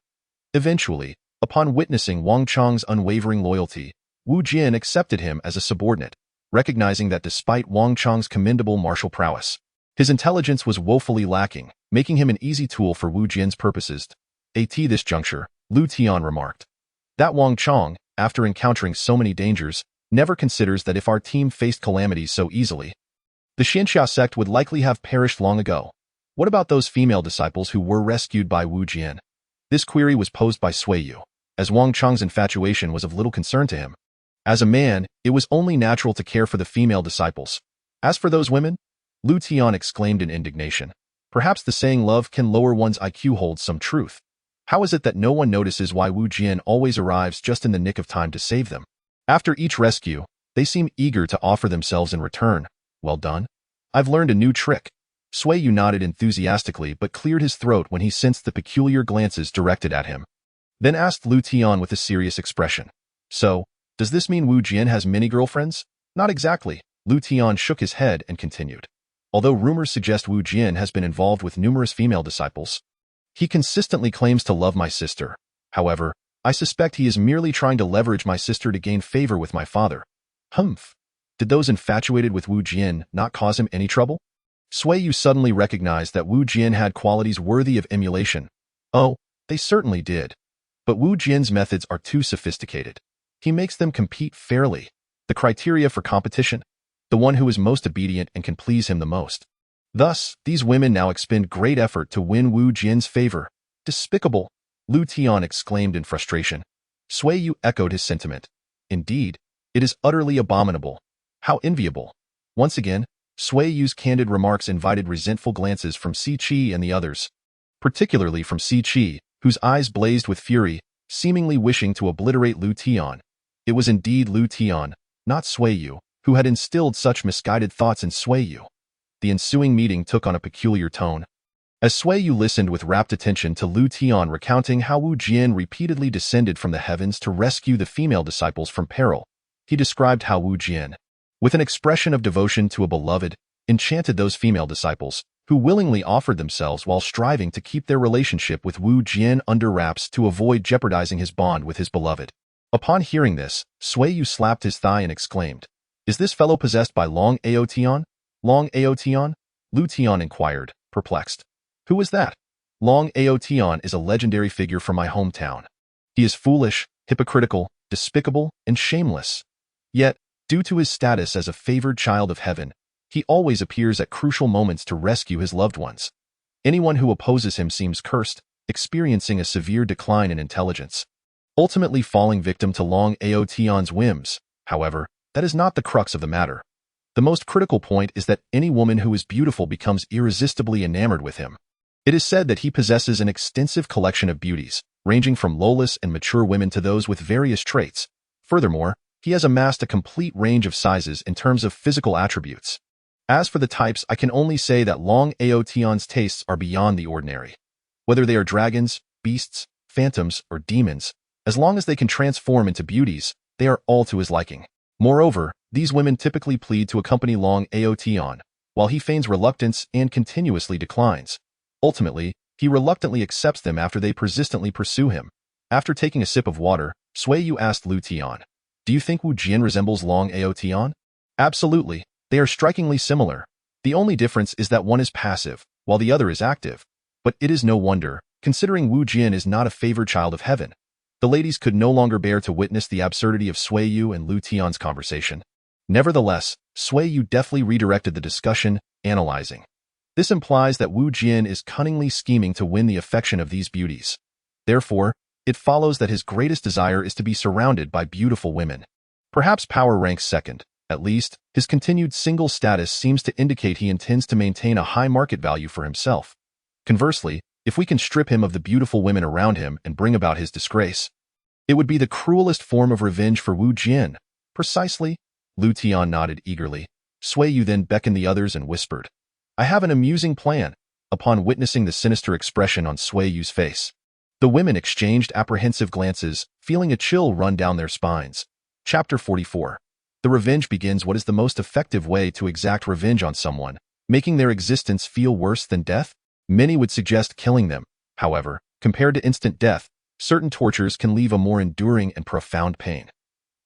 Eventually, upon witnessing Wang Chong's unwavering loyalty, Wu Jian accepted him as a subordinate, recognizing that despite Wang Chong's commendable martial prowess, his intelligence was woefully lacking, making him an easy tool for Wu Jian's purposes. At this juncture, Lu Tian remarked that Wang Chong, after encountering so many dangers, never considers that if our team faced calamities so easily, the Xianxia Sect would likely have perished long ago. What about those female disciples who were rescued by Wu Jian? This query was posed by Sui Yu, as Wang Chong's infatuation was of little concern to him. As a man, it was only natural to care for the female disciples. As for those women, Lu Tian exclaimed in indignation. Perhaps the saying love can lower one's IQ holds some truth. How is it that no one notices why Wu Jian always arrives just in the nick of time to save them? After each rescue, they seem eager to offer themselves in return. Well done. I've learned a new trick. Sui Yu nodded enthusiastically but cleared his throat when he sensed the peculiar glances directed at him. Then asked Lu Tian with a serious expression. So, does this mean Wu Jian has many girlfriends? Not exactly. Lu Tian shook his head and continued. Although rumors suggest Wu Jian has been involved with numerous female disciples, he consistently claims to love my sister. However, I suspect he is merely trying to leverage my sister to gain favor with my father. Humph. Did those infatuated with Wu Jian not cause him any trouble? Sui Yu suddenly recognized that Wu Jian had qualities worthy of emulation. Oh, they certainly did. But Wu Jian's methods are too sophisticated. He makes them compete fairly. The criteria for competition? The one who is most obedient and can please him the most. Thus, these women now expend great effort to win Wu Jian's favor. Despicable! Lu Tian exclaimed in frustration. Sui Yu echoed his sentiment. Indeed, it is utterly abominable. How enviable! Once again, Sui Yu's candid remarks invited resentful glances from Si Qi and the others, particularly from Si Qi, whose eyes blazed with fury, seemingly wishing to obliterate Lu Tian. It was indeed Lu Tian, not Sui Yu, who had instilled such misguided thoughts in Sui Yu. The ensuing meeting took on a peculiar tone. As Sui Yu listened with rapt attention to Lu Tian recounting how Wu Jian repeatedly descended from the heavens to rescue the female disciples from peril, he described how Wu Jian, with an expression of devotion to a beloved, enchanted those female disciples, who willingly offered themselves while striving to keep their relationship with Wu Jian under wraps to avoid jeopardizing his bond with his beloved. Upon hearing this, Sui Yu slapped his thigh and exclaimed, "Is this fellow possessed by Long Ao Tian?" Long Ao Tian? Lu Tian inquired, perplexed. Who is that? Long Ao Tian is a legendary figure from my hometown. He is foolish, hypocritical, despicable, and shameless. Yet, due to his status as a favored child of heaven, he always appears at crucial moments to rescue his loved ones. Anyone who opposes him seems cursed, experiencing a severe decline in intelligence, ultimately falling victim to Long Ao Tian's whims. However, that is not the crux of the matter. The most critical point is that any woman who is beautiful becomes irresistibly enamored with him. It is said that he possesses an extensive collection of beauties, ranging from lowless and mature women to those with various traits. Furthermore, he has amassed a complete range of sizes in terms of physical attributes. As for the types, I can only say that Long Ao Tian's tastes are beyond the ordinary. Whether they are dragons, beasts, phantoms, or demons, as long as they can transform into beauties, they are all to his liking. Moreover, these women typically plead to accompany Long Ao Tian, while he feigns reluctance and continuously declines. Ultimately, he reluctantly accepts them after they persistently pursue him. After taking a sip of water, Sui Yu asked Lu Tian, "Do you think Wu Jian resembles Long Ao Tian?" Absolutely. They are strikingly similar. The only difference is that one is passive, while the other is active. But it is no wonder, considering Wu Jian is not a favored child of heaven. The ladies could no longer bear to witness the absurdity of Sui Yu and Lu Tian's conversation. Nevertheless, Sui Yu deftly redirected the discussion, analyzing. This implies that Wu Jian is cunningly scheming to win the affection of these beauties. Therefore, it follows that his greatest desire is to be surrounded by beautiful women. Perhaps power ranks second. At least, his continued single status seems to indicate he intends to maintain a high market value for himself. Conversely, if we can strip him of the beautiful women around him and bring about his disgrace, it would be the cruelest form of revenge for Wu Jian. Precisely. Lu Tian nodded eagerly. Sui Yu then beckoned the others and whispered, I have an amusing plan. Upon witnessing the sinister expression on Sui Yu's face, the women exchanged apprehensive glances, feeling a chill run down their spines. Chapter 44. The revenge begins. What is the most effective way to exact revenge on someone, making their existence feel worse than death? Many would suggest killing them. However, compared to instant death, certain tortures can leave a more enduring and profound pain.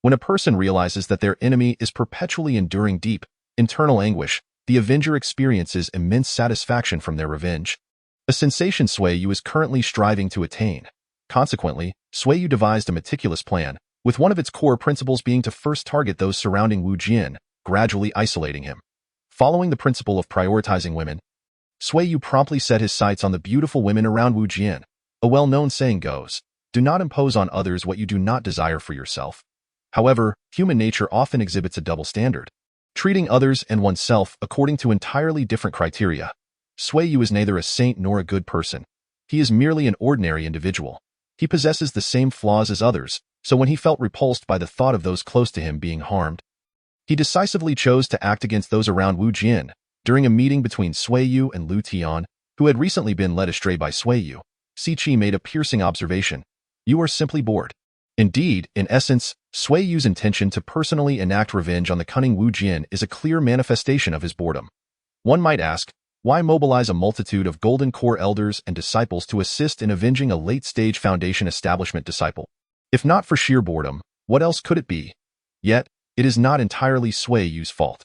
When a person realizes that their enemy is perpetually enduring deep, internal anguish, the avenger experiences immense satisfaction from their revenge. A sensation Sui Yu is currently striving to attain. Consequently, Sui Yu devised a meticulous plan, with one of its core principles being to first target those surrounding Wu Jian, gradually isolating him. Following the principle of prioritizing women, Sui Yu promptly set his sights on the beautiful women around Wu Jian. A well-known saying goes, do not impose on others what you do not desire for yourself. However, human nature often exhibits a double standard, treating others and oneself according to entirely different criteria. Sui Yu is neither a saint nor a good person. He is merely an ordinary individual. He possesses the same flaws as others, so when he felt repulsed by the thought of those close to him being harmed, he decisively chose to act against those around Wu Jian. During a meeting between Sui Yu and Lu Tian, who had recently been led astray by Sui Yu, Si Qi made a piercing observation. You are simply bored. Indeed, in essence, Sui Yu's intention to personally enact revenge on the cunning Wu Jian is a clear manifestation of his boredom. One might ask, why mobilize a multitude of golden core elders and disciples to assist in avenging a late-stage foundation establishment disciple? If not for sheer boredom, what else could it be? Yet, it is not entirely Sui Yu's fault.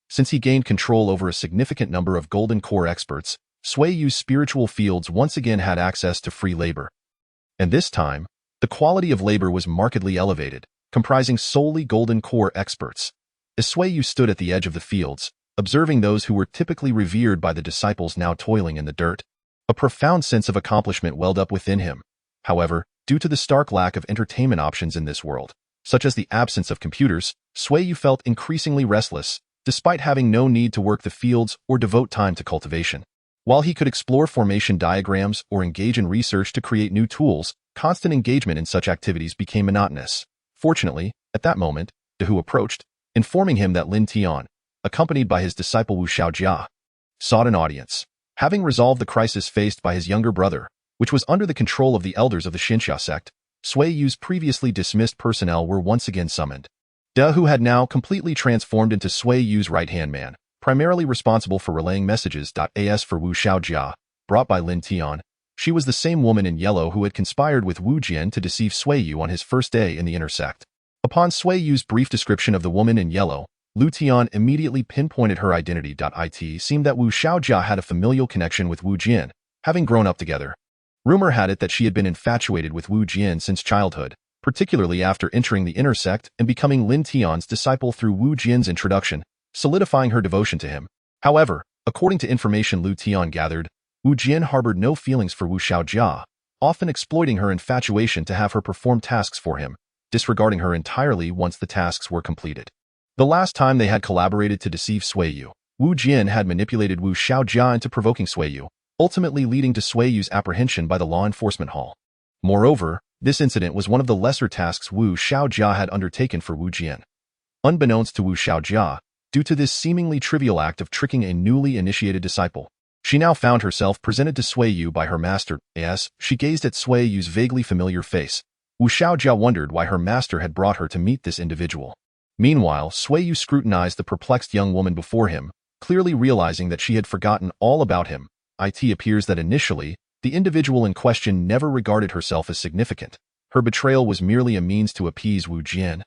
Since he gained control over a significant number of golden core experts, Sui Yu's spiritual fields once again had access to free labor. And this time, the quality of labor was markedly elevated, comprising solely golden core experts. As Sui Yu stood at the edge of the fields, observing those who were typically revered by the disciples now toiling in the dirt, a profound sense of accomplishment welled up within him. However, due to the stark lack of entertainment options in this world, such as the absence of computers, Sui Yu felt increasingly restless, despite having no need to work the fields or devote time to cultivation. While he could explore formation diagrams or engage in research to create new tools, constant engagement in such activities became monotonous. Fortunately, at that moment, De Hu approached, informing him that Lin Tian, accompanied by his disciple Wu Xiaojia, sought an audience. Having resolved the crisis faced by his younger brother, which was under the control of the elders of the Xianxia Sect, Sui Yu's previously dismissed personnel were once again summoned. De Hu had now completely transformed into Sui Yu's right-hand man, primarily responsible for relaying messages. As for Wu Xiaojia, brought by Lin Tian, she was the same woman in yellow who had conspired with Wu Jian to deceive Sui Yu on his first day in the inner sect. Upon Sui Yu's brief description of the woman in yellow, Lu Tian immediately pinpointed her identity. It seemed that Wu Xiaojia had a familial connection with Wu Jian, having grown up together. Rumor had it that she had been infatuated with Wu Jian since childhood, particularly after entering the inner sect and becoming Lin Tian's disciple through Wu Jian's introduction, solidifying her devotion to him. However, according to information Lu Tian gathered, Wu Jian harbored no feelings for Wu Xiaojia, often exploiting her infatuation to have her perform tasks for him, disregarding her entirely once the tasks were completed. The last time they had collaborated to deceive Sui Yu, Wu Jian had manipulated Wu Xiaojia into provoking Sui Yu, ultimately leading to Sui Yu's apprehension by the law enforcement hall. Moreover, this incident was one of the lesser tasks Wu Xiaojia had undertaken for Wu Jian. Unbeknownst to Wu Xiaojia, due to this seemingly trivial act of tricking a newly initiated disciple, she now found herself presented to Sui Yu by her master. As she gazed at Sui Yu's vaguely familiar face, Wu Xiaojia wondered why her master had brought her to meet this individual. Meanwhile, Sui Yu scrutinized the perplexed young woman before him, clearly realizing that she had forgotten all about him. It appears that initially, the individual in question never regarded herself as significant. Her betrayal was merely a means to appease Wu Jian,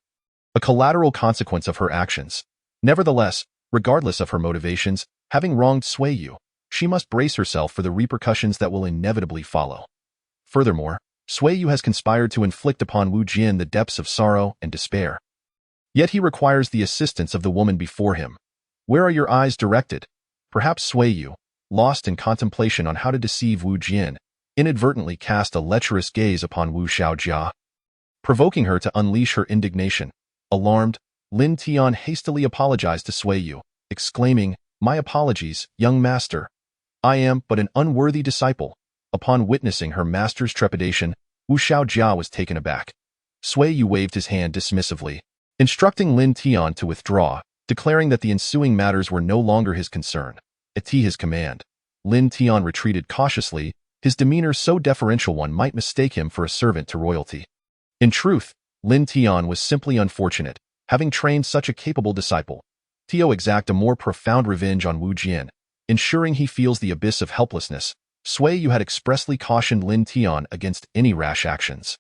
a collateral consequence of her actions. Nevertheless, regardless of her motivations, having wronged Sui Yu, she must brace herself for the repercussions that will inevitably follow. Furthermore, Sui Yu has conspired to inflict upon Wu Jian the depths of sorrow and despair. Yet he requires the assistance of the woman before him. Where are your eyes directed? Perhaps Sui Yu, lost in contemplation on how to deceive Wu Jian, inadvertently cast a lecherous gaze upon Wu Xiaojia, provoking her to unleash her indignation. Alarmed, Lin Tian hastily apologized to Sui Yu, exclaiming, "My apologies, young master. I am but an unworthy disciple." Upon witnessing her master's trepidation, Wu Xiaojia was taken aback. Sui Yu waved his hand dismissively, instructing Lin Tian to withdraw, declaring that the ensuing matters were no longer his concern. At his command, Lin Tian retreated cautiously, his demeanor so deferential one might mistake him for a servant to royalty. In truth, Lin Tian was simply unfortunate, having trained such a capable disciple. Tio exact a more profound revenge on Wu Jian, ensuring he feels the abyss of helplessness. Sui Yu had expressly cautioned Lin Tian against any rash actions.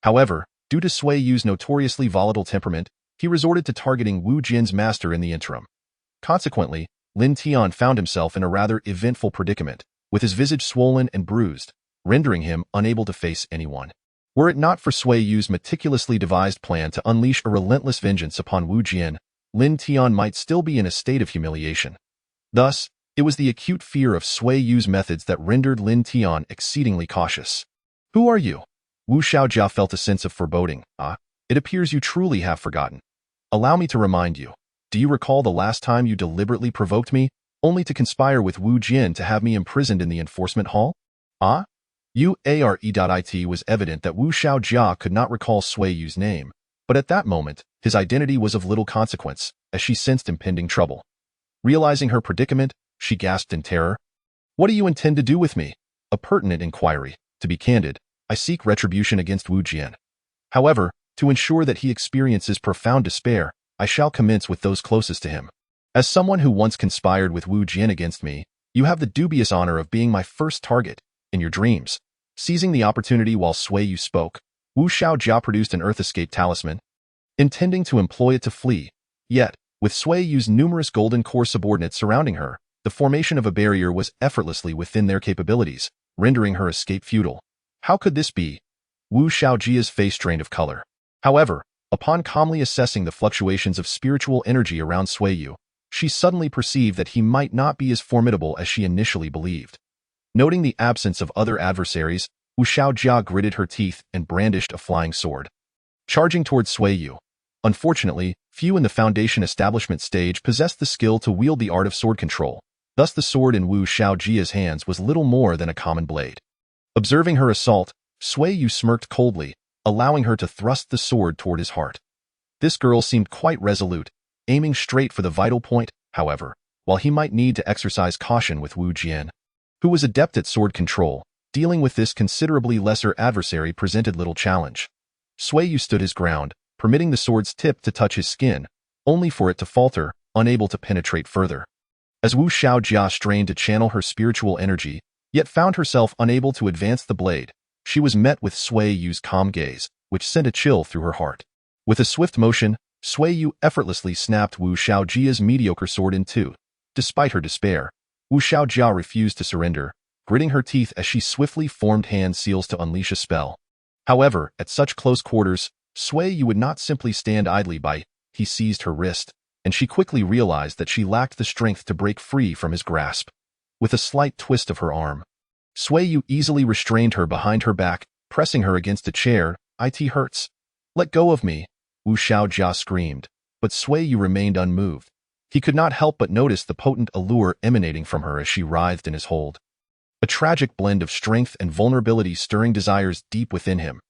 However, due to Sui Yu's notoriously volatile temperament, he resorted to targeting Wu Jian's master in the interim. Consequently, Lin Tian found himself in a rather eventful predicament, with his visage swollen and bruised, rendering him unable to face anyone. Were it not for Sui Yu's meticulously devised plan to unleash a relentless vengeance upon Wu Jian, Lin Tian might still be in a state of humiliation. Thus, it was the acute fear of Sui Yu's methods that rendered Lin Tian exceedingly cautious. "Who are you?" Wu Xiaojia felt a sense of foreboding. It appears you truly have forgotten. Allow me to remind you. Do you recall the last time you deliberately provoked me, only to conspire with Wu Jian to have me imprisoned in the enforcement hall? It was evident that Wu Xiaojia could not recall Sui Yu's name, but at that moment, his identity was of little consequence, as she sensed impending trouble. Realizing her predicament, she gasped in terror. "What do you intend to do with me?" A pertinent inquiry. To be candid, I seek retribution against Wu Jian. However, to ensure that he experiences profound despair, I shall commence with those closest to him. As someone who once conspired with Wu Jian against me, you have the dubious honor of being my first target. In your dreams. Seizing the opportunity while Sui Yu spoke, Wu Xiaojia produced an earth escape talisman, intending to employ it to flee. Yet, with Sui Yu's numerous golden core subordinates surrounding her, the formation of a barrier was effortlessly within their capabilities, rendering her escape futile. How could this be? Wu Xiaojia's face drained of color. However, upon calmly assessing the fluctuations of spiritual energy around Sui Yu, she suddenly perceived that he might not be as formidable as she initially believed. Noting the absence of other adversaries, Wu Xiaojia gritted her teeth and brandished a flying sword, charging towards Sui Yu. Unfortunately, few in the Foundation establishment stage possessed the skill to wield the art of sword control. Thus the sword in Wu Xiaojia's hands was little more than a common blade. Observing her assault, Sui Yu smirked coldly, allowing her to thrust the sword toward his heart. This girl seemed quite resolute, aiming straight for the vital point. However, while he might need to exercise caution with Wu Jian, who was adept at sword control, dealing with this considerably lesser adversary presented little challenge. Sui Yu stood his ground, permitting the sword's tip to touch his skin, only for it to falter, unable to penetrate further. As Wu Xiaojia strained to channel her spiritual energy, yet found herself unable to advance the blade, she was met with Sui Yu's calm gaze, which sent a chill through her heart. With a swift motion, Sui Yu effortlessly snapped Wu Xiaojia's mediocre sword in two. Despite her despair, Wu Xiaojia refused to surrender, gritting her teeth as she swiftly formed hand seals to unleash a spell. However, at such close quarters, Sui Yu would not simply stand idly by. He seized her wrist, and she quickly realized that she lacked the strength to break free from his grasp. With a slight twist of her arm, Sui Yu easily restrained her behind her back, pressing her against a chair. "It hurts. Let go of me," Wu Xiaojia screamed, but Sui Yu remained unmoved. He could not help but notice the potent allure emanating from her as she writhed in his hold. A tragic blend of strength and vulnerability stirring desires deep within him.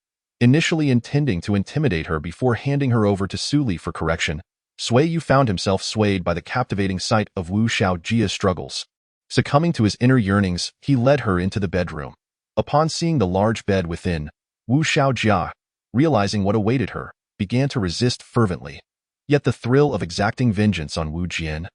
Initially intending to intimidate her before handing her over to Suli for correction, Sui Yu found himself swayed by the captivating sight of Wu Xiaojia's struggles. Succumbing to his inner yearnings, he led her into the bedroom. Upon seeing the large bed within, Wu Xiaojia, realizing what awaited her, began to resist fervently. Yet the thrill of exacting vengeance on Wu Jian,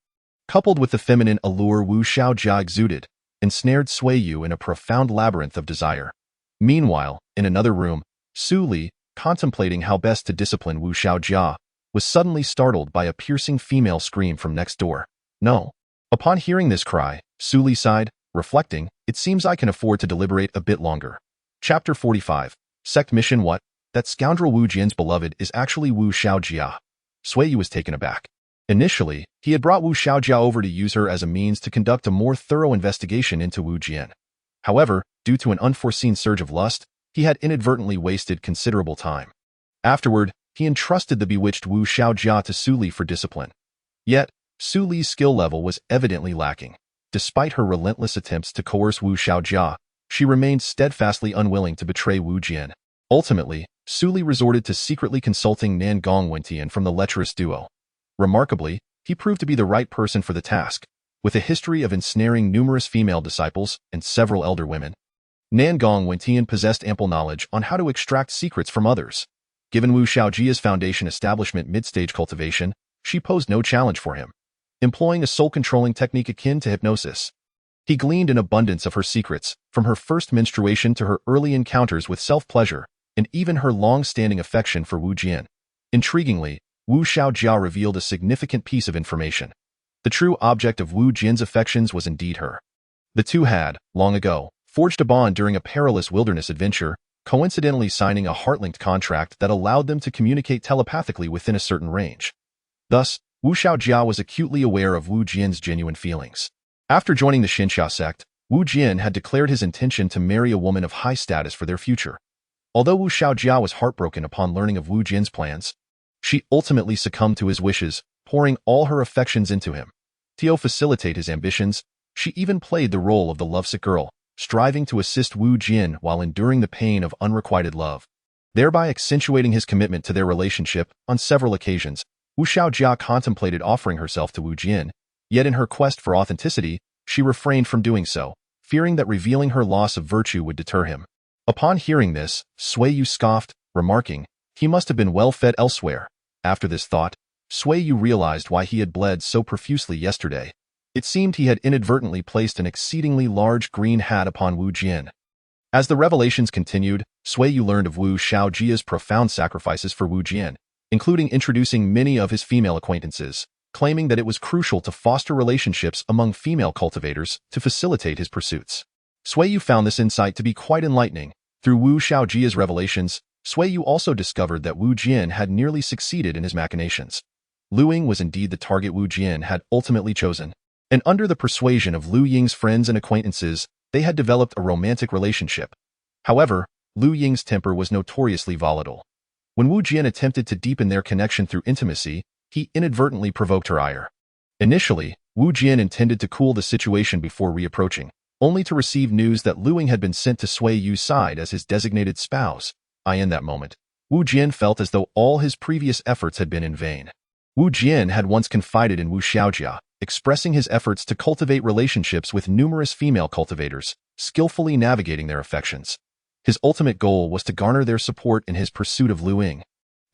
coupled with the feminine allure Wu Xiaojia exuded, ensnared Sui Yu in a profound labyrinth of desire. Meanwhile, in another room, Suli, contemplating how best to discipline Wu Xiaojia, was suddenly startled by a piercing female scream from next door. "No." Upon hearing this cry, Suli sighed, reflecting, "It seems I can afford to deliberate a bit longer." Chapter 45. Sect mission what? That scoundrel Wu Jian's beloved is actually Wu Xiaojia. Sui Yu was taken aback. Initially, he had brought Wu Xiaojia over to use her as a means to conduct a more thorough investigation into Wu Jian. However, due to an unforeseen surge of lust, he had inadvertently wasted considerable time. Afterward, he entrusted the bewitched Wu Xiaojia to Su Li for discipline. Yet, Su Li's skill level was evidently lacking. Despite her relentless attempts to coerce Wu Xiaojia, she remained steadfastly unwilling to betray Wu Jian. Ultimately, Su Li resorted to secretly consulting Nan Gong Wentian from the lecherous duo. Remarkably, he proved to be the right person for the task, with a history of ensnaring numerous female disciples and several elder women. Nan Gong Wentian possessed ample knowledge on how to extract secrets from others. Given Wu Xiaojia's foundation establishment mid-stage cultivation, she posed no challenge for him. Employing a soul-controlling technique akin to hypnosis, he gleaned an abundance of her secrets, from her first menstruation to her early encounters with self-pleasure, and even her long-standing affection for Wu Jian. Intriguingly, Wu Xiaojia revealed a significant piece of information. The true object of Wu Jian's affections was indeed her. The two had, long ago, forged a bond during a perilous wilderness adventure, coincidentally signing a heart-linked contract that allowed them to communicate telepathically within a certain range. Thus, Wu Xiaojia was acutely aware of Wu Jian's genuine feelings. After joining the Xianxia Sect, Wu Jian had declared his intention to marry a woman of high status for their future. Although Wu Xiaojia was heartbroken upon learning of Wu Jian's plans, she ultimately succumbed to his wishes, pouring all her affections into him. To facilitate his ambitions, she even played the role of the lovesick girl, striving to assist Wu Jian while enduring the pain of unrequited love. Thereby accentuating his commitment to their relationship, on several occasions, Wu Xiaojia contemplated offering herself to Wu Jian, yet in her quest for authenticity, she refrained from doing so, fearing that revealing her loss of virtue would deter him. Upon hearing this, Sui Yu scoffed, remarking, "He must have been well fed elsewhere." After this thought, Sui Yu realized why he had bled so profusely yesterday. It seemed he had inadvertently placed an exceedingly large green hat upon Wu Jian. As the revelations continued, Sui Yu learned of Wu Xiaojia's profound sacrifices for Wu Jian, including introducing many of his female acquaintances, claiming that it was crucial to foster relationships among female cultivators to facilitate his pursuits. Sui Yu found this insight to be quite enlightening. Through Wu Xiaojia's revelations, Sui Yu also discovered that Wu Jian had nearly succeeded in his machinations. Lu Ying was indeed the target Wu Jian had ultimately chosen, and under the persuasion of Lu Ying's friends and acquaintances, they had developed a romantic relationship. However, Lu Ying's temper was notoriously volatile. When Wu Jian attempted to deepen their connection through intimacy, he inadvertently provoked her ire. Initially, Wu Jian intended to cool the situation before reapproaching, only to receive news that Lu Ying had been sent to Sui Yu's side as his designated spouse. In that moment, Wu Jian felt as though all his previous efforts had been in vain. Wu Jian had once confided in Wu Xiaojia, expressing his efforts to cultivate relationships with numerous female cultivators, skillfully navigating their affections. His ultimate goal was to garner their support in his pursuit of Lu Ying.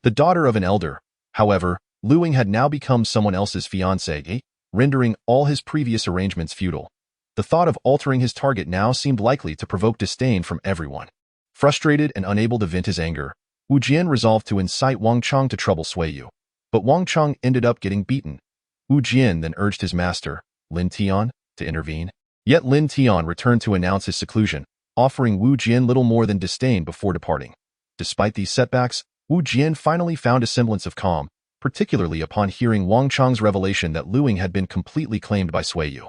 The daughter of an elder, however, Lu Ying had now become someone else's fiancée, rendering all his previous arrangements futile. The thought of altering his target now seemed likely to provoke disdain from everyone. Frustrated and unable to vent his anger, Wu Jian resolved to incite Wang Chong to trouble Sui Yu. But Wang Chong ended up getting beaten. Wu Jian then urged his master, Lin Tian, to intervene. Yet Lin Tian returned to announce his seclusion, offering Wu Jian little more than disdain before departing. Despite these setbacks, Wu Jian finally found a semblance of calm, particularly upon hearing Wang Chong's revelation that Lu Ying had been completely claimed by Sui Yu.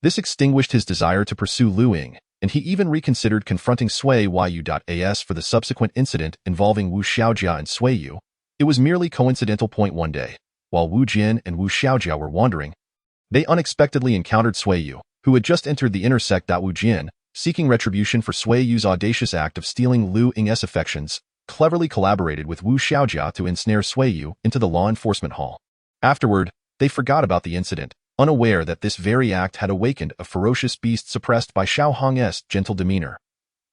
This extinguished his desire to pursue Lu Ying, and he even reconsidered confronting Sui Yu.as for the subsequent incident involving Wu Xiaojia and Sui Yu. It was merely coincidental. One day, while Wu Jian and Wu Xiaojia were wandering, they unexpectedly encountered Sui Yu, who had just entered the inner sect. Wu Jian, seeking retribution for Sui Yu's audacious act of stealing Lu Ying's affections, cleverly collaborated with Wu Xiaojia to ensnare Sui Yu into the law enforcement hall. Afterward, they forgot about the incident, unaware that this very act had awakened a ferocious beast suppressed by Xiao Hong's gentle demeanor.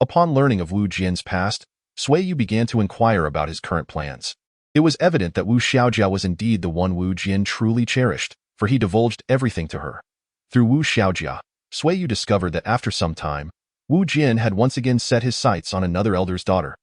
Upon learning of Wu Jian's past, Sui Yu began to inquire about his current plans. It was evident that Wu Xiaojia was indeed the one Wu Jian truly cherished, for he divulged everything to her. Through Wu Xiaojia, Sui Yu discovered that after some time, Wu Jian had once again set his sights on another elder's daughter,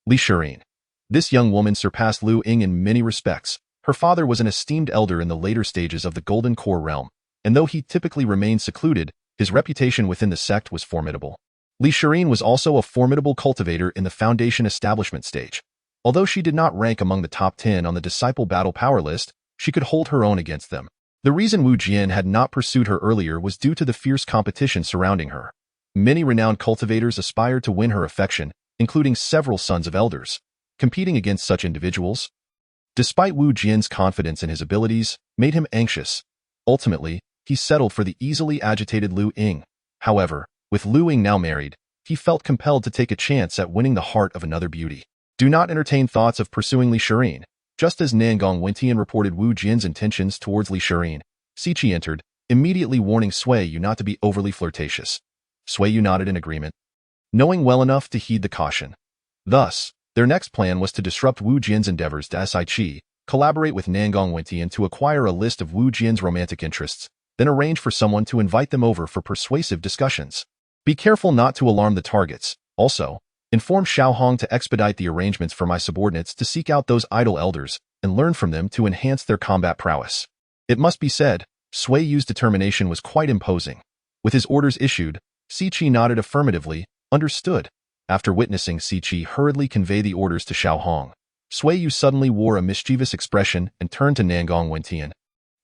Li Shirin. This young woman surpassed Lu Ying in many respects. Her father was an esteemed elder in the later stages of the Golden Core realm, and though he typically remained secluded, his reputation within the sect was formidable. Li Shirin was also a formidable cultivator in the Foundation establishment stage. Although she did not rank among the top 10 on the disciple battle power list, she could hold her own against them. The reason Wu Jian had not pursued her earlier was due to the fierce competition surrounding her. Many renowned cultivators aspired to win her affection, including several sons of elders. Competing against such individuals, despite Wu Jian's confidence in his abilities, made him anxious. Ultimately, he settled for the easily agitated Lu Ying. However, with Lu Ying now married, he felt compelled to take a chance at winning the heart of another beauty. Do not entertain thoughts of pursuing Li Shirin. Just as Nangong Wentian reported Wu Jian's intentions towards Li Shirin, Siqi entered, immediately warning Sui Yu not to be overly flirtatious. Sui Yu nodded in agreement, knowing well enough to heed the caution. Thus, their next plan was to disrupt Wu Jian's endeavors to Siqi, collaborate with Nangong Wentian to acquire a list of Wu Jian's romantic interests, then arrange for someone to invite them over for persuasive discussions. Be careful not to alarm the targets. Also, inform Xiaohong to expedite the arrangements for my subordinates to seek out those idle elders and learn from them to enhance their combat prowess. It must be said, Sui Yu's determination was quite imposing. With his orders issued, Siqi nodded affirmatively, understood. After witnessing Siqi hurriedly convey the orders to Xiaohong, Sui Yu suddenly wore a mischievous expression and turned to Nangong Wentian,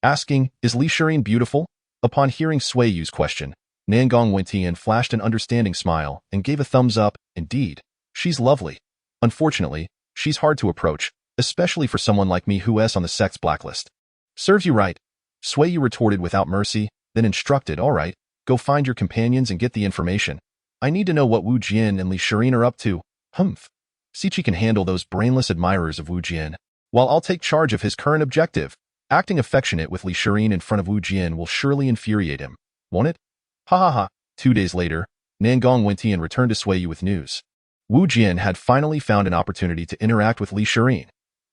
asking, "Is Li Shirin beautiful?" Upon hearing Sui Yu's question, Nangong Wentian flashed an understanding smile and gave a thumbs up. Indeed, she's lovely. Unfortunately, she's hard to approach, especially for someone like me who's on the sect's blacklist. Serves you right, Sui Yu retorted without mercy, then instructed, all right, go find your companions and get the information. I need to know what Wu Jian and Li Shirin are up to. Humph. Siqi can handle those brainless admirers of Wu Jian, while I'll take charge of his current objective. Acting affectionate with Li Shirin in front of Wu Jian will surely infuriate him, won't it? Ha ha ha. 2 days later, Nangong Wentian returned to Sui Yu with news. Wu Jian had finally found an opportunity to interact with Li Shirin.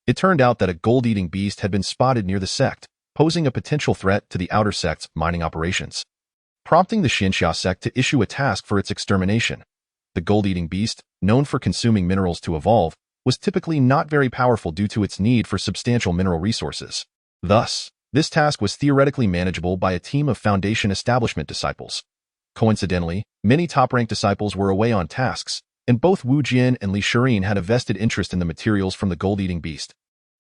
It turned out that a gold-eating beast had been spotted near the sect, posing a potential threat to the outer sect's mining operations, prompting the Xianxia Sect to issue a task for its extermination. The gold-eating beast, known for consuming minerals to evolve, was typically not very powerful due to its need for substantial mineral resources. Thus, this task was theoretically manageable by a team of Foundation establishment disciples. Coincidentally, many top-ranked disciples were away on tasks, and both Wu Jian and Li Shirin had a vested interest in the materials from the gold-eating beast,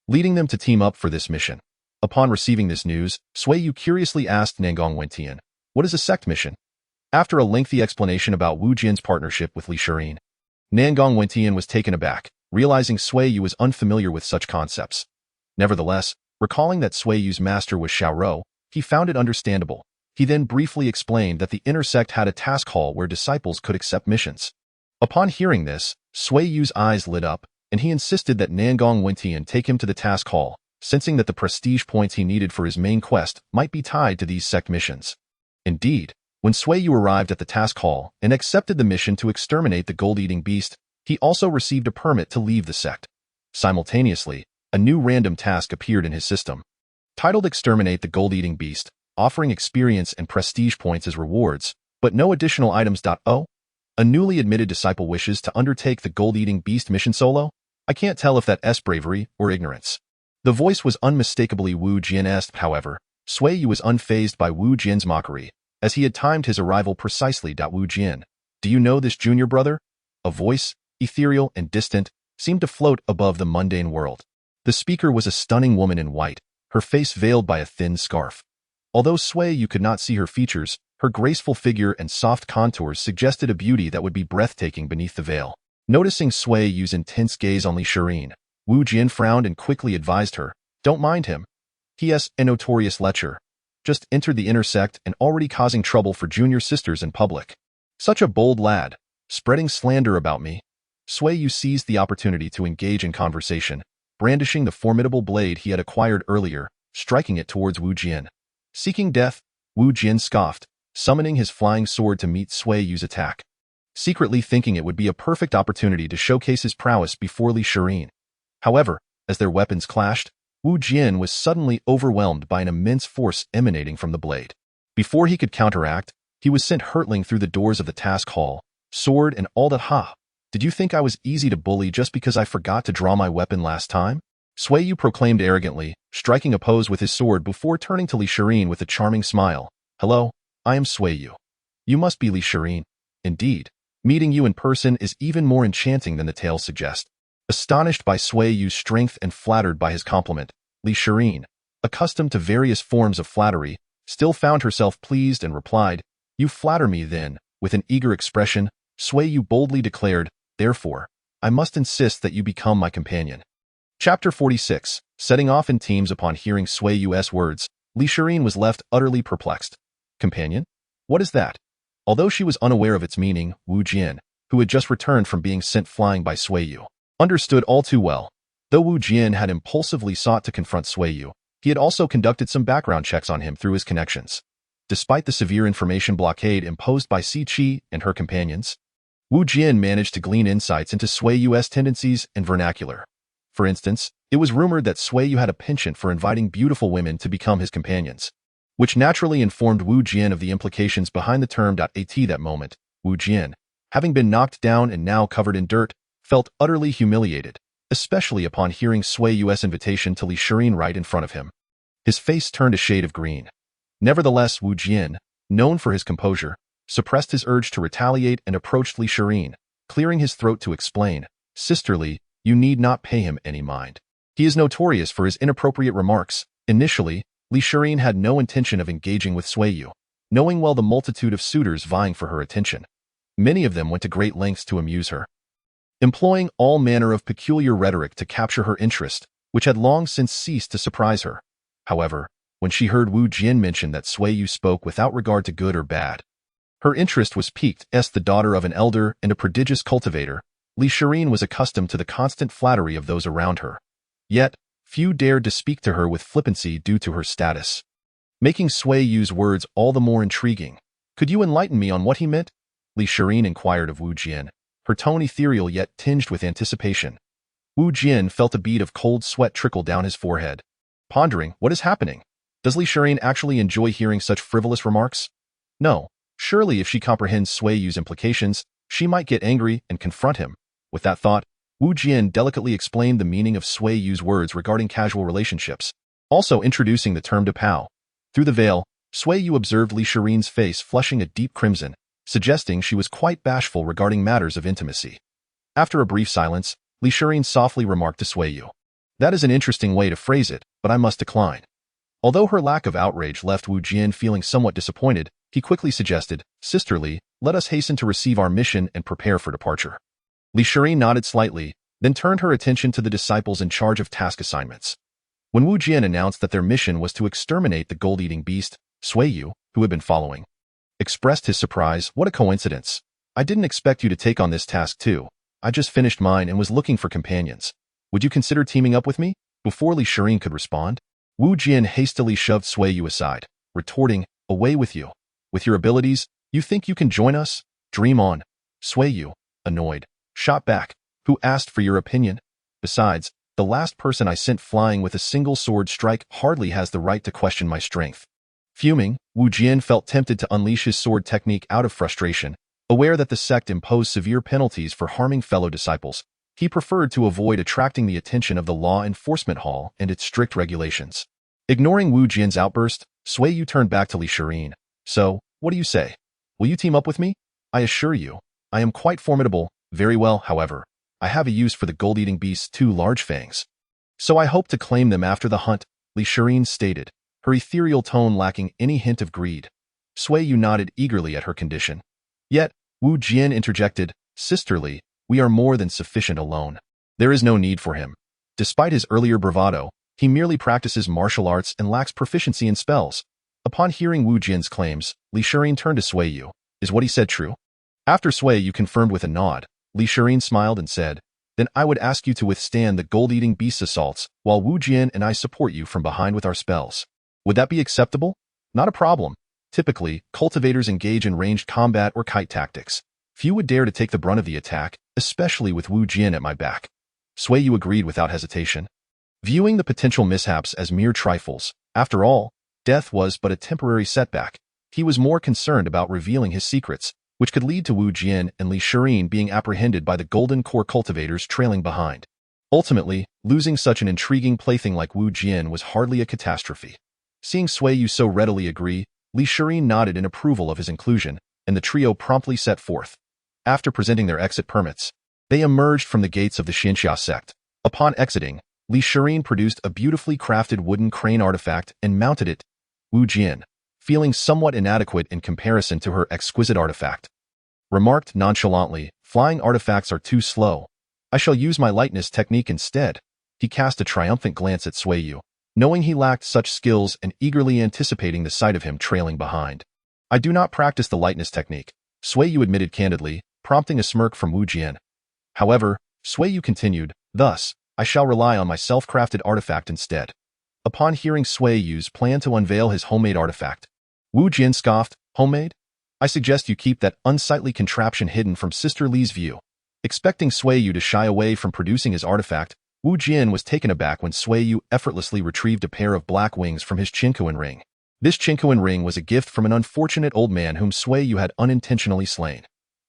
leading them to team up for this mission. Upon receiving this news, Sui Yu curiously asked Nangong Wentian, "What is a sect mission?" After a lengthy explanation about Wu Jian's partnership with Li Shirin, Nangong Wentian was taken aback, realizing Sui Yu was unfamiliar with such concepts. Nevertheless, recalling that Sui Yu's master was Xiao Rou, he found it understandable. He then briefly explained that the inner sect had a task hall where disciples could accept missions. Upon hearing this, Sui Yu's eyes lit up, and he insisted that Nangong Wentian take him to the task hall, sensing that the prestige points he needed for his main quest might be tied to these sect missions. Indeed, when Sui Yu arrived at the task hall and accepted the mission to exterminate the gold-eating beast, he also received a permit to leave the sect. Simultaneously, a new random task appeared in his system, titled Exterminate the Gold-Eating Beast, offering experience and prestige points as rewards, but no additional items. Oh, a newly admitted disciple wishes to undertake the gold-eating beast mission solo? I can't tell if that's bravery or ignorance. The voice was unmistakably Wu Jian-esque, however. Sui Yu was unfazed by Wu Jian's mockery, as he had timed his arrival precisely. Wu Jian, do you know this junior brother? A voice, ethereal and distant, seemed to float above the mundane world. The speaker was a stunning woman in white, her face veiled by a thin scarf. Although Sui Yu could not see her features, her graceful figure and soft contours suggested a beauty that would be breathtaking beneath the veil. Noticing Sui Yu's intense gaze on Li Shirin, Wu Jian frowned and quickly advised her, "Don't mind him. He is a notorious lecher. Just entered the inner sect and already causing trouble for junior sisters in public. Such a bold lad, spreading slander about me." Sui Yu seized the opportunity to engage in conversation, brandishing the formidable blade he had acquired earlier, striking it towards Wu Jian. Seeking death, Wu Jian scoffed, summoning his flying sword to meet Sui Yu's attack, secretly thinking it would be a perfect opportunity to showcase his prowess before Li Shirin. However, as their weapons clashed, Wu Jian was suddenly overwhelmed by an immense force emanating from the blade. Before he could counteract, he was sent hurtling through the doors of the task hall, sword and all that. Ha! Did you think I was easy to bully just because I forgot to draw my weapon last time? Sui Yu proclaimed arrogantly, striking a pose with his sword before turning to Li Shirin with a charming smile. "Hello, I am Sui Yu. You must be Li Shirin." "Indeed. Meeting you in person is even more enchanting than the tales suggest. Astonished by Sui Yu's strength and flattered by his compliment, Li Shirin, accustomed to various forms of flattery, still found herself pleased and replied, "You flatter me then." With an eager expression, Sui Yu boldly declared, "Therefore, I must insist that you become my companion." Chapter 46. Setting off in teams upon hearing Sui Yu's words, Li Shirin was left utterly perplexed. Companion? What is that? Although she was unaware of its meaning, Wu Jian, who had just returned from being sent flying by Sui Yu, understood all too well. Though Wu Jian had impulsively sought to confront Sui Yu, he had also conducted some background checks on him through his connections. Despite the severe information blockade imposed by Si Qi and her companions, Wu Jian managed to glean insights into Sui Yu's tendencies and vernacular. For instance, it was rumored that Sui Yu had a penchant for inviting beautiful women to become his companions, which naturally informed Wu Jian of the implications behind the term. At that moment, Wu Jian, having been knocked down and now covered in dirt, felt utterly humiliated, especially upon hearing Sui Yu's invitation to Li Shirin right in front of him. His face turned a shade of green. Nevertheless, Wu Jian, known for his composure, suppressed his urge to retaliate and approached Li Shirin, clearing his throat to explain, "Sisterly, you need not pay him any mind. He is notorious for his inappropriate remarks." Initially, Li Shirin had no intention of engaging with Sui Yu, knowing well the multitude of suitors vying for her attention. Many of them went to great lengths to amuse her, employing all manner of peculiar rhetoric to capture her interest, which had long since ceased to surprise her. However, when she heard Wu Jian mention that Sui Yu spoke without regard to good or bad, her interest was piqued. As the daughter of an elder and a prodigious cultivator, Li Shirin was accustomed to the constant flattery of those around her. Yet, few dared to speak to her with flippancy due to her status, making Sui Yu's words all the more intriguing. "Could you enlighten me on what he meant?" Li Shirin inquired of Wu Jian, her tone ethereal yet tinged with anticipation. Wu Jian felt a bead of cold sweat trickle down his forehead, pondering, what is happening? Does Li Shirin actually enjoy hearing such frivolous remarks? No, surely if she comprehends Sui Yu's implications, she might get angry and confront him. With that thought, Wu Jian delicately explained the meaning of Sui Yu's words regarding casual relationships, also introducing the term depao. Through the veil, Sui Yu observed Li Shirin's face flushing a deep crimson, suggesting she was quite bashful regarding matters of intimacy. After a brief silence, Li Shirin softly remarked to Sui Yu, "That is an interesting way to phrase it, but I must decline." Although her lack of outrage left Wu Jian feeling somewhat disappointed, he quickly suggested, "Sisterly, let us hasten to receive our mission and prepare for departure." Li Shirin nodded slightly, then turned her attention to the disciples in charge of task assignments. When Wu Jian announced that their mission was to exterminate the gold-eating beast, Sui Yu, who had been following, expressed his surprise. "What a coincidence. I didn't expect you to take on this task too. I just finished mine and was looking for companions. Would you consider teaming up with me?" Before Li Shirin could respond, Wu Jian hastily shoved Sui Yu aside, retorting, "Away with you. With your abilities, you think you can join us? Dream on." Sui Yu, annoyed, shot back, "Who asked for your opinion? Besides, the last person I sent flying with a single sword strike hardly has the right to question my strength." Fuming, Wu Jian felt tempted to unleash his sword technique out of frustration. Aware that the sect imposed severe penalties for harming fellow disciples, he preferred to avoid attracting the attention of the Law Enforcement Hall and its strict regulations. Ignoring Wu Jian's outburst, Sui Yu turned back to Li Shirin. "So, what do you say? Will you team up with me? I assure you, I am quite formidable." "Very well, however, I have a use for the gold-eating beast's 2 large fangs, so I hope to claim them after the hunt," Li Shirin stated, her ethereal tone lacking any hint of greed. Sui Yu nodded eagerly at her condition. Yet, Wu Jian interjected, "Sisterly, we are more than sufficient alone. There is no need for him. Despite his earlier bravado, he merely practices martial arts and lacks proficiency in spells." Upon hearing Wu Jian's claims, Li Shirin turned to Sui Yu. "Is what he said true?" After Sui Yu confirmed with a nod, Li Shirin smiled and said, "Then I would ask you to withstand the gold-eating beast's assaults, while Wu Jian and I support you from behind with our spells. Would that be acceptable?" "Not a problem. Typically, cultivators engage in ranged combat or kite tactics. Few would dare to take the brunt of the attack, especially with Wu Jian at my back." Sui Yu agreed without hesitation, viewing the potential mishaps as mere trifles. After all, death was but a temporary setback. He was more concerned about revealing his secrets, which could lead to Wu Jian and Li Shirin being apprehended by the Golden Core cultivators trailing behind. Ultimately, losing such an intriguing plaything like Wu Jian was hardly a catastrophe. Seeing Sui Yu so readily agree, Li Shirin nodded in approval of his inclusion, and the trio promptly set forth. After presenting their exit permits, they emerged from the gates of the Xianxia Sect. Upon exiting, Li Shirin produced a beautifully crafted wooden crane artifact and mounted it. Wu Jian, feeling somewhat inadequate in comparison to her exquisite artifact, remarked nonchalantly, "Flying artifacts are too slow. I shall use my lightness technique instead." He cast a triumphant glance at Sui Yu, knowing he lacked such skills and eagerly anticipating the sight of him trailing behind. "I do not practice the lightness technique," Sui Yu admitted candidly, prompting a smirk from Wu Jian. However, Sui Yu continued, "Thus, I shall rely on my self-crafted artifact instead." Upon hearing Sui Yu's plan to unveil his homemade artifact, Wu Jian scoffed, "Homemade? I suggest you keep that unsightly contraption hidden from Sister Li's view." Expecting Sui Yu to shy away from producing his artifact, Wu Jian was taken aback when Sui Yu effortlessly retrieved a pair of black wings from his Qinkuan ring. This Qinkuan ring was a gift from an unfortunate old man whom Sui Yu had unintentionally slain.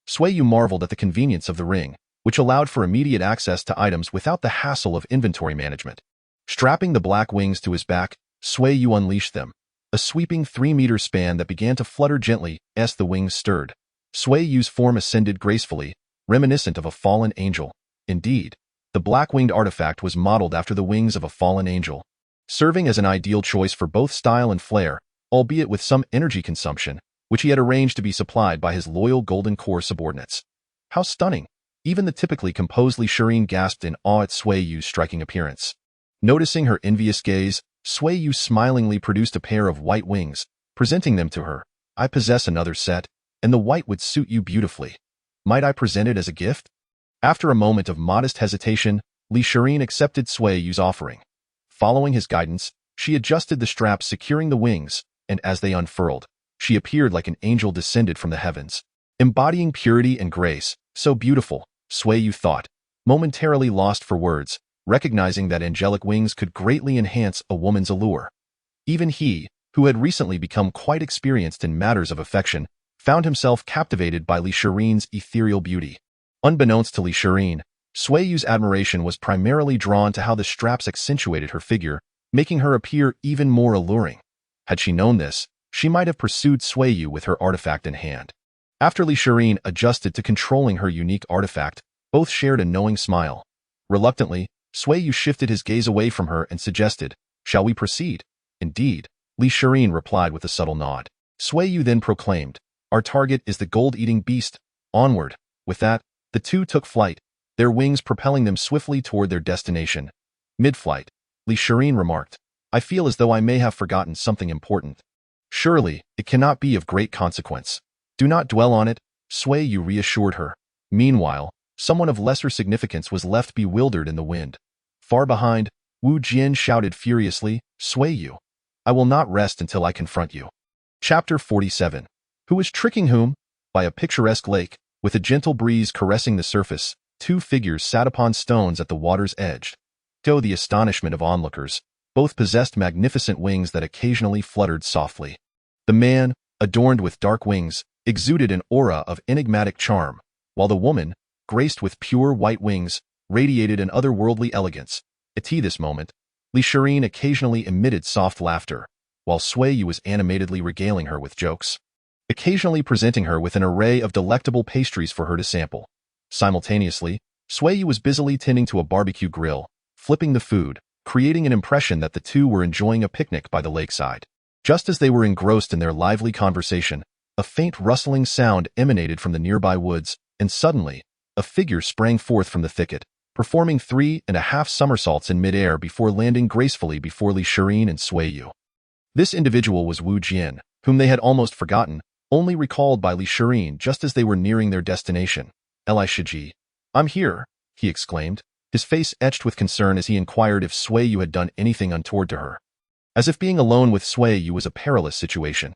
Sui Yu marveled at the convenience of the ring, which allowed for immediate access to items without the hassle of inventory management. Strapping the black wings to his back, Sui Yu unleashed them, a sweeping 3-meter span that began to flutter gently as the wings stirred. Sui Yu's form ascended gracefully, reminiscent of a fallen angel. Indeed, the black-winged artifact was modeled after the wings of a fallen angel, serving as an ideal choice for both style and flair, albeit with some energy consumption, which he had arranged to be supplied by his loyal Golden Core subordinates. How stunning! Even the typically composed Li Shirin gasped in awe at Sui Yu's striking appearance. Noticing her envious gaze, Sui Yu smilingly produced a pair of white wings, presenting them to her. "I possess another set, and the white would suit you beautifully. Might I present it as a gift?" After a moment of modest hesitation, Li Shirin accepted Sui Yu's offering. Following his guidance, she adjusted the straps securing the wings, and as they unfurled, she appeared like an angel descended from the heavens, embodying purity and grace. "So beautiful," Sui Yu thought, momentarily lost for words, recognizing that angelic wings could greatly enhance a woman's allure. Even he, who had recently become quite experienced in matters of affection, found himself captivated by Li Shirin's ethereal beauty. Unbeknownst to Li Shirin, Sui Yu's admiration was primarily drawn to how the straps accentuated her figure, making her appear even more alluring. Had she known this, she might have pursued Sui Yu with her artifact in hand. After Li Shirin adjusted to controlling her unique artifact, both shared a knowing smile. Reluctantly, Sui Yu shifted his gaze away from her and suggested, "Shall we proceed?" "Indeed," Li Shirin replied with a subtle nod. Sui Yu then proclaimed, "Our target is the gold-eating beast. Onward." With that, the two took flight, their wings propelling them swiftly toward their destination. Mid-flight, Li Shirin remarked, "I feel as though I may have forgotten something important." "Surely, it cannot be of great consequence. Do not dwell on it," Sui Yu reassured her. Meanwhile, someone of lesser significance was left bewildered in the wind. Far behind, Wu Jian shouted furiously, "Sui Yu, I will not rest until I confront you." Chapter 47. Who is tricking whom? By a picturesque lake, with a gentle breeze caressing the surface, two figures sat upon stones at the water's edge. To the astonishment of onlookers, both possessed magnificent wings that occasionally fluttered softly. The man, adorned with dark wings, exuded an aura of enigmatic charm, while the woman, graced with pure white wings, radiated an otherworldly elegance. At this moment, Li Shirin occasionally emitted soft laughter, while Sui Yu was animatedly regaling her with jokes, occasionally presenting her with an array of delectable pastries for her to sample. Simultaneously, Sui Yu was busily tending to a barbecue grill, flipping the food, creating an impression that the two were enjoying a picnic by the lakeside. Just as they were engrossed in their lively conversation, a faint rustling sound emanated from the nearby woods, and suddenly, a figure sprang forth from the thicket, performing 3.5 somersaults in midair before landing gracefully before Li Shirin and Sui Yu. This individual was Wu Jian, whom they had almost forgotten, only recalled by Li Shirin just as they were nearing their destination. "Li Shiji, I'm here," he exclaimed, his face etched with concern as he inquired if Sui Yu had done anything untoward to her. As if being alone with Sui Yu was a perilous situation.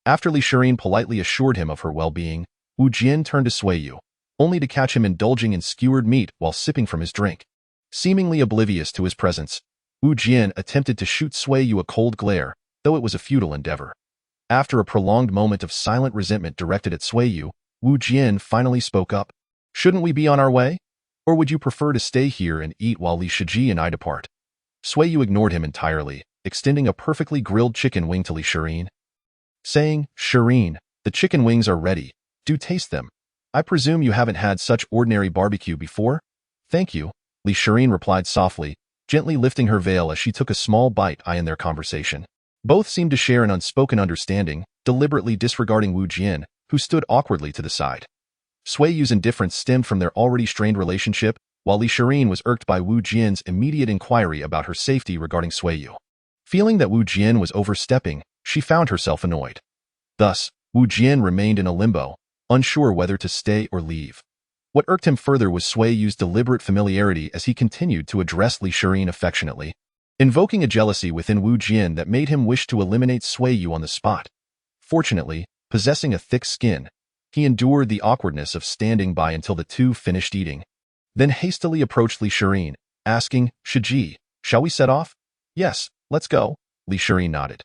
After Li Shirin politely assured him of her well-being, Wu Jian turned to Sui Yu, only to catch him indulging in skewered meat while sipping from his drink. Seemingly oblivious to his presence, Wu Jian attempted to shoot Sui Yu a cold glare, though it was a futile endeavor. After a prolonged moment of silent resentment directed at Sui Yu, Wu Jian finally spoke up. "Shouldn't we be on our way? Or would you prefer to stay here and eat while Li Shiji and I depart?" Sui Yu ignored him entirely, extending a perfectly grilled chicken wing to Li Shirin, saying, "Shirin, the chicken wings are ready. Do taste them." I presume you haven't had such ordinary barbecue before? Thank you, Li Shirin replied softly, gently lifting her veil as she took a small bite in their conversation. Both seemed to share an unspoken understanding, deliberately disregarding Wu Jian, who stood awkwardly to the side. Sui Yu's indifference stemmed from their already strained relationship, while Li Shirin was irked by Wu Jian's immediate inquiry about her safety regarding Sui Yu. Feeling that Wu Jian was overstepping, she found herself annoyed. Thus, Wu Jian remained in a limbo, unsure whether to stay or leave. What irked him further was Sui Yu's deliberate familiarity as he continued to address Li Shirin affectionately, invoking a jealousy within Wu Jian that made him wish to eliminate Sui Yu on the spot. Fortunately, possessing a thick skin, he endured the awkwardness of standing by until the two finished eating, then hastily approached Li Shirin, asking, Shiji, shall we set off? Yes, let's go, Li Shirin nodded.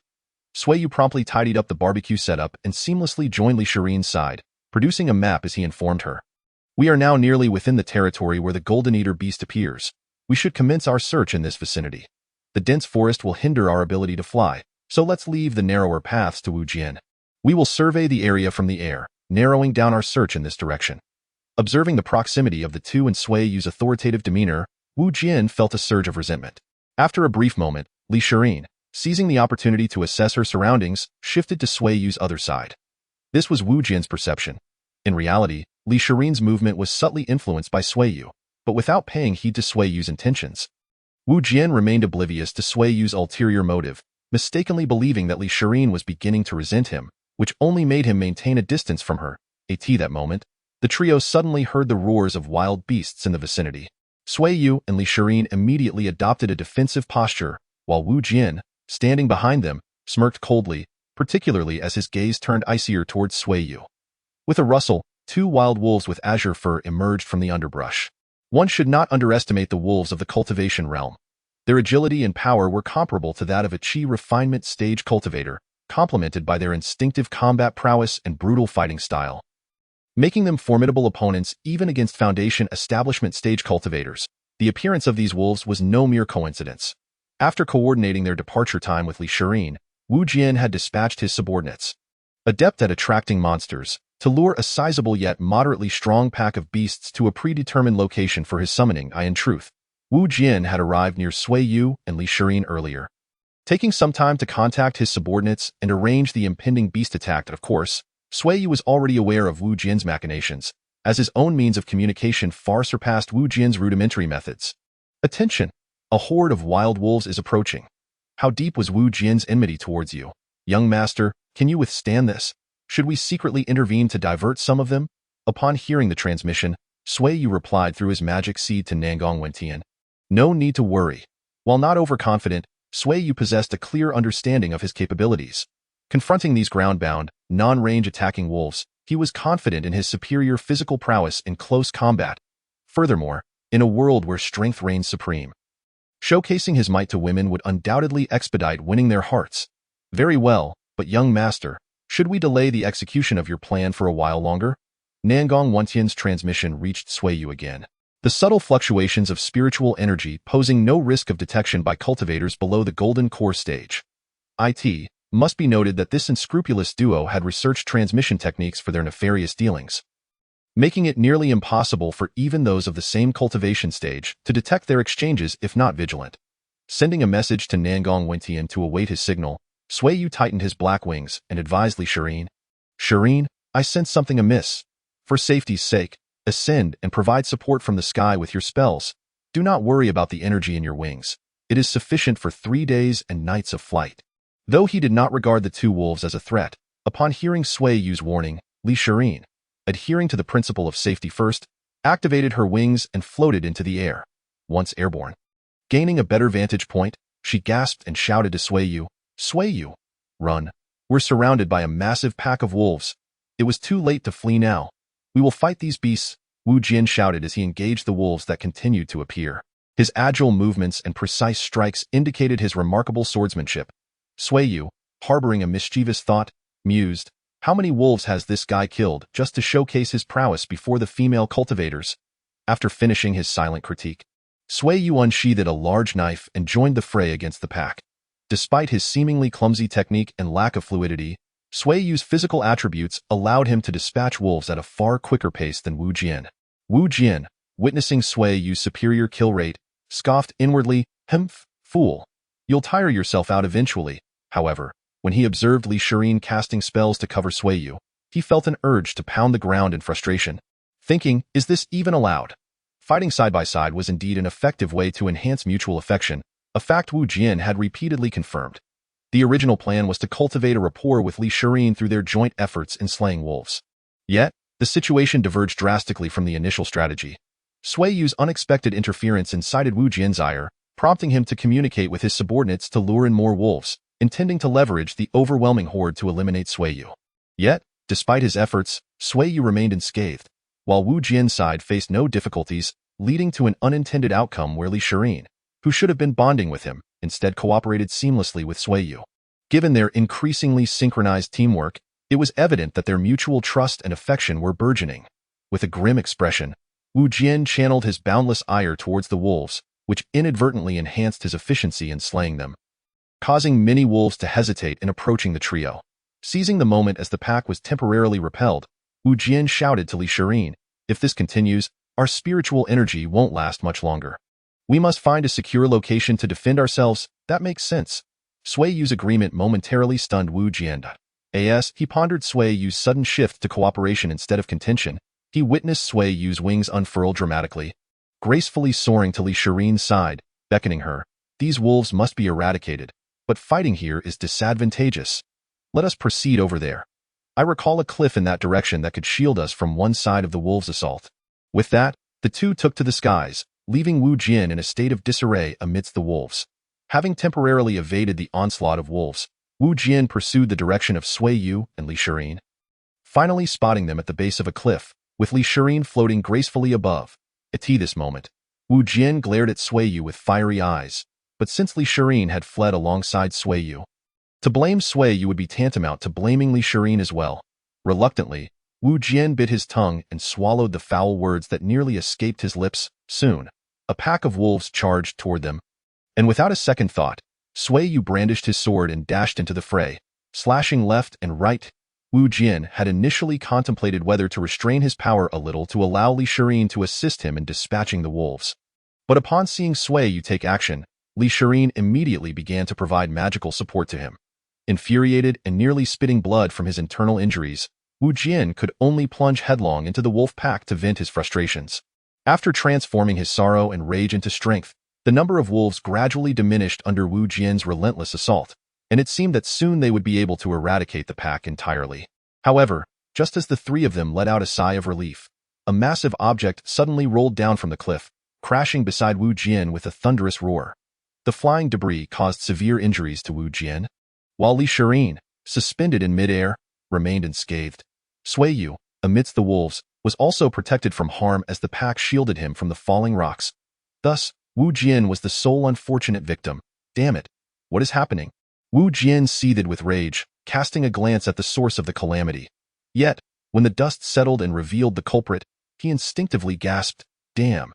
Sui Yu promptly tidied up the barbecue setup and seamlessly joined Li Shirin's side, producing a map as he informed her. We are now nearly within the territory where the Golden Eater beast appears. We should commence our search in this vicinity. The dense forest will hinder our ability to fly, so let's leave the narrower paths to Wu Jian. We will survey the area from the air, narrowing down our search in this direction. Observing the proximity of the two and Sui Yu's authoritative demeanor, Wu Jian felt a surge of resentment. After a brief moment, Li Shirin, seizing the opportunity to assess her surroundings, shifted to Sui Yu's other side. This was Wu Jian's perception. In reality, Li Shirin's movement was subtly influenced by Sui Yu, but without paying heed to Sui Yu's intentions. Wu Jian remained oblivious to Sui Yu's ulterior motive, mistakenly believing that Li Shirin was beginning to resent him, which only made him maintain a distance from her. At that moment, the trio suddenly heard the roars of wild beasts in the vicinity. Sui Yu and Li Shirin immediately adopted a defensive posture, while Wu Jian, standing behind them, smirked coldly, particularly as his gaze turned icier towards Sui Yu. With a rustle, two wild wolves with azure fur emerged from the underbrush. One should not underestimate the wolves of the cultivation realm. Their agility and power were comparable to that of a Qi refinement stage cultivator, complemented by their instinctive combat prowess and brutal fighting style, making them formidable opponents even against foundation establishment stage cultivators. The appearance of these wolves was no mere coincidence. After coordinating their departure time with Li Shirin, Wu Jian had dispatched his subordinates, adept at attracting monsters, to lure a sizable yet moderately strong pack of beasts to a predetermined location for his summoning. In truth, Wu Jian had arrived near Sui Yu and Li Shirin earlier, taking some time to contact his subordinates and arrange the impending beast attack. Of course, Sui Yu was already aware of Wu Jian's machinations, as his own means of communication far surpassed Wu Jian's rudimentary methods. Attention! A horde of wild wolves is approaching. How deep was Wu Jian's enmity towards you? Young master, can you withstand this? Should we secretly intervene to divert some of them? Upon hearing the transmission, Sui Yu replied through his magic seed to Nangong Wentian. No need to worry. While not overconfident, Sui Yu possessed a clear understanding of his capabilities. Confronting these ground-bound, non-range attacking wolves, he was confident in his superior physical prowess in close combat. Furthermore, in a world where strength reigns supreme, showcasing his might to women would undoubtedly expedite winning their hearts. Very well, but young master, should we delay the execution of your plan for a while longer? Nangong Wentian's transmission reached Sui Yu again. The subtle fluctuations of spiritual energy posing no risk of detection by cultivators below the golden core stage. It must be noted that this unscrupulous duo had researched transmission techniques for their nefarious dealings, making it nearly impossible for even those of the same cultivation stage to detect their exchanges if not vigilant. Sending a message to Nangong Wentian to await his signal, Sui Yu tightened his black wings and advised Li Shirin. Shirin, I sense something amiss. For safety's sake, ascend and provide support from the sky with your spells. Do not worry about the energy in your wings. It is sufficient for 3 days and nights of flight. Though he did not regard the two wolves as a threat, upon hearing Sui Yu's warning, Li Shirin, adhering to the principle of safety first, activated her wings and floated into the air. Once airborne, gaining a better vantage point, she gasped and shouted to Sui Yu, Sui Yu, run. We're surrounded by a massive pack of wolves. It was too late to flee now. We will fight these beasts, Wu Jian shouted as he engaged the wolves that continued to appear. His agile movements and precise strikes indicated his remarkable swordsmanship. Sui Yu, harboring a mischievous thought, mused, how many wolves has this guy killed just to showcase his prowess before the female cultivators? After finishing his silent critique, Sui Yu unsheathed a large knife and joined the fray against the pack. Despite his seemingly clumsy technique and lack of fluidity, Sui Yu's physical attributes allowed him to dispatch wolves at a far quicker pace than Wu Jian. Wu Jian, witnessing Sui Yu's superior kill rate, scoffed inwardly, "Humph, fool. You'll tire yourself out eventually." However, when he observed Li Shirin casting spells to cover Sui Yu, he felt an urge to pound the ground in frustration, thinking, is this even allowed? Fighting side by side was indeed an effective way to enhance mutual affection, a fact Wu Jian had repeatedly confirmed. The original plan was to cultivate a rapport with Li Shirin through their joint efforts in slaying wolves. Yet, the situation diverged drastically from the initial strategy. Sui Yu's unexpected interference incited Wu Jian's ire, prompting him to communicate with his subordinates to lure in more wolves, intending to leverage the overwhelming horde to eliminate Sui Yu. Yet, despite his efforts, Sui Yu remained unscathed, while Wu Jian's side faced no difficulties, leading to an unintended outcome where Li Shirin, who should have been bonding with him, instead cooperated seamlessly with Sui Yu. Given their increasingly synchronized teamwork, it was evident that their mutual trust and affection were burgeoning. With a grim expression, Wu Jian channeled his boundless ire towards the wolves, which inadvertently enhanced his efficiency in slaying them, causing many wolves to hesitate in approaching the trio. Seizing the moment as the pack was temporarily repelled, Wu Jian shouted to Li Shirin, "If this continues, our spiritual energy won't last much longer. We must find a secure location to defend ourselves." "That makes sense." Sui Yu's agreement momentarily stunned Wu Jian. As he pondered Sui Yu's sudden shift to cooperation instead of contention, he witnessed Sui Yu's wings unfurl dramatically, gracefully soaring to Li Shirin's side, beckoning her. "These wolves must be eradicated, but fighting here is disadvantageous. Let us proceed over there. I recall a cliff in that direction that could shield us from one side of the wolves' assault." With that, the two took to the skies, leaving Wu Jian in a state of disarray amidst the wolves. Having temporarily evaded the onslaught of wolves, Wu Jian pursued the direction of Sui Yu and Li Shirin, finally spotting them at the base of a cliff, with Li Shirin floating gracefully above. At this moment, Wu Jian glared at Sui Yu with fiery eyes, but since Li Shirin had fled alongside Sui Yu, to blame Sui Yu would be tantamount to blaming Li Shirin as well. Reluctantly, Wu Jian bit his tongue and swallowed the foul words that nearly escaped his lips. Soon, a pack of wolves charged toward them, and without a second thought, Sui Yu brandished his sword and dashed into the fray, slashing left and right. Wu Jian had initially contemplated whether to restrain his power a little to allow Li Shirin to assist him in dispatching the wolves. But upon seeing Sui Yu take action, Li Shirin immediately began to provide magical support to him. Infuriated and nearly spitting blood from his internal injuries, Wu Jian could only plunge headlong into the wolf pack to vent his frustrations. After transforming his sorrow and rage into strength, the number of wolves gradually diminished under Wu Jian's relentless assault, and it seemed that soon they would be able to eradicate the pack entirely. However, just as the three of them let out a sigh of relief, a massive object suddenly rolled down from the cliff, crashing beside Wu Jian with a thunderous roar. The flying debris caused severe injuries to Wu Jian, while Li Shirin, suspended in midair, remained unscathed. Sui Yu, amidst the wolves, was also protected from harm as the pack shielded him from the falling rocks. Thus, Wu Jian was the sole unfortunate victim. Damn it! What is happening? Wu Jian seethed with rage, casting a glance at the source of the calamity. Yet, when the dust settled and revealed the culprit, he instinctively gasped, "Damn!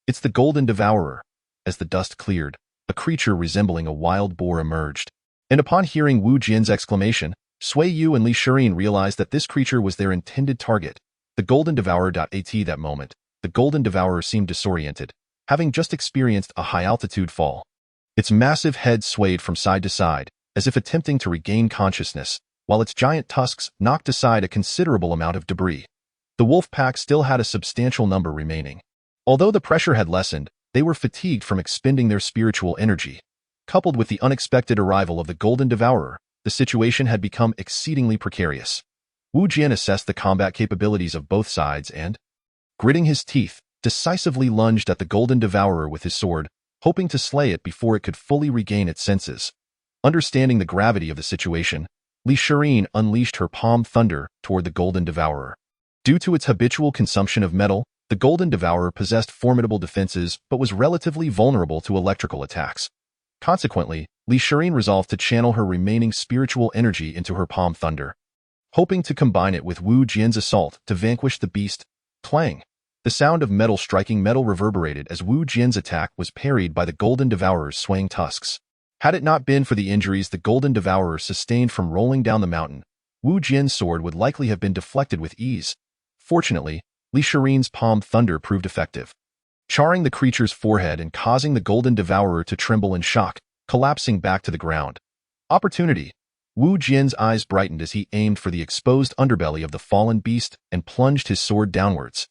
It's the Golden Devourer." As the dust cleared, a creature resembling a wild boar emerged. And upon hearing Wu Jian's exclamation, Sui Yu and Li Shirin realized that this creature was their intended target. The Golden Devourer. At that moment, the Golden Devourer seemed disoriented, having just experienced a high-altitude fall. Its massive head swayed from side to side, as if attempting to regain consciousness, while its giant tusks knocked aside a considerable amount of debris. The wolf pack still had a substantial number remaining. Although the pressure had lessened, they were fatigued from expending their spiritual energy. Coupled with the unexpected arrival of the Golden Devourer, the situation had become exceedingly precarious. Wu Jian assessed the combat capabilities of both sides and, gritting his teeth, decisively lunged at the Golden Devourer with his sword, hoping to slay it before it could fully regain its senses. Understanding the gravity of the situation, Li Shirin unleashed her palm thunder toward the Golden Devourer. Due to its habitual consumption of metal, the Golden Devourer possessed formidable defenses but was relatively vulnerable to electrical attacks. Consequently, Li Shirin resolved to channel her remaining spiritual energy into her palm thunder, hoping to combine it with Wu Jian's assault to vanquish the beast. Clang! The sound of metal striking metal reverberated as Wu Jian's attack was parried by the Golden Devourer's swaying tusks. Had it not been for the injuries the Golden Devourer sustained from rolling down the mountain, Wu Jin's sword would likely have been deflected with ease. Fortunately, Li Shirin's palm thunder proved effective, charring the creature's forehead and causing the golden devourer to tremble in shock, collapsing back to the ground. Opportunity. Wu Jin's eyes brightened as he aimed for the exposed underbelly of the fallen beast and plunged his sword downwards.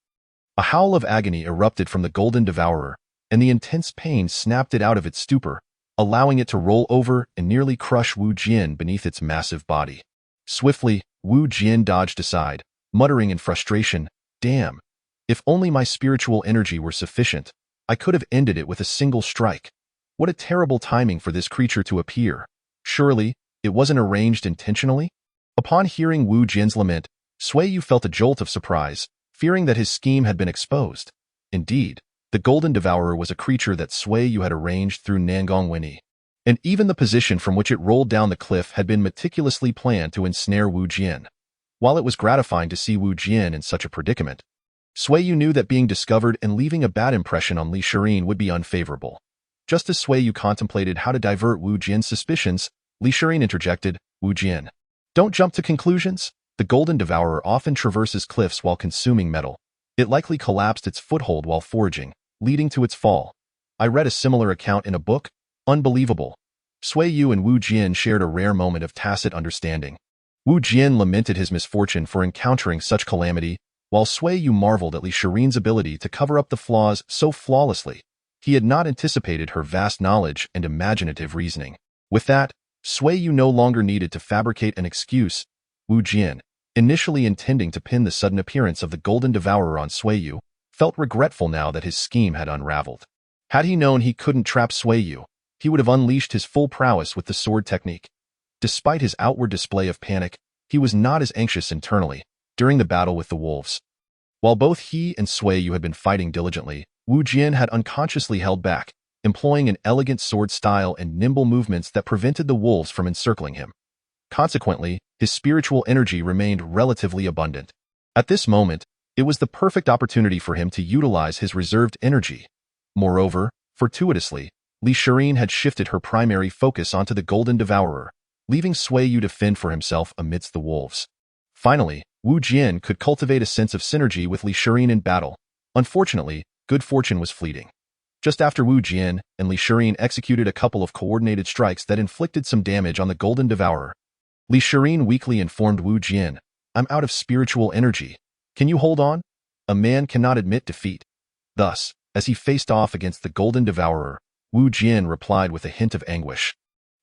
A howl of agony erupted from the golden devourer, and the intense pain snapped it out of its stupor, allowing it to roll over and nearly crush Wu Jin beneath its massive body. Swiftly, Wu Jin dodged aside, muttering in frustration, "Damn! If only my spiritual energy were sufficient, I could have ended it with a single strike. What a terrible timing for this creature to appear. Surely, it wasn't arranged intentionally?" Upon hearing Wu Jin's lament, Sui Yu felt a jolt of surprise, fearing that his scheme had been exposed. Indeed, the Golden Devourer was a creature that Sui Yu had arranged through Nangong Wenyi, and even the position from which it rolled down the cliff had been meticulously planned to ensnare Wu Jin. While it was gratifying to see Wu Jin in such a predicament, Sui Yu knew that being discovered and leaving a bad impression on Li Shirin would be unfavorable. Just as Sui Yu contemplated how to divert Wu Jin's suspicions, Li Shirin interjected, "Wu Jin, don't jump to conclusions. The Golden Devourer often traverses cliffs while consuming metal. It likely collapsed its foothold while foraging, leading to its fall. I read a similar account in a book. Unbelievable." Sui Yu and Wu Jin shared a rare moment of tacit understanding. Wu Jin lamented his misfortune for encountering such calamity, while Sui Yu marveled at Li Shirin's ability to cover up the flaws so flawlessly. He had not anticipated her vast knowledge and imaginative reasoning. With that, Sui Yu no longer needed to fabricate an excuse. Wu Jin, initially intending to pin the sudden appearance of the Golden Devourer on Sui Yu, felt regretful now that his scheme had unraveled. Had he known he couldn't trap Sui Yu, he would have unleashed his full prowess with the sword technique. Despite his outward display of panic, he was not as anxious internally. During the battle with the wolves, while both he and Sui Yu had been fighting diligently, Wu Jin had unconsciously held back, employing an elegant sword style and nimble movements that prevented the wolves from encircling him. Consequently, his spiritual energy remained relatively abundant. At this moment, it was the perfect opportunity for him to utilize his reserved energy. Moreover, fortuitously, Li Shirin had shifted her primary focus onto the Golden Devourer, leaving Sui Yu to fend for himself amidst the wolves. Finally, Wu Jin could cultivate a sense of synergy with Li Shirin in battle. Unfortunately, good fortune was fleeting. Just after Wu Jin and Li Shirin executed a couple of coordinated strikes that inflicted some damage on the Golden Devourer, Li Shirin weakly informed Wu Jin, "I'm out of spiritual energy. Can you hold on?" A man cannot admit defeat. Thus, as he faced off against the Golden Devourer, Wu Jin replied with a hint of anguish,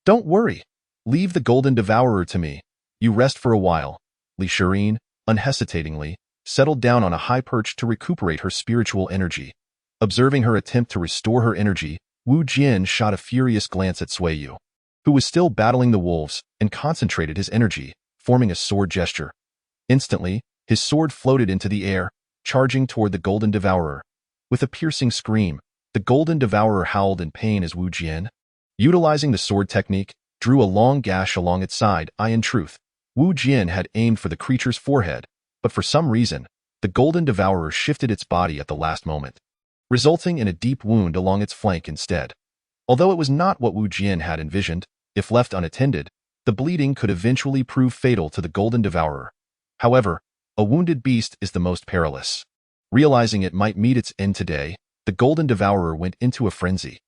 "Don't worry. Leave the Golden Devourer to me. You rest for a while." Li Shirin, unhesitatingly, settled down on a high perch to recuperate her spiritual energy. Observing her attempt to restore her energy, Wu Jin shot a furious glance at Sui Yu, who was still battling the wolves, and concentrated his energy, forming a sword gesture. Instantly, his sword floated into the air, charging toward the Golden Devourer. With a piercing scream, the Golden Devourer howled in pain as Wu Jin, utilizing the sword technique, drew a long gash along its side. In truth, Wu Jin had aimed for the creature's forehead, but for some reason, the Golden Devourer shifted its body at the last moment, resulting in a deep wound along its flank instead. Although it was not what Wu Jin had envisioned, if left unattended, the bleeding could eventually prove fatal to the Golden Devourer. However, a wounded beast is the most perilous. Realizing it might meet its end today, the Golden Devourer went into a frenzy.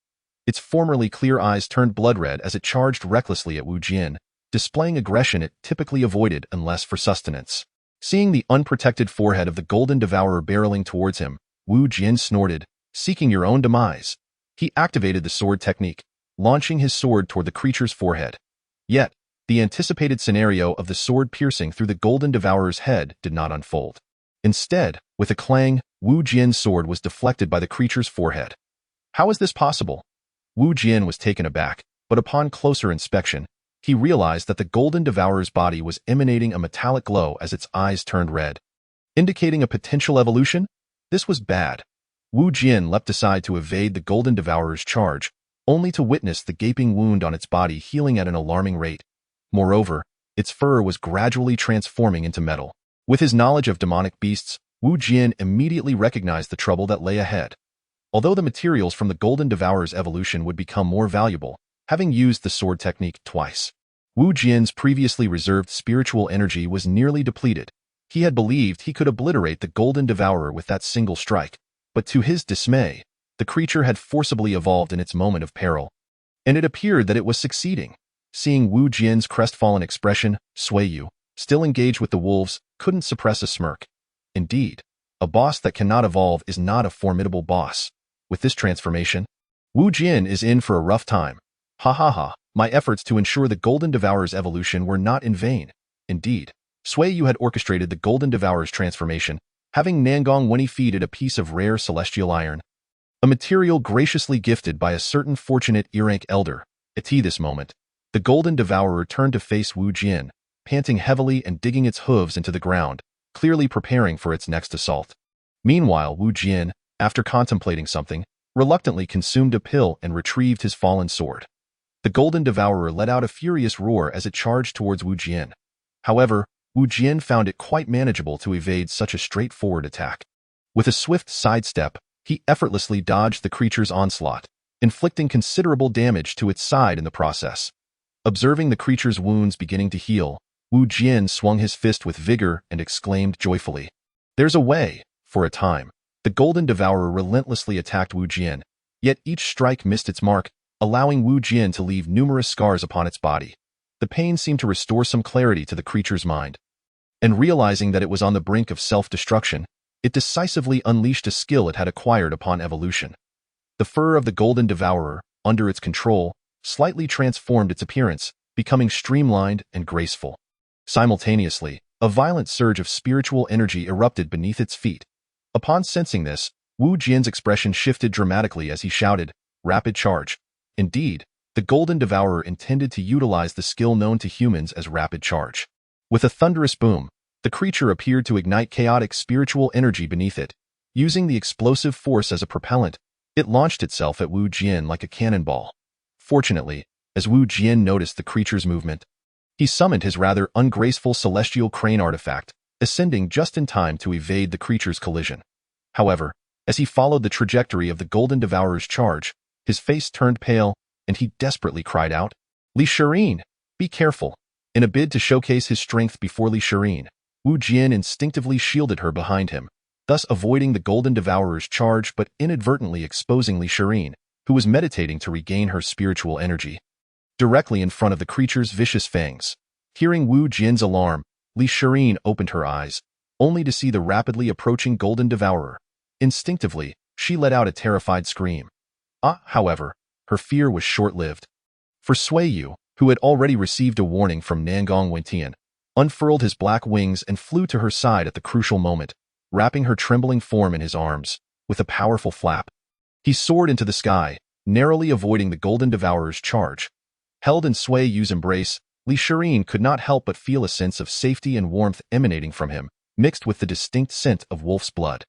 Its formerly clear eyes turned blood-red as it charged recklessly at Wu Jin, displaying aggression it typically avoided unless for sustenance. Seeing the unprotected forehead of the Golden Devourer barreling towards him, Wu Jin snorted, "Seeking your own demise." He activated the sword technique, launching his sword toward the creature's forehead. Yet, the anticipated scenario of the sword piercing through the Golden Devourer's head did not unfold. Instead, with a clang, Wu Jin's sword was deflected by the creature's forehead. How is this possible? Wu Jin was taken aback, but upon closer inspection, he realized that the Golden Devourer's body was emanating a metallic glow as its eyes turned red, indicating a potential evolution. This was bad. Wu Jin leapt aside to evade the Golden Devourer's charge, only to witness the gaping wound on its body healing at an alarming rate. Moreover, its fur was gradually transforming into metal. With his knowledge of demonic beasts, Wu Jin immediately recognized the trouble that lay ahead. Although the materials from the Golden Devourer's evolution would become more valuable, having used the sword technique twice, Wu Jian's previously reserved spiritual energy was nearly depleted. He had believed he could obliterate the Golden Devourer with that single strike, but to his dismay, the creature had forcibly evolved in its moment of peril, and it appeared that it was succeeding. Seeing Wu Jian's crestfallen expression, Sui Yu, still engaged with the wolves, couldn't suppress a smirk. Indeed, a boss that cannot evolve is not a formidable boss. With this transformation, Wu Jian is in for a rough time. Ha ha ha, my efforts to ensure the Golden Devourer's evolution were not in vain. Indeed, Sui Yu had orchestrated the Golden Devourer's transformation, having Nangong Wenyi feed it a piece of rare celestial iron, a material graciously gifted by a certain fortunate E-rank elder. At this moment, the Golden Devourer turned to face Wu Jian, panting heavily and digging its hooves into the ground, clearly preparing for its next assault. Meanwhile, Wu Jian, after contemplating something, reluctantly consumed a pill and retrieved his fallen sword. The Golden Devourer let out a furious roar as it charged towards Wu Jian. However, Wu Jian found it quite manageable to evade such a straightforward attack. With a swift sidestep, he effortlessly dodged the creature's onslaught, inflicting considerable damage to its side in the process. Observing the creature's wounds beginning to heal, Wu Jian swung his fist with vigor and exclaimed joyfully, "There's a way!" For a time, the Golden Devourer relentlessly attacked Wu Jian, yet each strike missed its mark, allowing Wu Jian to leave numerous scars upon its body. The pain seemed to restore some clarity to the creature's mind, and realizing that it was on the brink of self-destruction, it decisively unleashed a skill it had acquired upon evolution. The fur of the Golden Devourer, under its control, slightly transformed its appearance, becoming streamlined and graceful. Simultaneously, a violent surge of spiritual energy erupted beneath its feet. Upon sensing this, Wu Jian's expression shifted dramatically as he shouted, "Rapid charge!" Indeed, the Golden Devourer intended to utilize the skill known to humans as rapid charge. With a thunderous boom, the creature appeared to ignite chaotic spiritual energy beneath it. Using the explosive force as a propellant, it launched itself at Wu Jian like a cannonball. Fortunately, as Wu Jian noticed the creature's movement, he summoned his rather ungraceful celestial crane artifact, ascending just in time to evade the creature's collision. However, as he followed the trajectory of the Golden Devourer's charge, his face turned pale, and he desperately cried out, "Li Shirin, be careful!" In a bid to showcase his strength before Li Shirin, Wu Jian instinctively shielded her behind him, thus avoiding the Golden Devourer's charge but inadvertently exposing Li Shirin, who was meditating to regain her spiritual energy, directly in front of the creature's vicious fangs. Hearing Wu Jian's alarm, Li Shirin opened her eyes, only to see the rapidly approaching Golden Devourer. Instinctively, she let out a terrified scream. However, her fear was short-lived. For Sui Yu, who had already received a warning from Nangong Wenyi, unfurled his black wings and flew to her side at the crucial moment, wrapping her trembling form in his arms. With a powerful flap, he soared into the sky, narrowly avoiding the Golden Devourer's charge. Held in Sui Yu's embrace, Li Shirin could not help but feel a sense of safety and warmth emanating from him, mixed with the distinct scent of wolf's blood.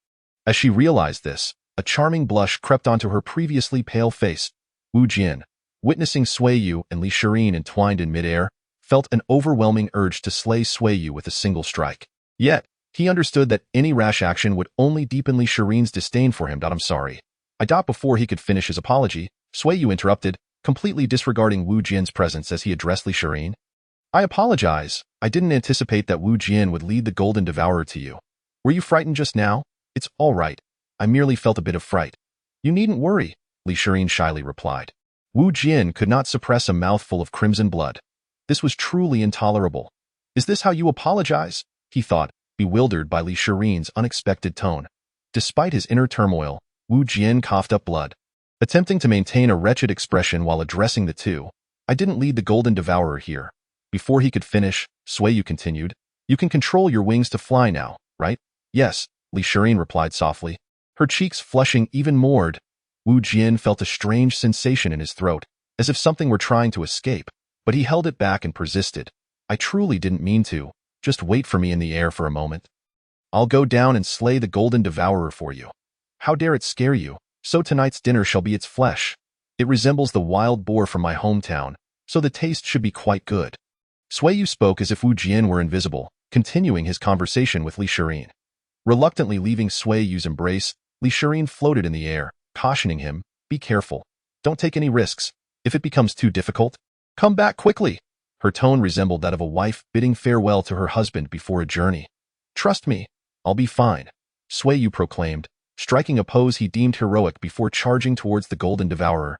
As she realized this, a charming blush crept onto her previously pale face. Wu Jian, witnessing Sui Yu and Li Shirin entwined in midair, felt an overwhelming urge to slay Sui Yu with a single strike. Yet, he understood that any rash action would only deepen Li Shirin's disdain for him. "I'm sorry." Before he could finish his apology, Sui Yu interrupted, completely disregarding Wu Jian's presence as he addressed Li Shirin. "I apologize. I didn't anticipate that Wu Jian would lead the Golden Devourer to you. Were you frightened just now? It's all right. I merely felt a bit of fright." "You needn't worry," Li Shirin shyly replied. Wu Jian could not suppress a mouthful of crimson blood. This was truly intolerable. "Is this how you apologize?" he thought, bewildered by Li Shirin's unexpected tone. Despite his inner turmoil, Wu Jian coughed up blood, attempting to maintain a wretched expression while addressing the two. "I didn't lead the Golden Devourer here." Before he could finish, Sui Yu continued, "You can control your wings to fly now, right?" "Yes," Li Shirin replied softly, her cheeks flushing even more. Wu Jian felt a strange sensation in his throat, as if something were trying to escape, but he held it back and persisted. "I truly didn't mean to. Just wait for me in the air for a moment. I'll go down and slay the Golden Devourer for you. How dare it scare you? So tonight's dinner shall be its flesh. It resembles the wild boar from my hometown, so the taste should be quite good." Sui Yu spoke as if Wu Jian were invisible, continuing his conversation with Li Shirin. Reluctantly leaving Sui Yu's embrace, Li Shirin floated in the air, cautioning him, "Be careful. Don't take any risks. If it becomes too difficult, come back quickly." Her tone resembled that of a wife bidding farewell to her husband before a journey. "Trust me, I'll be fine," Sui Yu proclaimed, striking a pose he deemed heroic before charging towards the Golden Devourer,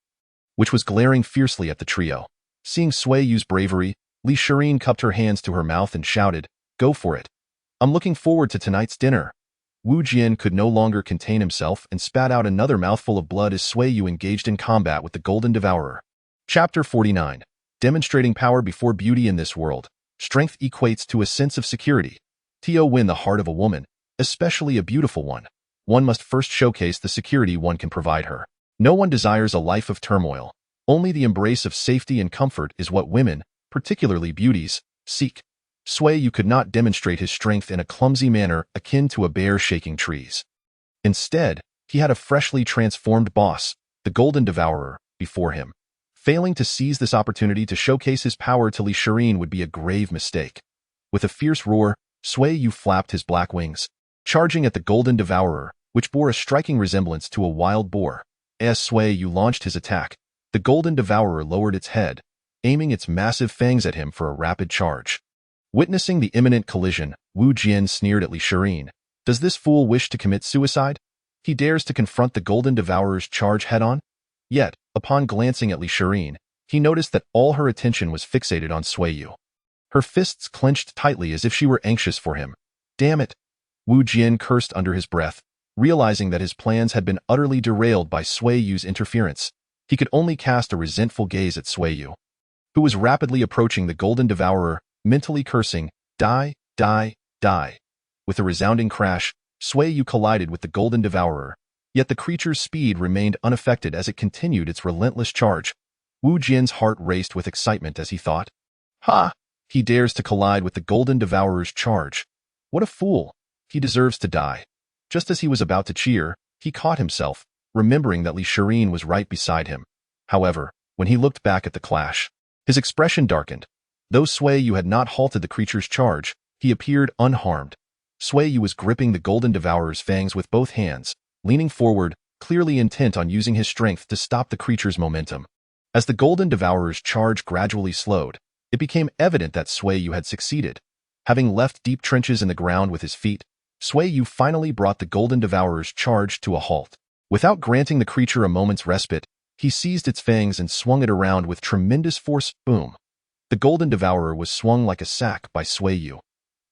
which was glaring fiercely at the trio. Seeing Sui Yu's bravery, Li Shirin cupped her hands to her mouth and shouted, "Go for it. I'm looking forward to tonight's dinner." Wu Jian could no longer contain himself and spat out another mouthful of blood as Sui Yu engaged in combat with the Golden Devourer. Chapter 49. Demonstrating power before beauty in this world. Strength equates to a sense of security. To win the heart of a woman, especially a beautiful one must first showcase the security one can provide her. No one desires a life of turmoil. Only the embrace of safety and comfort is what women, particularly beauties, seek. Sui Yu could not demonstrate his strength in a clumsy manner akin to a bear shaking trees. Instead, he had a freshly transformed boss, the Golden Devourer, before him. Failing to seize this opportunity to showcase his power to Li Shirin would be a grave mistake. With a fierce roar, Sui Yu flapped his black wings, charging at the Golden Devourer, which bore a striking resemblance to a wild boar. As Sui Yu launched his attack, the Golden Devourer lowered its head, aiming its massive fangs at him for a rapid charge. Witnessing the imminent collision, Wu Jian sneered at Li Shirin. Does this fool wish to commit suicide? He dares to confront the Golden Devourer's charge head-on? Yet, upon glancing at Li Shirin, he noticed that all her attention was fixated on Sui Yu. Her fists clenched tightly as if she were anxious for him. Damn it! Wu Jian cursed under his breath, realizing that his plans had been utterly derailed by Sui Yu's interference. He could only cast a resentful gaze at Sui Yu, who was rapidly approaching the Golden Devourer, mentally cursing, "Die, die, die." With a resounding crash, Sui Yu collided with the Golden Devourer, yet the creature's speed remained unaffected as it continued its relentless charge. Wu Jian's heart raced with excitement as he thought, "Ha! He dares to collide with the Golden Devourer's charge. What a fool! He deserves to die." Just as he was about to cheer, he caught himself, remembering that Li Shirin was right beside him. However, when he looked back at the clash, his expression darkened. Though Sui Yu had not halted the creature's charge, he appeared unharmed. Sui Yu was gripping the Golden Devourer's fangs with both hands, leaning forward, clearly intent on using his strength to stop the creature's momentum. As the Golden Devourer's charge gradually slowed, it became evident that Sui Yu had succeeded. Having left deep trenches in the ground with his feet, Sui Yu finally brought the Golden Devourer's charge to a halt. Without granting the creature a moment's respite, he seized its fangs and swung it around with tremendous force. Boom! The Golden Devourer was swung like a sack by Sui Yu.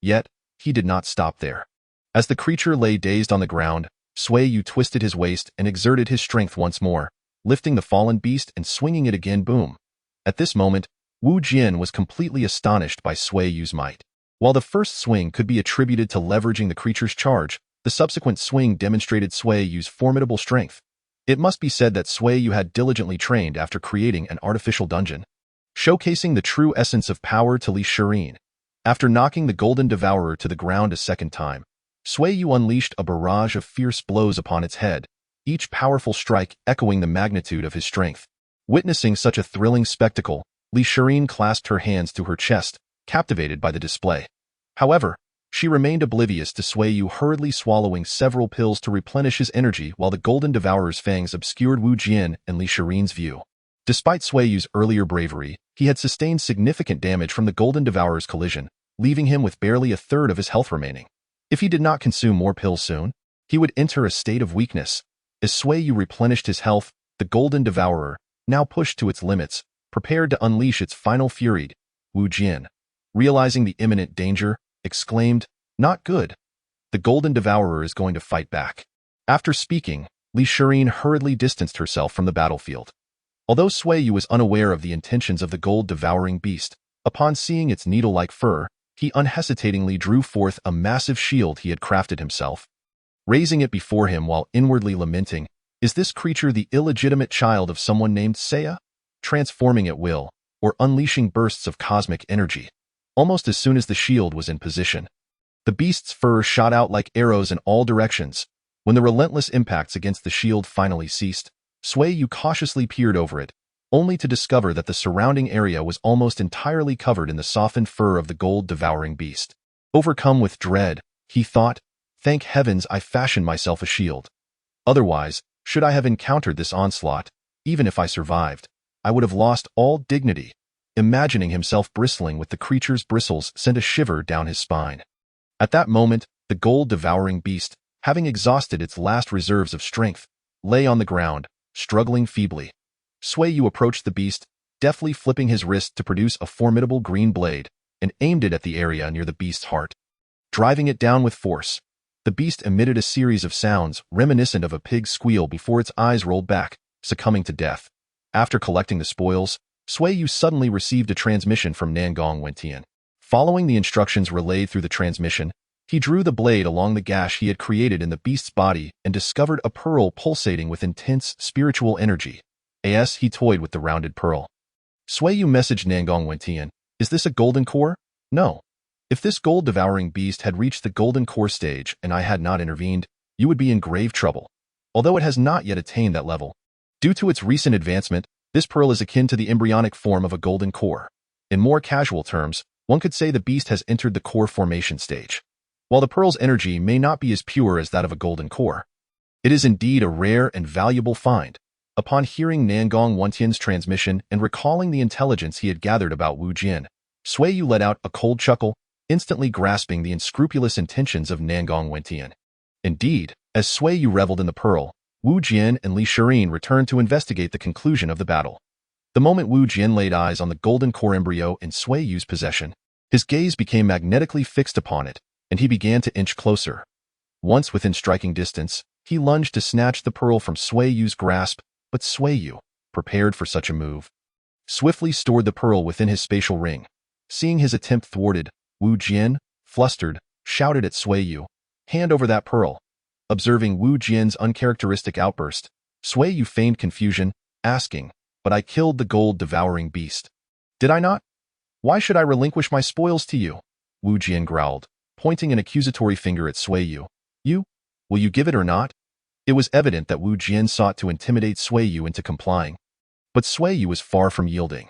Yet, he did not stop there. As the creature lay dazed on the ground, Sui Yu twisted his waist and exerted his strength once more, lifting the fallen beast and swinging it again. Boom! At this moment, Wu Jian was completely astonished by Sui Yu's might. While the first swing could be attributed to leveraging the creature's charge, the subsequent swing demonstrated Sui Yu's formidable strength. It must be said that Sui Yu had diligently trained after creating an artificial dungeon, showcasing the true essence of power to Li Shirin. After knocking the Golden Devourer to the ground a second time, Sui Yu unleashed a barrage of fierce blows upon its head, each powerful strike echoing the magnitude of his strength. Witnessing such a thrilling spectacle, Li Shirin clasped her hands to her chest, captivated by the display. However, she remained oblivious to Sui Yu hurriedly swallowing several pills to replenish his energy while the Golden Devourer's fangs obscured Wu Jian and Li Shirin's view. Despite Sui Yu's earlier bravery, he had sustained significant damage from the Golden Devourer's collision, leaving him with barely a third of his health remaining. If he did not consume more pills soon, he would enter a state of weakness. As Sui Yu replenished his health, the Golden Devourer, now pushed to its limits, prepared to unleash its final fury. Wu Jian, realizing the imminent danger, exclaimed, "Not good. The Golden Devourer is going to fight back." After speaking, Li Shirin hurriedly distanced herself from the battlefield. Although Sui Yu was unaware of the intentions of the gold-devouring beast, upon seeing its needle-like fur, he unhesitatingly drew forth a massive shield he had crafted himself. Raising it before him while inwardly lamenting, "Is this creature the illegitimate child of someone named Seiya?" Transforming at will, or unleashing bursts of cosmic energy. Almost as soon as the shield was in position, the beast's fur shot out like arrows in all directions. When the relentless impacts against the shield finally ceased, Sui Yu cautiously peered over it, only to discover that the surrounding area was almost entirely covered in the softened fur of the gold-devouring beast. Overcome with dread, he thought, "Thank heavens I fashioned myself a shield. Otherwise, should I have encountered this onslaught, even if I survived, I would have lost all dignity." imagining himself bristling with the creature's bristles sent a shiver down his spine. At that moment, the gold-devouring beast, having exhausted its last reserves of strength, lay on the ground, struggling feebly. Sui Yu approached the beast, deftly flipping his wrist to produce a formidable green blade, and aimed it at the area near the beast's heart. Driving it down with force, the beast emitted a series of sounds reminiscent of a pig's squeal before its eyes rolled back, succumbing to death. After collecting the spoils, Sui Yu suddenly received a transmission from Nangong Wentian. Following the instructions relayed through the transmission, he drew the blade along the gash he had created in the beast's body and discovered a pearl pulsating with intense spiritual energy. As he toyed with the rounded pearl, Sui Yu messaged Nangong Wentian, "Is this a golden core?" "No. If this gold-devouring beast had reached the golden core stage and I had not intervened, you would be in grave trouble. Although it has not yet attained that level. Due to its recent advancement, this pearl is akin to the embryonic form of a golden core. In more casual terms, one could say the beast has entered the core formation stage. While the pearl's energy may not be as pure as that of a golden core, it is indeed a rare and valuable find." Upon hearing Nangong Wentian's transmission and recalling the intelligence he had gathered about Wu Jian, Sui Yu let out a cold chuckle, instantly grasping the unscrupulous intentions of Nangong Wentian. Indeed, as Sui Yu reveled in the pearl, Wu Jian and Li Shirin returned to investigate the conclusion of the battle. The moment Wu Jian laid eyes on the golden core embryo in Sui Yu's possession, his gaze became magnetically fixed upon it, and he began to inch closer. Once within striking distance, he lunged to snatch the pearl from Sui Yu's grasp, but Sui Yu, prepared for such a move, swiftly stored the pearl within his spatial ring. Seeing his attempt thwarted, Wu Jian, flustered, shouted at Sui Yu, "Hand over that pearl." Observing Wu Jian's uncharacteristic outburst, Sui Yu feigned confusion, asking, "But I killed the gold-devouring beast. Did I not? Why should I relinquish my spoils to you?" Wu Jian growled, pointing an accusatory finger at Sui Yu. "You? Will you give it or not?" It was evident that Wu Jian sought to intimidate Sui Yu into complying. But Sui Yu was far from yielding.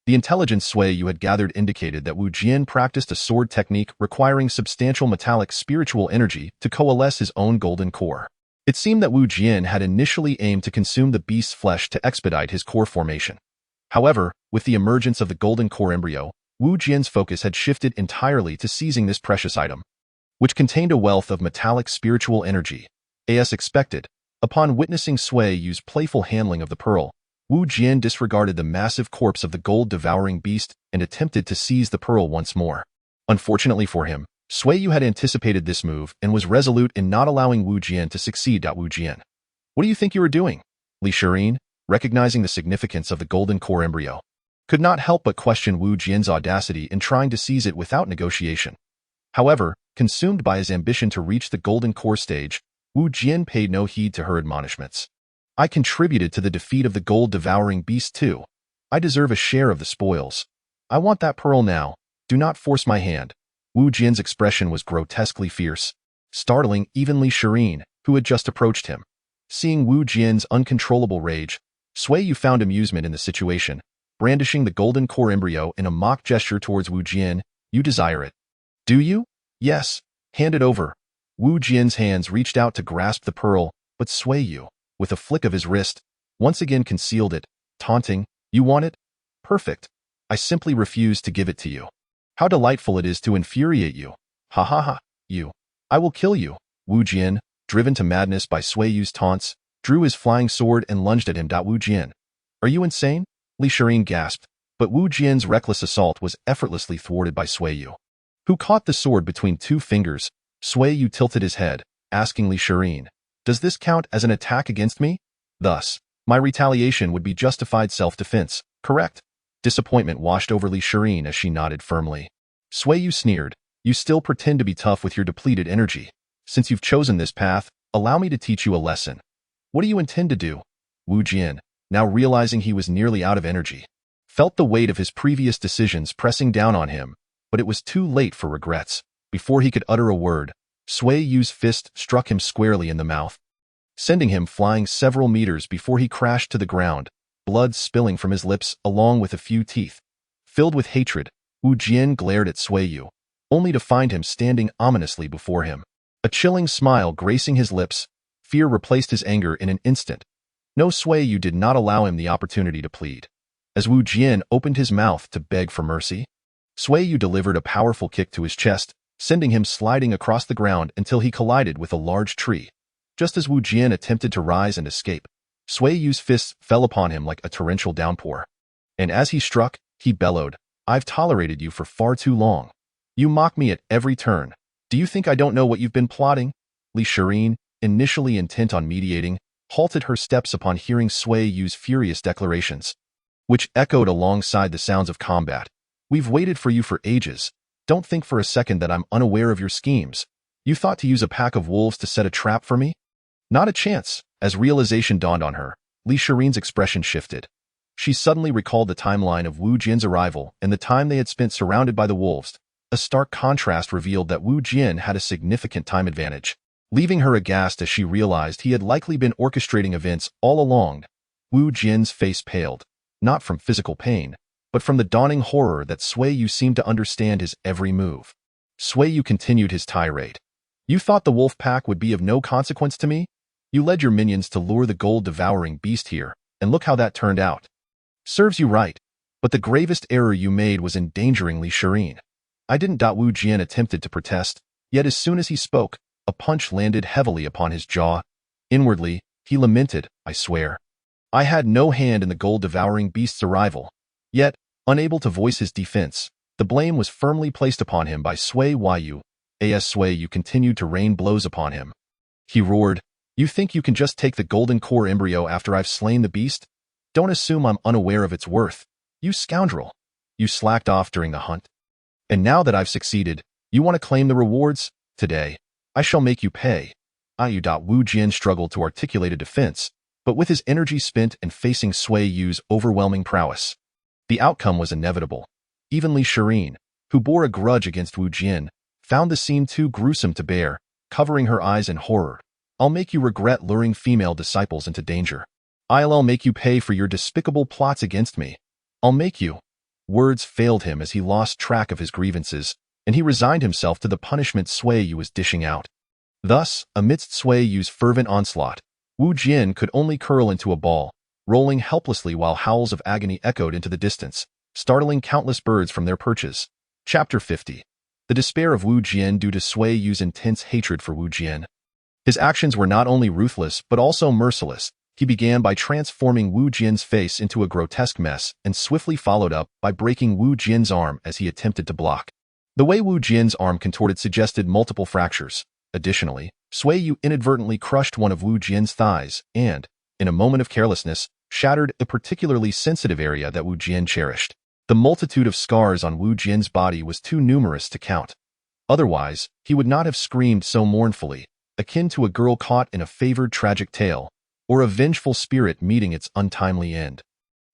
The intelligence Sui Yu had gathered indicated that Wu Jian practiced a sword technique requiring substantial metallic spiritual energy to coalesce his own golden core. It seemed that Wu Jian had initially aimed to consume the beast's flesh to expedite his core formation. However, with the emergence of the golden core embryo, Wu Jian's focus had shifted entirely to seizing this precious item, which contained a wealth of metallic spiritual energy. As expected, upon witnessing Sui Yu's playful handling of the pearl, Wu Jian disregarded the massive corpse of the gold-devouring beast and attempted to seize the pearl once more. Unfortunately for him, Sui Yu had anticipated this move and was resolute in not allowing Wu Jian to succeed. Wu Jian, "What do you think you are doing?" Li Shirin, recognizing the significance of the golden core embryo, could not help but question Wu Jian's audacity in trying to seize it without negotiation. However, consumed by his ambition to reach the golden core stage, Wu Jian paid no heed to her admonishments. "I contributed to the defeat of the gold-devouring beast too. I deserve a share of the spoils. I want that pearl now. Do not force my hand." Wu Jian's expression was grotesquely fierce, startling even Li Shirin, who had just approached him. Seeing Wu Jian's uncontrollable rage, Sui Yu found amusement in the situation, brandishing the golden core embryo in a mock gesture towards Wu Jian. "You desire it, do you? Yes, hand it over." Wu Jian's hands reached out to grasp the pearl, but Sui Yu, with a flick of his wrist, once again concealed it, taunting, "You want it? Perfect. I simply refuse to give it to you. How delightful it is to infuriate you. Ha ha ha, you. I will kill you." Wu Jian, driven to madness by Sui Yu's taunts, drew his flying sword and lunged at him. Wu Jian, "Are you insane?" Li Shirin gasped, but Wu Jian's reckless assault was effortlessly thwarted by Sui Yu, who caught the sword between two fingers. Sui Yu tilted his head, asking Li Shirin, "Does this count as an attack against me? Thus, my retaliation would be justified self-defense, correct?" Disappointment washed over Li Shirin as she nodded firmly. Sui Yu sneered, "You still pretend to be tough with your depleted energy. Since you've chosen this path, allow me to teach you a lesson. What do you intend to do?" Wu Jian, now realizing he was nearly out of energy, felt the weight of his previous decisions pressing down on him, but it was too late for regrets. Before he could utter a word, Sui Yu's fist struck him squarely in the mouth, sending him flying several meters before he crashed to the ground, blood spilling from his lips along with a few teeth. Filled with hatred, Wu Jian glared at Sui Yu, only to find him standing ominously before him. A chilling smile gracing his lips, fear replaced his anger in an instant. No, Sui Yu did not allow him the opportunity to plead. as Wu Jian opened his mouth to beg for mercy. Sui Yu delivered a powerful kick to his chest, sending him sliding across the ground until he collided with a large tree. Just as Wu Jian attempted to rise and escape, Sui Yu's fists fell upon him like a torrential downpour. And as he struck, he bellowed, "I've tolerated you for far too long. You mock me at every turn. Do you think I don't know what you've been plotting?" Li Shirin, initially intent on mediating, halted her steps upon hearing Sui Yu's furious declarations, which echoed alongside the sounds of combat. "We've waited for you for ages. Don't think for a second that I'm unaware of your schemes. You thought to use a pack of wolves to set a trap for me? Not a chance." As realization dawned on her, Li Shirin's expression shifted. She suddenly recalled the timeline of Wu Jian's arrival and the time they had spent surrounded by the wolves. A stark contrast revealed that Wu Jian had a significant time advantage, leaving her aghast as she realized he had likely been orchestrating events all along. Wu Jian's face paled, not from physical pain, but from the dawning horror that Sui Yu seemed to understand his every move. Sui Yu continued his tirade. "You thought the wolf pack would be of no consequence to me? You led your minions to lure the gold-devouring beast here, and look how that turned out. Serves you right, but the gravest error you made was endangering Li Shirin." I didn't. Wu Jian attempted to protest, yet as soon as he spoke, a punch landed heavily upon his jaw. Inwardly, he lamented, "I swear, I had no hand in the gold-devouring beast's arrival." Yet, unable to voice his defense, the blame was firmly placed upon him by Sui Yu. As Sui Yu continued to rain blows upon him. He roared, "You think you can just take the golden core embryo after I've slain the beast? Don't assume I'm unaware of its worth. You scoundrel. You slacked off during the hunt. And now that I've succeeded, you want to claim the rewards? Today, I shall make you pay." Wu Jian struggled to articulate a defense, but with his energy spent and facing Sui Yu's overwhelming prowess, the outcome was inevitable. Even Li Shirin, who bore a grudge against Wu Jian, found the scene too gruesome to bear, covering her eyes in horror. "I'll make you regret luring female disciples into danger. I'll make you pay for your despicable plots against me. I'll make you." Words failed him as he lost track of his grievances, and he resigned himself to the punishment Sui Yu was dishing out. Thus, amidst Sui Yu's fervent onslaught, Wu Jian could only curl into a ball, rolling helplessly while howls of agony echoed into the distance, startling countless birds from their perches. Chapter 50. The despair of Wu Jian due to Sui Yu's intense hatred for Wu Jian. His actions were not only ruthless but also merciless. He began by transforming Wu Jian's face into a grotesque mess and swiftly followed up by breaking Wu Jian's arm as he attempted to block. The way Wu Jian's arm contorted suggested multiple fractures. Additionally, Sui Yu inadvertently crushed one of Wu Jian's thighs and, in a moment of carelessness, shattered a particularly sensitive area that Wu Jian cherished. The multitude of scars on Wu Jian's body was too numerous to count. Otherwise, he would not have screamed so mournfully, akin to a girl caught in a favored tragic tale, or a vengeful spirit meeting its untimely end.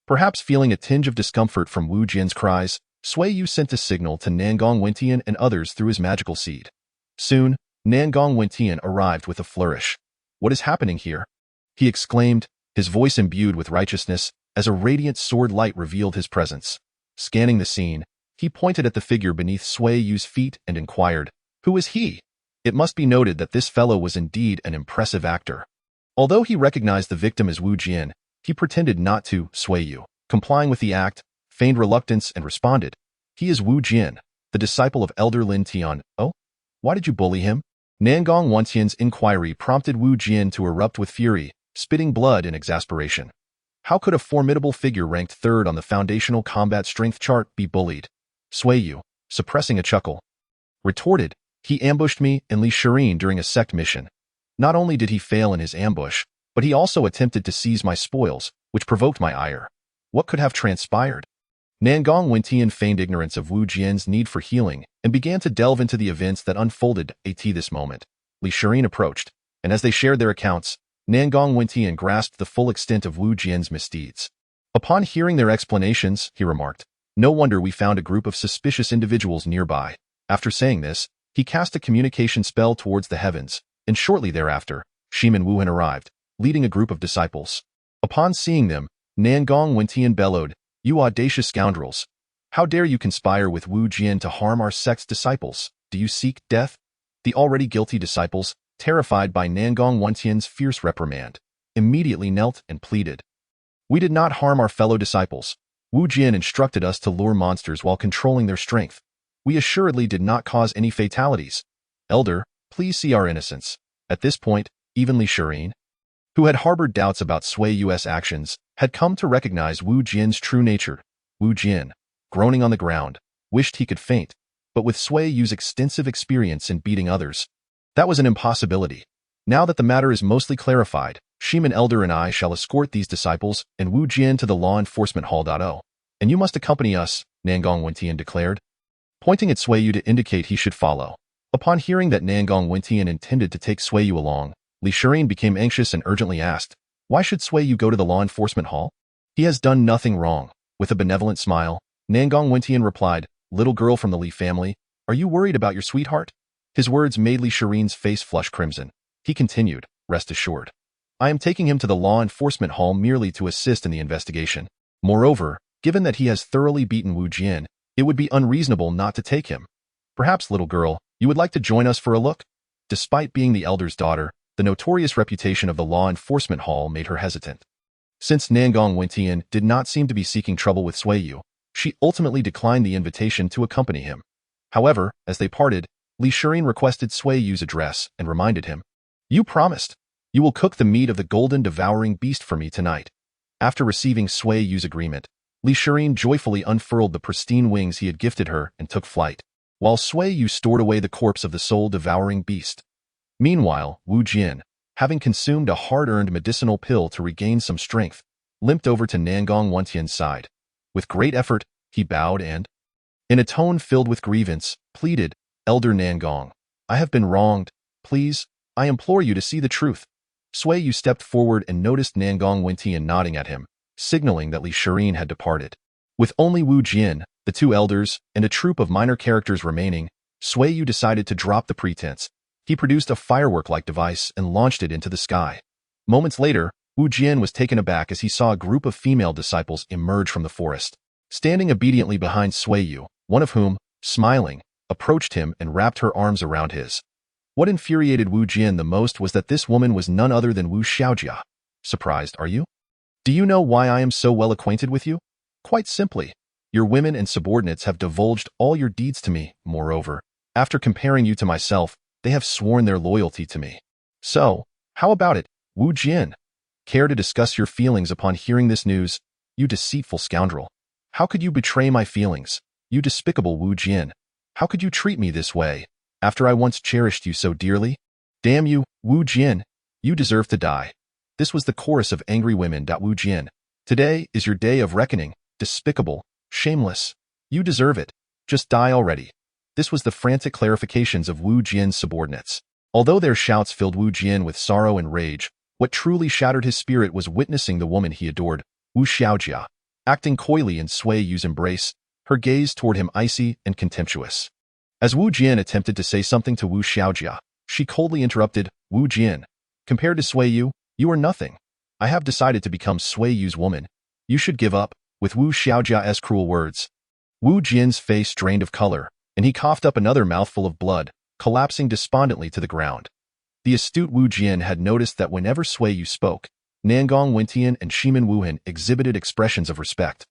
Perhaps feeling a tinge of discomfort from Wu Jian's cries, Sui Yu sent a signal to Nangong Wentian and others through his magical seed. Soon, Nangong Wentian arrived with a flourish. "What is happening here?" he exclaimed, his voice imbued with righteousness, as a radiant sword light revealed his presence. Scanning the scene, he pointed at the figure beneath Sui Yu's feet and inquired, "Who is he?" It must be noted that this fellow was indeed an impressive actor. Although he recognized the victim as Wu Jian, he pretended not to. Sui Yu, complying with the act, feigned reluctance and responded, "He is Wu Jian, the disciple of Elder Lin Tian." "Oh? Why did you bully him?" Nangong Wentian's inquiry prompted Wu Jian to erupt with fury, spitting blood in exasperation. How could a formidable figure ranked third on the foundational combat strength chart be bullied? Sui Yu, suppressing a chuckle, retorted, "He ambushed me and Li Shirin during a sect mission. Not only did he fail in his ambush, but he also attempted to seize my spoils, which provoked my ire. What could have transpired?" Nangong Wentian feigned ignorance of Wu Jian's need for healing and began to delve into the events that unfolded at this moment. Li Shirin approached, and as they shared their accounts, Nangong Wentian grasped the full extent of Wu Jian's misdeeds. Upon hearing their explanations, he remarked, "No wonder we found a group of suspicious individuals nearby." After saying this, he cast a communication spell towards the heavens, and shortly thereafter, Shiman Wuhan arrived, leading a group of disciples. Upon seeing them, Nangong Wentian bellowed, "You audacious scoundrels! How dare you conspire with Wu Jian to harm our sect's disciples? Do you seek death?" The already guilty disciples, terrified by Nangong Wentian's fierce reprimand, immediately knelt and pleaded, "We did not harm our fellow disciples. Wu Jin instructed us to lure monsters while controlling their strength. We assuredly did not cause any fatalities. Elder, please see our innocence. At this point, even Li Shirin, who had harbored doubts about Sui Yu's actions, had come to recognize Wu Jin's true nature. Wu Jin, groaning on the ground, wished he could faint, but with Sui Yu's extensive experience in beating others, that was an impossibility. Now that the matter is mostly clarified, Shiman Elder and I shall escort these disciples and Wu Jin to the law enforcement hall. And you must accompany us, Nangong Wentian declared, pointing at Sui Yu to indicate he should follow. Upon hearing that Nangong Wentian intended to take Sui Yu along, Li Shirin became anxious and urgently asked, why should Sui Yu go to the law enforcement hall? He has done nothing wrong. With a benevolent smile, Nangong Wentian replied, little girl from the Li family, are you worried about your sweetheart? His words made Li Shirin's face flush crimson. He continued, rest assured. I am taking him to the law enforcement hall merely to assist in the investigation. Moreover, given that he has thoroughly beaten Wu Jin, it would be unreasonable not to take him. Perhaps, little girl, you would like to join us for a look? Despite being the elder's daughter, the notorious reputation of the law enforcement hall made her hesitant. Since Nangong Wentian did not seem to be seeking trouble with Sui Yu, she ultimately declined the invitation to accompany him. However, as they parted, Li Shirin requested Sui Yu's address and reminded him, you promised. You will cook the meat of the golden devouring beast for me tonight. After receiving Sui Yu's agreement, Li Shirin joyfully unfurled the pristine wings he had gifted her and took flight, while Sui Yu stored away the corpse of the soul-devouring beast. Meanwhile, Wu Jin, having consumed a hard-earned medicinal pill to regain some strength, limped over to Nangong Wentian's side. With great effort, he bowed and, in a tone filled with grievance, pleaded, Elder Nangong, I have been wronged. Please, I implore you to see the truth. Sui Yu stepped forward and noticed Nangong Wentian nodding at him, signaling that Li Shirin had departed. With only Wu Jin, the two elders, and a troupe of minor characters remaining, Sui Yu decided to drop the pretense. He produced a firework-like device and launched it into the sky. Moments later, Wu Jin was taken aback as he saw a group of female disciples emerge from the forest, standing obediently behind Sui Yu, one of whom, smiling, approached him and wrapped her arms around his. What infuriated Wu Jin the most was that this woman was none other than Wu Xiaojia. Surprised, are you? Do you know why I am so well acquainted with you? Quite simply, your women and subordinates have divulged all your deeds to me. Moreover, after comparing you to myself, they have sworn their loyalty to me. So, how about it, Wu Jin? Care to discuss your feelings upon hearing this news? You deceitful scoundrel. How could you betray my feelings? You despicable Wu Jin. How could you treat me this way, after I once cherished you so dearly? Damn you, Wu Jin. You deserve to die. This was the chorus of angry women. Wu Jin. Today is your day of reckoning, despicable, shameless. You deserve it. Just die already. This was the frantic clarifications of Wu Jin's subordinates. Although their shouts filled Wu Jin with sorrow and rage, what truly shattered his spirit was witnessing the woman he adored, Wu Xiaojia, acting coyly in Sui Yu's embrace, her gaze toward him icy and contemptuous. As Wu Jin attempted to say something to Wu Xiaojia, she coldly interrupted, Wu Jin, compared to Sui Yu, you are nothing. I have decided to become Sui Yu's woman. You should give up, with Wu Xiaojia's cruel words. Wu Jin's face drained of color, and he coughed up another mouthful of blood, collapsing despondently to the ground. The astute Wu Jin had noticed that whenever Sui Yu spoke, Nangong Wentian and Shiman Wuhan exhibited expressions of respect.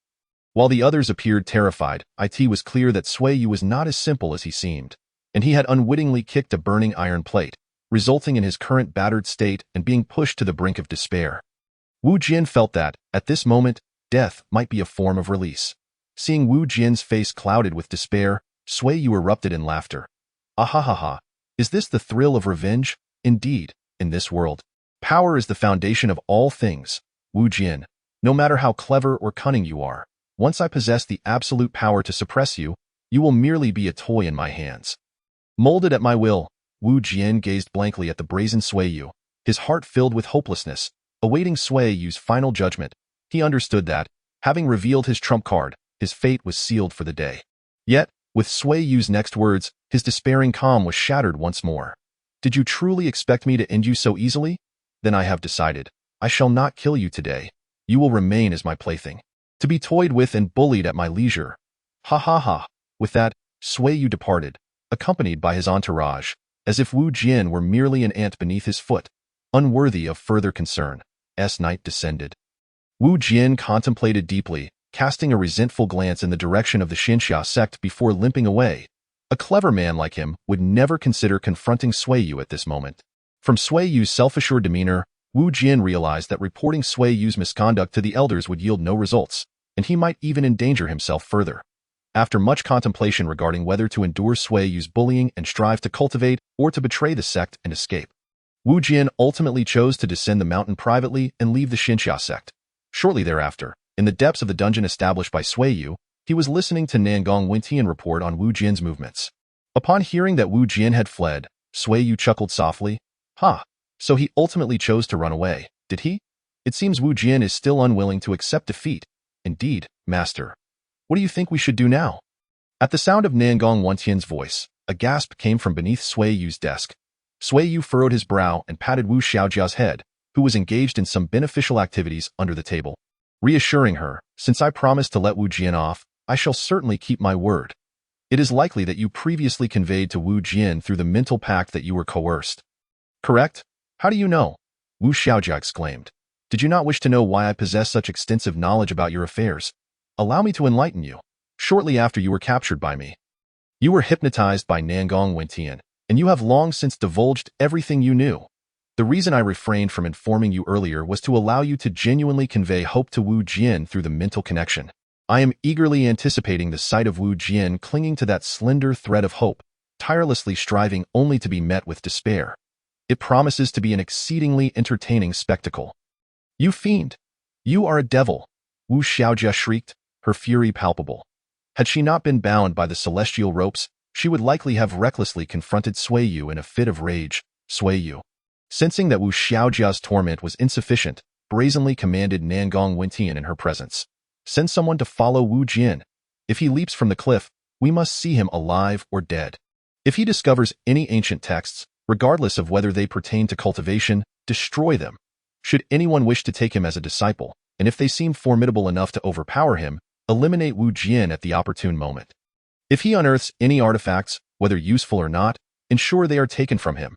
While the others appeared terrified, it was clear that Sui Yu was not as simple as he seemed, and he had unwittingly kicked a burning iron plate, resulting in his current battered state and being pushed to the brink of despair. Wu Jin felt that, at this moment, death might be a form of release. Seeing Wu Jin's face clouded with despair, Sui Yu erupted in laughter. Ahahaha, is this the thrill of revenge? Indeed, in this world, power is the foundation of all things. Wu Jin, no matter how clever or cunning you are, once I possess the absolute power to suppress you, you will merely be a toy in my hands. Molded at my will, Wu Jin gazed blankly at the brazen Sui Yu, his heart filled with hopelessness, awaiting Sui Yu's final judgment. He understood that, having revealed his trump card, his fate was sealed for the day. Yet, with Sui Yu's next words, his despairing calm was shattered once more. Did you truly expect me to end you so easily? Then I have decided. I shall not kill you today. You will remain as my plaything, to be toyed with and bullied at my leisure. Ha ha ha. With that, Sui Yu departed, accompanied by his entourage, as if Wu Jin were merely an ant beneath his foot, unworthy of further concern. Night descended. Wu Jin contemplated deeply, casting a resentful glance in the direction of the Xianxia Sect before limping away. A clever man like him would never consider confronting Sui Yu at this moment. From Sui Yu's self-assured demeanor, Wu Jian realized that reporting Sui Yu's misconduct to the elders would yield no results, and he might even endanger himself further. After much contemplation regarding whether to endure Sui Yu's bullying and strive to cultivate or to betray the sect and escape, Wu Jian ultimately chose to descend the mountain privately and leave the Xianxia Sect. Shortly thereafter, in the depths of the dungeon established by Sui Yu, he was listening to Nangong Wentian report on Wu Jian's movements. Upon hearing that Wu Jian had fled, Sui Yu chuckled softly. So he ultimately chose to run away, did he? It seems Wu Jian is still unwilling to accept defeat. Indeed, master. What do you think we should do now? At the sound of Nangong Wentian's voice, a gasp came from beneath Sui Yu's desk. Sui Yu furrowed his brow and patted Wu Xiaojia's head, who was engaged in some beneficial activities under the table, reassuring her, since I promised to let Wu Jian off, I shall certainly keep my word. It is likely that you previously conveyed to Wu Jian through the mental pact that you were coerced. Correct? How do you know? Wu Xiaojia exclaimed. Did you not wish to know why I possess such extensive knowledge about your affairs? Allow me to enlighten you. Shortly after you were captured by me, you were hypnotized by Nangong Wentian, and you have long since divulged everything you knew. The reason I refrained from informing you earlier was to allow you to genuinely convey hope to Wu Jian through the mental connection. I am eagerly anticipating the sight of Wu Jian clinging to that slender thread of hope, tirelessly striving only to be met with despair. It promises to be an exceedingly entertaining spectacle. You fiend! You are a devil! Wu Xiaojia shrieked, her fury palpable. Had she not been bound by the celestial ropes, she would likely have recklessly confronted Sui Yu in a fit of rage. Sui Yu, sensing that Wu Xiaojia's torment was insufficient, brazenly commanded Nangong Wentian in her presence. Send someone to follow Wu Jian. If he leaps from the cliff, we must see him alive or dead. If he discovers any ancient texts, regardless of whether they pertain to cultivation, destroy them. Should anyone wish to take him as a disciple, and if they seem formidable enough to overpower him, eliminate Wu Jian at the opportune moment. If he unearths any artifacts, whether useful or not, ensure they are taken from him.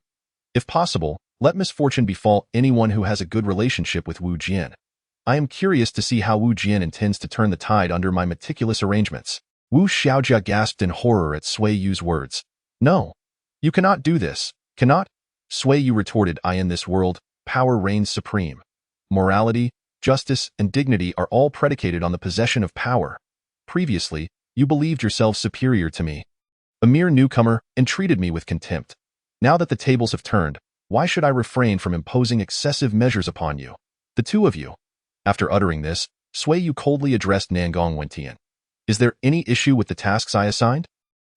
If possible, let misfortune befall anyone who has a good relationship with Wu Jian. I am curious to see how Wu Jian intends to turn the tide under my meticulous arrangements. Wu Xiaojia gasped in horror at Sui Yu's words. No, you cannot do this, cannot? Sui Yu retorted, in this world, power reigns supreme. Morality, justice, and dignity are all predicated on the possession of power. Previously, you believed yourself superior to me, a mere newcomer, and treated me with contempt. Now that the tables have turned, why should I refrain from imposing excessive measures upon you? The two of you. After uttering this, Sui Yu coldly addressed Nangong Wentian. Is there any issue with the tasks I assigned?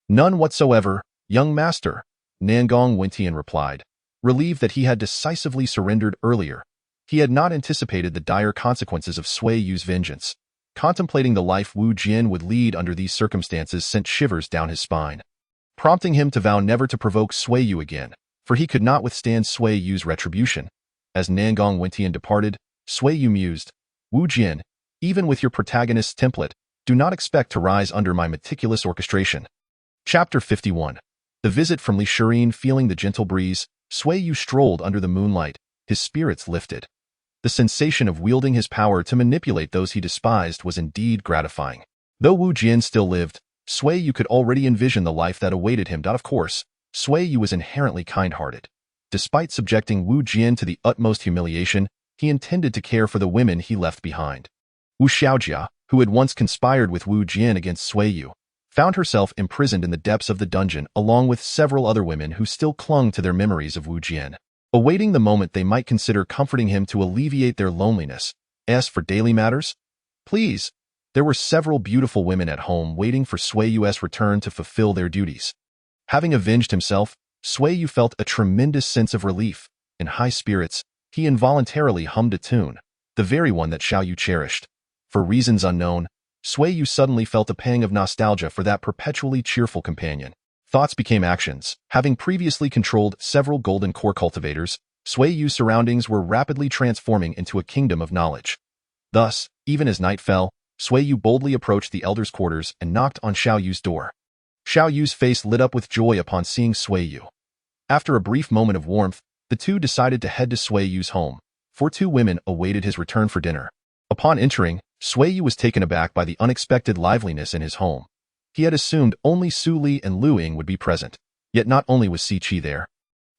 None whatsoever, young master, Nangong Wentian replied, relieved that he had decisively surrendered earlier. He had not anticipated the dire consequences of Sui Yu's vengeance. Contemplating the life Wu Jian would lead under these circumstances sent shivers down his spine, prompting him to vow never to provoke Sui Yu again, for he could not withstand Sui Yu's retribution. As Nangong Wentian departed, Sui Yu mused, Wu Jian, even with your protagonist's template, do not expect to rise under my meticulous orchestration. Chapter 51. The visit from Li Shirin. Feeling the gentle breeze, Sui Yu strolled under the moonlight, his spirits lifted. The sensation of wielding his power to manipulate those he despised was indeed gratifying. Though Wu Jian still lived, Sui Yu could already envision the life that awaited him. Of course, Sui Yu was inherently kind-hearted. Despite subjecting Wu Jian to the utmost humiliation, he intended to care for the women he left behind. Wu Xiaojia, who had once conspired with Wu Jian against Sui Yu, found herself imprisoned in the depths of the dungeon along with several other women who still clung to their memories of Wu Jian, awaiting the moment they might consider comforting him to alleviate their loneliness. As for daily matters, please, there were several beautiful women at home waiting for Sui Yu's return to fulfill their duties. Having avenged himself, Sui Yu felt a tremendous sense of relief. In high spirits, he involuntarily hummed a tune, the very one that Xiao Yu cherished. For reasons unknown, Sui Yu suddenly felt a pang of nostalgia for that perpetually cheerful companion. Thoughts became actions. Having previously controlled several golden core cultivators, Sui Yu's surroundings were rapidly transforming into a kingdom of knowledge. Thus, even as night fell, Sui Yu boldly approached the elders' quarters and knocked on Xiao Yu's door. Xiao Yu's face lit up with joy upon seeing Sui Yu. After a brief moment of warmth, the two decided to head to Sui Yu's home, for two women awaited his return for dinner. Upon entering, Sui Yu was taken aback by the unexpected liveliness in his home. He had assumed only Su Li and Lu Ying would be present, yet not only was Si Qi there,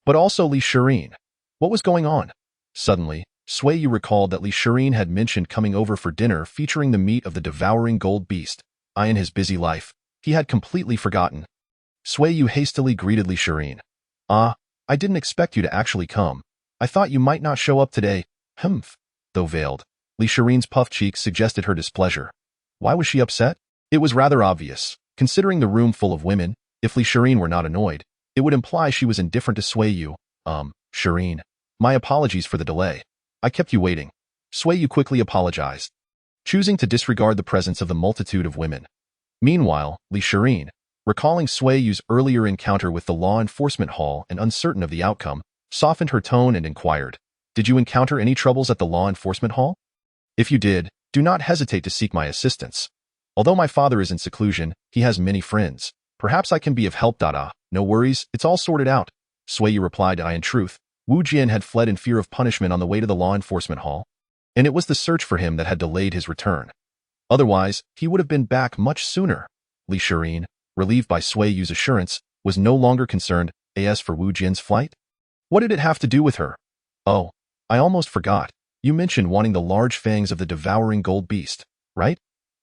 but also Li Shirin. What was going on? Suddenly, Sui Yu recalled that Li Shirin had mentioned coming over for dinner featuring the meat of the devouring gold beast. In his busy life, he had completely forgotten. Sui Yu hastily greeted Li Shirin. I didn't expect you to actually come. I thought you might not show up today. Humph. Though veiled, Li Shirin's puffed cheeks suggested her displeasure. Why was she upset? It was rather obvious. Considering the room full of women, if Li Shirin were not annoyed, it would imply she was indifferent to Sui Yu. Shirin. My apologies for the delay. I kept you waiting. Sui Yu quickly apologized, choosing to disregard the presence of the multitude of women. Meanwhile, Li Shirin, recalling Sui Yu's earlier encounter with the law enforcement hall and uncertain of the outcome, softened her tone and inquired, Did you encounter any troubles at the law enforcement hall? If you did, do not hesitate to seek my assistance. Although my father is in seclusion, he has many friends. Perhaps I can be of help. No worries, it's all sorted out. Sui Yu replied. In truth, Wu Jian had fled in fear of punishment on the way to the law enforcement hall, and it was the search for him that had delayed his return. Otherwise, he would have been back much sooner. Li Shirin, relieved by Sui Yu's assurance, was no longer concerned as for Wu Jian's flight. What did it have to do with her? Oh, I almost forgot. You mentioned wanting the large fangs of the devouring gold beast, right?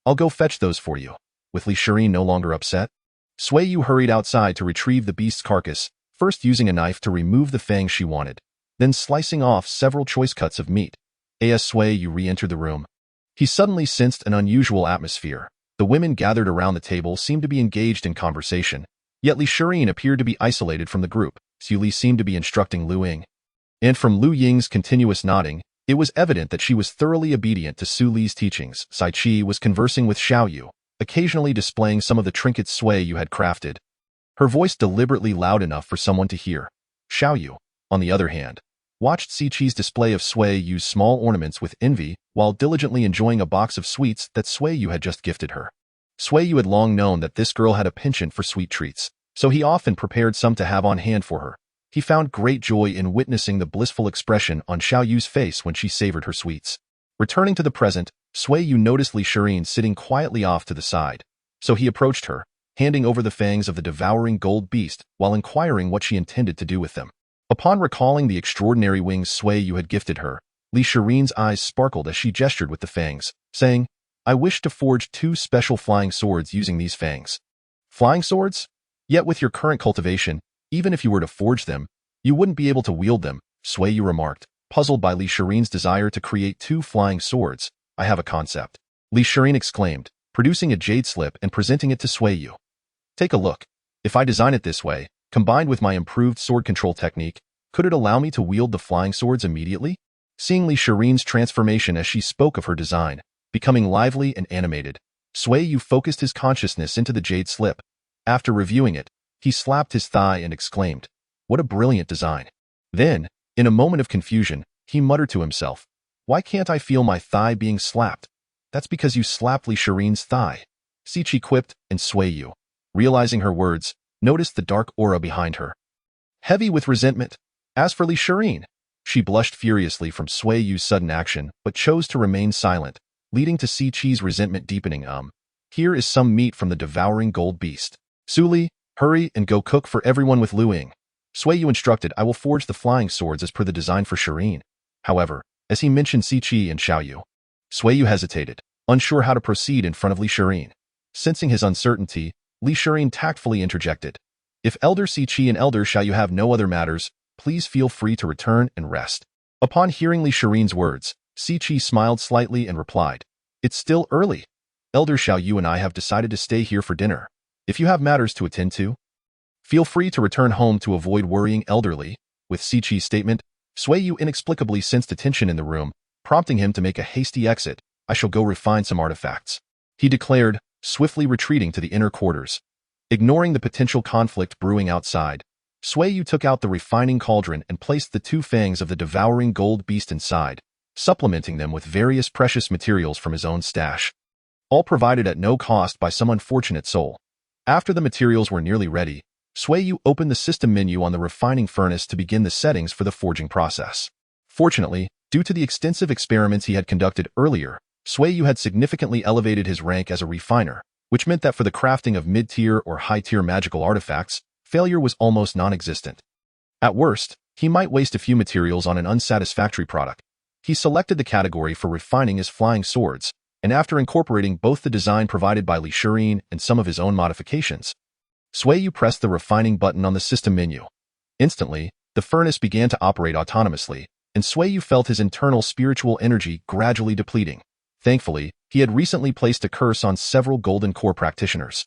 I'll go fetch those for you. With Li Shirin no longer upset, Sui Yu hurried outside to retrieve the beast's carcass, first using a knife to remove the fangs she wanted, then slicing off several choice cuts of meat. As Sui Yu re-entered the room, he suddenly sensed an unusual atmosphere. The women gathered around the table seemed to be engaged in conversation, yet Li Shirin appeared to be isolated from the group. Su Li seemed to be instructing Lu Ying, and from Lu Ying's continuous nodding, it was evident that she was thoroughly obedient to Su Li's teachings. Sai Qi was conversing with Xiao Yu, occasionally displaying some of the trinkets Sui Yu had crafted, her voice deliberately loud enough for someone to hear. Xiao Yu, on the other hand, watched Si Qi's display of Sui Yu's small ornaments with envy while diligently enjoying a box of sweets that Sui Yu had just gifted her. Sui Yu had long known that this girl had a penchant for sweet treats, so he often prepared some to have on hand for her. He found great joy in witnessing the blissful expression on Xiao Yu's face when she savored her sweets. Returning to the present, Sui Yu noticed Li Shirin sitting quietly off to the side, so he approached her, handing over the fangs of the devouring gold beast while inquiring what she intended to do with them. Upon recalling the extraordinary wings Sui Yu had gifted her, Li Shirin's eyes sparkled as she gestured with the fangs, saying, I wish to forge 2 special flying swords using these fangs. Flying swords? Yet with your current cultivation, even if you were to forge them, you wouldn't be able to wield them, Sui Yu remarked, puzzled by Li Shirin's desire to create 2 flying swords. I have a concept. Li Shirin exclaimed, producing a jade slip and presenting it to Sui Yu. Take a look. If I design it this way, combined with my improved sword control technique, could it allow me to wield the flying swords immediately? Seeing Li Shirin's transformation as she spoke of her design, becoming lively and animated, Sui Yu focused his consciousness into the jade slip. After reviewing it, he slapped his thigh and exclaimed, What a brilliant design. Then, in a moment of confusion, he muttered to himself, Why can't I feel my thigh being slapped? That's because you slapped Li Shirin's thigh. Si Qi quipped, and Sui Yu, realizing her words, noticed the dark aura behind her, heavy with resentment. As for Li Shirin, she blushed furiously from Sui Yu's sudden action, but chose to remain silent, leading to Si Qi's resentment deepening. Here is some meat from the devouring gold beast. Su Li, hurry and go cook for everyone with Lu Ying. Sui Yu instructed. I will forge the flying swords as per the design for Shirin. However, as he mentioned Si Qi and Xiao Yu, Sui Yu hesitated, unsure how to proceed in front of Li Shirin. Sensing his uncertainty, Li Shirin tactfully interjected. If Elder Si Qi and Elder Xiao Yu have no other matters, please feel free to return and rest. Upon hearing Li Shirin's words, Si Qi smiled slightly and replied, It's still early. Elder Xiao Yu and I have decided to stay here for dinner. If you have matters to attend to, feel free to return home to avoid worrying elderly. With Si Qi's statement, Sui Yu inexplicably sensed a tension in the room, prompting him to make a hasty exit. I shall go refine some artifacts, he declared, swiftly retreating to the inner quarters. Ignoring the potential conflict brewing outside, Sui Yu took out the refining cauldron and placed the 2 fangs of the devouring gold beast inside, supplementing them with various precious materials from his own stash, all provided at no cost by some unfortunate soul. After the materials were nearly ready, Sui Yu opened the system menu on the refining furnace to begin the settings for the forging process. Fortunately, due to the extensive experiments he had conducted earlier, Sui Yu had significantly elevated his rank as a refiner, which meant that for the crafting of mid-tier or high-tier magical artifacts, failure was almost non-existent. At worst, he might waste a few materials on an unsatisfactory product. He selected the category for refining as flying swords, and after incorporating both the design provided by Li Shirin and some of his own modifications, Sui Yu pressed the refining button on the system menu. Instantly, the furnace began to operate autonomously, and Sui Yu felt his internal spiritual energy gradually depleting. Thankfully, he had recently placed a curse on several golden core practitioners,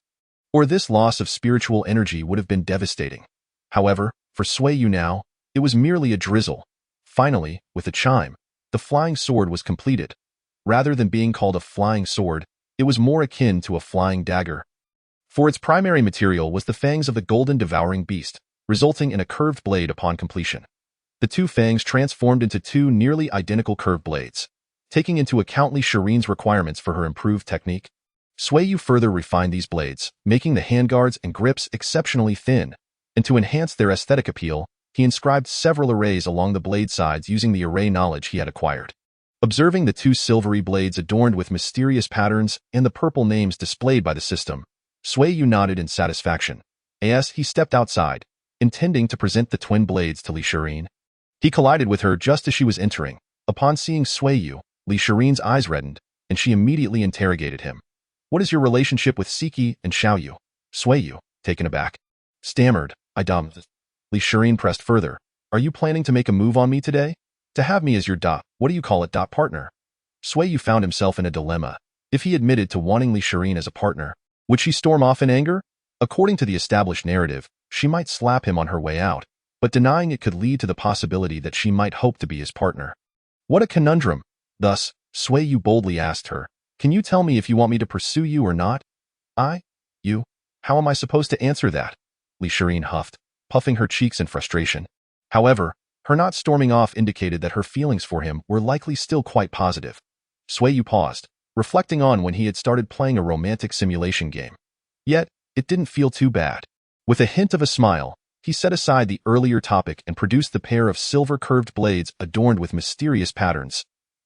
or this loss of spiritual energy would have been devastating. However, for Sui Yu now, it was merely a drizzle. Finally, with a chime, the flying sword was completed. Rather than being called a flying sword, it was more akin to a flying dagger. For its primary material was the fangs of the golden devouring beast, resulting in a curved blade upon completion. The two fangs transformed into two nearly identical curved blades. Taking into account Li Shirin's requirements for her improved technique, Sui Yu further refined these blades, making the handguards and grips exceptionally thin, and to enhance their aesthetic appeal, he inscribed several arrays along the blade sides using the array knowledge he had acquired. Observing the two silvery blades adorned with mysterious patterns and the purple names displayed by the system, Sui Yu nodded in satisfaction. As he stepped outside, intending to present the twin blades to Li Shirin, he collided with her just as she was entering. Upon seeing Sui Yu, Li Shirin's eyes reddened, and she immediately interrogated him. "What is your relationship with Siki and Xiaoyu?" Sui Yu, taken aback, stammered, "I dumb." Li Shirin pressed further. "Are you planning to make a move on me today? To have me as your what do you call it, partner?" Sui Yu found himself in a dilemma. If he admitted to wanting Li Shirin as a partner, would she storm off in anger? According to the established narrative, she might slap him on her way out, but denying it could lead to the possibility that she might hope to be his partner. What a conundrum! Thus, Sui Yu boldly asked her, "Can you tell me if you want me to pursue you or not?" You? How am I supposed to answer that?" Li Shirin huffed, puffing her cheeks in frustration. However, her not storming off indicated that her feelings for him were likely still quite positive. Sui Yu paused, reflecting on when he had started playing a romantic simulation game. Yet, it didn't feel too bad. With a hint of a smile, he set aside the earlier topic and produced the pair of silver-curved blades adorned with mysterious patterns.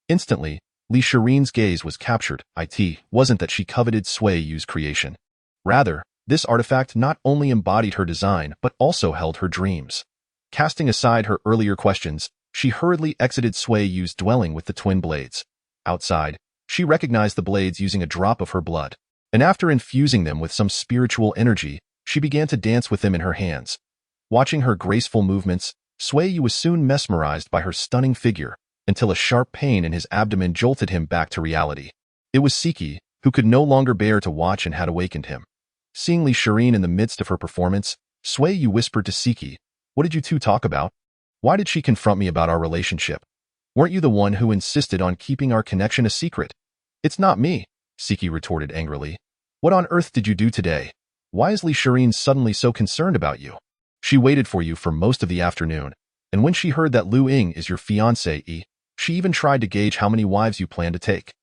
Instantly, Li Shirin's gaze was captured. It wasn't that she coveted Sui Yu's creation. Rather, this artifact not only embodied her design but also held her dreams. Casting aside her earlier questions, she hurriedly exited Sui Yu's dwelling with the twin blades. Outside, she recognized the blades using a drop of her blood, and after infusing them with some spiritual energy, she began to dance with them in her hands. Watching her graceful movements, Sui Yu was soon mesmerized by her stunning figure, until a sharp pain in his abdomen jolted him back to reality. It was Siki, who could no longer bear to watch and had awakened him. Seeing Li Shirin in the midst of her performance, Sui Yu whispered to Siki, "What did you two talk about? Why did she confront me about our relationship? Weren't you the one who insisted on keeping our connection a secret?" "It's not me," Siki retorted angrily. "What on earth did you do today? Why is Li Shirin suddenly so concerned about you? She waited for you for most of the afternoon, and when she heard that Lu Ying is your fiancé, she even tried to gauge how many wives you plan to take.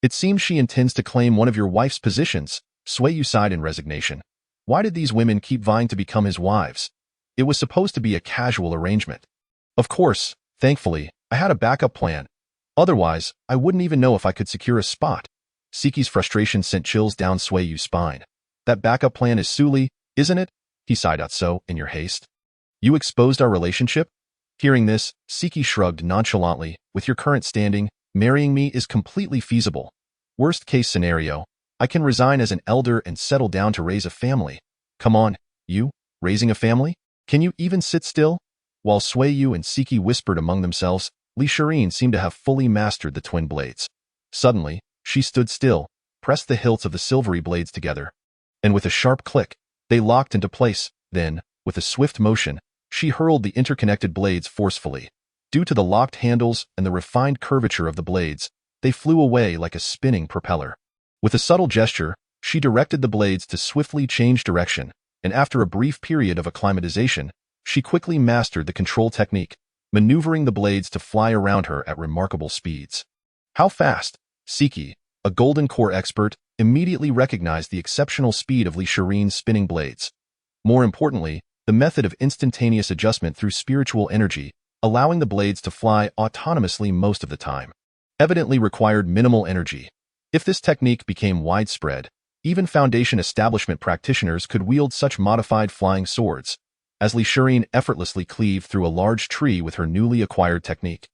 It seems she intends to claim one of your wife's positions." Sui Yu sighed in resignation. Why did these women keep vying to become his wives? It was supposed to be a casual arrangement. Of course, thankfully, I had a backup plan. Otherwise, I wouldn't even know if I could secure a spot. Siki's frustration sent chills down Sui Yu's spine. That backup plan is Suli, isn't it? He sighed out. So, in your haste, you exposed our relationship? Hearing this, Siki shrugged nonchalantly. With your current standing, marrying me is completely feasible. Worst case scenario, I can resign as an elder and settle down to raise a family. Come on, you, raising a family? Can you even sit still? While Sui Yu and Siki whispered among themselves, Li Shirin seemed to have fully mastered the twin blades. Suddenly, she stood still, pressed the hilts of the silvery blades together, and with a sharp click, they locked into place. Then, with a swift motion, she hurled the interconnected blades forcefully. Due to the locked handles and the refined curvature of the blades, they flew away like a spinning propeller. With a subtle gesture, she directed the blades to swiftly change direction, and after a brief period of acclimatization, she quickly mastered the control technique, maneuvering the blades to fly around her at remarkable speeds. How fast? Siki, a golden core expert, immediately recognized the exceptional speed of Li Shirin's spinning blades. More importantly, the method of instantaneous adjustment through spiritual energy, allowing the blades to fly autonomously most of the time. evidently required minimal energy. If this technique became widespread, even Foundation establishment practitioners could wield such modified flying swords, as Li Shireen effortlessly cleaved through a large tree with her newly acquired technique.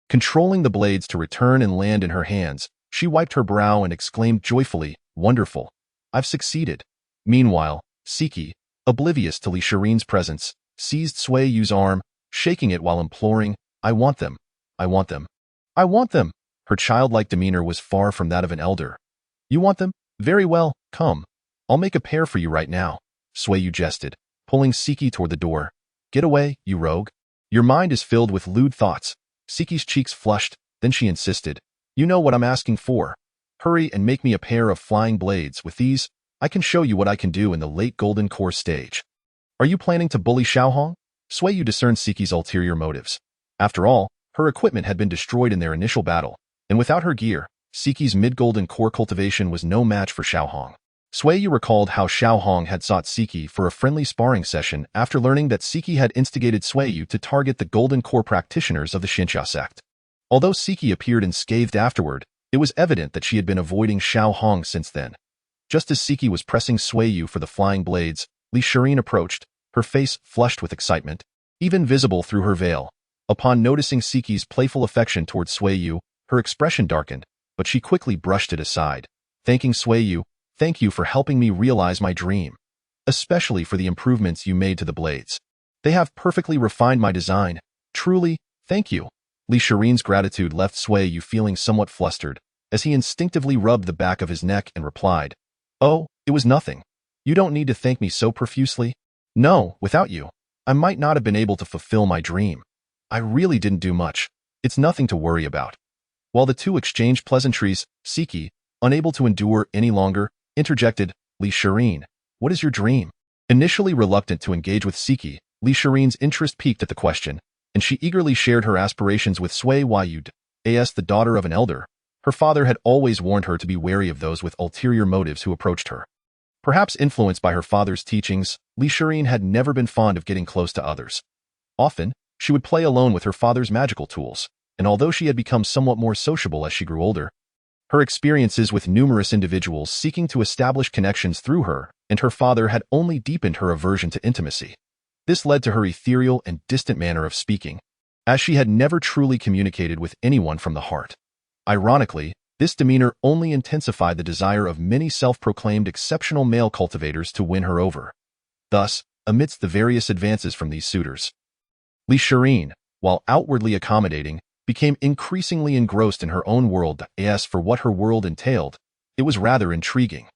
Controlling the blades to return and land in her hands, she wiped her brow and exclaimed joyfully, "Wonderful! I've succeeded." Meanwhile, Siki, oblivious to Li Shireen's presence, seized Sui Yu's arm, shaking it while imploring, "I want them. I want them. I want them." Her childlike demeanor was far from that of an elder. "You want them? Very well, come. I'll make a pair for you right now," Sui Yu jested, pulling Siki toward the door. "Get away, you rogue. Your mind is filled with lewd thoughts." Siki's cheeks flushed, then she insisted, "You know what I'm asking for. Hurry and make me a pair of flying blades. With these, I can show you what I can do in the late Golden Core stage." "Are you planning to bully Xiaohong?" Sui Yu discerned Siki's ulterior motives. After all, her equipment had been destroyed in their initial battle, and without her gear, Siki's mid-Golden Core cultivation was no match for Xiaohong. Sui Yu recalled how Xiaohong had sought Siki for a friendly sparring session after learning that Siki had instigated Sui Yu to target the Golden Core practitioners of the Xianxia Sect. Although Siki appeared unscathed afterward, it was evident that she had been avoiding Xiaohong since then. Just as Siki was pressing Sui Yu for the flying blades, Li Shireen approached, her face flushed with excitement, even visible through her veil. Upon noticing Siki's playful affection towards Sui Yu, her expression darkened, but she quickly brushed it aside, thanking Sui Yu, "Thank you for helping me realize my dream, especially for the improvements you made to the blades. They have perfectly refined my design. Truly, thank you." Li Shireen's gratitude left Sui Yu feeling somewhat flustered, as he instinctively rubbed the back of his neck and replied, "Oh, it was nothing. You don't need to thank me so profusely. No, without you, I might not have been able to fulfill my dream. I really didn't do much. It's nothing to worry about." While the two exchanged pleasantries, Siki, unable to endure any longer, interjected, "Li Shireen, what is your dream?" Initially reluctant to engage with Siki, Li Shireen's interest piqued at the question, and she eagerly shared her aspirations with Sui Yu. As the daughter of an elder, her father had always warned her to be wary of those with ulterior motives who approached her. Perhaps influenced by her father's teachings, Li Shireen had never been fond of getting close to others. Often, she would play alone with her father's magical tools, and although she had become somewhat more sociable as she grew older, her experiences with numerous individuals seeking to establish connections through her and her father had only deepened her aversion to intimacy. This led to her ethereal and distant manner of speaking, as she had never truly communicated with anyone from the heart. Ironically, this demeanor only intensified the desire of many self-proclaimed exceptional male cultivators to win her over. Thus, amidst the various advances from these suitors, Li Shireen, while outwardly accommodating, became increasingly engrossed in her own world. As for what her world entailed, it was rather intriguing.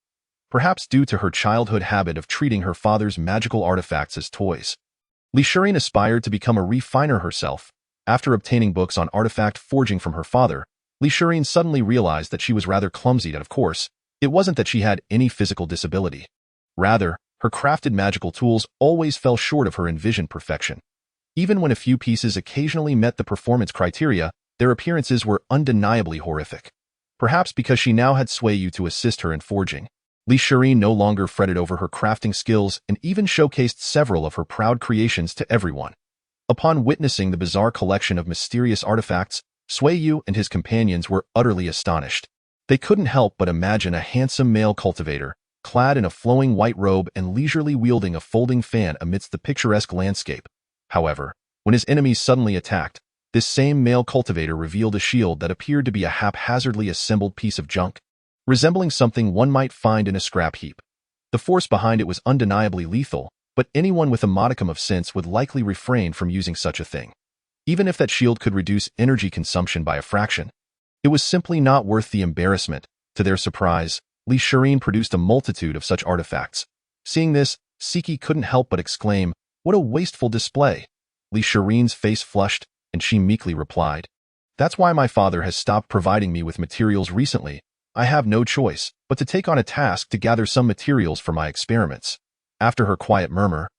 Perhaps due to her childhood habit of treating her father's magical artifacts as toys, Li Shireen aspired to become a refiner herself. After obtaining books on artifact forging from her father, Li Shireen suddenly realized that she was rather clumsy, and of course, it wasn't that she had any physical disability. Rather, her crafted magical tools always fell short of her envisioned perfection. Even when a few pieces occasionally met the performance criteria, their appearances were undeniably horrific. Perhaps because she now had Sui Yu to assist her in forging, Li Shireen no longer fretted over her crafting skills and even showcased several of her proud creations to everyone. Upon witnessing the bizarre collection of mysterious artifacts, Sui Yu and his companions were utterly astonished. They couldn't help but imagine a handsome male cultivator, clad in a flowing white robe and leisurely wielding a folding fan amidst the picturesque landscape. However, when his enemies suddenly attacked, this same male cultivator revealed a shield that appeared to be a haphazardly assembled piece of junk, resembling something one might find in a scrap heap. The force behind it was undeniably lethal, but anyone with a modicum of sense would likely refrain from using such a thing. Even if that shield could reduce energy consumption by a fraction, it was simply not worth the embarrassment. To their surprise, Li Shireen produced a multitude of such artifacts. Seeing this, Siki couldn't help but exclaim, "What a wasteful display." Li Shireen's face flushed, and she meekly replied, "That's why my father has stopped providing me with materials recently. I have no choice but to take on a task to gather some materials for my experiments." After her quiet murmur,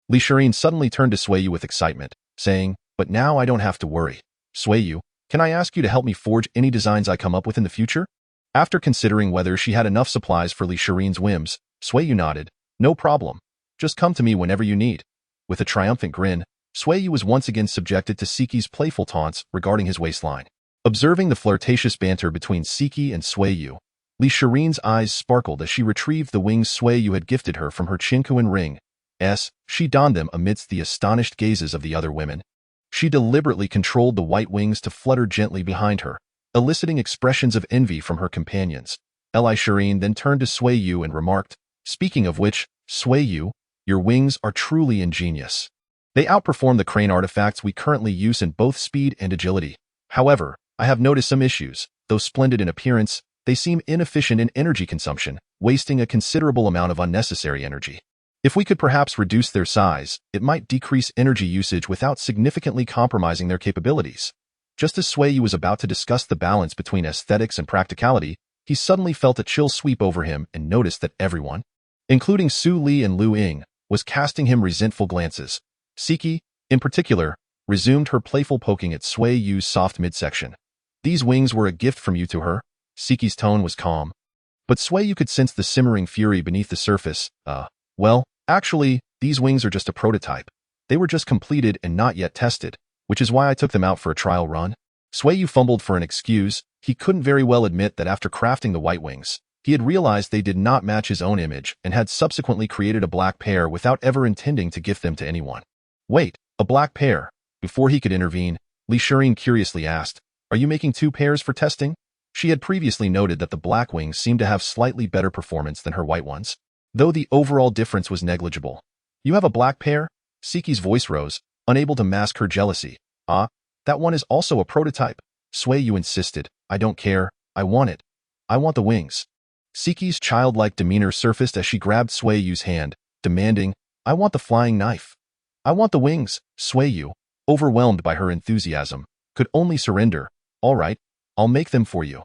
Li Shireen suddenly turned to Sui Yu with excitement, saying, "But now I don't have to worry. Sui Yu, can I ask you to help me forge any designs I come up with in the future?" After considering whether she had enough supplies for Li Shireen's whims, Sui Yu nodded, "No problem. Just come to me whenever you need." With a triumphant grin, Sui Yu was once again subjected to Siki's playful taunts regarding his waistline. Observing the flirtatious banter between Siki and Sui Yu, Li Shirin's eyes sparkled as she retrieved the wings Sui Yu had gifted her from her Qingquan ring. She donned them amidst the astonished gazes of the other women. She deliberately controlled the white wings to flutter gently behind her, eliciting expressions of envy from her companions. Li Shirin then turned to Sui Yu and remarked, "Speaking of which, Sui Yu, your wings are truly ingenious. They outperform the crane artifacts we currently use in both speed and agility. However, I have noticed some issues. Though splendid in appearance, they seem inefficient in energy consumption, wasting a considerable amount of unnecessary energy. If we could perhaps reduce their size, it might decrease energy usage without significantly compromising their capabilities." Just as Sui Yu was about to discuss the balance between aesthetics and practicality, he suddenly felt a chill sweep over him and noticed that everyone, including Su Li and Lu Ying, was casting him resentful glances. Siki, in particular, resumed her playful poking at Sui Yu's soft midsection. "These wings were a gift from you to her." Siki's tone was calm, but Sui Yu could sense the simmering fury beneath the surface. Well, actually, these wings are just a prototype. They were just completed and not yet tested, which is why I took them out for a trial run." Sui Yu fumbled for an excuse. He couldn't very well admit that after crafting the white wings, he had realized they did not match his own image and had subsequently created a black pair without ever intending to gift them to anyone. "Wait, a black pair?" Before he could intervene, Li Shirin curiously asked, "Are you making 2 pairs for testing?" She had previously noted that the black wings seemed to have slightly better performance than her white ones, though the overall difference was negligible. "You have a black pair?" Siki's voice rose, unable to mask her jealousy. That one is also a prototype." Sui Yu insisted. "I don't care. I want it. I want the wings." Siki's childlike demeanor surfaced as she grabbed Sui Yu's hand, demanding, "I want the flying knife. I want the wings." Sui Yu, overwhelmed by her enthusiasm, could only surrender. "All right, I'll make them for you."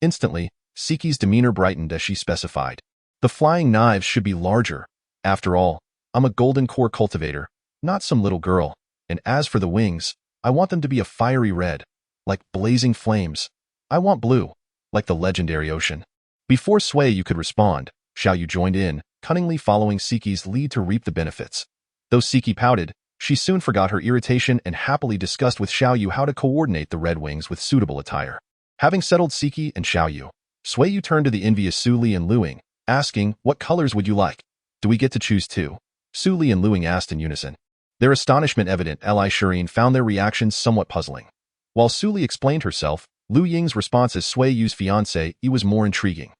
Instantly, Siki's demeanor brightened as she specified, "The flying knives should be larger. After all, I'm a golden core cultivator, not some little girl. And as for the wings, I want them to be a fiery red, like blazing flames. I want blue, like the legendary ocean." Before Sui Yu could respond, Xiao Yu joined in, cunningly following Siki's lead to reap the benefits. Though Siki pouted, she soon forgot her irritation and happily discussed with Xiao Yu how to coordinate the red wings with suitable attire. Having settled Siki and Xiao Yu, Sui Yu turned to the envious Su Li and Lu Ying, asking, "What colors would you like? Do we get to choose 2? Su Li and Lu Ying asked in unison. Their astonishment evident, Li Shirin found their reactions somewhat puzzling. While Su Li explained herself, Lu Ying's response as Sui Yu's fiancé was more intriguing.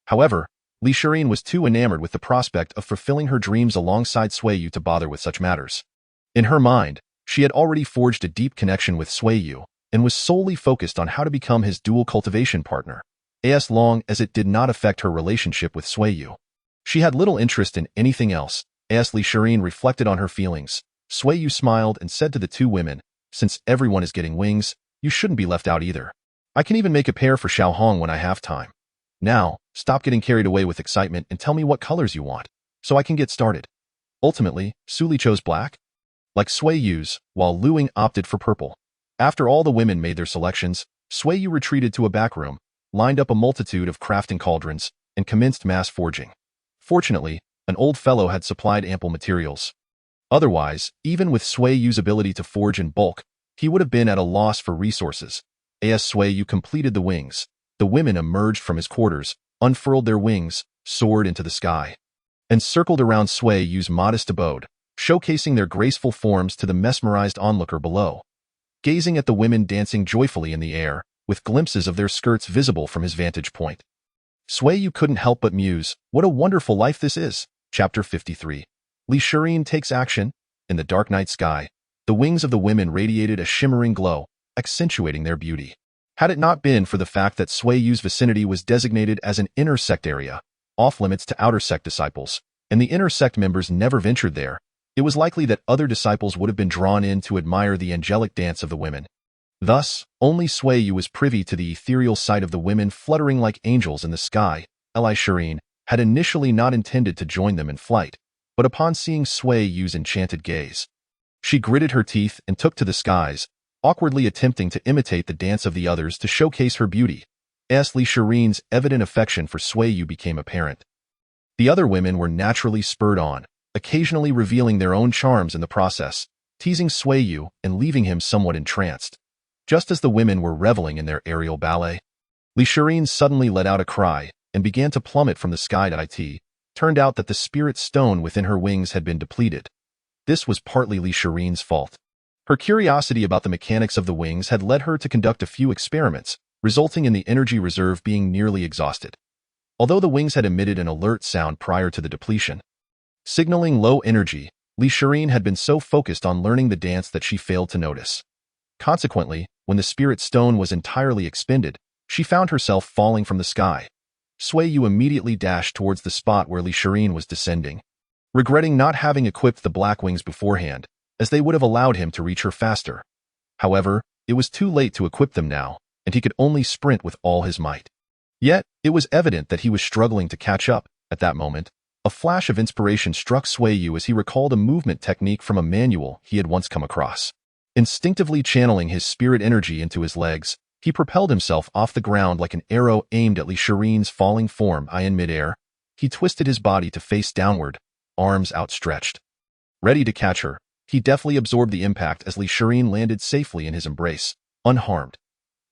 However, Li Shirin was too enamored with the prospect of fulfilling her dreams alongside Sui Yu to bother with such matters. In her mind, she had already forged a deep connection with Sui Yu and was solely focused on how to become his dual cultivation partner, as long as it did not affect her relationship with Sui Yu. She had little interest in anything else. As Li Shirin reflected on her feelings, Sui Yu smiled and said to the 2 women, "Since everyone is getting wings, you shouldn't be left out either. I can even make a pair for Xiao Hong when I have time. Now, stop getting carried away with excitement and tell me what colors you want, so I can get started." Ultimately, Su Li chose black, like Sui Yu's, while Lu Ying opted for purple. After all the women made their selections, Sui Yu retreated to a back room, lined up a multitude of crafting cauldrons, and commenced mass forging. Fortunately, an old fellow had supplied ample materials. Otherwise, even with Sui Yu's ability to forge in bulk, he would have been at a loss for resources. As Sui Yu completed the wings, the women emerged from his quarters, unfurled their wings, soared into the sky, and circled around Sui Yu's modest abode, showcasing their graceful forms to the mesmerized onlooker below. Gazing at the women dancing joyfully in the air, with glimpses of their skirts visible from his vantage point, Sui Yu couldn't help but muse, "What a wonderful life this is." Chapter 53. Li Shirin takes action. In the dark night sky, the wings of the women radiated a shimmering glow, accentuating their beauty. Had it not been for the fact that Sui Yu's vicinity was designated as an inner sect area, off-limits to outer sect disciples, and the inner sect members never ventured there, it was likely that other disciples would have been drawn in to admire the angelic dance of the women. Thus, only Sui Yu was privy to the ethereal sight of the women fluttering like angels in the sky. Li Shirin had initially not intended to join them in flight, but upon seeing Sui Yu's enchanted gaze, she gritted her teeth and took to the skies, awkwardly attempting to imitate the dance of the others to showcase her beauty. As Li Shirin's evident affection for Sui Yu became apparent, the other women were naturally spurred on, occasionally revealing their own charms in the process, teasing Sui Yu and leaving him somewhat entranced. Just as the women were reveling in their aerial ballet, Li Shirin suddenly let out a cry and began to plummet from the sky. It turned out that the spirit stone within her wings had been depleted. This was partly Li Shirin's fault. Her curiosity about the mechanics of the wings had led her to conduct a few experiments, resulting in the energy reserve being nearly exhausted. Although the wings had emitted an alert sound prior to the depletion, signaling low energy, Li Shirin had been so focused on learning the dance that she failed to notice. Consequently, when the spirit stone was entirely expended, she found herself falling from the sky. Sui Yu immediately dashed towards the spot where Li Shirin was descending, regretting not having equipped the black wings beforehand, as they would have allowed him to reach her faster. However, it was too late to equip them now, and he could only sprint with all his might. Yet, it was evident that he was struggling to catch up. At that moment, a flash of inspiration struck Sui Yu as he recalled a movement technique from a manual he had once come across. Instinctively channeling his spirit energy into his legs, he propelled himself off the ground like an arrow aimed at Li Shirin's falling form. In midair, he twisted his body to face downward, arms outstretched. Ready to catch her, he deftly absorbed the impact as Li Shirin landed safely in his embrace, unharmed.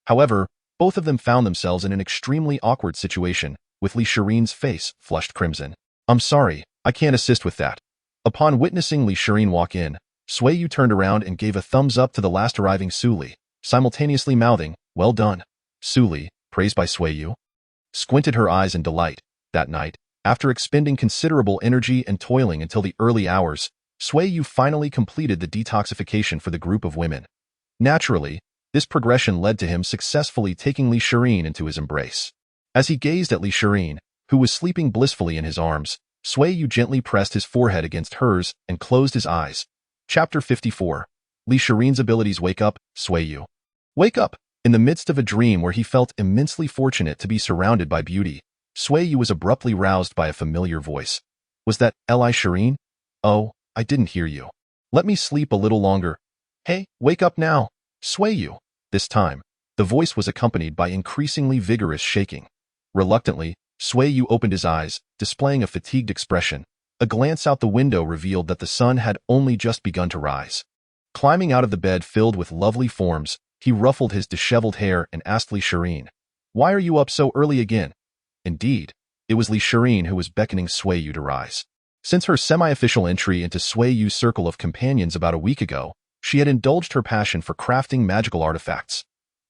However, both of them found themselves in an extremely awkward situation, with Li Shirin's face flushed crimson. "I'm sorry, I can't assist with that." Upon witnessing Li Shirin walk in, Sui Yu turned around and gave a thumbs up to the last arriving Suli, simultaneously mouthing, "Well done." Suli, praised by Sui Yu, squinted her eyes in delight. That night, after expending considerable energy and toiling until the early hours, Sui Yu finally completed the detoxification for the group of women. Naturally, this progression led to him successfully taking Li Shirin into his embrace. As he gazed at Li Shirin, who was sleeping blissfully in his arms, Sui Yu gently pressed his forehead against hers and closed his eyes. Chapter 54. Li Shirin's abilities. Wake up, Sui Yu. Wake up! In the midst of a dream where he felt immensely fortunate to be surrounded by beauty, Sui Yu was abruptly roused by a familiar voice. Was that Li Shirin? "Oh, I didn't hear you. Let me sleep a little longer." "Hey, wake up now, Sui Yu." This time, the voice was accompanied by increasingly vigorous shaking. Reluctantly, Sui Yu opened his eyes, displaying a fatigued expression. A glance out the window revealed that the sun had only just begun to rise. Climbing out of the bed filled with lovely forms, he ruffled his disheveled hair and asked Li Shirin, "Why are you up so early again?" Indeed, it was Li Shirin who was beckoning Sui Yu to rise. Since her semi-official entry into Sui Yu's circle of companions about a week ago, she had indulged her passion for crafting magical artifacts.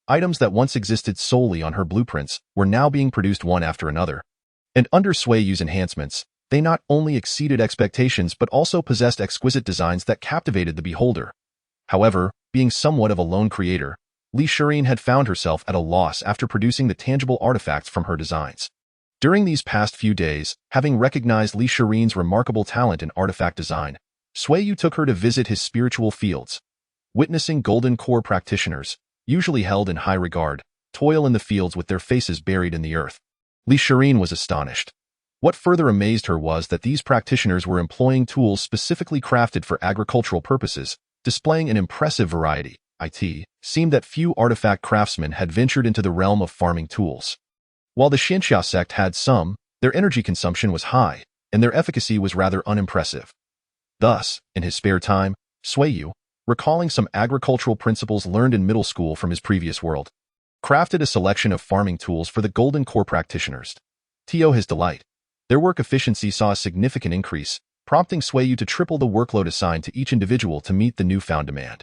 Items that once existed solely on her blueprints were now being produced one after another. And under Sui Yu's enhancements, they not only exceeded expectations but also possessed exquisite designs that captivated the beholder. However, being somewhat of a lone creator, Li Shirin had found herself at a loss after producing the tangible artifacts from her designs. During these past few days, having recognized Li Shirin's remarkable talent in artifact design, Sui Yu took her to visit his spiritual fields. Witnessing golden core practitioners, usually held in high regard, toil in the fields with their faces buried in the earth, Li Shirin was astonished. What further amazed her was that these practitioners were employing tools specifically crafted for agricultural purposes, displaying an impressive variety. It seemed that few artifact craftsmen had ventured into the realm of farming tools. While the Xianxia Sect had some, their energy consumption was high, and their efficacy was rather unimpressive. Thus, in his spare time, Sui Yu, recalling some agricultural principles learned in middle school from his previous world, crafted a selection of farming tools for the golden core practitioners. To his delight, their work efficiency saw a significant increase, prompting Sui Yu to triple the workload assigned to each individual to meet the newfound demand.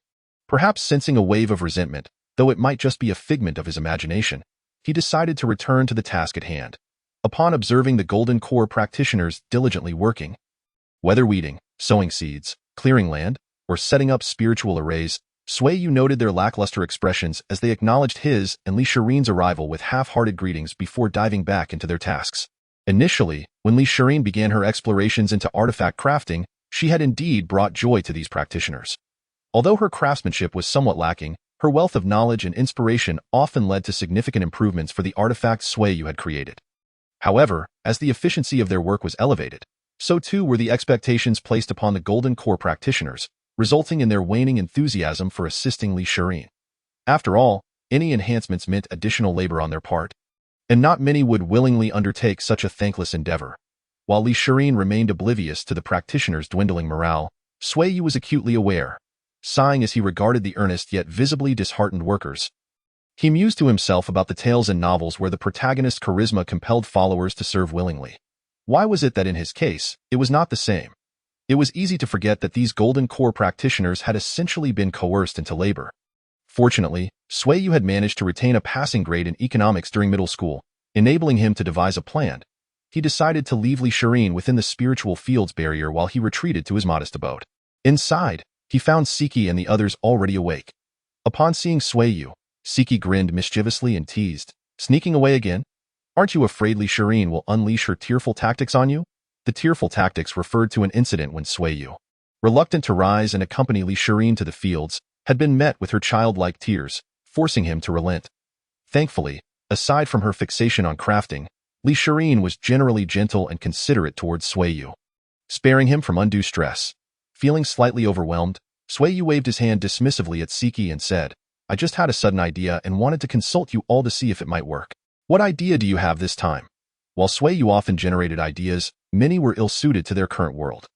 Perhaps sensing a wave of resentment, though it might just be a figment of his imagination, he decided to return to the task at hand. Upon observing the golden core practitioners diligently working, whether weeding, sowing seeds, clearing land, or setting up spiritual arrays, Sui Yu noted their lackluster expressions as they acknowledged his and Li Shirin's arrival with half-hearted greetings before diving back into their tasks. Initially, when Li Shirin began her explorations into artifact crafting, she had indeed brought joy to these practitioners. Although her craftsmanship was somewhat lacking, her wealth of knowledge and inspiration often led to significant improvements for the artifacts Sui Yu had created. However, as the efficiency of their work was elevated, so too were the expectations placed upon the golden core practitioners, resulting in their waning enthusiasm for assisting Li Shirin. After all, any enhancements meant additional labor on their part, and not many would willingly undertake such a thankless endeavor. While Li Shirin remained oblivious to the practitioners' dwindling morale, Sui Yu was acutely aware. sighing as he regarded the earnest yet visibly disheartened workers. He mused to himself about the tales in novels where the protagonist's charisma compelled followers to serve willingly. Why was it that in his case, it was not the same? It was easy to forget that these golden core practitioners had essentially been coerced into labor. Fortunately, Sui Yu had managed to retain a passing grade in economics during middle school, enabling him to devise a plan. He decided to leave Li Shirin within the spiritual field's barrier while he retreated to his modest abode. Inside, he found Siki and the others already awake. Upon seeing Sui Yu, Siki grinned mischievously and teased, "Sneaking away again? Aren't you afraid Li Shirin will unleash her tearful tactics on you?" The tearful tactics referred to an incident when Sui Yu, reluctant to rise and accompany Li Shirin to the fields, had been met with her childlike tears, forcing him to relent. Thankfully, aside from her fixation on crafting, Li Shirin was generally gentle and considerate towards Sui Yu, sparing him from undue stress. Feeling slightly overwhelmed, Sui Yu waved his hand dismissively at Siki and said, "I just had a sudden idea and wanted to consult you all to see if it might work." "What idea do you have this time?" While Sui Yu often generated ideas, many were ill-suited to their current world.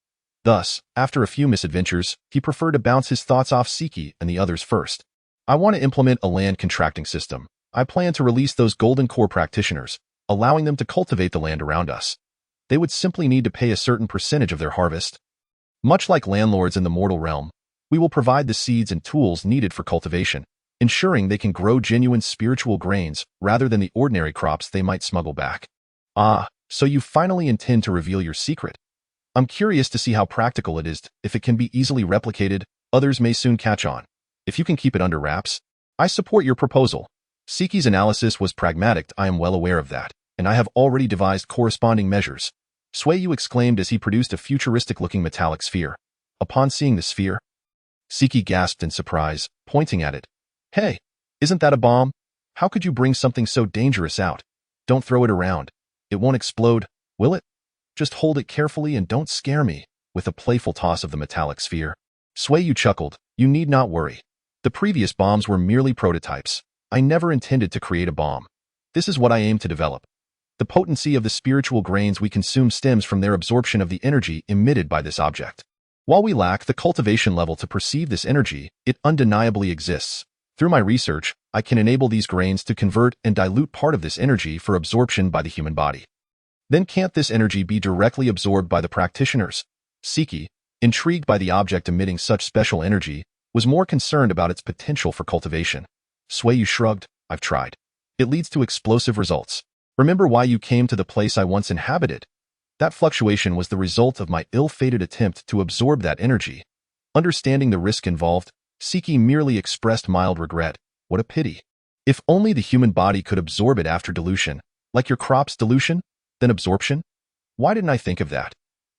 Thus, after a few misadventures, he preferred to bounce his thoughts off Siki and the others first. "I want to implement a land contracting system. I plan to release those golden core practitioners, allowing them to cultivate the land around us. They would simply need to pay a certain percentage of their harvest. Much like landlords in the mortal realm, we will provide the seeds and tools needed for cultivation, ensuring they can grow genuine spiritual grains rather than the ordinary crops they might smuggle back." "Ah, so you finally intend to reveal your secret. I'm curious to see how practical it is. If it can be easily replicated, others may soon catch on. If you can keep it under wraps, I support your proposal." Siki's analysis was pragmatic. "I am well aware of that, and I have already devised corresponding measures," Sui Yu exclaimed as he produced a futuristic-looking metallic sphere. Upon seeing the sphere, Siki gasped in surprise, pointing at it. "Hey, isn't that a bomb? How could you bring something so dangerous out? Don't throw it around. It won't explode, will it? Just hold it carefully and don't scare me," with a playful toss of the metallic sphere. Sui Yu chuckled. "You need not worry. The previous bombs were merely prototypes. I never intended to create a bomb. This is what I aim to develop. The potency of the spiritual grains we consume stems from their absorption of the energy emitted by this object. While we lack the cultivation level to perceive this energy, it undeniably exists. Through my research, I can enable these grains to convert and dilute part of this energy for absorption by the human body. Then can't this energy be directly absorbed by the practitioners?" Siki, intrigued by the object emitting such special energy, was more concerned about its potential for cultivation. Sui Yu shrugged. "I've tried. It leads to explosive results. Remember why you came to the place I once inhabited? That fluctuation was the result of my ill-fated attempt to absorb that energy." Understanding the risk involved, Siki merely expressed mild regret. "What a pity. If only the human body could absorb it after dilution, like your crop's dilution, then absorption? Why didn't I think of that?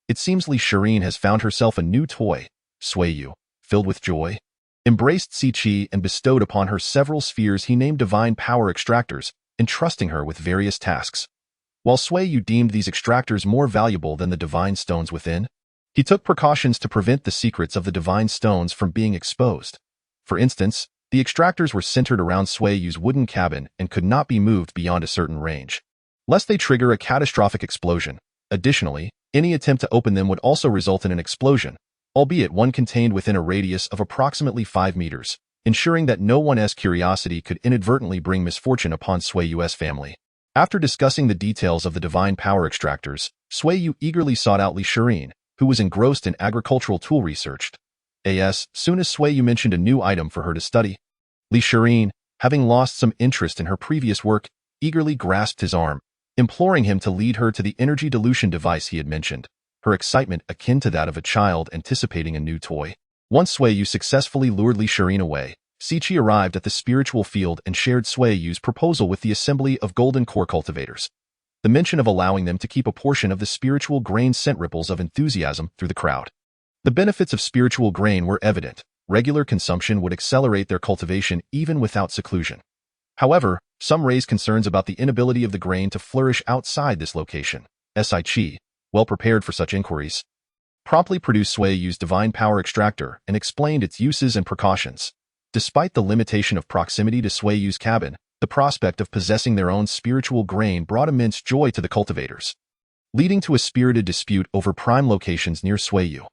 It seems Li Shirin has found herself a new toy." Sui Yu, filled with joy, embraced Siqi and bestowed upon her several spheres he named divine power extractors, entrusting her with various tasks. While Sui Yu deemed these extractors more valuable than the divine stones within, he took precautions to prevent the secrets of the divine stones from being exposed. For instance, the extractors were centered around Sui Yu's wooden cabin and could not be moved beyond a certain range, lest they trigger a catastrophic explosion. Additionally, any attempt to open them would also result in an explosion, albeit one contained within a radius of approximately 5 meters, ensuring that no one's curiosity could inadvertently bring misfortune upon Sui Yu's family. After discussing the details of the divine power extractors, Sui Yu eagerly sought out Li Shirin, who was engrossed in agricultural tool research. Soon as Sui Yu mentioned a new item for her to study, Li Shirin, having lost some interest in her previous work, eagerly grasped his arm, imploring him to lead her to the energy dilution device he had mentioned, her excitement akin to that of a child anticipating a new toy. Once Sui Yu successfully lured Li Shirin away, Siqi arrived at the spiritual field and shared Sui Yu's proposal with the assembly of golden core cultivators. The mention of allowing them to keep a portion of the spiritual grain sent ripples of enthusiasm through the crowd. The benefits of spiritual grain were evident. Regular consumption would accelerate their cultivation even without seclusion. However, some raised concerns about the inability of the grain to flourish outside this location. Siqi, well prepared for such inquiries, promptly produced Sui Yu's divine power extractor and explained its uses and precautions. Despite the limitation of proximity to Sui Yu's cabin, the prospect of possessing their own spiritual grain brought immense joy to the cultivators, leading to a spirited dispute over prime locations near Sui Yu.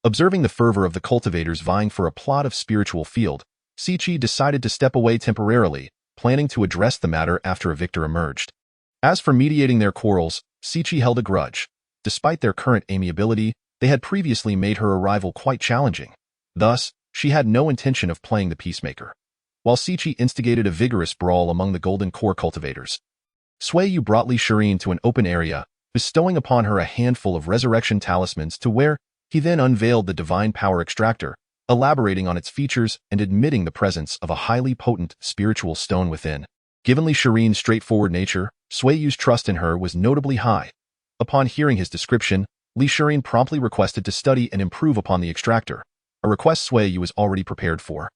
Observing the fervor of the cultivators vying for a plot of spiritual field, Siqi decided to step away temporarily, planning to address the matter after a victor emerged. As for mediating their quarrels, Siqi held a grudge. Despite their current amiability, they had previously made her arrival quite challenging. Thus, she had no intention of playing the peacemaker. While Siqi instigated a vigorous brawl among the Golden Core cultivators, Sui Yu brought Li Shirin to an open area, bestowing upon her a handful of resurrection talismans to wear. He then unveiled the divine power extractor, elaborating on its features and admitting the presence of a highly potent spiritual stone within. Given Li Shirin's straightforward nature, Sui Yu's trust in her was notably high. Upon hearing his description, Li Shirin promptly requested to study and improve upon the extractor, a request Sui Yu was already prepared for.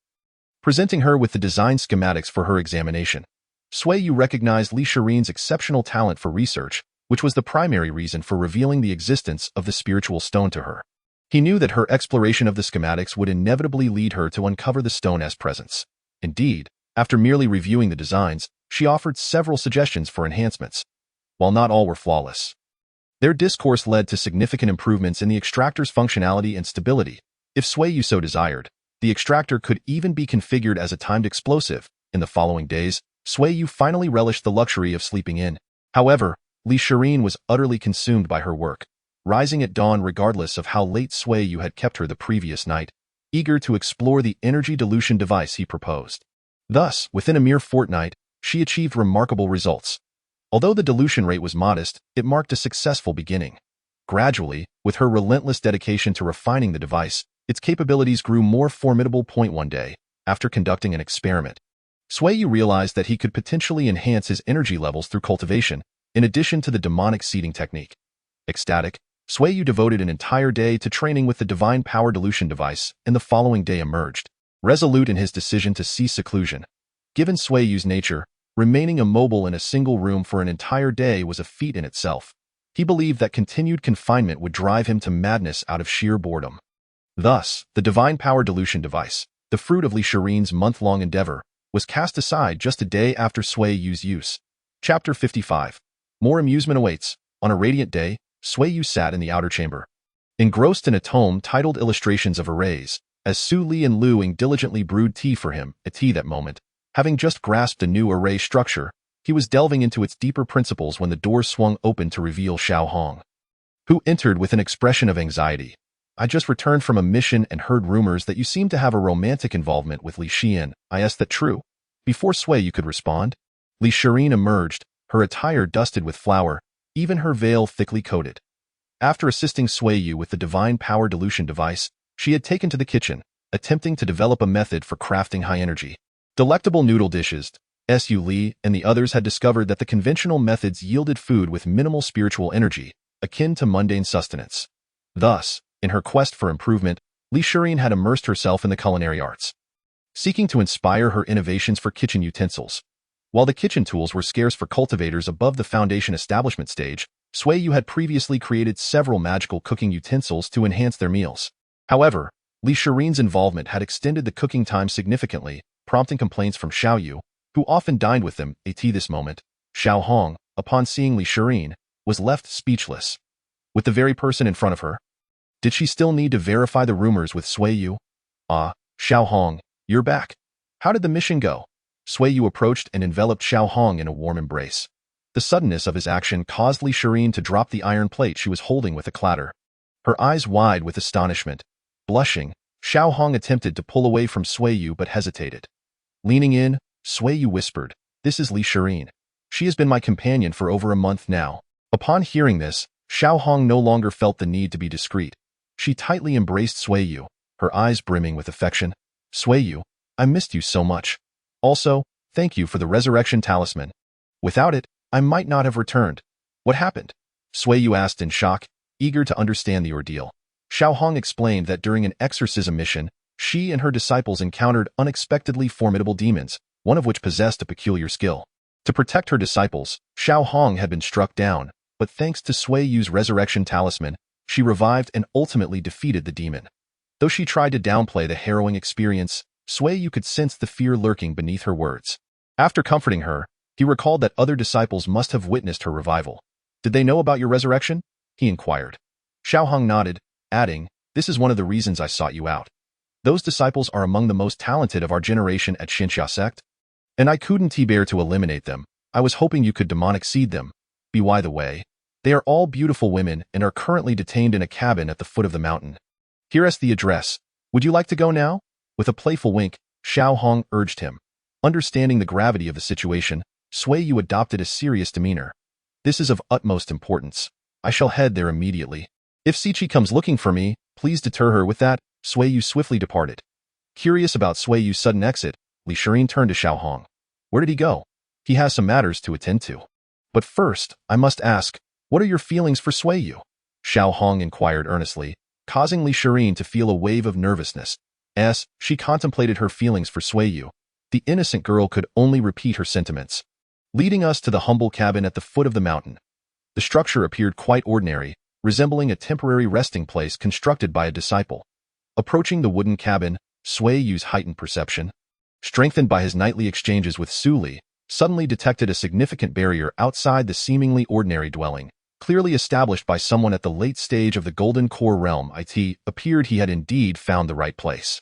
Presenting her with the design schematics for her examination, Sui Yu recognized Li Shirin's exceptional talent for research, which was the primary reason for revealing the existence of the spiritual stone to her. He knew that her exploration of the schematics would inevitably lead her to uncover the stone's presence. Indeed, after merely reviewing the designs, she offered several suggestions for enhancements. While not all were flawless, their discourse led to significant improvements in the extractor's functionality and stability. If Sui Yu so desired, the extractor could even be configured as a timed explosive. In the following days, Sui Yu finally relished the luxury of sleeping in. However, Li Shirin was utterly consumed by her work, rising at dawn regardless of how late Sui Yu had kept her the previous night, eager to explore the energy dilution device he proposed. Thus, within a mere fortnight, she achieved remarkable results. Although the dilution rate was modest, it marked a successful beginning. Gradually, with her relentless dedication to refining the device, its capabilities grew more formidable. One day, after conducting an experiment, Sui Yu realized that he could potentially enhance his energy levels through cultivation, in addition to the demonic seeding technique. Ecstatic, Sui Yu devoted an entire day to training with the divine power dilution device, and the following day emerged, resolute in his decision to cease seclusion. Given Sui Yu's nature, remaining immobile in a single room for an entire day was a feat in itself. He believed that continued confinement would drive him to madness out of sheer boredom. Thus, the divine power dilution device, the fruit of Li Shirin's month-long endeavor, was cast aside just a day after Sui Yu's use. Chapter 55. More amusement awaits. On a radiant day, Sui Yu sat in the outer chamber, engrossed in a tome titled Illustrations of Arrays, as Su Li and Lu Ying diligently brewed tea for him. At tea that moment, having just grasped a new array structure, he was delving into its deeper principles when the door swung open to reveal Xiao Hong, who entered with an expression of anxiety. "I just returned from a mission and heard rumors that you seem to have a romantic involvement with Li Xian. Is that true?" Before Sui Yu could respond, Li Shirin emerged, her attire dusted with flour, even her veil thickly coated. After assisting Sui Yu with the divine power dilution device, she had taken to the kitchen, attempting to develop a method for crafting high-energy, delectable noodle dishes. Su Li and the others had discovered that the conventional methods yielded food with minimal spiritual energy, akin to mundane sustenance. Thus, in her quest for improvement, Li Shirin had immersed herself in the culinary arts, seeking to inspire her innovations for kitchen utensils. While the kitchen tools were scarce for cultivators above the foundation establishment stage, Sui Yu had previously created several magical cooking utensils to enhance their meals. However, Li Shirin's involvement had extended the cooking time significantly, prompting complaints from Xiao Yu, who often dined with them. At this moment, Xiao Hong, upon seeing Li Shirin, was left speechless. With the very person in front of her, did she still need to verify the rumors with Sui Yu? "Ah, Xiao Hong, you're back. How did the mission go?" Sui Yu approached and enveloped Xiao Hong in a warm embrace. The suddenness of his action caused Li Shirin to drop the iron plate she was holding with a clatter. Her eyes wide with astonishment. Blushing, Xiao Hong attempted to pull away from Sui Yu but hesitated. Leaning in, Sui Yu whispered, "This is Li Shirin. She has been my companion for over a month now." Upon hearing this, Xiao Hong no longer felt the need to be discreet. She tightly embraced Sui Yu, her eyes brimming with affection. "Sui Yu, I missed you so much. Also, thank you for the resurrection talisman. Without it, I might not have returned." "What happened?" Sui Yu asked in shock, eager to understand the ordeal. Xiao Hong explained that during an exorcism mission, she and her disciples encountered unexpectedly formidable demons, one of which possessed a peculiar skill. To protect her disciples, Xiao Hong had been struck down, but thanks to Sui Yu's resurrection talisman, she revived and ultimately defeated the demon. Though she tried to downplay the harrowing experience, Sui Yu could sense the fear lurking beneath her words. After comforting her, he recalled that other disciples must have witnessed her revival. "Did they know about your resurrection?" he inquired. Xiao Hong nodded, adding, This is one of the reasons I sought you out. Those disciples are among the most talented of our generation at Xianxia Sect, and I couldn't bear to eliminate them. I was hoping you could demonic seed them. By the way, they are all beautiful women and are currently detained in a cabin at the foot of the mountain. Here's the address. Would you like to go now? With a playful wink, Xiao Hong urged him. Understanding the gravity of the situation, Sui Yu adopted a serious demeanor. This is of utmost importance. I shall head there immediately. If Sichi comes looking for me, please deter her with that. Sui Yu swiftly departed. Curious about Sui Yu's sudden exit, Li Shirin turned to Xiao Hong. Where did he go? He has some matters to attend to. But first, I must ask, what are your feelings for Sui Yu? Xiao Hong inquired earnestly, causing Li Shirin to feel a wave of nervousness. As she contemplated her feelings for Sui Yu, the innocent girl could only repeat her sentiments. Leading us to the humble cabin at the foot of the mountain. The structure appeared quite ordinary, resembling a temporary resting place constructed by a disciple. Approaching the wooden cabin, Sui Yu's heightened perception, strengthened by his nightly exchanges with Su Li, suddenly detected a significant barrier outside the seemingly ordinary dwelling, clearly established by someone at the late stage of the Golden Core realm. It appeared he had indeed found the right place.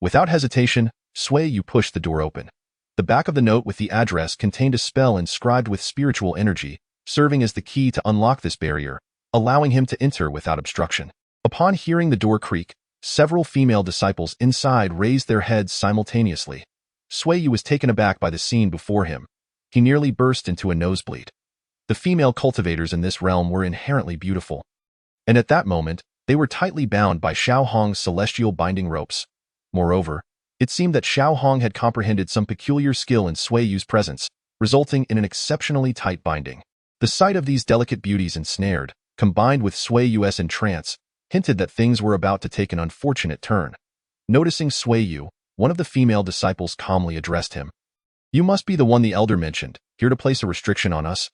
Without hesitation, Sui Yu pushed the door open. The back of the note with the address contained a spell inscribed with spiritual energy, serving as the key to unlock this barrier, allowing him to enter without obstruction. Upon hearing the door creak, several female disciples inside raised their heads simultaneously. Sui Yu was taken aback by the scene before him. He nearly burst into a nosebleed. The female cultivators in this realm were inherently beautiful. And at that moment, they were tightly bound by Xiao Hong's celestial binding ropes. Moreover, it seemed that Xiao Hong had comprehended some peculiar skill in Sui Yu's presence, resulting in an exceptionally tight binding. The sight of these delicate beauties ensnared, combined with Sui Yu's entrance, hinted that things were about to take an unfortunate turn. Noticing Sui Yu, one of the female disciples calmly addressed him. You must be the one the elder mentioned, here to place a restriction on us.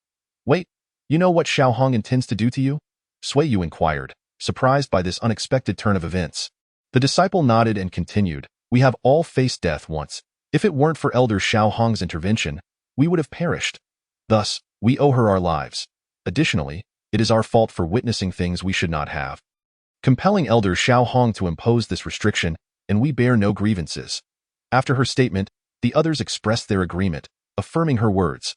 Wait, you know what Xiao Hong intends to do to you? Sui Yu inquired, surprised by this unexpected turn of events. The disciple nodded and continued, we have all faced death once. If it weren't for Elder Xiao Hong's intervention, we would have perished. Thus, we owe her our lives. Additionally, it is our fault for witnessing things we should not have. Compelling Elder Xiao Hong to impose this restriction, and we bear no grievances. After her statement, the others expressed their agreement, affirming her words.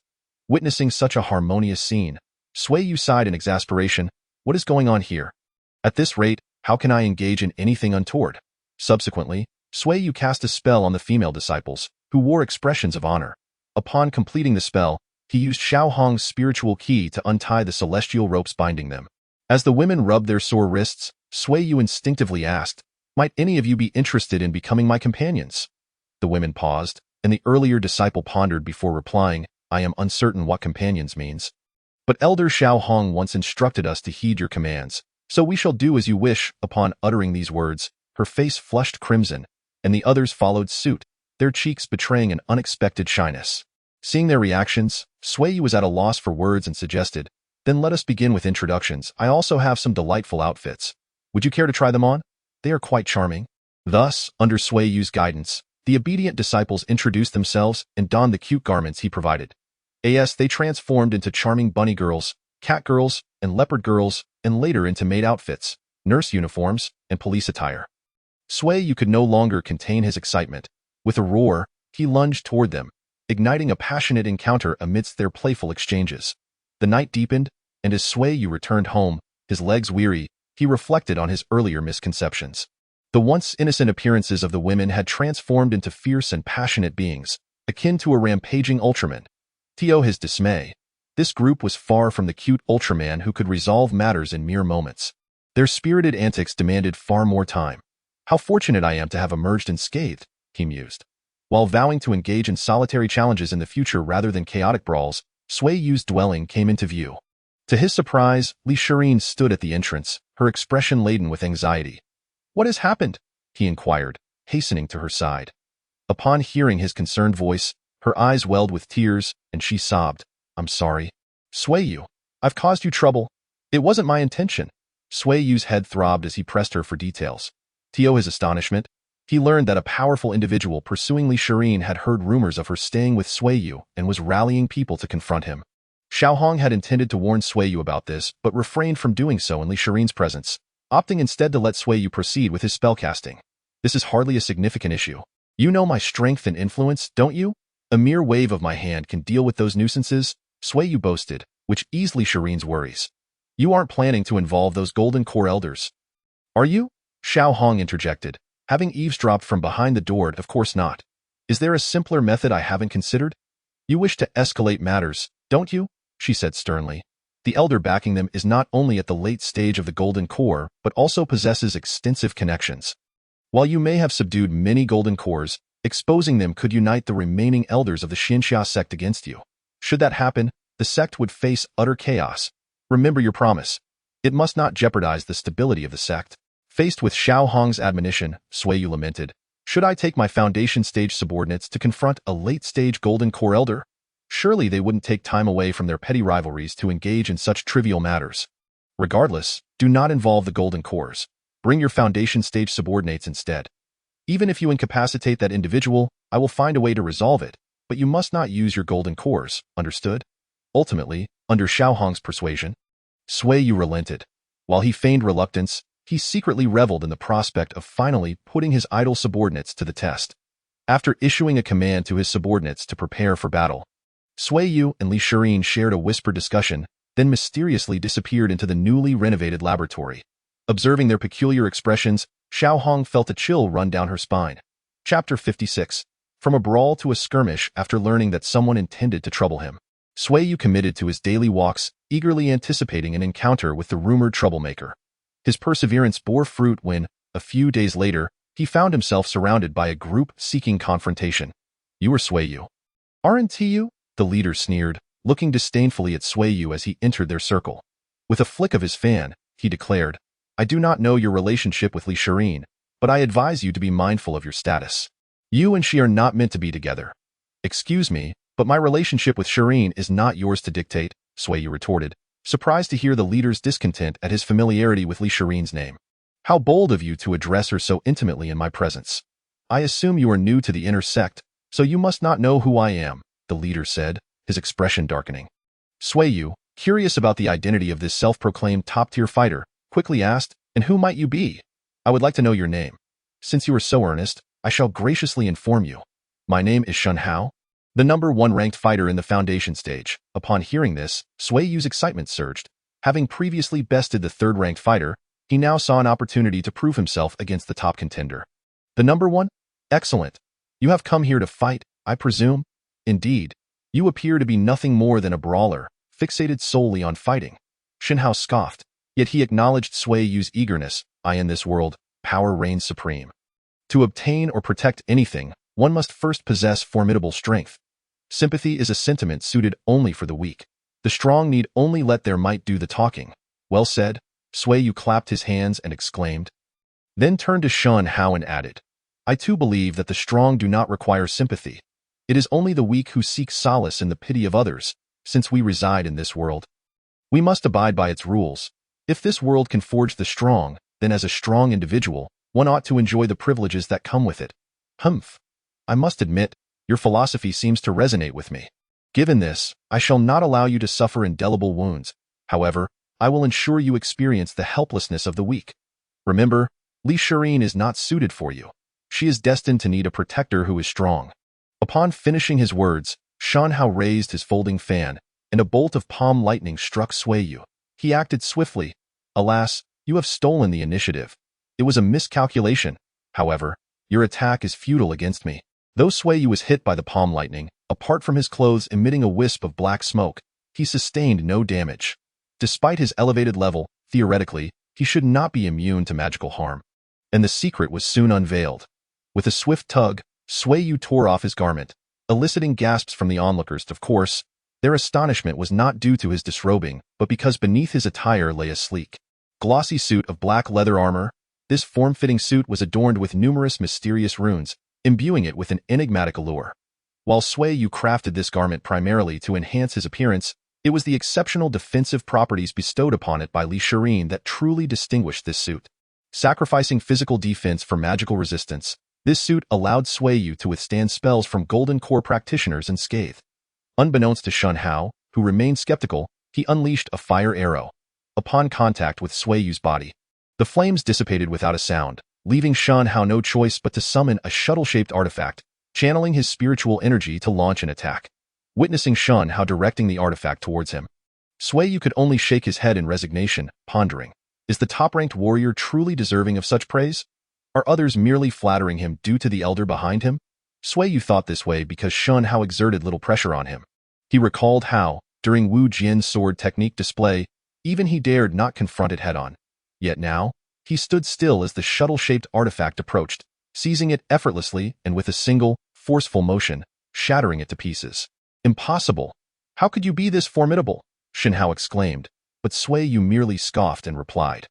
Witnessing such a harmonious scene, Sui Yu sighed in exasperation. What is going on here? At this rate, how can I engage in anything untoward? Subsequently, Sui Yu cast a spell on the female disciples, who wore expressions of honor. Upon completing the spell, he used Xiao Hong's spiritual key to untie the celestial ropes binding them. As the women rubbed their sore wrists, Sui Yu instinctively asked, might any of you be interested in becoming my companions? The women paused, and the earlier disciple pondered before replying, I am uncertain what companions means. But Elder Xiao Hong once instructed us to heed your commands, so we shall do as you wish. Upon uttering these words, her face flushed crimson, and the others followed suit, their cheeks betraying an unexpected shyness. Seeing their reactions, Sui Yu was at a loss for words and suggested, then let us begin with introductions. I also have some delightful outfits. Would you care to try them on? They are quite charming. Thus, under Sui Yu's guidance, the obedient disciples introduced themselves and donned the cute garments he provided. As they transformed into charming bunny girls, cat girls, and leopard girls, and later into maid outfits, nurse uniforms, and police attire. Sui Yu could no longer contain his excitement. With a roar, he lunged toward them, igniting a passionate encounter amidst their playful exchanges. The night deepened, and as Sui Yu returned home, his legs weary, he reflected on his earlier misconceptions. The once innocent appearances of the women had transformed into fierce and passionate beings, akin to a rampaging Ultraman. To his dismay, this group was far from the cute Ultraman who could resolve matters in mere moments. Their spirited antics demanded far more time. How fortunate I am to have emerged unscathed, he mused. While vowing to engage in solitary challenges in the future rather than chaotic brawls, Sui Yu's dwelling came into view. To his surprise, Li Shirin stood at the entrance, her expression laden with anxiety. What has happened? He inquired, hastening to her side. Upon hearing his concerned voice, her eyes welled with tears, and she sobbed, I'm sorry. Sui Yu, I've caused you trouble. It wasn't my intention. Sui Yu's head throbbed as he pressed her for details. To his astonishment, he learned that a powerful individual pursuing Li Shirin had heard rumors of her staying with Sui Yu and was rallying people to confront him. Xiao Hong had intended to warn Sui Yu about this, but refrained from doing so in Li Shirin's presence. opting instead to let Sui Yu proceed with his spellcasting. This is hardly a significant issue. You know my strength and influence, don't you? A mere wave of my hand can deal with those nuisances, Sui Yu boasted, which easily Shirene's worries. You aren't planning to involve those golden core elders, are you? Xiao Hong interjected, having eavesdropped from behind the door. Of course not. Is there a simpler method I haven't considered? You wish to escalate matters, don't you? She said sternly. The elder backing them is not only at the late stage of the golden core, but also possesses extensive connections. While you may have subdued many golden cores, exposing them could unite the remaining elders of the Xianxia Sect against you. Should that happen, the sect would face utter chaos. Remember your promise. It must not jeopardize the stability of the sect. Faced with Xiao Hong's admonition, Sui Yu lamented, should I take my foundation stage subordinates to confront a late-stage golden core elder? Surely they wouldn't take time away from their petty rivalries to engage in such trivial matters. Regardless, do not involve the golden cores. Bring your foundation stage subordinates instead. Even if you incapacitate that individual, I will find a way to resolve it, but you must not use your golden cores, understood? Ultimately, under Xiao Hong's persuasion, Sui Yu relented. While he feigned reluctance, he secretly reveled in the prospect of finally putting his idle subordinates to the test. After issuing a command to his subordinates to prepare for battle, Sui Yu and Li Shireen shared a whispered discussion, then mysteriously disappeared into the newly renovated laboratory. Observing their peculiar expressions, Xiao Hong felt a chill run down her spine. Chapter 56. From a brawl to a skirmish after learning that someone intended to trouble him. Sui Yu committed to his daily walks, eagerly anticipating an encounter with the rumored troublemaker. His perseverance bore fruit when, a few days later, he found himself surrounded by a group seeking confrontation. You are Sui Yu. Aren't you? The leader sneered, looking disdainfully at Sui Yu as he entered their circle. With a flick of his fan, he declared, I do not know your relationship with Li Shireen, but I advise you to be mindful of your status. You and she are not meant to be together. Excuse me, but my relationship with Shireen is not yours to dictate, Sui Yu retorted, surprised to hear the leader's discontent at his familiarity with Li Shireen's name. How bold of you to address her so intimately in my presence. I assume you are new to the inner sect, so you must not know who I am, the leader said, his expression darkening. Sui Yu, curious about the identity of this self-proclaimed top-tier fighter, quickly asked, and who might you be? I would like to know your name. Since you are so earnest, I shall graciously inform you. My name is Shun Hao, the number 1 ranked fighter in the foundation stage. Upon hearing this, Sui Yu's excitement surged. Having previously bested the 3rd-ranked fighter, he now saw an opportunity to prove himself against the top contender. The number 1? Excellent. You have come here to fight, I presume? Indeed. You appear to be nothing more than a brawler, fixated solely on fighting. Shin Hao scoffed, yet he acknowledged Sui Yu's eagerness. In this world, power reigns supreme. To obtain or protect anything, one must first possess formidable strength. Sympathy is a sentiment suited only for the weak. The strong need only let their might do the talking. Well said, Sui Yu clapped his hands and exclaimed. Then turned to Shun Hao and added, I too believe that the strong do not require sympathy. It is only the weak who seek solace in the pity of others, since we reside in this world. We must abide by its rules. If this world can forge the strong, then as a strong individual, one ought to enjoy the privileges that come with it. Humph. I must admit, your philosophy seems to resonate with me. Given this, I shall not allow you to suffer indelible wounds. However, I will ensure you experience the helplessness of the weak. Remember, Li Shireen is not suited for you. She is destined to need a protector who is strong. Upon finishing his words, Shun Hao raised his folding fan, and a bolt of palm lightning struck Sui Yu. He acted swiftly. Alas, you have stolen the initiative. It was a miscalculation. However, your attack is futile against me. Though Sui Yu was hit by the palm lightning, apart from his clothes emitting a wisp of black smoke, he sustained no damage. Despite his elevated level, theoretically, he should not be immune to magical harm. And the secret was soon unveiled. With a swift tug, Sui Yu tore off his garment, eliciting gasps from the onlookers. Of course, their astonishment was not due to his disrobing, but because beneath his attire lay a sleek, glossy suit of black leather armor. This form-fitting suit was adorned with numerous mysterious runes, imbuing it with an enigmatic allure. While Sui Yu crafted this garment primarily to enhance his appearance, it was the exceptional defensive properties bestowed upon it by Li Shireen that truly distinguished this suit. Sacrificing physical defense for magical resistance, this suit allowed Sui Yu to withstand spells from Golden Core practitioners unscathed. Unbeknownst to Shun Hao, who remained skeptical, he unleashed a fire arrow. Upon contact with Sui Yu's body, The flames dissipated without a sound, leaving Xianhao no choice but to summon a shuttle-shaped artifact, channeling his spiritual energy to launch an attack. Witnessing Xianhao directing the artifact towards him, Sui Yu could only shake his head in resignation, pondering, is the top-ranked warrior truly deserving of such praise? Are others merely flattering him due to the elder behind him? Sui Yu thought this way because Xianhao exerted little pressure on him. He recalled how, during Wu Jian's sword technique display, even he dared not confront it head-on. Yet now, he stood still as the shuttle-shaped artifact approached, seizing it effortlessly and with a single, forceful motion, shattering it to pieces. Impossible! How could you be this formidable? Xianhao exclaimed, but Sui Yu merely scoffed and replied,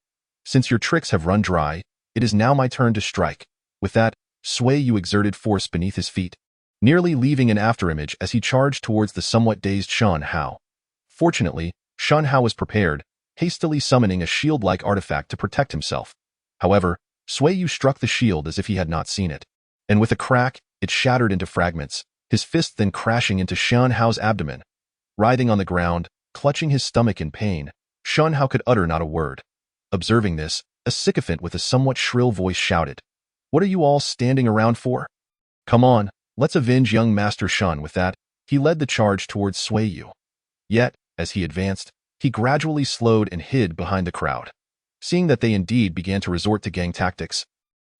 since your tricks have run dry, it is now my turn to strike. With that, Sui Yu exerted force beneath his feet, nearly leaving an afterimage as he charged towards the somewhat dazed Xianhao. Fortunately, Xianhao was prepared, hastily summoning a shield-like artifact to protect himself. However, Sui Yu struck the shield as if he had not seen it, and with a crack, it shattered into fragments, his fist then crashing into Xianhao's abdomen. Writhing on the ground, clutching his stomach in pain, Xianhao could utter not a word. Observing this, a sycophant with a somewhat shrill voice shouted, "What are you all standing around for? Come on, let's avenge young Master Xian." With that, he led the charge towards Sui Yu. Yet, as he advanced, he gradually slowed and hid behind the crowd. Seeing that they indeed began to resort to gang tactics,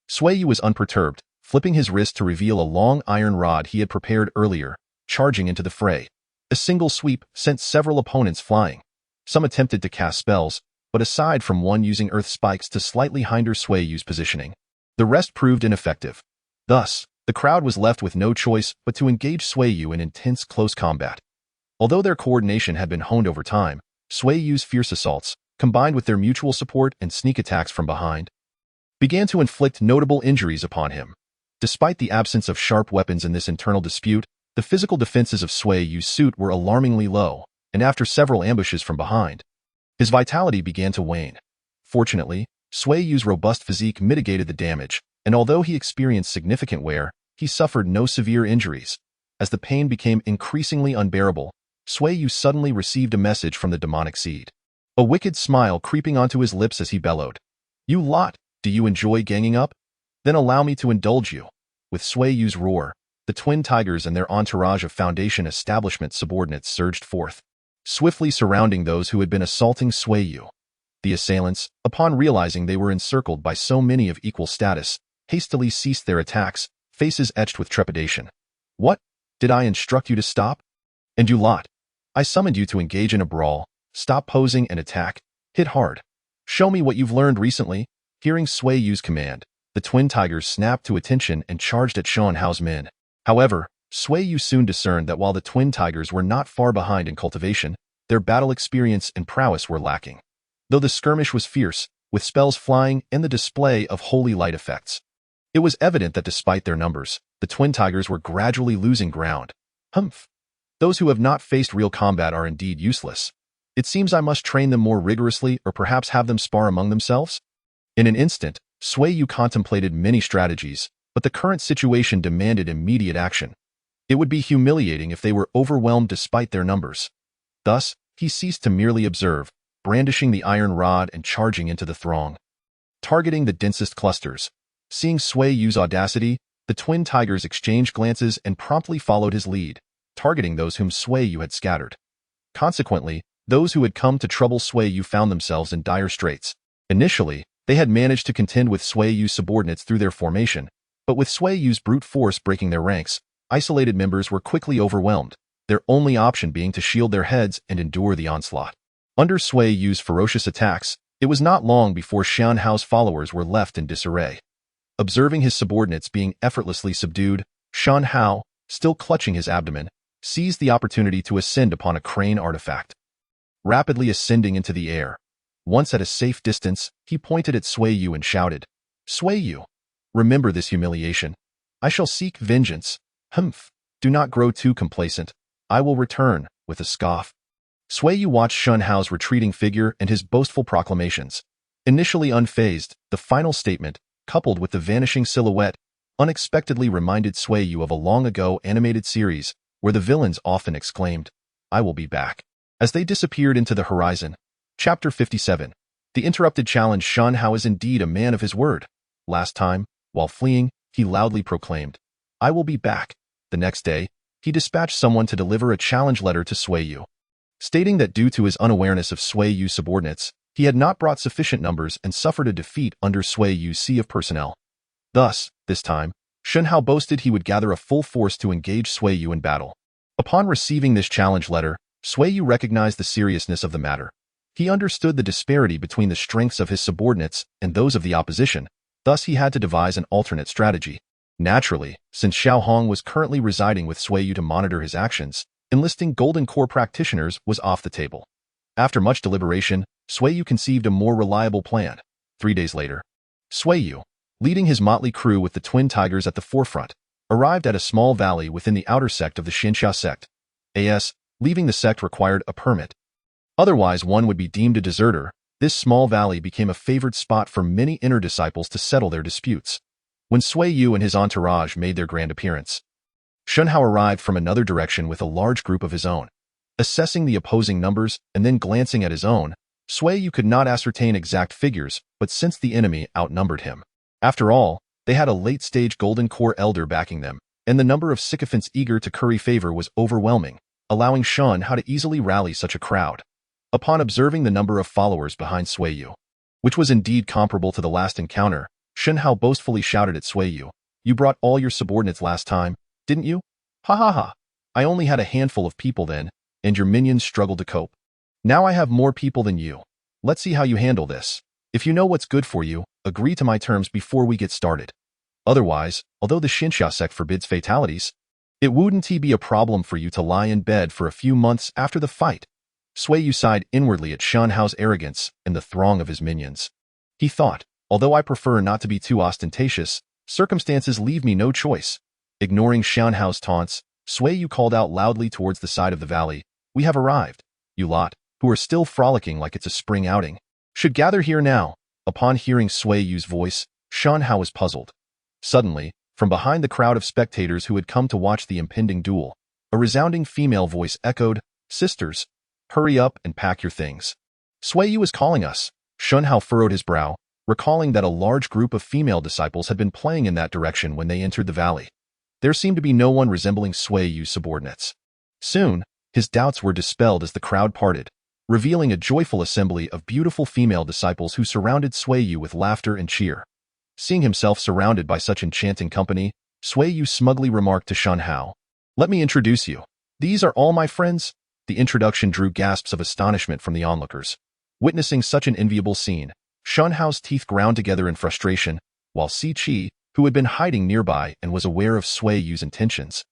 Sui Yu was unperturbed, flipping his wrist to reveal a long iron rod he had prepared earlier, charging into the fray. A single sweep sent several opponents flying. Some attempted to cast spells, but aside from one using earth spikes to slightly hinder Sui Yu's positioning, the rest proved ineffective. Thus, the crowd was left with no choice but to engage Sui Yu in intense close combat. Although their coordination had been honed over time, Sui Yu's fierce assaults, combined with their mutual support and sneak attacks from behind, began to inflict notable injuries upon him. Despite the absence of sharp weapons in this internal dispute, the physical defenses of Sui Yu's suit were alarmingly low, and after several ambushes from behind, his vitality began to wane. Fortunately, Sui Yu's robust physique mitigated the damage, and although he experienced significant wear, he suffered no severe injuries. As the pain became increasingly unbearable, Sui Yu suddenly received a message from the demonic seed. A wicked smile creeping onto his lips as he bellowed, "You lot, do you enjoy ganging up? Then allow me to indulge you." With Sui Yu's roar, the twin tigers and their entourage of Foundation establishment subordinates surged forth, swiftly surrounding those who had been assaulting Sui Yu. The assailants, upon realizing they were encircled by so many of equal status, hastily ceased their attacks, faces etched with trepidation. "What? Did I instruct you to stop? And you lot, I summoned you to engage in a brawl. Stop posing and attack. Hit hard. Show me what you've learned recently." Hearing Sui Yu's command, the twin tigers snapped to attention and charged at Xianhao's men. However, Sui Yu soon discerned that while the twin tigers were not far behind in cultivation, their battle experience and prowess were lacking. Though the skirmish was fierce, with spells flying and the display of holy light effects, it was evident that despite their numbers, the twin tigers were gradually losing ground. Humph! Those who have not faced real combat are indeed useless. It seems I must train them more rigorously or perhaps have them spar among themselves? In an instant, Sui Yu contemplated many strategies, but the current situation demanded immediate action. It would be humiliating if they were overwhelmed despite their numbers. Thus, he ceased to merely observe, brandishing the iron rod and charging into the throng, targeting the densest clusters. Seeing Sui Yu's audacity, the twin tigers exchanged glances and promptly followed his lead, targeting those whom Sui Yu had scattered. Consequently, those who had come to trouble Sui Yu found themselves in dire straits. Initially, they had managed to contend with Sui Yu's subordinates through their formation, but with Sui Yu's brute force breaking their ranks, isolated members were quickly overwhelmed, their only option being to shield their heads and endure the onslaught. Under Sui Yu's ferocious attacks, it was not long before Xianhao's followers were left in disarray. Observing his subordinates being effortlessly subdued, Xianhao, still clutching his abdomen, seized the opportunity to ascend upon a crane artifact. Rapidly ascending into the air, once at a safe distance, he pointed at Sui Yu and shouted, "Sui Yu, remember this humiliation. I shall seek vengeance. Humph, do not grow too complacent. I will return," with a scoff. Sui Yu watched Xianhao's retreating figure and his boastful proclamations. Initially unfazed, the final statement, coupled with the vanishing silhouette, unexpectedly reminded Sui Yu of a long-ago animated series where the villains often exclaimed, "I will be back," as they disappeared into the horizon. Chapter 57. The interrupted challenged Xianxia is indeed a man of his word. Last time, while fleeing, he loudly proclaimed, "I will be back." The next day, he dispatched someone to deliver a challenge letter to Sui Yu, stating that due to his unawareness of Sui Yu's subordinates, he had not brought sufficient numbers and suffered a defeat under Sui Yu's sea of personnel. Thus, this time, Xianxia boasted he would gather a full force to engage Sui Yu in battle. Upon receiving this challenge letter, Sui Yu recognized the seriousness of the matter. He understood the disparity between the strengths of his subordinates and those of the opposition, thus he had to devise an alternate strategy. Naturally, since Xiao Hong was currently residing with Sui Yu to monitor his actions, enlisting Golden Core practitioners was off the table. After much deliberation, Sui Yu conceived a more reliable plan. 3 days later, Sui Yu, leading his motley crew with the twin tigers at the forefront, arrived at a small valley within the outer sect of the Xianxia Sect. Leaving the sect required a permit. Otherwise, one would be deemed a deserter. This small valley became a favored spot for many inner disciples to settle their disputes. When Sui Yu and his entourage made their grand appearance, Xianxia arrived from another direction with a large group of his own. Assessing the opposing numbers and then glancing at his own, Sui Yu could not ascertain exact figures, but since the enemy outnumbered him. After all, they had a late-stage Golden Core elder backing them, and the number of sycophants eager to curry favor was overwhelming, allowing Xianxia to easily rally such a crowd. Upon observing the number of followers behind Sui Yu, which was indeed comparable to the last encounter, Xianxia boastfully shouted at Sui Yu, "You brought all your subordinates last time, didn't you? Ha ha ha. I only had a handful of people then, and your minions struggled to cope. Now I have more people than you. Let's see how you handle this. If you know what's good for you, agree to my terms before we get started. Otherwise, although the Xianxia Sect forbids fatalities, it wouldn't be a problem for you to lie in bed for a few months after the fight." Sui Yu sighed inwardly at Xianxia's arrogance and the throng of his minions. He thought, although I prefer not to be too ostentatious, circumstances leave me no choice. Ignoring Xianxia's taunts, Sui Yu called out loudly towards the side of the valley, "We have arrived. You lot, who are still frolicking like it's a spring outing, should gather here now." Upon hearing Sui Yu's voice, Xianxia was puzzled. Suddenly, from behind the crowd of spectators who had come to watch the impending duel, a resounding female voice echoed, "Sisters, hurry up and pack your things. Sui Yu is calling us." Xianxia furrowed his brow, recalling that a large group of female disciples had been playing in that direction when they entered the valley. There seemed to be no one resembling Sui Yu's subordinates. Soon, his doubts were dispelled as the crowd parted, revealing a joyful assembly of beautiful female disciples who surrounded Sui Yu with laughter and cheer. Seeing himself surrounded by such enchanting company, Sui Yu smugly remarked to Xianxia, "Let me introduce you. These are all my friends." The introduction drew gasps of astonishment from the onlookers. Witnessing such an enviable scene, Xianxia's teeth ground together in frustration, while Si Qi, who had been hiding nearby and was aware of Sui Yu's intentions,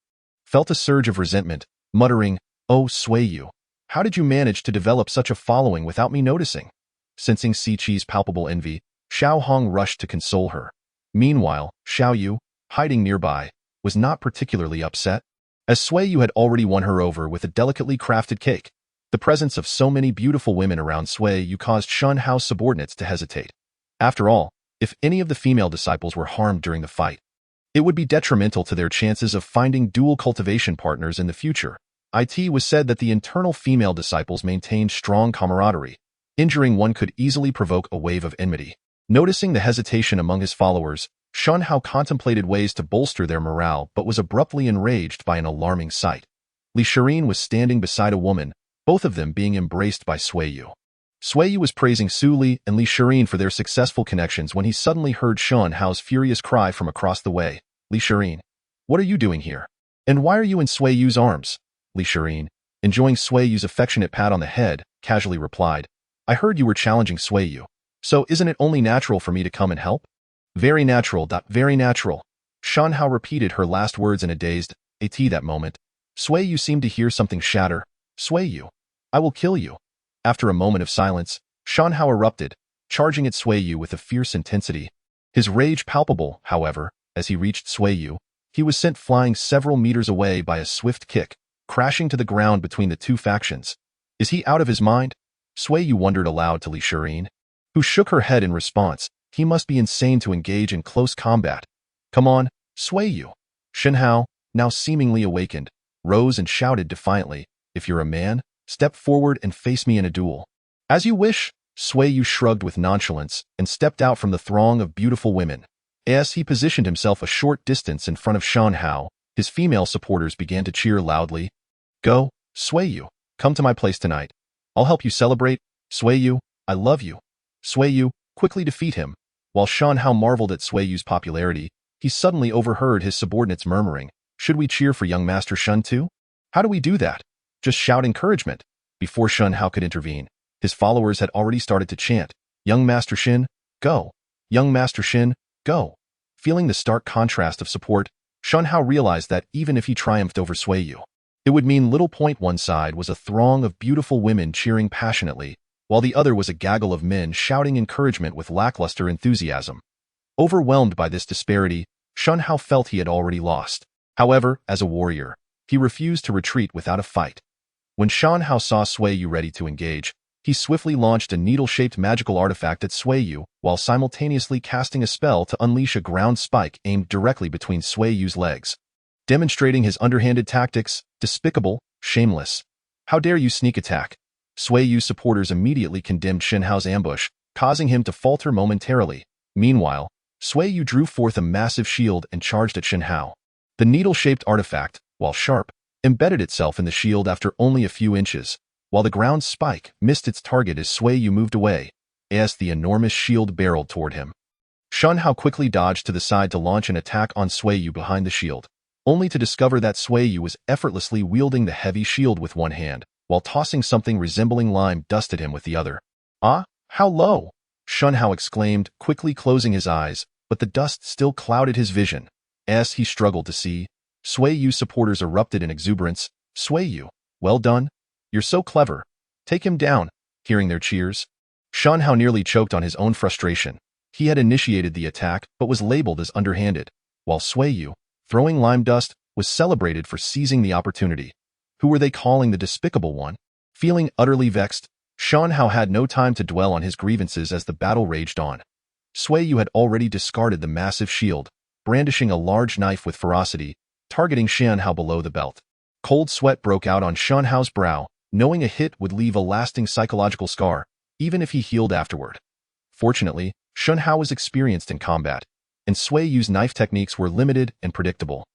felt a surge of resentment, muttering, "Oh, Sui Yu, how did you manage to develop such a following without me noticing?" Sensing Si Qi's palpable envy, Xiao Hong rushed to console her. Meanwhile, Xiao Yu, hiding nearby, was not particularly upset, as Sui Yu had already won her over with a delicately crafted cake. The presence of so many beautiful women around Sui Yu caused Xianxia's subordinates to hesitate. After all, if any of the female disciples were harmed during the fight, it would be detrimental to their chances of finding dual cultivation partners in the future. It was said that the internal female disciples maintained strong camaraderie. Injuring one could easily provoke a wave of enmity. Noticing the hesitation among his followers, Xianxia contemplated ways to bolster their morale but was abruptly enraged by an alarming sight. Li Shirin was standing beside a woman, both of them being embraced by Sui Yu. Sui Yu was praising Su Li and Li Shirin for their successful connections when he suddenly heard Xianxia's furious cry from across the way, "Li Shirin, what are you doing here? And why are you in Sui Yu's arms?" Li Shirin, enjoying Sui Yu's affectionate pat on the head, casually replied, "I heard you were challenging Sui Yu, so isn't it only natural for me to come and help?" "Very natural, very natural." Xianxia repeated her last words in a dazed that moment. Sui Yu seemed to hear something shatter. "Sui Yu, I will kill you." After a moment of silence, Xianxia erupted, charging at Sui Yu with a fierce intensity. His rage palpable, however, as he reached Sui Yu, he was sent flying several meters away by a swift kick, crashing to the ground between the two factions. Is he out of his mind? Sui Yu wondered aloud to Li Shirin, who shook her head in response. He must be insane to engage in close combat. "Come on, Sui Yu." Xianxia, now seemingly awakened, rose and shouted defiantly, "If you're a man, step forward and face me in a duel." "As you wish." Sui Yu shrugged with nonchalance and stepped out from the throng of beautiful women. As he positioned himself a short distance in front of Xianxia, his female supporters began to cheer loudly. Go, Sui Yu, come to my place tonight. I'll help you celebrate. Sui Yu, I love you. Sui Yu, quickly defeat him. While Xianxia marveled at Sui Yu's popularity, he suddenly overheard his subordinates murmuring, should we cheer for young Master Shun too? How do we do that? Just shout encouragement. Before Xianxia could intervene, his followers had already started to chant, young Master Shin, go. Young Master Shin, go. Feeling the stark contrast of support, Xianxia realized that even if he triumphed over Sui Yu, it would mean little. One side was a throng of beautiful women cheering passionately, while the other was a gaggle of men shouting encouragement with lackluster enthusiasm. Overwhelmed by this disparity, Xianxia felt he had already lost. However, as a warrior, he refused to retreat without a fight. When Xianxia saw Sui Yu ready to engage, he swiftly launched a needle-shaped magical artifact at Sui Yu while simultaneously casting a spell to unleash a ground spike aimed directly between Sui Yu's legs. Demonstrating his underhanded tactics, despicable, shameless. How dare you sneak attack? Sui Yu's supporters immediately condemned Xianxia's ambush, causing him to falter momentarily. Meanwhile, Sui Yu drew forth a massive shield and charged at Xianxia. The needle-shaped artifact, while sharp, embedded itself in the shield after only a few inches, while the ground spike missed its target as Sui Yu moved away, as the enormous shield barreled toward him. Xianxia quickly dodged to the side to launch an attack on Sui Yu behind the shield, only to discover that Sui Yu was effortlessly wielding the heavy shield with one hand, while tossing something resembling lime dust at him with the other. Ah, how low! Xianxia exclaimed, quickly closing his eyes, but the dust still clouded his vision. As he struggled to see, Sui Yu's supporters erupted in exuberance. Sui Yu, well done. You're so clever. Take him down. Hearing their cheers, Xianxia nearly choked on his own frustration. He had initiated the attack but was labeled as underhanded, while Sui Yu, throwing lime dust, was celebrated for seizing the opportunity. Who were they calling the despicable one? Feeling utterly vexed, Xianxia had no time to dwell on his grievances as the battle raged on. Sui Yu had already discarded the massive shield, brandishing a large knife with ferocity, targeting Xianxia below the belt. Cold sweat broke out on Xianxia's brow, knowing a hit would leave a lasting psychological scar, even if he healed afterward. Fortunately, Xianxia was experienced in combat, and Sui Yu's knife techniques were limited and predictable,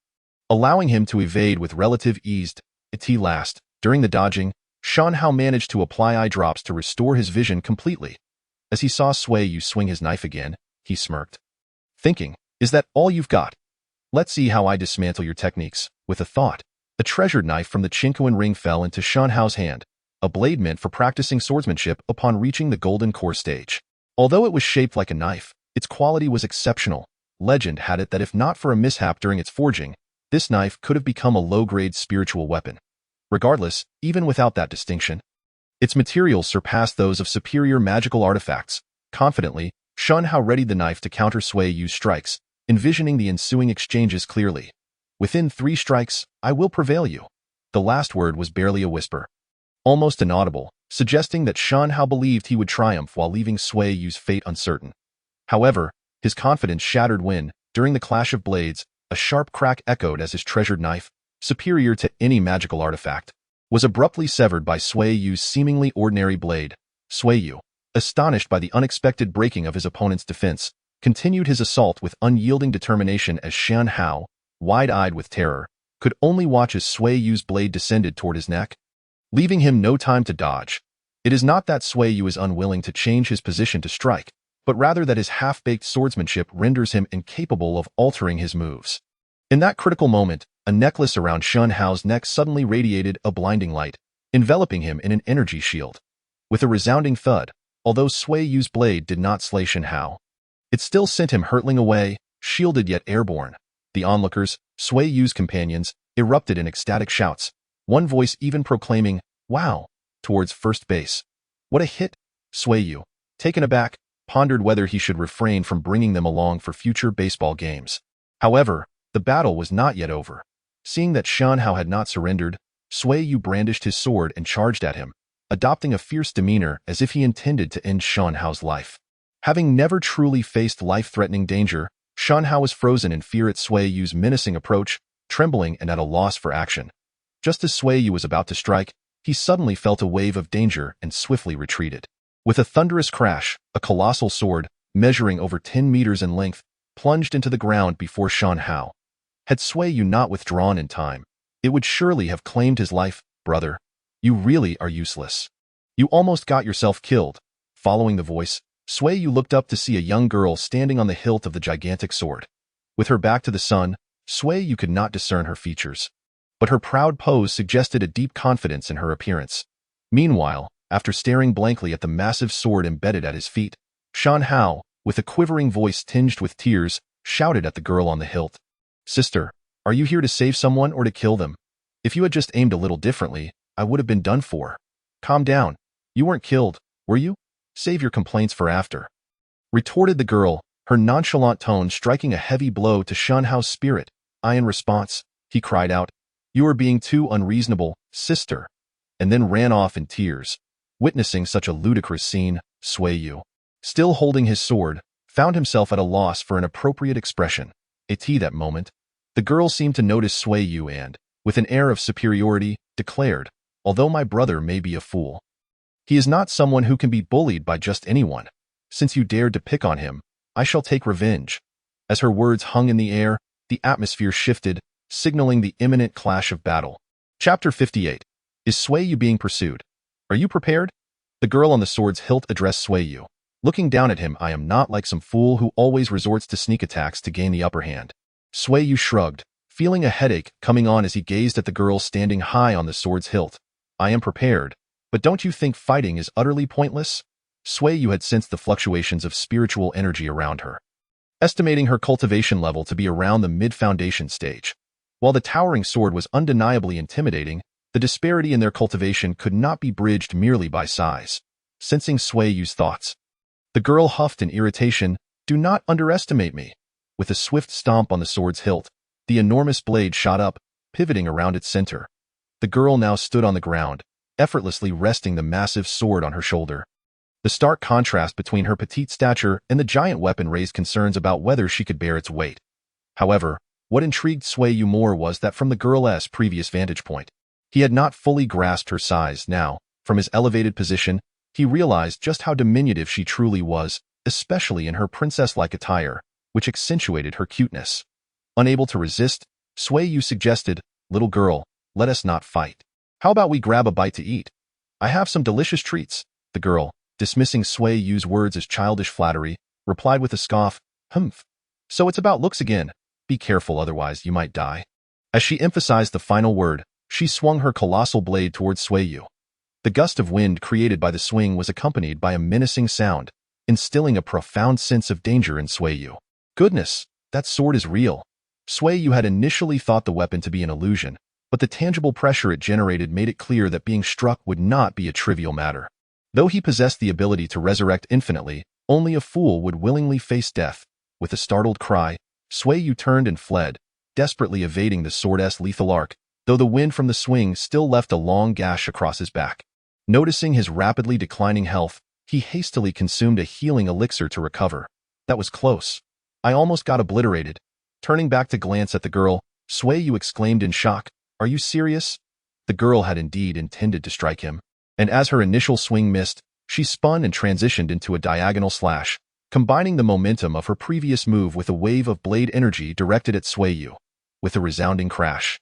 allowing him to evade with relative ease. At last, during the dodging, Xianxia managed to apply eye drops to restore his vision completely. As he saw Sui Yu swing his knife again, he smirked, thinking, is that all you've got? Let's see how I dismantle your techniques. With a thought, a treasured knife from the Qinquan ring fell into Xianxia's hand, a blade meant for practicing swordsmanship upon reaching the golden core stage. Although it was shaped like a knife, its quality was exceptional. Legend had it that if not for a mishap during its forging, this knife could have become a low-grade spiritual weapon. Regardless, even without that distinction, its materials surpassed those of superior magical artifacts. Confidently, Xianxia readied the knife to counter Sui Yu's strikes, envisioning the ensuing exchanges clearly. Within 3 strikes, I will prevail you. The last word was barely a whisper, almost inaudible, suggesting that Xianxia believed he would triumph while leaving Sui Yu's fate uncertain. However, his confidence shattered when, during the clash of blades, a sharp crack echoed as his treasured knife, superior to any magical artifact, was abruptly severed by Sui Yu's seemingly ordinary blade. Sui Yu, astonished by the unexpected breaking of his opponent's defense, continued his assault with unyielding determination as Xianxia, wide-eyed with terror, could only watch as Sui Yu's blade descended toward his neck, leaving him no time to dodge. It is not that Sui Yu is unwilling to change his position to strike, but rather that his half-baked swordsmanship renders him incapable of altering his moves. In that critical moment, a necklace around Xianxia's neck suddenly radiated a blinding light, enveloping him in an energy shield. With a resounding thud, although Sui Yu's blade did not slay Xianxia, it still sent him hurtling away, shielded yet airborne. The onlookers, Sui Yu's companions, erupted in ecstatic shouts, one voice even proclaiming, "Wow!" towards first base. What a hit! Sui Yu, taken aback, pondered whether he should refrain from bringing them along for future baseball games. However, the battle was not yet over. Seeing that Xianxia had not surrendered, Sui Yu brandished his sword and charged at him, adopting a fierce demeanor as if he intended to end Xianxia's life. Having never truly faced life-threatening danger, Xianxia was frozen in fear at Sui Yu's menacing approach, trembling and at a loss for action. Just as Sui Yu was about to strike, he suddenly felt a wave of danger and swiftly retreated. With a thunderous crash, a colossal sword, measuring over 10 meters in length, plunged into the ground before Xianxia. Had Sui Yu not withdrawn in time, it would surely have claimed his life. Brother, you really are useless. You almost got yourself killed. Following the voice, Sui Yu looked up to see a young girl standing on the hilt of the gigantic sword. With her back to the sun, Sui Yu could not discern her features, but her proud pose suggested a deep confidence in her appearance. Meanwhile, after staring blankly at the massive sword embedded at his feet, Xianxia, with a quivering voice tinged with tears, shouted at the girl on the hilt. Sister, are you here to save someone or to kill them? If you had just aimed a little differently, I would have been done for. Calm down. You weren't killed, were you? Save your complaints for after. Retorted the girl, her nonchalant tone striking a heavy blow to Xianxia's spirit. In response, he cried out, You are being too unreasonable, sister, and then ran off in tears. Witnessing such a ludicrous scene, Sui Yu, still holding his sword, found himself at a loss for an appropriate expression. At that moment, the girl seemed to notice Sui Yu and, with an air of superiority, declared, Although my brother may be a fool, he is not someone who can be bullied by just anyone. Since you dared to pick on him, I shall take revenge. As her words hung in the air, the atmosphere shifted, signaling the imminent clash of battle. Chapter 58. Is Sui Yu being pursued? Are you prepared? The girl on the sword's hilt addressed Sui Yu. Looking down at him, I am not like some fool who always resorts to sneak attacks to gain the upper hand. Sui Yu shrugged, feeling a headache coming on as he gazed at the girl standing high on the sword's hilt. I am prepared, but don't you think fighting is utterly pointless? Sui Yu had sensed the fluctuations of spiritual energy around her, estimating her cultivation level to be around the mid-foundation stage. While the towering sword was undeniably intimidating, the disparity in their cultivation could not be bridged merely by size. Sensing Sui Yu's thoughts, the girl huffed in irritation, Do not underestimate me. With a swift stomp on the sword's hilt, the enormous blade shot up, pivoting around its center. The girl now stood on the ground, effortlessly resting the massive sword on her shoulder. The stark contrast between her petite stature and the giant weapon raised concerns about whether she could bear its weight. However, what intrigued Sui Yu more was that from the girl's previous vantage point, he had not fully grasped her size. Now, from his elevated position, he realized just how diminutive she truly was, especially in her princess-like attire, which accentuated her cuteness. Unable to resist, Sui Yu suggested, Little girl, let us not fight. How about we grab a bite to eat? I have some delicious treats. The girl, dismissing Sui Yu's words as childish flattery, replied with a scoff, Humph. So it's about looks again. Be careful, otherwise you might die. As she emphasized the final word, she swung her colossal blade towards Sui Yu. The gust of wind created by the swing was accompanied by a menacing sound, instilling a profound sense of danger in Sui Yu. Goodness, that sword is real. Sui Yu had initially thought the weapon to be an illusion, but the tangible pressure it generated made it clear that being struck would not be a trivial matter. Though he possessed the ability to resurrect infinitely, only a fool would willingly face death. With a startled cry, Sui Yu turned and fled, desperately evading the sword's lethal arc, though the wind from the swing still left a long gash across his back. Noticing his rapidly declining health, he hastily consumed a healing elixir to recover. That was close. I almost got obliterated. Turning back to glance at the girl, Sui Yu exclaimed in shock, Are you serious? The girl had indeed intended to strike him, and as her initial swing missed, she spun and transitioned into a diagonal slash, combining the momentum of her previous move with a wave of blade energy directed at Sui Yu. With a resounding crash,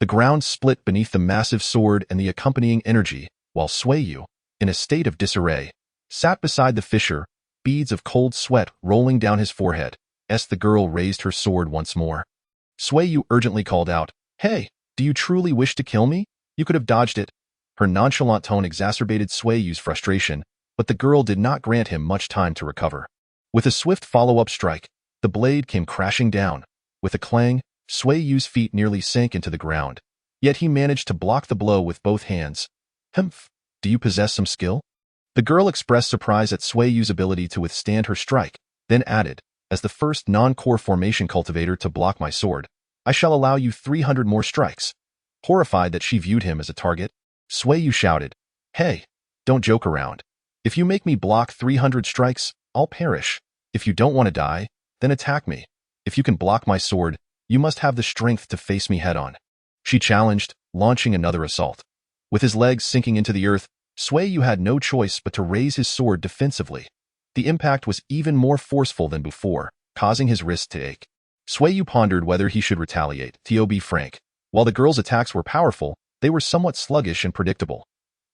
the ground split beneath the massive sword and the accompanying energy, while Sui Yu, in a state of disarray, sat beside the fissure, beads of cold sweat rolling down his forehead, as the girl raised her sword once more. Sui Yu urgently called out, Hey, do you truly wish to kill me? You could have dodged it. Her nonchalant tone exacerbated Sui Yu's frustration, but the girl did not grant him much time to recover. With a swift follow-up strike, the blade came crashing down. With a clang, Sui Yu's feet nearly sank into the ground, yet he managed to block the blow with both hands. Humph, do you possess some skill? The girl expressed surprise at Sui Yu's ability to withstand her strike, then added, As the first non-core formation cultivator to block my sword, I shall allow you 300 more strikes. Horrified that she viewed him as a target, Sui Yu shouted, Hey, don't joke around. If you make me block 300 strikes, I'll perish. If you don't want to die, then attack me. If you can block my sword, you must have the strength to face me head-on. She challenged, launching another assault. With his legs sinking into the earth, Sui Yu had no choice but to raise his sword defensively. The impact was even more forceful than before, causing his wrist to ache. Sui Yu pondered whether he should retaliate. To be frank, while the girl's attacks were powerful, they were somewhat sluggish and predictable.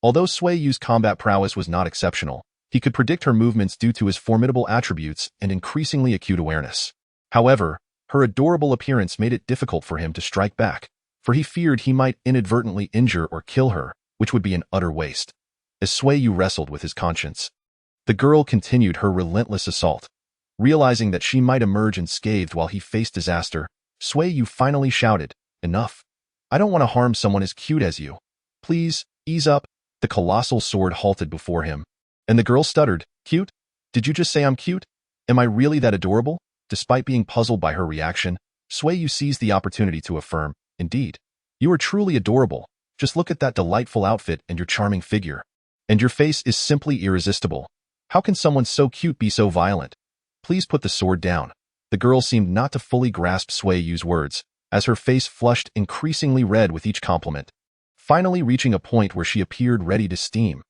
Although Sui Yu's combat prowess was not exceptional, he could predict her movements due to his formidable attributes and increasingly acute awareness. However, her adorable appearance made it difficult for him to strike back, for he feared he might inadvertently injure or kill her, which would be an utter waste. As Sui Yu wrestled with his conscience, the girl continued her relentless assault. Realizing that she might emerge unscathed while he faced disaster, Sui Yu finally shouted, "Enough. I don't want to harm someone as cute as you. Please, ease up." The colossal sword halted before him, and the girl stuttered, "Cute? Did you just say I'm cute? Am I really that adorable?" Despite being puzzled by her reaction, Sui Yu seized the opportunity to affirm, "Indeed. You are truly adorable. Just look at that delightful outfit and your charming figure. And your face is simply irresistible. How can someone so cute be so violent? Please put the sword down." The girl seemed not to fully grasp Sui Yu's words, as her face flushed increasingly red with each compliment, finally reaching a point where she appeared ready to steam.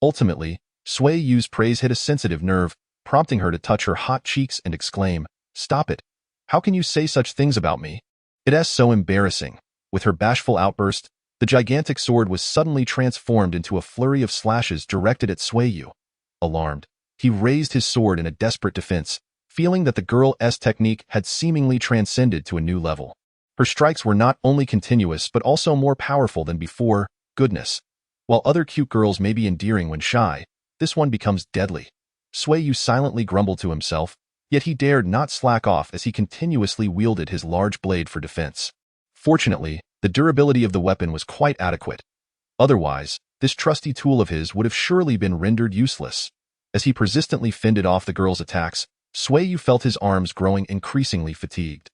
Ultimately, Sui Yu's praise hit a sensitive nerve, prompting her to touch her hot cheeks and exclaim, "Stop it. How can you say such things about me? It is so embarrassing." With her bashful outburst, the gigantic sword was suddenly transformed into a flurry of slashes directed at Sui Yu. Alarmed, he raised his sword in a desperate defense, feeling that the girl's technique had seemingly transcended to a new level. Her strikes were not only continuous but also more powerful than before. Goodness. While other cute girls may be endearing when shy, this one becomes deadly. Sui Yu silently grumbled to himself, yet he dared not slack off as he continuously wielded his large blade for defense. Fortunately, the durability of the weapon was quite adequate. Otherwise, this trusty tool of his would have surely been rendered useless. As he persistently fended off the girl's attacks, Sui Yu felt his arms growing increasingly fatigued.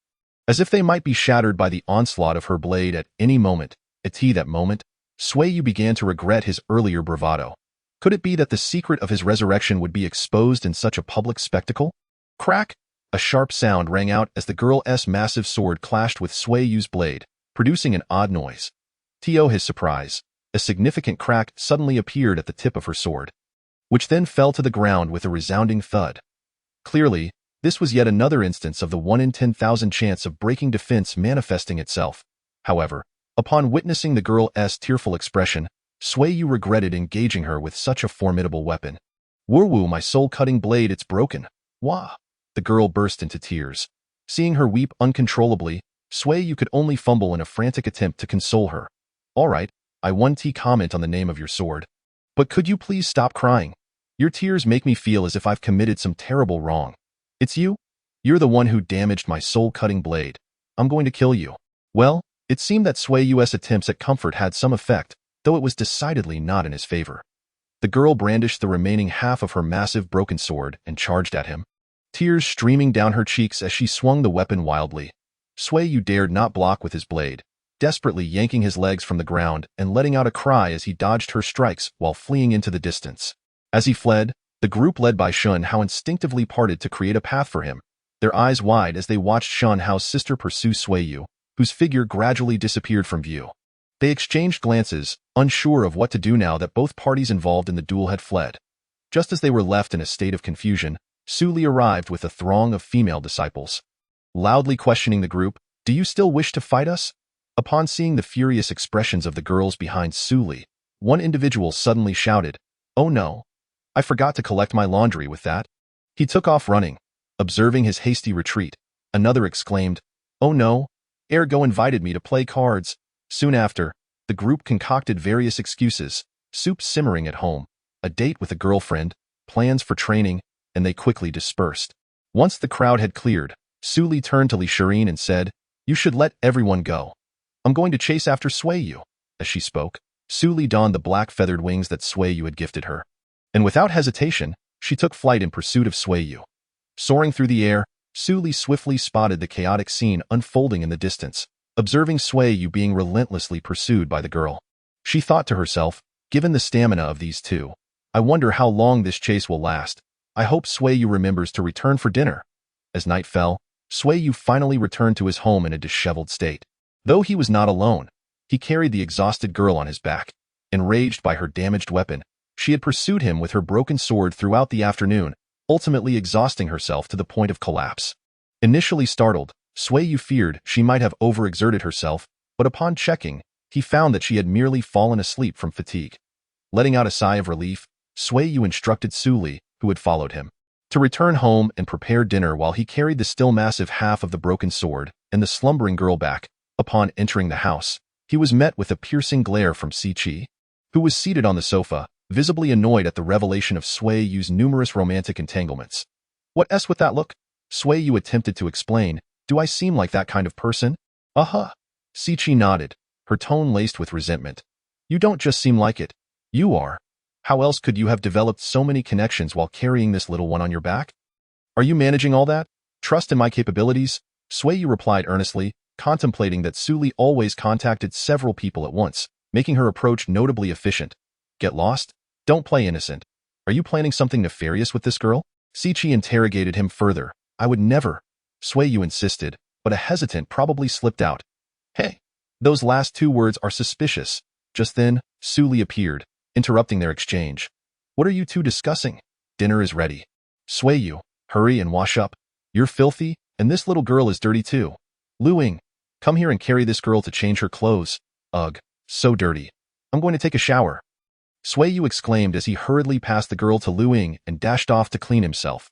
As if they might be shattered by the onslaught of her blade at any moment. At that moment, Sui Yu began to regret his earlier bravado. Could it be that the secret of his resurrection would be exposed in such a public spectacle? Crack! A sharp sound rang out as the girl's massive sword clashed with Sui Yu's blade, producing an odd noise. To his surprise, a significant crack suddenly appeared at the tip of her sword, which then fell to the ground with a resounding thud. Clearly, this was yet another instance of the 1 in 10,000 chance of breaking defense manifesting itself. However, upon witnessing the girl's tearful expression, Sui Yu regretted engaging her with such a formidable weapon. "Woo, my soul-cutting blade, it's broken. Wah!" The girl burst into tears. Seeing her weep uncontrollably, Sui Yu could only fumble in a frantic attempt to console her. "All right, I won't comment on the name of your sword. But could you please stop crying? Your tears make me feel as if I've committed some terrible wrong. It's you? You're the one who damaged my soul-cutting blade. I'm going to kill you." Well, it seemed that Sui Yu's attempts at comfort had some effect, though it was decidedly not in his favor. The girl brandished the remaining half of her massive broken sword and charged at him, tears streaming down her cheeks as she swung the weapon wildly. Sui Yu dared not block with his blade, desperately yanking his legs from the ground and letting out a cry as he dodged her strikes while fleeing into the distance. As he fled, the group led by Xianxia instinctively parted to create a path for him, their eyes wide as they watched Xianxia's sister pursue Sui Yu, whose figure gradually disappeared from view. They exchanged glances, unsure of what to do now that both parties involved in the duel had fled. Just as they were left in a state of confusion, Suli arrived with a throng of female disciples, loudly questioning the group, "Do you still wish to fight us?" Upon seeing the furious expressions of the girls behind Suli, one individual suddenly shouted, "Oh no! I forgot to collect my laundry with that." He took off running. Observing his hasty retreat, another exclaimed, "Oh no! Ergo invited me to play cards." Soon after, the group concocted various excuses, soup simmering at home, a date with a girlfriend, plans for training, and they quickly dispersed. Once the crowd had cleared, Suli turned to Li Shirin and said, "You should let everyone go. I'm going to chase after Sui Yu." As she spoke, Suli donned the black feathered wings that Sui Yu had gifted her, and without hesitation, she took flight in pursuit of Sui Yu. Soaring through the air, Suli swiftly spotted the chaotic scene unfolding in the distance, observing Sui Yu being relentlessly pursued by the girl. She thought to herself, "Given the stamina of these two, I wonder how long this chase will last. I hope Sui Yu remembers to return for dinner." As night fell, Sui Yu finally returned to his home in a disheveled state. Though he was not alone, he carried the exhausted girl on his back. Enraged by her damaged weapon, She had pursued him with her broken sword throughout the afternoon, ultimately exhausting herself to the point of collapse. Initially startled, Sui Yu feared she might have overexerted herself, but upon checking, he found that she had merely fallen asleep from fatigue. Letting out a sigh of relief, Sui Yu instructed Suli, who had followed him, to return home and prepare dinner while he carried the still massive half of the broken sword and the slumbering girl back. Upon entering the house, he was met with a piercing glare from Siqi, who was seated on the sofa, visibly annoyed at the revelation of Sui Yu's numerous romantic entanglements. What's with that look? Sui Yu attempted to explain. Do I seem like that kind of person? Uh-huh. Siqi nodded, her tone laced with resentment. You don't just seem like it. You are. How else could you have developed so many connections while carrying this little one on your back? Are you managing all that? Trust in my capabilities? Sui Yu replied earnestly, contemplating that Suli always contacted several people at once, making her approach notably efficient. Get lost? Don't play innocent. Are you planning something nefarious with this girl? Siqi interrogated him further. I would never. Sui Yu insisted, but a hesitant probably slipped out. Hey, those last two words are suspicious. Just then, Suli appeared, interrupting their exchange. What are you two discussing? Dinner is ready. Sui Yu, hurry and wash up. You're filthy, and this little girl is dirty too. Luing, come here and carry this girl to change her clothes. Ugh, so dirty. I'm going to take a shower. Sui Yu exclaimed as he hurriedly passed the girl to Luing and dashed off to clean himself.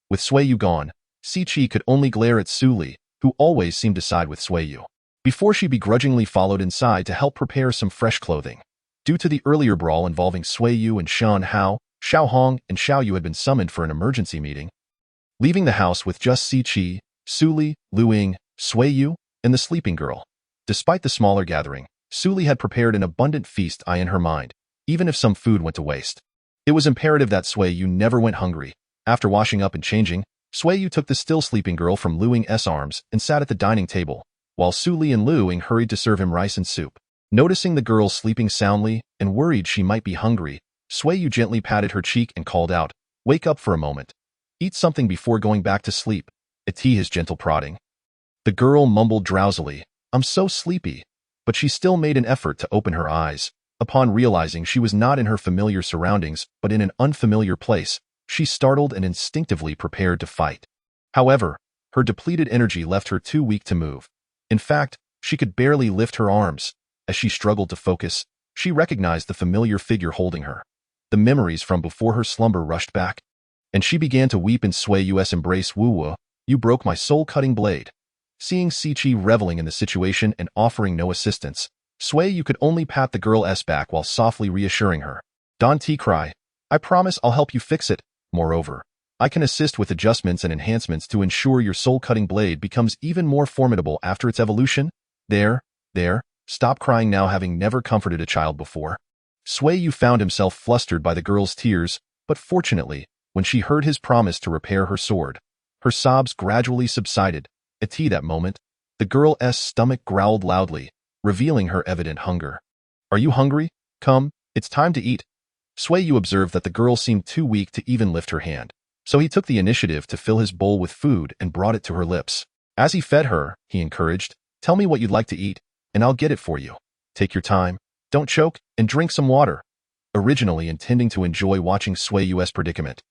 With Sui Yu gone, Siqi could only glare at Suli, who always seemed to side with Sui Yu, before she begrudgingly followed inside to help prepare some fresh clothing. Due to the earlier brawl involving Sui Yu and Shan Hao, Xiao Hong and Xiao Yu had been summoned for an emergency meeting. Leaving the house with just Siqi, Suli, Luing, Sui Yu, and the sleeping girl. Despite the smaller gathering, Suli had prepared an abundant feast in her mind, even if some food went to waste. It was imperative that Sui Yu never went hungry. After washing up and changing, Sui Yu took the still sleeping girl from Luing's arms and sat at the dining table, while Suli and Luing hurried to serve him rice and soup. Noticing the girl sleeping soundly and worried she might be hungry, Sui Yu gently patted her cheek and called out, "Wake up for a moment. Eat something before going back to sleep." His gentle prodding. The girl mumbled drowsily, "I'm so sleepy," but she still made an effort to open her eyes. Upon realizing she was not in her familiar surroundings but in an unfamiliar place, she startled and instinctively prepared to fight. However, her depleted energy left her too weak to move. In fact, she could barely lift her arms. As she struggled to focus, she recognized the familiar figure holding her. The memories from before her slumber rushed back, and she began to weep in Sui Yu's embrace. "Wu, you broke my soul-cutting blade." Seeing Siqi reveling in the situation and offering no assistance, Sui Yu could only pat the girl's back while softly reassuring her. "Don't cry. I promise I'll help you fix it. Moreover, I can assist with adjustments and enhancements to ensure your soul-cutting blade becomes even more formidable after its evolution. There, stop crying now, having never comforted a child before." Sui Yu found himself flustered by the girl's tears, but fortunately, when she heard his promise to repair her sword, her sobs gradually subsided. At that moment, the girl's stomach growled loudly, revealing her evident hunger. "Are you hungry? Come, it's time to eat." Sui Yu observed that the girl seemed too weak to even lift her hand, so he took the initiative to fill his bowl with food and brought it to her lips. As he fed her, he encouraged, "Tell me what you'd like to eat, and I'll get it for you. Take your time, don't choke, and drink some water." Originally intending to enjoy watching Sui Yu's predicament,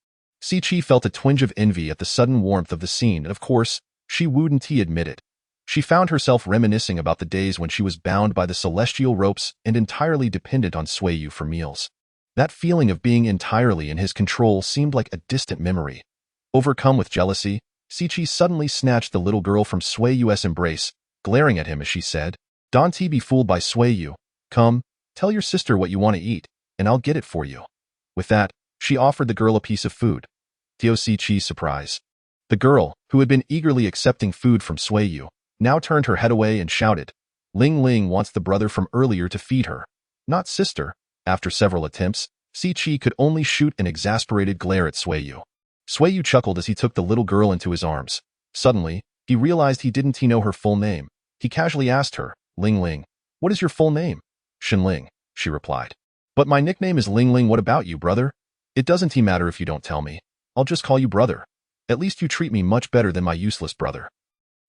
Siqi felt a twinge of envy at the sudden warmth of the scene, and of course, she wouldn't admit it. She found herself reminiscing about the days when she was bound by the celestial ropes and entirely dependent on Sui Yu for meals. That feeling of being entirely in his control seemed like a distant memory. Overcome with jealousy, Siqi suddenly snatched the little girl from Sui Yu's embrace, glaring at him as she said, "Don't be fooled by Sui Yu. Come, tell your sister what you want to eat, and I'll get it for you." With that, she offered the girl a piece of food. To Siqi's surprise, the girl, who had been eagerly accepting food from Sui Yu, now turned her head away and shouted, "Ling Ling wants the brother from earlier to feed her, not sister." After several attempts, Siqi could only shoot an exasperated glare at Sui Yu. Sui Yu chuckled as he took the little girl into his arms. Suddenly, he realized he didn't know her full name. He casually asked her, "Ling Ling, what is your full name?" "Shinling," she replied. "But my nickname is Ling Ling. What about you, brother?" "It doesn't matter if you don't tell me. I'll just call you brother. At least you treat me much better than my useless brother.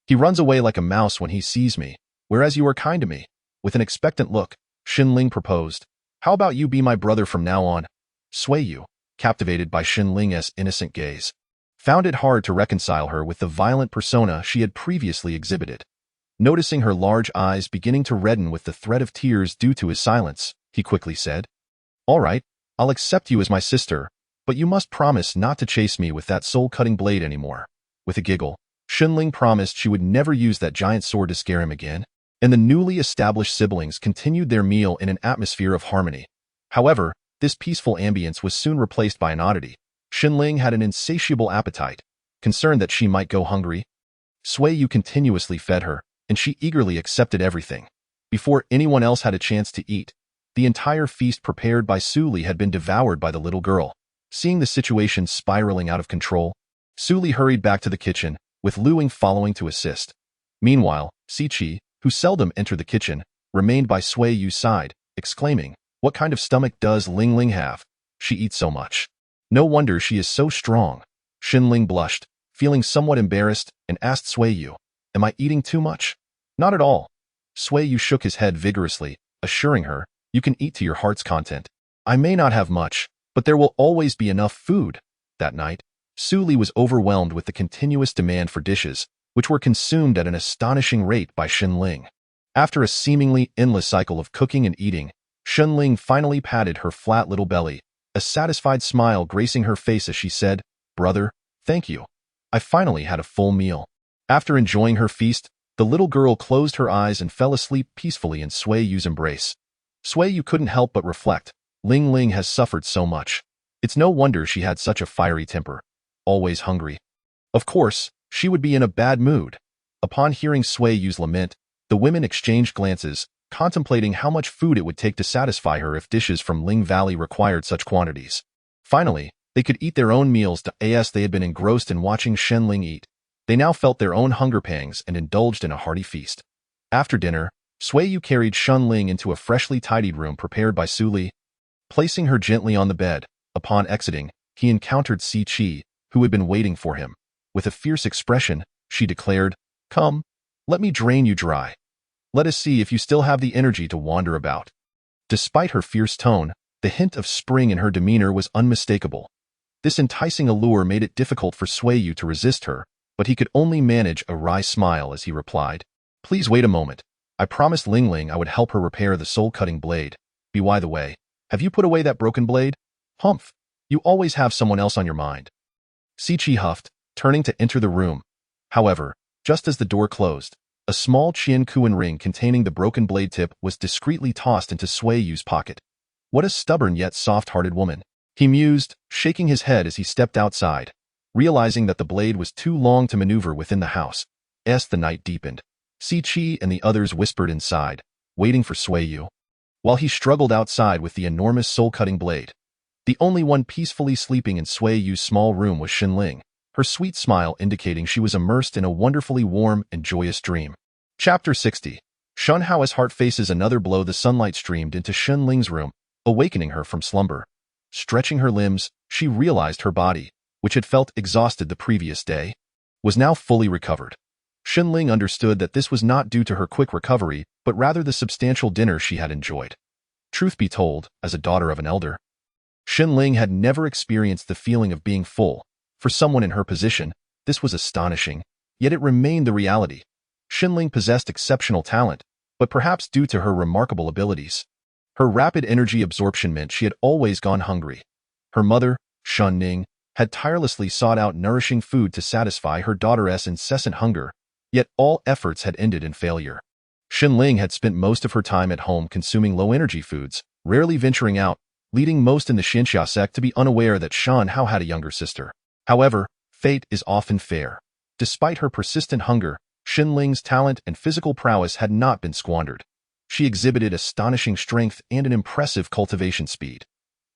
He runs away like a mouse when he sees me, whereas you are kind to me." With an expectant look, Shinling proposed, "How about you be my brother from now on?" Sui Yu, captivated by Xinling's innocent gaze, found it hard to reconcile her with the violent persona she had previously exhibited. Noticing her large eyes beginning to redden with the threat of tears due to his silence, he quickly said, "All right, I'll accept you as my sister, but you must promise not to chase me with that soul-cutting blade anymore." With a giggle, Xinling promised she would never use that giant sword to scare him again, and the newly established siblings continued their meal in an atmosphere of harmony. However, this peaceful ambience was soon replaced by an oddity. Xinling had an insatiable appetite. Concerned that she might go hungry, Sui Yu continuously fed her, and she eagerly accepted everything. Before anyone else had a chance to eat, the entire feast prepared by Suli had been devoured by the little girl. Seeing the situation spiraling out of control, Suli hurried back to the kitchen, with Luing following to assist. Meanwhile, Siqi, who seldom entered the kitchen, remained by Sui Yu's side, exclaiming, "What kind of stomach does Ling Ling have? She eats so much. No wonder she is so strong." Xinling blushed, feeling somewhat embarrassed, and asked Sui Yu, "Am I eating too much?" "Not at all." Sui Yu shook his head vigorously, assuring her, "You can eat to your heart's content. I may not have much, but there will always be enough food." That night, Suli was overwhelmed with the continuous demand for dishes, which were consumed at an astonishing rate by Xinling. After a seemingly endless cycle of cooking and eating, Xinling finally patted her flat little belly, a satisfied smile gracing her face as she said, "Brother, thank you. I finally had a full meal." After enjoying her feast, the little girl closed her eyes and fell asleep peacefully in Sui Yu's embrace. Sui Yu couldn't help but reflect, Ling Ling has suffered so much. It's no wonder she had such a fiery temper. Always hungry. Of course, she would be in a bad mood. Upon hearing Sui Yu's lament, the women exchanged glances, contemplating how much food it would take to satisfy her if dishes from Ling Valley required such quantities. Finally, they could eat their own meals as they had been engrossed in watching Xinling eat. They now felt their own hunger pangs and indulged in a hearty feast. After dinner, Sui Yu carried Xinling into a freshly tidied room prepared by Suli. Placing her gently on the bed, upon exiting, he encountered Siqi, who had been waiting for him. With a fierce expression, she declared, "Come, let me drain you dry. Let us see if you still have the energy to wander about." Despite her fierce tone, the hint of spring in her demeanor was unmistakable. This enticing allure made it difficult for Sui Yu to resist her, but he could only manage a wry smile as he replied, "Please wait a moment. I promised Ling Ling I would help her repair the soul-cutting blade. By the way, have you put away that broken blade?" "Humph, you always have someone else on your mind." Siqi huffed, turning to enter the room. However, just as the door closed, a small Qian ring containing the broken blade tip was discreetly tossed into Sui Yu's pocket. "What a stubborn yet soft-hearted woman," he mused, shaking his head as he stepped outside. Realizing that the blade was too long to maneuver within the house, as the night deepened, Siqi and the others whispered inside, waiting for Sui Yu. While he struggled outside with the enormous soul-cutting blade, the only one peacefully sleeping in Sui Yu's small room was Xinling, her sweet smile indicating she was immersed in a wonderfully warm and joyous dream. Chapter 60. Xianxia's heart faces another blow. The sunlight streamed into Xinling's room, awakening her from slumber. Stretching her limbs, she realized her body, which had felt exhausted the previous day, was now fully recovered. Xinling understood that this was not due to her quick recovery, but rather the substantial dinner she had enjoyed. Truth be told, as a daughter of an elder, Xinling had never experienced the feeling of being full. For someone in her position, this was astonishing, yet it remained the reality. Xinling possessed exceptional talent, but perhaps due to her remarkable abilities, her rapid energy absorption meant she had always gone hungry. Her mother, Shunning, had tirelessly sought out nourishing food to satisfy her daughter's incessant hunger, yet all efforts had ended in failure. Xinling had spent most of her time at home consuming low-energy foods, rarely venturing out, leading most in the Xianxia Sect to be unaware that Xianhao had a younger sister. However, fate is often fair. Despite her persistent hunger, Xinling's talent and physical prowess had not been squandered. She exhibited astonishing strength and an impressive cultivation speed.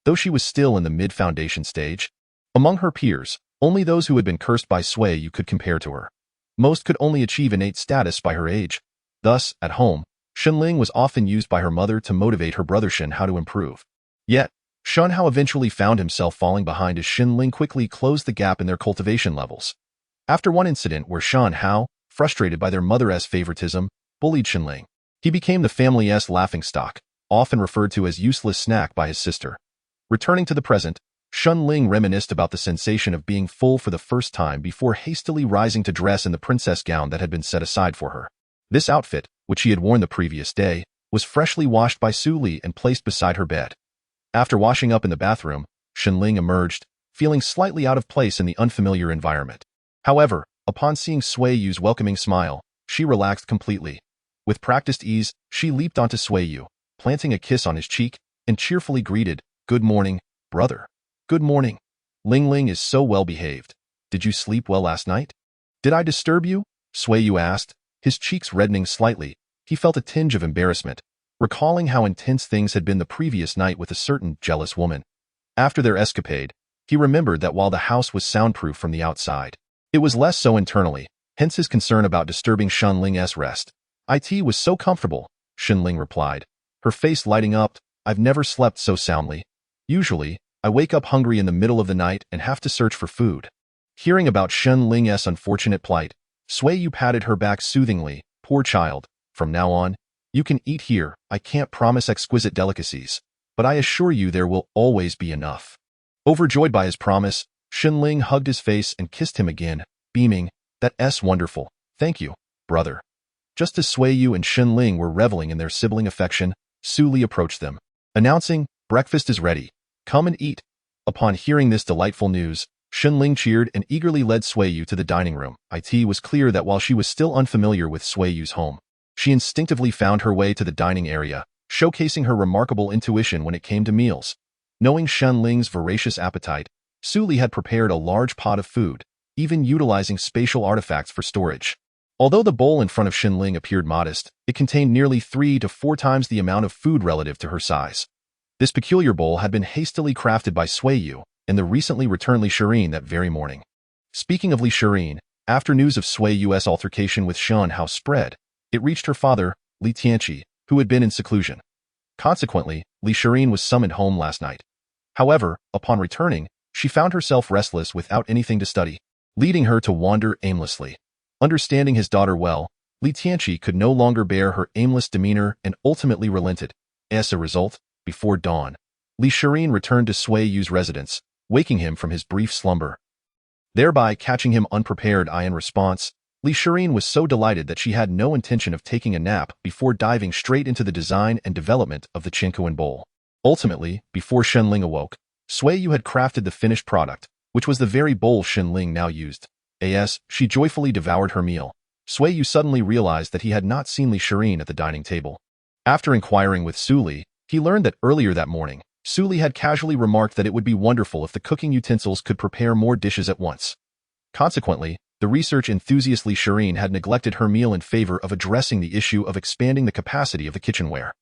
Though she was still in the mid-foundation stage, among her peers, only those who had been cursed by Sui Yu could compare to her. Most could only achieve innate status by her age. Thus, at home, Xinling was often used by her mother to motivate her brother Xianhao to improve. Yet, Xianhao eventually found himself falling behind as Xinling quickly closed the gap in their cultivation levels. After one incident where Xianhao, frustrated by their mother's favoritism, bullied Xinling, he became the family's laughingstock, often referred to as useless snack by his sister. Returning to the present, Shun Ling reminisced about the sensation of being full for the first time before hastily rising to dress in the princess gown that had been set aside for her. This outfit, which she had worn the previous day, was freshly washed by Su Li and placed beside her bed. After washing up in the bathroom, Shun Ling emerged, feeling slightly out of place in the unfamiliar environment. However, upon seeing Sui Yu's welcoming smile, she relaxed completely. With practiced ease, she leaped onto Sui Yu, planting a kiss on his cheek, and cheerfully greeted, "Good morning, brother." "Good morning. Ling Ling is so well behaved. Did you sleep well last night?" "Did I disturb you?" Sui Yu asked, his cheeks reddening slightly. He felt a tinge of embarrassment, recalling how intense things had been the previous night with a certain jealous woman. After their escapade, he remembered that while the house was soundproof from the outside, it was less so internally, hence his concern about disturbing Shun Ling's rest. "It was so comfortable," Shun Ling replied, her face lighting up. "I've never slept so soundly. Usually, I wake up hungry in the middle of the night and have to search for food." Hearing about Shun Ling's unfortunate plight, Sui Yu patted her back soothingly. "Poor child, from now on, you can eat here. I can't promise exquisite delicacies, but I assure you there will always be enough." Overjoyed by his promise, Shun Ling hugged his face and kissed him again, beaming, "That's wonderful. Thank you, brother." Just as Sui Yu and Shun Ling were reveling in their sibling affection, Su Li approached them, announcing, "Breakfast is ready. Come and eat." Upon hearing this delightful news, Shun Ling cheered and eagerly led Sui Yu to the dining room. It was clear that while she was still unfamiliar with Sui Yu's home, she instinctively found her way to the dining area, showcasing her remarkable intuition when it came to meals. Knowing Shun Ling's voracious appetite, Su Li had prepared a large pot of food, even utilizing spatial artifacts for storage. Although the bowl in front of Shun Ling appeared modest, it contained nearly 3 to 4 times the amount of food relative to her size. This peculiar bowl had been hastily crafted by Sui Yu and the recently returned Li Shirin that very morning. Speaking of Li Shirin, after news of Sui Yu's altercation with Shun Hao spread, it reached her father, Li Tianqi, who had been in seclusion. Consequently, Li Shirin was summoned home last night. However, upon returning, she found herself restless without anything to study, leading her to wander aimlessly. Understanding his daughter well, Li Tianqi could no longer bear her aimless demeanor and ultimately relented. As a result, before dawn, Li Shirin returned to Sui Yu's residence, waking him from his brief slumber. Thereby catching him unprepared. In response, Li Shirin was so delighted that she had no intention of taking a nap before diving straight into the design and development of the Qingkuan bowl. Ultimately, before Shun Ling awoke, Sui Yu had crafted the finished product, which was the very bowl Shun Ling now used. As she joyfully devoured her meal, Sui Yu suddenly realized that he had not seen Li Shirin at the dining table. After inquiring with Su Li, he learned that earlier that morning, Su Li had casually remarked that it would be wonderful if the cooking utensils could prepare more dishes at once. Consequently, the research enthusiast Li Shirin had neglected her meal in favor of addressing the issue of expanding the capacity of the kitchenware.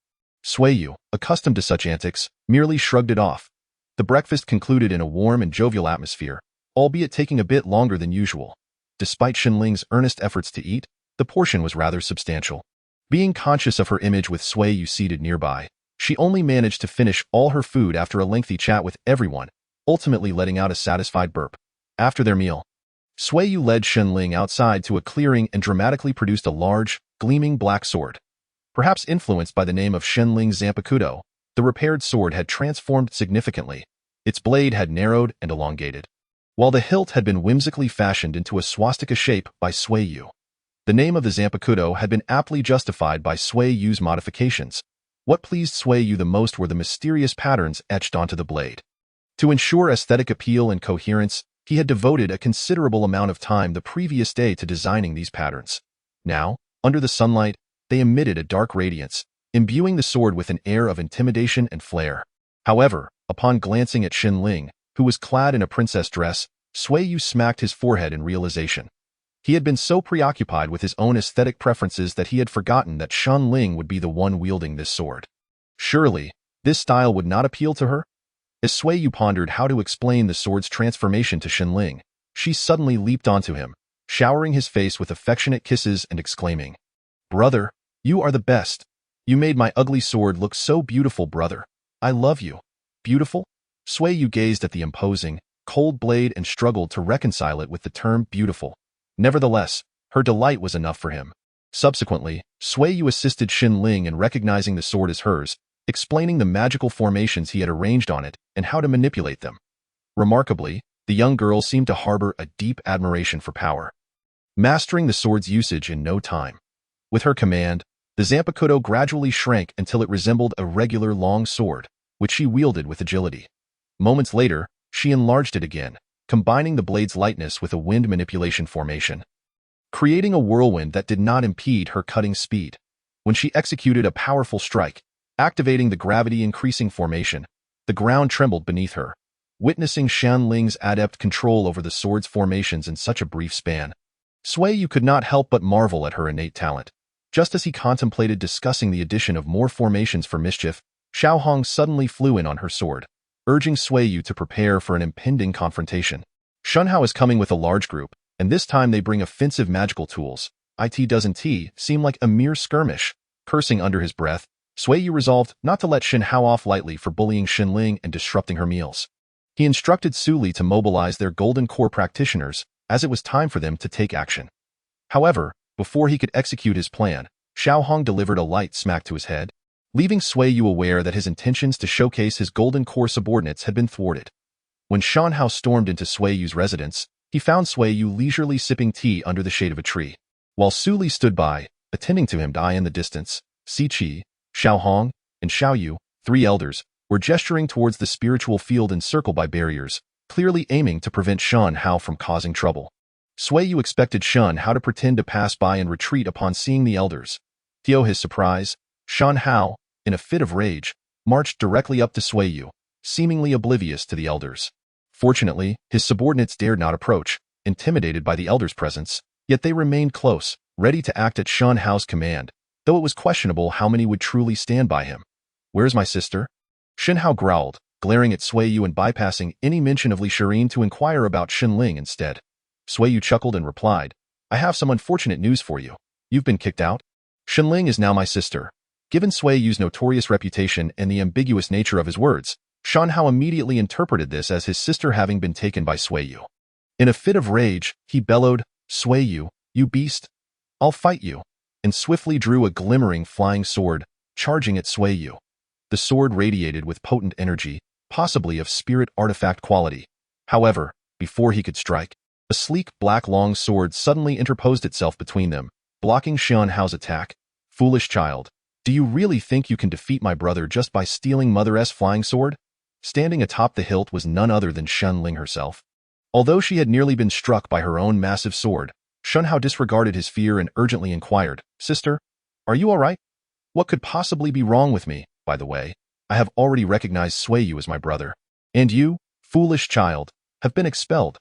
Sui Yu, accustomed to such antics, merely shrugged it off. The breakfast concluded in a warm and jovial atmosphere, albeit taking a bit longer than usual. Despite Shun Ling's earnest efforts to eat, the portion was rather substantial. Being conscious of her image with Sui Yu seated nearby, she only managed to finish all her food after a lengthy chat with everyone, ultimately letting out a satisfied burp. After their meal, Sui Yu led Shun Ling outside to a clearing and dramatically produced a large, gleaming black sword. Perhaps influenced by the name of Shun Ling's Zanpakuto, the repaired sword had transformed significantly. Its blade had narrowed and elongated, while the hilt had been whimsically fashioned into a swastika shape by Sui Yu. The name of the Zanpakuto had been aptly justified by Sui Yu's modifications. What pleased Sui Yu the most were the mysterious patterns etched onto the blade. To ensure aesthetic appeal and coherence, he had devoted a considerable amount of time the previous day to designing these patterns. Now, under the sunlight, they emitted a dark radiance, imbuing the sword with an air of intimidation and flair. However, upon glancing at Shun Ling, who was clad in a princess dress, Sui Yu smacked his forehead in realization. He had been so preoccupied with his own aesthetic preferences that he had forgotten that Shun Ling would be the one wielding this sword. Surely, this style would not appeal to her? As Sui Yu pondered how to explain the sword's transformation to Shun Ling, she suddenly leaped onto him, showering his face with affectionate kisses and exclaiming, "Brother, you are the best. You made my ugly sword look so beautiful, brother. I love you." Beautiful? Sui Yu gazed at the imposing, cold blade and struggled to reconcile it with the term beautiful. Nevertheless, her delight was enough for him. Subsequently, Sui Yu assisted Shun Ling in recognizing the sword as hers, explaining the magical formations he had arranged on it and how to manipulate them. Remarkably, the young girl seemed to harbor a deep admiration for power, mastering the sword's usage in no time. With her command, the Zanpakuto gradually shrank until it resembled a regular long sword, which she wielded with agility. Moments later, she enlarged it again, combining the blade's lightness with a wind manipulation formation, creating a whirlwind that did not impede her cutting speed. When she executed a powerful strike, activating the gravity-increasing formation, the ground trembled beneath her. Witnessing Xianling's adept control over the sword's formations in such a brief span, Sui Yu could not help but marvel at her innate talent. Just as he contemplated discussing the addition of more formations for mischief, Xiaohong suddenly flew in on her sword, urging Sui Yu to prepare for an impending confrontation. Shunhao is coming with a large group, and this time they bring offensive magical tools. It doesn't seem like a mere skirmish. Cursing under his breath, Sui Yu resolved not to let Xinhao off lightly for bullying Xinling and disrupting her meals. He instructed Su Li to mobilize their Golden Core practitioners, as it was time for them to take action. However, before he could execute his plan, Xiaohong delivered a light smack to his head, leaving Sui Yu aware that his intentions to showcase his Golden Core subordinates had been thwarted. When Xianhao stormed into Sui Yu's residence, he found Sui Yu leisurely sipping tea under the shade of a tree. While Su Li stood by, attending to him die in the distance, Si Qi, Xiaohong, and Xiao Yu, 3 elders, were gesturing towards the spiritual field encircled by barriers, clearly aiming to prevent Xianhao from causing trouble. Sui Yu expected Xianhao to pretend to pass by and retreat upon seeing the elders. To his surprise, Xianhao, in a fit of rage, marched directly up to Sui Yu, seemingly oblivious to the elders. Fortunately, his subordinates dared not approach, intimidated by the elders' presence, yet they remained close, ready to act at Xianhao's command, though it was questionable how many would truly stand by him. "Where's my sister?" Xinhao growled, glaring at Sui Yu and bypassing any mention of Li Shirin to inquire about Xinling instead. Sui Yu chuckled and replied, "I have some unfortunate news for you. You've been kicked out. Xinling is now my sister." Given Sui Yu's notorious reputation and the ambiguous nature of his words, Xianhao immediately interpreted this as his sister having been taken by Sui Yu. In a fit of rage, he bellowed, "Sui Yu, you beast! I'll fight you," and swiftly drew a glimmering flying sword, charging at Sui Yu. The sword radiated with potent energy, possibly of spirit artifact quality. However, before he could strike, a sleek black long sword suddenly interposed itself between them, blocking Xianhao's attack. "Foolish child, do you really think you can defeat my brother just by stealing Mother-S flying sword?" Standing atop the hilt was none other than Xunling herself. Although she had nearly been struck by her own massive sword, Xunhao disregarded his fear and urgently inquired, "Sister, are you all right? What could possibly be wrong with me? By the way, I have already recognized Sui Yu as my brother. And you, foolish child, have been expelled."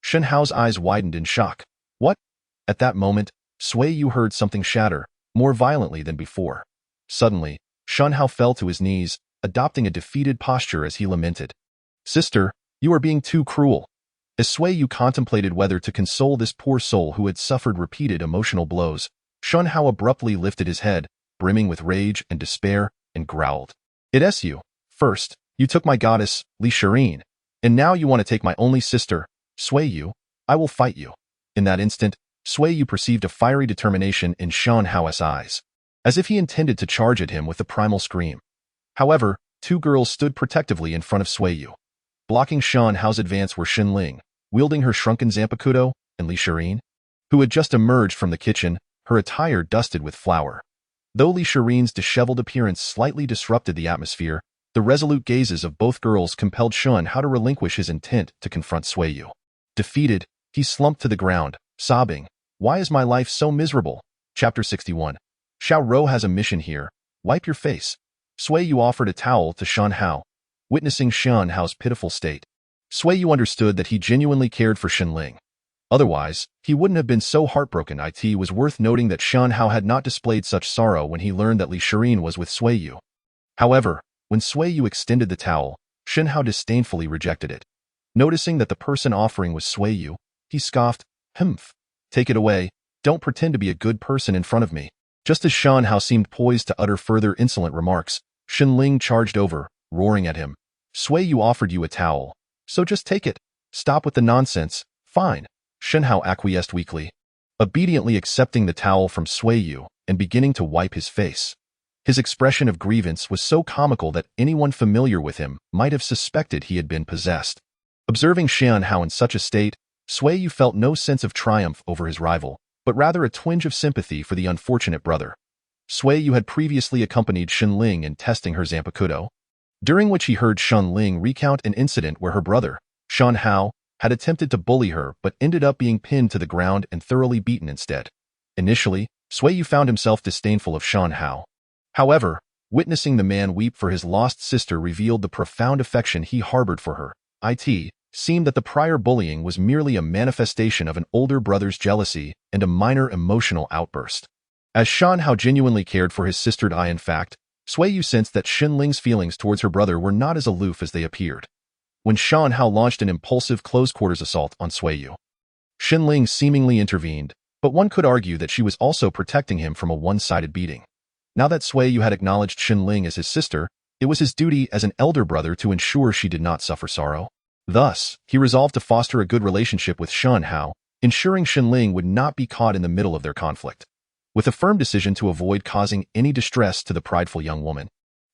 Xinhao's eyes widened in shock. "What?" At that moment, Sui Yu heard something shatter, more violently than before. Suddenly, Xunhao fell to his knees, adopting a defeated posture as he lamented. "Sister, you are being too cruel." As Sui Yu contemplated whether to console this poor soul who had suffered repeated emotional blows, Xunhao abruptly lifted his head, brimming with rage and despair, and growled, "It's you. First, you took my goddess, Li Shirin, and now you want to take my only sister, Sui Yu. I will fight you." In that instant, Sui Yu perceived a fiery determination in Xianhao's eyes, as if he intended to charge at him with a primal scream. However, 2 girls stood protectively in front of Sui Yu. Blocking Xianhao's advance were Xinling, wielding her shrunken Zanpakuto, and Li Shirin, who had just emerged from the kitchen, her attire dusted with flour. Though Li Shirin's disheveled appearance slightly disrupted the atmosphere, the resolute gazes of both girls compelled Xianhao to relinquish his intent to confront Sui Yu. Defeated, he slumped to the ground, sobbing, "Why is my life so miserable?" Chapter 61. Xiao Rou has a mission here. Wipe your face. Sui Yu offered a towel to Xianhao. Witnessing Xianhao's pitiful state, Sui Yu understood that he genuinely cared for Xinling. Otherwise, he wouldn't have been so heartbroken. It was worth noting that Xianhao had not displayed such sorrow when he learned that Li Shirin was with Sui Yu. However, when Sui Yu extended the towel, Xinhao disdainfully rejected it. Noticing that the person offering was Sui Yu, he scoffed, "Humph. Take it away. Don't pretend to be a good person in front of me." Just as Xianhao seemed poised to utter further insolent remarks, Xinling charged over, roaring at him, "Sui Yu offered you a towel, so just take it. Stop with the nonsense." "Fine." Xinhao acquiesced weakly, obediently accepting the towel from Sui Yu and beginning to wipe his face. His expression of grievance was so comical that anyone familiar with him might have suspected he had been possessed. Observing Xianhao in such a state, Sui Yu felt no sense of triumph over his rival, but rather a twinge of sympathy for the unfortunate brother. Sui Yu had previously accompanied Ling in testing her Zanpakuto, during which he heard Ling recount an incident where her brother, Xianhao, had attempted to bully her but ended up being pinned to the ground and thoroughly beaten instead. Initially, Sui Yu found himself disdainful of Xianhao. However, witnessing the man weep for his lost sister revealed the profound affection he harbored for her. It seemed that the prior bullying was merely a manifestation of an older brother's jealousy and a minor emotional outburst. As Xianhao genuinely cared for his sister, in fact, Sui Yu sensed that Ling's feelings towards her brother were not as aloof as they appeared. When Xianhao launched an impulsive close-quarters assault on Sui Yu, Ling seemingly intervened, but one could argue that she was also protecting him from a one-sided beating. Now that Sui Yu had acknowledged Ling as his sister, it was his duty as an elder brother to ensure she did not suffer sorrow. Thus, he resolved to foster a good relationship with Xianhao, ensuring Ling would not be caught in the middle of their conflict. With a firm decision to avoid causing any distress to the prideful young woman,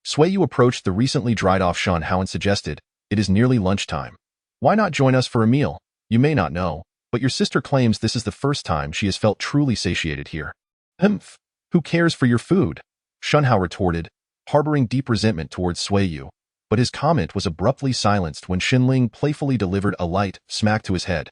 Sui Yu approached the recently dried-off Xianhao and suggested, "It is nearly lunchtime. Why not join us for a meal? You may not know, but your sister claims this is the first time she has felt truly satiated here." "Humph! Who cares for your food?" Xianhao retorted, harboring deep resentment towards Sui Yu, but his comment was abruptly silenced when Ling playfully delivered a light smack to his head.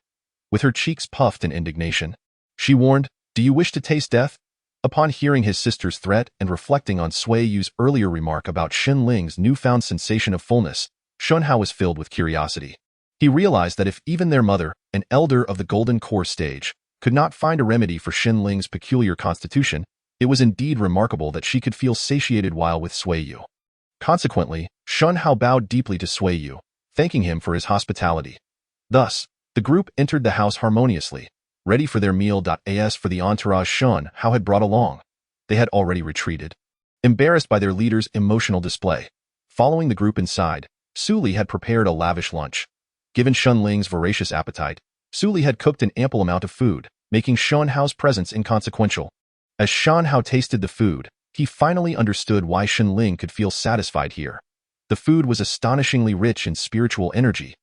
With her cheeks puffed in indignation, she warned, "Do you wish to taste death?" Upon hearing his sister's threat and reflecting on Sui Yu's earlier remark about Ling's newfound sensation of fullness, Xianhao was filled with curiosity. He realized that if even their mother, an elder of the Golden Core stage, could not find a remedy for Ling's peculiar constitution, it was indeed remarkable that she could feel satiated while with Sui Yu. Consequently, Xianhao bowed deeply to Sui Yu, thanking him for his hospitality. Thus, the group entered the house harmoniously, ready for their meal. As for the entourage Xianhao had brought along, they had already retreated, embarrassed by their leader's emotional display. Following the group inside, Suli had prepared a lavish lunch. Given Ling's voracious appetite, Suli had cooked an ample amount of food, making Xianhao's presence inconsequential. As Xianhao tasted the food, he finally understood why Ling could feel satisfied here. The food was astonishingly rich in spiritual energy.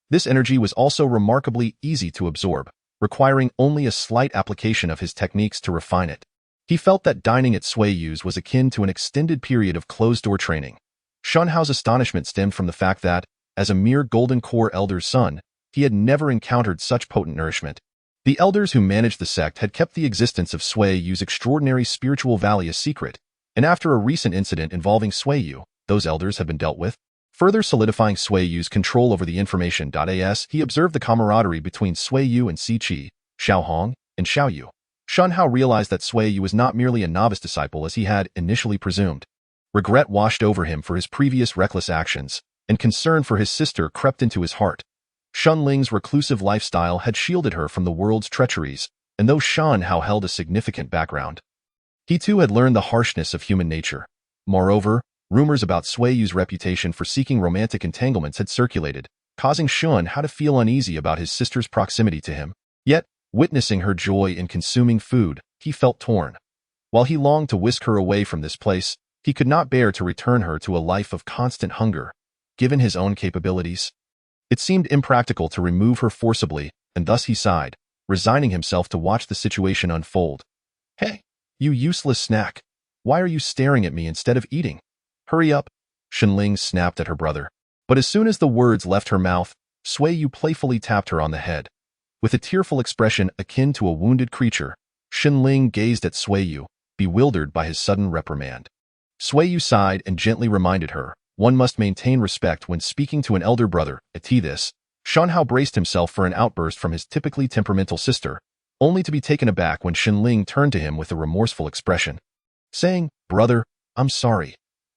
This energy was also remarkably easy to absorb, requiring only a slight application of his techniques to refine it. He felt that dining at Sui Yu's was akin to an extended period of closed-door training. Xianhao's astonishment stemmed from the fact that, as a mere Golden Core elder's son, he had never encountered such potent nourishment. The elders who managed the sect had kept the existence of Sui Yu's extraordinary spiritual valley a secret, and after a recent incident involving Sui Yu, those elders had been dealt with. Further solidifying Sui Yu's control over the information. He observed the camaraderie between Sui Yu and Si Qi, Xiao Hong, and Xiao Yu. Xianhao realized that Sui Yu was not merely a novice disciple as he had initially presumed. Regret washed over him for his previous reckless actions, and concern for his sister crept into his heart. Ling's reclusive lifestyle had shielded her from the world's treacheries, and though Xianhao held a significant background, he too had learned the harshness of human nature. Moreover, rumors about Sui Yu's reputation for seeking romantic entanglements had circulated, causing Xianhao to feel uneasy about his sister's proximity to him. Yet, witnessing her joy in consuming food, he felt torn. While he longed to whisk her away from this place, he could not bear to return her to a life of constant hunger. Given his own capabilities, it seemed impractical to remove her forcibly, and thus he sighed, resigning himself to watch the situation unfold. "Hey, you useless snack! Why are you staring at me instead of eating? Hurry up!" Ling snapped at her brother. But as soon as the words left her mouth, Sui Yu playfully tapped her on the head. With a tearful expression akin to a wounded creature, Ling gazed at Sui Yu, bewildered by his sudden reprimand. Sui Yu sighed and gently reminded her, one must maintain respect when speaking to an elder brother. At this, Xianhao braced himself for an outburst from his typically temperamental sister, only to be taken aback when Ling turned to him with a remorseful expression, saying, "Brother, I'm sorry."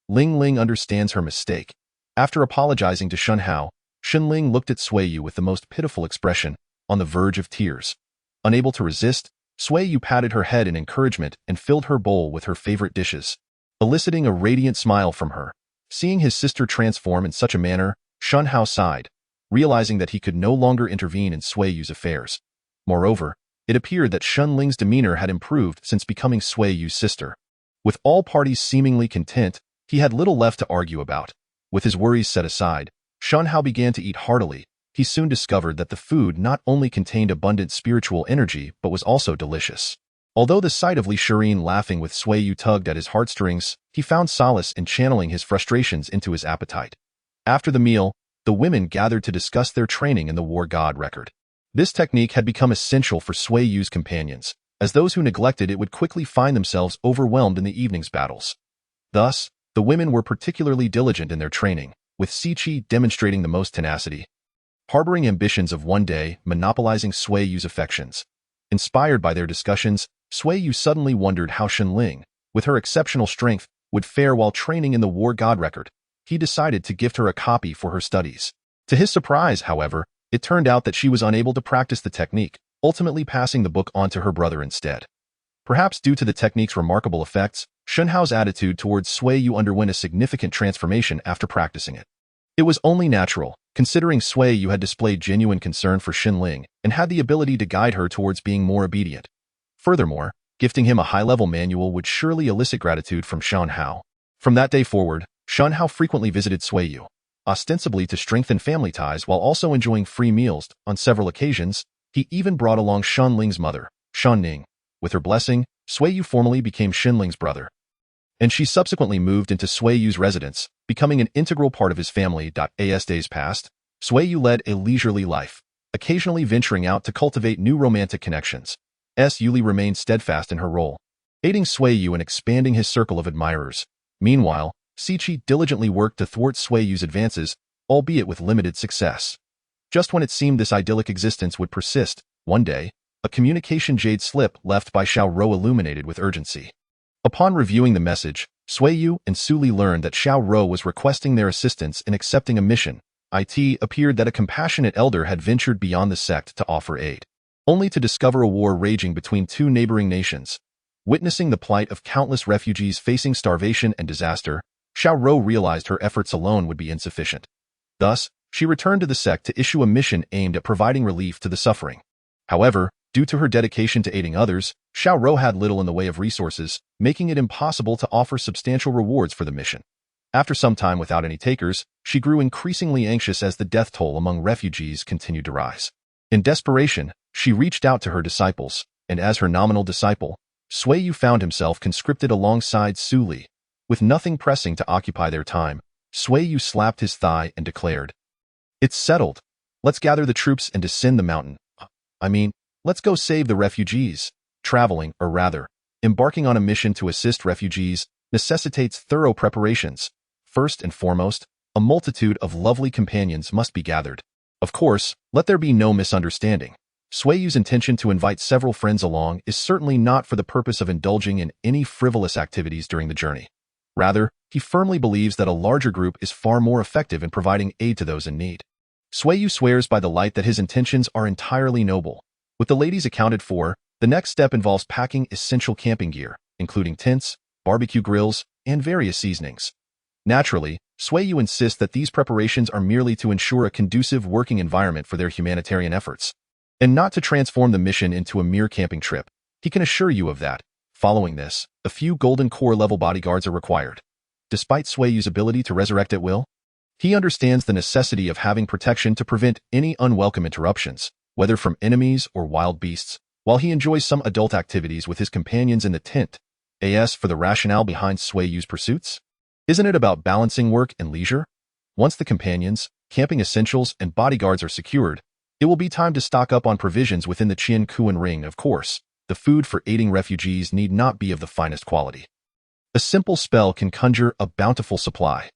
Ling understands her mistake. After apologizing to Xianhao, Ling looked at Sui Yu with the most pitiful expression, on the verge of tears. Unable to resist, Sui Yu patted her head in encouragement and filled her bowl with her favorite dishes, eliciting a radiant smile from her. Seeing his sister transform in such a manner, Xianhao sighed, realizing that he could no longer intervene in Sui Yu's affairs. Moreover, it appeared that Ling's demeanor had improved since becoming Sui Yu's sister. With all parties seemingly content, he had little left to argue about. With his worries set aside, Xianxia began to eat heartily. He soon discovered that the food not only contained abundant spiritual energy but was also delicious. Although the sight of Li Shirin laughing with Sui Yu tugged at his heartstrings, he found solace in channeling his frustrations into his appetite. After the meal, the women gathered to discuss their training in the war god record. This technique had become essential for Sui Yu's companions, as those who neglected it would quickly find themselves overwhelmed in the evening's battles. Thus, the women were particularly diligent in their training, with Siqi demonstrating the most tenacity. Harboring ambitions of one day monopolizing Sui Yu's affections. Inspired by their discussions, Sui Yu suddenly wondered how Shenling, with her exceptional strength, would fare while training in the war god record. He decided to gift her a copy for her studies. To his surprise, however, it turned out that she was unable to practice the technique, ultimately passing the book on to her brother instead. Perhaps due to the technique's remarkable effects, Shenhao's attitude towards Sui Yu underwent a significant transformation after practicing it. It was only natural, considering Sui Yu had displayed genuine concern for Shenling and had the ability to guide her towards being more obedient. Furthermore, gifting him a high-level manual would surely elicit gratitude from Shenhao. From that day forward, Shenhao frequently visited Sui Yu, ostensibly to strengthen family ties while also enjoying free meals. On several occasions, he even brought along Shenling's mother, Shenning. With her blessing, Sui Yu formally became Shenling's brother. And she subsequently moved into Sui Yu's residence, becoming an integral part of his family. As days passed, Sui Yu led a leisurely life, occasionally venturing out to cultivate new romantic connections. Yuli remained steadfast in her role, aiding Sui Yu in expanding his circle of admirers. Meanwhile, Siqi diligently worked to thwart Sui Yu's advances, albeit with limited success. Just when it seemed this idyllic existence would persist, one day, a communication jade slip left by Xiao Rou illuminated with urgency. Upon reviewing the message, Sui Yu and Su Li learned that Xiao Rou was requesting their assistance in accepting a mission. It appeared that a compassionate elder had ventured beyond the sect to offer aid, only to discover a war raging between two neighboring nations. Witnessing the plight of countless refugees facing starvation and disaster, Xiao Rou realized her efforts alone would be insufficient. Thus, she returned to the sect to issue a mission aimed at providing relief to the suffering. However, due to her dedication to aiding others, Xiao Rou had little in the way of resources, making it impossible to offer substantial rewards for the mission. After some time without any takers, she grew increasingly anxious as the death toll among refugees continued to rise. In desperation, she reached out to her disciples, and as her nominal disciple, Sui Yu found himself conscripted alongside Su Li. With nothing pressing to occupy their time, Sui Yu slapped his thigh and declared, "It's settled. Let's gather the troops and descend the mountain. Let's go save the refugees." Traveling, or rather, embarking on a mission to assist refugees, necessitates thorough preparations. First and foremost, a multitude of lovely companions must be gathered. Of course, let there be no misunderstanding. Sui Yu's intention to invite several friends along is certainly not for the purpose of indulging in any frivolous activities during the journey. Rather, he firmly believes that a larger group is far more effective in providing aid to those in need. Sui Yu swears by the light that his intentions are entirely noble. With the ladies accounted for, the next step involves packing essential camping gear, including tents, barbecue grills, and various seasonings. Naturally, Sui Yu insists that these preparations are merely to ensure a conducive working environment for their humanitarian efforts, and not to transform the mission into a mere camping trip. He can assure you of that. Following this, a few golden core level bodyguards are required. Despite Sui Yu's ability to resurrect at will, he understands the necessity of having protection to prevent any unwelcome interruptions, whether from enemies or wild beasts, while he enjoys some adult activities with his companions in the tent. As for the rationale behind Sui Yu's pursuits, isn't it about balancing work and leisure? Once the companions, camping essentials, and bodyguards are secured, it will be time to stock up on provisions within the Qian Kuan Ring. Of course, the food for aiding refugees need not be of the finest quality. A simple spell can conjure a bountiful supply.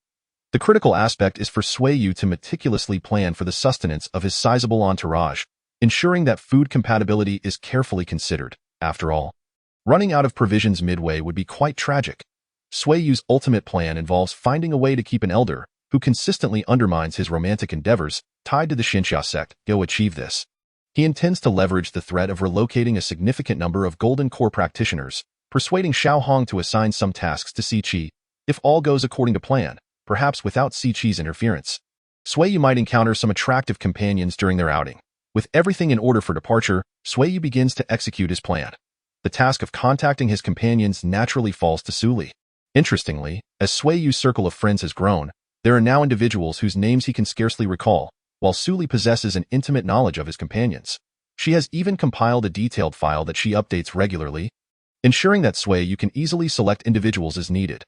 The critical aspect is for Sui Yu to meticulously plan for the sustenance of his sizable entourage, ensuring that food compatibility is carefully considered. After all, running out of provisions midway would be quite tragic. Sui Yu's ultimate plan involves finding a way to keep an elder, who consistently undermines his romantic endeavors, tied to the Xianxia Sect. Go achieve this. He intends to leverage the threat of relocating a significant number of Golden Core practitioners, persuading Xiao Hong to assign some tasks to Siqi. If all goes according to plan, perhaps without Siqi's interference, Sui Yu might encounter some attractive companions during their outing. With everything in order for departure, Sui Yu begins to execute his plan. The task of contacting his companions naturally falls to Suli. Interestingly, as Sui Yu's circle of friends has grown, there are now individuals whose names he can scarcely recall, while Suli possesses an intimate knowledge of his companions. She has even compiled a detailed file that she updates regularly, ensuring that Sui Yu can easily select individuals as needed.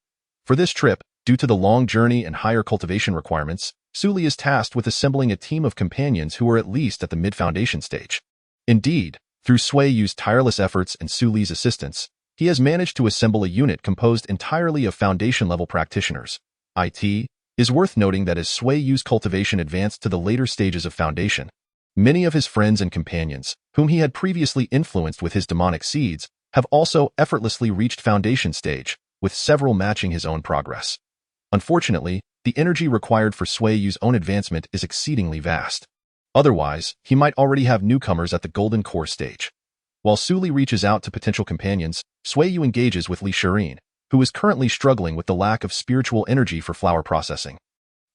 For this trip, due to the long journey and higher cultivation requirements, Suli is tasked with assembling a team of companions who are at least at the mid-foundation stage. Indeed, through Sui Yu's tireless efforts and Suli's assistance, he has managed to assemble a unit composed entirely of foundation-level practitioners. It is worth noting that as Sui Yu's cultivation advanced to the later stages of foundation, many of his friends and companions, whom he had previously influenced with his demonic seeds, have also effortlessly reached foundation stage, with several matching his own progress. Unfortunately, the energy required for Sui Yu's own advancement is exceedingly vast. Otherwise, he might already have newcomers at the golden core stage. While Suli reaches out to potential companions, Sui Yu engages with Li Shirin, who is currently struggling with the lack of spiritual energy for flower processing.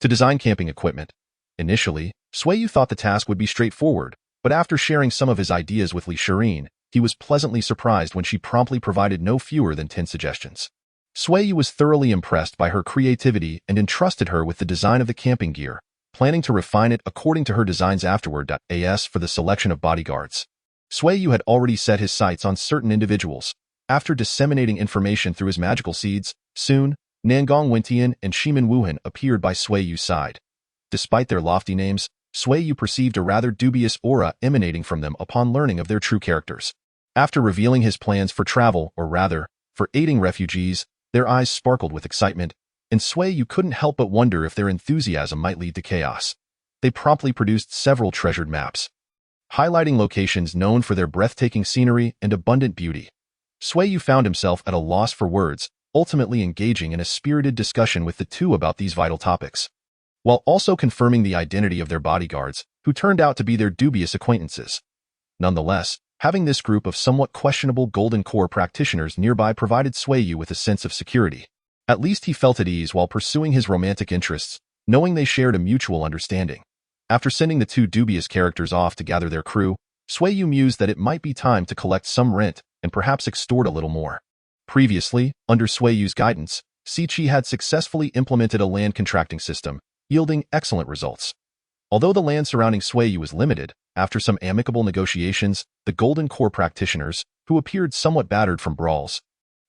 To design camping equipment. Initially, Sui Yu thought the task would be straightforward, but after sharing some of his ideas with Li Shirin, he was pleasantly surprised when she promptly provided no fewer than 10 suggestions. Sui Yu was thoroughly impressed by her creativity and entrusted her with the design of the camping gear, planning to refine it according to her designs afterward. As for the selection of bodyguards, Sui Yu had already set his sights on certain individuals. After disseminating information through his magical seeds, soon, Nangong Wentian and Shimin Wuhan appeared by Sui Yu's side. Despite their lofty names, Sui Yu perceived a rather dubious aura emanating from them upon learning of their true characters. After revealing his plans for travel, or rather, for aiding refugees, their eyes sparkled with excitement, and Sui Yu couldn't help but wonder if their enthusiasm might lead to chaos. They promptly produced several treasured maps, highlighting locations known for their breathtaking scenery and abundant beauty. Sui Yu found himself at a loss for words, ultimately engaging in a spirited discussion with the two about these vital topics, while also confirming the identity of their bodyguards, who turned out to be their dubious acquaintances. Nonetheless, having this group of somewhat questionable Golden Core practitioners nearby provided Sui Yu with a sense of security. At least he felt at ease while pursuing his romantic interests, knowing they shared a mutual understanding. After sending the two dubious characters off to gather their crew, Sui Yu mused that it might be time to collect some rent and perhaps extort a little more. Previously, under Sui Yu's guidance, Siqi had successfully implemented a land contracting system, yielding excellent results. Although the land surrounding Sui Yu was limited, after some amicable negotiations, the Golden Core practitioners, who appeared somewhat battered from brawls,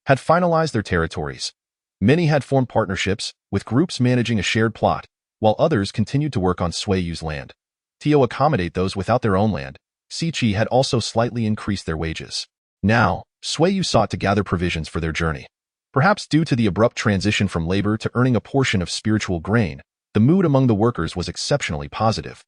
had finalized their territories. Many had formed partnerships, with groups managing a shared plot, while others continued to work on Sui Yu's land. To accommodate those without their own land, Siqi had also slightly increased their wages. Now, Sui Yu sought to gather provisions for their journey. Perhaps due to the abrupt transition from labor to earning a portion of spiritual grain, the mood among the workers was exceptionally positive.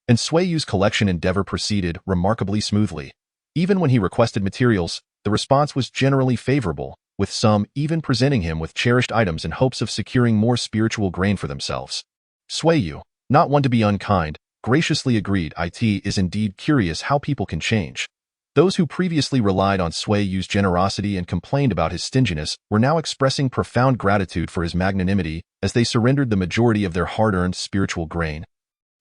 And Sui Yu's collection endeavor proceeded remarkably smoothly. Even when he requested materials, the response was generally favorable, with some even presenting him with cherished items in hopes of securing more spiritual grain for themselves. Sui Yu, not one to be unkind, graciously agreed. It is indeed curious how people can change. Those who previously relied on Sui Yu's generosity and complained about his stinginess were now expressing profound gratitude for his magnanimity as they surrendered the majority of their hard-earned spiritual grain,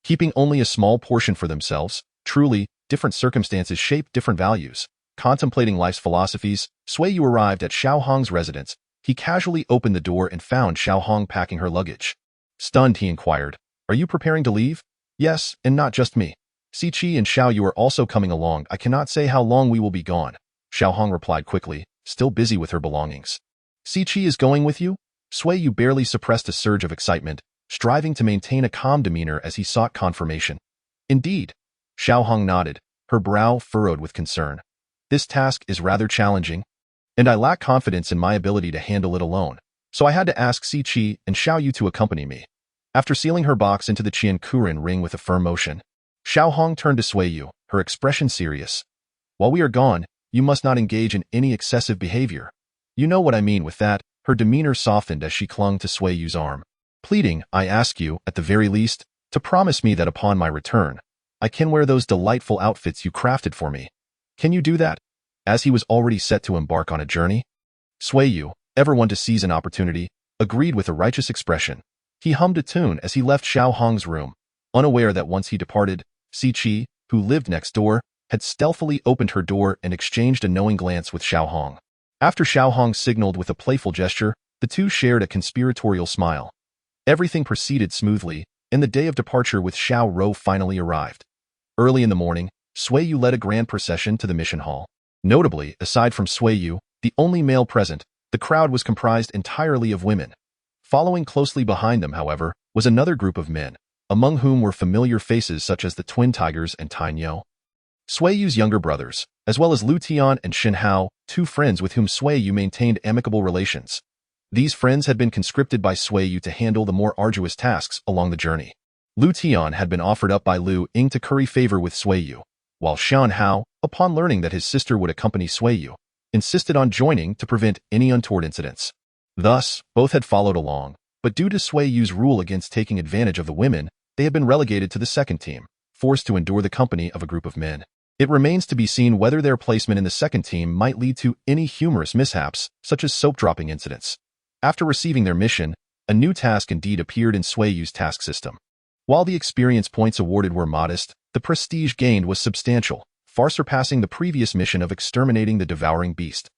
keeping only a small portion for themselves. Truly, different circumstances shape different values. Contemplating life's philosophies, Sui Yu arrived at Xiao Hong's residence. He casually opened the door and found Xiao Hong packing her luggage. Stunned, he inquired, "Are you preparing to leave?" "Yes, and not just me. Siqi and Xiao Yu are also coming along. I cannot say how long we will be gone," Xiao Hong replied quickly, still busy with her belongings. "Siqi is going with you?" Sui Yu barely suppressed a surge of excitement, striving to maintain a calm demeanor as he sought confirmation. "Indeed." Xiao Hong nodded, her brow furrowed with concern. "This task is rather challenging, and I lack confidence in my ability to handle it alone, so I had to ask Siqi and Xiao Yu to accompany me." After sealing her box into the Qiankuren ring with a firm motion, Xiao Hong turned to Sui Yu, her expression serious. "While we are gone, you must not engage in any excessive behavior. You know what I mean with that." Her demeanor softened as she clung to Sui Yu's arm. "Pleading, I ask you, at the very least, to promise me that upon my return, I can wear those delightful outfits you crafted for me. Can you do that?" As he was already set to embark on a journey, Sui Yu, ever one to seize an opportunity, agreed with a righteous expression. He hummed a tune as he left Xiao Hong's room, unaware that once he departed, Siqi, who lived next door, had stealthily opened her door and exchanged a knowing glance with Xiao Hong. After Xiao Hong signaled with a playful gesture, the two shared a conspiratorial smile. Everything proceeded smoothly, and the day of departure with Xiao Rou finally arrived. Early in the morning, Sui Yu led a grand procession to the mission hall. Notably, aside from Sui Yu, the only male present, the crowd was comprised entirely of women. Following closely behind them, however, was another group of men, among whom were familiar faces such as the twin tigers and Tiny Yo. Sui Yu's younger brothers, as well as Lu Tian and Xin Hao, two friends with whom Sui Yu maintained amicable relations. These friends had been conscripted by Sui Yu to handle the more arduous tasks along the journey. Lu Tian had been offered up by Lu Ying to curry favor with Sui Yu, while Xian Hao, upon learning that his sister would accompany Sui Yu, insisted on joining to prevent any untoward incidents. Thus, both had followed along, but due to Sui Yu's rule against taking advantage of the women, they had been relegated to the second team, forced to endure the company of a group of men. It remains to be seen whether their placement in the second team might lead to any humorous mishaps, such as soap-dropping incidents. After receiving their mission, a new task indeed appeared in Sui Yu's task system. While the experience points awarded were modest, the prestige gained was substantial, far surpassing the previous mission of exterminating the devouring beast.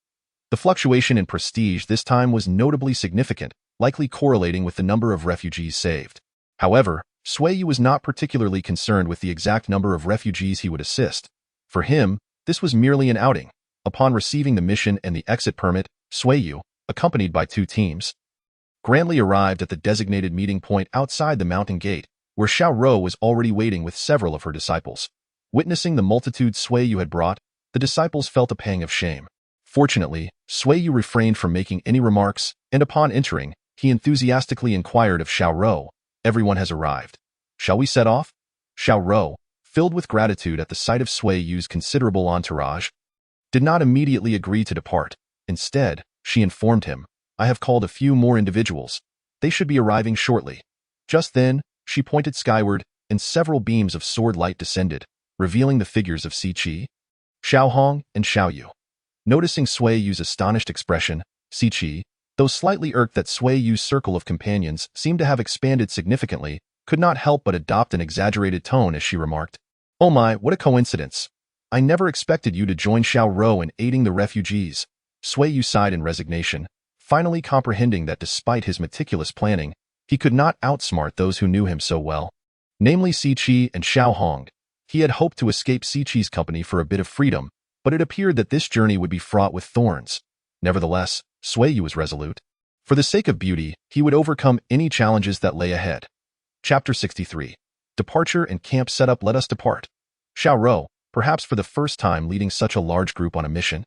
The fluctuation in prestige this time was notably significant, likely correlating with the number of refugees saved. However, Sui Yu was not particularly concerned with the exact number of refugees he would assist. For him, this was merely an outing. Upon receiving the mission and the exit permit, Sui Yu, accompanied by two teams, grandly arrived at the designated meeting point outside the mountain gate, where Xiao Rou was already waiting with several of her disciples. Witnessing the multitude Sui Yu had brought, the disciples felt a pang of shame. Fortunately, Sui Yu refrained from making any remarks, and upon entering, he enthusiastically inquired of Xiao Rou, "Everyone has arrived. Shall we set off?" Xiao Rou, filled with gratitude at the sight of Sui Yu's considerable entourage, did not immediately agree to depart. Instead, she informed him, "I have called a few more individuals. They should be arriving shortly." Just then, she pointed skyward, and several beams of sword light descended, revealing the figures of Si Qi, Xiao Hong, and Xiao Yu. Noticing Sui Yu's astonished expression, Si Qi, though slightly irked that Sui Yu's circle of companions seemed to have expanded significantly, could not help but adopt an exaggerated tone as she remarked, "Oh my, what a coincidence. I never expected you to join Xiao Rou in aiding the refugees." Sui Yu sighed in resignation, finally comprehending that despite his meticulous planning, he could not outsmart those who knew him so well, namely Si Qi and Xiao Hong. He had hoped to escape Si Qi's company for a bit of freedom, but it appeared that this journey would be fraught with thorns. Nevertheless, Sui Yu was resolute. For the sake of beauty, he would overcome any challenges that lay ahead. Chapter 63. Departure and Camp Setup. Let us depart. Xiao Rou, perhaps for the first time leading such a large group on a mission,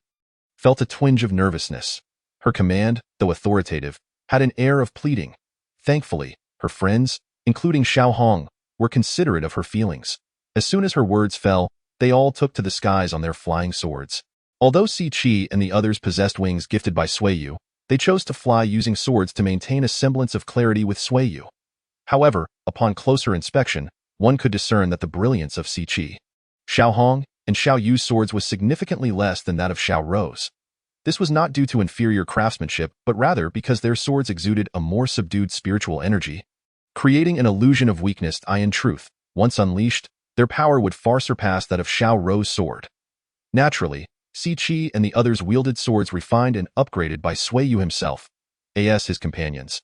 felt a twinge of nervousness. Her command, though authoritative, had an air of pleading. Thankfully, her friends, including Xiao Hong, were considerate of her feelings. As soon as her words fell, they all took to the skies on their flying swords. Although Si Qi and the others possessed wings gifted by Sui Yu, they chose to fly using swords to maintain a semblance of clarity with Sui Yu. However, upon closer inspection, one could discern that the brilliance of Si Qi, Xiao Hong, and Xiao Yu's swords was significantly less than that of Xiao Rou's. This was not due to inferior craftsmanship, but rather because their swords exuded a more subdued spiritual energy, creating an illusion of weakness. In truth, once unleashed, their power would far surpass that of Xiao Rou's sword. Naturally, Si Qi and the others wielded swords refined and upgraded by Sui Yu himself, as his companions.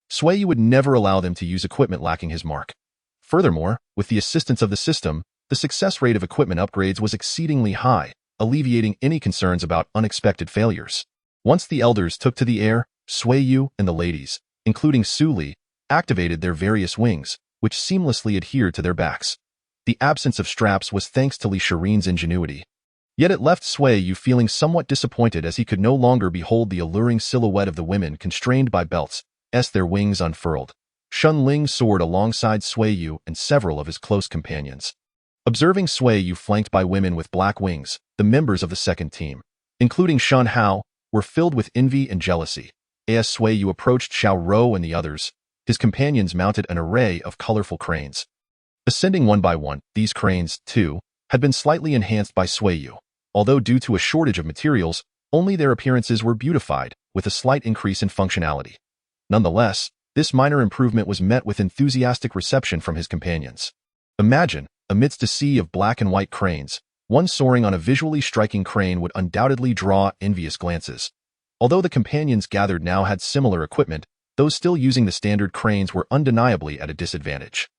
Sui Yu would never allow them to use equipment lacking his mark. Furthermore, with the assistance of the system, the success rate of equipment upgrades was exceedingly high, alleviating any concerns about unexpected failures. Once the elders took to the air, Sui Yu and the ladies, including Su Li, activated their various wings, which seamlessly adhered to their backs. The absence of straps was thanks to Li Shirin's ingenuity. Yet it left Sui Yu feeling somewhat disappointed as he could no longer behold the alluring silhouette of the women constrained by belts, their wings unfurled. Shun Ling soared alongside Sui Yu and several of his close companions. Observing Sui Yu flanked by women with black wings, the members of the second team, including Shun Hao, were filled with envy and jealousy. As Sui Yu approached Xiao Rou and the others, his companions mounted an array of colorful cranes. Ascending one by one, these cranes, too, had been slightly enhanced by Sui Yu. Although due to a shortage of materials, only their appearances were beautified, with a slight increase in functionality. Nonetheless, this minor improvement was met with enthusiastic reception from his companions. Imagine, amidst a sea of black and white cranes, One soaring on a visually striking crane would undoubtedly draw envious glances. Although the companions gathered now had similar equipment, those still using the standard cranes were undeniably at a disadvantage.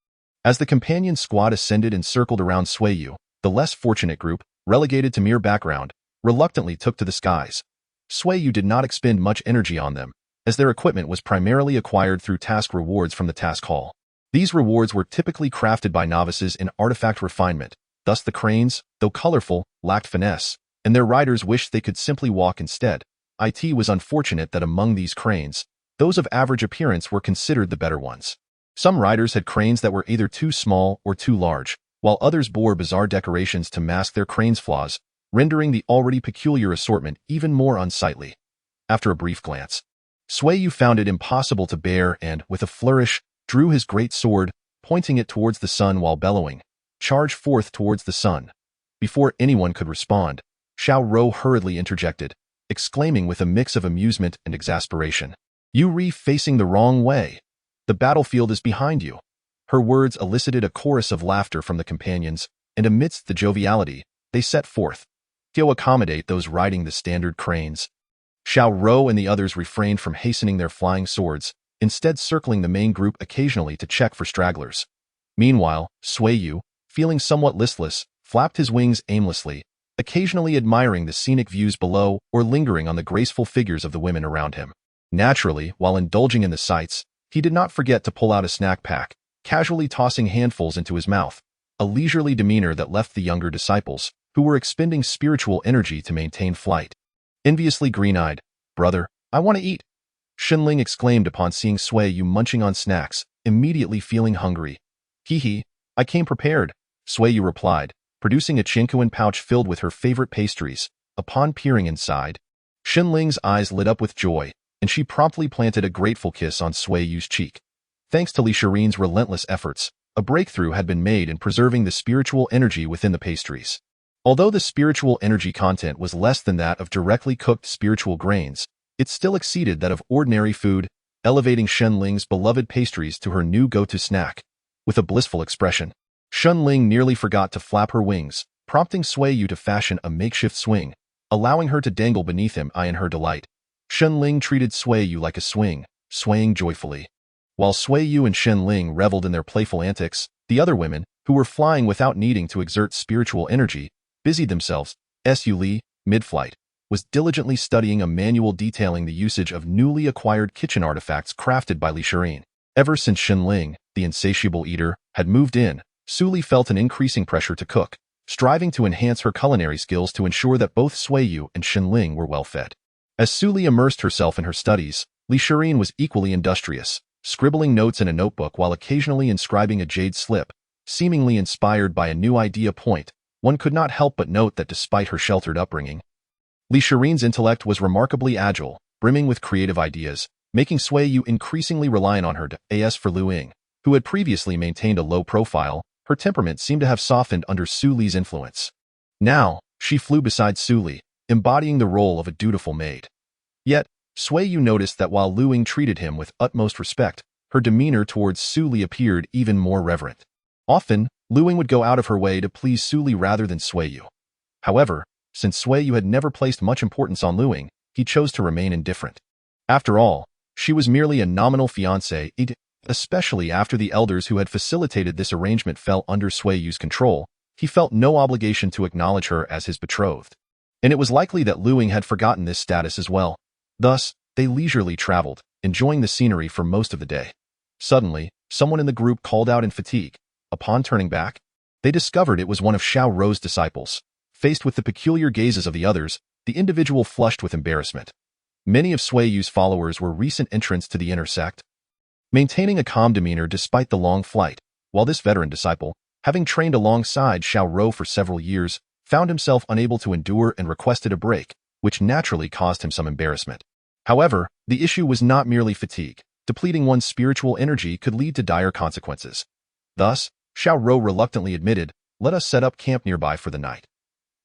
As the companion squad ascended and circled around Sui Yu, the less fortunate group, relegated to mere background, reluctantly took to the skies. Sui Yu did not expend much energy on them, as their equipment was primarily acquired through task rewards from the task hall. These rewards were typically crafted by novices in artifact refinement, thus the cranes, though colorful, lacked finesse, and their riders wished they could simply walk instead. It was unfortunate that among these cranes, those of average appearance were considered the better ones. Some riders had cranes that were either too small or too large, while others bore bizarre decorations to mask their crane's flaws, rendering the already peculiar assortment even more unsightly. After a brief glance, Sui Yu found it impossible to bear and, with a flourish, drew his great sword, pointing it towards the sun while bellowing, "Charge forth towards the sun." Before anyone could respond, Xiao Rou hurriedly interjected, exclaiming with a mix of amusement and exasperation, "You facing the wrong way. The battlefield is behind you." Her words elicited a chorus of laughter from the companions, and amidst the joviality, they set forth to accommodate those riding the standard cranes. Xiao Rou and the others refrained from hastening their flying swords, instead circling the main group occasionally to check for stragglers. Meanwhile, Sui Yu, feeling somewhat listless, flapped his wings aimlessly, occasionally admiring the scenic views below or lingering on the graceful figures of the women around him. Naturally, while indulging in the sights, he did not forget to pull out a snack pack, casually tossing handfuls into his mouth, a leisurely demeanor that left the younger disciples, who were expending spiritual energy to maintain flight, enviously green-eyed. "Brother, I want to eat," Shenling exclaimed upon seeing Sui Yu munching on snacks, immediately feeling hungry. "Hee, I came prepared," Sui Yu replied, producing a chinquan pouch filled with her favorite pastries. Upon peering inside, Shenling's eyes lit up with joy, and she promptly planted a grateful kiss on Sui Yu's cheek. Thanks to Li Shirin's relentless efforts, a breakthrough had been made in preserving the spiritual energy within the pastries. Although the spiritual energy content was less than that of directly cooked spiritual grains, it still exceeded that of ordinary food, elevating Shenling's beloved pastries to her new go-to snack. With a blissful expression, Shenling nearly forgot to flap her wings, prompting Sui Yu to fashion a makeshift swing, allowing her to dangle beneath him in her delight. Shenling treated Sui Yu like a swing, swaying joyfully. While Sui Yu and Shenling reveled in their playful antics, the other women, who were flying without needing to exert spiritual energy, busied themselves. Su Li, mid-flight, was diligently studying a manual detailing the usage of newly acquired kitchen artifacts crafted by Li Shirin. Ever since Shenling, the insatiable eater, had moved in, Su Li felt an increasing pressure to cook, striving to enhance her culinary skills to ensure that both Sui Yu and Shenling were well fed. As Su Li immersed herself in her studies, Li Shirin was equally industrious, scribbling notes in a notebook while occasionally inscribing a jade slip. Seemingly inspired by a new idea point, one could not help but note that despite her sheltered upbringing, Li Shirin's intellect was remarkably agile, brimming with creative ideas, making Sui Yu increasingly reliant on her. As for Lu Ying, who had previously maintained a low profile, her temperament seemed to have softened under Su Li's influence. Now, she flew beside Su Li, embodying the role of a dutiful maid. Yet, Sui Yu noticed that while Lu Ying treated him with utmost respect, her demeanor towards Su Li appeared even more reverent. Often, Lu Ying would go out of her way to please Su Li rather than Sui Yu. However, since Sui Yu had never placed much importance on Lu Ying, he chose to remain indifferent. After all, she was merely a nominal fiancée, especially after the elders who had facilitated this arrangement fell under Sui Yu's control. He felt no obligation to acknowledge her as his betrothed. And it was likely that Lu Ying had forgotten this status as well. Thus, they leisurely traveled, enjoying the scenery for most of the day. Suddenly, someone in the group called out in fatigue. Upon turning back, they discovered it was one of Xiao Rou's disciples. Faced with the peculiar gazes of the others, the individual flushed with embarrassment. Many of Sui Yu's followers were recent entrants to the inner sect, maintaining a calm demeanor despite the long flight, while this veteran disciple, having trained alongside Xiao Rou for several years, found himself unable to endure and requested a break, which naturally caused him some embarrassment. However, the issue was not merely fatigue. Depleting one's spiritual energy could lead to dire consequences. Thus, Xiao Rou reluctantly admitted, "Let us set up camp nearby for the night."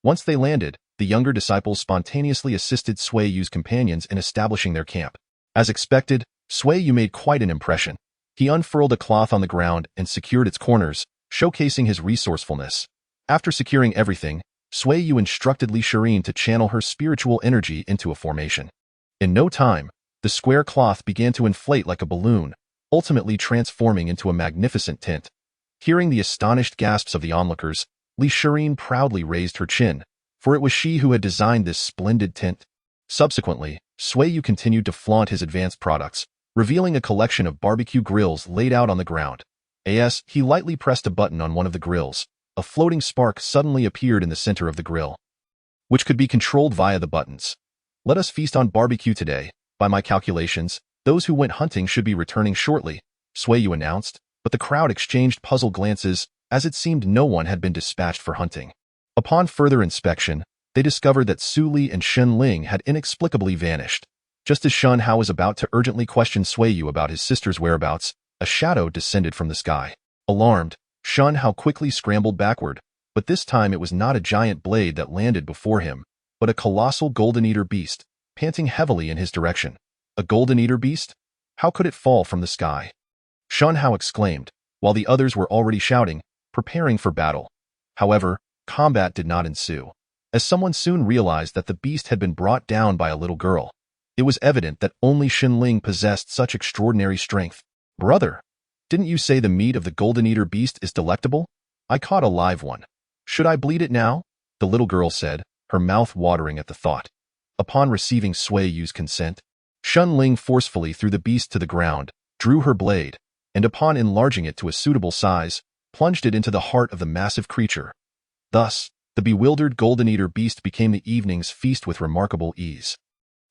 Once they landed, the younger disciples spontaneously assisted Sui Yu's companions in establishing their camp. As expected, Sui Yu made quite an impression. He unfurled a cloth on the ground and secured its corners, showcasing his resourcefulness. After securing everything, Sui Yu instructed Li Shirin to channel her spiritual energy into a formation. In no time, the square cloth began to inflate like a balloon, ultimately transforming into a magnificent tent. Hearing the astonished gasps of the onlookers, Li Shirin proudly raised her chin, for it was she who had designed this splendid tent. Subsequently, Sui Yu continued to flaunt his advanced products, revealing a collection of barbecue grills laid out on the ground. As he lightly pressed a button on one of the grills, a floating spark suddenly appeared in the center of the grill, which could be controlled via the buttons. Let us feast on barbecue today. By my calculations, those who went hunting should be returning shortly, Sui Yu announced, but the crowd exchanged puzzled glances as it seemed no one had been dispatched for hunting. Upon further inspection, they discovered that Su Li and Shen Ling had inexplicably vanished. Just as Shen Hao was about to urgently question Sui Yu about his sister's whereabouts, a shadow descended from the sky. Alarmed, Shen Hao quickly scrambled backward, but this time it was not a giant blade that landed before him, but a colossal golden eater beast, panting heavily in his direction. A golden eater beast? How could it fall from the sky? Shen Hao exclaimed, while the others were already shouting, preparing for battle. However, combat did not ensue, as someone soon realized that the beast had been brought down by a little girl. It was evident that only Shen Ling possessed such extraordinary strength. Brother, didn't you say the meat of the golden eater beast is delectable? I caught a live one. Should I bleed it now? The little girl said, her mouth watering at the thought. Upon receiving Sui Yu's consent, Shen Ling forcefully threw the beast to the ground, drew her blade, and upon enlarging it to a suitable size, plunged it into the heart of the massive creature. Thus, the bewildered golden eater beast became the evening's feast with remarkable ease.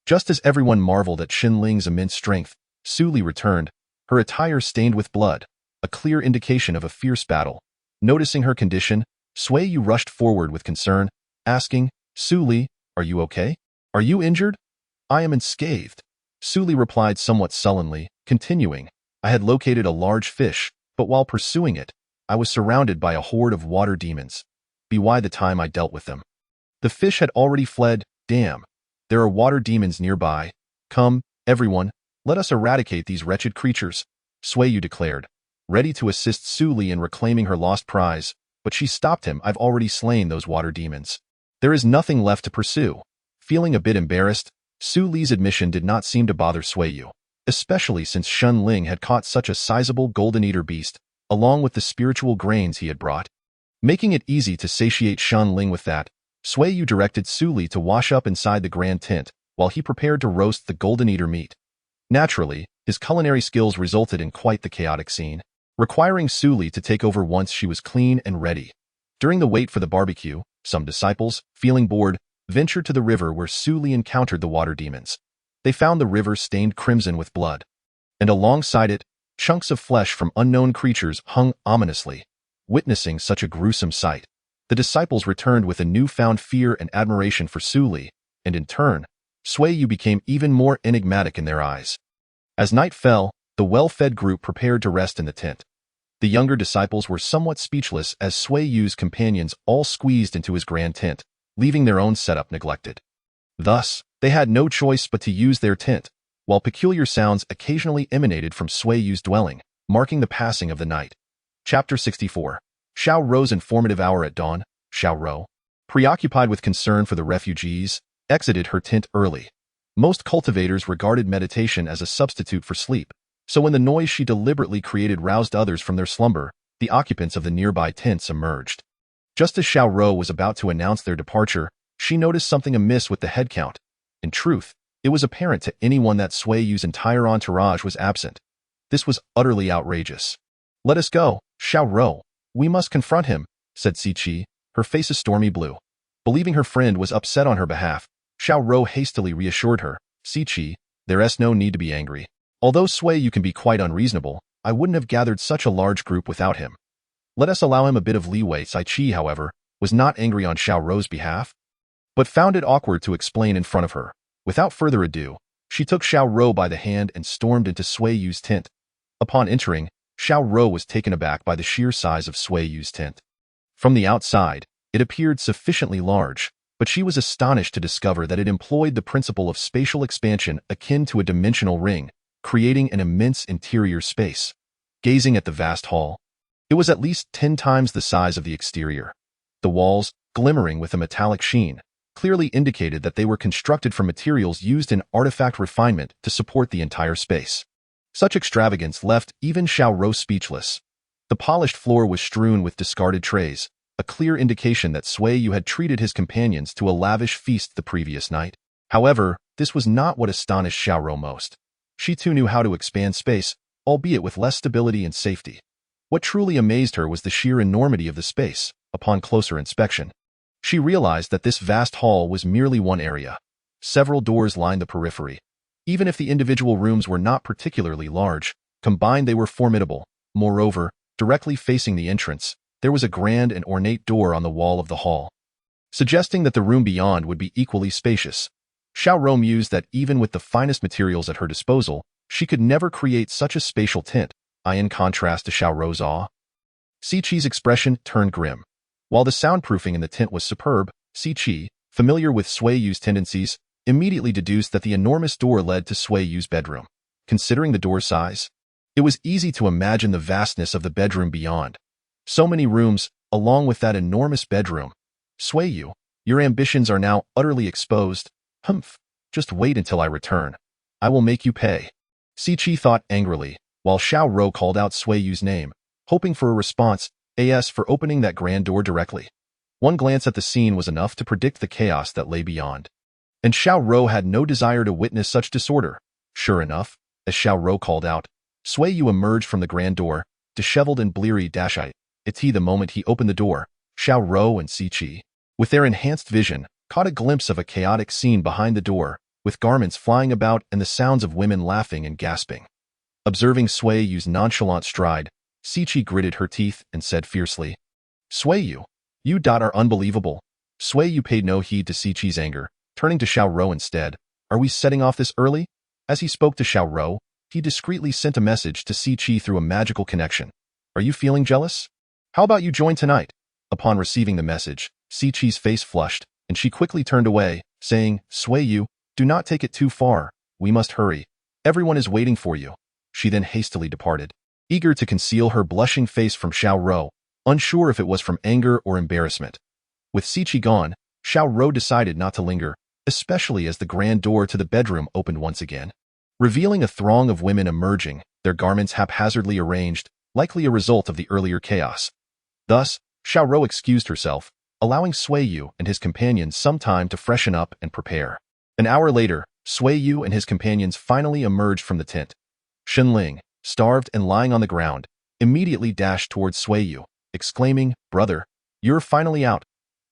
Just as everyone marveled at Shen Ling's immense strength, Su Li returned, her attire stained with blood, a clear indication of a fierce battle. Noticing her condition, Sui Yu rushed forward with concern, asking, Su Li, are you okay? Are you injured? I am unscathed. Su Li replied somewhat sullenly, continuing, I had located a large fish, but while pursuing it, I was surrounded by a horde of water demons. Be why the time I dealt with them. The fish had already fled. Damn. There are water demons nearby. Come, everyone, let us eradicate these wretched creatures, Sui Yu declared, ready to assist Su Li in reclaiming her lost prize, but she stopped him. I've already slain those water demons. There is nothing left to pursue. Feeling a bit embarrassed, Su Li's admission did not seem to bother Sui Yu, especially since Shen Ling had caught such a sizable golden eater beast, along with the spiritual grains he had brought. Making it easy to satiate Shen Ling with that, Sui Yu directed Su Li to wash up inside the grand tent while he prepared to roast the golden eater meat. Naturally, his culinary skills resulted in quite the chaotic scene, requiring Su Li to take over once she was clean and ready. During the wait for the barbecue, some disciples, feeling bored, ventured to the river where Su Li encountered the water demons. They found the river stained crimson with blood, and alongside it, chunks of flesh from unknown creatures hung ominously. Witnessing such a gruesome sight, the disciples returned with a newfound fear and admiration for Su Li, and in turn, Sui Yu became even more enigmatic in their eyes. As night fell, the well-fed group prepared to rest in the tent. The younger disciples were somewhat speechless as Sui Yu's companions all squeezed into his grand tent, leaving their own setup neglected. Thus, they had no choice but to use their tent, while peculiar sounds occasionally emanated from Sui Yu's dwelling, marking the passing of the night. Chapter 64. Xiao Rou's informative hour at dawn. Xiao Rou, preoccupied with concern for the refugees, exited her tent early. Most cultivators regarded meditation as a substitute for sleep, so when the noise she deliberately created roused others from their slumber, the occupants of the nearby tents emerged. Just as Xiao Rou was about to announce their departure, she noticed something amiss with the head count. In truth, it was apparent to anyone that Sui Yu's entire entourage was absent. This was utterly outrageous. Let us go, Xiao Rou. We must confront him, said Si Qi, her face a stormy blue. Believing her friend was upset on her behalf, Xiao Rou hastily reassured her, Si Qi, there's no need to be angry. Although Sui Yu can be quite unreasonable, I wouldn't have gathered such a large group without him. Let us allow him a bit of leeway. Si Qi, however, was not angry on Xiao Rou's behalf, but found it awkward to explain in front of her. Without further ado, she took Xiao Rou by the hand and stormed into Sui Yu's tent. Upon entering, Xiao Rou was taken aback by the sheer size of Sui Yu's tent. From the outside, it appeared sufficiently large, but she was astonished to discover that it employed the principle of spatial expansion akin to a dimensional ring, creating an immense interior space. Gazing at the vast hall, it was at least 10 times the size of the exterior. The walls, glimmering with a metallic sheen, clearly indicated that they were constructed from materials used in artifact refinement to support the entire space. Such extravagance left even Xiao Rou speechless. The polished floor was strewn with discarded trays, a clear indication that Sui Yu had treated his companions to a lavish feast the previous night. However, this was not what astonished Xiao Rou most. She too knew how to expand space, albeit with less stability and safety. What truly amazed her was the sheer enormity of the space. Upon closer inspection, she realized that this vast hall was merely one area. Several doors lined the periphery. Even if the individual rooms were not particularly large, combined they were formidable. Moreover, directly facing the entrance, there was a grand and ornate door on the wall of the hall, suggesting that the room beyond would be equally spacious. Xiao Rou mused that even with the finest materials at her disposal, she could never create such a spatial tint. In contrast to Xiao Rou's awe, Siqi's expression turned grim. While the soundproofing in the tent was superb, Siqi, familiar with Sui Yu's tendencies, immediately deduced that the enormous door led to Sui Yu's bedroom. Considering the door's size, it was easy to imagine the vastness of the bedroom beyond. So many rooms, along with that enormous bedroom. Sui Yu, your ambitions are now utterly exposed. Humph, just wait until I return. I will make you pay. Siqi thought angrily, while Xiao Rou called out Sui Yu's name, hoping for a response. As for opening that grand door directly. One glance at the scene was enough to predict the chaos that lay beyond. And Xiao Rou had no desire to witness such disorder. Sure enough, as Xiao Rou called out, Sui Yu emerged from the grand door, disheveled and bleary-eyed. The moment he opened the door, Xiao Rou and Siqi, with their enhanced vision, caught a glimpse of a chaotic scene behind the door, with garments flying about and the sounds of women laughing and gasping. Observing Sui Yu's nonchalant stride, Siqi gritted her teeth and said fiercely, Sui Yu, you are unbelievable. Sui Yu paid no heed to Siqi's anger, turning to Xiao Rou instead. Are we setting off this early? As he spoke to Xiao Rou, he discreetly sent a message to Siqi through a magical connection. Are you feeling jealous? How about you join tonight? Upon receiving the message, Siqi's face flushed, and she quickly turned away, saying, Sui Yu, do not take it too far. We must hurry. Everyone is waiting for you. She then hastily departed, eager to conceal her blushing face from Xiao Rou, unsure if it was from anger or embarrassment. With Siqi gone, Xiao Rou decided not to linger, especially as the grand door to the bedroom opened once again, revealing a throng of women emerging, their garments haphazardly arranged, likely a result of the earlier chaos. Thus, Xiao Rou excused herself, allowing Sui Yu and his companions some time to freshen up and prepare. An hour later, Sui Yu and his companions finally emerged from the tent. Xianling, starved and lying on the ground, immediately dashed towards Sui Yu, exclaiming, Brother, you're finally out.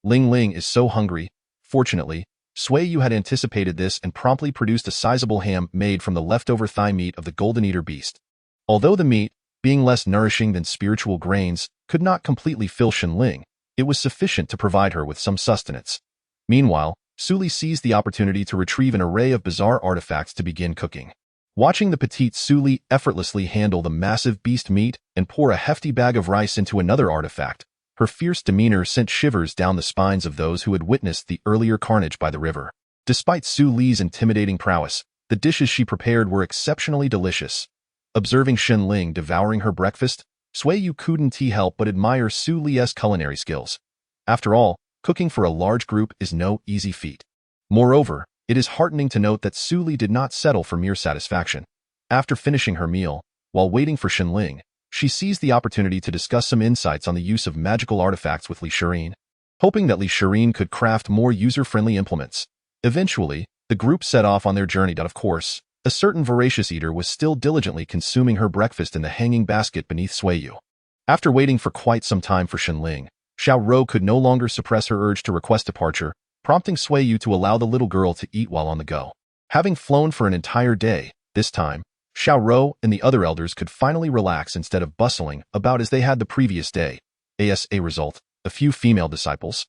Ling Ling is so hungry. Fortunately, Sui Yu had anticipated this and promptly produced a sizable ham made from the leftover thigh meat of the golden eater beast. Although the meat, being less nourishing than spiritual grains, could not completely fill Xianling, it was sufficient to provide her with some sustenance. Meanwhile, Suli seized the opportunity to retrieve an array of bizarre artifacts to begin cooking. Watching the petite Suli effortlessly handle the massive beast meat and pour a hefty bag of rice into another artifact, her fierce demeanor sent shivers down the spines of those who had witnessed the earlier carnage by the river. Despite Suli's intimidating prowess, the dishes she prepared were exceptionally delicious. Observing Xianling devouring her breakfast, Sui Yu couldn't help but admire Suli's culinary skills. After all, cooking for a large group is no easy feat. Moreover, it is heartening to note that Suli did not settle for mere satisfaction. After finishing her meal, while waiting for Xianling, she seized the opportunity to discuss some insights on the use of magical artifacts with Li Shirin, hoping that Li Shirin could craft more user-friendly implements. Eventually, the group set off on their journey. Of course, a certain voracious eater was still diligently consuming her breakfast in the hanging basket beneath Sui Yu. After waiting for quite some time for Xianling, Xiao Rou could no longer suppress her urge to request departure, prompting Sui Yu to allow the little girl to eat while on the go. Having flown for an entire day, this time, Xiao Rou and the other elders could finally relax instead of bustling about as they had the previous day. As a result, a few female disciples,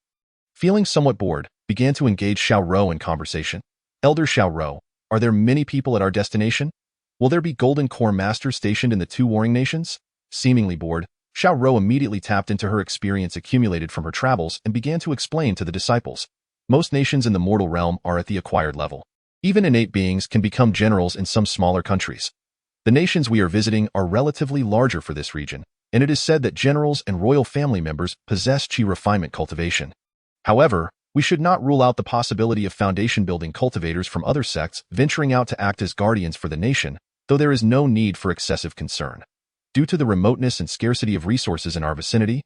feeling somewhat bored, began to engage Xiao Rou in conversation. Elder Xiao Rou, are there many people at our destination? Will there be golden core masters stationed in the two warring nations? Seemingly bored, Xiao Rou immediately tapped into her experience accumulated from her travels and began to explain to the disciples. Most nations in the mortal realm are at the acquired level. Even innate beings can become generals in some smaller countries. The nations we are visiting are relatively larger for this region, and it is said that generals and royal family members possess chi refinement cultivation. However, we should not rule out the possibility of foundation-building cultivators from other sects venturing out to act as guardians for the nation, though there is no need for excessive concern. Due to the remoteness and scarcity of resources in our vicinity,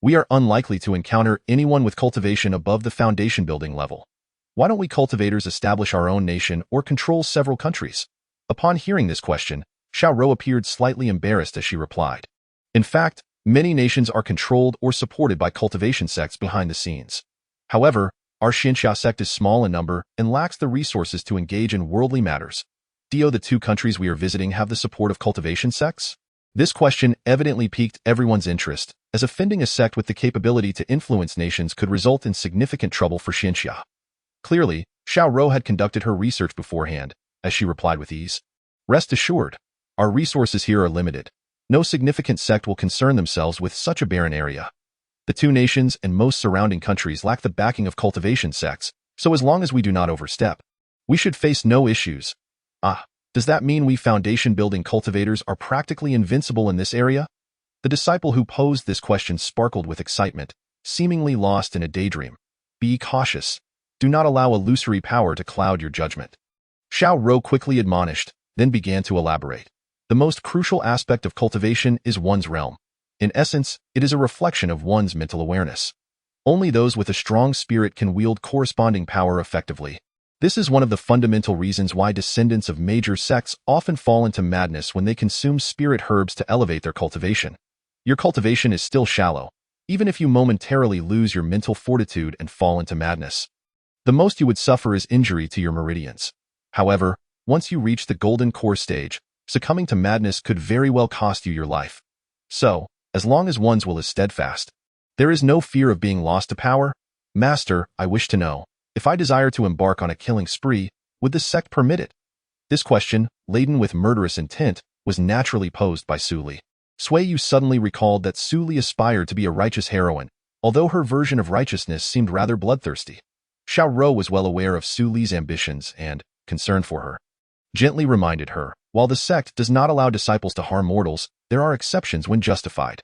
we are unlikely to encounter anyone with cultivation above the foundation-building level. Why don't we cultivators establish our own nation or control several countries? Upon hearing this question, Xiao Rou appeared slightly embarrassed as she replied. In fact, many nations are controlled or supported by cultivation sects behind the scenes. However, our Xianxia Sect is small in number and lacks the resources to engage in worldly matters. Do the two countries we are visiting have the support of cultivation sects? This question evidently piqued everyone's interest, as offending a sect with the capability to influence nations could result in significant trouble for Xianxia. Clearly, Xiao Rou had conducted her research beforehand, as she replied with ease. Rest assured, our resources here are limited. No significant sect will concern themselves with such a barren area. The two nations and most surrounding countries lack the backing of cultivation sects, so as long as we do not overstep, we should face no issues. Does that mean we foundation-building cultivators are practically invincible in this area? The disciple who posed this question sparkled with excitement, seemingly lost in a daydream. Be cautious. Do not allow illusory power to cloud your judgment. Xiao Rou quickly admonished, then began to elaborate. The most crucial aspect of cultivation is one's realm. In essence, it is a reflection of one's mental awareness. Only those with a strong spirit can wield corresponding power effectively. This is one of the fundamental reasons why descendants of major sects often fall into madness when they consume spirit herbs to elevate their cultivation. Your cultivation is still shallow, even if you momentarily lose your mental fortitude and fall into madness. The most you would suffer is injury to your meridians. However, once you reach the golden core stage, succumbing to madness could very well cost you your life. So, as long as one's will is steadfast, there is no fear of being lost to power. Master, I wish to know, if I desire to embark on a killing spree, would the sect permit it? This question, laden with murderous intent, was naturally posed by Sui. Sui Yu suddenly recalled that Sui aspired to be a righteous heroine, although her version of righteousness seemed rather bloodthirsty. Xiao Rou was well aware of Suli's ambitions and, concern for her, gently reminded her, while the sect does not allow disciples to harm mortals, there are exceptions when justified.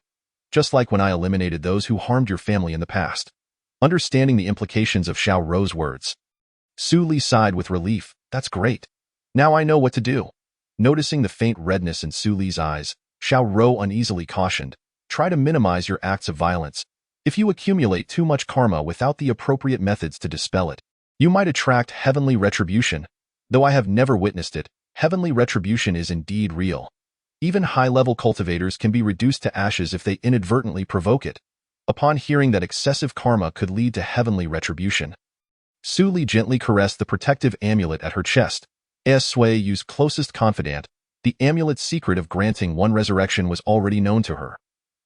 Just like when I eliminated those who harmed your family in the past. Understanding the implications of Xiao Rou's words, Sui sighed with relief. That's great. Now I know what to do. Noticing the faint redness in Suli's eyes, Xiao Rou uneasily cautioned, try to minimize your acts of violence. If you accumulate too much karma without the appropriate methods to dispel it, you might attract heavenly retribution. Though I have never witnessed it, heavenly retribution is indeed real. Even high-level cultivators can be reduced to ashes if they inadvertently provoke it. Upon hearing that excessive karma could lead to heavenly retribution, Sui gently caressed the protective amulet at her chest. As Sui Yu's closest confidant, the amulet's secret of granting one resurrection was already known to her.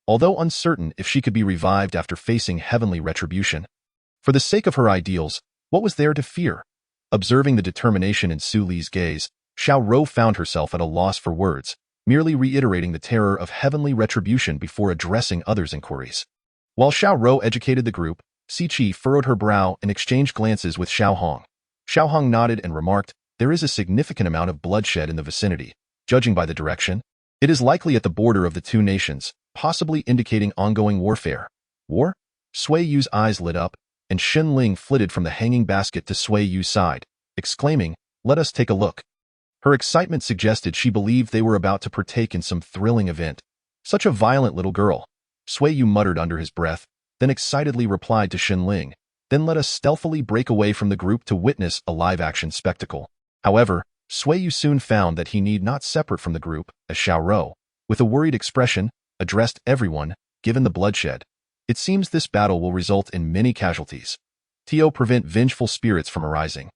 Although uncertain if she could be revived after facing heavenly retribution, for the sake of her ideals, what was there to fear? Observing the determination in Suli's gaze, Xiao Rou found herself at a loss for words, merely reiterating the terror of heavenly retribution before addressing others' inquiries. While Xiao Rou educated the group, Si Qi furrowed her brow and exchanged glances with Xiao Hong. Xiao Hong nodded and remarked, there is a significant amount of bloodshed in the vicinity. Judging by the direction, it is likely at the border of the two nations, possibly indicating ongoing warfare. War? Sui Yu's eyes lit up, and Shen Ling flitted from the hanging basket to Sui Yu's side, exclaiming, let us take a look. Her excitement suggested she believed they were about to partake in some thrilling event. Such a violent little girl. Sui Yu muttered under his breath, then excitedly replied to Shen Ling, then let us stealthily break away from the group to witness a live-action spectacle. However, Sui Yu soon found that he need not separate from the group, as Xiao Rou, with a worried expression, addressed everyone, given the bloodshed. It seems this battle will result in many casualties. To prevent vengeful spirits from arising,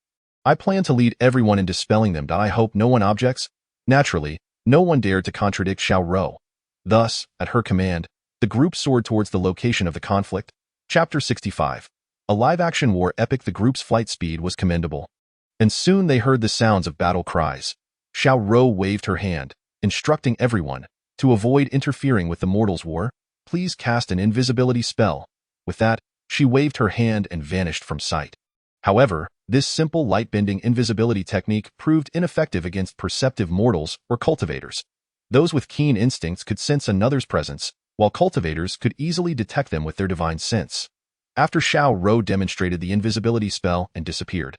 I plan to lead everyone in dispelling them. I hope no one objects. Naturally, no one dared to contradict Xiao Rou. Thus, at her command, the group soared towards the location of the conflict. Chapter 65. A live-action war epic. The group's flight speed was commendable. And soon they heard the sounds of battle cries. Xiao Rou waved her hand, instructing everyone, to avoid interfering with the mortals' war, please cast an invisibility spell. With that, she waved her hand and vanished from sight. However, this simple light-bending invisibility technique proved ineffective against perceptive mortals or cultivators. Those with keen instincts could sense another's presence, while cultivators could easily detect them with their divine sense. after Xiao Rou demonstrated the invisibility spell and disappeared.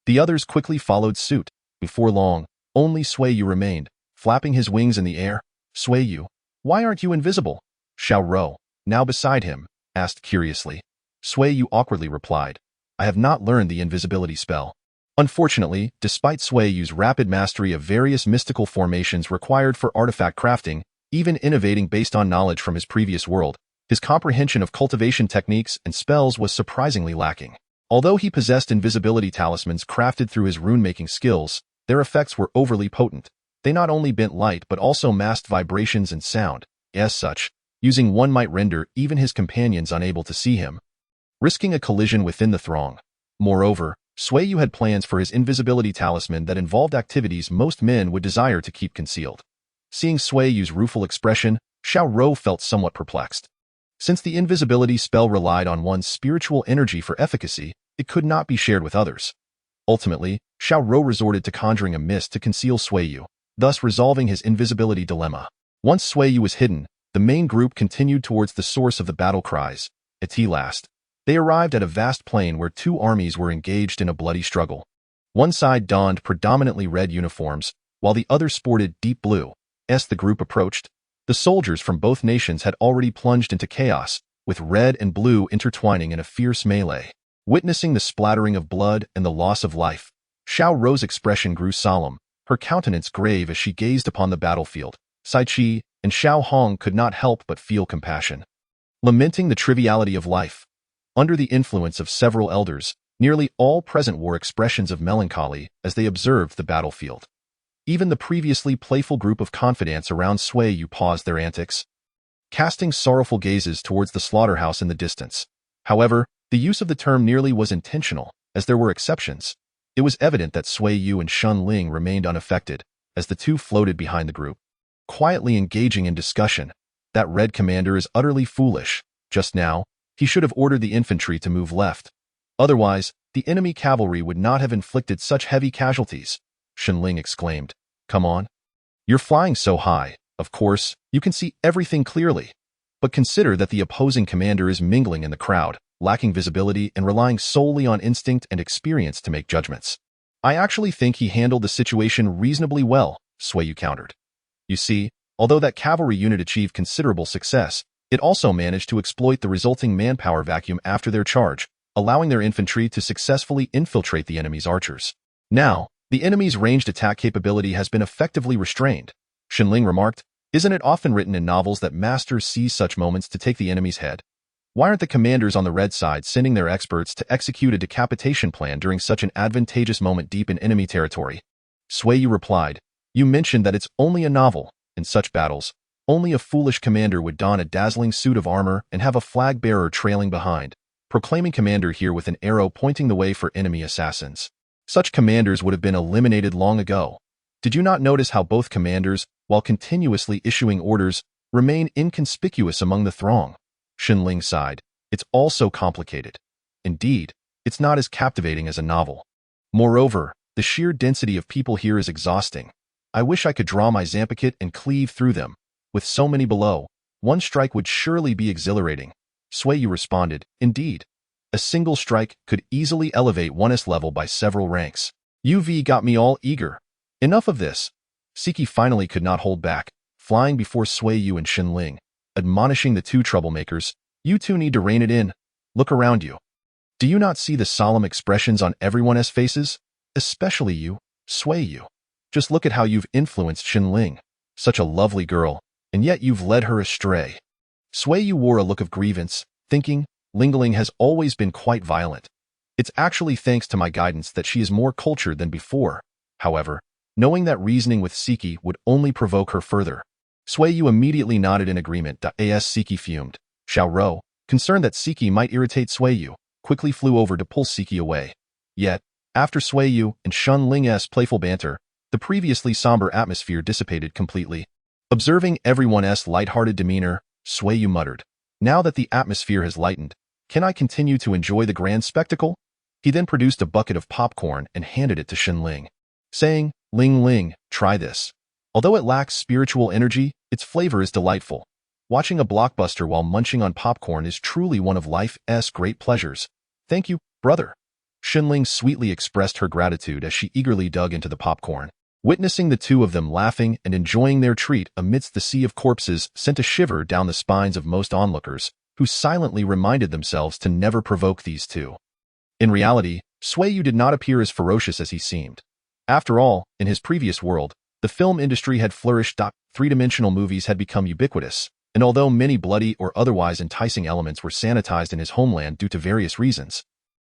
The others quickly followed suit. Before long, only Sui Yu remained, flapping his wings in the air. Sui Yu, why aren't you invisible? Xiao Rou, now beside him, asked curiously. Sui Yu awkwardly replied, I have not learned the invisibility spell. Unfortunately, despite Sui Yu's rapid mastery of various mystical formations required for artifact crafting, even innovating based on knowledge from his previous world, his comprehension of cultivation techniques and spells was surprisingly lacking. Although he possessed invisibility talismans crafted through his rune-making skills, their effects were overly potent. They not only bent light but also masked vibrations and sound. As such, using one might render even his companions unable to see him, risking a collision within the throng. Moreover, Sui Yu had plans for his invisibility talisman that involved activities most men would desire to keep concealed. Seeing Sui Yu's rueful expression, Xiao Rou felt somewhat perplexed. Since the invisibility spell relied on one's spiritual energy for efficacy, it could not be shared with others. Ultimately, Xiao Rou resorted to conjuring a mist to conceal Sui Yu, thus resolving his invisibility dilemma. Once Sui Yu was hidden, the main group continued towards the source of the battle cries. At last, they arrived at a vast plain where two armies were engaged in a bloody struggle. One side donned predominantly red uniforms, while the other sported deep blue. As the group approached, the soldiers from both nations had already plunged into chaos, with red and blue intertwining in a fierce melee. Witnessing the splattering of blood and the loss of life, Xiao Rou's expression grew solemn, her countenance grave as she gazed upon the battlefield. Sai Qi and Xiao Hong could not help but feel compassion. Lamenting the triviality of life, under the influence of several elders, nearly all present wore expressions of melancholy as they observed the battlefield. Even the previously playful group of confidants around Sui Yu paused their antics, casting sorrowful gazes towards the slaughterhouse in the distance. However, the use of the term nearly was intentional, as there were exceptions. It was evident that Sui Yu and Shun Ling remained unaffected, as the two floated behind the group, quietly engaging in discussion. That red commander is utterly foolish. Just now, he should have ordered the infantry to move left. Otherwise, the enemy cavalry would not have inflicted such heavy casualties. Shun Ling exclaimed, Come on. You're flying so high, of course, you can see everything clearly. But consider that the opposing commander is mingling in the crowd, lacking visibility and relying solely on instinct and experience to make judgments. I actually think he handled the situation reasonably well, Sui Yu countered. You see, although that cavalry unit achieved considerable success, it also managed to exploit the resulting manpower vacuum after their charge, allowing their infantry to successfully infiltrate the enemy's archers. Now, the enemy's ranged attack capability has been effectively restrained. Shun Ling remarked, Isn't it often written in novels that masters seize such moments to take the enemy's head? Why aren't the commanders on the red side sending their experts to execute a decapitation plan during such an advantageous moment deep in enemy territory? Sui Yu replied, You mentioned that it's only a novel. In such battles, only a foolish commander would don a dazzling suit of armor and have a flag bearer trailing behind, proclaiming commander here with an arrow pointing the way for enemy assassins. Such commanders would have been eliminated long ago. Did you not notice how both commanders, while continuously issuing orders, remain inconspicuous among the throng? Shun Ling sighed. It's all so complicated. Indeed, it's not as captivating as a novel. Moreover, the sheer density of people here is exhausting. I wish I could draw my Zampakit and cleave through them. With so many below, one strike would surely be exhilarating. Sui Yu responded, Indeed. A single strike could easily elevate one's level by several ranks. UV got me all eager. Enough of this. Siki finally could not hold back, flying before Sui Yu and Shun Ling, admonishing the two troublemakers, You two need to rein it in. Look around you. Do you not see the solemn expressions on everyone's faces? Especially you, Sui Yu. Just look at how you've influenced Shun Ling. Such a lovely girl, and yet you've led her astray. Sui Yu wore a look of grievance, thinking, Ling Ling has always been quite violent. It's actually thanks to my guidance that she is more cultured than before. However, knowing that reasoning with Siki would only provoke her further, Sui Yu immediately nodded in agreement. As Siki fumed, Xiao Rou, concerned that Siki might irritate Sui Yu, quickly flew over to pull Siki away. Yet, after Sui Yu and Shun Ling's playful banter, the previously somber atmosphere dissipated completely. Observing everyone's light-hearted demeanor, Sui Yu muttered, Now that the atmosphere has lightened, can I continue to enjoy the grand spectacle? He then produced a bucket of popcorn and handed it to Shun Ling, saying, Ling Ling, try this. Although it lacks spiritual energy, its flavor is delightful. Watching a blockbuster while munching on popcorn is truly one of life's great pleasures. Thank you, brother. Xinling sweetly expressed her gratitude as she eagerly dug into the popcorn. Witnessing the two of them laughing and enjoying their treat amidst the sea of corpses sent a shiver down the spines of most onlookers, who silently reminded themselves to never provoke these two. In reality, Sui Yu did not appear as ferocious as he seemed. After all, in his previous world, the film industry had flourished. Three-dimensional movies had become ubiquitous, and although many bloody or otherwise enticing elements were sanitized in his homeland due to various reasons,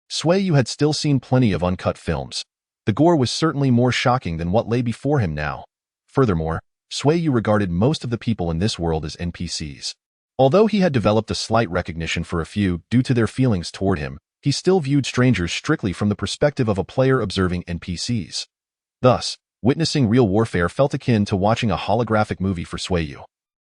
Sui Yu had still seen plenty of uncut films. The gore was certainly more shocking than what lay before him now. Furthermore, Sui Yu regarded most of the people in this world as NPCs. Although he had developed a slight recognition for a few due to their feelings toward him, he still viewed strangers strictly from the perspective of a player observing NPCs. Thus, witnessing real warfare felt akin to watching a holographic movie for Sui Yu.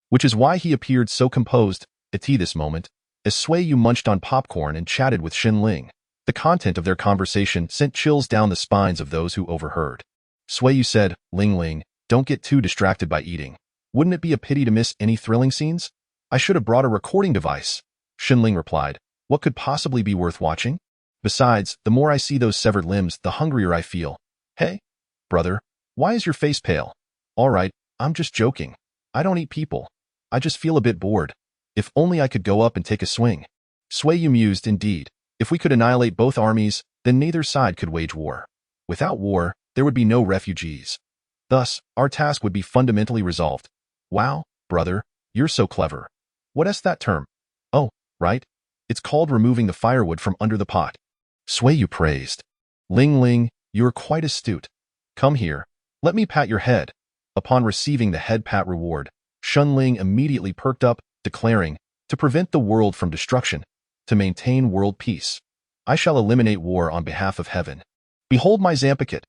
Which is why he appeared so composed at this moment, as Sui Yu munched on popcorn and chatted with Xinling. The content of their conversation sent chills down the spines of those who overheard. Sui Yu said, "Ling Ling, don't get too distracted by eating. Wouldn't it be a pity to miss any thrilling scenes? I should have brought a recording device." Xinling replied, "What could possibly be worth watching? Besides, the more I see those severed limbs, the hungrier I feel. Hey, brother, why is your face pale?" "All right, I'm just joking. I don't eat people. I just feel a bit bored. If only I could go up and take a swing." Sui Yu mused, indeed. If we could annihilate both armies, then neither side could wage war. Without war, there would be no refugees. Thus, our task would be fundamentally resolved. Wow, brother, you're so clever. What is that term? Oh, right. It's called removing the firewood from under the pot. Sui Yu praised. Ling Ling, you're quite astute. Come here. Let me pat your head. Upon receiving the head pat reward, Xinling immediately perked up, declaring, "To prevent the world from destruction, to maintain world peace, I shall eliminate war on behalf of heaven. Behold my Zampicat."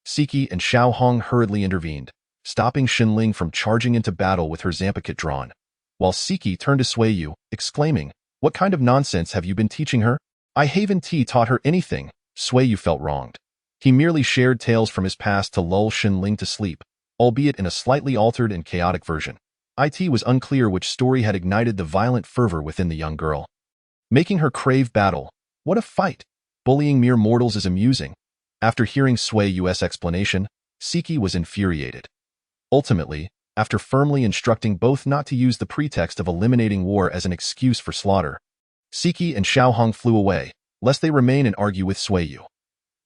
Siki and Xiao Hong hurriedly intervened, stopping Xinling from charging into battle with her Zampicat drawn, while Siki turned to Sui Yu, exclaiming, "What kind of nonsense have you been teaching her?" "I haven't taught her anything." Sui Yu felt wronged. He merely shared tales from his past to lull Xinling to sleep, albeit in a slightly altered and chaotic version. It was unclear which story had ignited the violent fervor within the young girl, making her crave battle. What a fight! Bullying mere mortals is amusing. After hearing Sui Yu's explanation, Siki was infuriated. Ultimately, after firmly instructing both not to use the pretext of eliminating war as an excuse for slaughter, Siki and Xiao Hong flew away, lest they remain and argue with Sui Yu.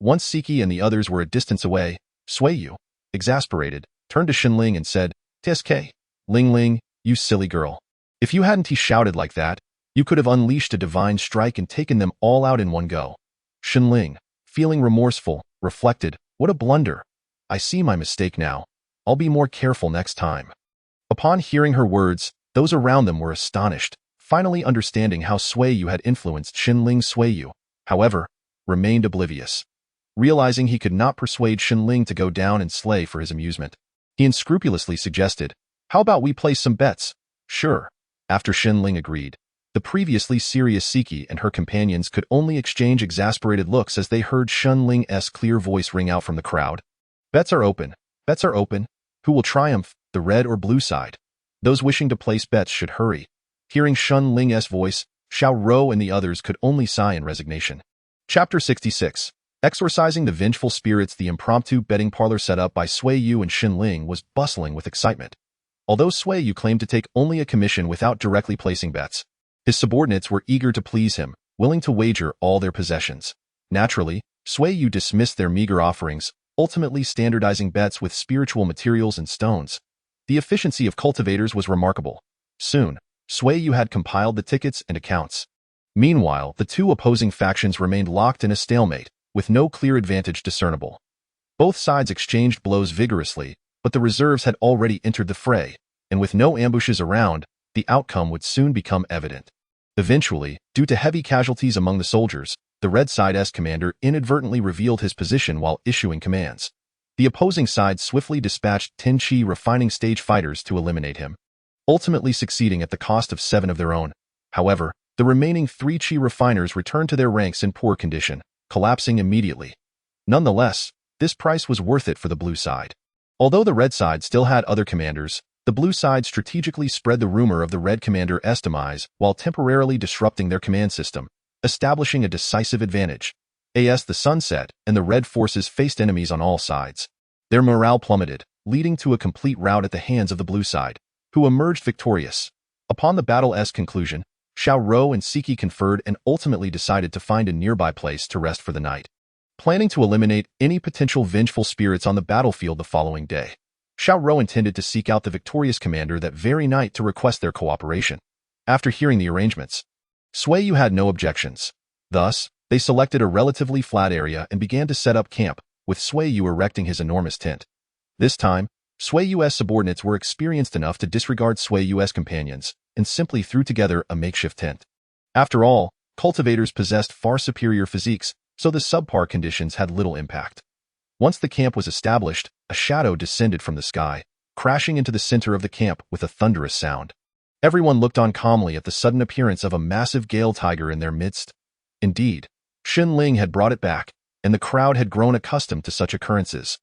Once Siki and the others were a distance away, Sui Yu, exasperated, turned to Xinling and said, "Tsk, Ling Ling, you silly girl. If you hadn't shouted like that, you could have unleashed a divine strike and taken them all out in one go." Xinling, feeling remorseful, reflected, "What a blunder. I see my mistake now. I'll be more careful next time." Upon hearing her words, those around them were astonished, finally understanding how Sui Yu had influenced Xinling. Sui Yu, however, remained oblivious. Realizing he could not persuade Xinling to go down and slay for his amusement, he unscrupulously suggested, "How about we place some bets?" "Sure." After Xinling agreed, the previously serious Siki and her companions could only exchange exasperated looks as they heard Xinling's clear voice ring out from the crowd. "Bets are open. Bets are open. Who will triumph, the red or blue side?" Those wishing to place bets should hurry. Hearing Xinling's voice, Xiao Rou and the others could only sigh in resignation. Chapter 66. Exorcising the Vengeful Spirits. The impromptu betting parlor set up by Sui Yu and Xinling was bustling with excitement. Although Sui Yu claimed to take only a commission without directly placing bets, his subordinates were eager to please him, willing to wager all their possessions. Naturally, Sui Yu dismissed their meager offerings, ultimately standardizing bets with spiritual materials and stones. The efficiency of cultivators was remarkable. Soon, Sui Yu had compiled the tickets and accounts. Meanwhile, the two opposing factions remained locked in a stalemate, with no clear advantage discernible. Both sides exchanged blows vigorously, but the reserves had already entered the fray, and with no ambushes around, the outcome would soon become evident. Eventually, due to heavy casualties among the soldiers, the red side's commander inadvertently revealed his position while issuing commands. The opposing side swiftly dispatched 10 Qi refining stage fighters to eliminate him, ultimately succeeding at the cost of 7 of their own. However, the remaining 3 Qi refiners returned to their ranks in poor condition, collapsing immediately. Nonetheless, this price was worth it for the blue side. Although the red side still had other commanders, The blue side strategically spread the rumor of the red commander's demise while temporarily disrupting their command system, establishing a decisive advantage. As the sun set and the red forces faced enemies on all sides, their morale plummeted, leading to a complete rout at the hands of the blue side, who emerged victorious. Upon the battle's conclusion, Xiao Rou and Siki conferred and ultimately decided to find a nearby place to rest for the night, planning to eliminate any potential vengeful spirits on the battlefield the following day. Xiao Rou intended to seek out the victorious commander that very night to request their cooperation. After hearing the arrangements, Sui Yu had no objections. Thus, they selected a relatively flat area and began to set up camp, with Sui Yu erecting his enormous tent. This time, Sui Yu's subordinates were experienced enough to disregard Sui Yu's companions and simply threw together a makeshift tent. After all, cultivators possessed far superior physiques, so the subpar conditions had little impact. Once the camp was established, a shadow descended from the sky, crashing into the center of the camp with a thunderous sound. Everyone looked on calmly at the sudden appearance of a massive gale tiger in their midst. Indeed, Xin Ling had brought it back, and the crowd had grown accustomed to such occurrences.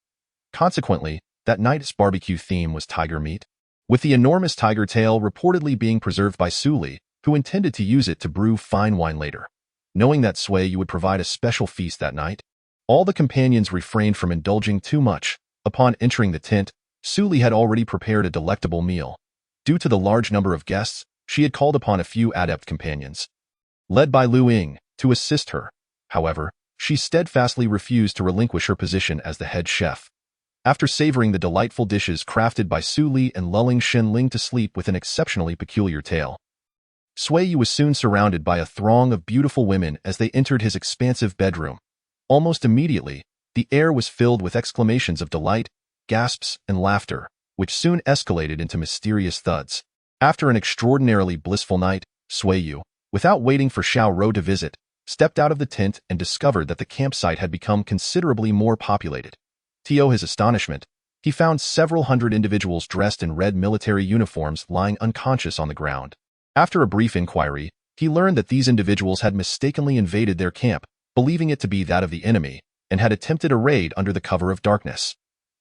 Consequently, that night's barbecue theme was tiger meat, with the enormous tiger tail reportedly being preserved by Suli, who intended to use it to brew fine wine later. Knowing that Sui Yu would provide a special feast that night, all the companions refrained from indulging too much. Upon entering the tent, Suli had already prepared a delectable meal. Due to the large number of guests, she had called upon a few adept companions, led by Lu Ying, to assist her. However, she steadfastly refused to relinquish her position as the head chef. After savoring the delightful dishes crafted by Su Li and lulling Xin Ling to sleep with an exceptionally peculiar tale, Sui Yu was soon surrounded by a throng of beautiful women as they entered his expansive bedroom. Almost immediately, the air was filled with exclamations of delight, gasps, and laughter, which soon escalated into mysterious thuds. After an extraordinarily blissful night, Sui Yu, without waiting for Xiao Rou to visit, stepped out of the tent and discovered that the campsite had become considerably more populated. To his astonishment, he found several hundred individuals dressed in red military uniforms lying unconscious on the ground. After a brief inquiry, he learned that these individuals had mistakenly invaded their camp, believing it to be that of the enemy, and had attempted a raid under the cover of darkness.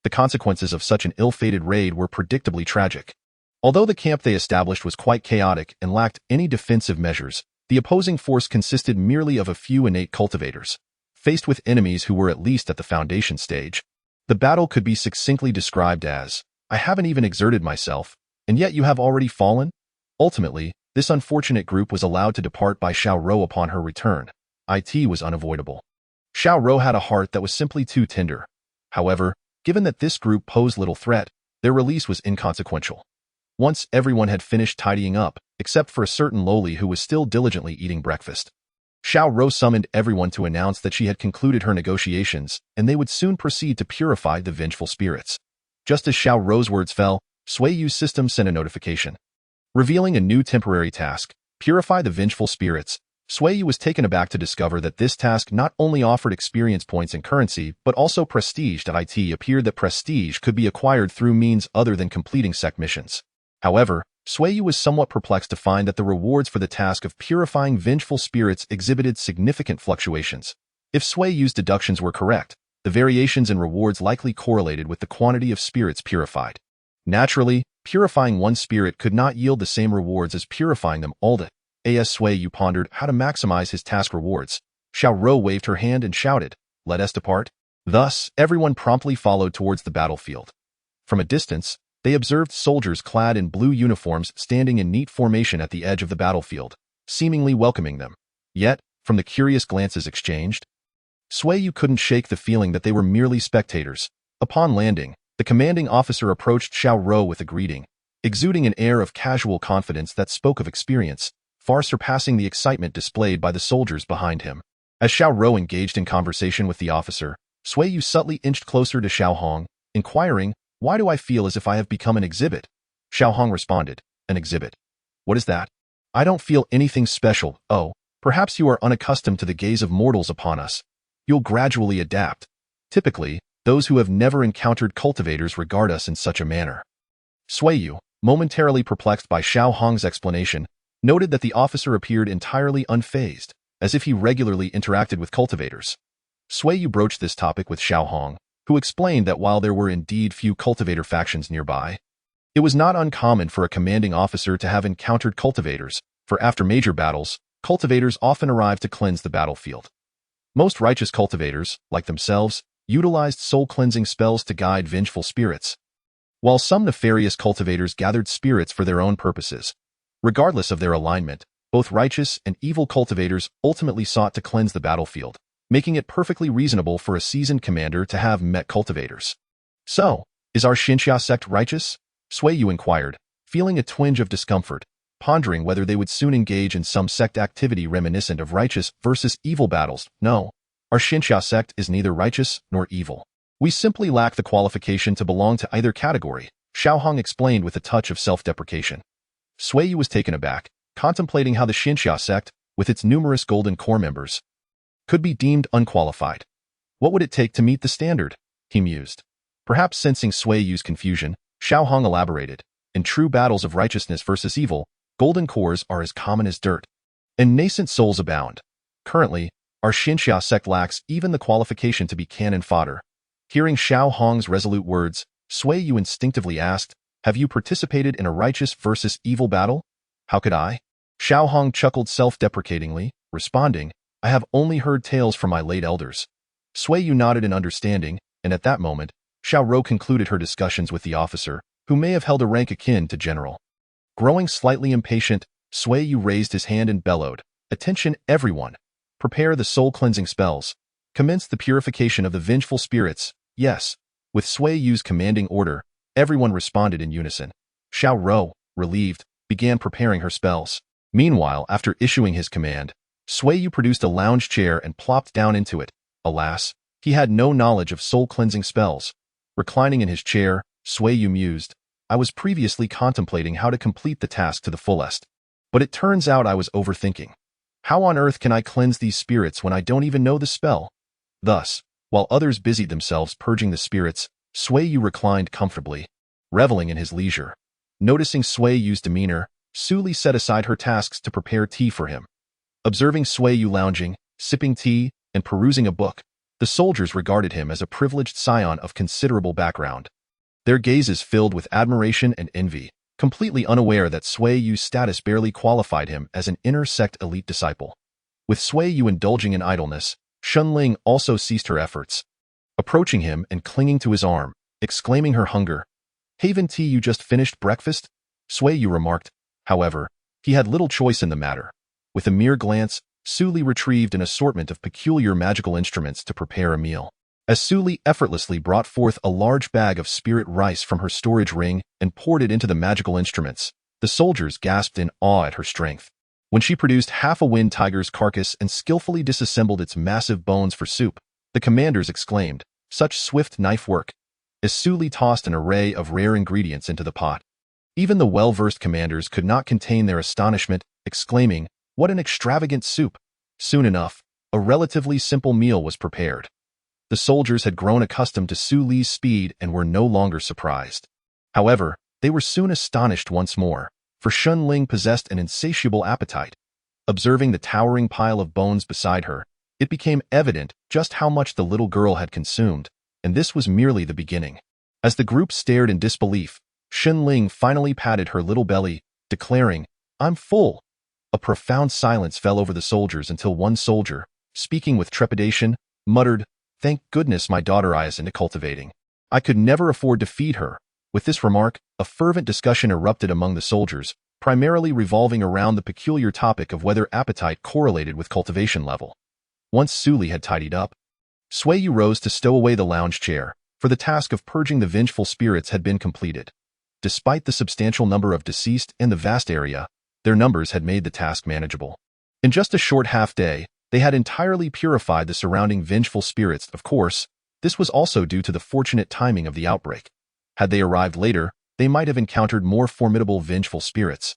The consequences of such an ill-fated raid were predictably tragic. Although the camp they established was quite chaotic and lacked any defensive measures, the opposing force consisted merely of a few innate cultivators. Faced with enemies who were at least at the foundation stage, the battle could be succinctly described as, "I haven't even exerted myself, and yet you have already fallen?" Ultimately, this unfortunate group was allowed to depart by Xiao Rou upon her return. It was unavoidable. Xiao Rou had a heart that was simply too tender. However, given that this group posed little threat, their release was inconsequential. Once everyone had finished tidying up, except for a certain lowly who was still diligently eating breakfast, Xiao Rou summoned everyone to announce that she had concluded her negotiations, and they would soon proceed to purify the vengeful spirits. Just as Xiao Rou's words fell, Sui Yu's system sent a notification, revealing a new temporary task: purify the vengeful spirits. Sui Yu was taken aback to discover that this task not only offered experience points and currency, but also prestige. It appeared that prestige could be acquired through means other than completing sect missions. However, Sui Yu was somewhat perplexed to find that the rewards for the task of purifying vengeful spirits exhibited significant fluctuations. If Sui Yu's deductions were correct, the variations in rewards likely correlated with the quantity of spirits purified. Naturally, purifying one spirit could not yield the same rewards as purifying them all. As Sui Yu pondered how to maximize his task rewards, Xiao Rou waved her hand and shouted, "Let us depart." Thus, everyone promptly followed towards the battlefield. From a distance, they observed soldiers clad in blue uniforms standing in neat formation at the edge of the battlefield, seemingly welcoming them. Yet, from the curious glances exchanged, Sui Yu couldn't shake the feeling that they were merely spectators. Upon landing, the commanding officer approached Xiao Rou with a greeting, exuding an air of casual confidence that spoke of experience, far surpassing the excitement displayed by the soldiers behind him. As Xiao Rou engaged in conversation with the officer, Sui Yu subtly inched closer to Xiao Hong, inquiring, "Why do I feel as if I have become an exhibit?" Xiao Hong responded, "An exhibit? What is that?" "I don't feel anything special." "Oh, perhaps you are unaccustomed to the gaze of mortals upon us. You'll gradually adapt. Typically, those who have never encountered cultivators regard us in such a manner." Sui Yu, momentarily perplexed by Xiao Hong's explanation, noted that the officer appeared entirely unfazed, as if he regularly interacted with cultivators. Sui Yu broached this topic with Xiao Hong, who explained that while there were indeed few cultivator factions nearby, It was not uncommon for a commanding officer to have encountered cultivators, for after major battles, cultivators often arrived to cleanse the battlefield. Most righteous cultivators, like themselves, utilized soul-cleansing spells to guide vengeful spirits, while some nefarious cultivators gathered spirits for their own purposes. Regardless of their alignment, both righteous and evil cultivators ultimately sought to cleanse the battlefield, making it perfectly reasonable for a seasoned commander to have met cultivators. So, is our Xianxia Sect righteous? Sui Yu inquired, feeling a twinge of discomfort, pondering whether they would soon engage in some sect activity reminiscent of righteous versus evil battles. No, our Xianxia Sect is neither righteous nor evil. We simply lack the qualification to belong to either category, Xiaohong explained with a touch of self-deprecation. Sui Yu was taken aback, contemplating how the Xianxia Sect, with its numerous golden core members, could be deemed unqualified. What would it take to meet the standard? He mused. Perhaps sensing Sui Yu's confusion, Xiaohong elaborated. In true battles of righteousness versus evil, golden cores are as common as dirt, and nascent souls abound. Currently, our Xianxia Sect lacks even the qualification to be cannon fodder. Hearing Xiaohong's resolute words, Sui Yu instinctively asked, "Have you participated in a righteous versus evil battle?" "How could I?" Xiaohong chuckled self-deprecatingly, responding, "I have only heard tales from my late elders." Sui Yu nodded in understanding, and at that moment, Xiao Rou concluded her discussions with the officer, who may have held a rank akin to general. Growing slightly impatient, Sui Yu raised his hand and bellowed, "Attention everyone! Prepare the soul-cleansing spells. Commence the purification of the vengeful spirits." "Yes." With Sui Yu's commanding order, everyone responded in unison. Xiao Rou, relieved, began preparing her spells. Meanwhile, after issuing his command, Sui Yu produced a lounge chair and plopped down into it. Alas, he had no knowledge of soul-cleansing spells. Reclining in his chair, Sui Yu mused, "I was previously contemplating how to complete the task to the fullest. But it turns out I was overthinking. How on earth can I cleanse these spirits when I don't even know the spell?" Thus, while others busied themselves purging the spirits, Sui Yu reclined comfortably, reveling in his leisure. Noticing Sui Yu's demeanor, Su Li set aside her tasks to prepare tea for him. Observing Sui Yu lounging, sipping tea, and perusing a book, the soldiers regarded him as a privileged scion of considerable background. Their gazes filled with admiration and envy, completely unaware that Sui Yu's status barely qualified him as an inner sect elite disciple. With Sui Yu indulging in idleness, Shunling also ceased her efforts. Approaching him and clinging to his arm, exclaiming her hunger, "Haven't you just finished breakfast?" Sui Yu remarked. However, he had little choice in the matter. With a mere glance, Su Li retrieved an assortment of peculiar magical instruments to prepare a meal. As Su Li effortlessly brought forth a large bag of spirit rice from her storage ring and poured it into the magical instruments, the soldiers gasped in awe at her strength. When she produced half a wind tiger's carcass and skillfully disassembled its massive bones for soup, the commanders exclaimed, "Such swift knife work!" as Su Li tossed an array of rare ingredients into the pot. Even the well-versed commanders could not contain their astonishment, exclaiming, "What an extravagant soup!" Soon enough, a relatively simple meal was prepared. The soldiers had grown accustomed to Su Li's speed and were no longer surprised. However, they were soon astonished once more, for Shun Ling possessed an insatiable appetite. Observing the towering pile of bones beside her, it became evident just how much the little girl had consumed, and this was merely the beginning. As the group stared in disbelief, Shun Ling finally patted her little belly, declaring, "I'm full." A profound silence fell over the soldiers until one soldier, speaking with trepidation, muttered, "Thank goodness my daughter is into cultivating. I could never afford to feed her." With this remark, a fervent discussion erupted among the soldiers, primarily revolving around the peculiar topic of whether appetite correlated with cultivation level. Once Su Li had tidied up, Sui Yu rose to stow away the lounge chair, for the task of purging the vengeful spirits had been completed. Despite the substantial number of deceased and the vast area, their numbers had made the task manageable. In just a short half-day, they had entirely purified the surrounding vengeful spirits. Of course, this was also due to the fortunate timing of the outbreak. Had they arrived later, they might have encountered more formidable vengeful spirits,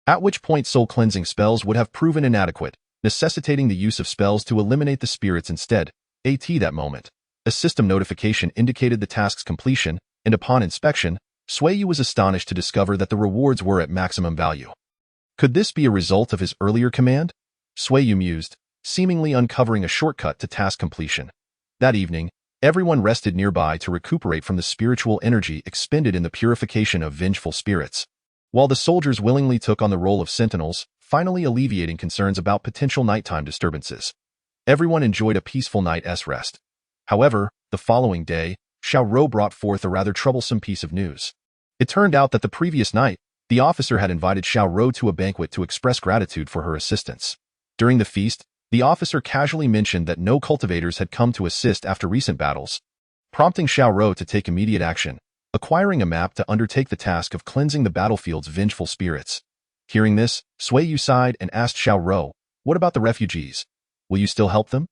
at which point soul-cleansing spells would have proven inadequate, necessitating the use of spells to eliminate the spirits instead. At that moment, a system notification indicated the task's completion, and upon inspection, Sui Yu was astonished to discover that the rewards were at maximum value. Could this be a result of his earlier command? Sui Yu mused, seemingly uncovering a shortcut to task completion. That evening, Everyone rested nearby to recuperate from the spiritual energy expended in the purification of vengeful spirits, while the soldiers willingly took on the role of sentinels, finally alleviating concerns about potential nighttime disturbances. Everyone enjoyed a peaceful night's rest. However, the following day, Xiao Rou brought forth a rather troublesome piece of news. It turned out that the previous night, the officer had invited Xiao Rou to a banquet to express gratitude for her assistance. During the feast, the officer casually mentioned that no cultivators had come to assist after recent battles, prompting Xiao Rou to take immediate action, acquiring a map to undertake the task of cleansing the battlefield's vengeful spirits. Hearing this, Sui Yu sighed and asked Xiao Rou, "What about the refugees? Will you still help them?"